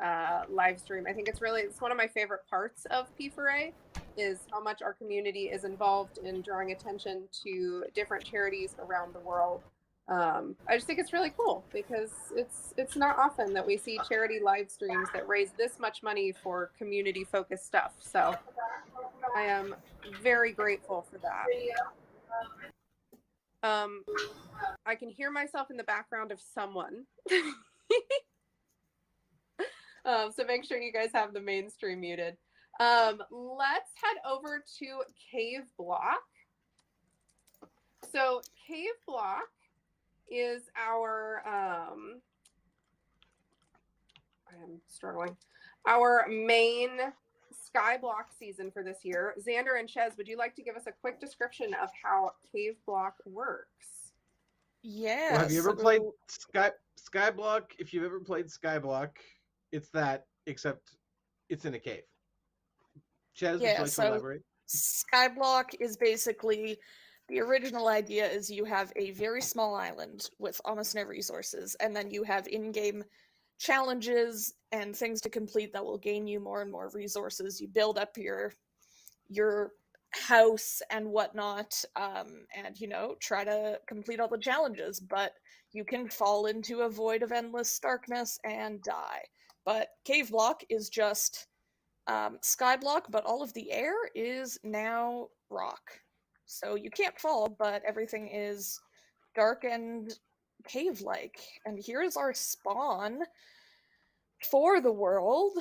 [SPEAKER 15] live stream. I think it's one of my favorite parts of P4A is how much our community is involved in drawing attention to different charities around the world. I just think it's really cool because it's not often that we see charity live streams that raise this much money for community focused stuff. So I am very grateful for that. I can hear myself in the background of someone. So make sure you guys have the main stream muted. Let's head over to Cave Block. So Cave Block is our I am struggling. Our main Skyblock season for this year. Xander and Chez, would you like to give us a quick description of how Cave Block works?
[SPEAKER 14] Yeah.
[SPEAKER 17] Well, have you ever played Skyblock? If you've ever played Skyblock, it's that, except it's in a cave. Chez, would you like to elaborate?
[SPEAKER 14] Skyblock is basically The original idea is you have a very small island with almost no resources, and then you have in-game challenges and things to complete that will gain you more and more resources. You build up your house and whatnot, and try to complete all the challenges, but you can fall into a void of endless darkness and die. But Cave Block is just sky block, but all of the air is now rock. So you can't fall, but everything is dark and cave-like. And here's our spawn for the world,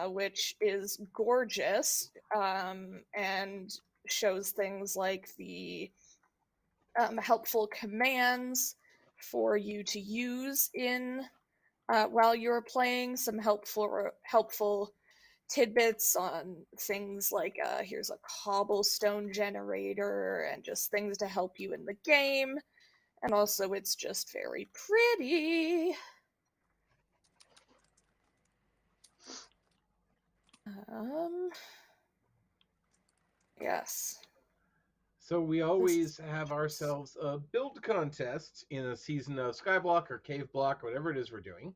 [SPEAKER 14] which is gorgeous, and shows things like the helpful commands for you to use in while you're playing, some helpful tidbits on things like here's a cobblestone generator and just things to help you in the game. And also it's just very pretty. Yes.
[SPEAKER 17] So we always have ourselves a build contest in a season of Skyblock or Cave Block, whatever it is we're doing.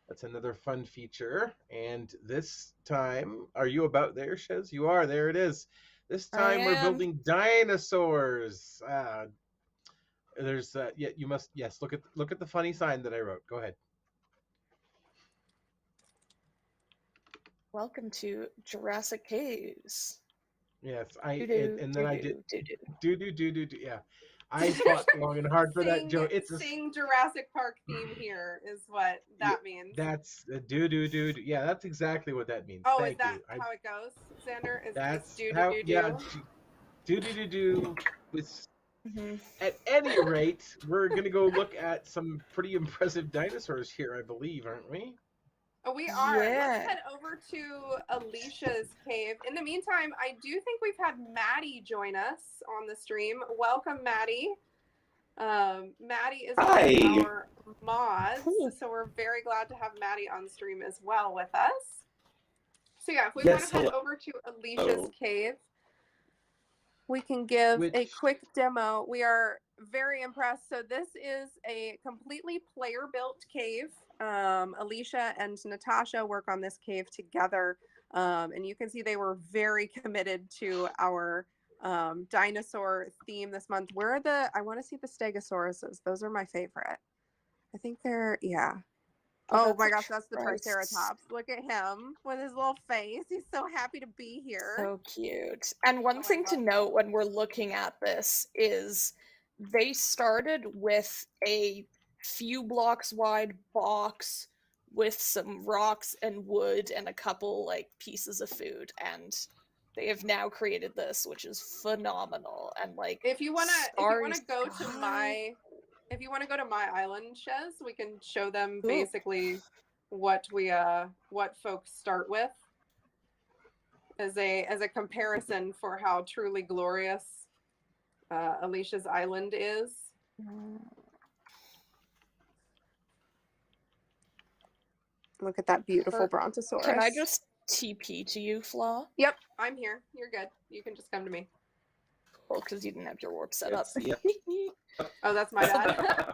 [SPEAKER 17] That's another fun feature. And this time, are you about there, Shez? You are. There it is. This time we're building dinosaurs. There's yeah, you must look at the funny sign that I wrote. Go ahead.
[SPEAKER 14] Welcome to Jurassic Caves.
[SPEAKER 17] Yes, and then I did do. Yeah, I fought long and hard for that, Joe. It's a
[SPEAKER 15] Sing Jurassic Park theme here is what that means.
[SPEAKER 17] That's do. Yeah, that's exactly what that means.
[SPEAKER 15] Oh,
[SPEAKER 17] Thank
[SPEAKER 15] is that
[SPEAKER 17] you.
[SPEAKER 15] how it goes, Xander? Is
[SPEAKER 17] That's
[SPEAKER 15] do
[SPEAKER 17] how.
[SPEAKER 15] do do?
[SPEAKER 17] Yeah, do. With at any rate, we're gonna go look at some pretty impressive dinosaurs here, I believe, aren't we?
[SPEAKER 15] Oh, we are.
[SPEAKER 14] Yeah.
[SPEAKER 15] Let's head over to Alicia's cave. In the meantime, I do think we've had Maddie join us on the stream. Welcome, Maddie. Maddie is one of our mods, so we're very glad to have Maddie on stream as well with us. So yeah, if we want to head over to Alicia's cave, we can give a quick demo. We are very impressed. So this is a completely player-built cave. Alicia and Natasha work on this cave together, and you can see they were very committed to our dinosaur theme this month. Where are I want to see the Stegosauruses. Those are my favorite. I think they're, yeah. Oh my gosh, that's the Triceratops. Look at him with his little face. He's so happy to be here.
[SPEAKER 14] So cute. And one thing to note when we're looking at this is they started with a few blocks wide box with some rocks and wood and a couple like pieces of food, and they have now created this, which is phenomenal. And like,
[SPEAKER 15] if you want to go to my island, Shez, we can show them basically what folks start with as a comparison for how truly glorious Alicia's island is. Look at that beautiful Brontosaurus.
[SPEAKER 14] Can I just TP to you, Flaw?
[SPEAKER 15] Yep, I'm here. You're good. You can just come to me.
[SPEAKER 14] Well, because you didn't have your warp set up.
[SPEAKER 15] Yep. Oh, that's my bad.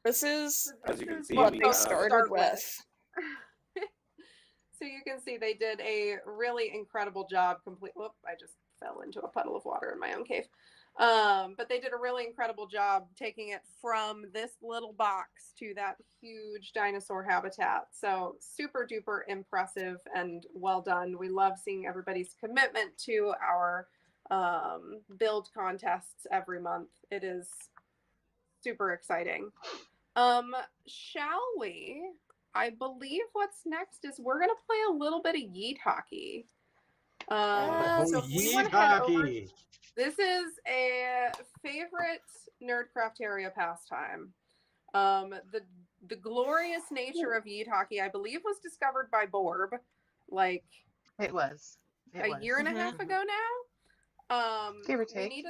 [SPEAKER 14] This is
[SPEAKER 18] As you can see,
[SPEAKER 14] what
[SPEAKER 18] we
[SPEAKER 14] they started with.
[SPEAKER 15] So you can see they did a really incredible job. Whoop, I just fell into a puddle of water in my own cave. But they did a really incredible job taking it from this little box to that huge dinosaur habitat. So super duper impressive and well done. We love seeing everybody's commitment to our build contests every month. It is super exciting. Shall we? I believe what's next is we're gonna play a little bit of Yeet Hockey. So
[SPEAKER 17] Yeet Hockey.
[SPEAKER 15] This is a favorite Nerdcrafteria pastime. The glorious nature of Yeet Hockey, I believe, was discovered by Borb, like
[SPEAKER 16] it was
[SPEAKER 15] a year and a half ago now.
[SPEAKER 16] Give or take.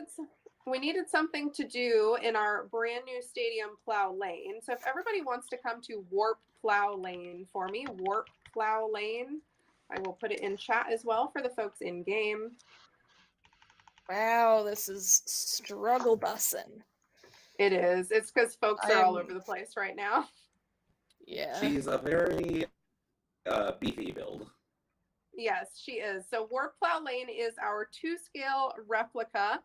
[SPEAKER 15] We needed something to do in our brand new stadium plow lane. So if everybody wants to come to Warp Plow Lane for me, Warp Plow Lane, I will put it in chat as well for the folks in game.
[SPEAKER 14] Wow, this is struggle bussin'.
[SPEAKER 15] It is. It's because folks are all
[SPEAKER 14] I'm-
[SPEAKER 15] over the place right now.
[SPEAKER 14] Yeah.
[SPEAKER 18] She's a very beefy build.
[SPEAKER 15] Yes, she is. So Warp Plow Lane is our 2-scale replica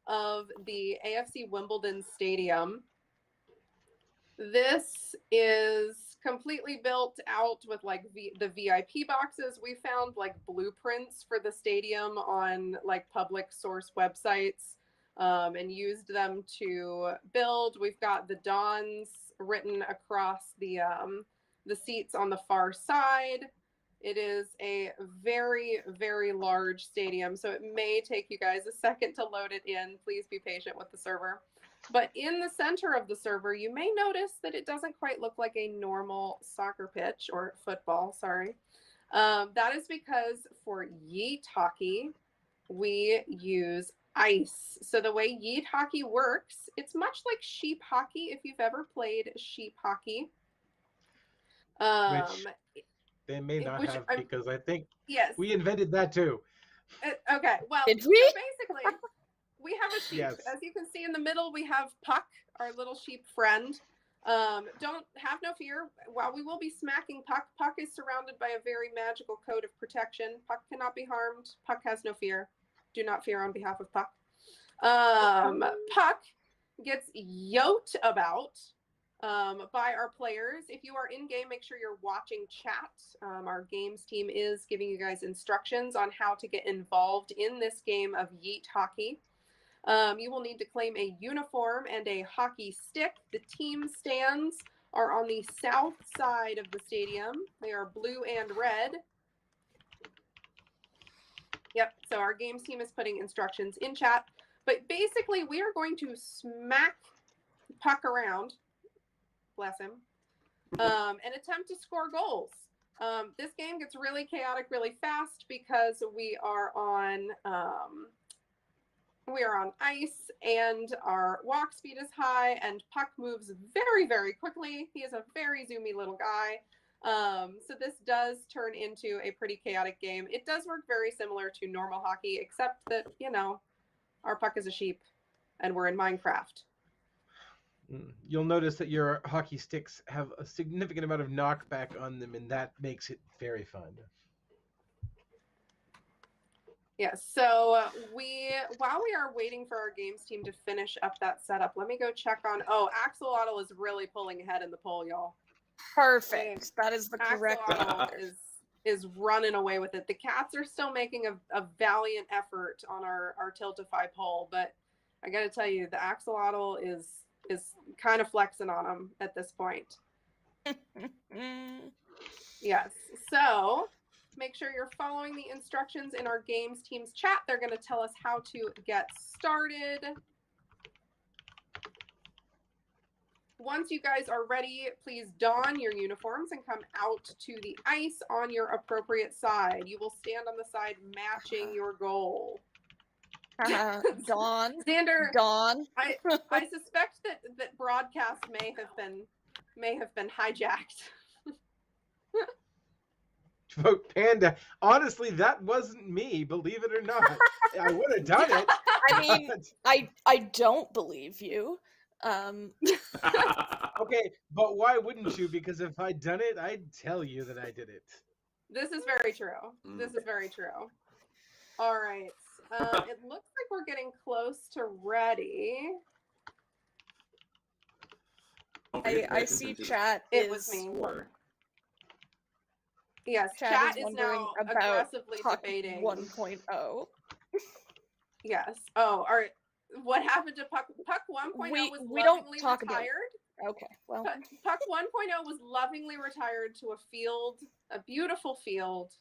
[SPEAKER 15] of the AFC Wimbledon Stadium. This is completely built out with like the VIP boxes. We found like blueprints for the stadium on like public source websites and used them to build. We've got the Dons written across the seats on the far side. It is a very, very large stadium, so it may take you guys a second to load it in. Please be patient with the server. But in the center of the server, you may notice that it doesn't quite look like a normal soccer pitch or football, sorry. That is because for Yeet Hockey, we use ice. So the way Yeet Hockey works, it's much like sheep hockey, if you've ever played sheep hockey.
[SPEAKER 17] Which they may not
[SPEAKER 15] which
[SPEAKER 17] have
[SPEAKER 15] I'm-
[SPEAKER 17] because I think
[SPEAKER 15] Yes.
[SPEAKER 17] we invented that too.
[SPEAKER 15] Okay, well,
[SPEAKER 14] Did
[SPEAKER 15] so
[SPEAKER 14] we?
[SPEAKER 15] basically, we have a sheep.
[SPEAKER 17] Yes.
[SPEAKER 15] As you can see in the middle, we have Puck, our little sheep friend. Don't have no fear. While we will be smacking Puck, Puck is surrounded by a very magical code of protection. Puck cannot be harmed. Puck has no fear. Do not fear on behalf of Puck. Puck gets yoked about by our players. If you are in game, make sure you're watching chat. Our games team is giving you guys instructions on how to get involved in this game of Yeet Hockey. You will need to claim a uniform and a hockey stick. The team stands are on the south side of the stadium. They are blue and red. Yep, so our games team is putting instructions in chat. But basically, we are going to smack Puck around, bless him, and attempt to score goals. This game gets really chaotic really fast because we are on ice and our walk speed is high and Puck moves very, very quickly. He is a very zoomy little guy. So this does turn into a pretty chaotic game. It does work very similar to normal hockey, except that, you know, our Puck is a sheep and we're in Minecraft.
[SPEAKER 17] You'll notice that your hockey sticks have a significant amount of knockback on them, and that makes it very fun.
[SPEAKER 15] Yes, so while we are waiting for our games team to finish up that setup, let me go check on, Axolotl is really pulling ahead in the poll, y'all.
[SPEAKER 14] Perfect. That is the correct
[SPEAKER 15] Axolotl is running away with it. The cats are still making a valiant effort on our Tiltify poll, but I gotta tell you, the Axolotl is kind of flexing on them at this point. Yes, so make sure you're following the instructions in our games team's chat. They're going to tell us how to get started. Once you guys are ready, please don your uniforms and come out to the ice on your appropriate side. You will stand on the side matching your goal.
[SPEAKER 14] Dawn.
[SPEAKER 15] Xander,
[SPEAKER 14] Dawn.
[SPEAKER 15] I suspect that broadcast may have been hijacked.
[SPEAKER 17] Vote Panda. Honestly, that wasn't me, believe it or not. I would have done it.
[SPEAKER 14] I mean, I don't believe you.
[SPEAKER 17] Okay, but why wouldn't you? Because if I'd done it, I'd tell you that I did it.
[SPEAKER 15] This is very true. This is very true. All right. It looks like we're getting close to ready.
[SPEAKER 14] I see chat.
[SPEAKER 15] It was me. Yes, chat is
[SPEAKER 14] wondering
[SPEAKER 15] now
[SPEAKER 14] about
[SPEAKER 15] aggressively
[SPEAKER 14] Puck
[SPEAKER 15] debating
[SPEAKER 14] 1.0.
[SPEAKER 15] Yes. Oh, all right. What happened to Puck? Puck 1.0 was
[SPEAKER 14] we don't
[SPEAKER 15] lovingly
[SPEAKER 14] talk about-
[SPEAKER 15] retired.
[SPEAKER 14] Okay, well.
[SPEAKER 15] Puck 1.0 was lovingly retired to a field, a beautiful field,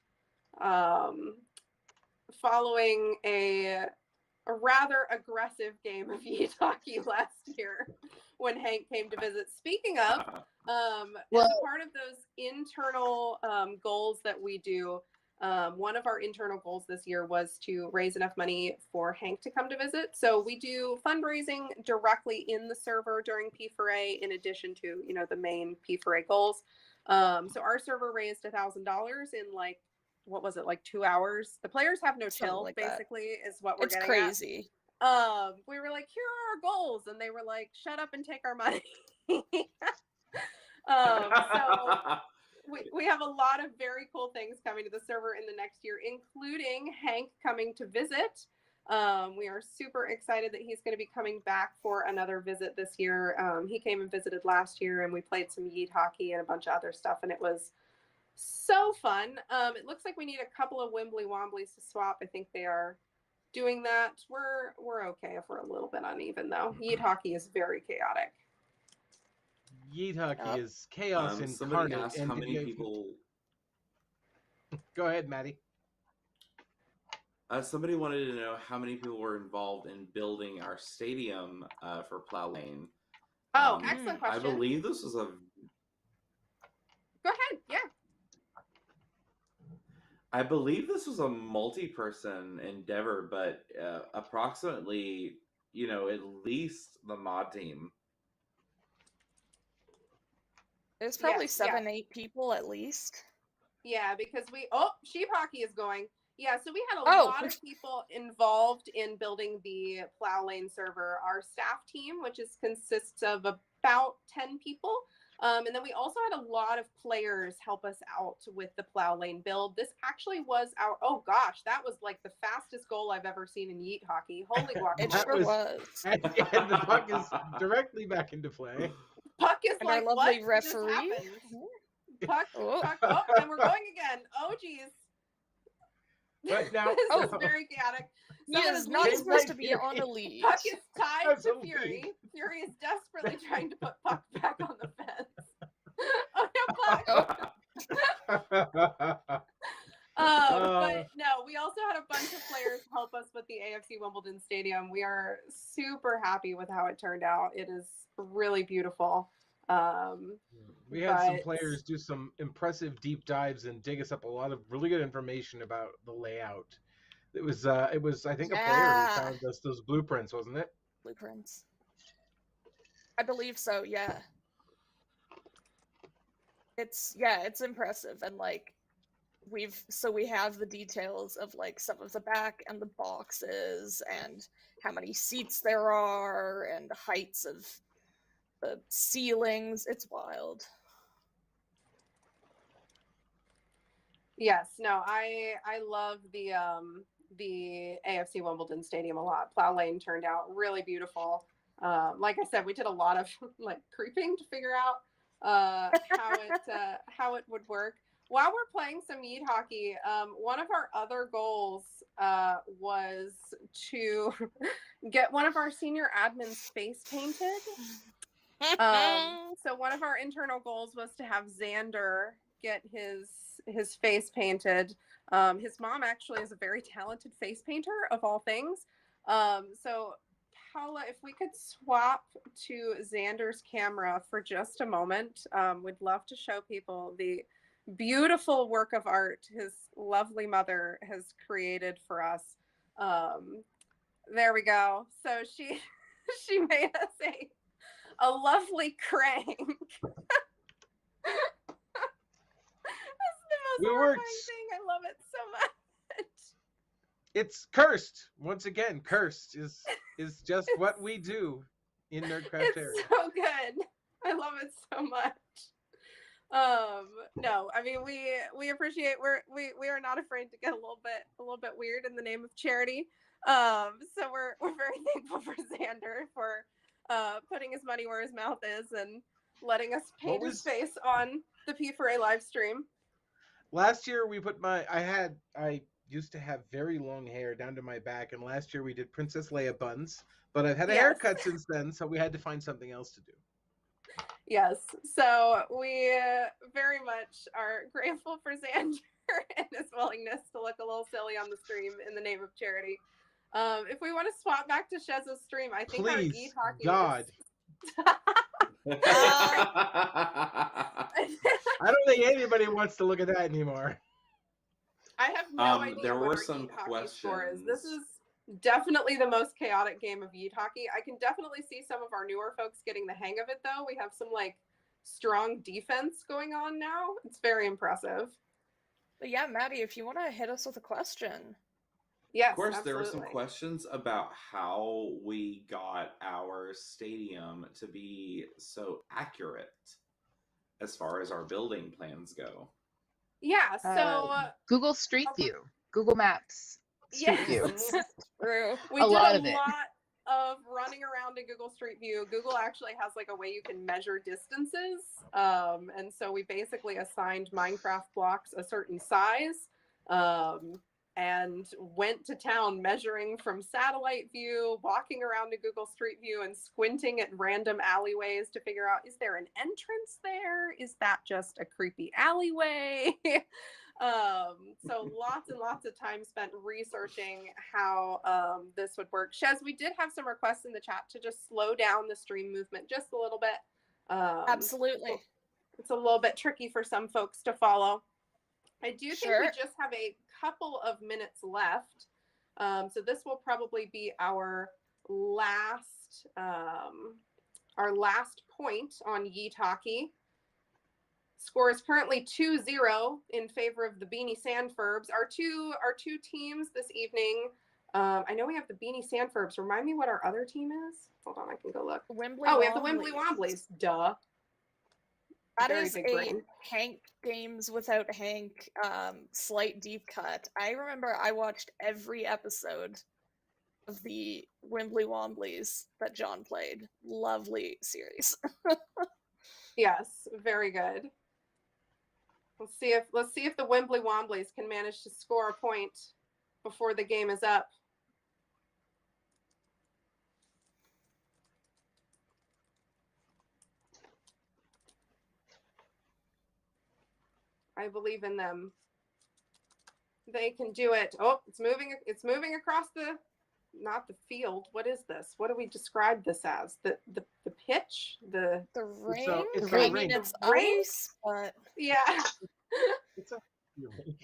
[SPEAKER 15] following a rather aggressive game of Yeet Hockey last year when Hank came to visit. Speaking of, as a part of those internal goals that we do, one of our internal goals this year was to raise enough money for Hank to come to visit. So we do fundraising directly in the server during P4A in addition to, you know, the main P4A goals. So our server raised $1,000 in like what was it, like 2 hours? The players have no
[SPEAKER 14] Something
[SPEAKER 15] chill,
[SPEAKER 14] like that.
[SPEAKER 15] basically, is what we're
[SPEAKER 14] It's
[SPEAKER 15] getting
[SPEAKER 14] crazy.
[SPEAKER 15] at. We were like, here are our goals, and they were like, shut up and take our money. So we have a lot of very cool things coming to the server in the next year, including Hank coming to visit. We are super excited that he's going to be coming back for another visit this year. He came and visited last year, and we played some Yeet hockey and a bunch of other stuff, and it was so fun. It looks like we need a couple of Wimbly Womblies to swap. I think they are doing that. We're okay if we're a little bit uneven, though. Yeet hockey is very chaotic.
[SPEAKER 17] Yeet hockey is chaos
[SPEAKER 18] Somebody
[SPEAKER 17] incarnate.
[SPEAKER 18] asked
[SPEAKER 17] and
[SPEAKER 18] how
[SPEAKER 17] did
[SPEAKER 18] many
[SPEAKER 17] you-
[SPEAKER 18] people.
[SPEAKER 17] Go ahead, Maddie.
[SPEAKER 18] Somebody wanted to know how many people were involved in building our stadium for Plow Lane.
[SPEAKER 15] Oh, excellent question.
[SPEAKER 18] I believe this was a.
[SPEAKER 15] Go ahead. Yeah.
[SPEAKER 18] I believe this was a multi-person endeavor, but approximately, at least the mod team.
[SPEAKER 14] There's probably
[SPEAKER 15] Yes,
[SPEAKER 14] 7-8 people at least.
[SPEAKER 15] Yeah, because sheep hockey is going. Yeah, so we had a
[SPEAKER 14] Oh.
[SPEAKER 15] lot of people involved in building the Plow Lane server. Our staff team, which consists of about 10 people. And then we also had a lot of players help us out with the Plow Lane build. This actually was oh gosh, that was like the fastest goal I've ever seen in Yeet hockey. Holy guacamole.
[SPEAKER 14] It sure was.
[SPEAKER 17] And the puck is directly back into play.
[SPEAKER 15] Puck is
[SPEAKER 14] And
[SPEAKER 15] like,
[SPEAKER 14] our lovely
[SPEAKER 15] what just
[SPEAKER 14] referee.
[SPEAKER 15] happened? Puck,
[SPEAKER 14] Oh.
[SPEAKER 15] and we're going again. Oh, geez.
[SPEAKER 17] But now,
[SPEAKER 15] This is very chaotic.
[SPEAKER 14] He
[SPEAKER 15] Someone
[SPEAKER 14] is
[SPEAKER 15] is
[SPEAKER 14] not
[SPEAKER 15] leading
[SPEAKER 14] supposed to
[SPEAKER 15] Puck.
[SPEAKER 14] be on a lead.
[SPEAKER 15] Puck is tied
[SPEAKER 17] That's
[SPEAKER 15] to
[SPEAKER 17] a
[SPEAKER 15] Fury.
[SPEAKER 17] lead.
[SPEAKER 15] Fury is desperately trying to put Puck back on the fence. Oh, no, Puck. But no, we also had a bunch of players help us with the AFC Wimbledon Stadium. We are super happy with how it turned out. It is really beautiful.
[SPEAKER 17] We had some
[SPEAKER 15] but-
[SPEAKER 17] players do some impressive deep dives and dig us up a lot of really good information about the layout. It was I think a player
[SPEAKER 14] Yeah.
[SPEAKER 17] who found us those blueprints, wasn't it?
[SPEAKER 14] Blueprints. I believe so, yeah. It's impressive, and like we have the details of like some of the back and the boxes and how many seats there are and the heights of the ceilings. It's wild.
[SPEAKER 15] Yes, no, I love the AFC Wimbledon Stadium a lot. Plow Lane turned out really beautiful. Like I said, we did a lot of like creeping to figure out how it would work. While we're playing some Yeet hockey, one of our other goals was to get one of our senior admins face painted. So one of our internal goals was to have Xander get his face painted. His mom actually is a very talented face painter of all things. So Paula, if we could swap to Xander's camera for just a moment, we'd love to show people the beautiful work of art his lovely mother has created for us. There we go. So she made us a lovely crank.
[SPEAKER 17] We worked.
[SPEAKER 15] Thing. I love it so much.
[SPEAKER 17] It's cursed once again. Cursed is just what we do in Nerdcraft
[SPEAKER 15] It's
[SPEAKER 17] area.
[SPEAKER 15] so good. I love it so much. No, I mean we appreciate we are not afraid to get a little bit weird in the name of charity. So we're very thankful for Xander for putting his money where his mouth is and letting us paint his face on the P4A live stream.
[SPEAKER 17] Last year we put I used to have very long hair down to my back, and last year we did Princess Leia buns, but I've had a haircut since then, so we had to find something else to do.
[SPEAKER 15] Yes, so we very much are grateful for Xander and his willingness to look a little silly on the stream in the name of charity. If we want to swap back to Shez's stream, I think our
[SPEAKER 17] Please,
[SPEAKER 15] e-talking
[SPEAKER 17] God.
[SPEAKER 15] is...
[SPEAKER 17] I don't think anybody wants to look at that anymore.
[SPEAKER 15] I have no idea
[SPEAKER 18] there
[SPEAKER 15] what
[SPEAKER 18] were
[SPEAKER 15] our
[SPEAKER 18] some
[SPEAKER 15] Yeet hockey score is. This
[SPEAKER 18] questions.
[SPEAKER 15] is definitely the most chaotic game of Yeet hockey. I can definitely see some of our newer folks getting the hang of it, though. We have some like strong defense going on now. It's very impressive.
[SPEAKER 14] But yeah, Maddie, if you want to hit us with a question.
[SPEAKER 15] Yes,
[SPEAKER 18] Of course, there were some
[SPEAKER 15] absolutely.
[SPEAKER 18] questions about how we got our stadium to be so accurate as far as our building plans go.
[SPEAKER 15] Yeah, so
[SPEAKER 16] Google Street View, Google Maps Street
[SPEAKER 15] yes,
[SPEAKER 16] View.
[SPEAKER 14] True.
[SPEAKER 15] we
[SPEAKER 16] A
[SPEAKER 15] did
[SPEAKER 16] lot
[SPEAKER 15] a
[SPEAKER 16] of it.
[SPEAKER 15] lot of running around in Google Street View. Google actually has like a way you can measure distances, and so we basically assigned Minecraft blocks a certain size, and went to town measuring from satellite view, walking around to Google Street View, and squinting at random alleyways to figure out, is there an entrance there? Is that just a creepy alleyway? So lots and lots of time spent researching how this would work. Shez, we did have some requests in the chat to just slow down the stream movement just a little bit.
[SPEAKER 14] Absolutely.
[SPEAKER 15] It's a little bit tricky for some folks to follow. I do think we
[SPEAKER 14] Sure.
[SPEAKER 15] just have a couple of minutes left. So this will probably be our last point on Yeet Hockey. Score is currently 2-0 in favor of the Beanie Sandfurbs. Our two teams this evening. I know we have the Beanie Sandfurbs. Remind me what our other team is. Hold on, I can go look.
[SPEAKER 14] Wimbly
[SPEAKER 15] Oh, we have the
[SPEAKER 14] Womblies.
[SPEAKER 15] Wimbly Womblies. Duh.
[SPEAKER 14] That
[SPEAKER 15] Very
[SPEAKER 14] is
[SPEAKER 15] big
[SPEAKER 14] a
[SPEAKER 15] brain.
[SPEAKER 14] Hank Games Without Hank slight deep cut. I remember I watched every episode of the Wimbly Womblies that John played. Lovely series.
[SPEAKER 15] Yes, very good. Let's see if the Wimbly Womblies can manage to score a point before the game is up. I believe in them. They can do it. Oh, it's moving across not the field. What is this? What do we describe this as? The pitch? The
[SPEAKER 14] ring?
[SPEAKER 17] It's
[SPEAKER 14] I
[SPEAKER 17] a
[SPEAKER 14] mean,
[SPEAKER 17] ring.
[SPEAKER 14] it's
[SPEAKER 15] ring?
[SPEAKER 14] ice, but
[SPEAKER 15] Yeah.
[SPEAKER 17] It's a ring.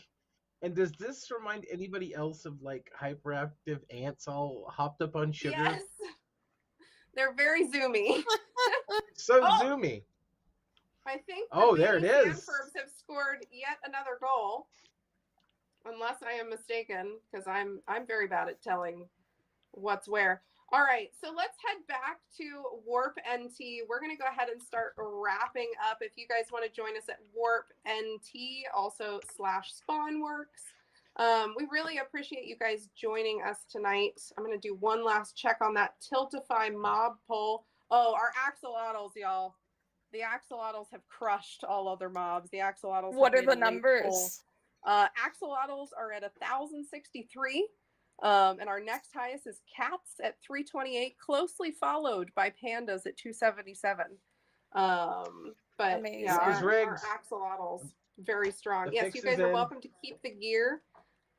[SPEAKER 17] And does this remind anybody else of like hyperactive ants all hopped up on sugar?
[SPEAKER 15] Yes. They're very zoomy.
[SPEAKER 17] So
[SPEAKER 15] Oh!
[SPEAKER 17] zoomy.
[SPEAKER 15] I think
[SPEAKER 17] Oh,
[SPEAKER 15] the
[SPEAKER 17] there it
[SPEAKER 15] Beanie
[SPEAKER 17] is.
[SPEAKER 15] Sandfurbs have scored yet another goal. Unless I am mistaken, because I'm very bad at telling what's where. All right, so let's head back to Warp NT. We're going to go ahead and start wrapping up. If you guys want to join us at Warp NT, also /Spawnworks. We really appreciate you guys joining us tonight. I'm going to do one last check on that Tiltify mob poll. Oh, our axolotls, y'all. The axolotls have crushed all other mobs. The axolotls.
[SPEAKER 14] what are
[SPEAKER 15] have
[SPEAKER 14] the
[SPEAKER 15] made a late poll.
[SPEAKER 14] numbers?
[SPEAKER 15] Axolotls are at 1,063. And our next highest is cats at 328, closely followed by pandas at 277. But
[SPEAKER 14] Amazing.
[SPEAKER 15] yeah,
[SPEAKER 17] This is
[SPEAKER 15] our
[SPEAKER 17] rigged.
[SPEAKER 15] axolotls very strong.
[SPEAKER 17] The
[SPEAKER 15] Yes,
[SPEAKER 17] fix
[SPEAKER 15] you
[SPEAKER 17] is
[SPEAKER 15] guys are
[SPEAKER 17] in.
[SPEAKER 15] welcome to keep the gear.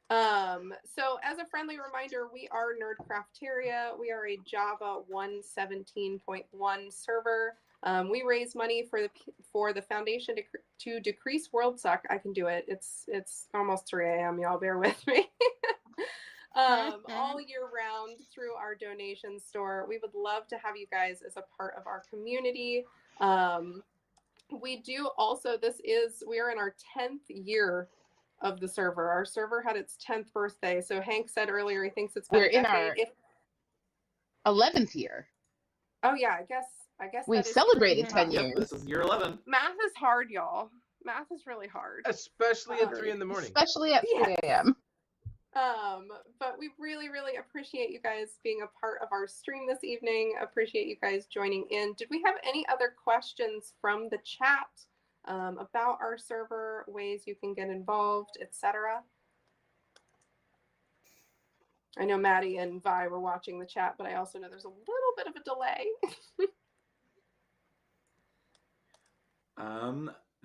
[SPEAKER 15] So as a friendly reminder, we are Nerdcrafteria. We are a Java 1.17.1 server. We raise money for the foundation to decrease world suck. I can do it. It's almost 3 a.m. Y'all bear with me. All year round through our donation store. We would love to have you guys as a part of our community. We do also, we are in our 10th year of the server. Our server had its 10th birthday. So Hank said earlier he thinks it's been
[SPEAKER 16] We're
[SPEAKER 15] a
[SPEAKER 16] in our
[SPEAKER 15] decade.
[SPEAKER 16] 11th year.
[SPEAKER 15] Oh yeah, I guess
[SPEAKER 16] We've
[SPEAKER 15] that is
[SPEAKER 16] celebrated
[SPEAKER 15] true.
[SPEAKER 16] 10
[SPEAKER 18] Yep,
[SPEAKER 16] years.
[SPEAKER 18] this is year 11.
[SPEAKER 15] Math is hard, y'all. Math is really hard.
[SPEAKER 17] Especially at 3 in the morning.
[SPEAKER 16] Especially at 3 a.m.
[SPEAKER 15] But we really, really appreciate you guys being a part of our stream this evening. Appreciate you guys joining in. Did we have any other questions from the chat about our server, ways you can get involved, etc.? I know Maddie and Vi were watching the chat, but I also know there's a little bit of a delay.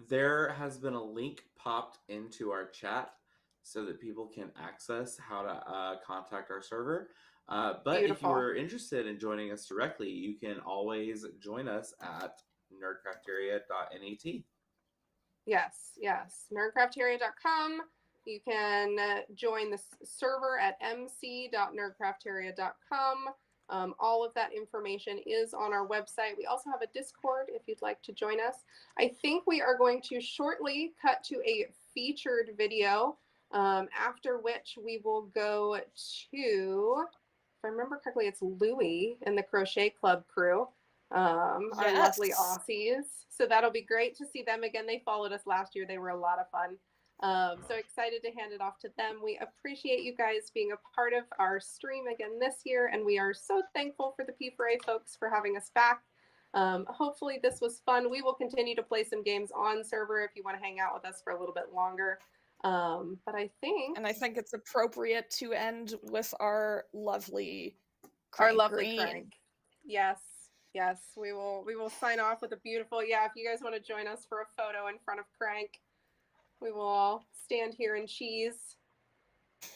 [SPEAKER 18] There has been a link popped into our chat so that people can access how to contact our server. But if
[SPEAKER 15] Beautiful.
[SPEAKER 18] you're interested in joining us directly, you can always join us at nerdcrafteria.net.
[SPEAKER 15] Yes, nerdcrafteria.com. You can join the server at mc.nerdcrafteria.com. All of that information is on our website. We also have a Discord if you'd like to join us. I think we are going to shortly cut to a featured video, after which we will go to, if I remember correctly, it's Louie and the Crochet Club crew, our lovely
[SPEAKER 14] Yes.
[SPEAKER 15] Aussies. So that'll be great to see them again. They followed us last year. They were a lot of fun. So excited to hand it off to them. We appreciate you guys being a part of our stream again this year, and we are so thankful for the P4A folks for having us back. Hopefully this was fun. We will continue to play some games on server if you want to hang out with us for a little bit longer. But I think
[SPEAKER 14] it's appropriate to end with our lovely
[SPEAKER 15] Crank.
[SPEAKER 14] Green.
[SPEAKER 15] Yes, we will sign off with a beautiful, if you guys want to join us for a photo in front of Crank, we will all stand here and cheese.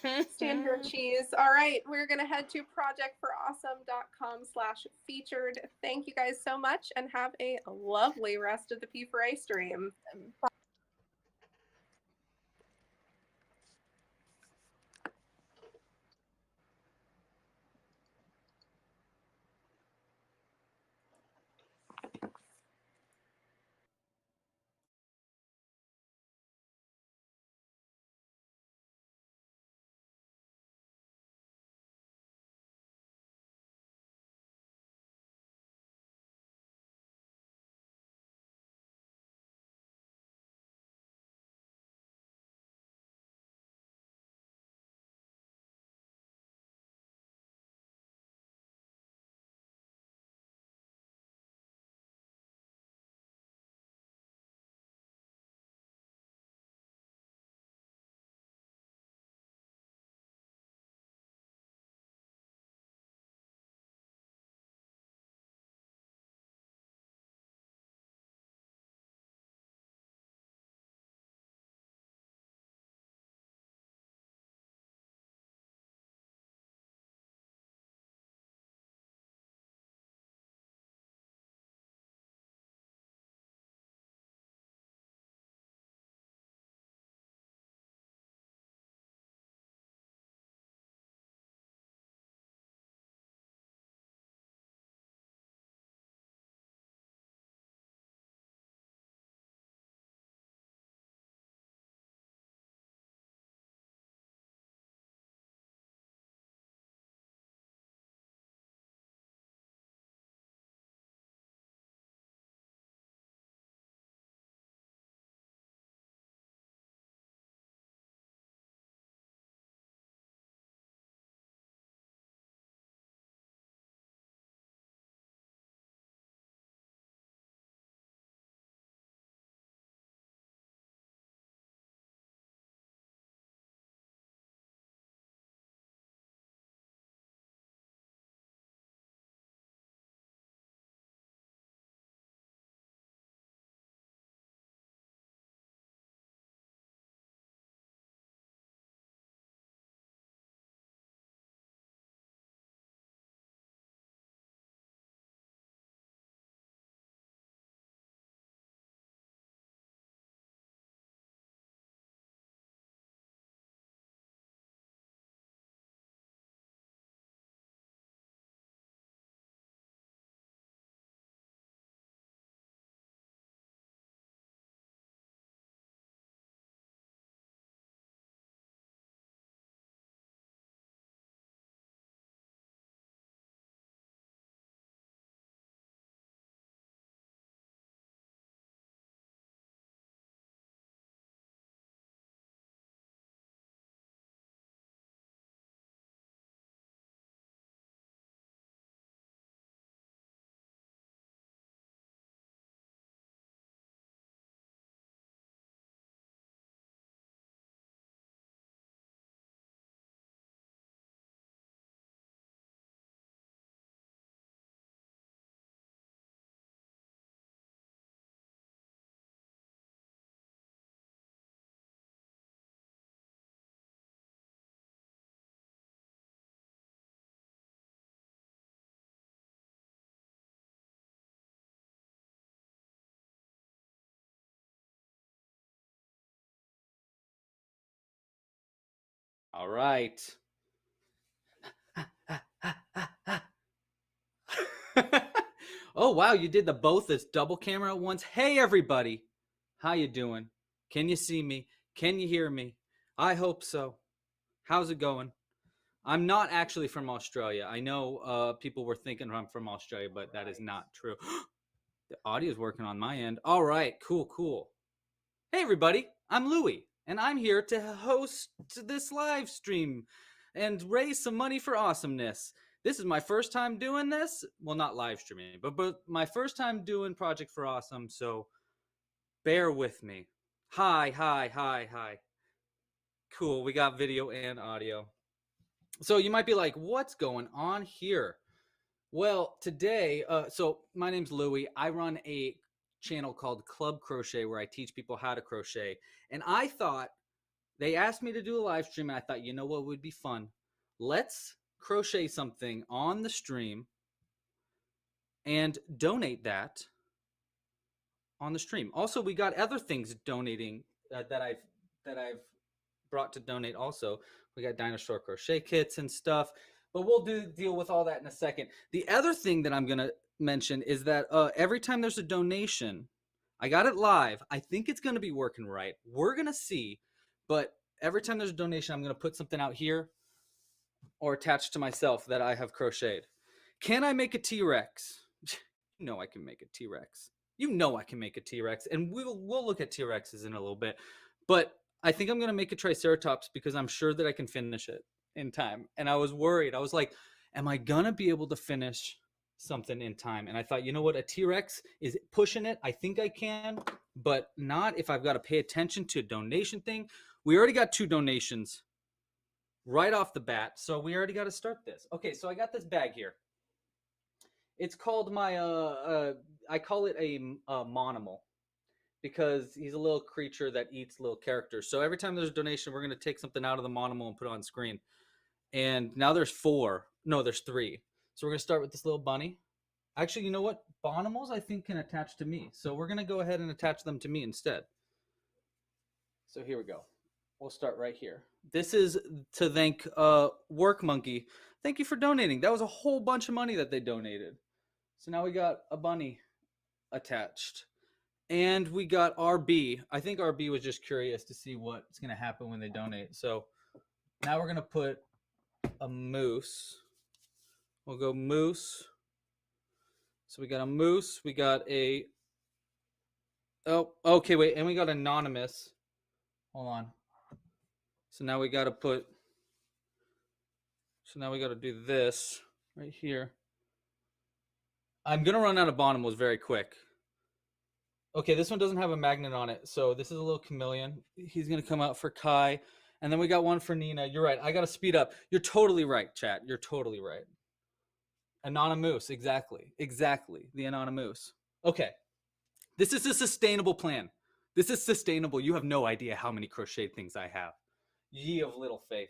[SPEAKER 15] All right, we're gonna head to projectforawesome.com/featured. Thank you guys so much, and have a lovely rest of the P4A stream. Bye.
[SPEAKER 11] All right. Oh wow, you did the both as double camera at once. Hey everybody, how you doing? Can you see me?
[SPEAKER 19] Can you hear me? I hope so. How's it going? I'm not actually from Australia. I know people were thinking I'm from Australia, but that is not true. The audio is working on my end. All right, cool. Hey, everybody. I'm Louie, and I'm here to host this live stream and raise some money for awesomeness. This is my first time doing this. Well, not live streaming, but my first time doing Project for Awesome, so bear with me. Hi. Cool, we got video and audio. So you might be like, what's going on here? Well, today, so my name's Louie. I run a channel called Club Crochet where I teach people how to crochet. And I thought, they asked me to do a live stream, and I thought, you know what would be fun? Let's crochet something on the stream and donate that on the stream. Also, we got other things donating that I've brought to donate also. We got dinosaur crochet kits and stuff, but we'll deal with all that in a second. The other thing that I'm going to mention is that every time there's a donation, I got it live. I think it's going to be working right. We're going to see, but every time there's a donation, I'm going to put something out here or attached to myself that I have crocheted. Can I make a T-Rex? You know I can make a T-Rex. You know I can make a T-Rex, and we'll look at T-Rexes in a little bit. But I think I'm going to make a Triceratops because I'm sure that I can finish it in time. And I was worried. I was like, am I going to be able to finish something in time? And I thought, you know what? A T-Rex is pushing it. I think I can, but not if I've got to pay attention to a donation thing. We already got 2 donations right off the bat, so we already got to start this. Okay, so I got this bag here. It's called my, I call it a Monimal, because he's a little creature that eats little characters. So every time there's a donation, we're going to take something out of the Monimal and put it on screen. And now there's 4. No, there's 3. So we're going to start with this little bunny. Actually, you know what? Bonimals, I think, can attach to me. So we're going to go ahead and attach them to me instead. So here we go. We'll start right here. This is to thank Work Monkey. Thank you for donating. That was a whole bunch of money that they donated. So now we got a bunny attached. And we got RB. I think RB was just curious to see what's going to happen when they donate. So now we're going to put a moose. We'll go moose. So we got a moose. We got a... Oh, okay, wait. And we got anonymous. Hold on. So now we got to put... So now we got to do this right here. I'm going to run out of Bonimals very quick. Okay, this one doesn't have a magnet on it. So this is a little chameleon. He's going to come out for Kai. And then we got one for Nina. You're right. I got to speed up. You're totally right, chat. You're totally right. Anonymous. Exactly. The Anonymous. Okay. This is a sustainable plan. This is sustainable. You have no idea how many crocheted things I have. Ye of little faith.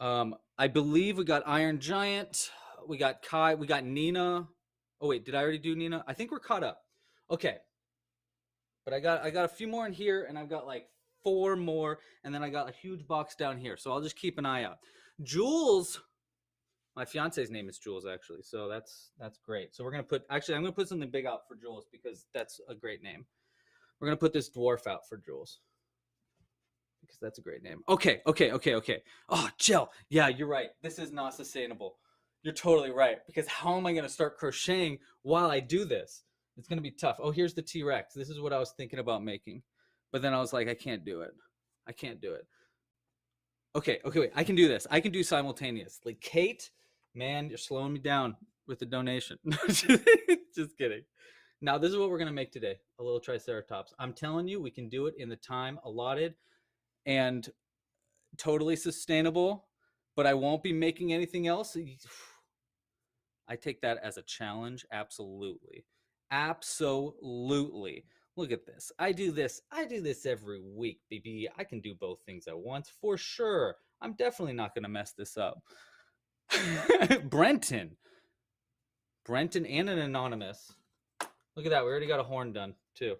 [SPEAKER 19] I believe we got Iron Giant. We got Kai. We got Nina. Oh, wait. Did I already do Nina? I think we're caught up. Okay. But I got a few more in here, and I've got like 4 more, and then I got a huge box down here. So I'll just keep an eye out. Jules, my fiance's name is Jules, actually. So that's great. So we're going to put, actually, I'm going to put something big out for Jules because that's a great name. We're going to put this dwarf out for Jules because that's a great name. Okay. Oh, Jill. Yeah, you're right. This is not sustainable. You're totally right, because how am I going to start crocheting while I do this? It's going to be tough. Oh, here's the T-Rex. This is what I was thinking about making. But then I was like, I can't do it. Okay, wait. I can do this. I can do simultaneous. Like, Kate, man, you're slowing me down with the donation. Just kidding. Now, this is what we're going to make today. A little Triceratops. I'm telling you, we can do it in the time allotted and totally sustainable, but I won't be making anything else. I take that as a challenge. Absolutely. Look at this. I do this every week, baby. I can do both things at once for sure. I'm definitely not going to mess this up. Brenton and an anonymous. Look at that. We already got a horn done too.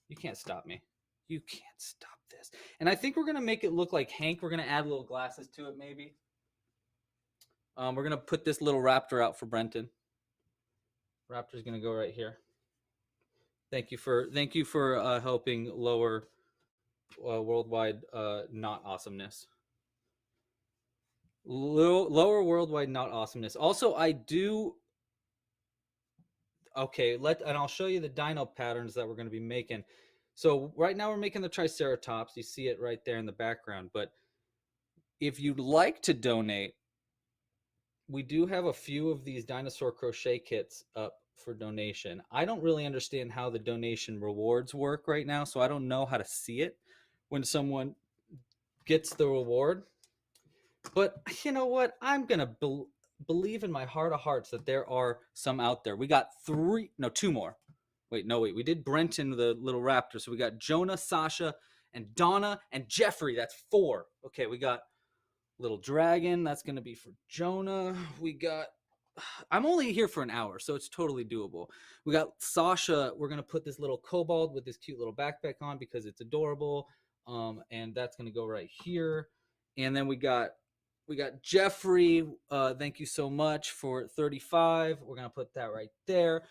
[SPEAKER 19] You can't stop me. You can't stop this. And I think we're going to make it look like Hank. We're going to add little glasses to it maybe. We're going to put this little raptor out for Brenton. Raptor's going to go right here. Thank you for helping lower worldwide not awesomeness. Lower worldwide not awesomeness. Also, I do. Okay, and I'll show you the dino patterns that we're going to be making. So right now we're making the Triceratops. You see it right there in the background. But if you'd like to donate, we do have a few of these dinosaur crochet kits up for donation. I don't really understand how the donation rewards work right now, so I don't know how to see it when someone gets the reward. But you know what? I'm going to believe in my heart of hearts that there are some out there. We got two more. Wait, we did Brenton, the little raptor. So we got Jonah, Sasha, and Donna, and Jeffrey. That's 4. Okay, we got little dragon. That's going to be for Jonah. We got, I'm only here for an hour, so it's totally doable. We got Sasha. We're going to put this little kobold with this cute little backpack on because it's adorable. And that's going to go right here. And then we got Jeffrey. Thank you so much for 35. We're going to put that right there.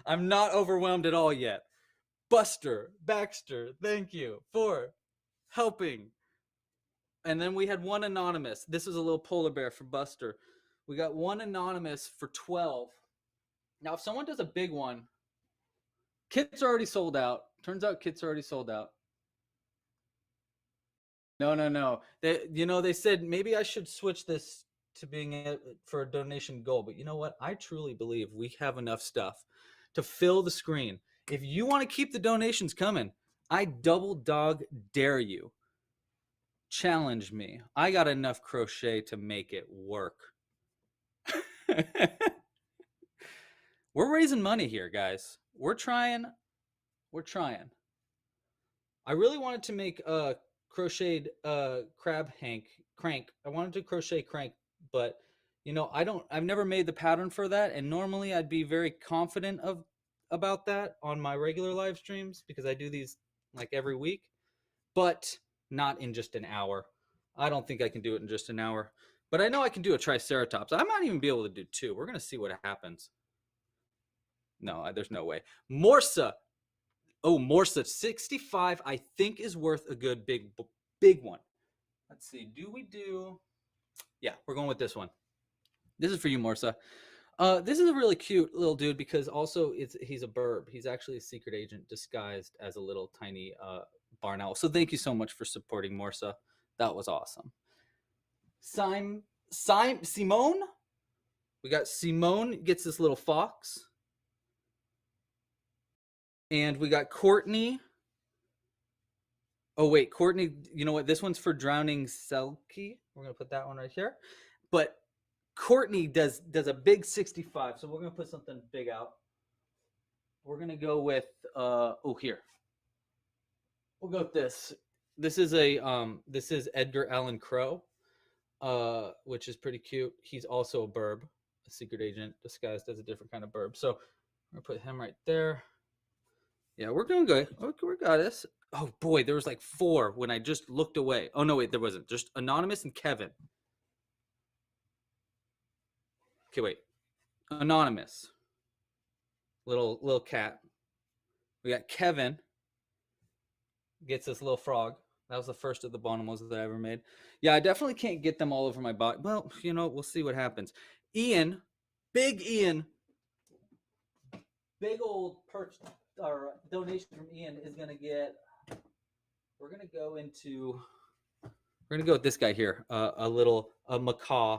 [SPEAKER 19] I'm not overwhelmed at all yet. Baxter, thank you for helping. And then we had one anonymous. This is a little polar bear for Buster. We got one anonymous for 12. Now, if someone does a big one, kits are already sold out. Turns out kits are already sold out. No. They said maybe I should switch this to being for a donation goal. But you know what? I truly believe we have enough stuff to fill the screen. If you want to keep the donations coming, I double dog dare you. Challenge me. I got enough crochet to make it work. We're raising money here, guys. We're trying. I really wanted to make a crocheted crab crank. I wanted to crochet crank, but I've never made the pattern for that, and normally I'd be very confident about that on my regular live streams because I do these like every week, but not in just an hour. I don't think I can do it in just an hour, but I know I can do a Triceratops. I might even be able to do 2. We're going to see what happens. No, there's no way. Morsa. Oh, Morsa 65, I think is worth a good big one. Let's see. Yeah, we're going with this one. This is for you, Morsa. This is a really cute little dude because also he's a burb. He's actually a secret agent disguised as a little tiny barn owl. So thank you so much for supporting Morsa. That was awesome. Simone. We got Simone gets this little fox. And we got Courtney. Oh, wait, Courtney, you know what? This one's for Drowning Selkie. We're going to put that one right here. But Courtney does a big 65, so we're going to put something big out. We're going to go with, here. We'll go with this. This is Edgar Allan Crow, which is pretty cute. He's also a burb, a secret agent disguised as a different kind of burb. So we're going to put him right there. Yeah, we're doing good. Okay, we got this. Oh boy, there was like 4 when I just looked away. Oh no, wait, there wasn't. Just Anonymous and Kevin. Okay, wait. Anonymous. Little cat. We got Kevin. Gets this little frog. That was the first of the bonimals that I ever made. Yeah, I definitely can't get them all over my body. Well, we'll see what happens. Ian, big Ian, big old perch or donation from Ian is gonna get. We're gonna go with this guy here, a macaw,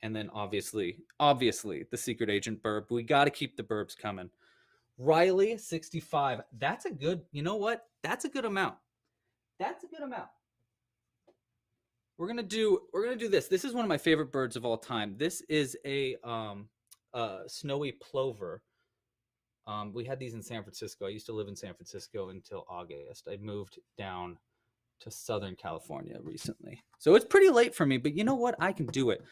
[SPEAKER 19] and then obviously the secret agent burb. We got to keep the burbs coming. Riley 65. That's a good. You know what? That's a good amount. We're gonna do this. This is one of my favorite birds of all time. This is a snowy plover. We had these in San Francisco. I used to live in San Francisco until August. I moved down to Southern California recently. So it's pretty late for me, but you know what? I can do it.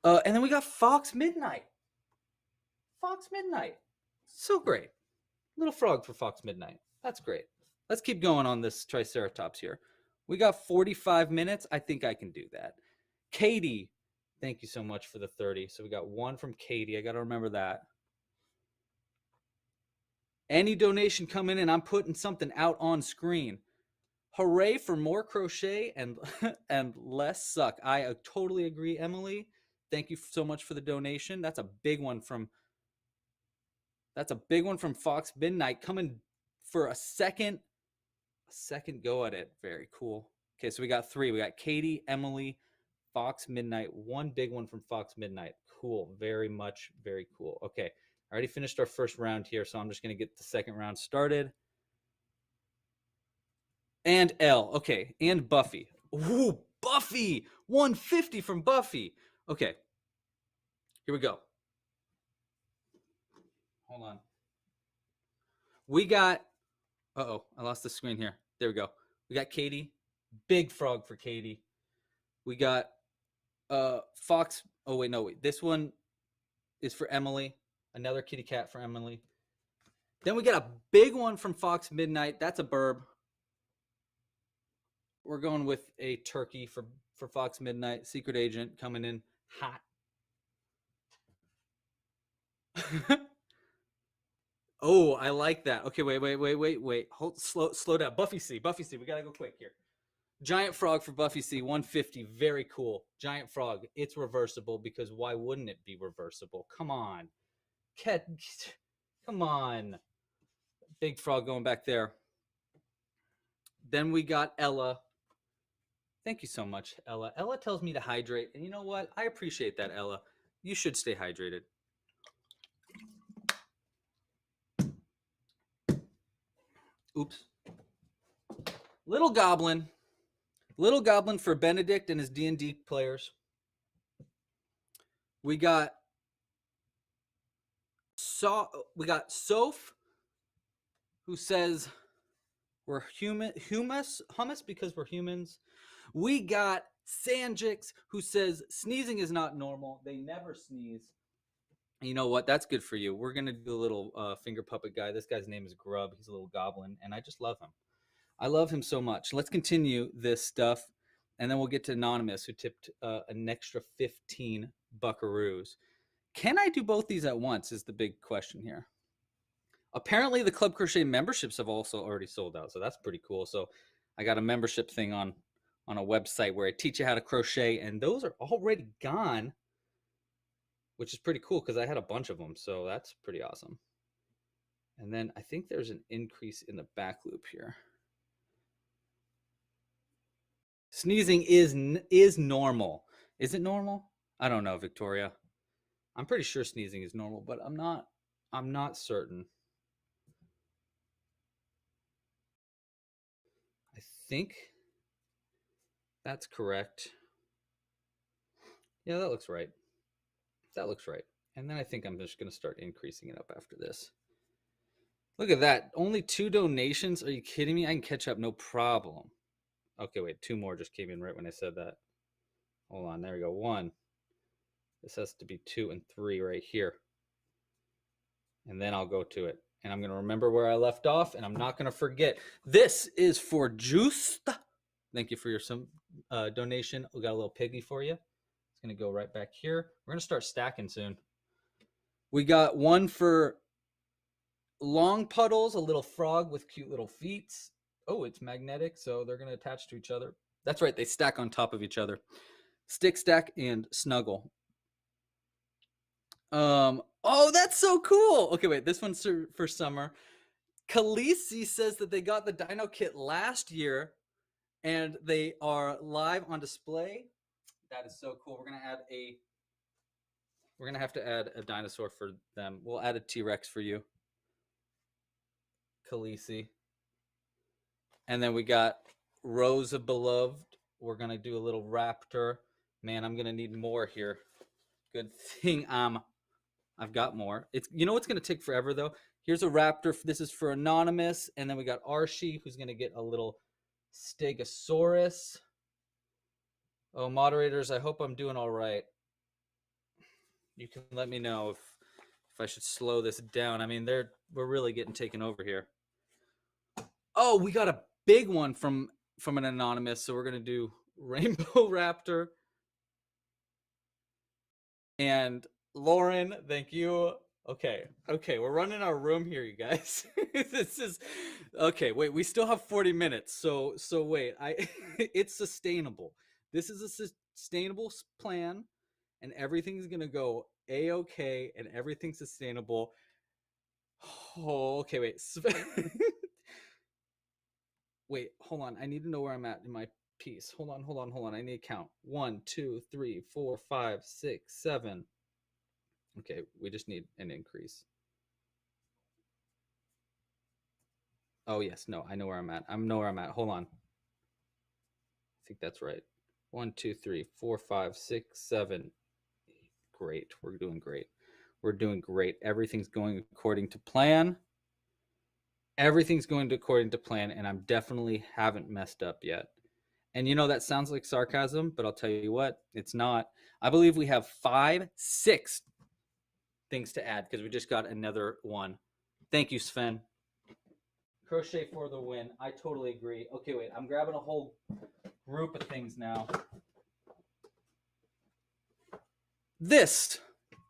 [SPEAKER 19] And then we got Fox Midnight. So great. Little frog for Fox Midnight. That's great. Let's keep going on this Triceratops here. We got 45 minutes. I think I can do that. Katie, thank you so much for the 30. So we got 1 from Katie. I got to remember that. Any donation coming in, I'm putting something out on screen. Hooray for more crochet and and less suck. I totally agree, Emily. Thank you so much for the donation. That's a big one from Fox Midnight, coming for a second go at it. Very cool. Okay, so we got 3. We got Katie, Emily, Fox Midnight. One big one from Fox Midnight. Cool. Very cool. Okay, I already finished our first round here, so I'm just going to get the second round started. And L. Okay, and Buffy. Ooh, Buffy! 150 from Buffy. Okay, here we go. Hold on. We got, uh-oh, I lost the screen here. There we go. We got Katie. Big frog for Katie. We got Fox. Oh, wait, no, wait. This one is for Emily. Another kitty cat for Emily. Then we got a big one from Fox Midnight. That's a burb. We're going with a turkey for Fox Midnight. Secret Agent coming in hot. Oh, I like that. Okay, wait. Hold, slow down. Buffy C. We gotta go quick here. Giant frog for Buffy C. 150. Very cool. Giant frog. It's reversible because why wouldn't it be reversible? Come on. Come on. Big frog going back there. Then we got Ella. Thank you so much, Ella. Ella tells me to hydrate. And you know what? I appreciate that, Ella. You should stay hydrated. Oops. Little Goblin for Benedict and his D&D players. We got Soph, who says we're hummus because we're humans. We got Sanjix, who says sneezing is not normal. They never sneeze. And you know what? That's good for you. We're going to do a little finger puppet guy. This guy's name is Grub. He's a little goblin, and I just love him. I love him so much. Let's continue this stuff, and then we'll get to Anonymous, who tipped an extra 15 buckaroos. Can I do both these at once is the big question here. Apparently, the Club Crochet memberships have also already sold out, so that's pretty cool. So I got a membership thing on a website where I teach you how to crochet, and those are already gone, which is pretty cool because I had a bunch of them, so that's pretty awesome. And then I think there's an increase in the back loop here. Sneezing is normal. Is it normal? I don't know, Victoria. I'm pretty sure sneezing is normal, but I'm not certain. I think that's correct. Yeah, that looks right. That looks right. And then I think I'm just going to start increasing it up after this. Look at that. Only 2 donations? Are you kidding me? I can catch up, no problem. Okay, wait. 2 more just came in right when I said that. Hold on. There we go. 1. This has to be 2 and 3 right here. And then I'll go to it. And I'm going to remember where I left off, and I'm not going to forget. This is for Juiced. Thank you for your donation. We got a little piggy for you. It's going to go right back here. We're going to start stacking soon. We got one for Long Puddles, a little frog with cute little feet. Oh, it's magnetic, so they're going to attach to each other. That's right. They stack on top of each other. Stick, Stack, and Snuggle. Oh, that's so cool. Okay, wait. This one's for Summer. Khaleesi says that they got the Dino Kit last year, and they are live on display. That is so cool. We're gonna have to add a dinosaur for them. We'll add a T-Rex for you, Khaleesi. And then we got Rosa Beloved. We're gonna do a little raptor. Man, I'm gonna need more here. Good thing I've got more. It's it's gonna take forever though. Here's a raptor. This is for Anonymous, and then we got Archie, who's gonna get a little Stegosaurus. Oh, moderators, I hope I'm doing all right. You can let me know if I should slow this down. I mean, we're really getting taken over here. Oh, we got a big one from an Anonymous, so we're gonna do Rainbow Raptor. And Lauren, thank you. Okay, we're running out of room here, you guys. This is okay. Wait, we still have 40 minutes. So wait, it's sustainable. This is a sustainable plan, and everything's gonna go a-okay, and everything's sustainable. Oh, okay, wait. Wait, hold on. I need to know where I'm at in my piece. Hold on. I need to count. 1, 2, 3, 4, 5, 6, 7. Okay, we just need an increase. Oh, yes. No, I know where I'm at. I know where I'm at. Hold on. I think that's right. 1, 2, 3, 4, 5, 6, 7. Great. We're doing great. We're doing great. Everything's going according to plan. Everything's going according to plan, and I'm definitely haven't messed up yet. And you know, that sounds like sarcasm, but I'll tell you what, it's not. I believe we have 5, 6 things to add because we just got another one. Thank you, Sven. Crochet for the win. I totally agree. Okay, wait. I'm grabbing a whole group of things now. This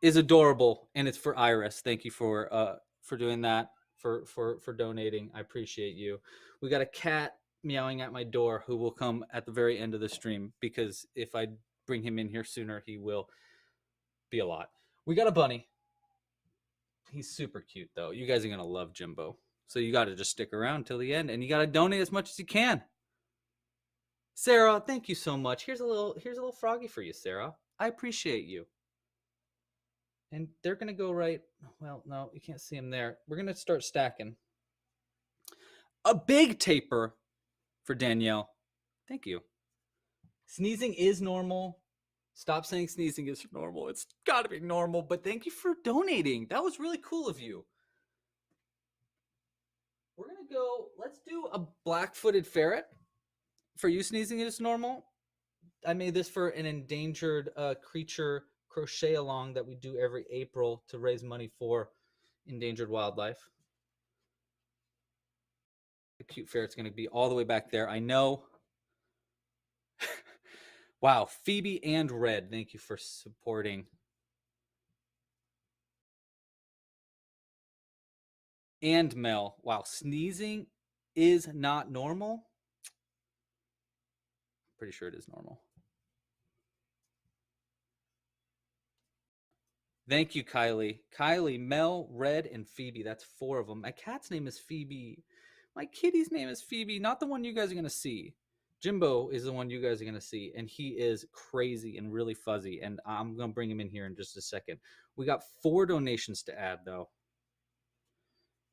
[SPEAKER 19] is adorable, and it's for Iris. Thank you for doing that, for donating. I appreciate you. We got a cat meowing at my door who will come at the very end of the stream because if I bring him in here sooner, he will be a lot. We got a bunny. He's super cute, though. You guys are going to love Jimbo. So you got to just stick around till the end, and you got to donate as much as you can. Sarah, thank you so much. Here's a little froggy for you, Sarah. I appreciate you. And they're going to go right. Well, no, you can't see them there. We're going to start stacking. A big taper for Danielle. Thank you. Sneezing is normal. Stop saying sneezing is normal. It's got to be normal, but thank you for donating. That was really cool of you. We're going to go, let's do a black-footed ferret. For you, sneezing is normal. I made this for an endangered creature crochet along that we do every April to raise money for endangered wildlife. The cute ferret's going to be all the way back there. I know. Wow, Phoebe and Red, thank you for supporting. And Mel, wow, sneezing is not normal. Pretty sure it is normal. Thank you, Kylie. Kylie, Mel, Red, and Phoebe. That's 4 of them. My cat's name is Phoebe. My kitty's name is Phoebe, not the one you guys are going to see. Jimbo is the one you guys are going to see, and he is crazy and really fuzzy, and I'm going to bring him in here in just a second. We got 4 donations to add, though.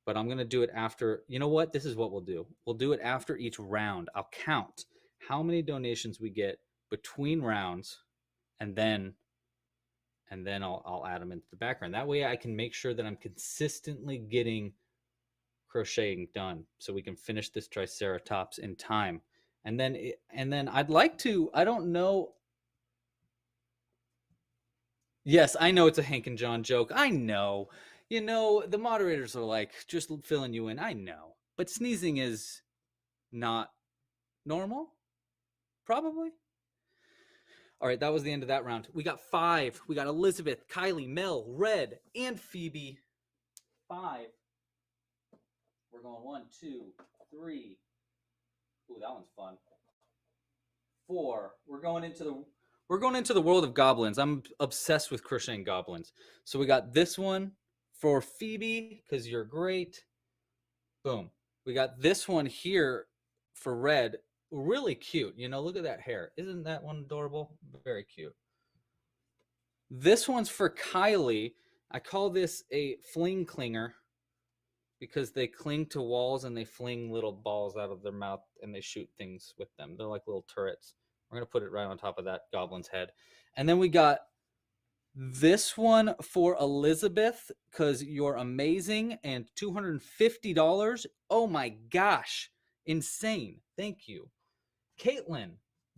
[SPEAKER 19] But I'm going to do it after. You know what? This is what we'll do. We'll do it after each round. I'll count how many donations we get between rounds, and then I'll add them into the background. That way I can make sure that I'm consistently getting crocheting done so we can finish this Triceratops in time. And then I'd like to, I don't know. Yes, I know it's a Hank and John joke. I know. You know, the moderators are like, just filling you in. I know. But sneezing is not normal? Probably. All right, that was the end of that round. We got 5. We got Elizabeth, Kylie, Mel, Red, and Phoebe. 5. We're going 1, 2, 3. Ooh, that one's fun. 4. We're going into the world of goblins. I'm obsessed with crocheting goblins. So we got this one for Phoebe because you're great. Boom. We got this one here for Red. Really cute. You know, look at that hair. Isn't that one adorable? Very cute. This one's for Kylie. I call this a fling clinger because they cling to walls and they fling little balls out of their mouth and they shoot things with them. They're like little turrets. We're going to put it right on top of that goblin's head. And then we got this one for Elizabeth because you're amazing, and $250. Oh my gosh. Insane. Thank you. Caitlin,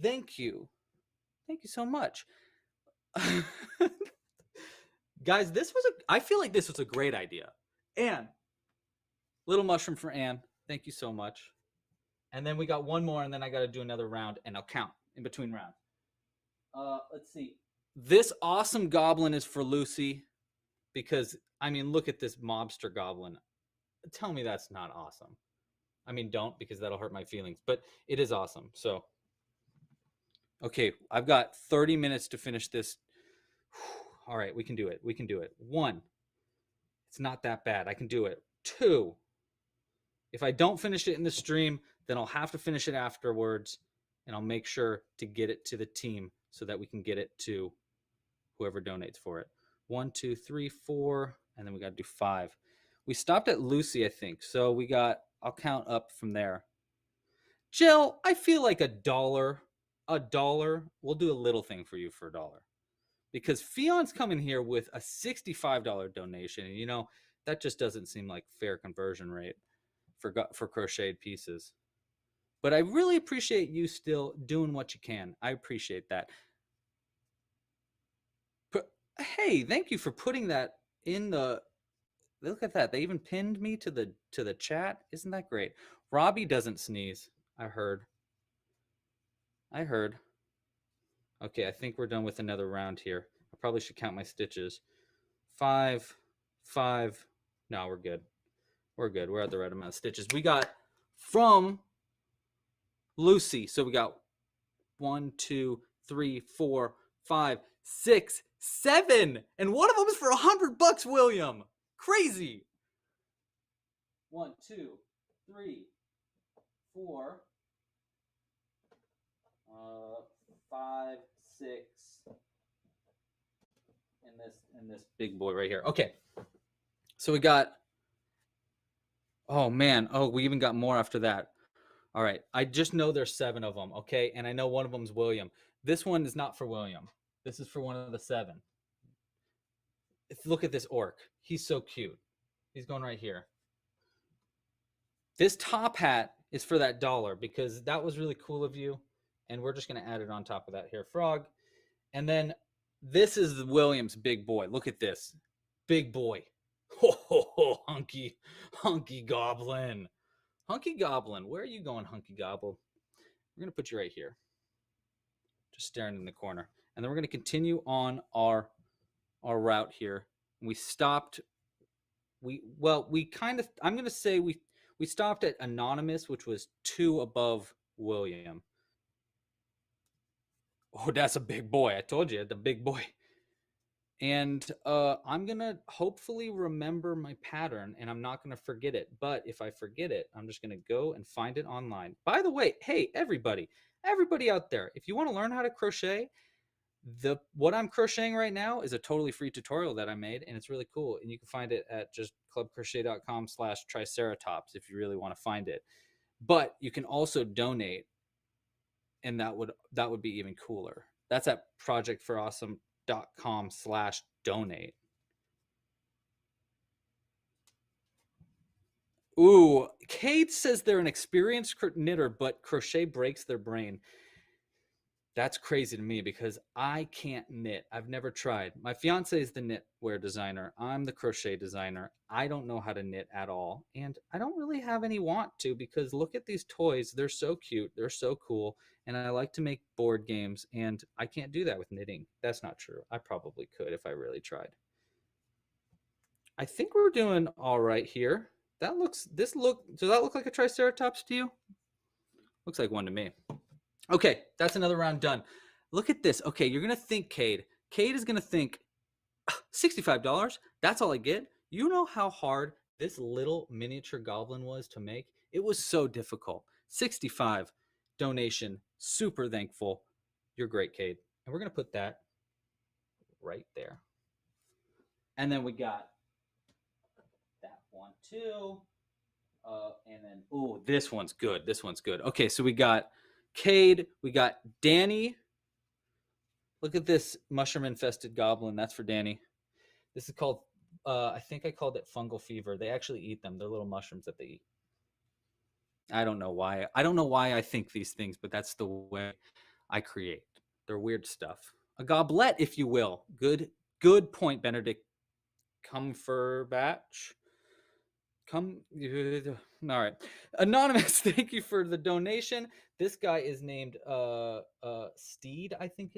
[SPEAKER 19] thank you. Thank you so much. Guys, I feel like this was a great idea. Anne, little mushroom for Anne. Thank you so much. And then we got one more, and then I got to do another round, and I'll count in between rounds. Let's see. This awesome goblin is for Lucy. because I mean, look at this mobster goblin. Tell me that's not awesome. I mean, don't, because that'll hurt my feelings, but it is awesome. So, okay, I've got 30 minutes to finish this. All right, we can do it. We can do it. 1, it's not that bad. I can do it. 2, if I don't finish it in the stream, then I'll have to finish it afterwards, and I'll make sure to get it to the team so that we can get it to whoever donates for it. 1, 2, 3, 4, and then we got to do 5. We stopped at Lucy, I think. So we got, I'll count up from there. Jill, I feel like $1. We'll do a little thing for you for $1. Because Fion's coming here with a $65 donation. And, you know, that just doesn't seem like fair conversion rate for crocheted pieces. But I really appreciate you still doing what you can. I appreciate that. But, hey, thank you for putting that in the... Look at that. They even pinned me to the chat. Isn't that great? Robbie doesn't sneeze. I heard. Okay, I think we're done with another round here. I probably should count my stitches. 5. No, we're good. We're good. We're at the right amount of stitches. We got from Lucy. So we got 1, 2, 3, 4, 5, 6, 7. And one of them is for $100, William. Crazy. 1, 2, 3, 4, 5, 6, and this big boy right here. Okay, so we got. Oh man! Oh, we even got more after that. All right, I just know there's 7 of them. Okay, and I know one of them's William. This one is not for William. This is for one of the 7. Look at this orc. He's so cute. He's going right here. This top hat is for that $1 because that was really cool of you. And we're just going to add it on top of that here, frog. And then this is William's big boy. Look at this. Big boy. Ho, ho, ho, hunky goblin. Hunky goblin. Where are you going, hunky goblin? We're going to put you right here. Just staring in the corner. And then we're going to continue on our route here. We stopped. I'm going to say we stopped at Anonymous, which was 2 above William. Oh, that's a big boy. I told you, the big boy. And I'm going to hopefully remember my pattern, and I'm not going to forget it. But if I forget it, I'm just going to go and find it online. By the way, hey, everybody out there, if you want to learn how to crochet, what I'm crocheting right now is a totally free tutorial that I made, and it's really cool. And you can find it at just clubcrochet.com/triceratops if you really want to find it. But you can also donate, and that would be even cooler. That's at projectforawesome.com/donate. Ooh, Kate says they're an experienced knitter, but crochet breaks their brain. That's crazy to me because I can't knit. I've never tried. My fiance is the knitwear designer. I'm the crochet designer. I don't know how to knit at all. And I don't really have any want to because look at these toys. They're so cute. They're so cool. And I like to make board games. And I can't do that with knitting. That's not true. I probably could if I really tried. I think we're doing all right here. Does that look like a Triceratops to you? Looks like one to me. Okay, that's another round done. Look at this. Okay, you're going to think, Cade. Cade is going to think, $65? That's all I get? You know how hard this little miniature goblin was to make? It was so difficult. 65 donation. Super thankful. You're great, Cade. And we're going to put that right there. And then we got that one too. And then, ooh, this one's good. This one's good. Okay, so we got Cade, we got Danny. Look at this mushroom infested goblin. That's for Danny. This is called, I think I called it fungal fever. They actually eat them. They're little mushrooms that they eat. I don't know why. I don't know why I think these things, but that's the way I create. They're weird stuff. A goblet, if you will. Good point, Benedict Cumberbatch. All right. Anonymous, thank you for the donation. This guy is named Steed, I think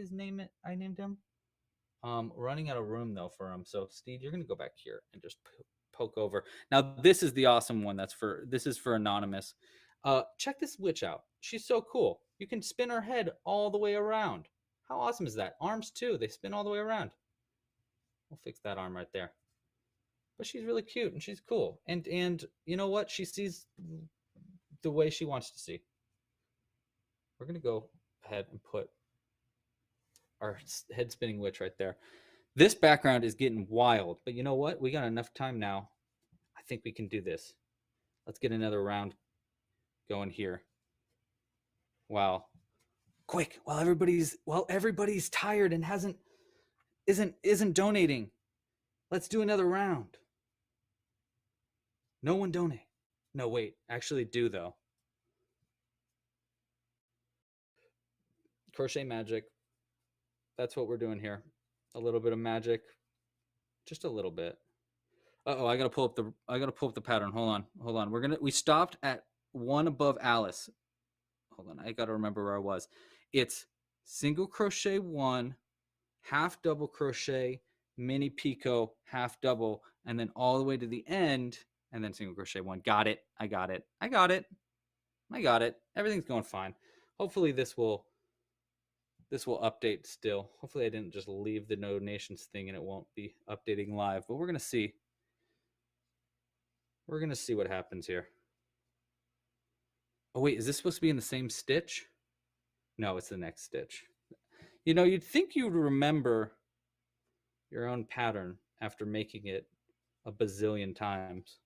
[SPEAKER 19] I named him. Running out of room though for him. So Steve, you're gonna go back here and just poke over. Now this is the awesome one. This is for anonymous. Check this witch out. She's so cool. You can spin her head all the way around. How awesome is that? Arms too. They spin all the way around. We'll fix that arm right there. But she's really cute and she's cool. And you know what? She sees the way she wants to see. We're gonna go ahead and put our head spinning witch right there. This background is getting wild, but you know what? We got enough time now. I think we can do this. Let's get another round going here. Wow. Quick, while everybody's tired and isn't donating. Let's do another round. No one donate. No, wait, actually do though. Crochet magic. That's what we're doing here. A little bit of magic. Just a little bit. Uh-oh, I gotta pull up the pattern. Hold on. We stopped at one above Alice. Hold on, I gotta remember where I was. It's single crochet 1, half double crochet, mini picot, half double, and then all the way to the end, and then single crochet 1. Got it. I got it. Everything's going fine. Hopefully this will update still. Hopefully I didn't just leave the donations thing and it won't be updating live, but we're going to see. We're going to see what happens here. Oh wait, is this supposed to be in the same stitch? No, it's the next stitch. You know, you'd think you'd remember your own pattern after making it a bazillion times.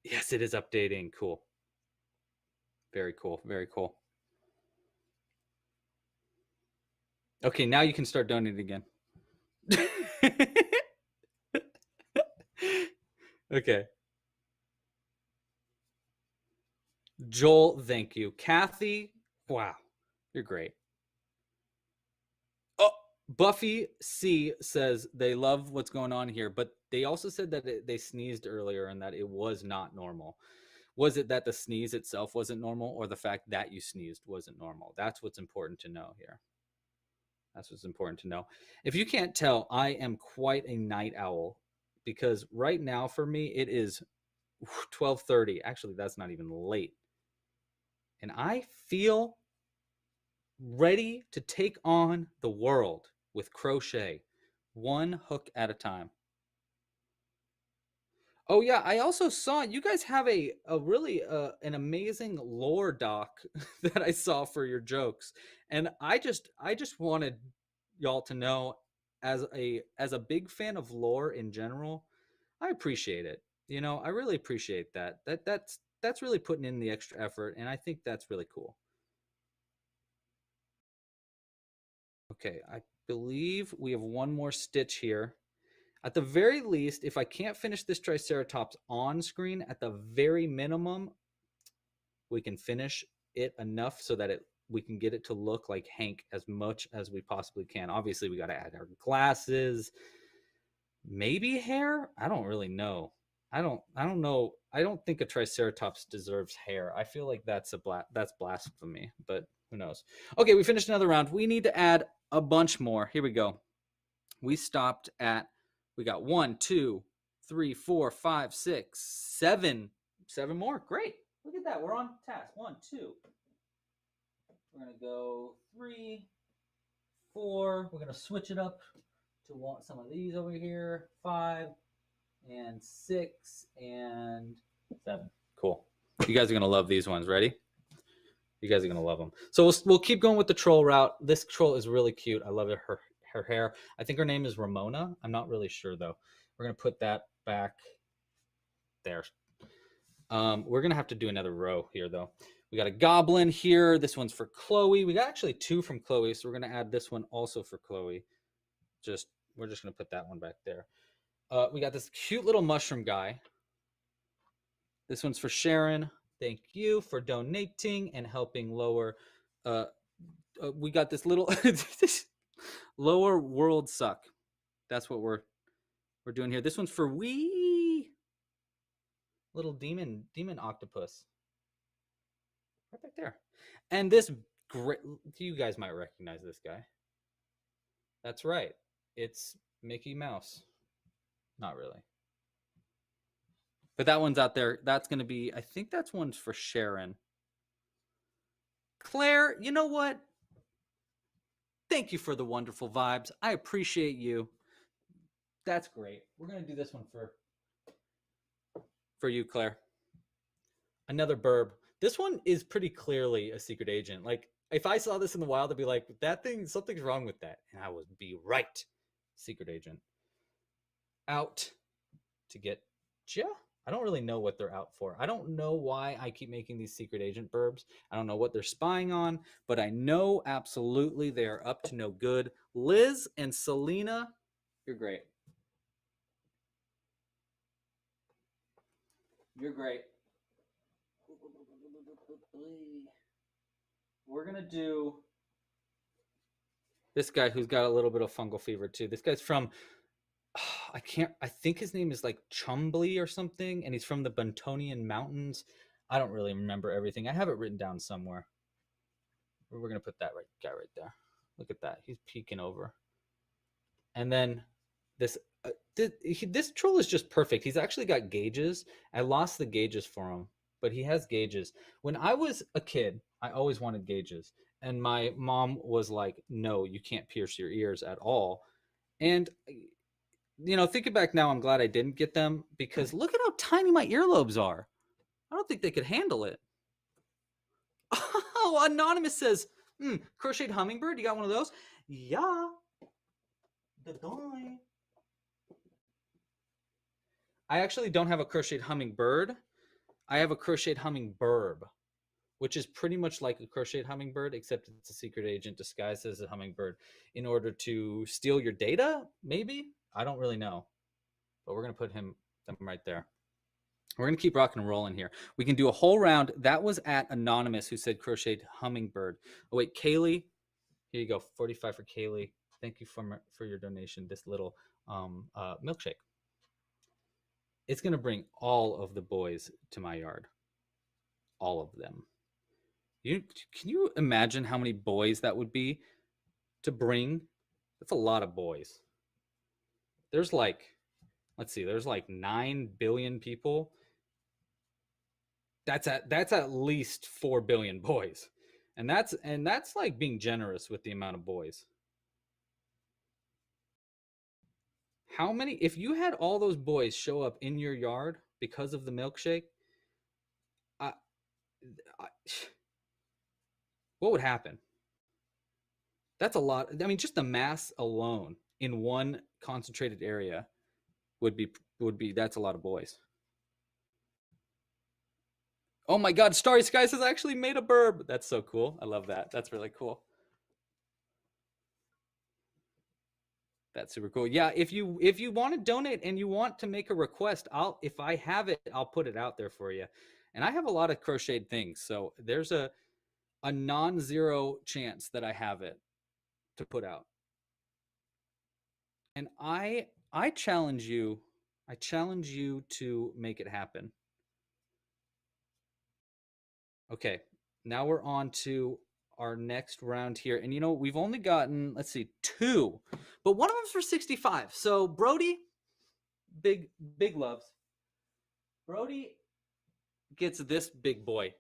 [SPEAKER 19] Yes, it is updating. Cool. Very cool. Very cool. Okay, now you can start donating again. Okay. Joel, thank you. Kathy, wow, you're great. Oh, Buffy C says they love what's going on here, but they also said that they sneezed earlier and that it was not normal. Was it that the sneeze itself wasn't normal, or the fact that you sneezed wasn't normal? That's what's important to know here. That's what's important to know. If you can't tell, I am quite a night owl, because right now for me it is 12:30. Actually, that's not even late. And I feel ready to take on the world with crochet, one hook at a time. Oh yeah, I also saw you guys have a really an amazing lore doc that I saw for your jokes, and I just wanted y'all to know, as a big fan of lore in general, I appreciate it. You know, I really appreciate that. That's really putting in the extra effort, and I think that's really cool. Okay, I believe we have one more stitch here. At the very least, if I can't finish this Triceratops on screen, at the very minimum, we can finish it enough so that we can get it to look like Hank as much as we possibly can. Obviously, we got to add our glasses, maybe hair. I don't really know. I don't know. I don't think a Triceratops deserves hair. I feel like that's blasphemy, but who knows? Okay, we finished another round. We need to add a bunch more. Here we go. We stopped at, we got 1, 2, 3, 4, 5, 6, 7. 7 more. Great. Look at that. We're on task. 1, 2. We're going to go 3, 4. We're going to switch it up to want some of these over here. 5 and 6 and 7. Cool. You guys are going to love these ones. Ready? You guys are going to love them. So we'll keep going with the troll route. This troll is really cute. I love it. Her hair. I think her name is Ramona. I'm not really sure though. We're going to put that back there. We're going to have to do another row here though. We got a goblin here. This one's for Chloe. We got actually 2 from Chloe, so we're going to add this one also for Chloe. We're just going to put that one back there. We got this cute little mushroom guy. This one's for Sharon. Thank you for donating and helping lower. We got this little lower world suck. That's what we're doing here. This one's for wee little demon octopus. Right back there. And this great, you guys might recognize this guy. That's right. it's Mickey Mouse. Not really. But that one's out there. That's going to be, I think that's one's for Sharon. Claire, you know what? Thank you for the wonderful vibes. I appreciate you. That's great. We're going to do this one for you, Claire. Another burb. This one is pretty clearly a secret agent. Like, if I saw this in the wild, I'd be like, that thing, something's wrong with that. And I would be right. Secret agent. Out to get ya? I don't really know what they're out for. I don't know why I keep making these secret agent burbs. I don't know what they're spying on, but I know absolutely they are up to no good. Liz and Selena, you're great. You're great. We're going to do this guy who's got a little bit of fungal fever too. This guy's from, I think his name is like Chumbly or something, and he's from the Buntonian Mountains. I don't really remember everything. I have it written down somewhere. We're going to put that guy right there. Look at that. He's peeking over. And then this troll is just perfect. He's actually got gauges. I lost the gauges for him, but he has gauges. When I was a kid, I always wanted gauges. And my mom was like, no, you can't pierce your ears at all. And, you know, thinking back now, I'm glad I didn't get them, because look at how tiny my earlobes are. I don't think they could handle it. Oh, Anonymous says, crocheted hummingbird. You got one of those? Yeah. I actually don't have a crocheted hummingbird. I have a crocheted hummingburb, which is pretty much like a crocheted hummingbird, except it's a secret agent disguised as a hummingbird in order to steal your data, maybe? I don't really know. But we're going to put them right there. We're going to keep rocking and rolling here. We can do a whole round. That was at Anonymous, who said crocheted hummingbird. Oh, wait, Kaylee. Here you go. 45 for Kaylee. Thank you for your donation, this little milkshake. It's going to bring all of the boys to my yard. All of them. Can you imagine how many boys that would be to bring? That's a lot of boys. There's like, let's see, there's like 9 billion people. That's at least 4 billion boys. And that's like being generous with the amount of boys. How many, if you had all those boys show up in your yard because of the milkshake, what would happen? That's a lot. I mean, just the mass alone in one concentrated area would be that's a lot of boys. Oh my God, Starry Skies has actually made a burb. That's so cool. I love that. That's really cool. That's super cool. Yeah, if you want to donate and you want to make a request, if I have it, I'll put it out there for you. And I have a lot of crocheted things, so there's a non-zero chance that I have it to put out. And I challenge you. I challenge you to make it happen. Okay, now we're on to our next round here. And you know, we've only gotten, let's see, 2, but one of them's for 65. So Brody, big loves. Brody gets this big boy.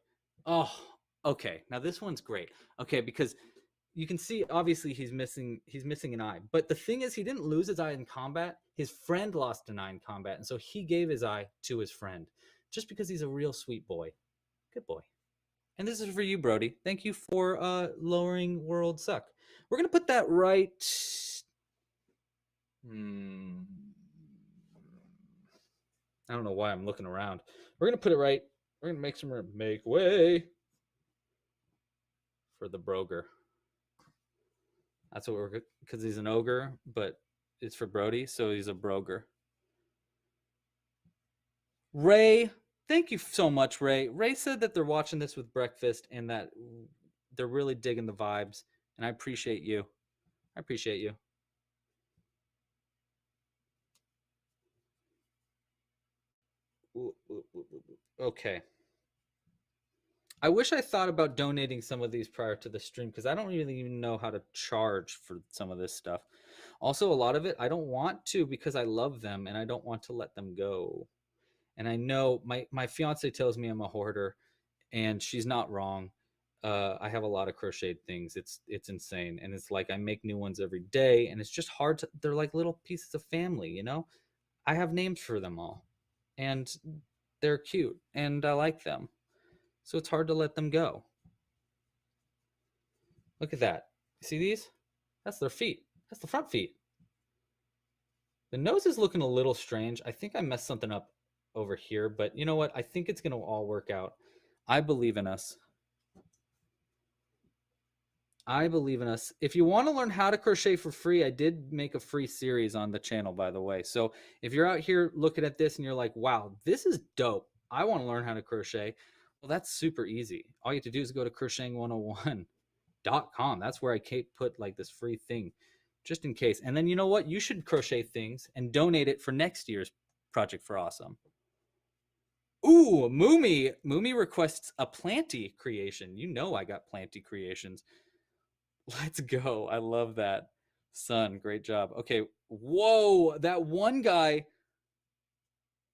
[SPEAKER 19] Oh, okay. Now this one's great. Okay, because you can see obviously he's missing an eye. But the thing is, he didn't lose his eye in combat. His friend lost an eye in combat, and so he gave his eye to his friend just because he's a real sweet boy. Good boy. And this is for you, Brody. Thank you for lowering World Suck. We're going to put that right... I don't know why I'm looking around. We're going to put it right. We're going to make some room. Make way for the Broger. That's what we're... Because he's an ogre, but it's for Brody, so he's a Broger. Ray... Thank you so much, Ray. Ray said that they're watching this with breakfast and that they're really digging the vibes. And I appreciate you. I appreciate you. Okay. I wish I thought about donating some of these prior to the stream because I don't really even know how to charge for some of this stuff. Also, a lot of it I don't want to because I love them and I don't want to let them go. And I know my fiance tells me I'm a hoarder, and she's not wrong. I have a lot of crocheted things. It's insane, and it's like I make new ones every day, and it's just hard to. They're like little pieces of family, you know. I have names for them all, and they're cute, and I like them, so it's hard to let them go. Look at that. You see these? That's their feet. That's the front feet. The nose is looking a little strange. I think I messed something up over here, but you know what? I think it's going to all work out. I believe in us. I believe in us. If you want to learn how to crochet for free, I did make a free series on the channel, by the way. So if you're out here looking at this and you're like, wow, this is dope, I want to learn how to crochet. Well, that's super easy. All you have to do is go to crocheting101.com. That's where I put like this free thing just in case. And then you know what? You should crochet things and donate it for next year's Project for Awesome. Ooh, Moomy requests a planty creation. You know I got planty creations. Let's go. I love that. Son, great job. Okay. Whoa, that one guy,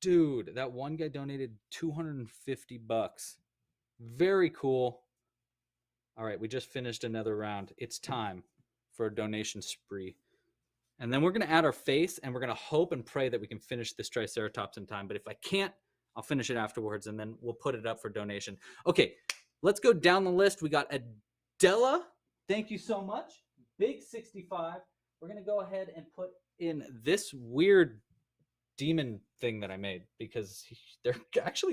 [SPEAKER 19] dude, that one guy donated $250. Very cool. All right, we just finished another round. It's time for a donation spree. And then we're going to add our face, and we're going to hope and pray that we can finish this Triceratops in time. But if I can't, I'll finish it afterwards, and then we'll put it up for donation. Okay, let's go down the list. We got Adela. Thank you so much. Big 65. We're going to go ahead and put in this weird demon thing that I made because they're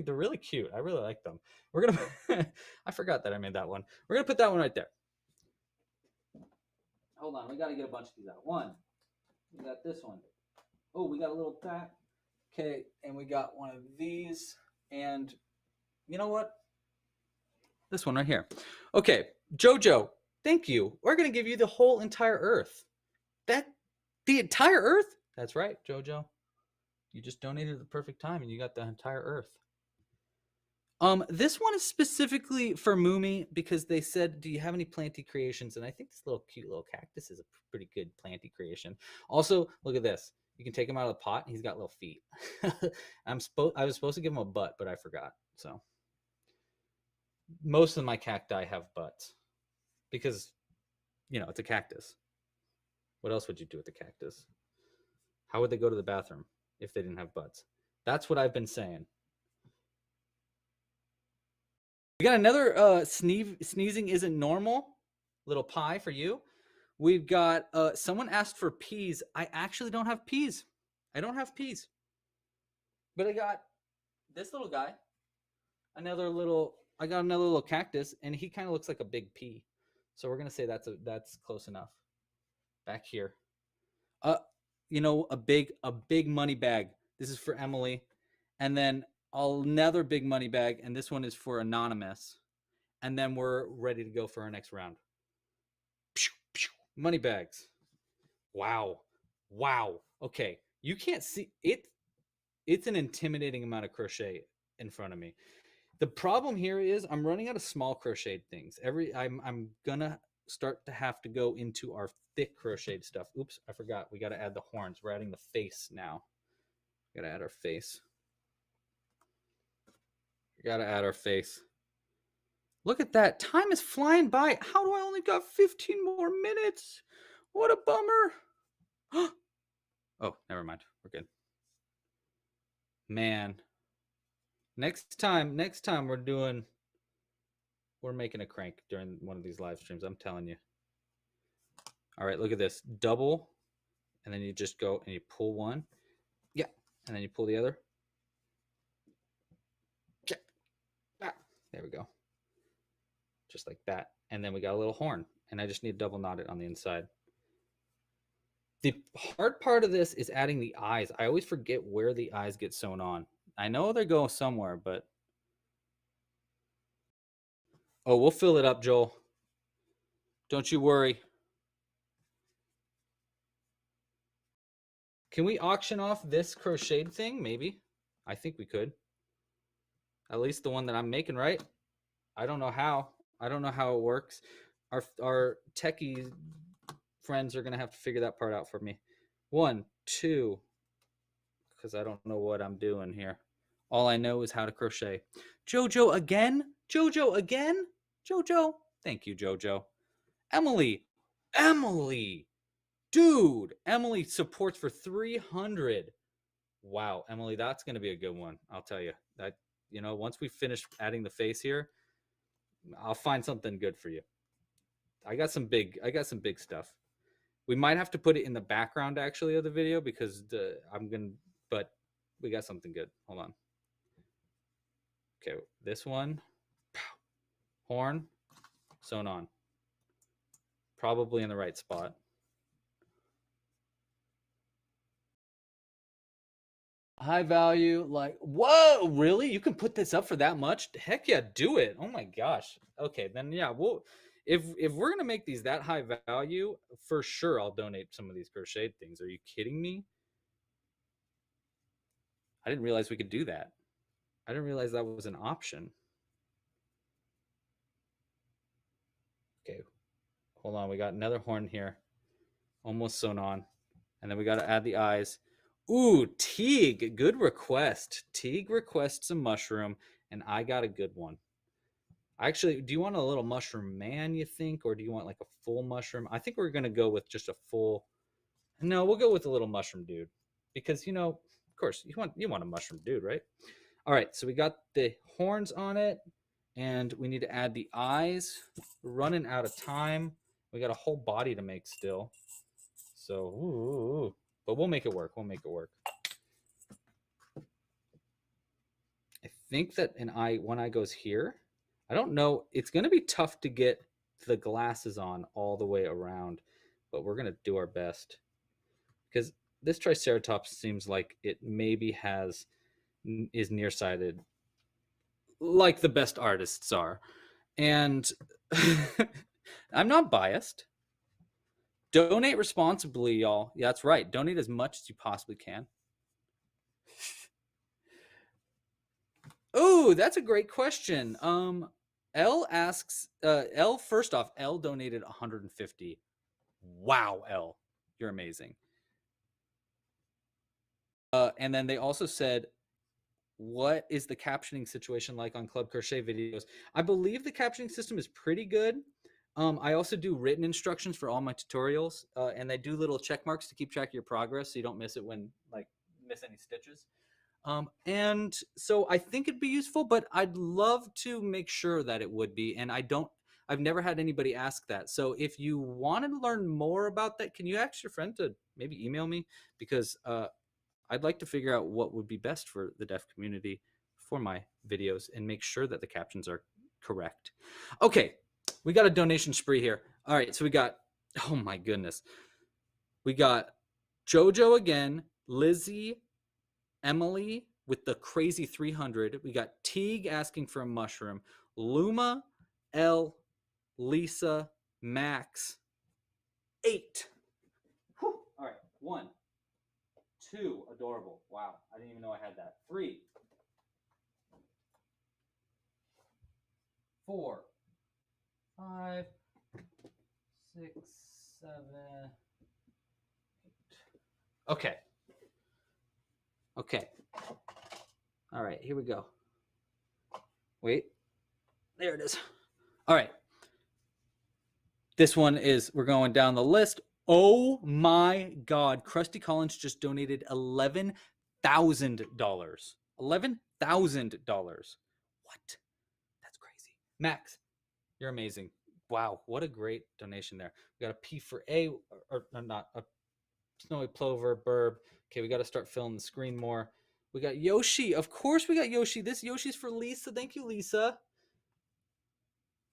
[SPEAKER 19] really cute. I really like them. We're going to I forgot that I made that one. We're going to put that one right there. Hold on. We got to get a bunch of these out. One. We got this one. Oh, we got a little pack. Okay, and we got one of these. And you know what? This one right here. Okay, Jojo. Thank you. We're going to give you the whole entire Earth. The entire Earth? That's right, Jojo. You just donated at the perfect time and you got the entire Earth. This one is specifically for Moomy because they said, do you have any planty creations? And I think this little cute little cactus is a pretty good planty creation. Also, look at this. You can take him out of the pot. He's got little feet. I was supposed to give him a butt, but I forgot. So most of my cacti have butts. Because, you know, it's a cactus. What else would you do with a cactus? How would they go to the bathroom if they didn't have butts? That's what I've been saying. We got another sneezing isn't normal little pie for you. We've got someone asked for peas. I actually don't have peas. I don't have peas. But I got this little guy. I got another little cactus, and he kind of looks like a big pea. So we're gonna say that's close enough. Back here, you know, a big money bag. This is for Emily, and then another big money bag, and this one is for Anonymous. And then we're ready to go for our next round. Money bags. Wow. Okay, you can't see it. It's an intimidating amount of crochet in front of me. The problem here is I'm running out of small crocheted things. I'm gonna start to have to go into our thick crocheted stuff. Oops, I forgot. We got to add the horns. We're adding the face now. We got to add our face. We got to add our face. Look at that. Time is flying by. How do I only got 15 more minutes? What a bummer. Oh, never mind. We're good. Man. Next time we're making a crank during one of these live streams. I'm telling you. All right, look at this. Double, and then you just go and you pull one. Yeah, and then you pull the other. Yeah. Ah, there we go. Just like that. And then we got a little horn, and I just need to double knot it on the inside. The hard part of this is adding the eyes. I always forget where the eyes get sewn on. I know they go somewhere, but... Oh, we'll fill it up, Joel. Don't you worry. Can we auction off this crocheted thing? Maybe. I think we could. At least the one that I'm making, right? I don't know how. I don't know how it works. Our techie friends are gonna have to figure that part out for me. 1, 2, because I don't know what I'm doing here. All I know is how to crochet. Jojo again? Jojo again? Jojo? Thank you, Jojo. Emily. Dude, Emily supports for 300. Wow, Emily, that's going to be a good one. I'll tell you. That, you know, once we finish adding the face here, I'll find something good for you. I got some big stuff. We might have to put it in the background actually of the video because but we got something good. Hold on. Okay, this one, horn, sewn on. Probably in the right spot. High value, like, whoa, really? You can put this up for that much? Heck yeah, do it. Oh my gosh. Okay, then yeah, we'll if we're gonna make these that high value, for sure I'll donate some of these crocheted things. Are you kidding me? I didn't realize we could do that. I didn't realize that was an option. Okay, hold on. We got another horn here, almost sewn on, and then we got to add the eyes. Ooh, Teague, good request. Teague requests a mushroom, and I got a good one. Actually, do you want a little mushroom man, you think, or do you want like a full mushroom? I think we're gonna go with just a full. No, we'll go with a little mushroom dude, because you know, of course, you want a mushroom dude, right? All right, so we got the horns on it, and we need to add the eyes. We're running out of time. We got a whole body to make still, so but we'll make it work. We'll make it work. I think that one eye goes here. I don't know. It's going to be tough to get the glasses on all the way around, but we're going to do our best because this Triceratops seems like it maybe is nearsighted, like the best artists are. And I'm not biased. Donate responsibly, y'all. Yeah, that's right. Donate as much as you possibly can. Oh, that's a great question. L asks, first off, L donated 150. Wow, L, you're amazing. And then they also said, what is the captioning situation like on Club Crochet videos? I believe the captioning system is pretty good. I also do written instructions for all my tutorials, and they do little check marks to keep track of your progress so you don't miss it when miss any stitches. And so I think it'd be useful, but I'd love to make sure that it would be. And I've never had anybody ask that. So if you want to learn more about that, can you ask your friend to maybe email me? Because I'd like to figure out what would be best for the deaf community for my videos and make sure that the captions are correct. Okay, we got a donation spree here. All right, so we got, oh my goodness. We got Jojo again, Lizzie, Emily with the crazy 300. We got Teague asking for a mushroom. Luma, L, Lisa, Max, 8. Whew. All right, 1, 2, adorable. Wow, I didn't even know I had that. 3, 4, 5, 6, 7, 8. Okay. Okay. All right, here we go. Wait. There it is. All right. This one is, we're going down the list. Oh my God. Krusty Collins just donated $11,000. $11,000. What? That's crazy. Max, you're amazing. Wow, what a great donation there. We got a P for A, or not, a Snowy Plover, Burb. Okay, we got to start filling the screen more. We got Yoshi. Of course we got Yoshi. This Yoshi's for Lisa. Thank you, Lisa.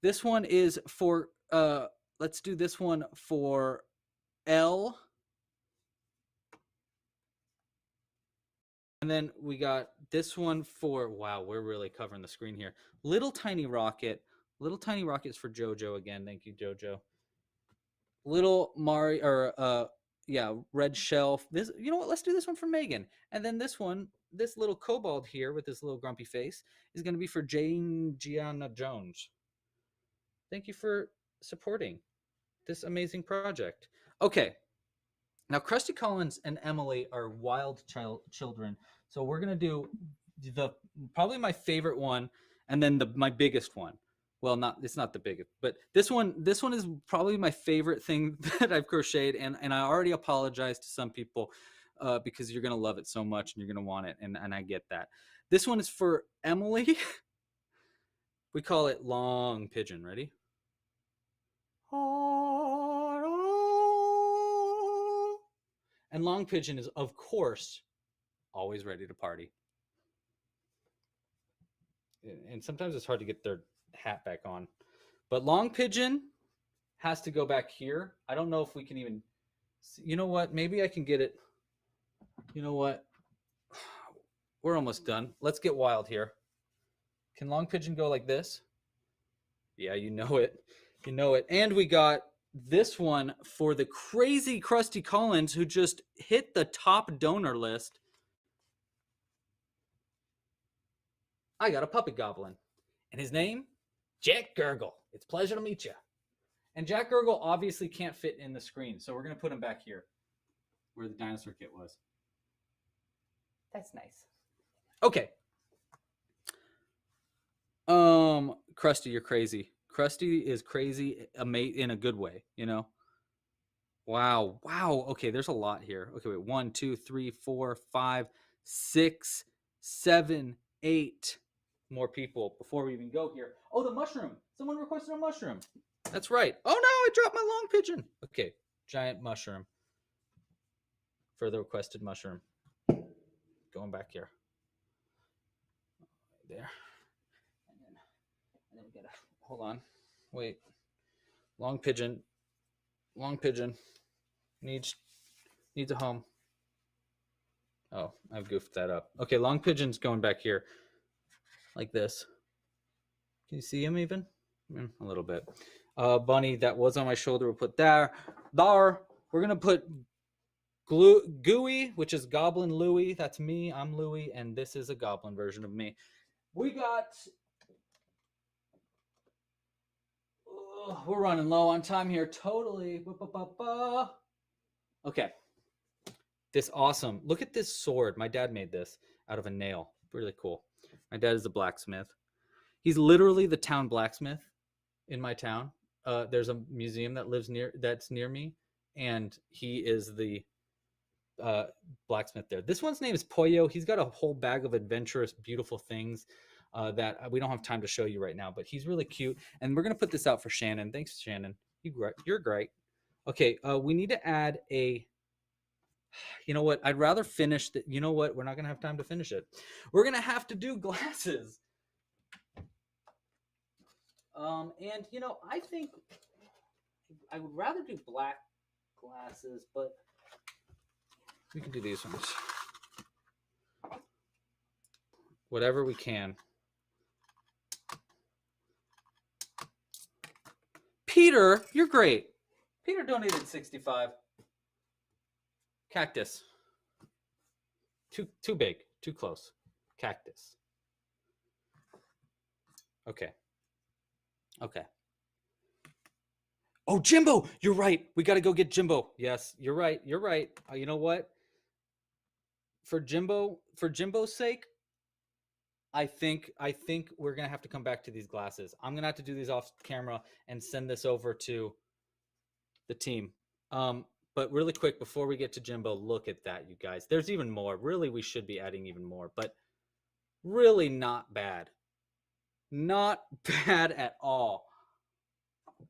[SPEAKER 19] This one is for, let's do this one for L. And then we got this one for, wow, we're really covering the screen here. Little Tiny Rocket. Little Tiny Rocket's for Jojo again. Thank you, Jojo. Little Mario, or yeah, Red Shelf. This, you know what? Let's do this one for Megan. And then this one, this little kobold here with this little grumpy face is going to be for Jane Gianna Jones. Thank you for supporting this amazing project. Okay. Now, Krusty Collins and Emily are wild children. So we're gonna do probably my favorite one, and then my biggest one. Well, it's not the biggest, but this one is probably my favorite thing that I've crocheted, and I already apologize to some people because you're gonna love it so much and you're gonna want it, and I get that. This one is for Emily. We call it Long Pigeon. Ready? And Long Pigeon is, of course, always ready to party. And sometimes it's hard to get their hat back on. But Long Pigeon has to go back here. I don't know if we can even see. You know what? Maybe I can get it. You know what? We're almost done. Let's get wild here. Can Long Pigeon go like this? Yeah, you know it. You know it. And we got this one for the crazy Krusty Collins who just hit the top donor list. I got a puppet goblin. And his name? Jack Gurgle. It's a pleasure to meet you. And Jack Gurgle obviously can't fit in the screen, so we're going to put him back here where the dinosaur kit was. That's nice. Okay. Krusty, you're crazy. Krusty is crazy in a good way, you know? Wow. Okay, there's a lot here. Okay, wait. 1, 2, 3, 4, 5, 6, 7, 8 more people before we even go here. Oh, the mushroom. Someone requested a mushroom. That's right. Oh no, I dropped my Long Pigeon. Okay, giant mushroom. For the requested mushroom. Going back here. There. And then we gotta hold on. Wait. Long Pigeon needs a home. Oh, I've goofed that up. Okay, Long Pigeon's going back here. Like this. Can you see him even? A little bit. Bunny that was on my shoulder, we'll put there. We're gonna put Gooey, which is Goblin Louie. That's me. I'm Louie, and this is a goblin version of me. We got. We're running low on time here. Totally. Okay. This awesome. Look at this sword. My dad made this out of a nail. Really cool. My dad is a blacksmith. He's literally the town blacksmith in my town. There's a museum that's near me, and he is the blacksmith there. This one's name is Pollo. He's got a whole bag of adventurous, beautiful things that we don't have time to show you right now, but he's really cute. And we're gonna put this out for Shannon. Thanks, Shannon. You're great. Okay, we need to add a. You know what? I'd rather finish that. You know what? We're not gonna have time to finish it. We're gonna have to do glasses. And you know, I think I would rather do black glasses, but we can do these ones. Whatever we can. Peter, you're great. Peter donated 65. Cactus. Too big, too close. Cactus. Okay. Oh, Jimbo, you're right. We got to go get Jimbo. Yes, you're right. You know what? For Jimbo's sake, I think we're gonna have to come back to these glasses. I'm gonna have to do these off camera and send this over to the team. But really quick before we get to Jimbo, look at that, you guys. There's even more. Really, we should be adding even more, but really not bad. Not bad at all.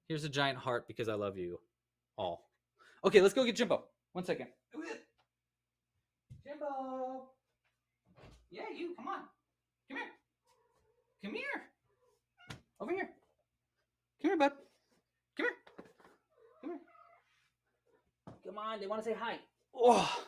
[SPEAKER 19] Here's a giant heart because I love you all. Okay, let's go get Jimbo. 1 second. Jimbo. Yeah, you. Come on. Come here. Come here. Over here. Come here, bud. Come here. Come here. Come on. They want to say hi. Oh.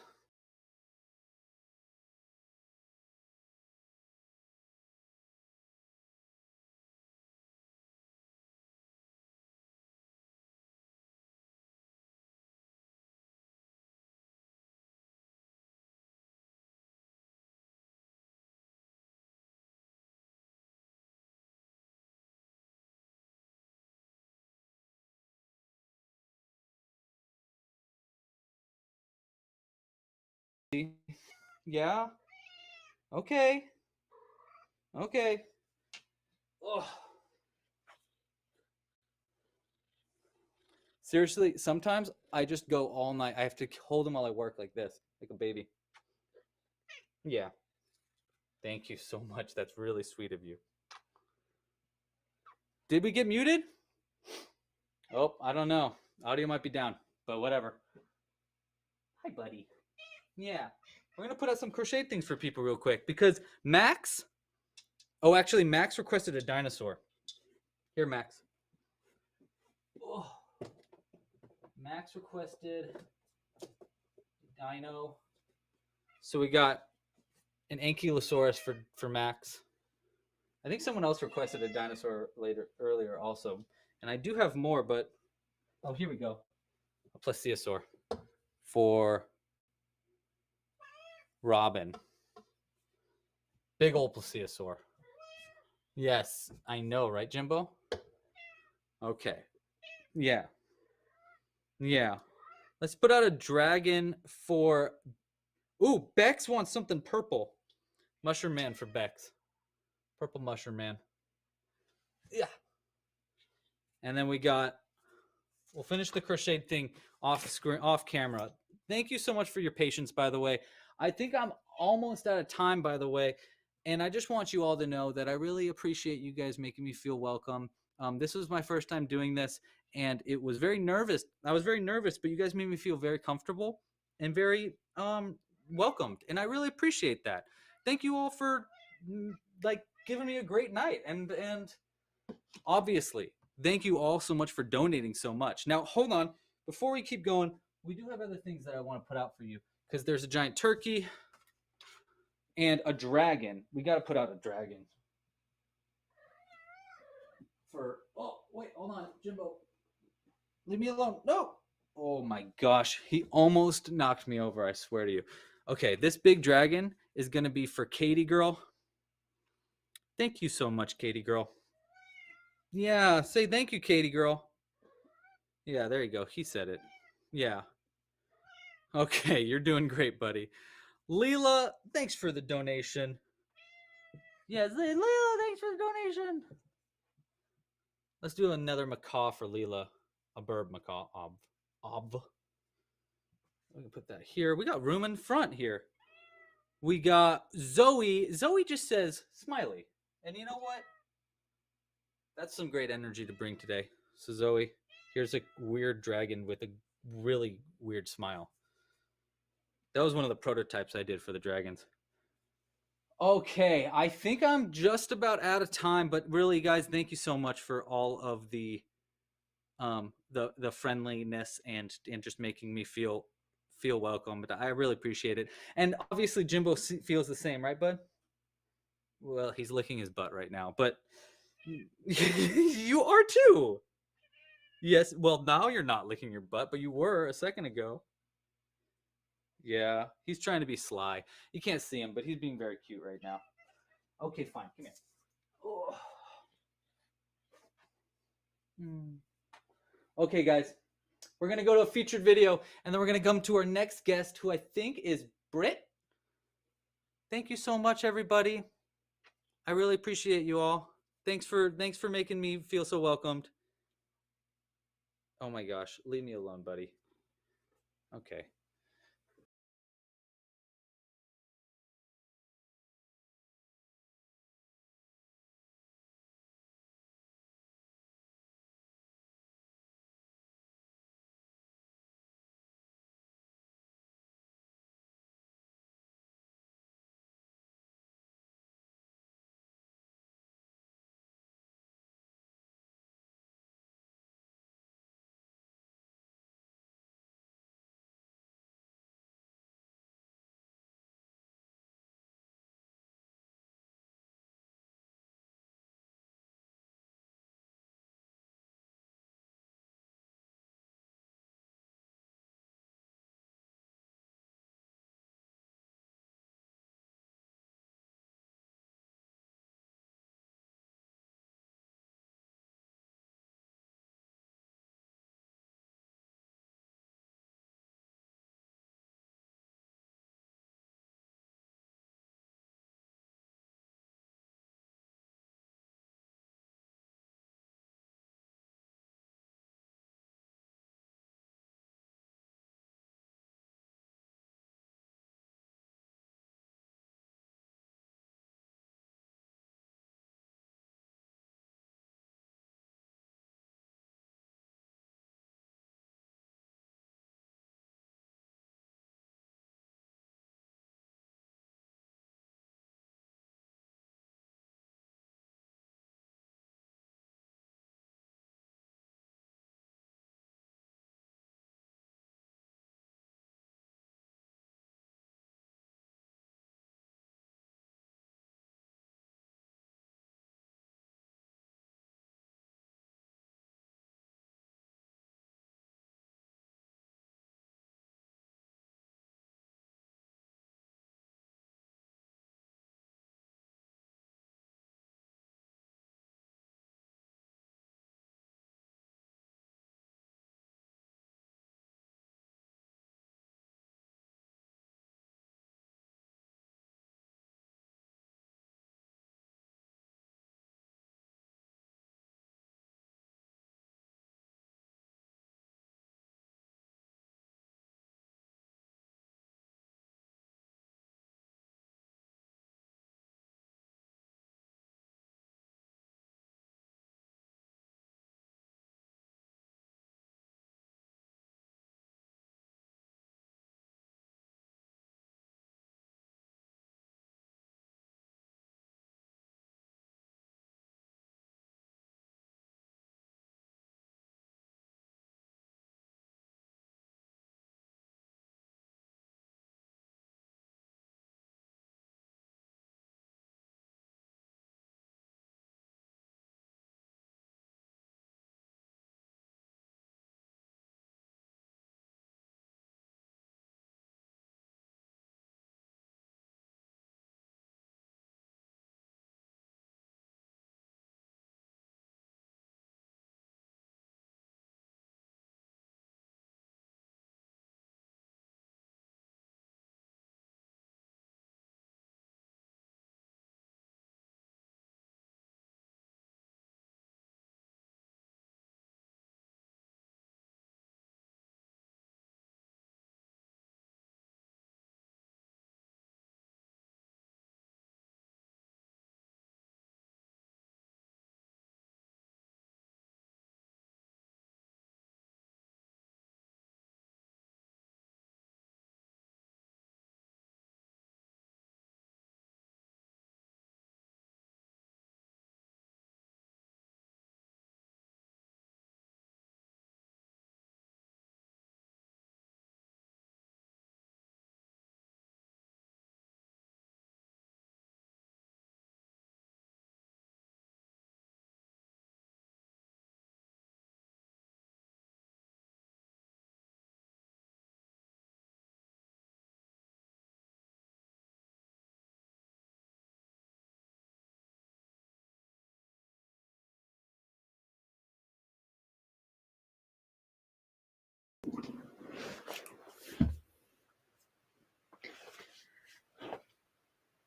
[SPEAKER 19] Yeah. Okay. Okay. Ugh. Seriously, sometimes I just go all night. I have to hold him while I work like this, like a baby. Yeah. Thank you so much. That's really sweet of you. Did we get muted? Oh, I don't know. Audio might be down, but whatever. Hi, buddy. Yeah. We're going to put out some crochet things for people real quick because Max. Oh, actually, Max requested a dinosaur. Here, Max. Oh. Max requested dino. So we got an Ankylosaurus for Max. I think someone else requested a dinosaur earlier also. And I do have more, but oh, here we go. A plesiosaur for Robin. Big old plesiosaur. Yes, I know, right, Jimbo? Okay. Yeah. Yeah. Let's put out a dragon for... Ooh, Bex wants something purple. Mushroom Man for Bex. Purple Mushroom Man. Yeah. And then we got... We'll finish the crocheted thing off screen, off camera. Thank you so much for your patience, by the way. I think I'm almost out of time, by the way. And I just want you all to know that I really appreciate you guys making me feel welcome. This was my first time doing this, and it was very nervous. I was very nervous, but you guys made me feel very comfortable and very welcomed, and I really appreciate that. Thank you all for like giving me a great night, and obviously, thank you all so much for donating so much. Now, hold on. Before we keep going, we do have other things that I want to put out for you because there's a giant turkey and a dragon. We got to put out a dragon. Oh, wait, hold on, Jimbo. Leave me alone. No. Oh my gosh. He almost knocked me over, I swear to you. Okay, this big dragon is going to be for Katie Girl. Thank you so much, Katie Girl. Yeah, say thank you, Katie Girl. Yeah, there you go. He said it. Yeah. Okay, you're doing great, buddy. Leela, thanks for the donation. Yeah, Leela, thanks for the donation. Let's do another macaw for Leela. A bird macaw. We can put that here. We got room in front here. We got Zoe. Zoe just says smiley. And you know what? That's some great energy to bring today. So Zoe, here's a weird dragon with a really weird smile. That was one of the prototypes I did for the dragons. Okay, I think I'm just about out of time, but really, guys, thank you so much for all of the friendliness and just making me feel welcome. But I really appreciate it. And obviously, Jimbo feels the same, right, bud? Well, he's licking his butt right now, but you are too. Yes. Well, now you're not licking your butt, but you were a second ago. Yeah, he's trying to be sly. You can't see him, but he's being very cute right now. Okay, fine. Come here. Oh. Okay, guys. We're going to go to a featured video, and then we're going to come to our next guest, who I think is Britt. Thank you so much, everybody. I really appreciate you all. Thanks for making me feel so welcomed. Oh my gosh. Leave me alone, buddy. Okay.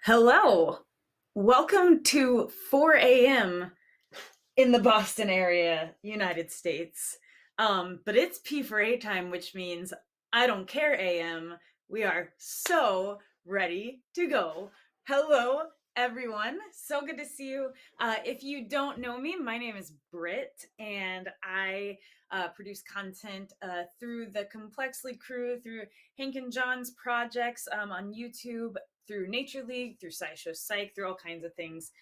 [SPEAKER 20] Hello. Welcome to 4 a.m. in the Boston area, United States. But it's P4A time, which means I don't care AM. We are so ready to go. Hello, everyone. So good to see you. If you don't know me, my name is Britt, and I produce content through the Complexly crew, through Hank and John's projects on YouTube, through Nature League, through SciShow Psych, through all kinds of things.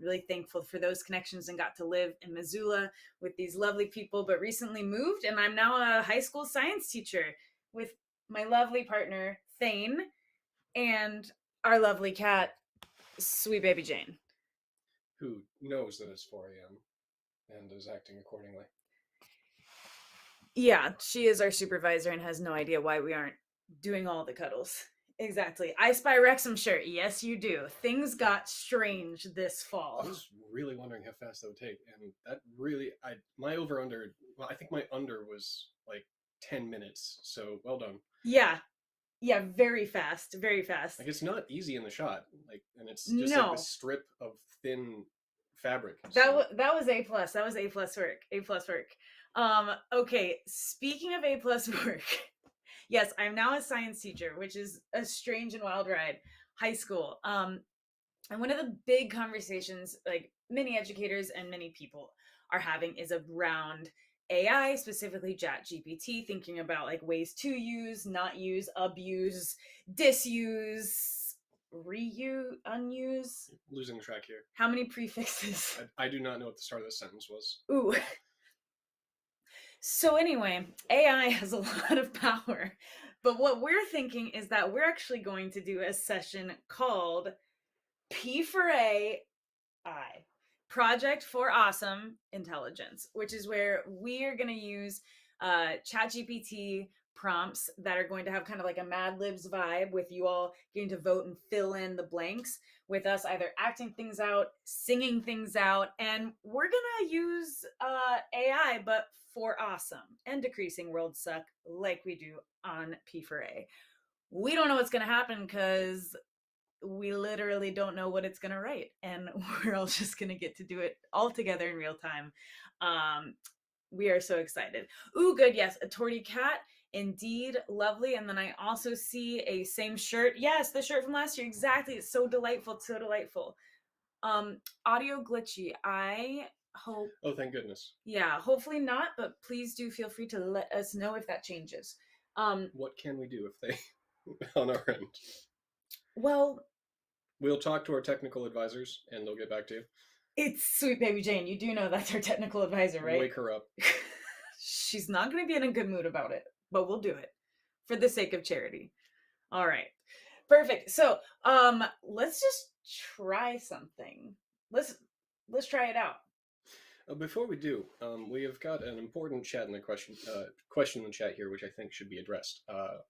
[SPEAKER 20] Really thankful for those connections and got to live in Missoula with these lovely people, but recently moved, and I'm now a high school science teacher with my lovely partner, Thane, and our lovely cat, Sweet Baby Jane.
[SPEAKER 8] Who knows that it's 4 a.m. and is acting accordingly.
[SPEAKER 20] Yeah, she is our supervisor and has no idea why we aren't doing all the cuddles. Exactly. I Spy Wrexham shirt. Yes, you do. Things got strange this fall.
[SPEAKER 8] I was really wondering how fast that would take, and that really, my over-under, well, I think my under was like 10 minutes, so well done.
[SPEAKER 20] Yeah. Yeah, very fast. Very fast.
[SPEAKER 8] Like, it's not easy in the shot, like, and it's just
[SPEAKER 20] No.
[SPEAKER 8] like a strip of thin fabric.
[SPEAKER 20] That was A+. That was A+ work. A+ work. Okay, speaking of A+ work, yes, I'm now a science teacher, which is a strange and wild ride. High school. And one of the big conversations, like many educators and many people are having, is around AI, specifically ChatGPT, thinking about like ways to use, not use, abuse, disuse, reuse, unuse.
[SPEAKER 8] Losing track here.
[SPEAKER 20] How many prefixes?
[SPEAKER 8] I do not know what the start of the sentence was.
[SPEAKER 20] Ooh. So anyway, AI has a lot of power, but what we're thinking is that we're actually going to do a session called P4AI, Project for Awesome Intelligence, which is where we are going to use ChatGPT prompts that are going to have kind of like a Mad Libs vibe, with you all getting to vote and fill in the blanks, with us either acting things out, singing things out, and we're going to use AI, but for awesome, and decreasing world suck like we do on P4A. We don't know what's going to happen because we literally don't know what it's going to write, and we're all just going to get to do it all together in real time. We are so excited. Ooh, good. Yes, a torty cat. Indeed, lovely. And then I also see a same shirt. Yes, the shirt from last year. Exactly. It's so delightful. So delightful. Audio glitchy. I hope.
[SPEAKER 8] Oh, thank goodness.
[SPEAKER 20] Yeah, hopefully not, but please do feel free to let us know if that changes.
[SPEAKER 8] What can we do if they on our end?
[SPEAKER 20] Well,
[SPEAKER 8] we'll talk to our technical advisors and they'll get back to you.
[SPEAKER 20] It's Sweet Baby Jane. You do know that's our technical advisor, right?
[SPEAKER 8] Wake her up.
[SPEAKER 20] She's not going to be in a good mood about it, but we'll do it for the sake of charity. All right. Perfect. So, let's just try something. Let's try it out.
[SPEAKER 8] Before we do, we have got an important chat in the question in the chat here, which I think should be addressed.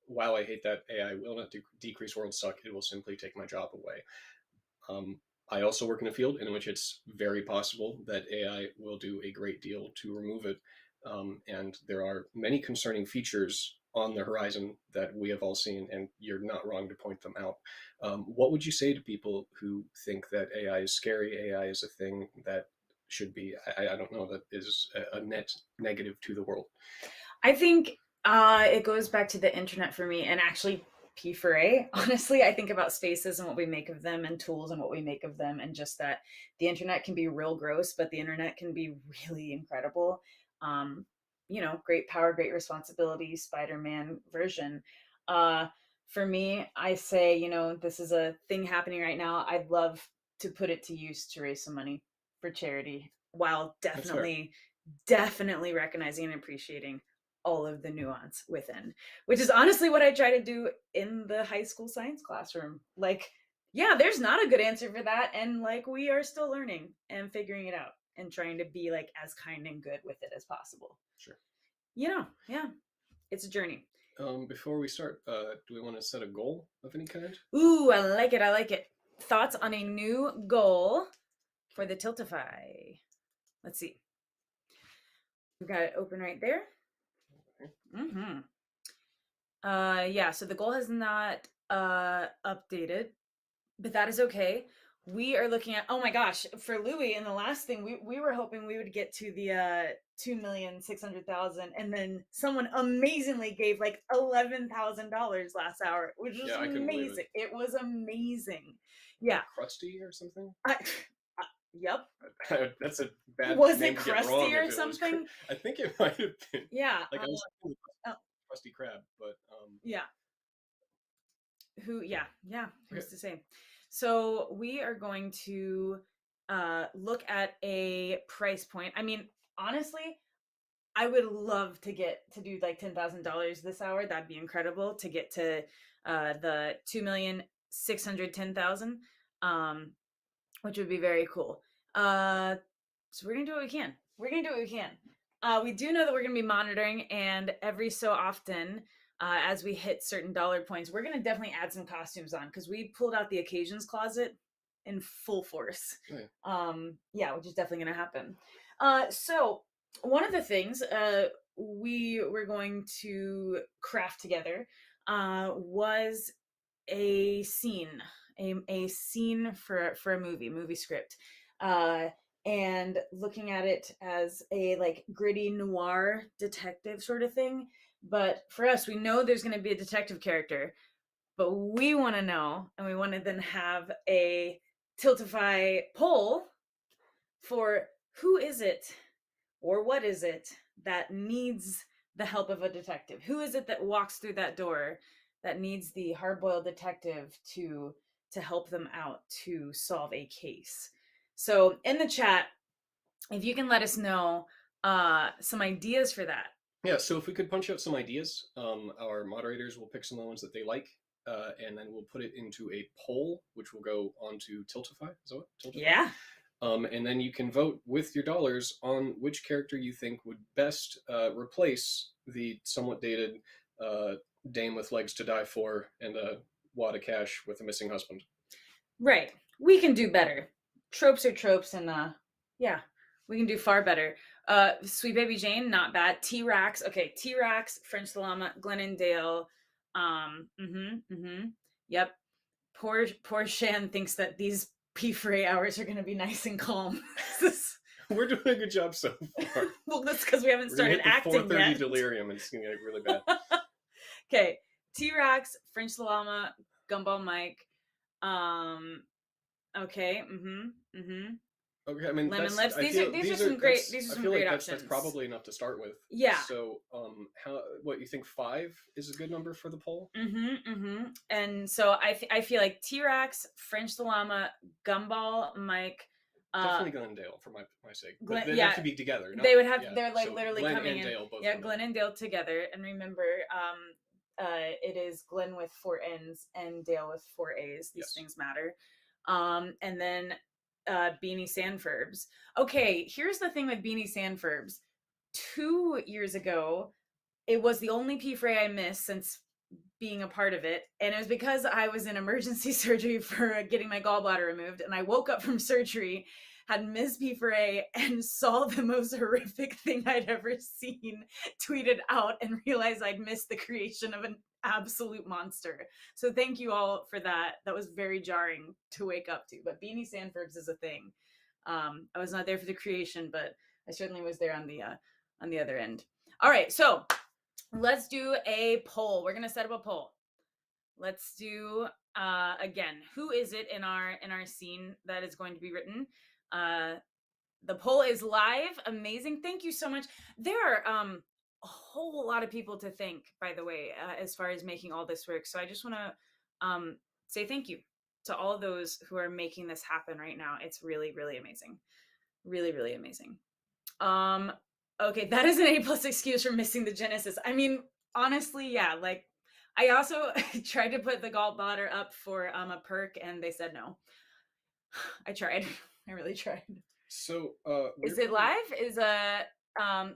[SPEAKER 8] While I hate that AI will not decrease world suck, it will simply take my job away. I also work in a field in which it's very possible that AI will do a great deal to remove it. And there are many concerning features on the horizon that we have all seen, and you're not wrong to point them out. What would you say to people who think that AI is scary, AI is a thing that should be, I don't know, that is a net negative to the world?
[SPEAKER 20] I think it goes back to the internet for me, and actually P4A. Honestly, I think about spaces and what we make of them, and tools and what we make of them, and just that the internet can be real gross, but the internet can be really incredible. You know, great power, great responsibility, Spider-Man version. For me, I say, you know, this is a thing happening right now. I'd love to put it to use to raise some money for charity, while definitely recognizing and appreciating all of the nuance within, which is honestly what I try to do in the high school science classroom. Like, yeah, there's not a good answer for that, and like we are still learning and figuring it out and trying to be like as kind and good with it as possible.
[SPEAKER 8] Sure.
[SPEAKER 20] You know, yeah, it's a journey.
[SPEAKER 8] Before we start, do we want to set a goal of any kind?
[SPEAKER 20] Ooh, I like it. I like it. Thoughts on a new goal for the Tiltify? Let's see. We've got it open right there. Yeah, so the goal has not updated, but that is okay. We are looking at, oh my gosh, for Louis in the last thing, we were hoping we would get to the 2,600,000, and then someone amazingly gave like $11,000 last hour, which was
[SPEAKER 8] Yeah, I couldn't believe
[SPEAKER 20] amazing. It was amazing. Yeah.
[SPEAKER 8] Krusty or something?
[SPEAKER 20] Yep.
[SPEAKER 8] That's a bad
[SPEAKER 20] Was
[SPEAKER 8] name
[SPEAKER 20] it
[SPEAKER 8] to get wrong
[SPEAKER 20] Krusty or
[SPEAKER 8] if it was
[SPEAKER 20] something?
[SPEAKER 8] I think it might have been.
[SPEAKER 20] Yeah.
[SPEAKER 8] Like I was thinking
[SPEAKER 20] oh,
[SPEAKER 8] Krusty Krab, but
[SPEAKER 20] yeah. Yeah, who's
[SPEAKER 8] Okay.
[SPEAKER 20] to say? So we are going to look at a price point. I mean, honestly, I would love to get to do like $10,000 this hour. That'd be incredible to get to the 2,610,000, which would be very cool. So we're gonna do what we can. We're gonna do what we can. We do know that we're gonna be monitoring, and every so often, as we hit certain dollar points, we're gonna definitely add some costumes on because we pulled out the occasions closet in full force. Yeah, which is definitely gonna happen. So one of the things we were going to craft together was a scene, a scene for a movie script, and looking at it as a like gritty noir detective sort of thing. But for us, we know there's going to be a detective character, but we want to know, and we want to then have a Tiltify poll for who is it or what is it that needs the help of a detective? Who is it that walks through that door that needs the hard-boiled detective to help them out to solve a case? So in the chat, if you can let us know some ideas for that.
[SPEAKER 8] Yeah, so if we could punch out some ideas, our moderators will pick some of the ones that they like, and then we'll put it into a poll, which will go onto Tiltify. Is that what? Tiltify?
[SPEAKER 20] Yeah.
[SPEAKER 8] And then you can vote with your dollars on which character you think would best replace the somewhat dated dame with legs to die for and a wad of cash with a missing husband.
[SPEAKER 20] Right. We can do better. Tropes are tropes, and yeah, we can do far better. Sweet Baby Jane, not bad. T-Rax, okay, T-Rax, French the Llama, Glennondale. Yep. Poor Shan thinks that these P4A hours are going to be nice and calm.
[SPEAKER 8] We're doing a good job so far.
[SPEAKER 20] Well, that's because we haven't
[SPEAKER 8] We're gonna
[SPEAKER 20] started
[SPEAKER 8] hit the
[SPEAKER 20] acting
[SPEAKER 8] 4:30
[SPEAKER 20] yet.
[SPEAKER 8] delirium, and it's going to get really bad.
[SPEAKER 20] Okay, T-Rax, French the Llama, Gumball Mike. Okay.
[SPEAKER 8] Okay, I mean,
[SPEAKER 20] Lemon
[SPEAKER 8] that's,
[SPEAKER 20] Lips.
[SPEAKER 8] I
[SPEAKER 20] These
[SPEAKER 8] feel,
[SPEAKER 20] are some great.
[SPEAKER 8] that's-
[SPEAKER 20] These are
[SPEAKER 8] I
[SPEAKER 20] some
[SPEAKER 8] feel
[SPEAKER 20] great
[SPEAKER 8] like
[SPEAKER 20] options.
[SPEAKER 8] that's probably enough to start with.
[SPEAKER 20] Yeah.
[SPEAKER 8] So, what you think 5 is a good number for the poll?
[SPEAKER 20] And so I feel like T-Rex, French the Llama, Gumball, Mike.
[SPEAKER 8] Definitely Glendale for my sake. But
[SPEAKER 20] Glenn,
[SPEAKER 8] they'd
[SPEAKER 20] yeah,
[SPEAKER 8] have to be together.
[SPEAKER 20] they would
[SPEAKER 8] not-
[SPEAKER 20] have.
[SPEAKER 8] yeah,
[SPEAKER 20] They're like
[SPEAKER 8] so
[SPEAKER 20] literally
[SPEAKER 8] Glenn
[SPEAKER 20] coming
[SPEAKER 8] and
[SPEAKER 20] in.
[SPEAKER 8] Dale both.
[SPEAKER 20] Yeah,
[SPEAKER 8] come in.
[SPEAKER 20] Glenn and Dale together. And remember, it is Glenn with 4 N's and Dale with 4 A's. These things matter. And then Beanie Sandfurbs. Okay, here's the thing with Beanie Sandfurbs. 2 years ago, it was the only P4A I missed since being a part of it, and it was because I was in emergency surgery for getting my gallbladder removed, and I woke up from surgery, had missed P4A, and saw the most horrific thing I'd ever seen tweeted out, and realized I'd missed the creation of an absolute monster. So thank you all for that. That was very jarring to wake up to. But Beanie Sandfurbs is a thing. I was not there for the creation, but I certainly was there on the other end. All right, so let's do a poll. We're gonna set up a poll. Let's do again. Who is it in our scene that is going to be written? The poll is live. Amazing. Thank you so much. There are a whole lot of people to thank, by the way, as far as making all this work. So I just want to say thank you to all of those who are making this happen right now. It's really, really amazing. Really, really amazing. Okay, that is an A+ excuse for missing the Genesis. I mean, honestly, yeah. Like, I also tried to put the gallbladder up for a perk, and they said no. I tried. I really tried.
[SPEAKER 8] So,
[SPEAKER 20] is it live?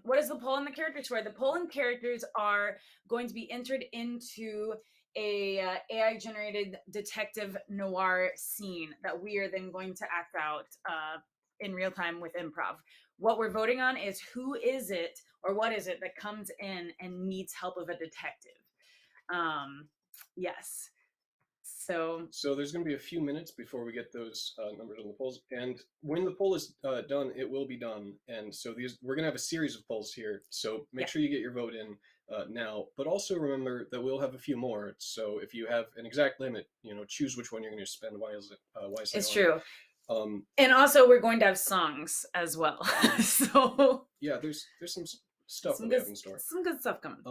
[SPEAKER 20] What is the poll and the characters for? The poll and characters are going to be entered into a AI generated detective noir scene that we are then going to act out in real time with improv. What we're voting on is who is it or what is it that comes in and needs help of a detective. Yes. So
[SPEAKER 8] there's going to be a few minutes before we get those numbers on the polls, and when the poll is done, it will be done. And so we're going to have a series of polls here. So make sure you get your vote in now, but also remember that we'll have a few more. So if you have an exact limit, choose which one you're going to spend wisely.
[SPEAKER 20] It's
[SPEAKER 8] on.
[SPEAKER 20] true. And also we're going to have songs as well. So
[SPEAKER 8] yeah, there's some stuff
[SPEAKER 20] some
[SPEAKER 8] that we
[SPEAKER 20] good,
[SPEAKER 8] have in store.
[SPEAKER 20] some good stuff coming.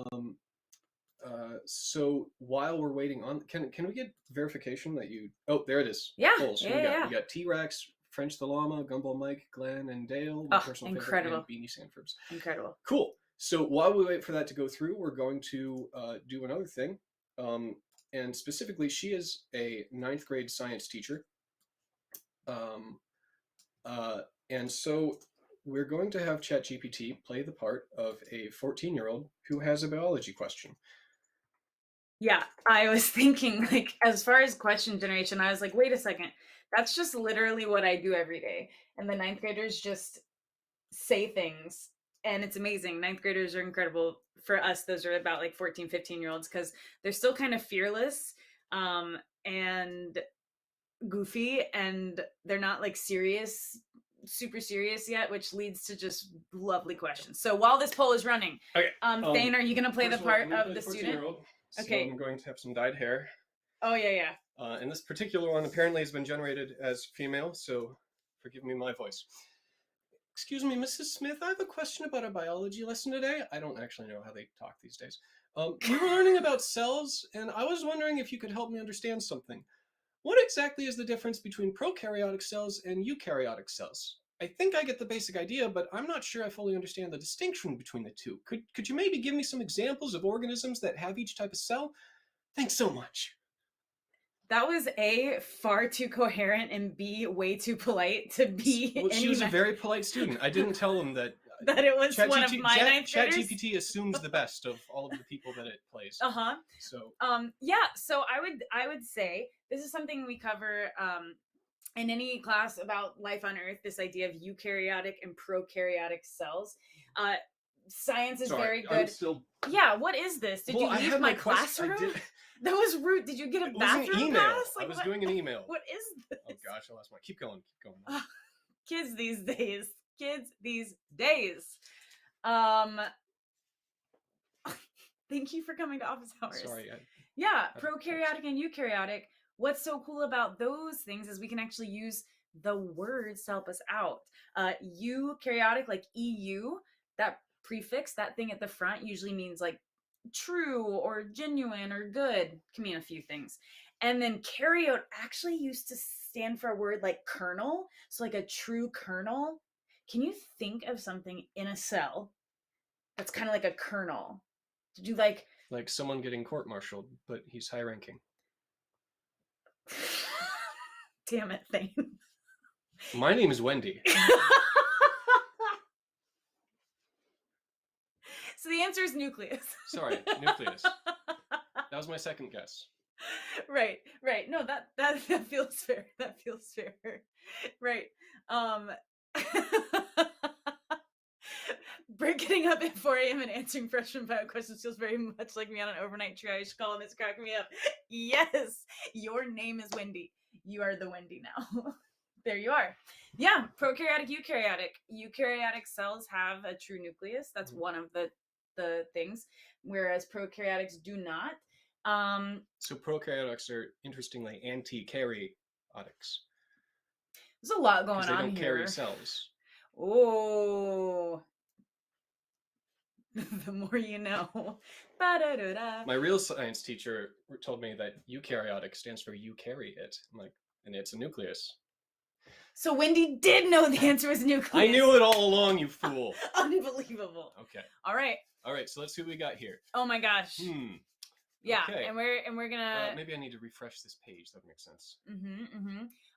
[SPEAKER 8] So while we're waiting on, can we get verification that you? Oh, there it is.
[SPEAKER 20] Yeah,
[SPEAKER 8] Polls. So
[SPEAKER 20] yeah.
[SPEAKER 8] we got T-Rex, French the Llama, Gumball Mike, Glenn, and Dale.
[SPEAKER 20] Oh,
[SPEAKER 8] personal
[SPEAKER 20] incredible.
[SPEAKER 8] favorite, and Beanie Sanfords.
[SPEAKER 20] Incredible.
[SPEAKER 8] Cool. So while we wait for that to go through, we're going to do another thing. And specifically, she is a 9th grade science teacher. And so we're going to have ChatGPT play the part of a 14-year-old who has a biology question.
[SPEAKER 20] Yeah, I was thinking, like, as far as question generation, I was like, wait a second, that's just literally what I do every day. And the 9th graders just say things, and it's amazing. 9th graders are incredible. For us, those are about like 14, 15-year-olds, because they're still kind of fearless and goofy, and they're not like super serious yet, which leads to just lovely questions. So while this poll is running,
[SPEAKER 8] okay,
[SPEAKER 20] Thane, are you going to play the part of the student?
[SPEAKER 8] Okay. So I'm going to have some dyed hair.
[SPEAKER 20] Oh, yeah.
[SPEAKER 8] And this particular one apparently has been generated as female, so forgive me my voice. Excuse me, Mrs. Smith, I have a question about a biology lesson today. I don't actually know how they talk these days. We were learning about cells, and I was wondering if you could help me understand something. What exactly is the difference between prokaryotic cells and eukaryotic cells? I think I get the basic idea, but I'm not sure I fully understand the distinction between the two. Could you maybe give me some examples of organisms that have each type of cell? Thanks so much.
[SPEAKER 20] That was A, far too coherent, and B, way too polite to be.
[SPEAKER 8] Well, she was a very polite student. I didn't tell him that.
[SPEAKER 20] That it was one of my 9th graders.
[SPEAKER 8] ChatGPT assumes the best of all of the people that it plays. So
[SPEAKER 20] yeah. So I would say this is something we cover in any class about life on Earth. This idea of eukaryotic and prokaryotic cells. Science is very good. Yeah. What is this? Did you leave my classroom? That was rude. Did you get a bathroom pass?
[SPEAKER 8] Like, I was doing an email.
[SPEAKER 20] What is this?
[SPEAKER 8] Oh gosh, I lost my. Keep going.
[SPEAKER 20] Kids these days. Thank you for coming to office hours.
[SPEAKER 8] Sorry.
[SPEAKER 20] Yeah, prokaryotic and eukaryotic. What's so cool about those things is we can actually use the words to help us out. Eukaryotic, like EU, that prefix, that thing at the front usually means like true or genuine or good. Can mean a few things. And then karyote actually used to stand for a word like kernel. So like a true kernel. Can you think of something in a cell that's kind of like a kernel? Did you like
[SPEAKER 8] someone getting court-martialed, but he's high-ranking?
[SPEAKER 20] Damn it, Thane.
[SPEAKER 8] My name is Wendy.
[SPEAKER 20] So the answer is nucleus.
[SPEAKER 8] Sorry, nucleus. That was my second guess.
[SPEAKER 20] Right. No, that feels fair. That feels fair. Right. Britt getting up at 4 a.m. and answering freshman bio questions feels very much like me on an overnight triage call, and it's cracking me up. Yes, your name is Wendy. You are the Wendy now. There you are. Yeah, prokaryotic, eukaryotic. Eukaryotic cells have a true nucleus. That's one of the things, whereas prokaryotics do not.
[SPEAKER 8] So prokaryotics are interestingly anti-karyotics.
[SPEAKER 20] There's a lot going
[SPEAKER 8] they
[SPEAKER 20] on
[SPEAKER 8] don't
[SPEAKER 20] here.
[SPEAKER 8] Carry cells.
[SPEAKER 20] Oh. The more you know. Ba-da-da-da.
[SPEAKER 8] My real science teacher told me that eukaryotic stands for you carry it. I'm like, and it's a nucleus.
[SPEAKER 20] So Wendy did know the answer was nucleus.
[SPEAKER 8] I knew it all along, you fool.
[SPEAKER 20] Unbelievable.
[SPEAKER 8] Okay.
[SPEAKER 20] All right.
[SPEAKER 8] So let's see what we got here.
[SPEAKER 20] Oh my gosh. Yeah,
[SPEAKER 8] Okay.
[SPEAKER 20] and we're gonna
[SPEAKER 8] maybe I need to refresh this page. That makes sense.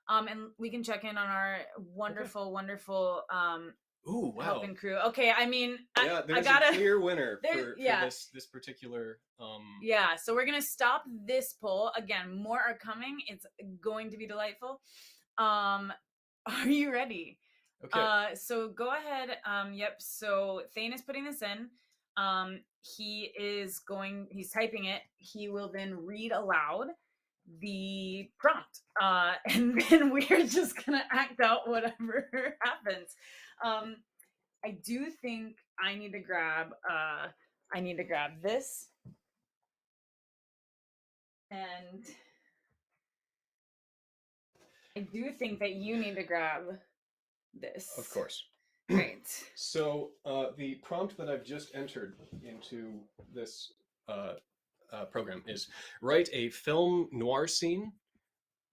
[SPEAKER 20] And we can check in on our wonderful
[SPEAKER 8] Ooh, wow.
[SPEAKER 20] helping crew. Okay, I mean,
[SPEAKER 8] Yeah, there's
[SPEAKER 20] I gotta
[SPEAKER 8] a clear winner for
[SPEAKER 20] yeah.
[SPEAKER 8] this particular.
[SPEAKER 20] Yeah, so we're gonna stop this poll again. More are coming. It's going to be delightful. Are you ready?
[SPEAKER 8] Okay.
[SPEAKER 20] So go ahead. Yep. So Thane is putting this in. He's typing it. He will then read aloud the prompt, and then we're just gonna act out whatever happens. I do think I need to grab this, and I do think that you need to grab this.
[SPEAKER 8] Of course.
[SPEAKER 20] Great.
[SPEAKER 8] So the prompt that I've just entered into this program is write a film noir scene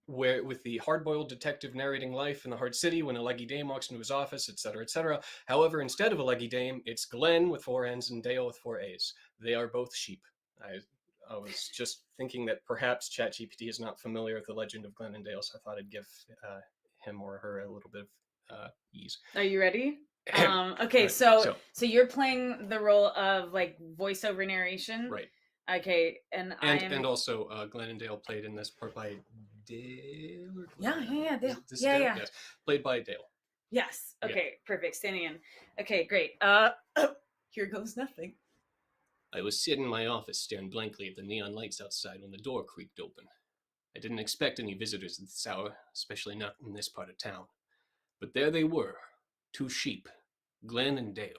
[SPEAKER 8] where with the hard-boiled detective narrating life in the hard city when a leggy dame walks into his office, etc., etc. However, instead of a leggy dame, it's Glenn with 4 N's and Dale with 4 A's. They are both sheep. I was just thinking that perhaps ChatGPT is not familiar with the legend of Glenn and Dale, so I thought I'd give him or her a little bit of ease.
[SPEAKER 20] Are you ready? Okay,
[SPEAKER 8] Right,
[SPEAKER 20] so you're playing the role of like voiceover narration,
[SPEAKER 8] right?
[SPEAKER 20] Okay, and
[SPEAKER 8] also Glenn and Dale played in this part by Dale. Or Glenn?
[SPEAKER 20] Yeah, Dale.
[SPEAKER 8] This is
[SPEAKER 20] Yeah,
[SPEAKER 8] Dale?
[SPEAKER 20] yeah.
[SPEAKER 8] Yes, played by Dale.
[SPEAKER 20] Yes.
[SPEAKER 8] Yeah.
[SPEAKER 20] Okay, perfect. Standing in. Okay, great. Here goes nothing.
[SPEAKER 8] I was sitting in my office staring blankly at the neon lights outside when the door creaked open. I didn't expect any visitors at this hour, especially not in this part of town. But there they were, 2 sheep, Glenn and Dale.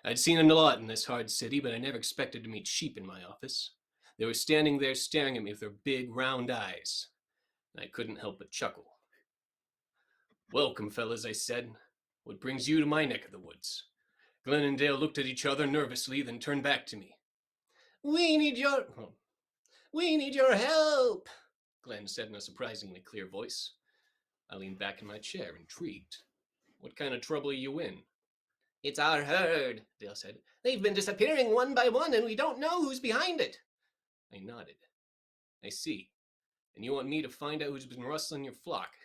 [SPEAKER 8] I'd seen them a lot in this hard city, but I never expected to meet sheep in my office. They were standing there staring at me with their big, round eyes, and I couldn't help but chuckle. "Welcome, fellas," I said. "What brings you to my neck of the woods?" Glenn and Dale looked at each other nervously, then turned back to me. We need your help," Glenn said in a surprisingly clear voice. I leaned back in my chair, intrigued. "What kind of trouble are you in?" "It's our herd," Dale said. "They've been disappearing one by one, and we don't know who's behind it." I nodded. "I see. And you want me to find out who's been rustling your flock?"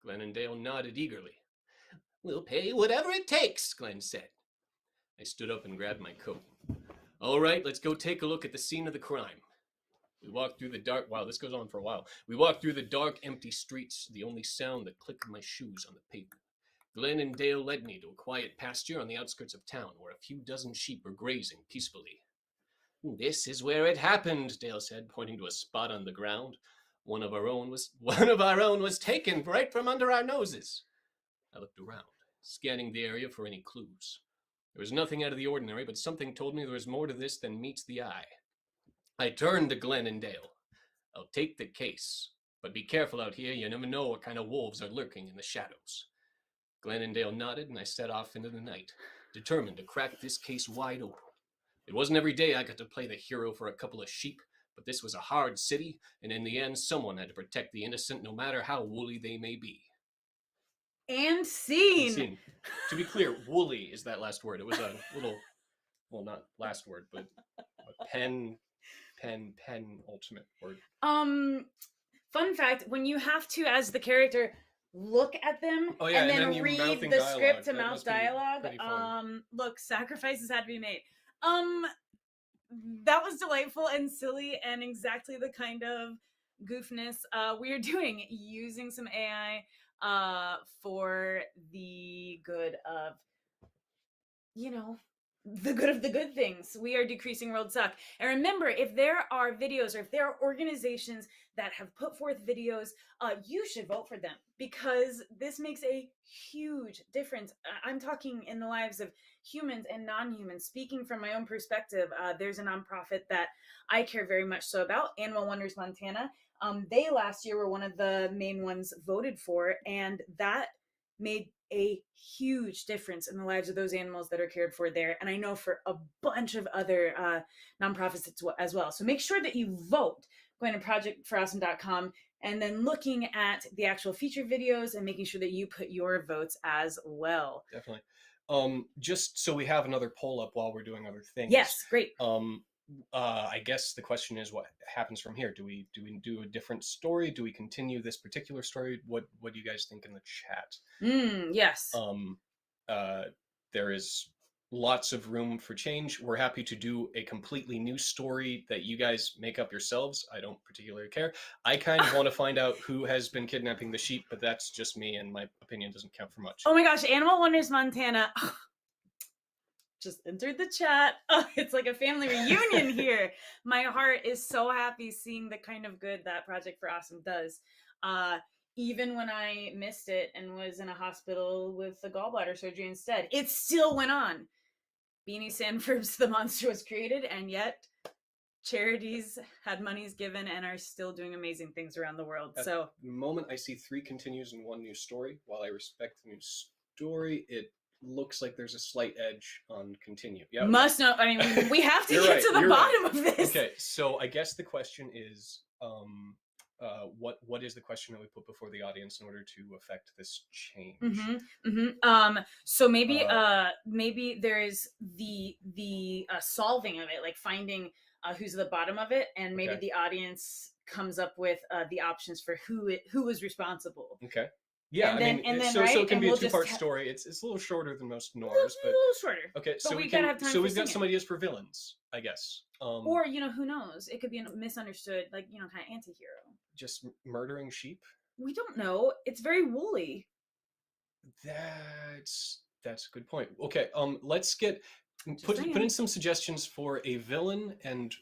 [SPEAKER 8] Glenn and Dale nodded eagerly. "We'll pay whatever it takes," Glenn said. I stood up and grabbed my coat. "All right, let's go take a look at the scene of the crime." We walked through the dark... Wow, this goes on for a while. We walked through the dark, empty streets, the only sound the click of my shoes on the pavement. Glenn and Dale led me to a quiet pasture on the outskirts of town where a few dozen sheep were grazing peacefully. "This is where it happened," Dale said, pointing to a spot on the ground. One of our own was taken right from under our noses." I looked around, scanning the area for any clues. There was nothing out of the ordinary, but something told me there was more to this than meets the eye. I turned to Glenn and Dale. "I'll take the case, but be careful out here. You never know what kind of wolves are lurking in the shadows." Glenn and Dale nodded, and I set off into the night, determined to crack this case wide open. It wasn't every day I got to play the hero for a couple of sheep, but this was a hard city, and in the end, someone had to protect the innocent, no matter how woolly they may be.
[SPEAKER 20] And scene.
[SPEAKER 8] Scene. To be clear, woolly is that last word. It was a little, well, not last word, but a pen ultimate word.
[SPEAKER 20] Fun fact, when you have to, as the character, look at them
[SPEAKER 8] Oh, yeah,
[SPEAKER 20] and
[SPEAKER 8] and
[SPEAKER 20] then
[SPEAKER 8] then you
[SPEAKER 20] read
[SPEAKER 8] mouthing
[SPEAKER 20] the
[SPEAKER 8] dialogue.
[SPEAKER 20] script to
[SPEAKER 8] That
[SPEAKER 20] mouth
[SPEAKER 8] must be
[SPEAKER 20] dialogue,
[SPEAKER 8] pretty fun.
[SPEAKER 20] look, sacrifices had to be made. That was delightful and silly and exactly the kind of goofness we are doing, using some AI for the good of, the good of the good things. We are decreasing world suck. And remember, if there are videos or if there are organizations that have put forth videos, you should vote for them, because this makes a huge difference. I'm talking in the lives of humans and non-humans. Speaking from my own perspective, there's a nonprofit that I care very much so about, Animal Wonders Montana. They last year were one of the main ones voted for, and that made a huge difference in the lives of those animals that are cared for there. And I know for a bunch of other nonprofits as well. So make sure that you vote, going to projectforawesome.com and then looking at the actual feature videos and making sure that you put your votes as well.
[SPEAKER 8] Definitely. Just so we have another poll up while we're doing other things.
[SPEAKER 20] Yes, great.
[SPEAKER 8] I guess the question is, what happens from here? Do we do a different story? Do we continue this particular story? What do you guys think in the chat?
[SPEAKER 20] Yes.
[SPEAKER 8] There is lots of room for change. We're happy to do a completely new story that you guys make up yourselves. I don't particularly care. I kind of want to find out who has been kidnapping the sheep, but that's just me, and my opinion doesn't count for much.
[SPEAKER 20] Oh my gosh, Animal Wonders Montana. just entered the chat. Oh, it's like a family reunion here. My heart is so happy seeing the kind of good that Project for Awesome does. Even when I missed it and was in a hospital with the gallbladder surgery instead, it still went on. Beanie Sanford's The Monster was created, and yet charities had monies given and are still doing amazing things around the world.
[SPEAKER 8] At
[SPEAKER 20] So
[SPEAKER 8] the moment, I see 3 continues and 1 new story. While I respect the new story, it looks like there's a slight edge on continue. Yeah,
[SPEAKER 20] must know. I mean, we have to
[SPEAKER 8] You're
[SPEAKER 20] get
[SPEAKER 8] right,
[SPEAKER 20] to the
[SPEAKER 8] you're
[SPEAKER 20] bottom
[SPEAKER 8] right.
[SPEAKER 20] of this.
[SPEAKER 8] Okay, so I guess the question is, what is the question that we put before the audience in order to affect this change?
[SPEAKER 20] So maybe maybe there is the solving of it, like finding who's at the bottom of it, and maybe
[SPEAKER 8] Okay.
[SPEAKER 20] the audience comes up with the options for who was responsible.
[SPEAKER 8] Okay. Yeah,
[SPEAKER 20] And
[SPEAKER 8] I
[SPEAKER 20] then-
[SPEAKER 8] mean,
[SPEAKER 20] and then,
[SPEAKER 8] so it
[SPEAKER 20] right,
[SPEAKER 8] can
[SPEAKER 20] and
[SPEAKER 8] be
[SPEAKER 20] we'll
[SPEAKER 8] a
[SPEAKER 20] just
[SPEAKER 8] 2-part
[SPEAKER 20] ha-
[SPEAKER 8] story. It's a little shorter than most
[SPEAKER 20] A
[SPEAKER 8] Noirs, but
[SPEAKER 20] little shorter.
[SPEAKER 8] okay.
[SPEAKER 20] But
[SPEAKER 8] So
[SPEAKER 20] we
[SPEAKER 8] we
[SPEAKER 20] gotta
[SPEAKER 8] can.
[SPEAKER 20] have time
[SPEAKER 8] So
[SPEAKER 20] for
[SPEAKER 8] we've got
[SPEAKER 20] singing.
[SPEAKER 8] some ideas for villains, I guess.
[SPEAKER 20] Or who knows? It could be a misunderstood, like kind of anti-hero.
[SPEAKER 8] Just murdering sheep.
[SPEAKER 20] We don't know. It's very woolly.
[SPEAKER 8] That's a good point. Okay, let's get put
[SPEAKER 20] saying.
[SPEAKER 8] in some suggestions for a villain and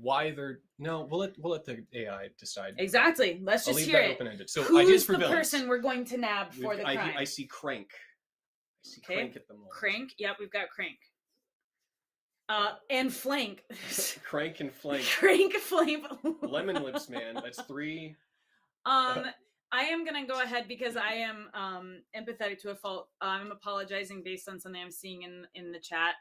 [SPEAKER 8] why they're no. We'll let the AI decide.
[SPEAKER 20] Exactly. Let's
[SPEAKER 8] I'll
[SPEAKER 20] just
[SPEAKER 8] leave
[SPEAKER 20] hear
[SPEAKER 8] that
[SPEAKER 20] it.
[SPEAKER 8] open-ended. So
[SPEAKER 20] Who's
[SPEAKER 8] ideas for
[SPEAKER 20] the
[SPEAKER 8] villains.
[SPEAKER 20] person we're going to nab for the crime?
[SPEAKER 8] I see Crank. I see
[SPEAKER 20] Okay.
[SPEAKER 8] Crank at the moment.
[SPEAKER 20] Crank. Yep, we've got Crank. And Flank.
[SPEAKER 8] Crank and Flank.
[SPEAKER 20] Crank, Flank.
[SPEAKER 8] Lemon Lips Man. That's 3.
[SPEAKER 20] I am gonna go ahead because I am empathetic to a fault. I'm apologizing based on something I'm seeing in the chat.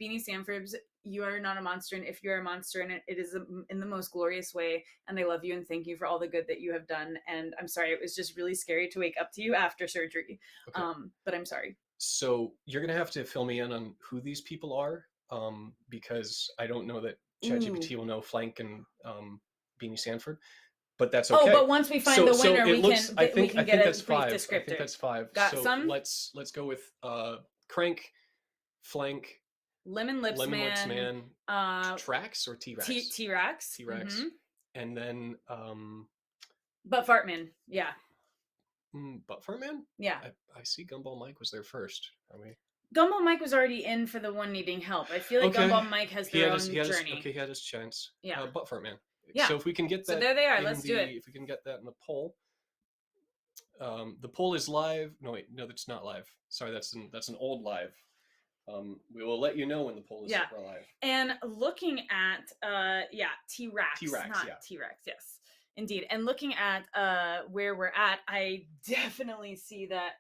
[SPEAKER 20] Beanie Sanford's, you are not a monster, and if you're a monster, and it is in the most glorious way, and I love you and thank you for all the good that you have done. And I'm sorry, it was just really scary to wake up to you after surgery.
[SPEAKER 8] Okay.
[SPEAKER 20] But I'm sorry.
[SPEAKER 8] So you're gonna have to fill me in on who these people are, because I don't know that ChatGPT will know Flank and Beanie Sanford, but that's okay.
[SPEAKER 20] Oh, but once we find the winner,
[SPEAKER 8] it
[SPEAKER 20] we
[SPEAKER 8] looks,
[SPEAKER 20] can
[SPEAKER 8] I
[SPEAKER 20] we
[SPEAKER 8] think
[SPEAKER 20] can get a
[SPEAKER 8] that's
[SPEAKER 20] brief
[SPEAKER 8] 5.
[SPEAKER 20] descriptor.
[SPEAKER 8] I think that's 5.
[SPEAKER 20] Got
[SPEAKER 8] so
[SPEAKER 20] some?
[SPEAKER 8] Let's go with Crank, Flank,
[SPEAKER 20] Lemon Lips
[SPEAKER 8] Lemon
[SPEAKER 20] Man.
[SPEAKER 8] Lips Man, Trax or T-Rex?
[SPEAKER 20] T-Rex.
[SPEAKER 8] T-Rex.
[SPEAKER 20] Mhm.
[SPEAKER 8] And then
[SPEAKER 20] But Fartman, yeah.
[SPEAKER 8] Butt Fart Man?
[SPEAKER 20] Yeah.
[SPEAKER 8] I see Gumball Mike was there first. Are we?
[SPEAKER 20] Gumball Mike was already in for the one needing help. I feel like Gumball Mike has their own journey.
[SPEAKER 8] He had his chance.
[SPEAKER 20] Yeah.
[SPEAKER 8] Butt Fart Man.
[SPEAKER 20] Yeah.
[SPEAKER 8] So if we can get that.
[SPEAKER 20] So there they are.
[SPEAKER 8] in
[SPEAKER 20] Let's do it.
[SPEAKER 8] If we can get that in the poll. The poll is live. No, wait, no, that's not live. Sorry, that's an old live. We will let you know when the poll is
[SPEAKER 20] Yeah.
[SPEAKER 8] live.
[SPEAKER 20] And looking at T-Rex.
[SPEAKER 8] T-Rex,
[SPEAKER 20] Not
[SPEAKER 8] yeah.
[SPEAKER 20] T-Rex, yes. Indeed. And looking at where we're at, I definitely see that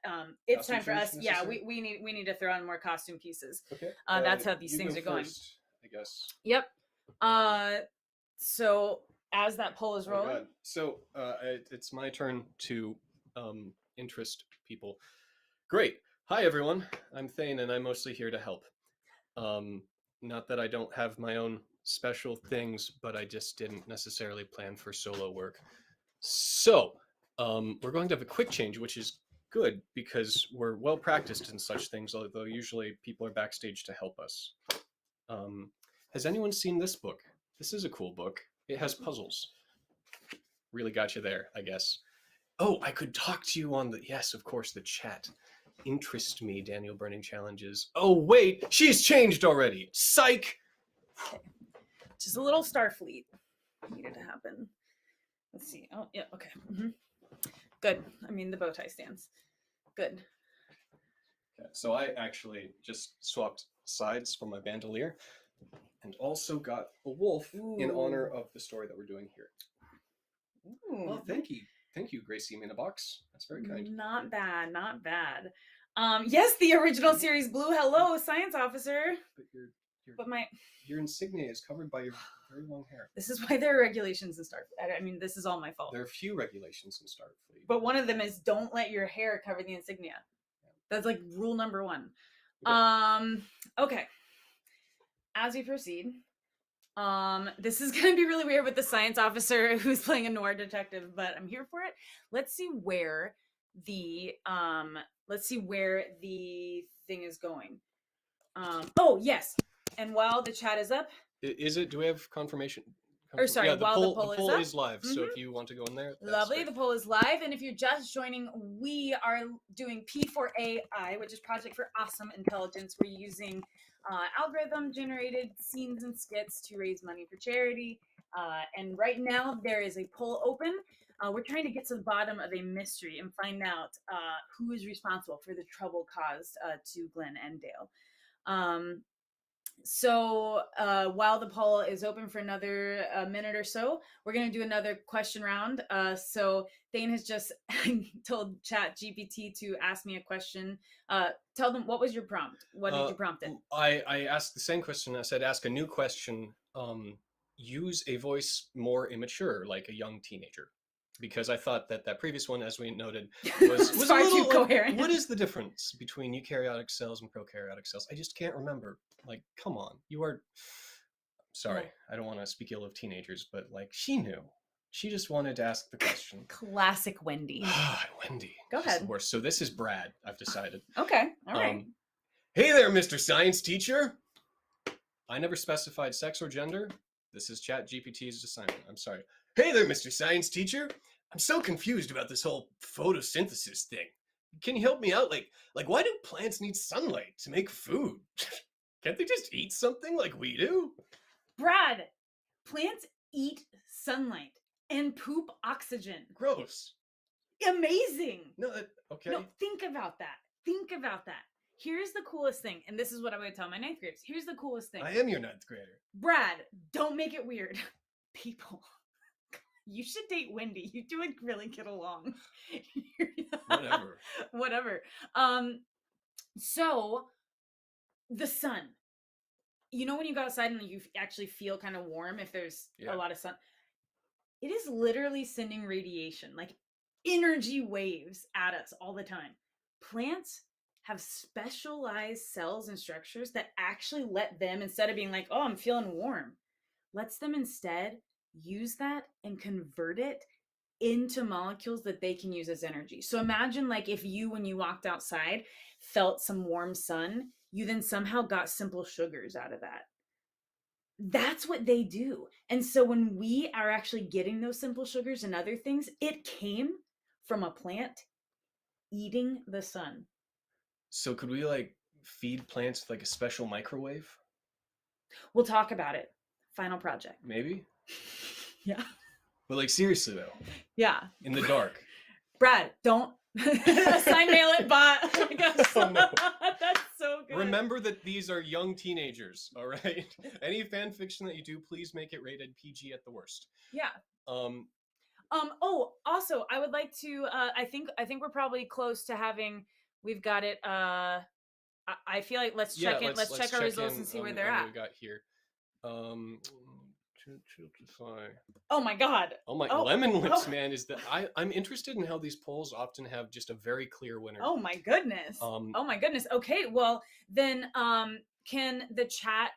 [SPEAKER 20] it's
[SPEAKER 8] Costume
[SPEAKER 20] time for us.
[SPEAKER 8] change
[SPEAKER 20] Yeah,
[SPEAKER 8] necessary?
[SPEAKER 20] we need to throw in more costume pieces.
[SPEAKER 8] Okay.
[SPEAKER 20] That's how these
[SPEAKER 8] you
[SPEAKER 20] things
[SPEAKER 8] go
[SPEAKER 20] are going.
[SPEAKER 8] first, I guess.
[SPEAKER 20] Yep. So as that poll is
[SPEAKER 8] Oh,
[SPEAKER 20] rolling.
[SPEAKER 8] God. So it's my turn to interest people. Great. Hi, everyone. I'm Thane, and I'm mostly here to help. Not that I don't have my own special things, but I just didn't necessarily plan for solo work. So we're going to have a quick change, which is good because we're well practiced in such things, although usually people are backstage to help us. Has anyone seen this book? This is a cool book. It has puzzles. Really got you there, I guess. Oh, I could talk to you on the, yes, of course, the chat. Interest me, Daniel Burning Challenges. Oh, wait, she's changed already. Psych!
[SPEAKER 20] Just a little Starfleet needed to happen. Let's see. Oh, yeah, okay. Good. I mean, the bow tie stands. Good.
[SPEAKER 8] Okay, so I actually just swapped sides for my bandolier and also got a wolf in honor of the story that we're doing here. Well, thank you. Thank you, Gracie Minabox. That's very kind.
[SPEAKER 20] Not bad, not bad. Yes, the original series Blue. Hello, science officer.
[SPEAKER 8] But your insignia is covered by your very long hair.
[SPEAKER 20] This is why there are regulations in Starfleet. I mean, this is all my fault.
[SPEAKER 8] There are few regulations in Starfleet.
[SPEAKER 20] But one of them is don't let your hair cover the insignia. That's like rule number 1. Okay. As we proceed, this is going to be really weird with the science officer who's playing a noir detective, but I'm here for it. Let's see where the thing is going. Oh, yes. And while the chat is up,
[SPEAKER 8] Is it? Do we have confirmation?
[SPEAKER 20] Or sorry,
[SPEAKER 8] yeah,
[SPEAKER 20] while the poll is up?
[SPEAKER 8] is live. So
[SPEAKER 20] Mhm.
[SPEAKER 8] if you want to go in there, that's
[SPEAKER 20] lovely.
[SPEAKER 8] great.
[SPEAKER 20] The poll is live. And if you're just joining, we are doing P4AI, which is Project for Awesome Intelligence. We're using algorithm generated scenes and skits to raise money for charity. And right now there is a poll open. We're trying to get to the bottom of a mystery and find out who is responsible for the trouble caused to Glenn and Dale. So while the poll is open for another minute or so, we're going to do another question round. So Thane has just told ChatGPT to ask me a question. Tell them, what was your prompt? What did you prompt it?
[SPEAKER 8] I asked the same question. I said, ask a new question. Use a voice more immature, like a young teenager. Because I thought that that previous one, as we noted, was a
[SPEAKER 20] Far too
[SPEAKER 8] little
[SPEAKER 20] coherent.
[SPEAKER 8] What is the difference between eukaryotic cells and prokaryotic cells? I just can't remember. Like, come on, you are. Sorry, I don't want to speak ill of teenagers, but like, she knew. She just wanted to ask the question.
[SPEAKER 20] Classic Wendy.
[SPEAKER 8] Wendy.
[SPEAKER 20] Go
[SPEAKER 8] She's
[SPEAKER 20] ahead.
[SPEAKER 8] the worst. So this is Brad. I've decided.
[SPEAKER 20] Okay. All right.
[SPEAKER 8] Hey there, Mr. Science Teacher. I never specified sex or gender. This is ChatGPT's assignment. I'm sorry. Hey there, Mr. Science Teacher. I'm so confused about this whole photosynthesis thing. Can you help me out? Like, why do plants need sunlight to make food? Can't they just eat something like we do?
[SPEAKER 20] Brad, plants eat sunlight and poop oxygen.
[SPEAKER 8] Gross.
[SPEAKER 20] Amazing.
[SPEAKER 8] No, okay.
[SPEAKER 20] No, think about that. Think about that. Here's the coolest thing, and this is what I would tell my ninth graders. Here's the coolest thing.
[SPEAKER 8] I am your ninth grader.
[SPEAKER 20] Brad, don't make it weird. People, you should date Wendy. You two would really get along.
[SPEAKER 8] Whatever.
[SPEAKER 20] Whatever. So the sun. You know when you go outside and you actually feel kind of warm if there's a lot of sun? It is literally sending radiation, like energy waves at us all the time. Plants have specialized cells and structures that actually let them, instead of being like, oh, I'm feeling warm, lets them instead use that and convert it into molecules that they can use as energy. So imagine like if you, when you walked outside, felt some warm sun, you then somehow got simple sugars out of that. That's what they do. And so when we are actually getting those simple sugars and other things, it came from a plant eating the sun.
[SPEAKER 8] So could we like feed plants with like a special microwave?
[SPEAKER 20] We'll talk about it. Final project.
[SPEAKER 8] Maybe.
[SPEAKER 20] Yeah.
[SPEAKER 8] But like seriously though.
[SPEAKER 20] Yeah.
[SPEAKER 8] In the dark.
[SPEAKER 20] Brad, don't assign mail it bot. Oh my gosh.
[SPEAKER 8] Oh, no.
[SPEAKER 20] That's so good.
[SPEAKER 8] Remember that these are young teenagers, all right? Any fan fiction that you do, please make it rated PG at the worst.
[SPEAKER 20] Yeah.
[SPEAKER 8] Oh,
[SPEAKER 20] also, I would like to I think we're probably close to having, we've got it I feel like let's check check our results and see where they're at.
[SPEAKER 8] What we got here.
[SPEAKER 20] Oh my god.
[SPEAKER 8] Oh my Lemon Lips, man, is that I'm interested in how these polls often have just a very clear winner.
[SPEAKER 20] Oh my goodness. Oh my goodness. Okay, well then can the chat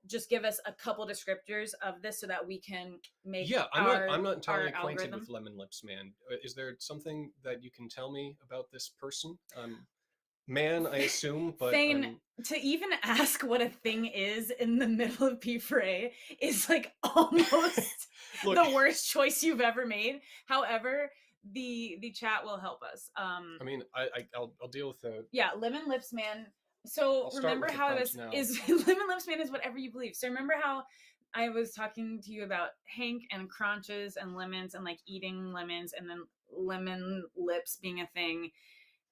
[SPEAKER 20] just give us a couple descriptors of this so that we can make
[SPEAKER 8] I'm not entirely acquainted
[SPEAKER 20] algorithm?
[SPEAKER 8] with Lemon Lips, man. Is there something that you can tell me about this person? Man, I assume, but
[SPEAKER 20] Thane, to even ask what a thing is in the middle of P4A is like almost
[SPEAKER 8] Look.
[SPEAKER 20] the worst choice you've ever made. However, the chat will help us.
[SPEAKER 8] I mean, I'll deal with the.
[SPEAKER 20] Yeah, Lemon Lips Man. So
[SPEAKER 8] I'll start
[SPEAKER 20] remember
[SPEAKER 8] with the
[SPEAKER 20] how
[SPEAKER 8] prompts
[SPEAKER 20] this
[SPEAKER 8] now.
[SPEAKER 20] is Lemon Lips Man is whatever you believe. So remember how I was talking to you about Hank and crunches and lemons and like eating lemons and then lemon lips being a thing,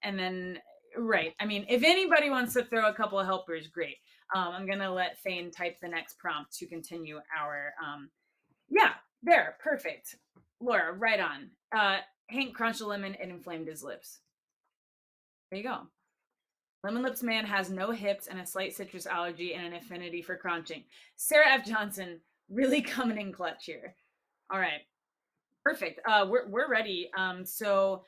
[SPEAKER 20] and then. Right. I mean, if anybody wants to throw a couple of helpers, great. I'm going to let Thane type the next prompt to continue our, yeah, there, perfect. Laura, right on. Hank crunched a lemon and inflamed his lips. There you go. Lemon Lips Man has no hips and a slight citrus allergy and an affinity for crunching. Sarah F. Johnson, really coming in clutch here. All right. Perfect. We're ready. So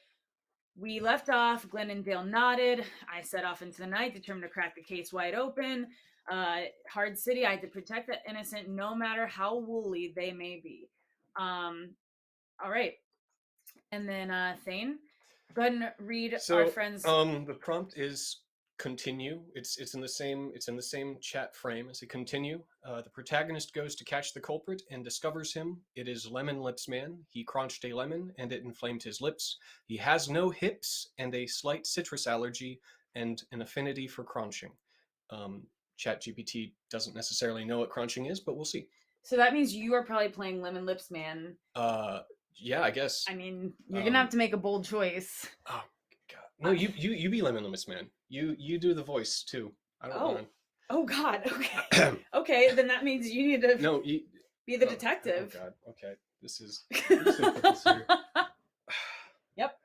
[SPEAKER 20] we left off, Glenn and Dale nodded. I set off into the night, determined to crack the case wide open. Hard City, I had to protect the innocent no matter how woolly they may be. All right. And then Thane, go ahead and read our friends.
[SPEAKER 8] The prompt is continue. It's in the same chat frame as a continue. The protagonist goes to catch the culprit and discovers him. It is Lemon Lips Man. He crunched a lemon and it inflamed his lips. He has no hips and a slight citrus allergy and an affinity for crunching. ChatGPT doesn't necessarily know what crunching is, but we'll see.
[SPEAKER 20] So that means you are probably playing Lemon Lips Man.
[SPEAKER 8] Yeah, I guess.
[SPEAKER 20] I mean, you're gonna have to make a bold choice.
[SPEAKER 8] Oh God! No, you be Lemon Lips Man. You do the voice too. I don't want.
[SPEAKER 20] Oh God. Okay. Okay, then that means you need to
[SPEAKER 8] No, you
[SPEAKER 20] be the detective.
[SPEAKER 8] Oh God. Okay. This is. I'm just gonna put this here.
[SPEAKER 20] Yep.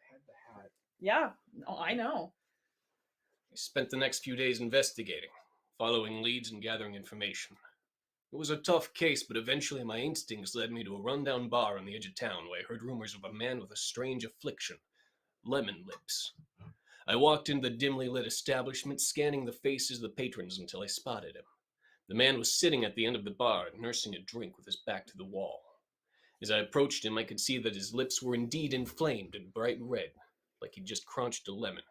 [SPEAKER 20] Yeah. Oh, I know.
[SPEAKER 8] I spent the next few days investigating, following leads and gathering information. It was a tough case, but eventually my instincts led me to a rundown bar on the edge of town where I heard rumors of a man with a strange affliction, lemon lips. I walked into the dimly lit establishment, scanning the faces of the patrons until I spotted him. The man was sitting at the end of the bar, nursing a drink with his back to the wall. As I approached him, I could see that his lips were indeed inflamed and bright red, like he'd just crunched a lemon.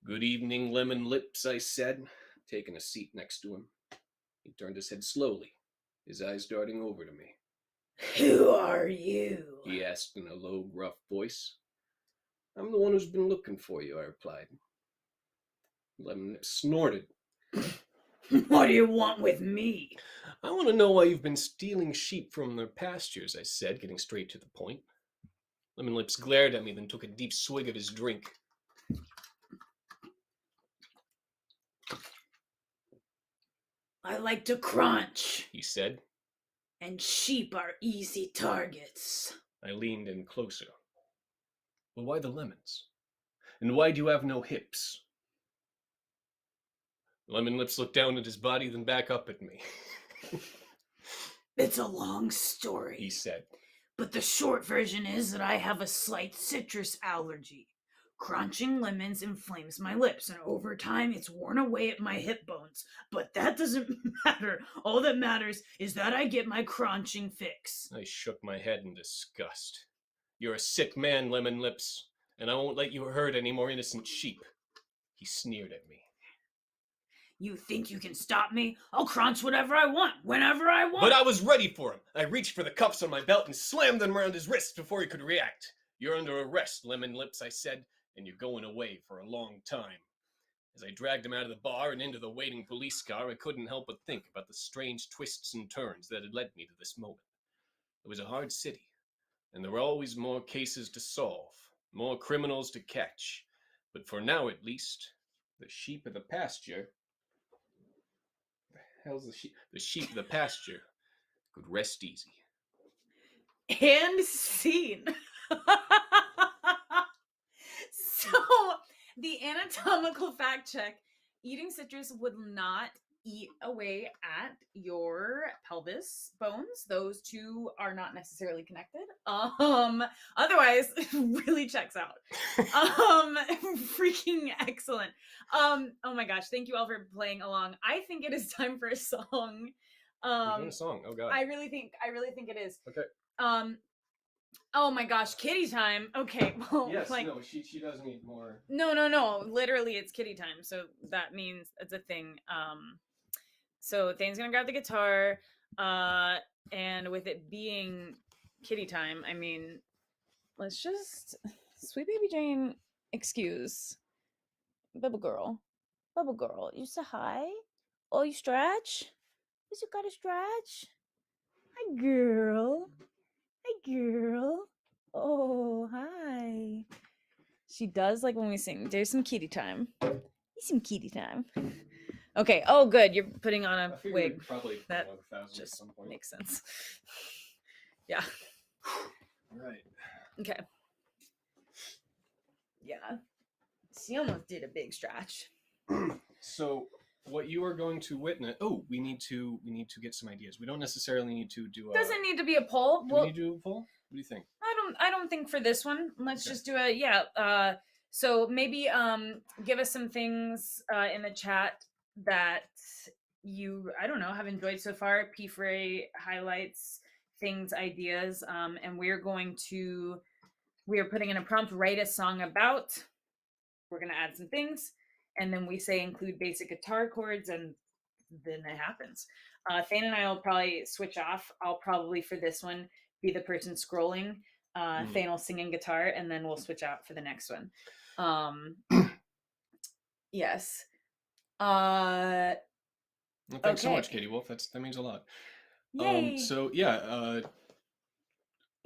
[SPEAKER 8] "Good evening, Lemon Lips," I said, taking a seat next to him. He turned his head slowly, his eyes darting over to me.
[SPEAKER 20] Who are you?
[SPEAKER 8] He asked in a low, gruff voice. "I'm the one who's been looking for you," I replied. Lemon Lips snorted.
[SPEAKER 20] What do you want with me?
[SPEAKER 8] "I want to know why you've been stealing sheep from their pastures," I said, getting straight to the point. Lemon Lips glared at me, then took a deep swig of his drink.
[SPEAKER 20] I like to crunch,
[SPEAKER 8] He said.
[SPEAKER 20] and sheep are easy targets.
[SPEAKER 8] I leaned in closer. "Well, why the lemons? And why do you have no hips?" Lemon Lips looked down at his body, then back up at me.
[SPEAKER 20] It's a long story,
[SPEAKER 8] He said.
[SPEAKER 20] but the short version is that I have a slight citrus allergy. Crunching lemons inflames my lips, and over time it's worn away at my hip bones. But that doesn't matter. All that matters is that I get my crunching fix.
[SPEAKER 8] I shook my head in disgust. "You're a sick man, Lemon Lips, and I won't let you hurt any more innocent sheep." He sneered at me.
[SPEAKER 20] You think you can stop me? I'll crunch whatever I want, whenever I want.
[SPEAKER 8] But I was ready for him. I reached for the cuffs on my belt and slammed them around his wrists before he could react. "You're under arrest, Lemon Lips," I said, "and you're going away for a long time." As I dragged him out of the bar and into the waiting police car, I couldn't help but think about the strange twists and turns that had led me to this moment. It was a hard city, and there were always more cases to solve, more criminals to catch. But for now, at least, the sheep of the pasture... The hell's the sheep? The sheep of the pasture could rest easy.
[SPEAKER 20] And scene. So, the anatomical fact check: eating citrus would not eat away at your pelvis bones. Those two are not necessarily connected. Otherwise, really checks out. Freaking excellent. Oh my gosh, thank you all for playing along. I think it is time for a song.
[SPEAKER 8] We're doing a song. Oh God.
[SPEAKER 20] I really think it is.
[SPEAKER 8] Okay.
[SPEAKER 20] Oh my gosh, kitty time. Okay, well,
[SPEAKER 8] Yes,
[SPEAKER 20] like,
[SPEAKER 8] no, she does need more.
[SPEAKER 20] no. Literally, it's kitty time. So that means it's a thing. So Thane's gonna grab the guitar, and with it being kitty time, I mean, let's just sweet baby Jane excuse Bubble girl, you say hi. Oh, you stretch? Yes, you gotta stretch. Hi, girl. Oh, hi. She does like when we sing. There's some kitty time. Some kitty time. Okay. Oh, good. You're putting on a wig.
[SPEAKER 8] Probably
[SPEAKER 20] That
[SPEAKER 8] at
[SPEAKER 20] just
[SPEAKER 8] some point.
[SPEAKER 20] makes sense. Yeah.
[SPEAKER 8] Right.
[SPEAKER 20] Okay. Yeah. She almost did a big stretch.
[SPEAKER 8] So what you are going to witness? Oh, we need to get some ideas. We don't necessarily need to do.
[SPEAKER 20] Doesn't need to be a poll.
[SPEAKER 8] Do we need to do a poll? What do you think?
[SPEAKER 20] I don't think for this one. Let's just do a so maybe give us some things in the chat that you, I don't know, have enjoyed so far. P4A highlights, things, ideas, and we are putting in a prompt, write a song about. We're gonna add some things, and then we say include basic guitar chords, and then it happens. Thane and I will probably switch off. I'll probably for this one be the person scrolling. Thane will sing in guitar, and then we'll switch out for the next one. Yes.
[SPEAKER 8] Well, thanks so
[SPEAKER 20] Okay.
[SPEAKER 8] much, Katie Wolf. That means a lot.
[SPEAKER 20] Yay.
[SPEAKER 8] So yeah,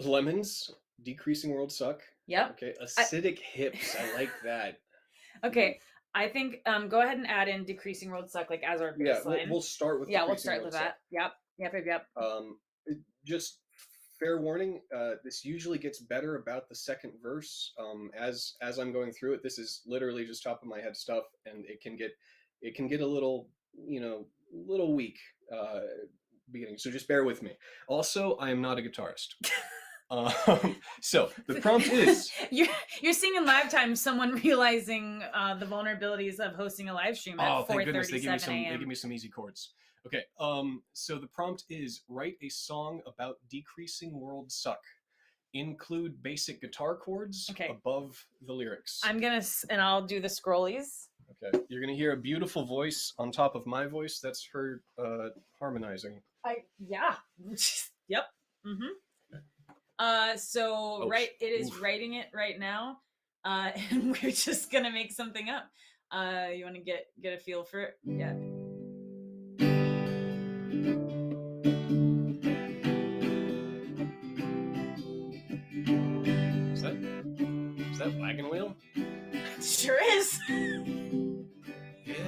[SPEAKER 8] lemons, decreasing world suck.
[SPEAKER 20] Yep.
[SPEAKER 8] Okay, acidic hips. I like that.
[SPEAKER 20] Okay. I think go ahead and add in decreasing world suck like as our
[SPEAKER 8] Yeah,
[SPEAKER 20] baseline.
[SPEAKER 8] we'll start with
[SPEAKER 20] Yeah, we'll
[SPEAKER 8] decreasing
[SPEAKER 20] start
[SPEAKER 8] world
[SPEAKER 20] with
[SPEAKER 8] suck.
[SPEAKER 20] that. Yep.
[SPEAKER 8] Just fair warning, this usually gets better about the second verse. As I'm going through it, this is literally just top of my head stuff, and it can get a little, little weak beginning. So just bear with me. Also, I am not a guitarist. So the prompt is
[SPEAKER 20] you're seeing in live time someone realizing the vulnerabilities of hosting a live stream at
[SPEAKER 8] thank goodness they
[SPEAKER 20] 4:37
[SPEAKER 8] they
[SPEAKER 20] a.m.
[SPEAKER 8] give me some easy chords. Okay, so the prompt is write a song about decreasing world suck. Include basic guitar chords above the lyrics.
[SPEAKER 20] And I'll do the scrollies.
[SPEAKER 8] Okay, you're gonna hear a beautiful voice on top of my voice. That's her harmonizing.
[SPEAKER 20] Yep. So it is writing it right now, and we're just gonna make something up. You want to get a feel for it? Yeah.
[SPEAKER 8] Is that Wagon Wheel?
[SPEAKER 20] Sure is.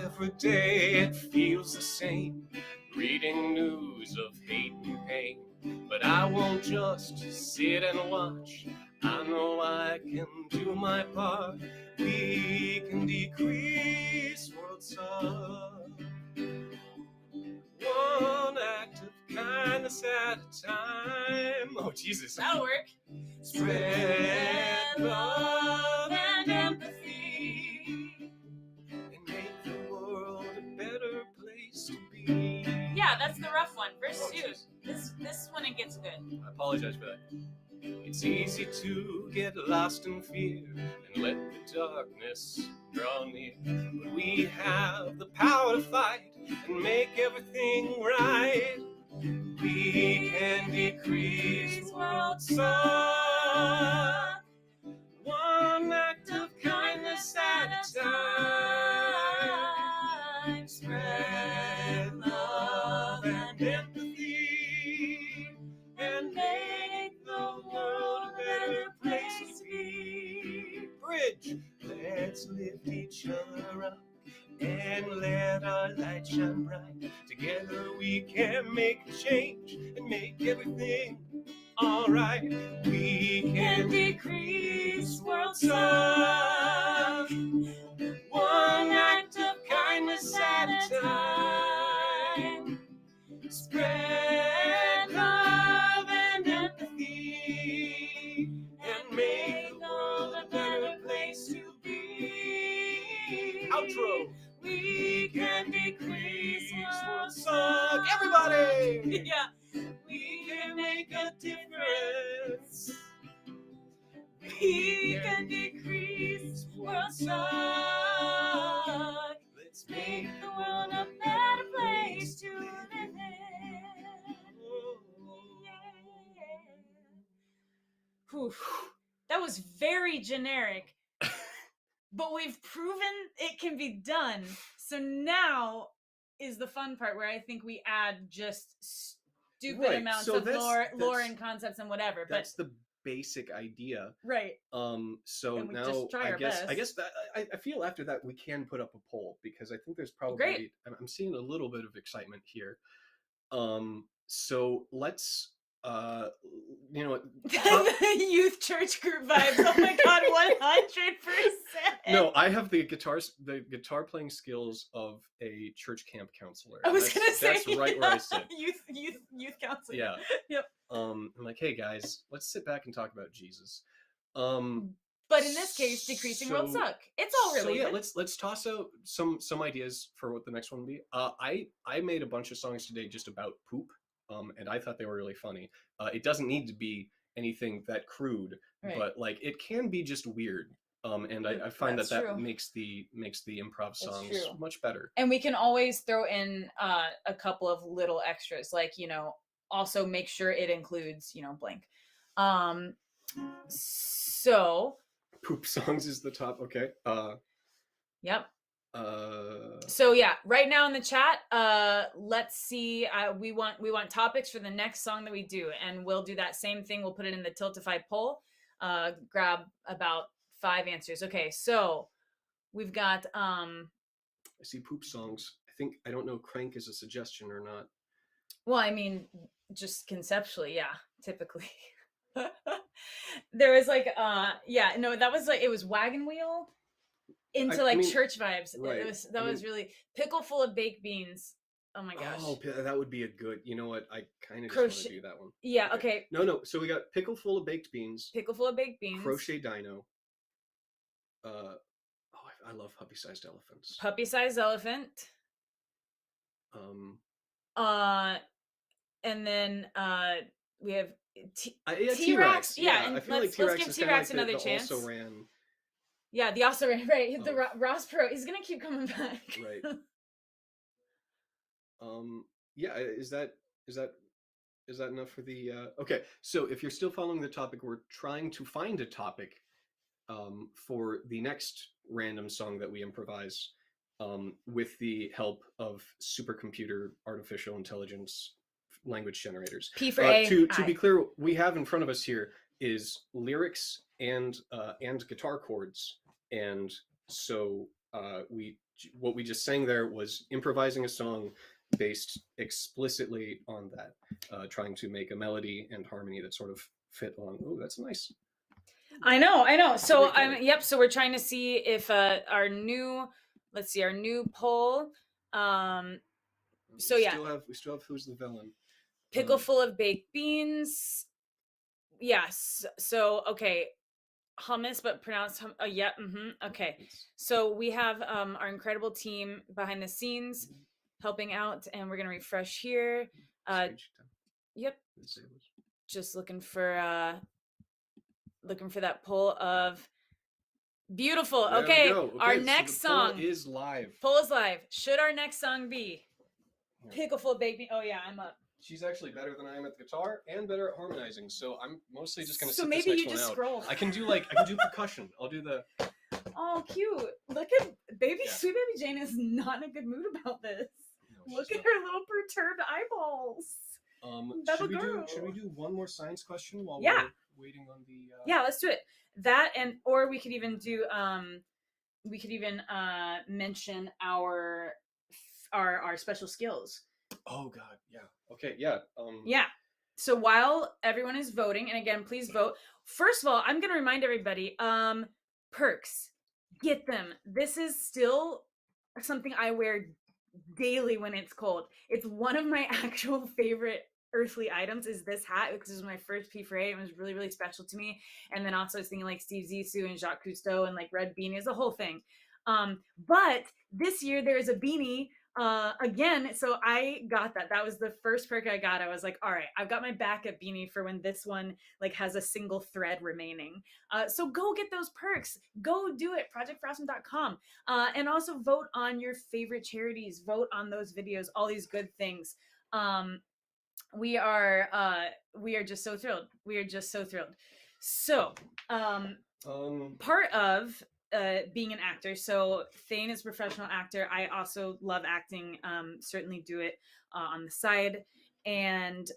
[SPEAKER 8] Every day it feels the same, reading news of hate and pain. But I won't just sit and watch. I know I can do my part. We can decrease world suck. One act of kindness at a time. Oh, Jesus.
[SPEAKER 20] That'll work.
[SPEAKER 8] Spread love and empathy and make the world a better place to be.
[SPEAKER 20] Yeah, that's the rough one. Verse 2. This one it gets good.
[SPEAKER 8] I apologize for that. It's easy to get lost in fear and let the darkness draw near. But we have the power to fight and make everything right. We can decrease world suck. One act of kindness at a time. Spread love and empathy and make the world a better place to be. Bridge, let's lift each other up and let our light shine bright. Together we can make a change and make everything alright. We can decrease world suck. One act of kindness at a time. Spread love and empathy and make the world a better place to be. Outro. We can decrease world suck. Everybody!
[SPEAKER 20] Yeah.
[SPEAKER 8] We can make a difference.
[SPEAKER 20] We can decrease world suck. Let's make the world a better place to live in. Whew. That was very generic. But we've proven it can be done. So now is the fun part where I think we add just stupid amounts of lore and concepts and whatever.
[SPEAKER 8] That's the basic idea.
[SPEAKER 20] Right.
[SPEAKER 8] So
[SPEAKER 20] And we
[SPEAKER 8] now
[SPEAKER 20] just try our
[SPEAKER 8] I
[SPEAKER 20] best.
[SPEAKER 8] guess that I feel after that we can put up a poll because I think there's probably
[SPEAKER 20] Great.
[SPEAKER 8] I'm seeing a little bit of excitement here. So let's you know what?
[SPEAKER 20] Youth church group vibes. Oh my god, 100%.
[SPEAKER 8] No, I have the guitar playing skills of a church camp counselor.
[SPEAKER 20] I was gonna say
[SPEAKER 8] that's right where I sit.
[SPEAKER 20] Youth counselor.
[SPEAKER 8] Yeah.
[SPEAKER 20] Yep.
[SPEAKER 8] I'm like, hey guys, let's sit back and talk about Jesus.
[SPEAKER 20] But in this case, decreasing world
[SPEAKER 8] so-
[SPEAKER 20] suck. It's all really
[SPEAKER 8] So yeah, let's toss out some ideas for what the next one will be. I made a bunch of songs today just about poop, and I thought they were really funny. It doesn't need to be anything that crude,
[SPEAKER 20] Right.
[SPEAKER 8] but like it can be just weird. And I find
[SPEAKER 20] That's
[SPEAKER 8] that
[SPEAKER 20] true.
[SPEAKER 8] makes the improv songs
[SPEAKER 20] true.
[SPEAKER 8] much better.
[SPEAKER 20] And we can always throw in a couple of little extras, like, also make sure it includes, blank. So
[SPEAKER 8] Poop songs is the top. Okay.
[SPEAKER 20] Yep. So yeah, right now in the chat, let's see. We want topics for the next song that we do, and we'll do that same thing. We'll put it in the Tiltify poll. Grab about 5 answers. Okay, so we've got
[SPEAKER 8] I see poop songs. I don't know crank is a suggestion or not.
[SPEAKER 20] well, I mean, just conceptually, yeah, typically. There was like that was like, it was Wagon Wheel into
[SPEAKER 8] I mean,
[SPEAKER 20] church vibes.
[SPEAKER 8] right.
[SPEAKER 20] That was really Pickle Full of Baked Beans. Oh my gosh.
[SPEAKER 8] Oh, that would be a good. You know what? I kind of just want to do that one.
[SPEAKER 20] Yeah. Okay.
[SPEAKER 8] No. So we got pickle full of baked beans.
[SPEAKER 20] Pickle Full of Baked Beans.
[SPEAKER 8] Crochet Dino. I love puppy-sized elephants.
[SPEAKER 20] Puppy-sized elephant. And then we have T-Rex. Yeah, and
[SPEAKER 8] I feel
[SPEAKER 20] let's
[SPEAKER 8] T-Rex
[SPEAKER 20] give
[SPEAKER 8] is
[SPEAKER 20] T-Rex
[SPEAKER 8] kinda like
[SPEAKER 20] another chance.
[SPEAKER 8] Also ran.
[SPEAKER 20] Yeah, the also ran, right. The Ross Perot. He's gonna keep coming back.
[SPEAKER 8] Right. Yeah. Is that enough for the? Okay. So if you're still following the topic, we're trying to find a topic for the next random song that we improvise with the help of supercomputer artificial intelligence language generators.
[SPEAKER 20] P for A.
[SPEAKER 8] To be clear, we have in front of us here is lyrics and guitar chords, and so what we just sang there was improvising a song based explicitly on that, trying to make a melody and harmony that sort of fit on. Oh, that's nice.
[SPEAKER 20] I know. So so we're trying to see if our new poll. So yeah.
[SPEAKER 8] We still have Who's the Villain?
[SPEAKER 20] Pickle Full of Baked Beans. Yes. So okay. Hummus, but pronounced okay. So we have our incredible team behind the scenes helping out, and we're gonna refresh here. Yep. Just looking for that poll of beautiful.
[SPEAKER 8] There we
[SPEAKER 20] Okay,
[SPEAKER 8] go.
[SPEAKER 20] our
[SPEAKER 8] So the
[SPEAKER 20] next
[SPEAKER 8] poll
[SPEAKER 20] song
[SPEAKER 8] is live.
[SPEAKER 20] Poll is live. Should our next song be Pickle Full of Baked Beans? Oh yeah, I'm up.
[SPEAKER 8] She's actually better than I am at the guitar and better at harmonizing, so I'm mostly just gonna
[SPEAKER 20] So
[SPEAKER 8] sit
[SPEAKER 20] maybe
[SPEAKER 8] this next
[SPEAKER 20] you
[SPEAKER 8] one
[SPEAKER 20] just
[SPEAKER 8] out.
[SPEAKER 20] scroll.
[SPEAKER 8] I can do percussion. I'll do the.
[SPEAKER 20] Oh, cute. Look at Sweet Baby Jane is not in a good mood about this. Look at her little perturbed eyeballs.
[SPEAKER 8] Should we do one more science question while
[SPEAKER 20] Yeah.
[SPEAKER 8] we're waiting on the?
[SPEAKER 20] Yeah, let's do it. That or we could even do mention our special skills.
[SPEAKER 8] Oh God, yeah. Okay, yeah.
[SPEAKER 20] Yeah. So while everyone is voting, and again, please vote. First of all, I'm going to remind everybody, perks, get them. This is still something I wear daily when it's cold. It's one of my actual favorite earthly items is this hat, because this was my first P4A. It was really, really special to me. And then also I was thinking like Steve Zissou and Jacques Cousteau and like Red Beanie is the whole thing. But this year there is a beanie again, so I got that. That was the first perk I got. I was like, all right, I've got my backup beanie for when this one like has a single thread remaining. So go get those perks. Go do it. ProjectForAwesome.com. And also vote on your favorite charities. Vote on those videos. All these good things. We are just so thrilled. We are just so thrilled. So part of being an actor. So Thane is a professional actor. I also love acting. Certainly do it on the side. And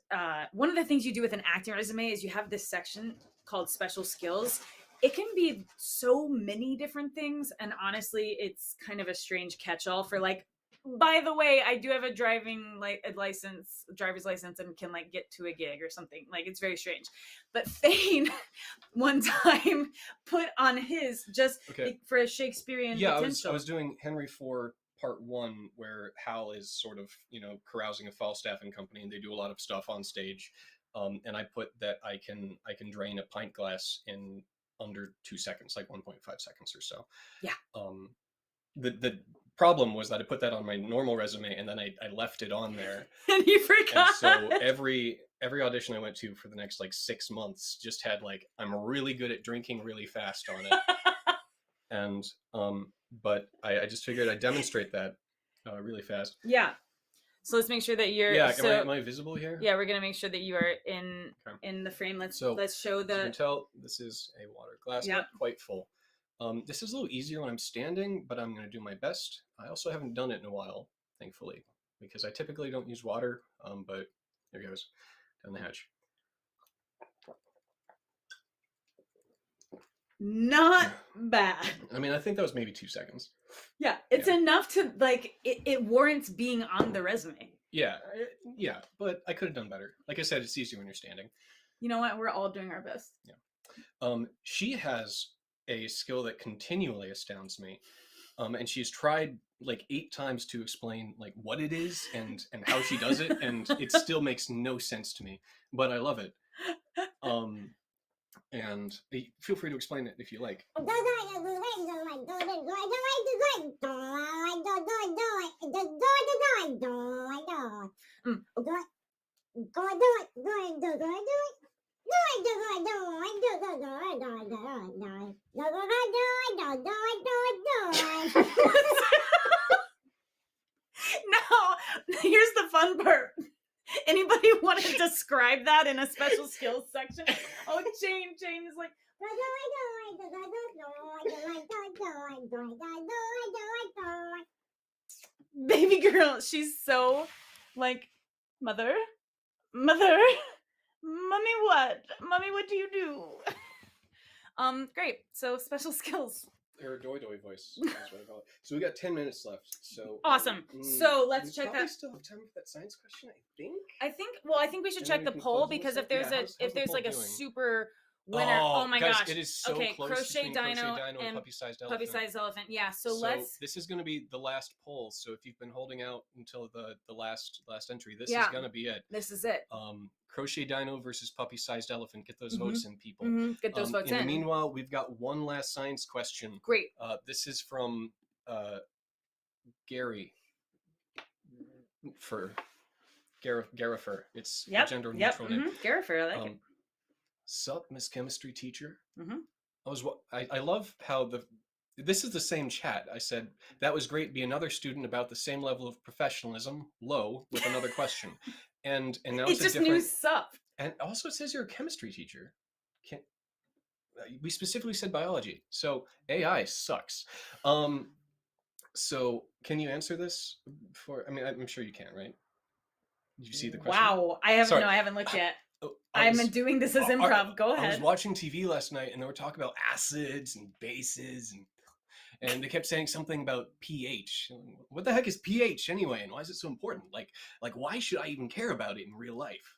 [SPEAKER 20] one of the things you do with an acting resume is you have this section called special skills. It can be so many different things. And honestly, it's kind of a strange catch-all for like, by the way, I do have a driver's license and can like get to a gig or something. Like it's very strange. But Thane one time put on his for a Shakespearean potential.
[SPEAKER 8] I was doing Henry IV Part 1 where Hal is sort of, carousing a Falstaff and company, and they do a lot of stuff on stage. And I put that I can drain a pint glass in under 2 seconds, like 1.5 seconds or so.
[SPEAKER 20] Yeah.
[SPEAKER 8] The problem was that I put that on my normal resume and then I left it on there.
[SPEAKER 20] And you forgot.
[SPEAKER 8] And so every audition I went to for the next like 6 months just had like, I'm really good at drinking really fast on it. And but I just figured I'd demonstrate that really fast.
[SPEAKER 20] Yeah. So let's make sure that you're.
[SPEAKER 8] Yeah. Am I visible here?
[SPEAKER 20] Yeah, we're gonna make sure that you are in the frame. Let's show the.
[SPEAKER 8] As you can tell, this is a water glass, not quite full. This is a little easier when I'm standing, but I'm going to do my best. I also haven't done it in a while, thankfully, because I typically don't use water, but there goes, down the hatch.
[SPEAKER 20] Not bad.
[SPEAKER 8] I mean, I think that was maybe 2 seconds.
[SPEAKER 20] Yeah, it's enough to like it warrants being on the resume.
[SPEAKER 8] Yeah, but I could have done better. Like I said, it's easier when you're standing.
[SPEAKER 20] You know what? We're all doing our best.
[SPEAKER 8] Yeah. She has a skill that continually astounds me. And she's tried like 8 times to explain like what it is and how she does it, and it still makes no sense to me. But I love it. And feel free to explain it if you like.
[SPEAKER 20] Now, here's the fun part. Anybody want to describe that in a special skills section? Oh, Jane is like, baby girl, she's so like, mother, mommy, what do you do? Great. So special skills.
[SPEAKER 8] Her doy voice is what I call it. So we got 10 minutes left. So
[SPEAKER 20] awesome. So let's check
[SPEAKER 8] probably
[SPEAKER 20] that.
[SPEAKER 8] Still have time for that science question,
[SPEAKER 20] I think we should
[SPEAKER 8] And
[SPEAKER 20] check
[SPEAKER 8] then
[SPEAKER 20] the
[SPEAKER 8] we can
[SPEAKER 20] poll
[SPEAKER 8] close the
[SPEAKER 20] because
[SPEAKER 8] list
[SPEAKER 20] if
[SPEAKER 8] up.
[SPEAKER 20] there's
[SPEAKER 8] Yeah,
[SPEAKER 20] a
[SPEAKER 8] how's
[SPEAKER 20] if
[SPEAKER 8] the
[SPEAKER 20] there's
[SPEAKER 8] poll
[SPEAKER 20] like a
[SPEAKER 8] doing?
[SPEAKER 20] super winner. Oh my
[SPEAKER 8] guys,
[SPEAKER 20] gosh.
[SPEAKER 8] it is so
[SPEAKER 20] okay,
[SPEAKER 8] close
[SPEAKER 20] crochet
[SPEAKER 8] between Crochet
[SPEAKER 20] dino
[SPEAKER 8] Dino and
[SPEAKER 20] and
[SPEAKER 8] Puppy-Sized Elephant.
[SPEAKER 20] puppy-sized elephant. Yeah. So let's.
[SPEAKER 8] This is going to be the last poll. So if you've been holding out until the last entry, this
[SPEAKER 20] Yeah.
[SPEAKER 8] is going to be it.
[SPEAKER 20] This is it.
[SPEAKER 8] Crochet Dino versus Puppy-Sized Elephant. Get those
[SPEAKER 20] Mhm.
[SPEAKER 8] votes in, people.
[SPEAKER 20] Get those votes
[SPEAKER 8] in. The
[SPEAKER 20] in.
[SPEAKER 8] meanwhile, we've got one last science question.
[SPEAKER 20] Great.
[SPEAKER 8] This is from Gary for Garifer. It's a gender neutral name.
[SPEAKER 20] Garifer, I like it.
[SPEAKER 8] Sup, Miss Chemistry Teacher.
[SPEAKER 20] Mhm.
[SPEAKER 8] I love how this is the same chat. I said that was great. Be another student about the same level of professionalism. Low with another question, and now
[SPEAKER 20] It's
[SPEAKER 8] it's
[SPEAKER 20] just
[SPEAKER 8] a different.
[SPEAKER 20] new sup.
[SPEAKER 8] And also, it says you're a chemistry teacher. We specifically said biology, so AI sucks. So can you answer this? I mean, I'm sure you can, right? Did you see the question?
[SPEAKER 20] Wow, I haven't.
[SPEAKER 8] Sorry.
[SPEAKER 20] No, I haven't looked yet.
[SPEAKER 8] I
[SPEAKER 20] I'm
[SPEAKER 8] was-
[SPEAKER 20] doing this as improv. Go
[SPEAKER 8] I was
[SPEAKER 20] ahead.
[SPEAKER 8] watching TV last night, and they were talking about acids and bases, and they kept saying something about pH. What the heck is pH anyway, and why is it so important? Like why should I even care about it in real life?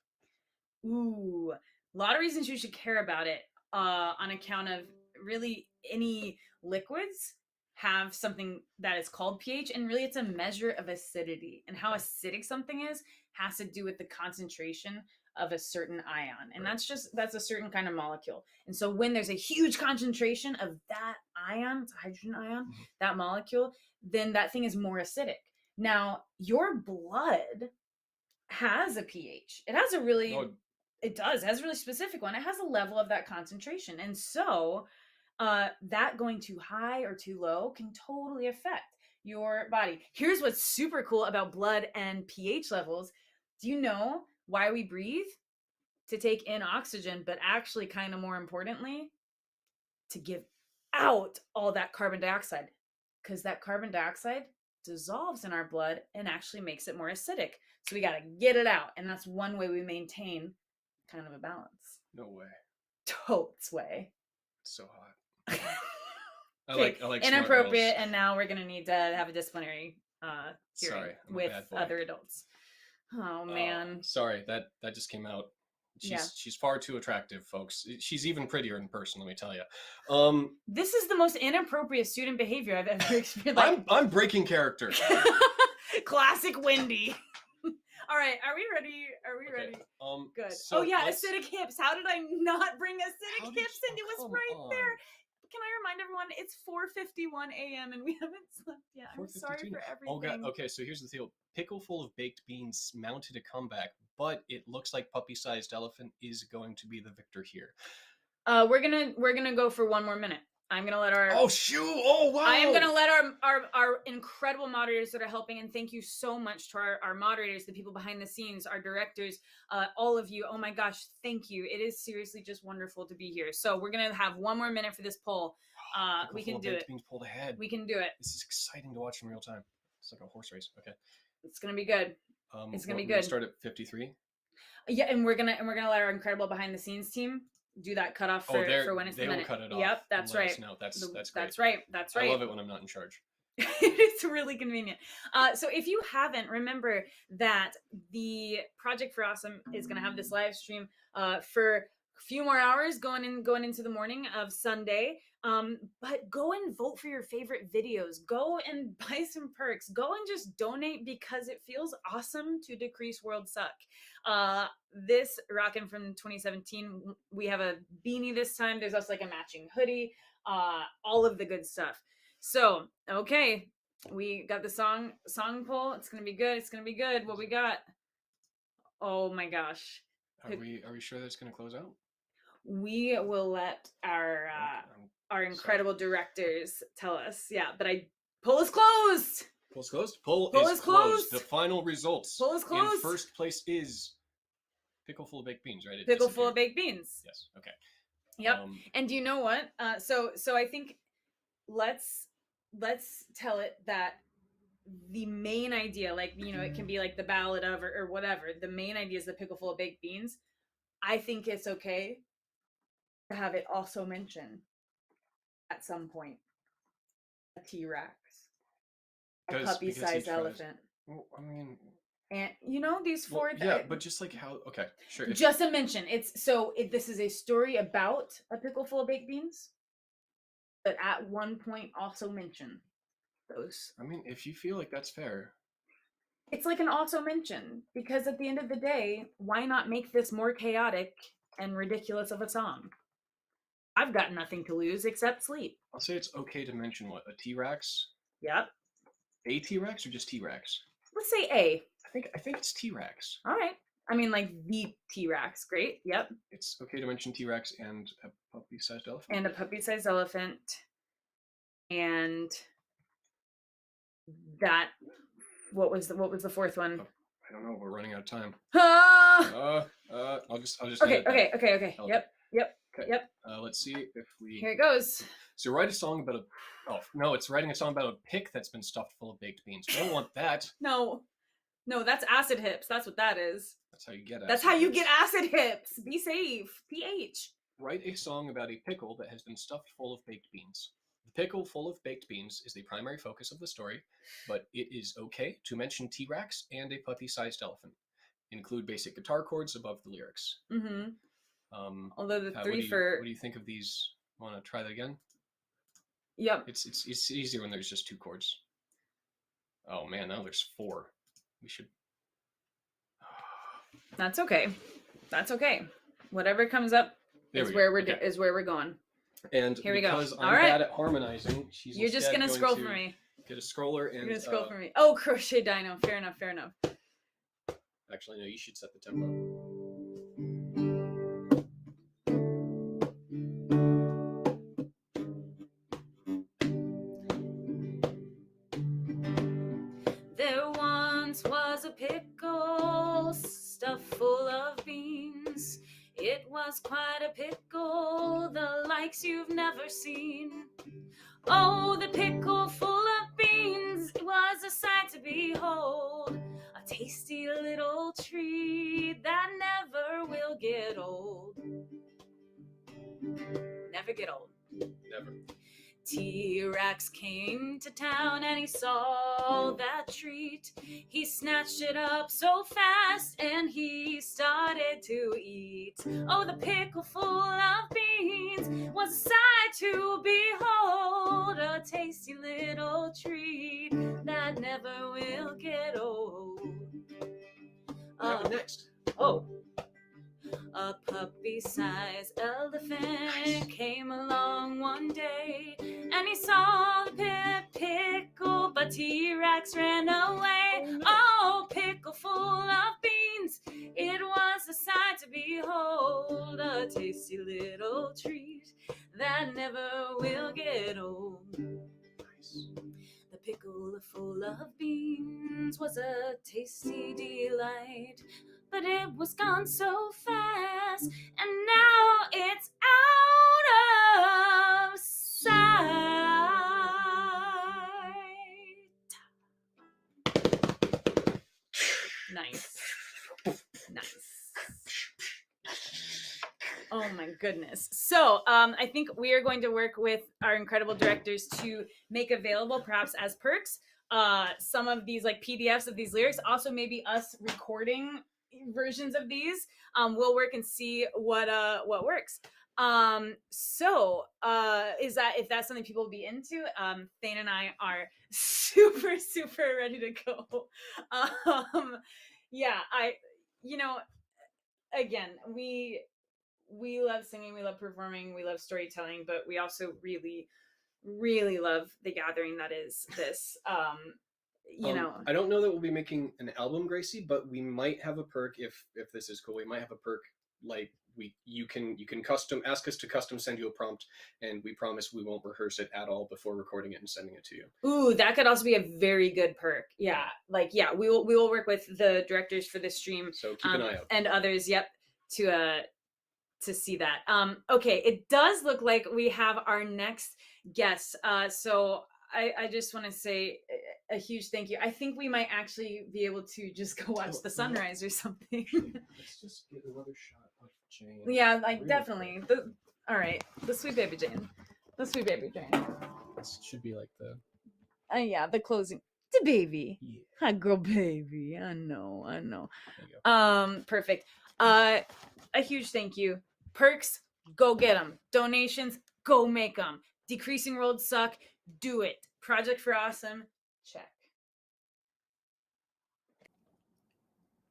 [SPEAKER 20] Ooh, a lot of reasons you should care about it. On account of really any liquids have something that is called pH, and really it's a measure of acidity, and how acidic something is has to do with the concentration of a certain ion, and that's a certain kind of molecule. And so when there's a huge concentration of that ion, it's a hydrogen ion, that molecule, then that thing is more acidic. Now your blood has a pH. It has a really it has a really specific one. It has a level of that concentration, and so that going too high or too low can totally affect your body. Here's what's super cool about blood and pH levels. Do you know why we breathe? To take in oxygen, but actually, kind of more importantly, to give out all that carbon dioxide, because that carbon dioxide dissolves in our blood and actually makes it more acidic. So we got to get it out, and that's one way we maintain kind of a balance.
[SPEAKER 8] No way.
[SPEAKER 20] Totes way.
[SPEAKER 8] It's so hot. I
[SPEAKER 20] Okay,
[SPEAKER 8] like smart
[SPEAKER 20] inappropriate,
[SPEAKER 8] girls.
[SPEAKER 20] and now we're gonna need to have a disciplinary hearing
[SPEAKER 8] Sorry, I'm a
[SPEAKER 20] with
[SPEAKER 8] bad boy.
[SPEAKER 20] other adults. Oh man.
[SPEAKER 8] Sorry, that just came out. She's far too attractive, folks. She's even prettier in person, let me tell you.
[SPEAKER 20] This is the most inappropriate student behavior I've ever experienced.
[SPEAKER 8] I'm breaking character.
[SPEAKER 20] Classic Wendy. All right, are we ready? Ready? Good.
[SPEAKER 8] so
[SPEAKER 20] Oh yeah,
[SPEAKER 8] let's-
[SPEAKER 20] acidic hips. How did I not bring acidic
[SPEAKER 8] How did
[SPEAKER 20] hips? And it was
[SPEAKER 8] come
[SPEAKER 20] right
[SPEAKER 8] on.
[SPEAKER 20] there. Can I remind everyone it's 4:51 a.m. and we haven't slept yet. I'm sorry
[SPEAKER 8] 4:52.
[SPEAKER 20] for everything.
[SPEAKER 8] Oh god. Okay, so here's the deal. Pickle full of baked beans mounted a comeback, but it looks like Puppy-Sized Elephant is going to be the victor here.
[SPEAKER 20] We're gonna go for one more minute. I'm gonna let our
[SPEAKER 8] Oh shoot! Oh wow!
[SPEAKER 20] I am gonna let our incredible moderators that are helping, and thank you so much to our moderators, the people behind the scenes, our directors, all of you. Oh my gosh, thank you. It is seriously just wonderful to be here. So we're gonna have one more minute for this poll. We can do it.
[SPEAKER 8] Being pulled ahead.
[SPEAKER 20] We can do it.
[SPEAKER 8] This is exciting to watch in real time. It's like a horse race. Okay.
[SPEAKER 20] It's gonna be good. It's gonna be
[SPEAKER 8] we're gonna
[SPEAKER 20] good.
[SPEAKER 8] Start at 53.
[SPEAKER 20] Yeah, and we're gonna let our incredible behind the scenes team do that cutoff for when it's the
[SPEAKER 8] they will
[SPEAKER 20] minute.
[SPEAKER 8] cut it off.
[SPEAKER 20] Yep, that's
[SPEAKER 8] and let
[SPEAKER 20] right.
[SPEAKER 8] us know. That's great.
[SPEAKER 20] That's right. That's right.
[SPEAKER 8] I love it when I'm not in charge.
[SPEAKER 20] It's really convenient. So if you haven't, remember that the Project for Awesome is going to have this live stream for a few more hours going into the morning of Sunday. But go and vote for your favorite videos. Go and buy some perks. Go and just donate because it feels awesome to decrease world suck. This rockin' from 2017. We have a beanie this time. There's also like a matching hoodie. All of the good stuff. So, okay, we got the song poll. It's gonna be good. It's gonna be good. What we got? Oh my gosh.
[SPEAKER 8] Are we sure that it's gonna close out?
[SPEAKER 20] We will let our incredible directors tell us. Yeah, but poll is closed.
[SPEAKER 8] Poll's closed. Poll
[SPEAKER 20] is
[SPEAKER 8] is
[SPEAKER 20] closed.
[SPEAKER 8] The final results.
[SPEAKER 20] Poll is closed.
[SPEAKER 8] In first place is Pickle Full of Baked Beans, right? It
[SPEAKER 20] Pickle
[SPEAKER 8] disappeared.
[SPEAKER 20] Full of Baked Beans.
[SPEAKER 8] Yes. Okay.
[SPEAKER 20] Yep. And do you know what? So I think let's tell it that the main idea, like, you know, it can be like the ballad of or whatever. The main idea is the Pickle Full of Baked Beans. I think it's okay to have it also mention at some point a T-Rex, a puppy-sized elephant.
[SPEAKER 8] Well, I mean,
[SPEAKER 20] and you know these four.
[SPEAKER 8] Yeah, but just like how? Okay, sure.
[SPEAKER 20] Just a mention. This is a story about a pickle full of baked beans, but at one point also mention those.
[SPEAKER 8] I mean, if you feel like that's fair.
[SPEAKER 20] It's like an also mention, because at the end of the day, why not make this more chaotic and ridiculous of a song? I've got nothing to lose except sleep.
[SPEAKER 8] I'll say it's okay to mention what, a T-Rex?
[SPEAKER 20] Yep.
[SPEAKER 8] A T-Rex or just T-Rex?
[SPEAKER 20] Let's say A.
[SPEAKER 8] I think it's T-Rex.
[SPEAKER 20] All right. I mean, like the T-Rex. Great. Yep.
[SPEAKER 8] It's okay to mention T-Rex and a puppy-sized elephant.
[SPEAKER 20] And a puppy-sized elephant. And that. What was the fourth one?
[SPEAKER 8] Oh, I don't know. We're running out of time.
[SPEAKER 20] Ah!
[SPEAKER 8] I'll just.
[SPEAKER 20] Okay. Yep.
[SPEAKER 8] Okay. Let's see if we.
[SPEAKER 20] Here it goes.
[SPEAKER 8] So write a song about a. Oh no! It's writing a song about a pick that's been stuffed full of baked beans. We don't want that.
[SPEAKER 20] No, that's acid hips. That's what that is.
[SPEAKER 8] That's how you get.
[SPEAKER 20] That's how you get acid hips. Be safe. PH.
[SPEAKER 8] Write a song about a pickle that has been stuffed full of baked beans. The pickle full of baked beans is the primary focus of the story, but it is okay to mention T-Rex and a puppy-sized elephant. Include basic guitar chords above the lyrics.
[SPEAKER 20] Mm-hmm. Although the
[SPEAKER 8] Pat,
[SPEAKER 20] three
[SPEAKER 8] what do you think of these? Want to try that again?
[SPEAKER 20] Yep.
[SPEAKER 8] It's easier when there's just two chords. Oh man, now there's four. We should.
[SPEAKER 20] That's okay. That's okay. Whatever comes up is where we're going.
[SPEAKER 8] And
[SPEAKER 20] here we go.
[SPEAKER 8] Because I'm
[SPEAKER 20] All right.
[SPEAKER 8] bad at harmonizing,
[SPEAKER 20] You're just gonna scroll for me.
[SPEAKER 8] Get a scroller and.
[SPEAKER 20] You're gonna scroll for me. Oh, crochet dino. Fair enough.
[SPEAKER 8] Actually, no. You should set the tempo.
[SPEAKER 20] There once was a pickle stuffed full of beans. It was quite a pickle, the likes you've never seen. Oh, the pickle full of beans, it was a sight to behold. A tasty little treat that never will get old. Never get old.
[SPEAKER 8] Never.
[SPEAKER 20] T-Rex came to town and he saw that treat. He snatched it up so fast and he started to eat. Oh, the pickle full of beans was a sight to behold. A tasty little treat that never will get old.
[SPEAKER 8] Next.
[SPEAKER 20] Oh. A puppy-sized elephant came along one day, and he saw the pickle, but T-Rex ran away. Oh, pickle full of beans, it was a sight to behold, a tasty little treat that never will never get old. The pickle full of beans was a tasty delight, but it was gone so fast, and now it's out of sight. Nice. Nice. Oh my goodness. So I think we are going to work with our incredible directors to make available, perhaps as perks, some of these like PDFs of these lyrics. Also, maybe us recording versions of these. We'll work and see what works. So is that, if that's something people will be into, Thane and I are super ready to go. Yeah, again, we love singing, we love performing, we love storytelling, but we also really love the gathering that is this. You know,
[SPEAKER 8] I don't know that we'll be making an album, Gracie, but we might have a perk if this is cool. We might have a perk like you can ask us to custom send you a prompt, and we promise we won't rehearse it at all before recording it and sending it to you.
[SPEAKER 20] Ooh, that could also be a very good perk. Yeah, like we will work with the directors for this stream.
[SPEAKER 8] So keep an eye out.
[SPEAKER 20] And others. Yep, to see that. Okay, it does look like we have our next guest. So I just want to say a huge thank you. I think we might actually be able to just go watch the sunrise or something.
[SPEAKER 8] Let's just get another shot of Jane.
[SPEAKER 20] Yeah, like definitely. All right, the sweet baby Jane. The sweet baby Jane.
[SPEAKER 8] This should be like the.
[SPEAKER 20] Yeah, the closing. The baby. Yeah. Hi, girl, baby. I know. Perfect. A huge thank you. Perks, go get them. Donations, go make them. Decreasing World Suck, do it. Project for Awesome, check.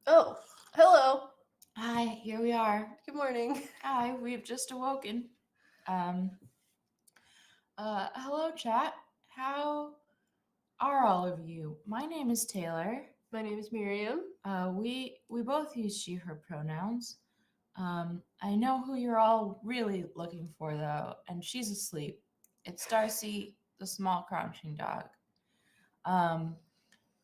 [SPEAKER 21] Oh, hello.
[SPEAKER 22] Hi, here we are.
[SPEAKER 21] Good morning.
[SPEAKER 22] Hi, we've just awoken. Hello, chat. How are all of you? My name is Taylor.
[SPEAKER 21] My name is Miriam.
[SPEAKER 22] We both use she/her pronouns. I know who you're all really looking for though, and she's asleep. It's Darcy, the small crouching dog.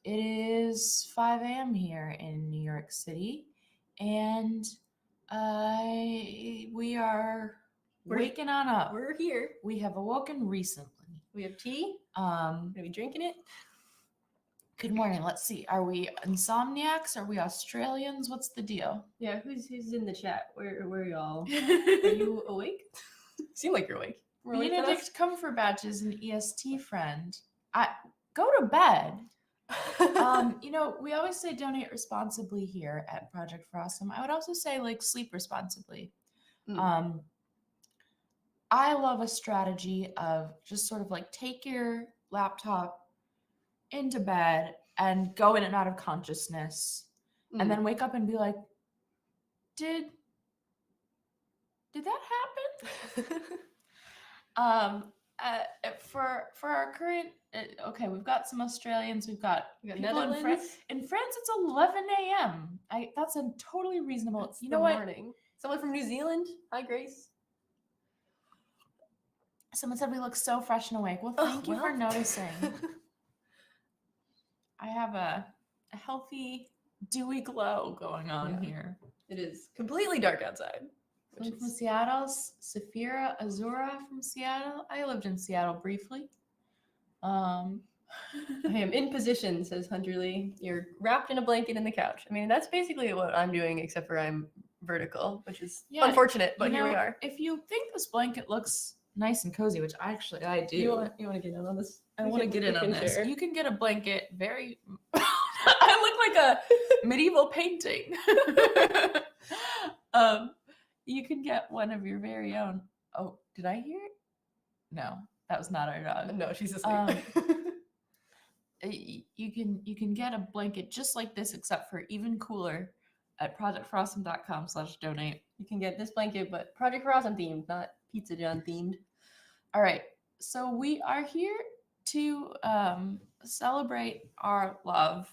[SPEAKER 22] It is 5 a.m. here in New York City, and we are waking on up.
[SPEAKER 21] We're here.
[SPEAKER 22] We have awoken recently.
[SPEAKER 21] We have tea. Gonna be drinking it.
[SPEAKER 22] Good morning. Let's see. Are we insomniacs? Are we Australians? What's the deal?
[SPEAKER 21] Yeah, who's in the chat? Where y'all? Are you awake? Seem like you're awake.
[SPEAKER 22] Benedict Cumberbatch is an EST friend. Go to bed. We always say donate responsibly here at Project for Awesome. I would also say like sleep responsibly. I love a strategy of just sort of like take your laptop into bed and go in and out of consciousness and then wake up and be like, did that happen? For our current okay, we've got some Australians, we've got people
[SPEAKER 21] Netherlands.
[SPEAKER 22] in France it's 11 a.m. That's a totally reasonable.
[SPEAKER 21] It's
[SPEAKER 22] you
[SPEAKER 21] the
[SPEAKER 22] know what?
[SPEAKER 21] morning. Someone from New Zealand. Hi, Grace.
[SPEAKER 22] Someone said we look so fresh and awake. Well, thank you for noticing. I have a healthy, dewy glow going on here.
[SPEAKER 21] It is completely dark outside.
[SPEAKER 22] I'm from Seattle, Safira Azura from Seattle. I lived in Seattle briefly.
[SPEAKER 21] I am in position, says Hunter Lee. You're wrapped in a blanket in the couch. I mean, that's basically what I'm doing, except for I'm vertical, which is unfortunate, but here we are.
[SPEAKER 22] If you think this blanket looks nice and cozy, which I do.
[SPEAKER 21] You want to get in on this?
[SPEAKER 22] I want to get in on this.
[SPEAKER 21] Share.
[SPEAKER 22] You can get a blanket very... I look like a medieval painting. You can get one of your very own. Oh, did I hear it? No, that was not our dog.
[SPEAKER 21] No, she's asleep.
[SPEAKER 22] You can get a blanket just like this, except for even cooler, at projectforawesome.com/donate.
[SPEAKER 21] You can get this blanket, but Project for Awesome themed, not Pizza John themed.
[SPEAKER 22] All right, so we are here to celebrate our love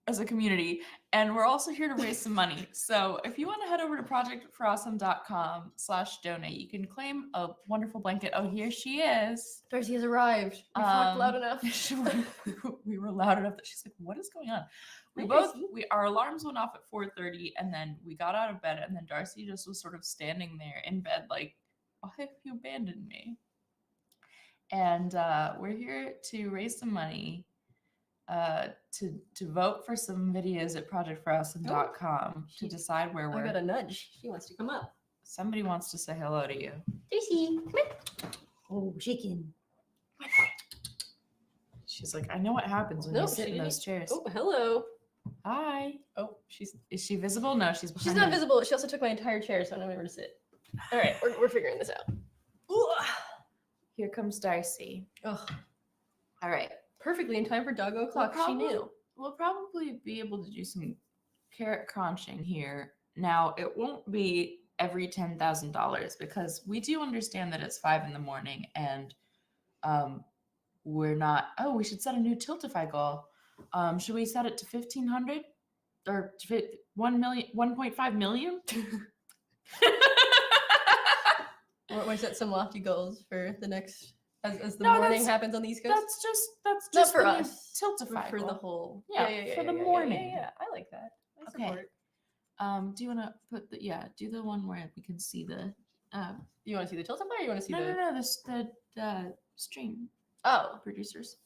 [SPEAKER 22] as a community, And we're also here to raise some money. So if you want to head over to projectforawesome.com/donate, you can claim a wonderful blanket. Oh, here she is.
[SPEAKER 3] Darcy has arrived. We fought loud enough.
[SPEAKER 22] We were loud enough that she's like, what is going on? Our alarms went off at 4:30, and then we got out of bed, and then Darcy just was sort of standing there in bed like, why have you abandoned me? And we're here to raise some money to vote for some videos at projectforawesome.com to decide where we're.
[SPEAKER 3] I got a nudge. She wants to come up.
[SPEAKER 22] Somebody wants to say hello to you.
[SPEAKER 3] Daisy, come here. Oh, shaking.
[SPEAKER 22] She's like, I know what happens when you sit in those chairs.
[SPEAKER 3] Oh, hello.
[SPEAKER 22] Hi.
[SPEAKER 3] Oh,
[SPEAKER 22] is she visible? No, she's behind.
[SPEAKER 3] She's not
[SPEAKER 22] me.
[SPEAKER 3] visible. She also took my entire chair, so I don't know where to sit. All right, we're figuring this out.
[SPEAKER 22] Here comes Darcy.
[SPEAKER 3] Ugh. All right. Perfectly in time for doggo o'clock. She knew.
[SPEAKER 22] We'll probably be able to do some carrot crunching here. Now, it won't be every $10,000 because we do understand that it's 5 a.m. and we're not. Oh, we should set a new Tiltify goal. Should we set it to 1,500 or 1 million, 1.5 million?
[SPEAKER 3] Or set some lofty goals for the next as the morning happens on the East Coast.
[SPEAKER 22] That's
[SPEAKER 3] not
[SPEAKER 22] just
[SPEAKER 3] for
[SPEAKER 22] the new
[SPEAKER 3] us.
[SPEAKER 22] Tiltify
[SPEAKER 3] For the
[SPEAKER 22] goal.
[SPEAKER 3] whole.
[SPEAKER 22] Yeah, for the morning.
[SPEAKER 3] Yeah, I like that. I
[SPEAKER 22] Okay.
[SPEAKER 3] support.
[SPEAKER 22] Do you want to put the do the one where we can see the
[SPEAKER 3] You want to see the Tiltify or you want to see
[SPEAKER 22] no,
[SPEAKER 3] the
[SPEAKER 22] no, the stream producers.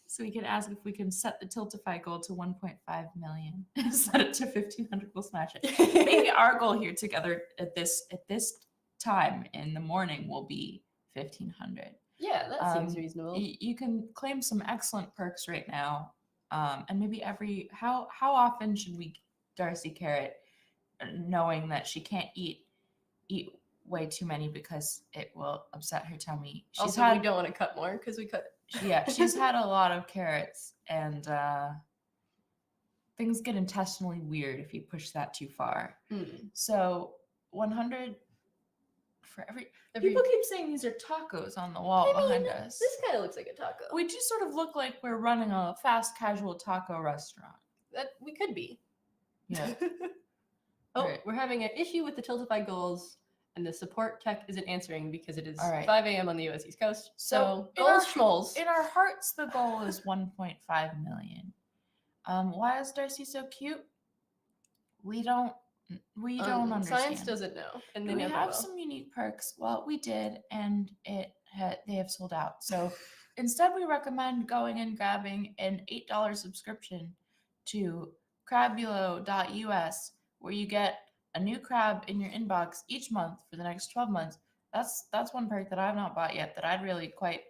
[SPEAKER 22] So we can ask if we can set the Tiltify goal to 1.5 million. Set it to 1,500. We'll smash it. Maybe our goal here together at this time in the morning will be 1,500.
[SPEAKER 3] Yeah, that seems reasonable.
[SPEAKER 22] You can claim some excellent perks right now, and maybe how often should we Darcy Carrot, knowing that she can't eat way too many because it will upset her tummy.
[SPEAKER 3] We don't want to cut more because we cut.
[SPEAKER 22] Yeah, she's had a lot of carrots, and things get intestinally weird if you push that too far. So 100 for every. People keep saying these are tacos on the wall behind us.
[SPEAKER 3] This kind of looks like a taco.
[SPEAKER 22] We just sort of look like we're running a fast casual taco restaurant.
[SPEAKER 3] That we could be.
[SPEAKER 22] Yeah.
[SPEAKER 3] Right. We're having an issue with the Tiltify goals, and the support tech isn't answering because it is
[SPEAKER 22] All right.
[SPEAKER 3] 5 a.m. on the U.S. East Coast. So
[SPEAKER 22] in
[SPEAKER 3] goals
[SPEAKER 22] our-
[SPEAKER 3] schmoles.
[SPEAKER 22] In our hearts, the goal is 1.5 million. Why is Darcy so cute? We don't understand.
[SPEAKER 3] Science doesn't know, and they
[SPEAKER 22] we
[SPEAKER 3] never
[SPEAKER 22] have
[SPEAKER 3] will.
[SPEAKER 22] some unique perks. Well, we did, and they have sold out. So instead, we recommend going and grabbing an $8 subscription to crabulo.us, where you get a new crab in your inbox each month for the next 12 months. That's one perk that I've not bought yet that I'd really quite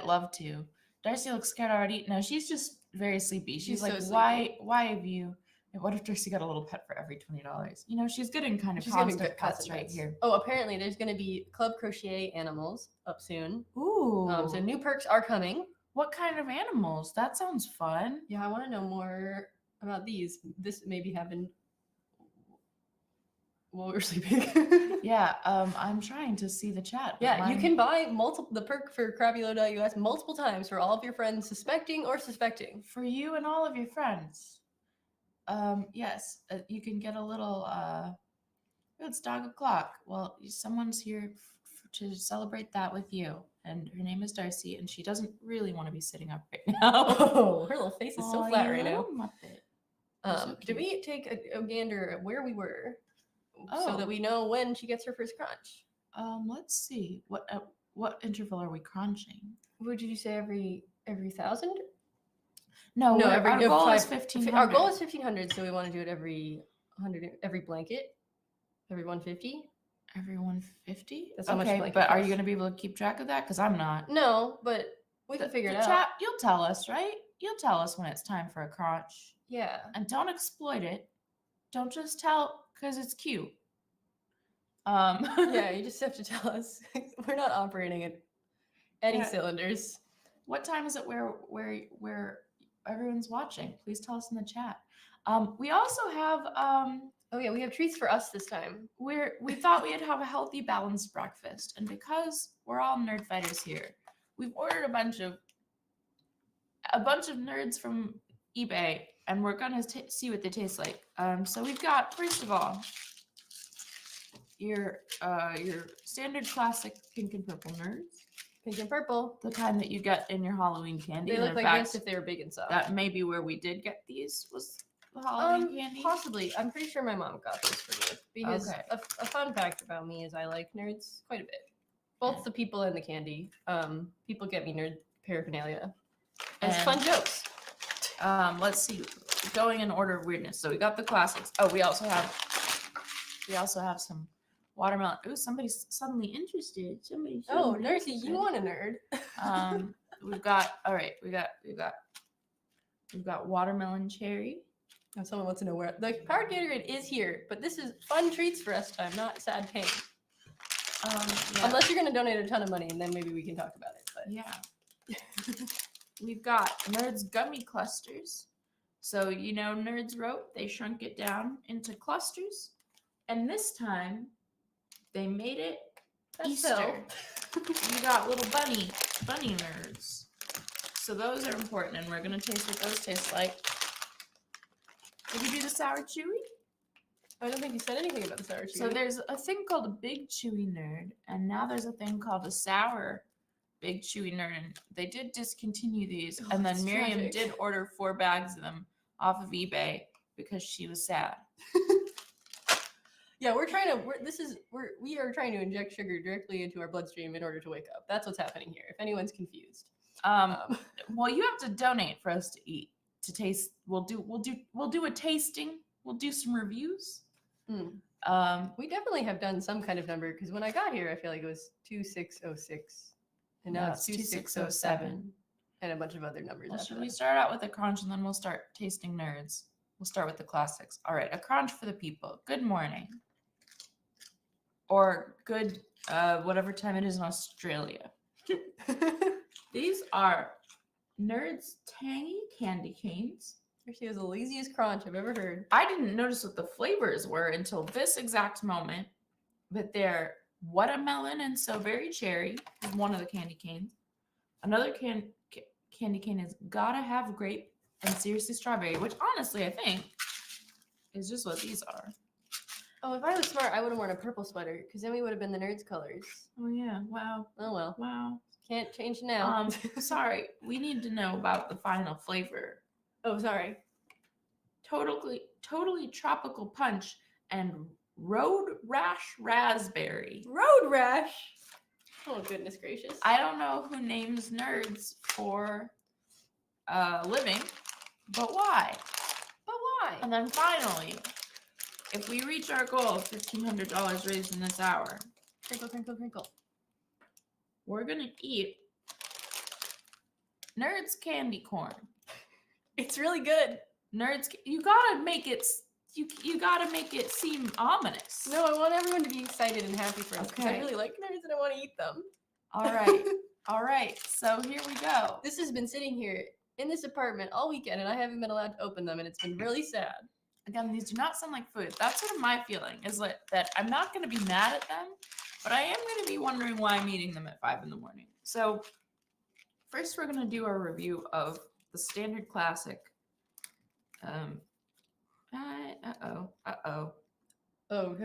[SPEAKER 22] love to. Darcy looks scared already. No, she's just very sleepy. She's
[SPEAKER 3] She's
[SPEAKER 22] like,
[SPEAKER 3] so
[SPEAKER 22] why have you? What if Darcy got a little pet for every $20? You know, she's getting kind of
[SPEAKER 3] She's getting
[SPEAKER 22] constant
[SPEAKER 3] pets
[SPEAKER 22] pets
[SPEAKER 3] and
[SPEAKER 22] right
[SPEAKER 3] pets.
[SPEAKER 22] here.
[SPEAKER 3] Oh, apparently there's going to be Club Crochet animals up soon.
[SPEAKER 22] Ooh.
[SPEAKER 3] So new perks are coming.
[SPEAKER 22] What kind of animals? That sounds fun.
[SPEAKER 3] Yeah, I want to know more about these. This maybe happened while we were sleeping.
[SPEAKER 22] Yeah, I'm trying to see the chat. but
[SPEAKER 3] Yeah, you
[SPEAKER 22] mine-
[SPEAKER 3] can buy the perk for crabulo.us multiple times for all of your friends suspecting or suspecting.
[SPEAKER 22] For you and all of your friends. Yes, you can get a little. It's dog o'clock. Well, someone's here to celebrate that with you, and her name is Darcy, and she doesn't really want to be sitting up right now.
[SPEAKER 3] Oh, her little face is so
[SPEAKER 22] Aw,
[SPEAKER 3] flat
[SPEAKER 22] you
[SPEAKER 3] right now.
[SPEAKER 22] little Muppet. You're so
[SPEAKER 3] Did
[SPEAKER 22] cute.
[SPEAKER 3] we take a gander at where we were so
[SPEAKER 22] Oh.
[SPEAKER 3] that we know when she gets her first crunch?
[SPEAKER 22] Let's see. What interval are we crunching?
[SPEAKER 3] What did you say? Every 1,000?
[SPEAKER 22] No,
[SPEAKER 3] No,
[SPEAKER 22] our goal is 1,500.
[SPEAKER 3] Our goal is 1,500, so we want to do it every 100, every blanket, every 150.
[SPEAKER 22] Every 150.
[SPEAKER 3] That's how much
[SPEAKER 22] Okay,
[SPEAKER 3] blanket
[SPEAKER 22] but are you
[SPEAKER 3] costs.
[SPEAKER 22] going to be able to keep track of that? Because I'm not.
[SPEAKER 3] No, but we can figure it out.
[SPEAKER 22] Chat, you'll tell us, right? You'll tell us when it's time for a crunch.
[SPEAKER 3] Yeah.
[SPEAKER 22] And don't exploit it. Don't just tell because it's cute.
[SPEAKER 3] Yeah, you just have to tell us. We're not operating at any
[SPEAKER 22] Yeah.
[SPEAKER 3] cylinders.
[SPEAKER 22] What time is it where everyone's watching? Please tell us in the chat. We also have
[SPEAKER 3] Oh yeah, we have treats for us this time.
[SPEAKER 22] we thought we'd have a healthy, balanced breakfast, and because we're all nerd fighters here, we've ordered a bunch of nerds from eBay and we're gonna see what they taste like. So we've got, first of all, your standard classic pink and purple nerds.
[SPEAKER 21] Pink and purple.
[SPEAKER 22] The kind that you get in your Halloween candy.
[SPEAKER 21] They
[SPEAKER 22] And
[SPEAKER 21] look
[SPEAKER 22] in
[SPEAKER 21] like
[SPEAKER 22] fact,
[SPEAKER 21] this if they were big and soft.
[SPEAKER 22] that may be where we did get these, was the Halloween candy.
[SPEAKER 21] Possibly. I'm pretty sure my mom got this for me. Because
[SPEAKER 22] Okay.
[SPEAKER 21] a fun fact about me is I like nerds quite a bit. Both the people and the candy. People get me nerd paraphernalia. And it's fun jokes.
[SPEAKER 22] Let's see. Going in order of weirdness. So we got the classics. Oh, we also have some watermelon. Ooh, somebody's suddenly interested. Somebody's
[SPEAKER 21] Oh,
[SPEAKER 22] suddenly
[SPEAKER 21] Nursey,
[SPEAKER 22] interested.
[SPEAKER 21] you want a nerd.
[SPEAKER 22] We've got watermelon cherry.
[SPEAKER 21] If someone wants to know where the Power Gatorade is here, but this is fun treats for us time, not sad pain.
[SPEAKER 22] Yeah.
[SPEAKER 21] Unless you're gonna donate a ton of money, and then maybe we can talk about it. But
[SPEAKER 22] Yeah. We've got Nerds gummy clusters. So, you know, Nerds wrote, they shrunk it down into clusters. And this time, they made it Easter. You got little bunny nerds. So those are important, and we're going to taste what those taste like. Did you do the sour chewy?
[SPEAKER 21] I don't think you said anything about the sour chewy.
[SPEAKER 22] So there's a thing called a big chewy nerd, and now there's a thing called a sour big chewy nerd. And they did discontinue these, and then
[SPEAKER 21] that's
[SPEAKER 22] Miriam
[SPEAKER 21] tragic.
[SPEAKER 22] did order 4 bags of them off of eBay because she was sad.
[SPEAKER 21] Yeah, we are trying to inject sugar directly into our bloodstream in order to wake up. That's what's happening here. If anyone's confused.
[SPEAKER 22] Well, you have to donate for us to eat, to taste. We'll do a tasting. We'll do some reviews.
[SPEAKER 21] We definitely have done some kind of number because when I got here, I feel like it was 2606, and now
[SPEAKER 22] No,
[SPEAKER 21] it's
[SPEAKER 22] it's
[SPEAKER 21] 2607, and a bunch of other numbers.
[SPEAKER 22] Well,
[SPEAKER 21] after
[SPEAKER 22] should we
[SPEAKER 21] that.
[SPEAKER 22] start out with a crunch and then we'll start tasting nerds? We'll start with the classics. All right, a crunch for the people. Good morning. Or good, whatever time it is in Australia. These are Nerds Tangy Candy Canes.
[SPEAKER 21] She was the laziest crunch I've ever heard.
[SPEAKER 22] I didn't notice what the flavors were until this exact moment, but they're watermelon and so very cherry is one of the candy canes. Another candy cane is gotta have grape and seriously strawberry, which honestly I think is just what these are.
[SPEAKER 21] Oh, if I was smart, I would have worn a purple sweater because then we would have been the nerds' colors.
[SPEAKER 22] Oh yeah, wow.
[SPEAKER 21] Oh well.
[SPEAKER 22] Wow.
[SPEAKER 21] Can't change now.
[SPEAKER 22] Sorry, we need to know about the final flavor.
[SPEAKER 21] Oh, sorry.
[SPEAKER 22] Totally tropical punch and road rash raspberry.
[SPEAKER 21] Road rash. Oh goodness gracious.
[SPEAKER 22] I don't know who names nerds for a living, but why?
[SPEAKER 21] But why?
[SPEAKER 22] And then finally, if we reach our goal of $1,500 raised in this hour,
[SPEAKER 21] Crinkle, crinkle, crinkle.
[SPEAKER 22] we're gonna eat Nerds candy corn.
[SPEAKER 21] It's really good.
[SPEAKER 22] Nerds, you gotta make it. You gotta make it seem ominous.
[SPEAKER 21] No, I want everyone to be excited and happy for us because I
[SPEAKER 22] Okay.
[SPEAKER 21] really like nerds and I want to eat them.
[SPEAKER 22] All right, all right. So here we go.
[SPEAKER 21] This has been sitting here in this apartment all weekend and I haven't been allowed to open them and it's been really sad.
[SPEAKER 22] Again, these do not sound like food. That's sort of my feeling, is that I'm not going to be mad at them, but I am going to be wondering why I'm eating them at 5 in the morning. So first we're going to do a review of the standard classic.
[SPEAKER 21] Oh,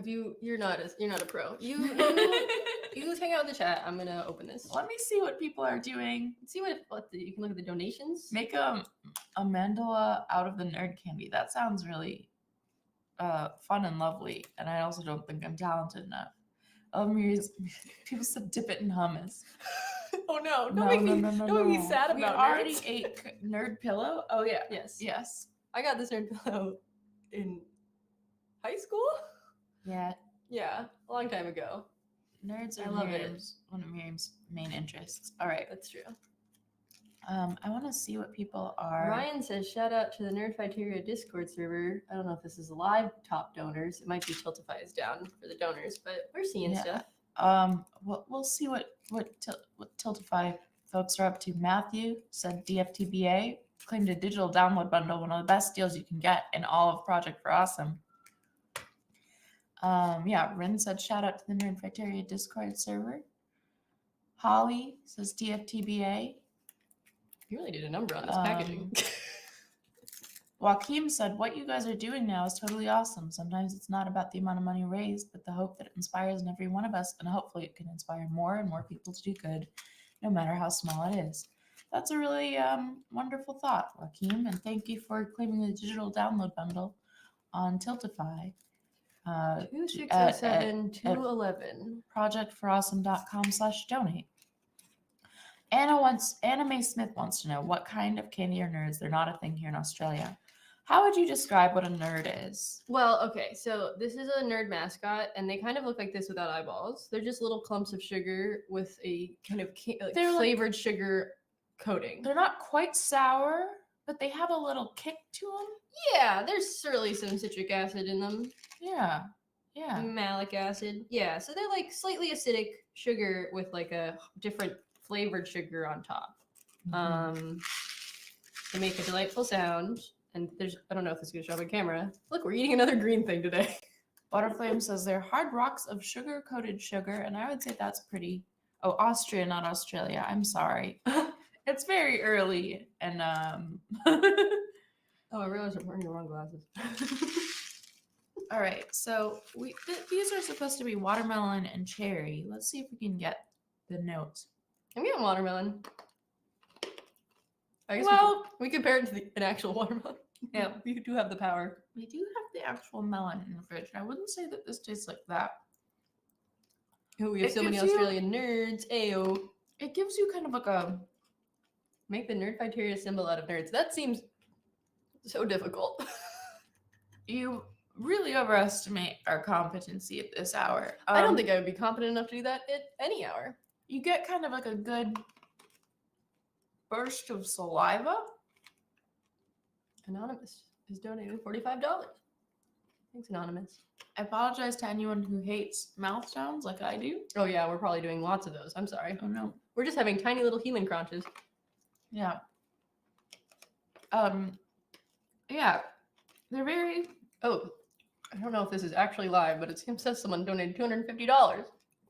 [SPEAKER 21] you're not a pro. You just hang out in the chat. I'm gonna open this.
[SPEAKER 22] Let me see what people are doing.
[SPEAKER 21] See you can look at the donations.
[SPEAKER 22] Make a mandala out of the nerd candy. That sounds really fun and lovely. And I also don't think I'm talented enough. People said dip it in hummus.
[SPEAKER 21] Oh no! Don't make me sad
[SPEAKER 22] We
[SPEAKER 21] about
[SPEAKER 22] already
[SPEAKER 21] nerds.
[SPEAKER 22] ate nerd pillow. Oh yeah.
[SPEAKER 21] Yes.
[SPEAKER 22] Yes.
[SPEAKER 21] I got this nerd pillow in high school.
[SPEAKER 22] Yeah.
[SPEAKER 21] Yeah, a long time ago.
[SPEAKER 22] Nerds
[SPEAKER 21] I
[SPEAKER 22] are
[SPEAKER 21] love it.
[SPEAKER 22] one of Miriam's main interests. All right.
[SPEAKER 21] That's true.
[SPEAKER 22] I want to see what people are.
[SPEAKER 21] Ryan says, shout out to the Nerdfighteria Discord server. I don't know if this is live top donors. It might be Tiltify is down for the donors, but we're seeing
[SPEAKER 22] Yeah.
[SPEAKER 21] stuff.
[SPEAKER 22] We'll see what Tiltify folks are up to. Matthew said DFTBA claimed a digital download bundle, one of the best deals you can get in all of Project for Awesome. Yeah, Rin said shout out to the Nerdfighteria Discord server. Holly says DFTBA.
[SPEAKER 21] You really did a number on this packaging.
[SPEAKER 22] Joaquim said, "What you guys are doing now is totally awesome. Sometimes it's not about the amount of money raised, but the hope that it inspires in every one of us, and hopefully it can inspire more and more people to do good, no matter how small it is." That's a really wonderful thought, Joaquim, and thank you for claiming the digital download bundle on Tiltify.
[SPEAKER 21] 2607-211.
[SPEAKER 22] projectforawesome.com/donate. Anna Mae Smith wants to know what kind of candy are nerds. They're not a thing here in Australia. How would you describe what a nerd is?
[SPEAKER 21] Well, okay, so this is a nerd mascot, and they kind of look like this without eyeballs. They're just little clumps of sugar with a kind of
[SPEAKER 22] They're like-
[SPEAKER 21] flavored sugar coating.
[SPEAKER 22] They're not quite sour, but they have a little kick to them.
[SPEAKER 21] Yeah, there's certainly some citric acid in them.
[SPEAKER 22] Yeah, yeah.
[SPEAKER 21] Malic acid. Yeah, so they're like slightly acidic sugar with like a different flavored sugar on top. They make a delightful sound. And I don't know if this is going to show up on camera. Look, we're eating another green thing today.
[SPEAKER 22] Butterflame says they're hard rocks of sugar-coated sugar, and I would say that's pretty... Oh, Austria, not Australia. I'm sorry. It's very early, and
[SPEAKER 21] Oh, I realized I'm wearing the wrong glasses.
[SPEAKER 22] All right, so these are supposed to be watermelon and cherry. Let's see if we can get the notes.
[SPEAKER 21] I'm getting watermelon. I guess we compare it to an actual watermelon.
[SPEAKER 22] Yeah,
[SPEAKER 21] we do have the power.
[SPEAKER 22] We do have the actual melon in the fridge. I wouldn't say that this tastes like that.
[SPEAKER 21] Oh, we have so many Australian nerds. Ayo.
[SPEAKER 22] It gives you kind of like a...
[SPEAKER 21] Make the nerd criteria symbol out of nerds. That seems so difficult.
[SPEAKER 22] You really overestimate our competency at this hour.
[SPEAKER 21] I don't think I would be competent enough to do that at any hour.
[SPEAKER 22] You get kind of like a good burst of saliva.
[SPEAKER 21] Anonymous is donating $45. Thanks, Anonymous.
[SPEAKER 22] I apologize to anyone who hates mouth sounds like I do.
[SPEAKER 21] Oh yeah, we're probably doing lots of those. I'm sorry.
[SPEAKER 22] Oh no.
[SPEAKER 21] We're just having tiny little human crunches.
[SPEAKER 22] Yeah. Yeah. They're very...
[SPEAKER 21] Oh, I don't know if this is actually live, but it says someone donated $250.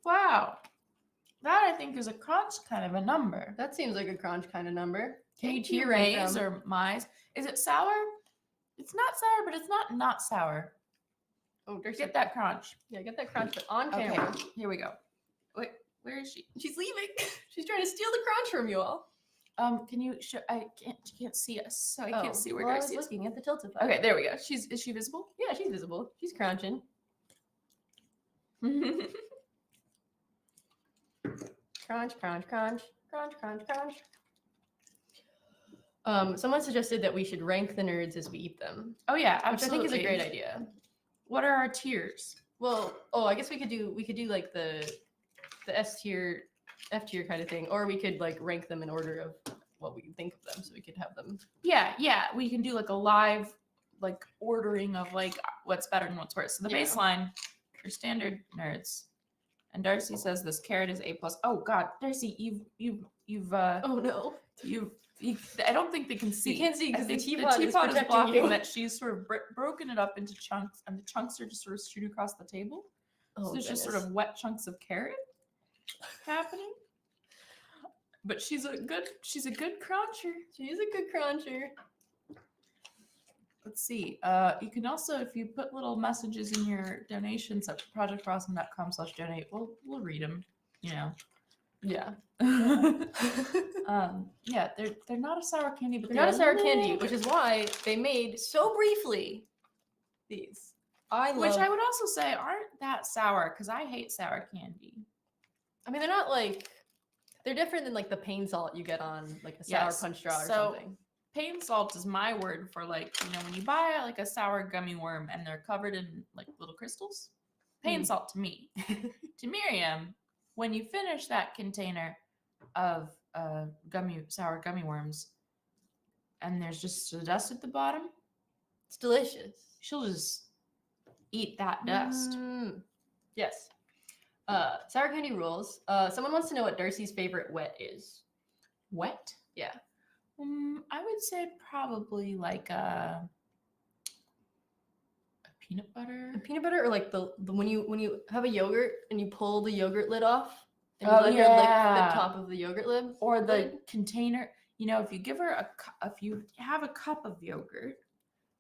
[SPEAKER 22] Wow. That I think is a crunch kind of a number.
[SPEAKER 21] That seems like a crunch kind of number.
[SPEAKER 22] Thank you, Rays or Mize. Is it sour? It's not sour, but it's not sour.
[SPEAKER 21] Oh, there's
[SPEAKER 22] get that crunch.
[SPEAKER 21] Yeah, get that crunch, but on camera.
[SPEAKER 22] Okay, here we go. Wait, where is she?
[SPEAKER 21] She's leaving. She's trying to steal the crunch from you all.
[SPEAKER 22] Can you show? I can't see us, so I can't see where
[SPEAKER 21] well, I
[SPEAKER 22] Darcy
[SPEAKER 21] was
[SPEAKER 22] is.
[SPEAKER 21] looking at the Tiltify.
[SPEAKER 22] Okay, there we go. Is she visible?
[SPEAKER 21] Yeah, she's visible. She's crunching. Crunch, crunch, crunch, crunch, crunch, crunch. Someone suggested that we should rank the nerds as we eat them.
[SPEAKER 22] Oh yeah,
[SPEAKER 21] which I think is a
[SPEAKER 22] absolutely.
[SPEAKER 21] great idea.
[SPEAKER 22] What are our tiers?
[SPEAKER 21] Well, I guess we could do like the S tier, F tier kind of thing, or we could like rank them in order of what we think of them, so we could have them.
[SPEAKER 22] Yeah, we can do like a live like ordering of like what's better and what's worse. So the
[SPEAKER 21] Yeah.
[SPEAKER 22] baseline, your standard nerds. And Darcy says this carrot is A+. Oh God, Darcy, you've
[SPEAKER 21] oh no.
[SPEAKER 22] I don't think they can see.
[SPEAKER 21] You can't see
[SPEAKER 22] I
[SPEAKER 21] because the
[SPEAKER 22] think
[SPEAKER 21] teapot is protecting
[SPEAKER 22] blocking
[SPEAKER 21] you.
[SPEAKER 22] that she's sort of broken it up into chunks, and the chunks are just sort of strewed across the table.
[SPEAKER 21] Oh,
[SPEAKER 22] so there's just sort of wet chunks of carrot happening. But she's a good cruncher.
[SPEAKER 21] She's a good cruncher.
[SPEAKER 22] Let's see. You can also, if you put little messages in your donations at projectforawesome.com/donate, we'll read them. You know.
[SPEAKER 21] Yeah.
[SPEAKER 22] Yeah, they're not a sour candy, but
[SPEAKER 21] They're not a sour
[SPEAKER 22] little
[SPEAKER 21] candy,
[SPEAKER 22] bit-
[SPEAKER 21] which is why they made so briefly these.
[SPEAKER 22] Which I would also say aren't that sour because I hate sour candy.
[SPEAKER 21] I mean, they're not like they're different than like the pain salt you get on like a sour punch straw or something.
[SPEAKER 22] Pain salt is my word for like, you know, when you buy like a sour gummy worm and they're covered in like little crystals. Pain salt to me. To Miriam, when you finish that container of sour gummy worms and there's just the dust at the bottom,
[SPEAKER 21] it's delicious.
[SPEAKER 22] She'll just eat that dust.
[SPEAKER 21] Yes. Sour candy rules. Someone wants to know what Darcy's favorite wet is.
[SPEAKER 22] Wet?
[SPEAKER 21] Yeah.
[SPEAKER 22] I would say probably like a peanut butter.
[SPEAKER 21] A peanut butter, or like the when you have a yogurt and you pull the yogurt lid off and
[SPEAKER 22] Oh,
[SPEAKER 21] you let her lick
[SPEAKER 22] yeah.
[SPEAKER 21] the top of the yogurt lid,
[SPEAKER 22] Or the container. You know, if you give her if you have a cup of yogurt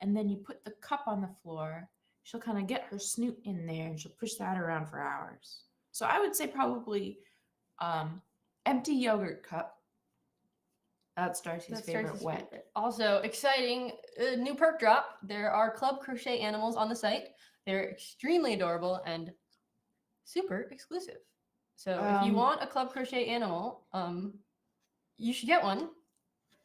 [SPEAKER 22] and then you put the cup on the floor. She'll kind of get her snoot in there and she'll push that around for hours. So I would say probably empty yogurt cup. That's Darcy's favorite
[SPEAKER 3] Darcy's
[SPEAKER 22] wet.
[SPEAKER 3] favorite. Also, exciting new perk drop. There are club crochet animals on the site. They're extremely adorable and super exclusive. So if you want a club crochet animal, you should get one.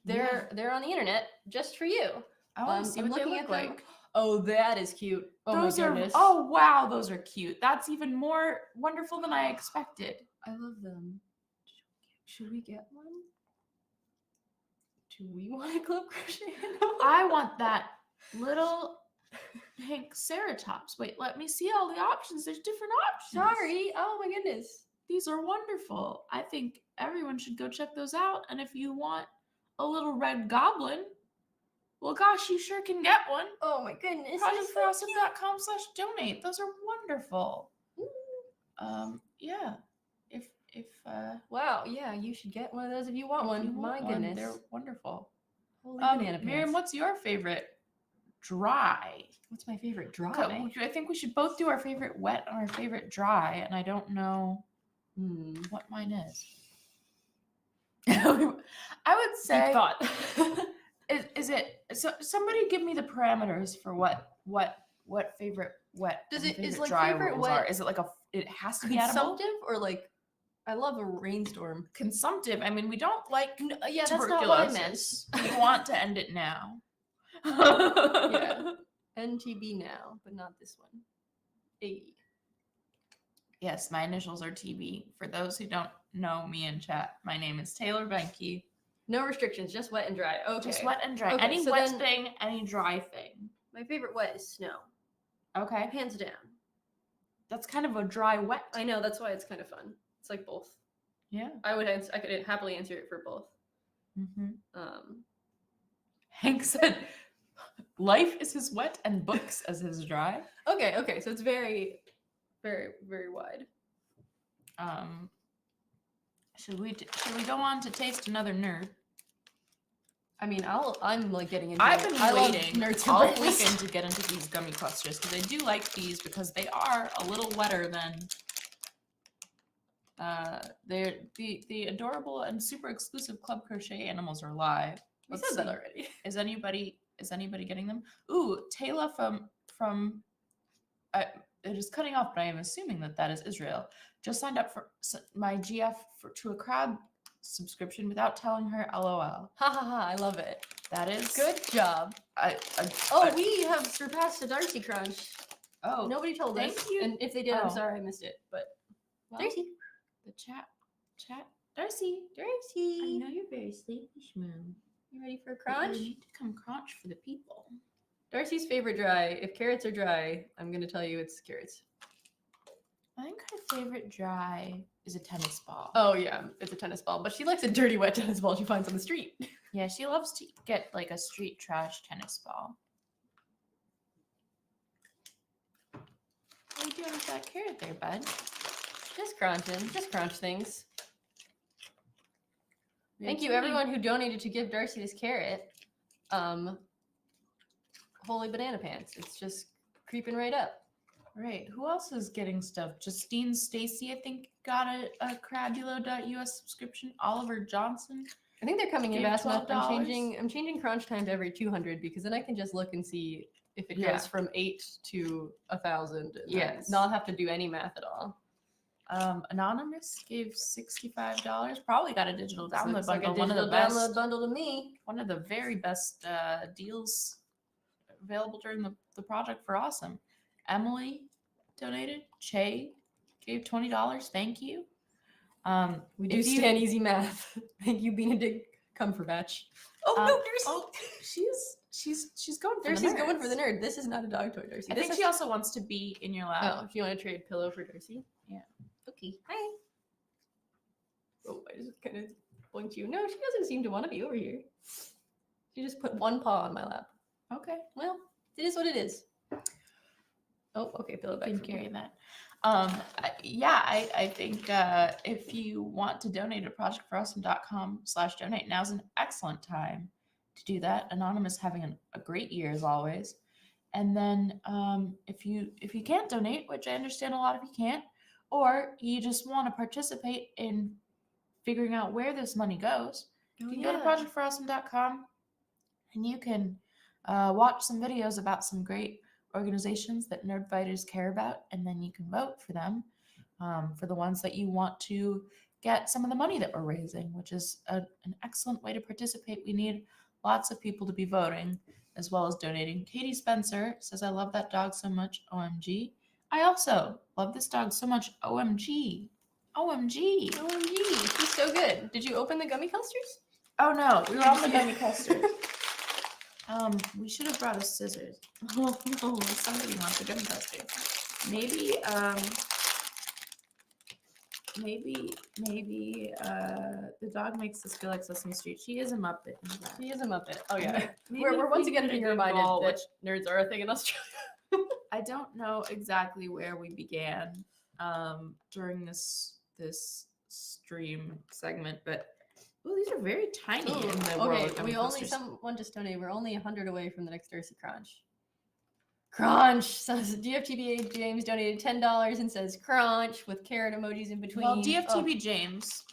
[SPEAKER 3] They're on the internet just for you.
[SPEAKER 22] I want to see
[SPEAKER 3] I'm
[SPEAKER 22] what they
[SPEAKER 3] looking
[SPEAKER 22] look
[SPEAKER 3] at them.
[SPEAKER 22] like.
[SPEAKER 3] Oh, that is cute. Oh
[SPEAKER 22] Those
[SPEAKER 3] my
[SPEAKER 22] are
[SPEAKER 3] goodness.
[SPEAKER 22] oh wow, those are cute. That's even more wonderful than I expected.
[SPEAKER 3] I love them. Should we get one? Do we want a club crochet animal?
[SPEAKER 22] I want that little pink Ceratops. Wait, let me see all the options. There's different options.
[SPEAKER 3] Sorry. Oh my goodness.
[SPEAKER 22] These are wonderful. I think everyone should go check those out. And if you want a little red goblin, well, gosh, you sure can get one.
[SPEAKER 3] Oh my goodness.
[SPEAKER 22] projectforawesome.com/donate. Those are wonderful. Yeah. If
[SPEAKER 3] wow, yeah, you should get one of those if you want one. My goodness.
[SPEAKER 22] they're wonderful.
[SPEAKER 3] Holy banana pants.
[SPEAKER 22] Miriam, what's your favorite dry?
[SPEAKER 3] What's my favorite dry?
[SPEAKER 22] I think we should both do our favorite wet and our favorite dry, and I don't know what mine is. I would say.
[SPEAKER 3] Deep thought.
[SPEAKER 22] Is it so? Somebody give me the parameters for what favorite wet.
[SPEAKER 3] Does
[SPEAKER 22] and
[SPEAKER 3] it is
[SPEAKER 22] favorite
[SPEAKER 3] like
[SPEAKER 22] dry
[SPEAKER 3] favorite
[SPEAKER 22] rules
[SPEAKER 3] wet?
[SPEAKER 22] are. Is it like it has to be edible?
[SPEAKER 3] Consumptive or like? I love a rainstorm.
[SPEAKER 22] Consumptive. I mean, we don't like
[SPEAKER 3] yeah, that's not what I meant.
[SPEAKER 22] tuberculosis. We want to end it now.
[SPEAKER 3] Yeah. NTB now, but not this one. A.
[SPEAKER 22] Yes, my initials are TB. For those who don't know me in chat, my name is Taylor Benke.
[SPEAKER 3] No restrictions, just wet and dry. Okay.
[SPEAKER 22] Just wet and dry.
[SPEAKER 3] Okay,
[SPEAKER 22] Any
[SPEAKER 3] so
[SPEAKER 22] wet
[SPEAKER 3] then
[SPEAKER 22] thing, any dry thing.
[SPEAKER 3] My favorite wet is snow.
[SPEAKER 22] Okay.
[SPEAKER 3] Hands down.
[SPEAKER 22] That's kind of a dry wet.
[SPEAKER 3] I know, that's why it's kind of fun. It's like both.
[SPEAKER 22] Yeah.
[SPEAKER 3] I could happily answer it for both.
[SPEAKER 22] Hank said, life is his wet and books as his dry.
[SPEAKER 3] Okay, so it's very, very, very wide.
[SPEAKER 22] Should we go on to taste another nerd?
[SPEAKER 3] I mean, I'm like getting into
[SPEAKER 22] I've
[SPEAKER 3] it.
[SPEAKER 22] been
[SPEAKER 3] I love
[SPEAKER 22] waiting
[SPEAKER 3] nerds
[SPEAKER 22] all
[SPEAKER 3] and brains.
[SPEAKER 22] weekend to get into these gummy clusters because I do like these because they are a little wetter than they're the adorable and super exclusive Club Crochet animals are live.
[SPEAKER 3] We
[SPEAKER 22] Let's
[SPEAKER 3] said that
[SPEAKER 22] see.
[SPEAKER 3] already.
[SPEAKER 22] Is anybody getting them? Ooh, Taylor from it is cutting off, but I am assuming that is Israel. Just signed up for my GF to a crab subscription without telling her LOL.
[SPEAKER 3] Ha ha ha! I love it.
[SPEAKER 22] That is
[SPEAKER 3] Good job. We have surpassed the Darcy crunch.
[SPEAKER 22] Oh,
[SPEAKER 3] Nobody told
[SPEAKER 22] thank
[SPEAKER 3] us.
[SPEAKER 22] you.
[SPEAKER 3] And if they did, I'm
[SPEAKER 22] Oh.
[SPEAKER 3] sorry I missed it. But
[SPEAKER 22] Well,
[SPEAKER 3] Darcy.
[SPEAKER 22] The chat, Darcy. I know you're very sleepy, Shmoo.
[SPEAKER 3] You ready for a
[SPEAKER 22] But
[SPEAKER 3] crunch?
[SPEAKER 22] You need to come crunch for the people.
[SPEAKER 3] Darcy's favorite dry. If carrots are dry, I'm gonna tell you it's carrots.
[SPEAKER 22] I think her favorite dry is a tennis ball.
[SPEAKER 3] Oh yeah, it's a tennis ball, but she likes a dirty wet tennis ball she finds on the street.
[SPEAKER 22] Yeah, she loves to get like a street trash tennis ball. What are you doing with that carrot there, bud?
[SPEAKER 3] Just crunching, just crunch things.
[SPEAKER 22] We
[SPEAKER 3] Thank
[SPEAKER 22] have
[SPEAKER 3] you
[SPEAKER 22] too many-
[SPEAKER 3] everyone who donated to give Darcy this carrot. Holy banana pants. It's just creeping right up.
[SPEAKER 22] Right. Who else is getting stuff? Justine Stacy, I think, got a Crabulo.us subscription. Oliver Johnson.
[SPEAKER 3] I think they're coming in
[SPEAKER 22] gave
[SPEAKER 3] fast enough.
[SPEAKER 22] $12.
[SPEAKER 3] I'm changing crunch time to every 200 because then I can just look and see if it
[SPEAKER 22] Yeah.
[SPEAKER 3] goes from 8 to 1,000. And
[SPEAKER 22] Yes.
[SPEAKER 3] Not have to do any math at all.
[SPEAKER 22] Anonymous gave $65. Probably got a digital download
[SPEAKER 3] Looks like a
[SPEAKER 22] bundle. One of the
[SPEAKER 3] digital
[SPEAKER 22] best.
[SPEAKER 3] download bundle to me.
[SPEAKER 22] One of the very best deals available during the Project for Awesome. Emily donated. Che gave $20. Thank you.
[SPEAKER 3] We do
[SPEAKER 22] if you-
[SPEAKER 3] stand easy math. Thank you, Benedict Cumberbatch. Oh
[SPEAKER 22] Um,
[SPEAKER 3] no, Darcy!
[SPEAKER 22] Oh, she's going for
[SPEAKER 3] Darcy's
[SPEAKER 22] the
[SPEAKER 3] going for the
[SPEAKER 22] nerds.
[SPEAKER 3] nerd. This is not a dog toy, Darcy.
[SPEAKER 22] I
[SPEAKER 3] This
[SPEAKER 22] think
[SPEAKER 3] is-
[SPEAKER 22] she also wants to be in your lap.
[SPEAKER 3] Oh, if you want to trade pillow for Darcy.
[SPEAKER 22] Yeah.
[SPEAKER 3] Okay. Hi. Oh, I just kind of blinked you. No, she doesn't seem to want to be over here. She just put one paw on my lap.
[SPEAKER 22] Okay.
[SPEAKER 3] Well, it is what it is. Oh, okay. Pillow back.
[SPEAKER 22] Can
[SPEAKER 3] for
[SPEAKER 22] carry
[SPEAKER 3] me.
[SPEAKER 22] that. I think if you want to donate at projectforawesome.com/donate, now's an excellent time to do that. Anonymous having a great year as always. And then if you can't donate, which I understand a lot of you can't, or you just want to participate in figuring out where this money goes, you can go to projectforawesome.com and you can watch some videos about some great organizations that nerdfighters care about, and then you can vote for them, for the ones that you want to get some of the money that we're raising, which is an excellent way to participate. We need lots of people to be voting as well as donating. Katie Spencer says, I love that dog so much, OMG. I also love this dog so much, OMG. OMG.
[SPEAKER 3] OMG. He's so good. Did you open the gummy clusters?
[SPEAKER 22] Oh no, we were on the gummy clusters. We should have brought us scissors. Oh no, somebody wants a gummy cluster. Maybe the dog makes us feel like Sesame Street. She is a Muppet.
[SPEAKER 3] She is a Muppet. Oh yeah.
[SPEAKER 22] Maybe
[SPEAKER 3] We're
[SPEAKER 22] if
[SPEAKER 3] once
[SPEAKER 22] we
[SPEAKER 3] again
[SPEAKER 22] did a
[SPEAKER 3] being
[SPEAKER 22] good
[SPEAKER 3] reminded
[SPEAKER 22] goal,
[SPEAKER 3] that
[SPEAKER 22] which
[SPEAKER 3] nerds are a thing in Australia.
[SPEAKER 22] I don't know exactly where we began during this stream segment, but oh, these are very tiny in the world
[SPEAKER 3] Okay,
[SPEAKER 22] of gummy
[SPEAKER 3] we only
[SPEAKER 22] clusters.
[SPEAKER 3] someone just donated. We're only 100 away from the next Darcy Crunch. Crunch says DFTBA James donated $10 and says crunch with carrot emojis in between.
[SPEAKER 22] Well, DFTB James,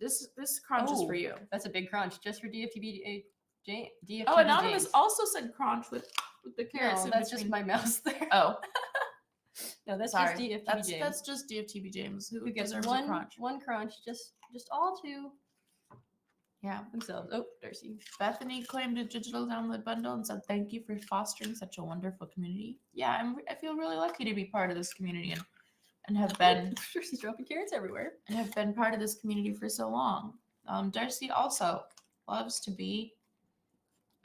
[SPEAKER 22] this crunch is for you.
[SPEAKER 3] That's a big crunch just for DFTB James.
[SPEAKER 22] Oh, Anonymous also said crunch with the carrots.
[SPEAKER 3] No,
[SPEAKER 22] in
[SPEAKER 3] that's
[SPEAKER 22] between.
[SPEAKER 3] just my mouse there.
[SPEAKER 22] Oh,
[SPEAKER 3] no, that's
[SPEAKER 22] sorry.
[SPEAKER 3] just DFTB
[SPEAKER 22] That's
[SPEAKER 3] James.
[SPEAKER 22] that's just DFTB James who
[SPEAKER 3] gets
[SPEAKER 22] deserves
[SPEAKER 3] one
[SPEAKER 22] a crunch.
[SPEAKER 3] one crunch, just all to
[SPEAKER 22] Yeah.
[SPEAKER 3] themselves. Oh, Darcy.
[SPEAKER 22] Bethany claimed a digital download bundle and said, "Thank you for fostering such a wonderful community." Yeah, I feel really lucky to be part of this community and have been
[SPEAKER 3] Darcy's dropping carrots everywhere.
[SPEAKER 22] and have been part of this community for so long. Darcy also loves to be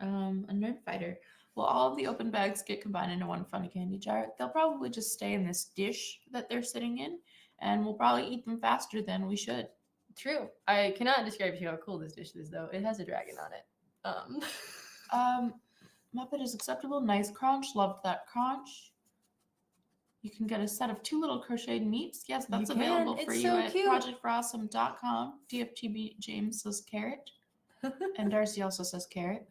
[SPEAKER 22] a nerd fighter. Well, all of the open bags get combined into one funny candy jar. They'll probably just stay in this dish that they're sitting in, and we'll probably eat them faster than we should.
[SPEAKER 3] True. I cannot describe to you how cool this dish is, though. It has a dragon on it.
[SPEAKER 22] Muppet is acceptable. Nice crunch. Loved that crunch. You can get a set of 2 little crocheted meats. Yes, that's
[SPEAKER 3] You can.
[SPEAKER 22] available for
[SPEAKER 3] It's
[SPEAKER 22] you
[SPEAKER 3] so
[SPEAKER 22] at
[SPEAKER 3] cute.
[SPEAKER 22] projectforawesome.com. DFTB James says carrot. And Darcy also says carrot.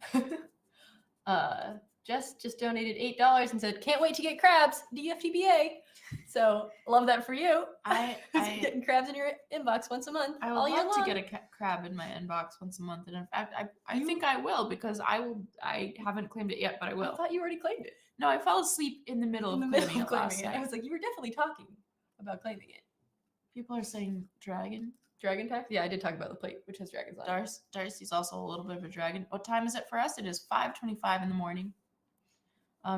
[SPEAKER 3] Jess just donated $8 and said, "Can't wait to get crabs." DFTBA. So love that for you.
[SPEAKER 22] I
[SPEAKER 3] getting crabs in your inbox once a month.
[SPEAKER 22] I
[SPEAKER 3] all
[SPEAKER 22] would
[SPEAKER 3] year
[SPEAKER 22] love to
[SPEAKER 3] long.
[SPEAKER 22] get a crab in my inbox once a month, and in fact, I think I will because I haven't claimed it yet, but I
[SPEAKER 3] I
[SPEAKER 22] will.
[SPEAKER 3] thought you already claimed it.
[SPEAKER 22] No, I fell asleep in the middle
[SPEAKER 3] In
[SPEAKER 22] of
[SPEAKER 3] the middle
[SPEAKER 22] claiming
[SPEAKER 3] of
[SPEAKER 22] it last
[SPEAKER 3] claiming it. I
[SPEAKER 22] night.
[SPEAKER 3] was like, you were definitely talking about claiming it.
[SPEAKER 22] People are saying dragon.
[SPEAKER 3] Dragon pack? Yeah, I did talk about the plate, which has dragons on it.
[SPEAKER 22] Darcy's also a little bit of a dragon. What time is it for us? It is 5:25 in the morning.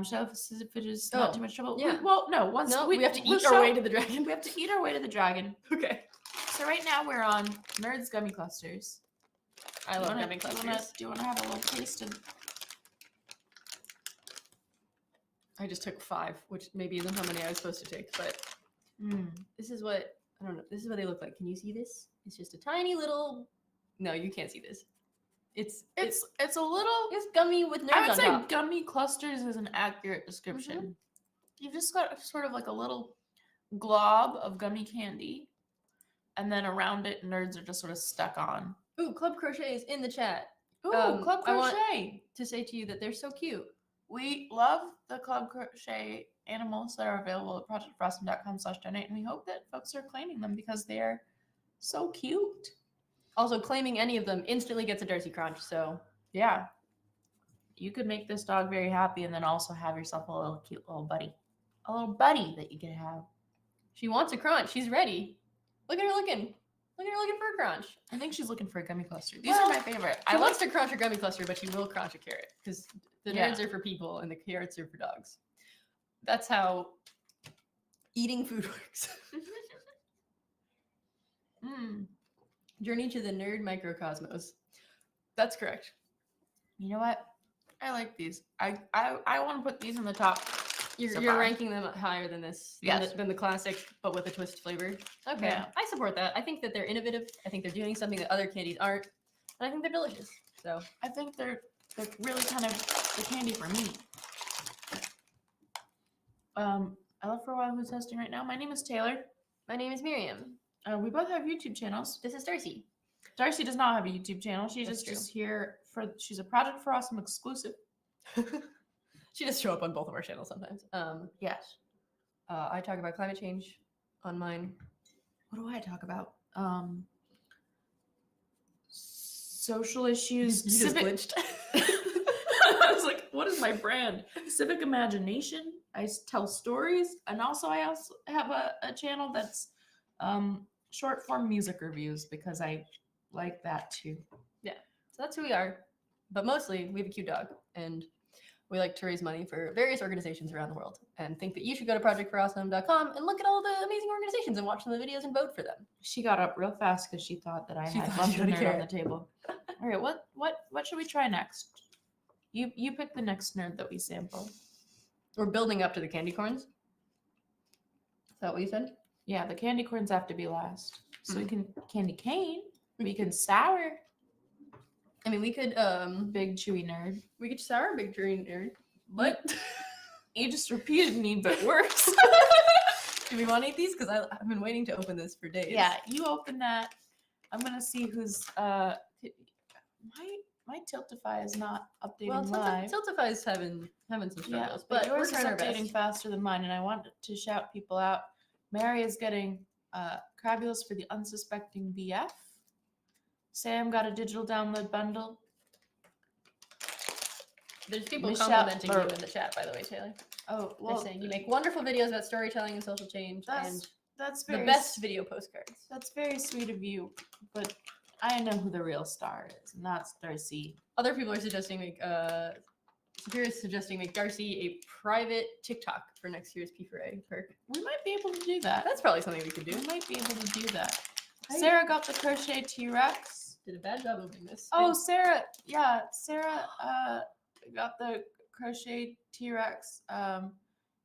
[SPEAKER 22] Show us if it is not
[SPEAKER 3] Oh,
[SPEAKER 22] too much trouble.
[SPEAKER 3] yeah.
[SPEAKER 22] Well, no. Once
[SPEAKER 3] No,
[SPEAKER 22] we
[SPEAKER 3] we have to
[SPEAKER 22] we'll
[SPEAKER 3] eat our
[SPEAKER 22] show-
[SPEAKER 3] way to the dragon.
[SPEAKER 22] We have to eat our way to the dragon.
[SPEAKER 3] Okay.
[SPEAKER 22] So right now we're on Nerds Gummy Clusters.
[SPEAKER 3] I
[SPEAKER 22] Do you
[SPEAKER 3] love
[SPEAKER 22] wanna-
[SPEAKER 3] gummy
[SPEAKER 22] do you wanna-
[SPEAKER 3] clusters.
[SPEAKER 22] Do you want to have a little taste of?
[SPEAKER 3] I just took 5, which maybe isn't how many I was supposed to take, but
[SPEAKER 22] Mm.
[SPEAKER 3] this is what I don't know. This is what they look like. Can you see this? It's just a tiny little. No, you can't see this. It's
[SPEAKER 22] a little.
[SPEAKER 3] It's gummy with nerds
[SPEAKER 22] I would
[SPEAKER 3] on
[SPEAKER 22] say
[SPEAKER 3] top.
[SPEAKER 22] gummy clusters is an accurate description. You've just got sort of like a little glob of gummy candy, and then around it, nerds are just sort of stuck on.
[SPEAKER 3] Ooh, Club Crochet is in the chat.
[SPEAKER 22] Ooh, Club
[SPEAKER 3] I want
[SPEAKER 22] Crochet.
[SPEAKER 3] to say to you that they're so cute.
[SPEAKER 22] We love the Club Crochet animals that are available at projectfrosting.com/donate, and we hope that folks are claiming them because they're so cute.
[SPEAKER 3] Also, claiming any of them instantly gets a Darcy Crunch. So
[SPEAKER 22] Yeah. You could make this dog very happy and then also have yourself a little cute little buddy. A little buddy that you could have.
[SPEAKER 3] she wants a crunch. She's ready. Look at her looking. Look at her looking for a crunch.
[SPEAKER 22] I think she's looking for a gummy cluster. These are my favorite.
[SPEAKER 3] She
[SPEAKER 22] I
[SPEAKER 3] wants
[SPEAKER 22] like
[SPEAKER 3] to crunch a gummy cluster, but she will crunch a carrot because the
[SPEAKER 22] Yeah.
[SPEAKER 3] nerds are for people and the carrots are for dogs. That's how eating food works. Journey to the nerd microcosmos. That's correct.
[SPEAKER 22] You know what? I like these. I want to put these in the top.
[SPEAKER 3] You're,
[SPEAKER 22] so
[SPEAKER 3] you're
[SPEAKER 22] far.
[SPEAKER 3] ranking them higher than this.
[SPEAKER 22] Yes.
[SPEAKER 3] Than the classic, but with a twist flavor. Okay.
[SPEAKER 22] Yeah.
[SPEAKER 3] I support that. I think that they're innovative. I think they're doing something that other candies aren't. And I think they're delicious. So
[SPEAKER 22] I think they're really kind of the candy for me. I love for a while who's hosting right now. My name is Taylor.
[SPEAKER 3] my name is Miriam.
[SPEAKER 22] We both have YouTube channels.
[SPEAKER 3] This is Darcy.
[SPEAKER 22] Darcy does not have a YouTube channel. She's
[SPEAKER 3] That's
[SPEAKER 22] just here for. She's a Project for Awesome exclusive.
[SPEAKER 3] She just show up on both of our channels sometimes.
[SPEAKER 22] Yes.
[SPEAKER 3] I talk about climate change on mine.
[SPEAKER 22] What do I talk about? Social issues.
[SPEAKER 3] You just
[SPEAKER 22] civic.
[SPEAKER 3] glitched.
[SPEAKER 22] I was like, what is my brand? Civic imagination. I tell stories, and I also have a channel that's short form music reviews because I like that too.
[SPEAKER 3] Yeah, so that's who we are. But mostly, we have a cute dog, and we like to raise money for various organizations around the world, and think that you should go to projectforawesome.com and look at all the amazing organizations and watch some of the videos and vote for them.
[SPEAKER 22] She got up real fast because she thought that I
[SPEAKER 3] She
[SPEAKER 22] had
[SPEAKER 3] thought she
[SPEAKER 22] Bunch
[SPEAKER 3] had a
[SPEAKER 22] Nerd on
[SPEAKER 3] carrot.
[SPEAKER 22] the table. All right, what should we try next? You pick the next nerd that we sample.
[SPEAKER 3] We're building up to the candy corns. Is that what you said?
[SPEAKER 22] Yeah, the candy corns have to be last. So we
[SPEAKER 3] Mhm.
[SPEAKER 22] can candy cane. We can sour.
[SPEAKER 3] I mean, we could
[SPEAKER 22] big chewy nerd.
[SPEAKER 3] We could sour big chewy nerd. What?
[SPEAKER 22] You just repeated me, but worse.
[SPEAKER 3] Do we want to eat these? Because I've been waiting to open this for days.
[SPEAKER 22] Yeah, you open that. I'm gonna see who's my Tiltify is not updating
[SPEAKER 3] Well,
[SPEAKER 22] live.
[SPEAKER 3] Tiltify's having some struggles,
[SPEAKER 22] Yeah,
[SPEAKER 3] but
[SPEAKER 22] yours
[SPEAKER 3] we're
[SPEAKER 22] is
[SPEAKER 3] trying our
[SPEAKER 22] updating
[SPEAKER 3] best.
[SPEAKER 22] faster than mine, and I want to shout people out. Mary is getting Crabulous for the unsuspecting BF. Sam got a digital download bundle.
[SPEAKER 3] There's people
[SPEAKER 22] Michelle-
[SPEAKER 3] complimenting you
[SPEAKER 22] or-
[SPEAKER 3] in the chat, by the way, Taylor.
[SPEAKER 22] Oh,
[SPEAKER 3] They're
[SPEAKER 22] well,
[SPEAKER 3] saying you make wonderful videos about storytelling and social change, and
[SPEAKER 22] that's
[SPEAKER 3] the
[SPEAKER 22] very
[SPEAKER 3] best video postcards.
[SPEAKER 22] That's very sweet of you, but I know who the real star is, and that's Darcy.
[SPEAKER 3] Other people are suggesting Superior is suggesting make Darcy a private TikTok for next year's P4A perk.
[SPEAKER 22] We might be able to do that.
[SPEAKER 3] That's probably something we could do.
[SPEAKER 22] We might be able to do that.
[SPEAKER 3] Hey.
[SPEAKER 22] Sarah got the crochet T-Rex.
[SPEAKER 3] Did a bad job opening this.
[SPEAKER 22] Oh, Sarah, yeah, Sarah got the crochet T-Rex,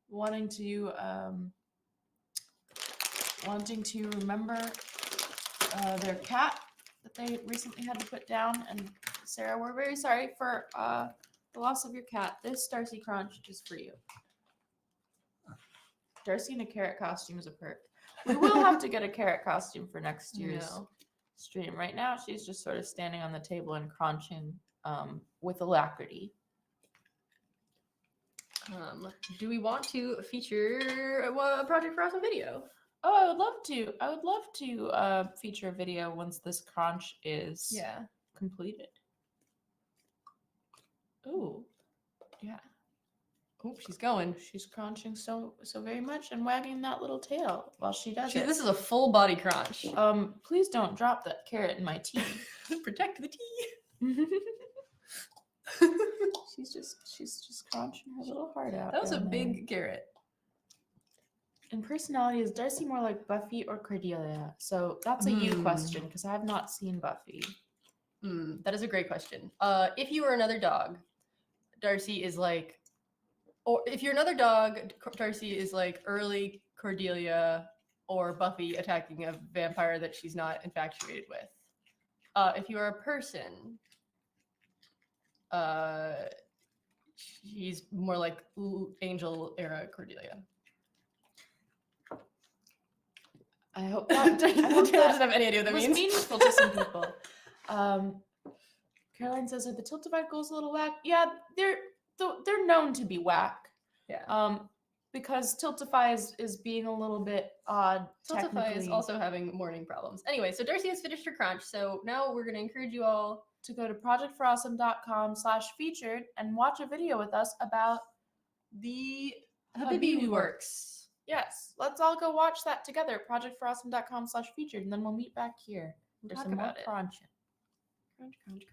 [SPEAKER 22] wanting to remember their cat that they recently had to put down. And Sarah, we're very sorry for the loss of your cat. This Darcy Crunch is for you. Darcy in a carrot costume is a perk. We will have to get a carrot costume for next year's
[SPEAKER 3] No.
[SPEAKER 22] stream. Right now, she's just sort of standing on the table and crunching with alacrity.
[SPEAKER 3] Do we want to feature a Project for Awesome video?
[SPEAKER 22] Oh, I would love to. I would love to feature a video once this crunch is completed. Ooh, yeah.
[SPEAKER 3] Oh, she's going.
[SPEAKER 22] She's crunching so very much and wagging that little tail while she does it.
[SPEAKER 3] This is a full body crunch.
[SPEAKER 22] Please don't drop that carrot in my tea.
[SPEAKER 3] Protect the tea.
[SPEAKER 22] She's just crunching her little heart out.
[SPEAKER 3] That was a
[SPEAKER 22] down there.
[SPEAKER 3] big carrot.
[SPEAKER 22] In personality, is Darcy more like Buffy or Cordelia? So that's a you question because I have not seen Buffy.
[SPEAKER 3] That is a great question. If you were another dog, Darcy is like, or if you're another dog, Darcy is like early Cordelia or Buffy attacking a vampire that she's not infatuated with. If you are a person, she's more like Angel era Cordelia.
[SPEAKER 22] I hope that
[SPEAKER 3] I hope doesn't have any idea what that
[SPEAKER 22] was
[SPEAKER 3] means.
[SPEAKER 22] meaningful to some people. Caroline says, "Are the Tiltify goals a little whack?" Yeah, they're known to be whack.
[SPEAKER 3] Yeah.
[SPEAKER 22] Because Tiltify is being a little bit odd.
[SPEAKER 3] Tiltify is
[SPEAKER 22] technically.
[SPEAKER 3] also having morning problems. Anyway, so Darcy has finished her crunch, so now we're going to encourage you all
[SPEAKER 22] to go to projectforawesome.com/featured and watch a video with us about the
[SPEAKER 3] Habibi Works.
[SPEAKER 22] Yes, let's all go watch that together. projectforawesome.com/featured, and then we'll meet back here.
[SPEAKER 3] We'll
[SPEAKER 22] There's
[SPEAKER 3] talk
[SPEAKER 22] some more
[SPEAKER 3] about it.
[SPEAKER 22] crunching.
[SPEAKER 3] Crunch.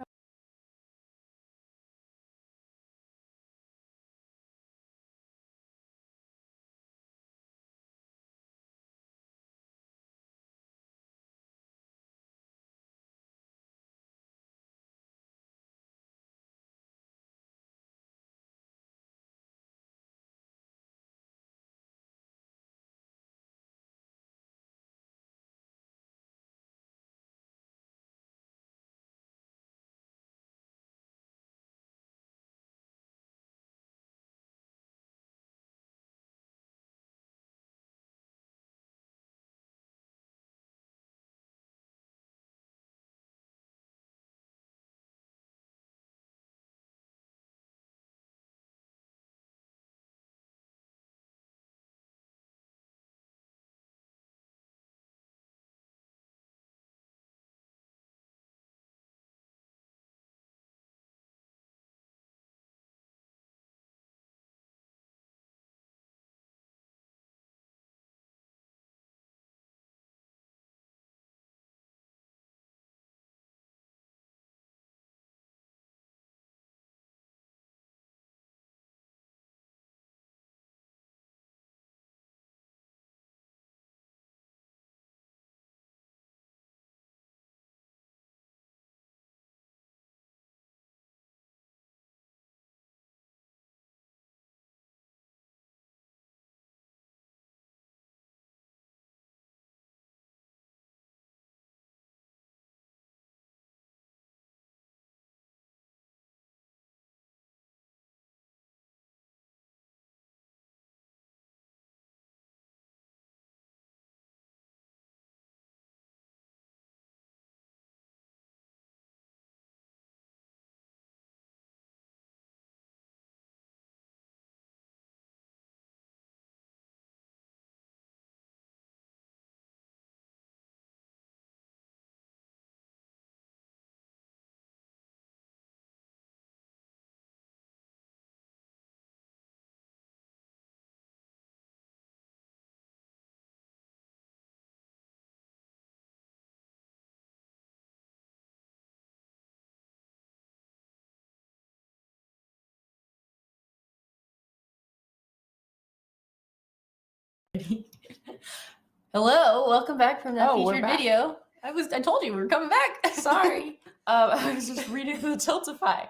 [SPEAKER 3] Hello, welcome back from that
[SPEAKER 22] Oh, we're
[SPEAKER 3] featured
[SPEAKER 22] back.
[SPEAKER 3] video. I told you we were coming back.
[SPEAKER 22] Sorry. I was just reading the Tiltify.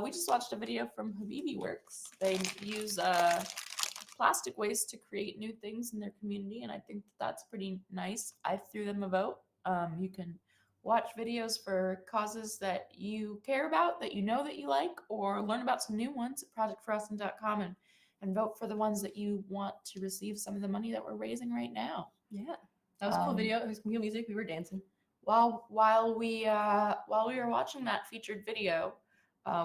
[SPEAKER 22] We just watched a video from Habibi Works. They use plastic waste to create new things in their community, and I think that's pretty nice. I threw them a vote. You can watch videos for causes that you care about, that you know that you like, or learn about some new ones at projectforawesome.com and vote for the ones that you want to receive some of the money that we're raising right now.
[SPEAKER 3] Yeah, that was a cool video. It was cool music. We were dancing.
[SPEAKER 22] While we were watching that featured video,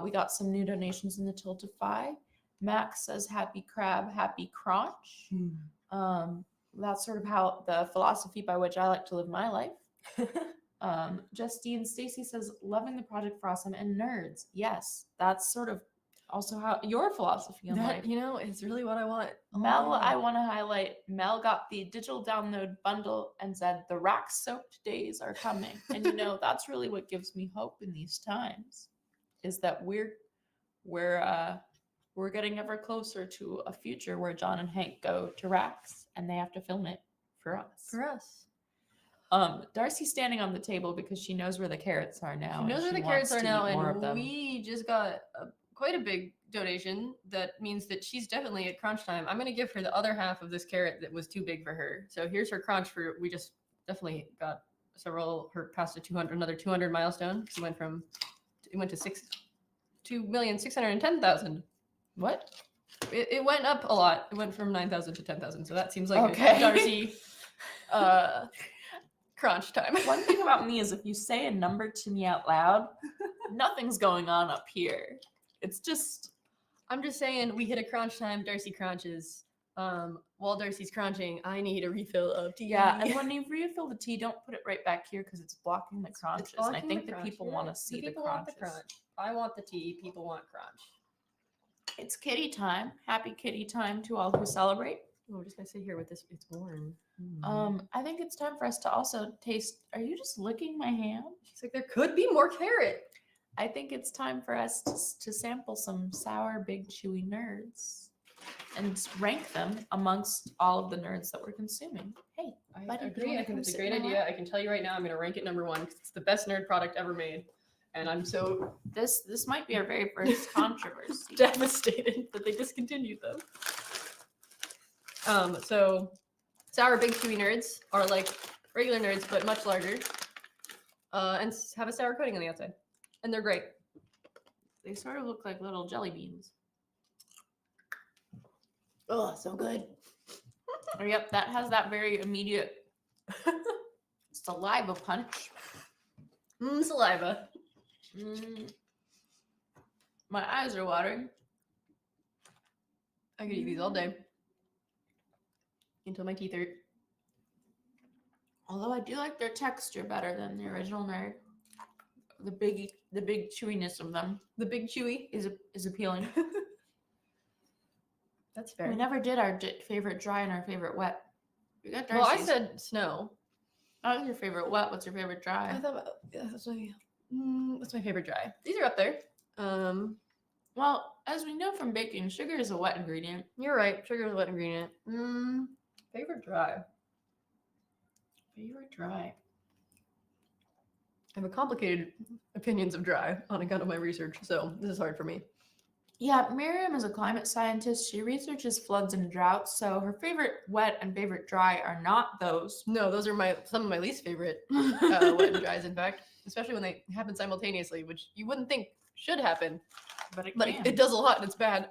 [SPEAKER 22] we got some new donations in the Tiltify. Max says, "Happy crab, happy crunch." That's sort of how the philosophy by which I like to live my life. Justine Stacy says, "Loving the Project for Awesome and nerds." Yes, that's sort of also how your philosophy on life.
[SPEAKER 3] It's really what I want.
[SPEAKER 22] Mel, I want to highlight. Mel got the digital download bundle and said the rack soaked days are coming, and that's really what gives me hope in these times, is that we're getting ever closer to a future where John and Hank go to racks and they have to film it for us. Darcy's standing on the table because she knows where the carrots are now.
[SPEAKER 3] She knows where
[SPEAKER 22] and
[SPEAKER 3] the
[SPEAKER 22] wants
[SPEAKER 3] carrots are
[SPEAKER 22] to
[SPEAKER 3] now,
[SPEAKER 22] eat more of
[SPEAKER 3] and
[SPEAKER 22] them.
[SPEAKER 3] we just got quite a big donation. That means that she's definitely at crunch time. I'm gonna give her the other half of this carrot that was too big for her. So here's her crunch for. We just definitely got her past another 200 milestone. Because it went to 2,610,000.
[SPEAKER 22] What?
[SPEAKER 3] It went up a lot. It went from 9,000 to 10,000. So that seems like
[SPEAKER 22] Okay.
[SPEAKER 3] a Darcy crunch time.
[SPEAKER 22] One thing about me is if you say a number to me out loud, nothing's going on up here. It's just,
[SPEAKER 3] I'm just saying we hit a crunch time. Darcy crunches. While Darcy's crunching, I need a refill of tea.
[SPEAKER 22] yeah. And when you refill the tea, don't put it right back here because it's blocking the crunches. And I
[SPEAKER 3] blocking
[SPEAKER 22] think
[SPEAKER 3] the
[SPEAKER 22] the
[SPEAKER 3] crunch,
[SPEAKER 22] people
[SPEAKER 3] you're
[SPEAKER 22] want to
[SPEAKER 3] right.
[SPEAKER 22] see the
[SPEAKER 3] people want the
[SPEAKER 22] crunches.
[SPEAKER 3] crunch. I want the tea. People want crunch.
[SPEAKER 22] It's kitty time. Happy kitty time to all who celebrate.
[SPEAKER 3] Oh, we're just gonna sit here with this. It's warm.
[SPEAKER 22] I think it's time for us to also taste. Are you just licking my hand?
[SPEAKER 3] She's like, there could be more carrot.
[SPEAKER 22] I think it's time for us to sample some sour, big, chewy nerds and rank them amongst all of the nerds that we're consuming. Hey,
[SPEAKER 3] I
[SPEAKER 22] buddy, do you
[SPEAKER 3] agree.
[SPEAKER 22] wanna
[SPEAKER 3] I think
[SPEAKER 22] come
[SPEAKER 3] it's a
[SPEAKER 22] sit
[SPEAKER 3] great
[SPEAKER 22] in my
[SPEAKER 3] idea.
[SPEAKER 22] lap?
[SPEAKER 3] I can tell you right now, I'm gonna rank it number 1 because it's the best nerd product ever made, and I'm so
[SPEAKER 22] This might be our very first controversy.
[SPEAKER 3] devastated that they discontinued them. So sour big chewy nerds are like regular nerds but much larger, and have a sour coating on the outside, and they're great.
[SPEAKER 22] They sort of look like little jelly beans.
[SPEAKER 3] Oh, so good.
[SPEAKER 22] Oh, yep, that has that very immediate saliva punch.
[SPEAKER 3] Saliva.
[SPEAKER 22] My eyes are watering.
[SPEAKER 3] I could eat these all day until my teeth hurt.
[SPEAKER 22] Although I do like their texture better than the original nerd. The big chewiness of them.
[SPEAKER 3] The big chewy
[SPEAKER 22] is appealing.
[SPEAKER 3] That's fair.
[SPEAKER 22] We never did our favorite dry and our favorite wet. We got
[SPEAKER 3] Well, I
[SPEAKER 22] Darcy's.
[SPEAKER 3] said snow.
[SPEAKER 22] What's your favorite wet? What's your favorite dry?
[SPEAKER 3] I thought that's my favorite dry. These are up there.
[SPEAKER 22] Well, as we know from baking, sugar is a wet ingredient.
[SPEAKER 3] You're right. Sugar is a wet ingredient. Favorite dry.
[SPEAKER 22] Favorite dry.
[SPEAKER 3] I have a complicated opinions of dry on account of my research, so this is hard for me.
[SPEAKER 22] Yeah, Miriam is a climate scientist. She researches floods and droughts, so her favorite wet and favorite dry are not those.
[SPEAKER 3] No, those are some of my least favorite wet and dries, in fact, especially when they happen simultaneously, which you wouldn't think should happen,
[SPEAKER 22] but
[SPEAKER 3] but it does a lot and it's bad.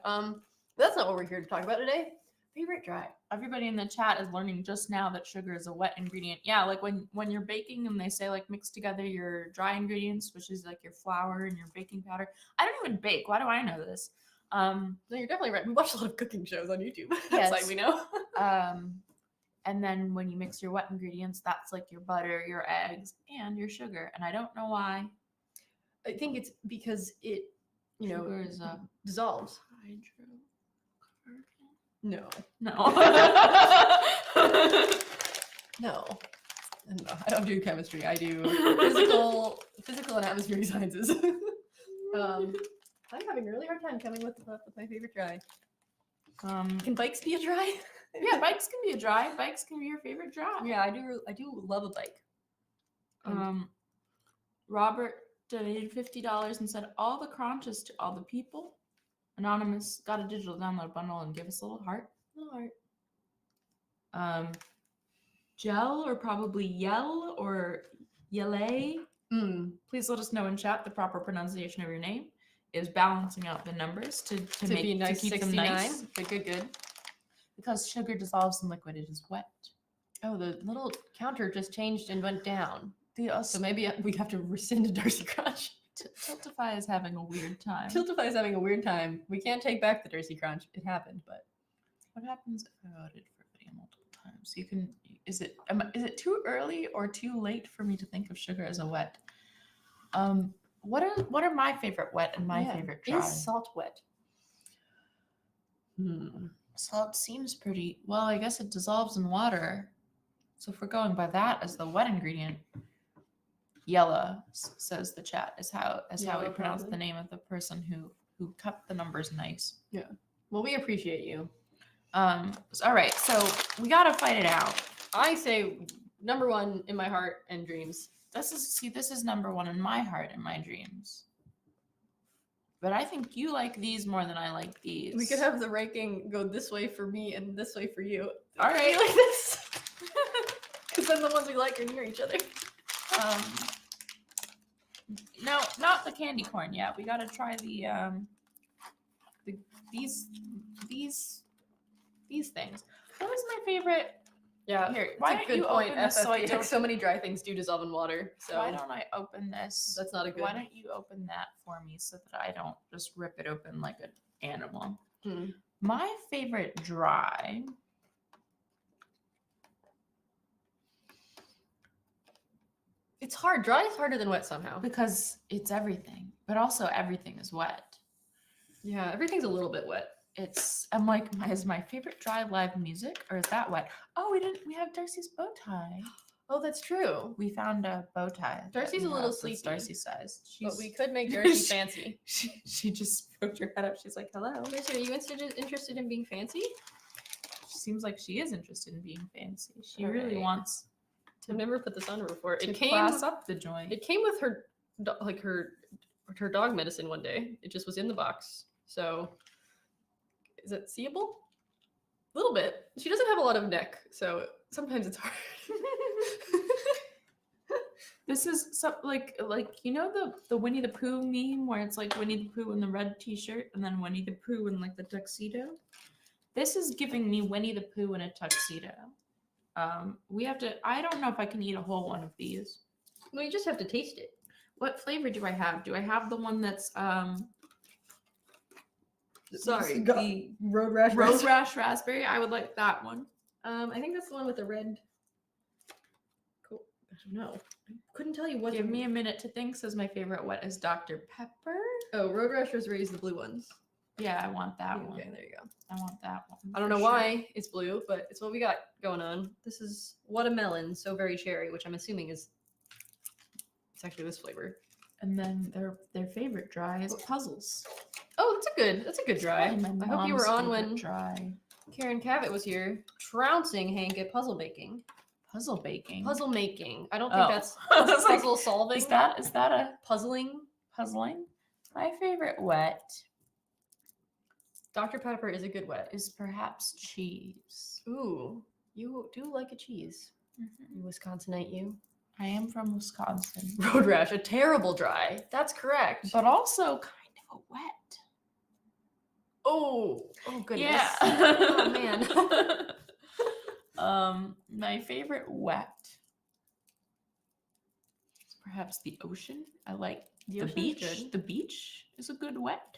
[SPEAKER 3] That's not what we're here to talk about today. Favorite dry.
[SPEAKER 22] Everybody in the chat is learning just now that sugar is a wet ingredient. Yeah, like when you're baking and they say like mix together your dry ingredients, which is like your flour and your baking powder. I don't even bake. Why do I know this?
[SPEAKER 3] No, you're definitely right. We watch a lot of cooking shows on YouTube.
[SPEAKER 22] Yes.
[SPEAKER 3] That's how we know.
[SPEAKER 22] And then when you mix your wet ingredients, that's like your butter, your eggs, and your sugar. And I don't know why.
[SPEAKER 3] I think it's because it,
[SPEAKER 22] Sugar is
[SPEAKER 3] dissolves. No.
[SPEAKER 22] No.
[SPEAKER 3] No, I don't do chemistry. I do physical and atmospheric sciences. I'm having a really hard time coming with my favorite dry. Can bikes be a dry?
[SPEAKER 22] Yeah, bikes can be a dry. Bikes can be your favorite dry.
[SPEAKER 3] Yeah, I do love a bike.
[SPEAKER 22] Robert donated $50 and said all the crunches to all the people. Anonymous got a digital download bundle and give us a little heart.
[SPEAKER 3] Little heart.
[SPEAKER 22] Gel or probably yell or yele. Please let us know in chat the proper pronunciation of your name. Is balancing out the numbers to make
[SPEAKER 3] be nice,
[SPEAKER 22] to keep
[SPEAKER 3] 69.
[SPEAKER 22] them nice.
[SPEAKER 3] Good.
[SPEAKER 22] Because sugar dissolves in liquid, it is wet.
[SPEAKER 3] Oh, the little counter just changed and went down. So maybe we have to rescind a Darcy Crunch.
[SPEAKER 22] Tiltify is having a weird time.
[SPEAKER 3] Tiltify is having a weird time. We can't take back the Darcy Crunch. It happened, but
[SPEAKER 22] what happens if I voted for video multiple times? You can. Is it too early or too late for me to think of sugar as a wet? What are my favorite wet and my favorite dry?
[SPEAKER 3] Is salt wet?
[SPEAKER 22] Salt seems pretty well. I guess it dissolves in water. So if we're going by that as the wet ingredient, yellow says the chat is how we pronounce the name of the person who kept the numbers nice.
[SPEAKER 3] Yeah. Well, we appreciate you.
[SPEAKER 22] All right, so we gotta fight it out.
[SPEAKER 3] I say number one in my heart and dreams.
[SPEAKER 22] This is number one in my heart and my dreams. But I think you like these more than I like these.
[SPEAKER 3] We could have the ranking go this way for me and this way for you.
[SPEAKER 22] All right,
[SPEAKER 3] like this. Because then the ones we like are near each other.
[SPEAKER 22] No, not the candy corn yet. We gotta try these things. What was my favorite?
[SPEAKER 3] Yeah,
[SPEAKER 22] here.
[SPEAKER 3] Why
[SPEAKER 22] Why
[SPEAKER 3] a
[SPEAKER 22] don't you
[SPEAKER 3] point,
[SPEAKER 22] open this so I
[SPEAKER 3] FFP.
[SPEAKER 22] don't?
[SPEAKER 3] So many dry things do dissolve in water. So
[SPEAKER 22] Why don't I open this?
[SPEAKER 3] That's not a good.
[SPEAKER 22] Why don't you open that for me so that I don't just rip it open like an animal? My favorite dry.
[SPEAKER 3] It's hard. Dry is harder than wet somehow.
[SPEAKER 22] Because it's everything, but also everything is wet.
[SPEAKER 3] Yeah, everything's a little bit wet.
[SPEAKER 22] I'm like, is my favorite dry live music or is that wet? Oh, we have Darcy's bow tie.
[SPEAKER 3] Oh, that's true.
[SPEAKER 22] We found a bow tie.
[SPEAKER 3] Darcy's a little sleepy.
[SPEAKER 22] Darcy size.
[SPEAKER 3] But we could make Darcy fancy.
[SPEAKER 22] She just poked her head up. She's like, hello.
[SPEAKER 3] Darcy, are you interested in being fancy?
[SPEAKER 22] She seems like she is interested in being fancy. She really wants
[SPEAKER 3] to. I've never put this on her before.
[SPEAKER 22] to
[SPEAKER 3] It came
[SPEAKER 22] class up the joint.
[SPEAKER 3] It came with her her dog medicine one day. It just was in the box. So is it seeable? A little bit. She doesn't have a lot of neck, so sometimes it's hard.
[SPEAKER 22] This is like you know the Winnie the Pooh meme where it's like Winnie the Pooh in the red t-shirt and then Winnie the Pooh in like the tuxedo. This is giving me Winnie the Pooh in a tuxedo. We have to. I don't know if I can eat a whole one of these.
[SPEAKER 3] Well, you just have to taste it.
[SPEAKER 22] What flavor do I have? Do I have the one that's sorry, the
[SPEAKER 3] Road Rash
[SPEAKER 22] raspberry? I would like that one.
[SPEAKER 3] I think that's the one with the red. Cool. I don't know. I couldn't tell you what.
[SPEAKER 22] Give me a minute to think. Says my favorite wet is Dr. Pepper.
[SPEAKER 3] Oh, Road Rash Raspberry is the blue ones.
[SPEAKER 22] Yeah, I want that one.
[SPEAKER 3] Okay, there you go.
[SPEAKER 22] I want that one.
[SPEAKER 3] I don't know
[SPEAKER 22] for
[SPEAKER 3] why it's blue, but it's what we got going on. This is Watermelon, So Very Cherry, which I'm assuming is it's actually this flavor.
[SPEAKER 22] And then their favorite dry is puzzles.
[SPEAKER 3] Oh, that's a good dry.
[SPEAKER 22] Probably my
[SPEAKER 3] I hope you were
[SPEAKER 22] mom's
[SPEAKER 3] on when
[SPEAKER 22] favorite dry.
[SPEAKER 3] Karen Cavett was here, trouncing Hank at puzzle baking.
[SPEAKER 22] Puzzle baking.
[SPEAKER 3] Puzzle making. I don't think
[SPEAKER 22] Oh.
[SPEAKER 3] that's
[SPEAKER 22] I was like,
[SPEAKER 3] puzzle solving.
[SPEAKER 22] Is that a
[SPEAKER 3] puzzling?
[SPEAKER 22] Puzzling? My favorite wet
[SPEAKER 3] Dr. Pepper is a good wet.
[SPEAKER 22] is perhaps cheese.
[SPEAKER 3] Ooh, you do like a cheese. You Wisconsinite, you.
[SPEAKER 22] I am from Wisconsin.
[SPEAKER 3] Road Rash, a terrible dry. That's correct.
[SPEAKER 22] But also kind of a wet.
[SPEAKER 3] Oh goodness.
[SPEAKER 22] Yeah.
[SPEAKER 3] Oh man.
[SPEAKER 22] My favorite wet is perhaps the ocean. I like the
[SPEAKER 3] ocean's
[SPEAKER 22] beach.
[SPEAKER 3] good.
[SPEAKER 22] The beach is a good wet.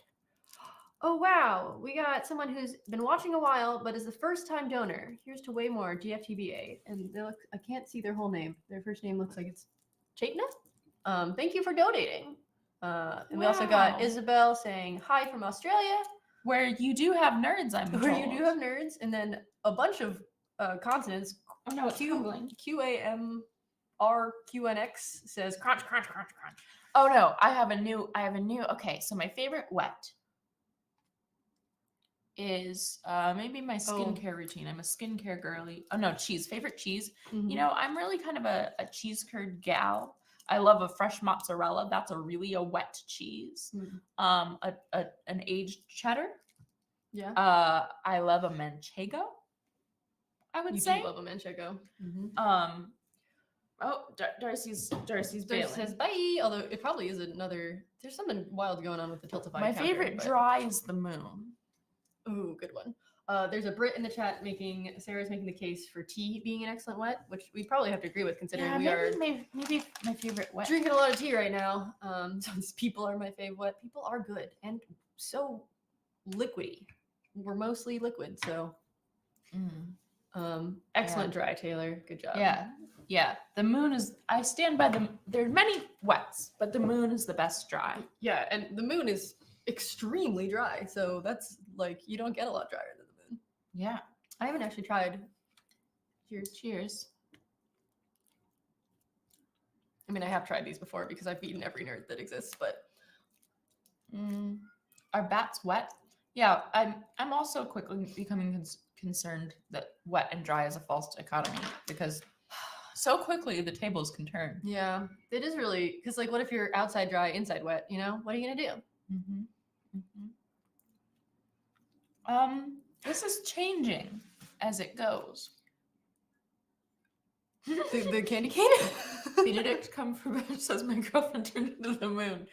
[SPEAKER 3] Oh wow, we got someone who's been watching a while but is the first time donor. Here's to way more GFTBA, and they look. I can't see their whole name. Their first name looks like it's Chaitna. Thank you for donating. And we also got
[SPEAKER 22] Wow.
[SPEAKER 3] Isabel saying hi from Australia,
[SPEAKER 22] Where you do have nerds, I'm
[SPEAKER 3] where
[SPEAKER 22] told.
[SPEAKER 3] you do have nerds, and then a bunch of consonants.
[SPEAKER 22] Oh no, it's crumbling.
[SPEAKER 3] QAMRQNX says crunch, crunch, crunch, crunch.
[SPEAKER 22] Oh no, I have a new. Okay, so my favorite wet is maybe my skincare routine. I'm a skincare girly. Oh no, cheese. Favorite cheese.
[SPEAKER 3] Mhm.
[SPEAKER 22] You know, I'm really kind of a cheese curd gal. I love a fresh mozzarella. That's a wet cheese. An aged cheddar.
[SPEAKER 3] Yeah.
[SPEAKER 22] I love a manchego. I would
[SPEAKER 3] You
[SPEAKER 22] say.
[SPEAKER 3] do love a manchego.
[SPEAKER 22] Darcy's
[SPEAKER 3] Darcy
[SPEAKER 22] bailing.
[SPEAKER 3] says bye. Although it probably is another. There's something wild going on with the Tiltify.
[SPEAKER 22] My
[SPEAKER 3] counter,
[SPEAKER 22] favorite
[SPEAKER 3] but-
[SPEAKER 22] dry is the moon.
[SPEAKER 3] Ooh, good one. There's a Brit in the chat Sarah's making the case for tea being an excellent wet, which we probably have to agree with considering we are
[SPEAKER 22] maybe my favorite wet.
[SPEAKER 3] drinking a lot of tea right now. So these people are my fave wet. People are good and so liquidy. We're mostly liquid, so excellent dry, Taylor. Good job.
[SPEAKER 22] Yeah. The moon is. I stand by the. There are many wets, but the moon is the best dry.
[SPEAKER 3] Yeah, and the moon is extremely dry, so that's like you don't get a lot drier than the moon.
[SPEAKER 22] Yeah.
[SPEAKER 3] I haven't actually tried.
[SPEAKER 22] Cheers.
[SPEAKER 3] I mean, I have tried these before because I've eaten every nerd that exists, but
[SPEAKER 22] Are bats wet? Yeah, I'm also quickly becoming concerned that wet and dry is a false dichotomy because so quickly the tables can turn.
[SPEAKER 3] yeah, it is really because like, what if you're outside dry, inside wet? You know, what are you gonna do?
[SPEAKER 22] This is changing as it goes.
[SPEAKER 3] the candy cane.
[SPEAKER 22] Benedict Cumberbatch says my girlfriend turned into the moon.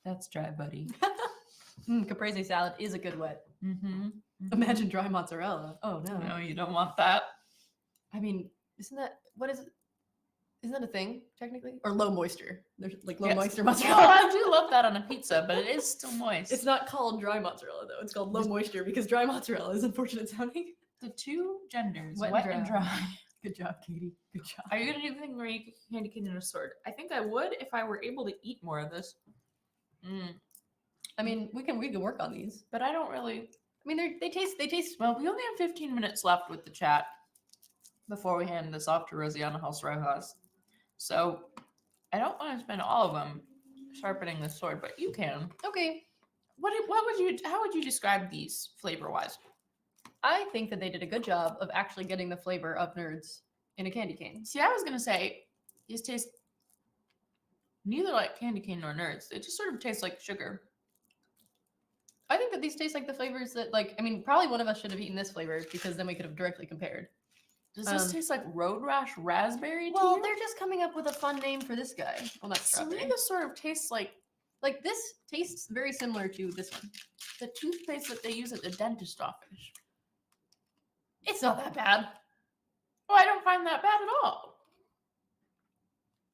[SPEAKER 22] That's dry, buddy.
[SPEAKER 3] Caprese salad is a good wet. Imagine dry mozzarella. Oh no,
[SPEAKER 22] No, you don't want that.
[SPEAKER 3] I mean, isn't that what is it? Isn't that a thing technically? Or low moisture? There's like low
[SPEAKER 22] Yes.
[SPEAKER 3] moisture
[SPEAKER 22] Oh,
[SPEAKER 3] mozzarella.
[SPEAKER 22] I do love that on a pizza, but it is still moist.
[SPEAKER 3] It's not called dry mozzarella though. It's called low moisture because dry mozzarella is unfortunate sounding.
[SPEAKER 22] The two genders,
[SPEAKER 3] Wet
[SPEAKER 22] wet,
[SPEAKER 3] and
[SPEAKER 22] and
[SPEAKER 3] dry.
[SPEAKER 22] dry.
[SPEAKER 3] Good job, Katie. Good job.
[SPEAKER 22] Are you gonna do the thing where you can candy cane in a sword? I think I would if I were able to eat more of this.
[SPEAKER 3] I mean, we can work on these,
[SPEAKER 22] but I don't really.
[SPEAKER 3] I mean, they taste.
[SPEAKER 22] Well, we only have 15 minutes left with the chat before we hand this off to Rosiana House Rojas. So I don't want to spend all of them sharpening the sword, but you can.
[SPEAKER 3] Okay.
[SPEAKER 22] How would you describe these flavor wise?
[SPEAKER 3] I think that they did a good job of actually getting the flavor of nerds in a candy cane.
[SPEAKER 22] See, I was gonna say these taste neither like candy cane nor nerds. They just sort of taste like sugar.
[SPEAKER 3] I think that these taste like the flavors that, like, I mean, probably one of us should have eaten this flavor because then we could have directly compared.
[SPEAKER 22] Does this taste like Road Rash raspberry to
[SPEAKER 3] Well,
[SPEAKER 22] you?
[SPEAKER 3] they're just coming up with a fun name for this guy. Well, not
[SPEAKER 22] To
[SPEAKER 3] strawberry.
[SPEAKER 22] me, this sort of tastes like
[SPEAKER 3] this tastes very similar to this one.
[SPEAKER 22] the toothpaste that they use at the dentist office.
[SPEAKER 3] It's not that bad.
[SPEAKER 22] Oh, I don't find that bad at all.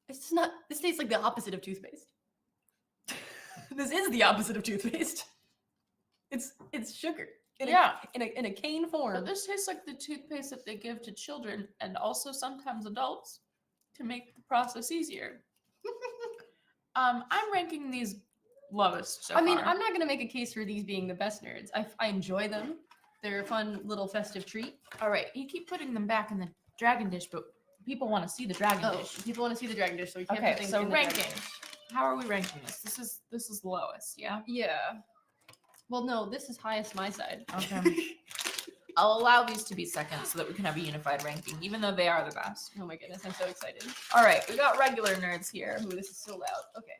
[SPEAKER 3] It's not. This tastes like the opposite of toothpaste. This is the opposite of toothpaste. It's sugar. In a cane form.
[SPEAKER 22] But this tastes like the toothpaste that they give to children and also sometimes adults to make the process easier. I'm ranking these lowest so
[SPEAKER 3] I mean,
[SPEAKER 22] far.
[SPEAKER 3] I'm not gonna make a case for these being the best nerds. I enjoy them. They're a fun little festive treat.
[SPEAKER 22] All right, you keep putting them back in the dragon dish, but people want to see the dragon
[SPEAKER 3] Oh,
[SPEAKER 22] dish.
[SPEAKER 3] people want to see the dragon dish, so we can't
[SPEAKER 22] Okay,
[SPEAKER 3] put things
[SPEAKER 22] so
[SPEAKER 3] in the dragon
[SPEAKER 22] ranking.
[SPEAKER 3] dish.
[SPEAKER 22] How are we ranking this? This is lowest, yeah?
[SPEAKER 3] Yeah. Well, no, this is highest my side.
[SPEAKER 22] Okay. I'll allow these to be second so that we can have a unified ranking, even though they are the best.
[SPEAKER 3] Oh my goodness, I'm so excited.
[SPEAKER 22] All right, we got regular nerds here.
[SPEAKER 3] Ooh, this is so loud. Okay.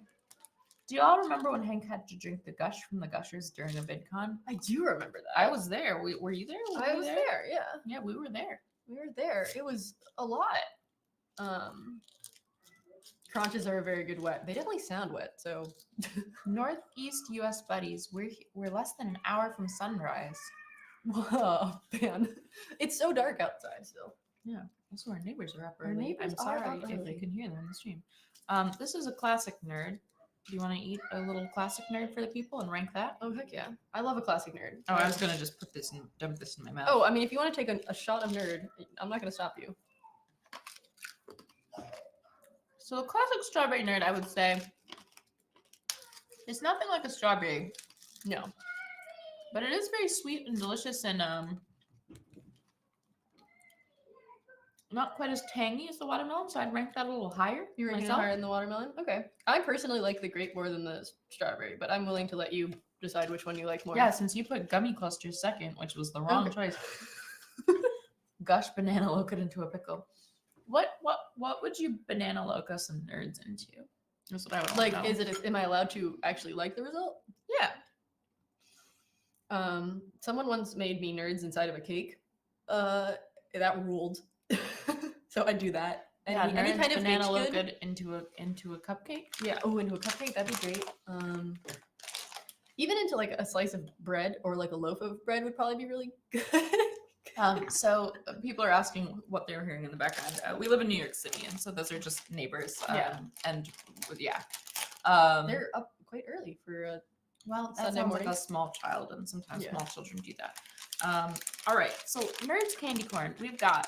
[SPEAKER 22] Do y'all remember when Hank had to drink the gush from the gushers during a VidCon?
[SPEAKER 3] I do remember that.
[SPEAKER 22] I was there. Were you there? Were
[SPEAKER 3] I
[SPEAKER 22] you
[SPEAKER 3] was there, yeah.
[SPEAKER 22] Yeah, we were there.
[SPEAKER 3] We were there. It was a lot. Crunches are a very good wet. They definitely sound wet, so
[SPEAKER 22] Northeast U.S. buddies, we're less than an hour from sunrise.
[SPEAKER 3] whoa, man. It's so dark outside still.
[SPEAKER 22] Yeah, also our neighbors are up
[SPEAKER 3] Our
[SPEAKER 22] early.
[SPEAKER 3] neighbors
[SPEAKER 22] I'm
[SPEAKER 3] are
[SPEAKER 22] sorry
[SPEAKER 3] up
[SPEAKER 22] if
[SPEAKER 3] early.
[SPEAKER 22] you can hear them in the stream. This is a classic nerd. Do you want to eat a little classic nerd for the people and rank that?
[SPEAKER 3] Oh heck yeah. I love a classic nerd.
[SPEAKER 22] Oh, I was gonna just put this and dump this in my mouth.
[SPEAKER 3] Oh, I mean if you want to take a shot of nerd, I'm not gonna stop you.
[SPEAKER 22] So the classic strawberry nerd, I would say, it's nothing like a strawberry,
[SPEAKER 3] No.
[SPEAKER 22] but it is very sweet and delicious and not quite as tangy as the watermelon. So I'd rank that a little higher.
[SPEAKER 3] You're rating it
[SPEAKER 22] myself.
[SPEAKER 3] higher than the watermelon? Okay. I personally like the grape more than the strawberry, but I'm willing to let you decide which one you like more.
[SPEAKER 22] Yeah, since you put gummy clusters second, which was the wrong choice. Gush banana loca into a pickle. What would you banana loca some nerds into? That's what I would
[SPEAKER 3] like.
[SPEAKER 22] know.
[SPEAKER 3] Is it? Am I allowed to actually like the result?
[SPEAKER 22] Yeah.
[SPEAKER 3] Someone once made me nerds inside of a cake. That ruled. So I do that.
[SPEAKER 22] Yeah,
[SPEAKER 3] Any kind of
[SPEAKER 22] banana
[SPEAKER 3] baked good.
[SPEAKER 22] loca into a cupcake.
[SPEAKER 3] Yeah. Oh, into a cupcake. That'd be great. Even into like a slice of bread or like a loaf of bread would probably be really good.
[SPEAKER 22] So people are asking what they're hearing in the background. We live in New York City, and so those are just neighbors.
[SPEAKER 3] Yeah.
[SPEAKER 22] And yeah.
[SPEAKER 3] They're up quite early for
[SPEAKER 22] well, that
[SPEAKER 3] Sunday
[SPEAKER 22] sounds
[SPEAKER 3] morning.
[SPEAKER 22] like a small child, and sometimes
[SPEAKER 3] Yeah.
[SPEAKER 22] small children do that. All right, so Nerds candy corn. We've got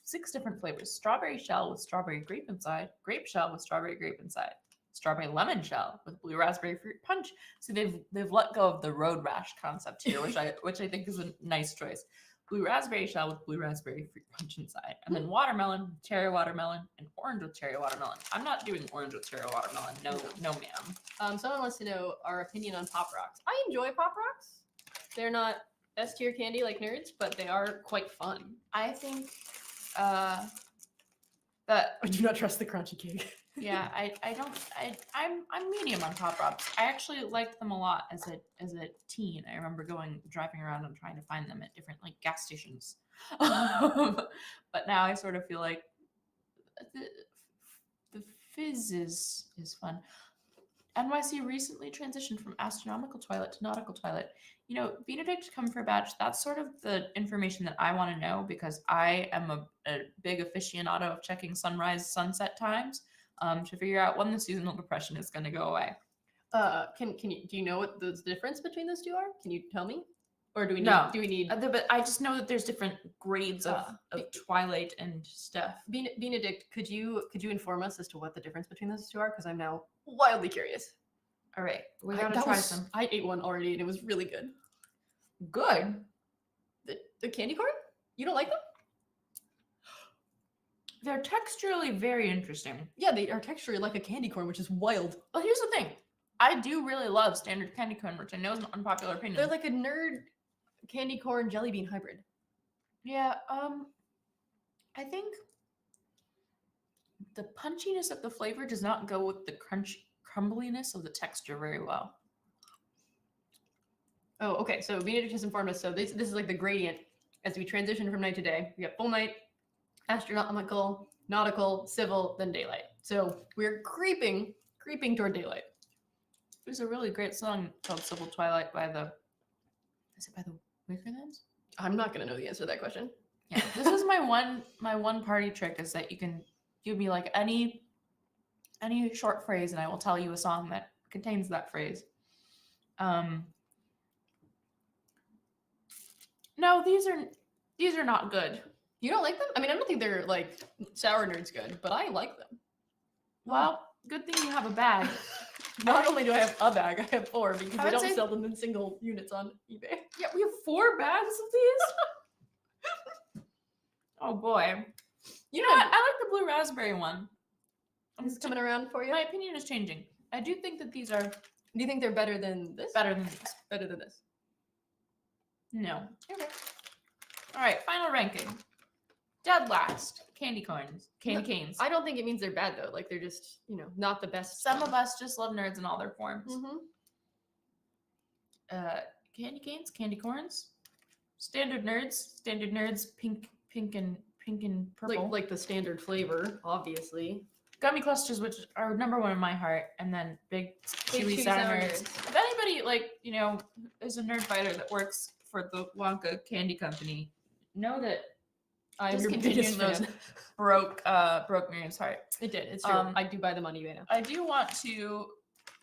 [SPEAKER 22] 6 different flavors: strawberry shell with strawberry grape inside, grape shell with strawberry grape inside, strawberry lemon shell with blue raspberry fruit punch. So they've let go of the road rash concept here, which I think is a nice choice. Blue raspberry shell with blue raspberry fruit punch inside, and then watermelon, cherry watermelon, and orange with cherry watermelon. I'm not doing orange with cherry watermelon. No, ma'am.
[SPEAKER 3] Someone wants to know our opinion on Pop Rocks. I enjoy Pop Rocks. They're not S tier candy like Nerds, but they are quite fun.
[SPEAKER 22] I think that
[SPEAKER 3] I do not trust the crunchy cake.
[SPEAKER 22] yeah, I'm medium on Pop Rocks. I actually liked them a lot as a teen. I remember driving around and trying to find them at different like gas stations. But now I sort of feel like the fizz is fun. NYC recently transitioned from astronomical twilight to nautical twilight. You know, Benedict Cumberbatch, that's sort of the information that I want to know because I am a big aficionado of checking sunrise, sunset times to figure out when the seasonal depression is going to go away.
[SPEAKER 3] Do you know what the difference between those two are? Can you tell me? Or do we need,
[SPEAKER 22] No.
[SPEAKER 3] do we need
[SPEAKER 22] But I just know that there's different grades of twilight and stuff.
[SPEAKER 3] Benedict, could you inform us as to what the difference between those two are? Because I'm now wildly curious.
[SPEAKER 22] All right, we
[SPEAKER 3] I-
[SPEAKER 22] gotta
[SPEAKER 3] that
[SPEAKER 22] try
[SPEAKER 3] was-
[SPEAKER 22] some.
[SPEAKER 3] I ate one already and it was really good.
[SPEAKER 22] Good.
[SPEAKER 3] The candy corn? You don't like them?
[SPEAKER 22] They're texturally very interesting.
[SPEAKER 3] Yeah, they are texturally like a candy corn, which is wild.
[SPEAKER 22] Well, here's the thing. I do really love standard candy corn, which I know is an unpopular opinion.
[SPEAKER 3] They're like a nerd candy corn jelly bean hybrid.
[SPEAKER 22] Yeah, I think the punchiness of the flavor does not go with the crumbliness of the texture very well.
[SPEAKER 3] Oh, okay. So Benedict has informed us. So this is like the gradient as we transition from night to day. We have full night, astronomical, nautical, civil, then daylight. So we're creeping toward daylight.
[SPEAKER 22] There's a really great song called "Civil Twilight" is it by the Wickermans?
[SPEAKER 3] I'm not gonna know the answer to that question.
[SPEAKER 22] Yeah, this is my one party trick is that you can give me like any short phrase and I will tell you a song that contains that phrase. No, these are not good.
[SPEAKER 3] You don't like them? I mean, I don't think they're like sour nerds good, but I like them.
[SPEAKER 22] Well, good thing you have a bag.
[SPEAKER 3] Not only do I have a bag, I have 4 because
[SPEAKER 22] I
[SPEAKER 3] they
[SPEAKER 22] would
[SPEAKER 3] don't
[SPEAKER 22] say-
[SPEAKER 3] sell them in single units on eBay.
[SPEAKER 22] Yeah, we have 4 bags of these. Oh boy. You know what? I like the blue raspberry one.
[SPEAKER 3] Is it coming around for you?
[SPEAKER 22] My opinion is changing. I do think that these are
[SPEAKER 3] Do you think they're better than this?
[SPEAKER 22] better than these.
[SPEAKER 3] Better than this.
[SPEAKER 22] No. Okay. All right, final ranking. Dead last. Candy corns. Candy canes.
[SPEAKER 3] I don't think it means they're bad though. Like they're just, not the best.
[SPEAKER 22] Some of us just love nerds in all their forms.
[SPEAKER 3] Mm-hmm.
[SPEAKER 22] Candy canes, candy corns, standard nerds, pink and purple.
[SPEAKER 3] Like the standard flavor, obviously.
[SPEAKER 22] Gummy clusters, which are number 1 in my heart, and then big chewy
[SPEAKER 3] chewy
[SPEAKER 22] sour
[SPEAKER 3] sour
[SPEAKER 22] nerds. If anybody is a nerd fighter that works for the Wonka Candy Company, know that
[SPEAKER 3] I'm your
[SPEAKER 22] discontinuing
[SPEAKER 3] biggest
[SPEAKER 22] those
[SPEAKER 3] fan.
[SPEAKER 22] broke Miriam's heart.
[SPEAKER 3] It did. It's true. I do buy them on eBay now.
[SPEAKER 22] I do want to,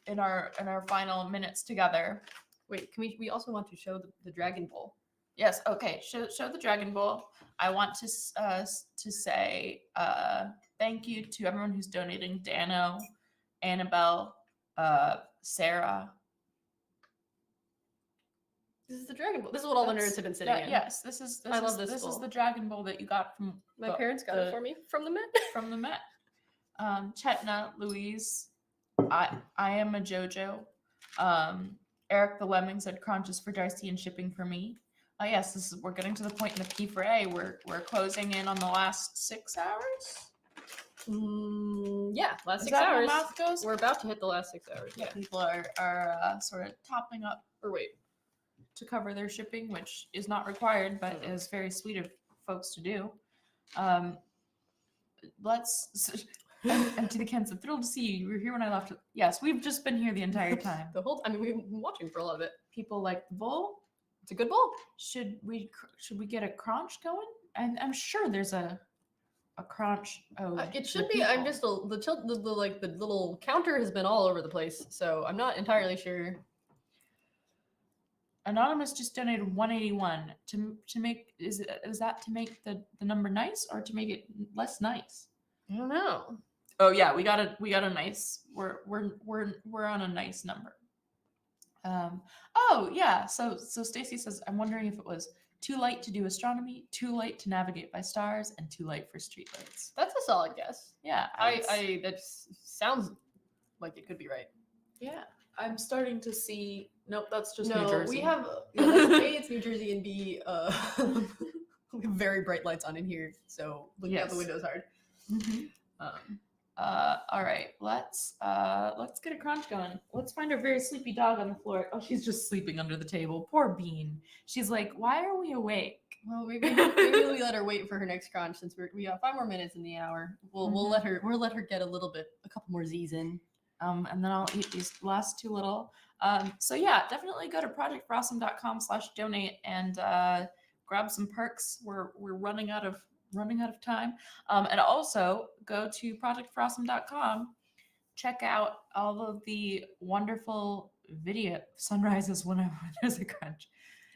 [SPEAKER 22] in our final minutes together.
[SPEAKER 3] Wait, can we also want to show the Dragon Bowl?
[SPEAKER 22] Yes. Okay. Show the Dragon Bowl. I want to say thank you to everyone who's donating: Dano, Annabelle, Sarah.
[SPEAKER 3] This is the Dragon Bowl. This is what all the nerds have been sitting in.
[SPEAKER 22] Yes. This is this is the Dragon Bowl that you got from
[SPEAKER 3] My parents got it for me from the Met.
[SPEAKER 22] From the Met. Chetna, Louise, I am a JoJo. Eric the Lemming said crunches for Darcy and shipping for me. Yes, we're getting to the point in the P4A. We're closing in on the last 6 hours.
[SPEAKER 3] Yeah, last
[SPEAKER 22] Is
[SPEAKER 3] 6
[SPEAKER 22] that how
[SPEAKER 3] hours.
[SPEAKER 22] math goes?
[SPEAKER 3] We're about to hit the last 6 hours. Yeah.
[SPEAKER 22] People are sort of topping up to cover their shipping, which is not required, but is very sweet of folks to do. Empty the cans. I'm thrilled to see you. You were here when I left. Yes, we've just been here the entire time.
[SPEAKER 3] We've been watching for a lot of it.
[SPEAKER 22] People like the bowl.
[SPEAKER 3] It's a good bowl.
[SPEAKER 22] Should we get a crunch going? And I'm sure there's a crunch.
[SPEAKER 3] It should be. I'm just the little counter has been all over the place, so I'm not entirely sure.
[SPEAKER 22] Anonymous just donated 181 to make. Is that to make the number nice or to make it less nice?
[SPEAKER 3] I don't know.
[SPEAKER 22] Oh yeah, we got a nice. We're on a nice number. Oh yeah. So Stacy says, I'm wondering if it was too light to do astronomy, too light to navigate by stars, and too light for streetlights.
[SPEAKER 3] That's a solid guess.
[SPEAKER 22] Yeah,
[SPEAKER 3] that sounds like it could be right.
[SPEAKER 22] Yeah, I'm starting to see. Nope, that's just
[SPEAKER 3] No,
[SPEAKER 22] New Jersey.
[SPEAKER 3] we have A, it's New Jersey, and B, we have very bright lights on in here, so looking out the window is hard.
[SPEAKER 22] All right, let's get a crunch going. Let's find our very sleepy dog on the floor. Oh, she's just sleeping under the table. Poor Bean. She's like, why are we awake?
[SPEAKER 3] Well, maybe we let her wait for her next crunch since we got 5 more minutes in the hour. We'll let her get a couple more Z's in.
[SPEAKER 22] And then I'll eat these last 2 little. So yeah, definitely go to projectforawesome.com/donate and grab some perks. We're running out of time. And also go to projectforawesome.com. Check out all of the wonderful video sunrises whenever there's a crunch.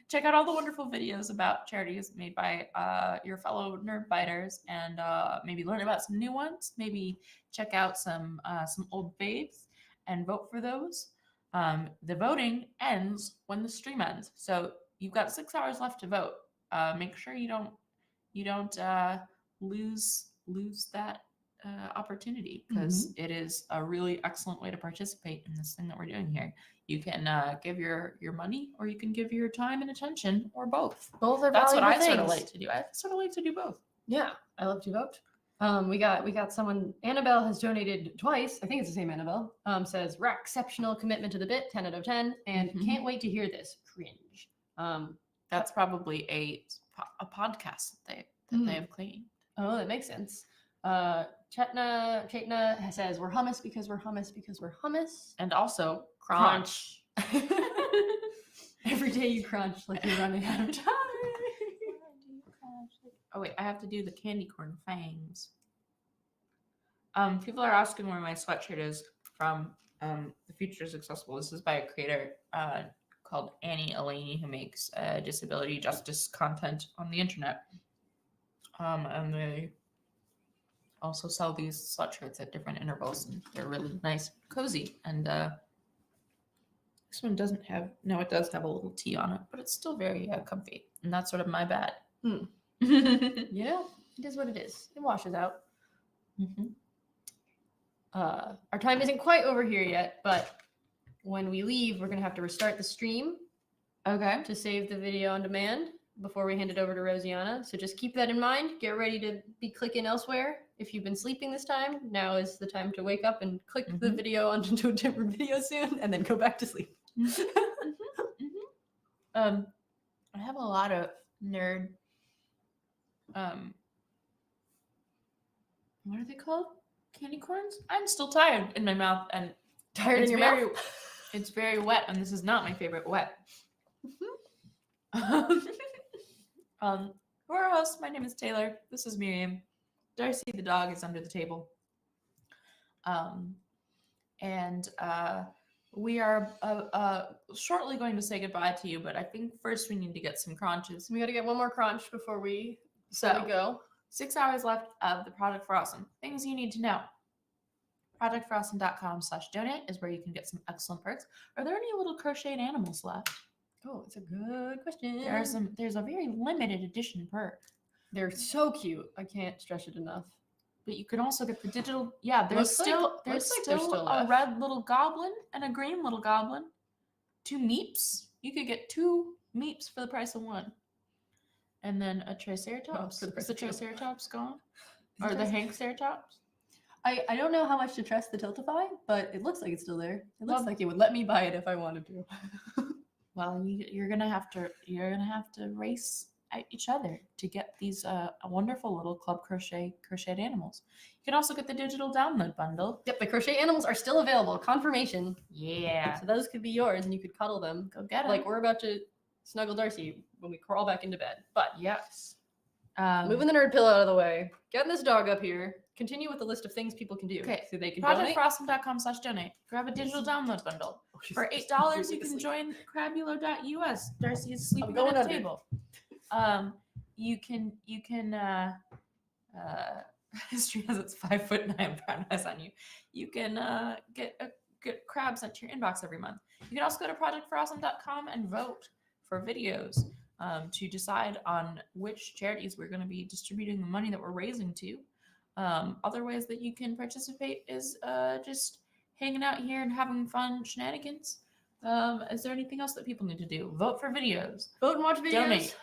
[SPEAKER 22] Check out all the wonderful videos about charities made by your fellow nerd biters, and maybe learn about some new ones. Maybe check out some old faves and vote for those. The voting ends when the stream ends, so you've got 6 hours left to vote. Make sure you don't lose that opportunity, because it is a really excellent way to participate in this thing that we're doing here. You can give your money, or you can give your time and attention, or both.
[SPEAKER 3] Both are
[SPEAKER 22] That's what I
[SPEAKER 3] valuable
[SPEAKER 22] sort of
[SPEAKER 3] things.
[SPEAKER 22] like to do. I sort of like to do both.
[SPEAKER 3] Yeah, I love to vote. We got someone. Annabelle has donated twice. I think it's the same Annabelle. Says exceptional commitment to the bit, 10 out of 10, and can't wait to hear this. Cringe.
[SPEAKER 22] That's probably a podcast that they have claimed.
[SPEAKER 3] Oh, that makes sense. Chetna says we're hummus because we're hummus because we're hummus,
[SPEAKER 22] and also crunch.
[SPEAKER 3] Every day you crunch like you're running out of time.
[SPEAKER 22] Oh wait, I have to do the candy corn fangs. People are asking where my sweatshirt is from. The Future is Accessible. This is by a creator called Annie Elaney, who makes disability justice content on the internet. And they also sell these sweatshirts at different intervals, and they're really nice, cozy. And this one doesn't have, no, it does have a little T on it, but it's still very comfy, and that's sort of my bad.
[SPEAKER 3] You know, it is what it is. It washes out. Our time isn't quite over here yet, but when we leave, we're gonna have to restart the stream.
[SPEAKER 22] Okay.
[SPEAKER 3] To save the video on demand before we hand it over to Rosianna. So just keep that in mind. Get ready to be clicking elsewhere. If you've been sleeping this time, now is the time to wake up and click the video onto a different video soon, and then go back to sleep.
[SPEAKER 22] I have a lot of nerd. What are they called? Candy corns? I'm still tired in my mouth, and
[SPEAKER 3] tired in your mouth.
[SPEAKER 22] It's very wet, and this is not my favorite wet. Who are our hosts? My name is Taylor. This is Miriam. Darcy the dog is under the table. We are shortly going to say goodbye to you, but I think first we need to get some crunches.
[SPEAKER 3] We got to get one more crunch before we go.
[SPEAKER 22] 6 hours left of the Project for Awesome. Things you need to know. projectforawesome.com/donate is where you can get some excellent perks. Are there any little crocheted animals left?
[SPEAKER 3] Oh, it's a good question.
[SPEAKER 22] There's a very limited edition perk.
[SPEAKER 3] They're so cute. I can't stress it enough.
[SPEAKER 22] But you can also get the digital. Yeah, there's
[SPEAKER 3] Looks like
[SPEAKER 22] still
[SPEAKER 3] they're still
[SPEAKER 22] a
[SPEAKER 3] left.
[SPEAKER 22] red little goblin and a green little goblin. 2 meeps. You could get 2 meeps for the price of 1. And then a Triceratops.
[SPEAKER 3] for the
[SPEAKER 22] Is
[SPEAKER 3] price
[SPEAKER 22] the
[SPEAKER 3] of 2.
[SPEAKER 22] Triceratops gone?
[SPEAKER 3] Is
[SPEAKER 22] Or
[SPEAKER 3] it
[SPEAKER 22] the
[SPEAKER 3] Tricer-
[SPEAKER 22] Hankceratops?
[SPEAKER 3] I don't know how much to trust the Tiltify, but it looks like it's still there. It looks
[SPEAKER 22] Well-
[SPEAKER 3] like it would let me buy it if I wanted to.
[SPEAKER 22] Well, you're gonna have to race at each other to get these wonderful little club crocheted animals. You can also get the digital download bundle.
[SPEAKER 3] Yep, the crochet animals are still available. Confirmation.
[SPEAKER 22] Yeah.
[SPEAKER 3] So those could be yours, and you could cuddle them.
[SPEAKER 22] Go get 'em.
[SPEAKER 3] Like we're about to snuggle Darcy when we crawl back into bed. But
[SPEAKER 22] yes,
[SPEAKER 3] moving the nerd pillow out of the way, getting this dog up here. Continue with the list of things people can do.
[SPEAKER 22] Okay,
[SPEAKER 3] so they can donate.
[SPEAKER 22] ProjectFrostum.com/donate. Grab a digital download bundle. For $8, you can join Crabulo.us. Darcy is sleeping
[SPEAKER 3] going
[SPEAKER 22] at a
[SPEAKER 3] under.
[SPEAKER 22] table. You can history has its 5'9" brown eyes on you. You can get crabs sent to your inbox every month. You can also go to ProjectForAwesome.com and vote for videos to decide on which charities we're going to be distributing the money that we're raising to. Other ways that you can participate is just hanging out here and having fun shenanigans. Is there anything else that people need to do? Vote for videos.
[SPEAKER 3] Vote and watch videos.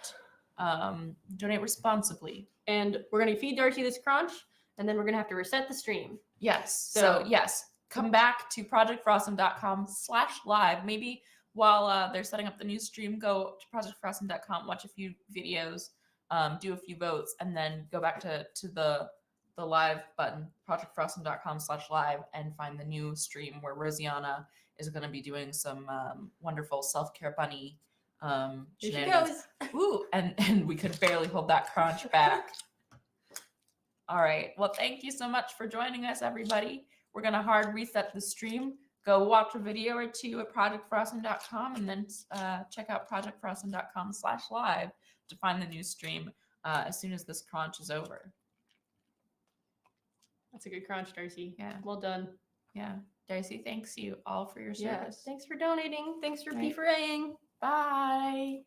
[SPEAKER 22] Donate. Donate responsibly.
[SPEAKER 3] And we're gonna feed Darcy this crunch, and then we're gonna have to reset the stream.
[SPEAKER 22] Yes. So
[SPEAKER 3] So-
[SPEAKER 22] yes, come back to projectforawesome.com/live. Maybe while they're setting up the new stream, go to projectforawesome.com, watch a few videos, do a few votes, and then go back to the live button, projectforawesome.com/live, and find the new stream where Rosianna is going to be doing some wonderful self-care bunny
[SPEAKER 3] Here she
[SPEAKER 22] shenanigans. Ooh, and we could barely hold that crunch back. All right. Well, thank you so much for joining us, everybody. We're going to hard reset the stream. Go watch a video or two at projectforawesome.com, and then check out projectforawesome.com/live to find the new stream as soon as this crunch is over.
[SPEAKER 3] That's a good crunch, Darcy.
[SPEAKER 22] Yeah.
[SPEAKER 3] Well done.
[SPEAKER 22] Yeah. Darcy, thanks you all for your
[SPEAKER 3] Yeah.
[SPEAKER 22] service.
[SPEAKER 3] Thanks for donating. Thanks for
[SPEAKER 22] Right.
[SPEAKER 3] P4Aing.
[SPEAKER 22] Bye.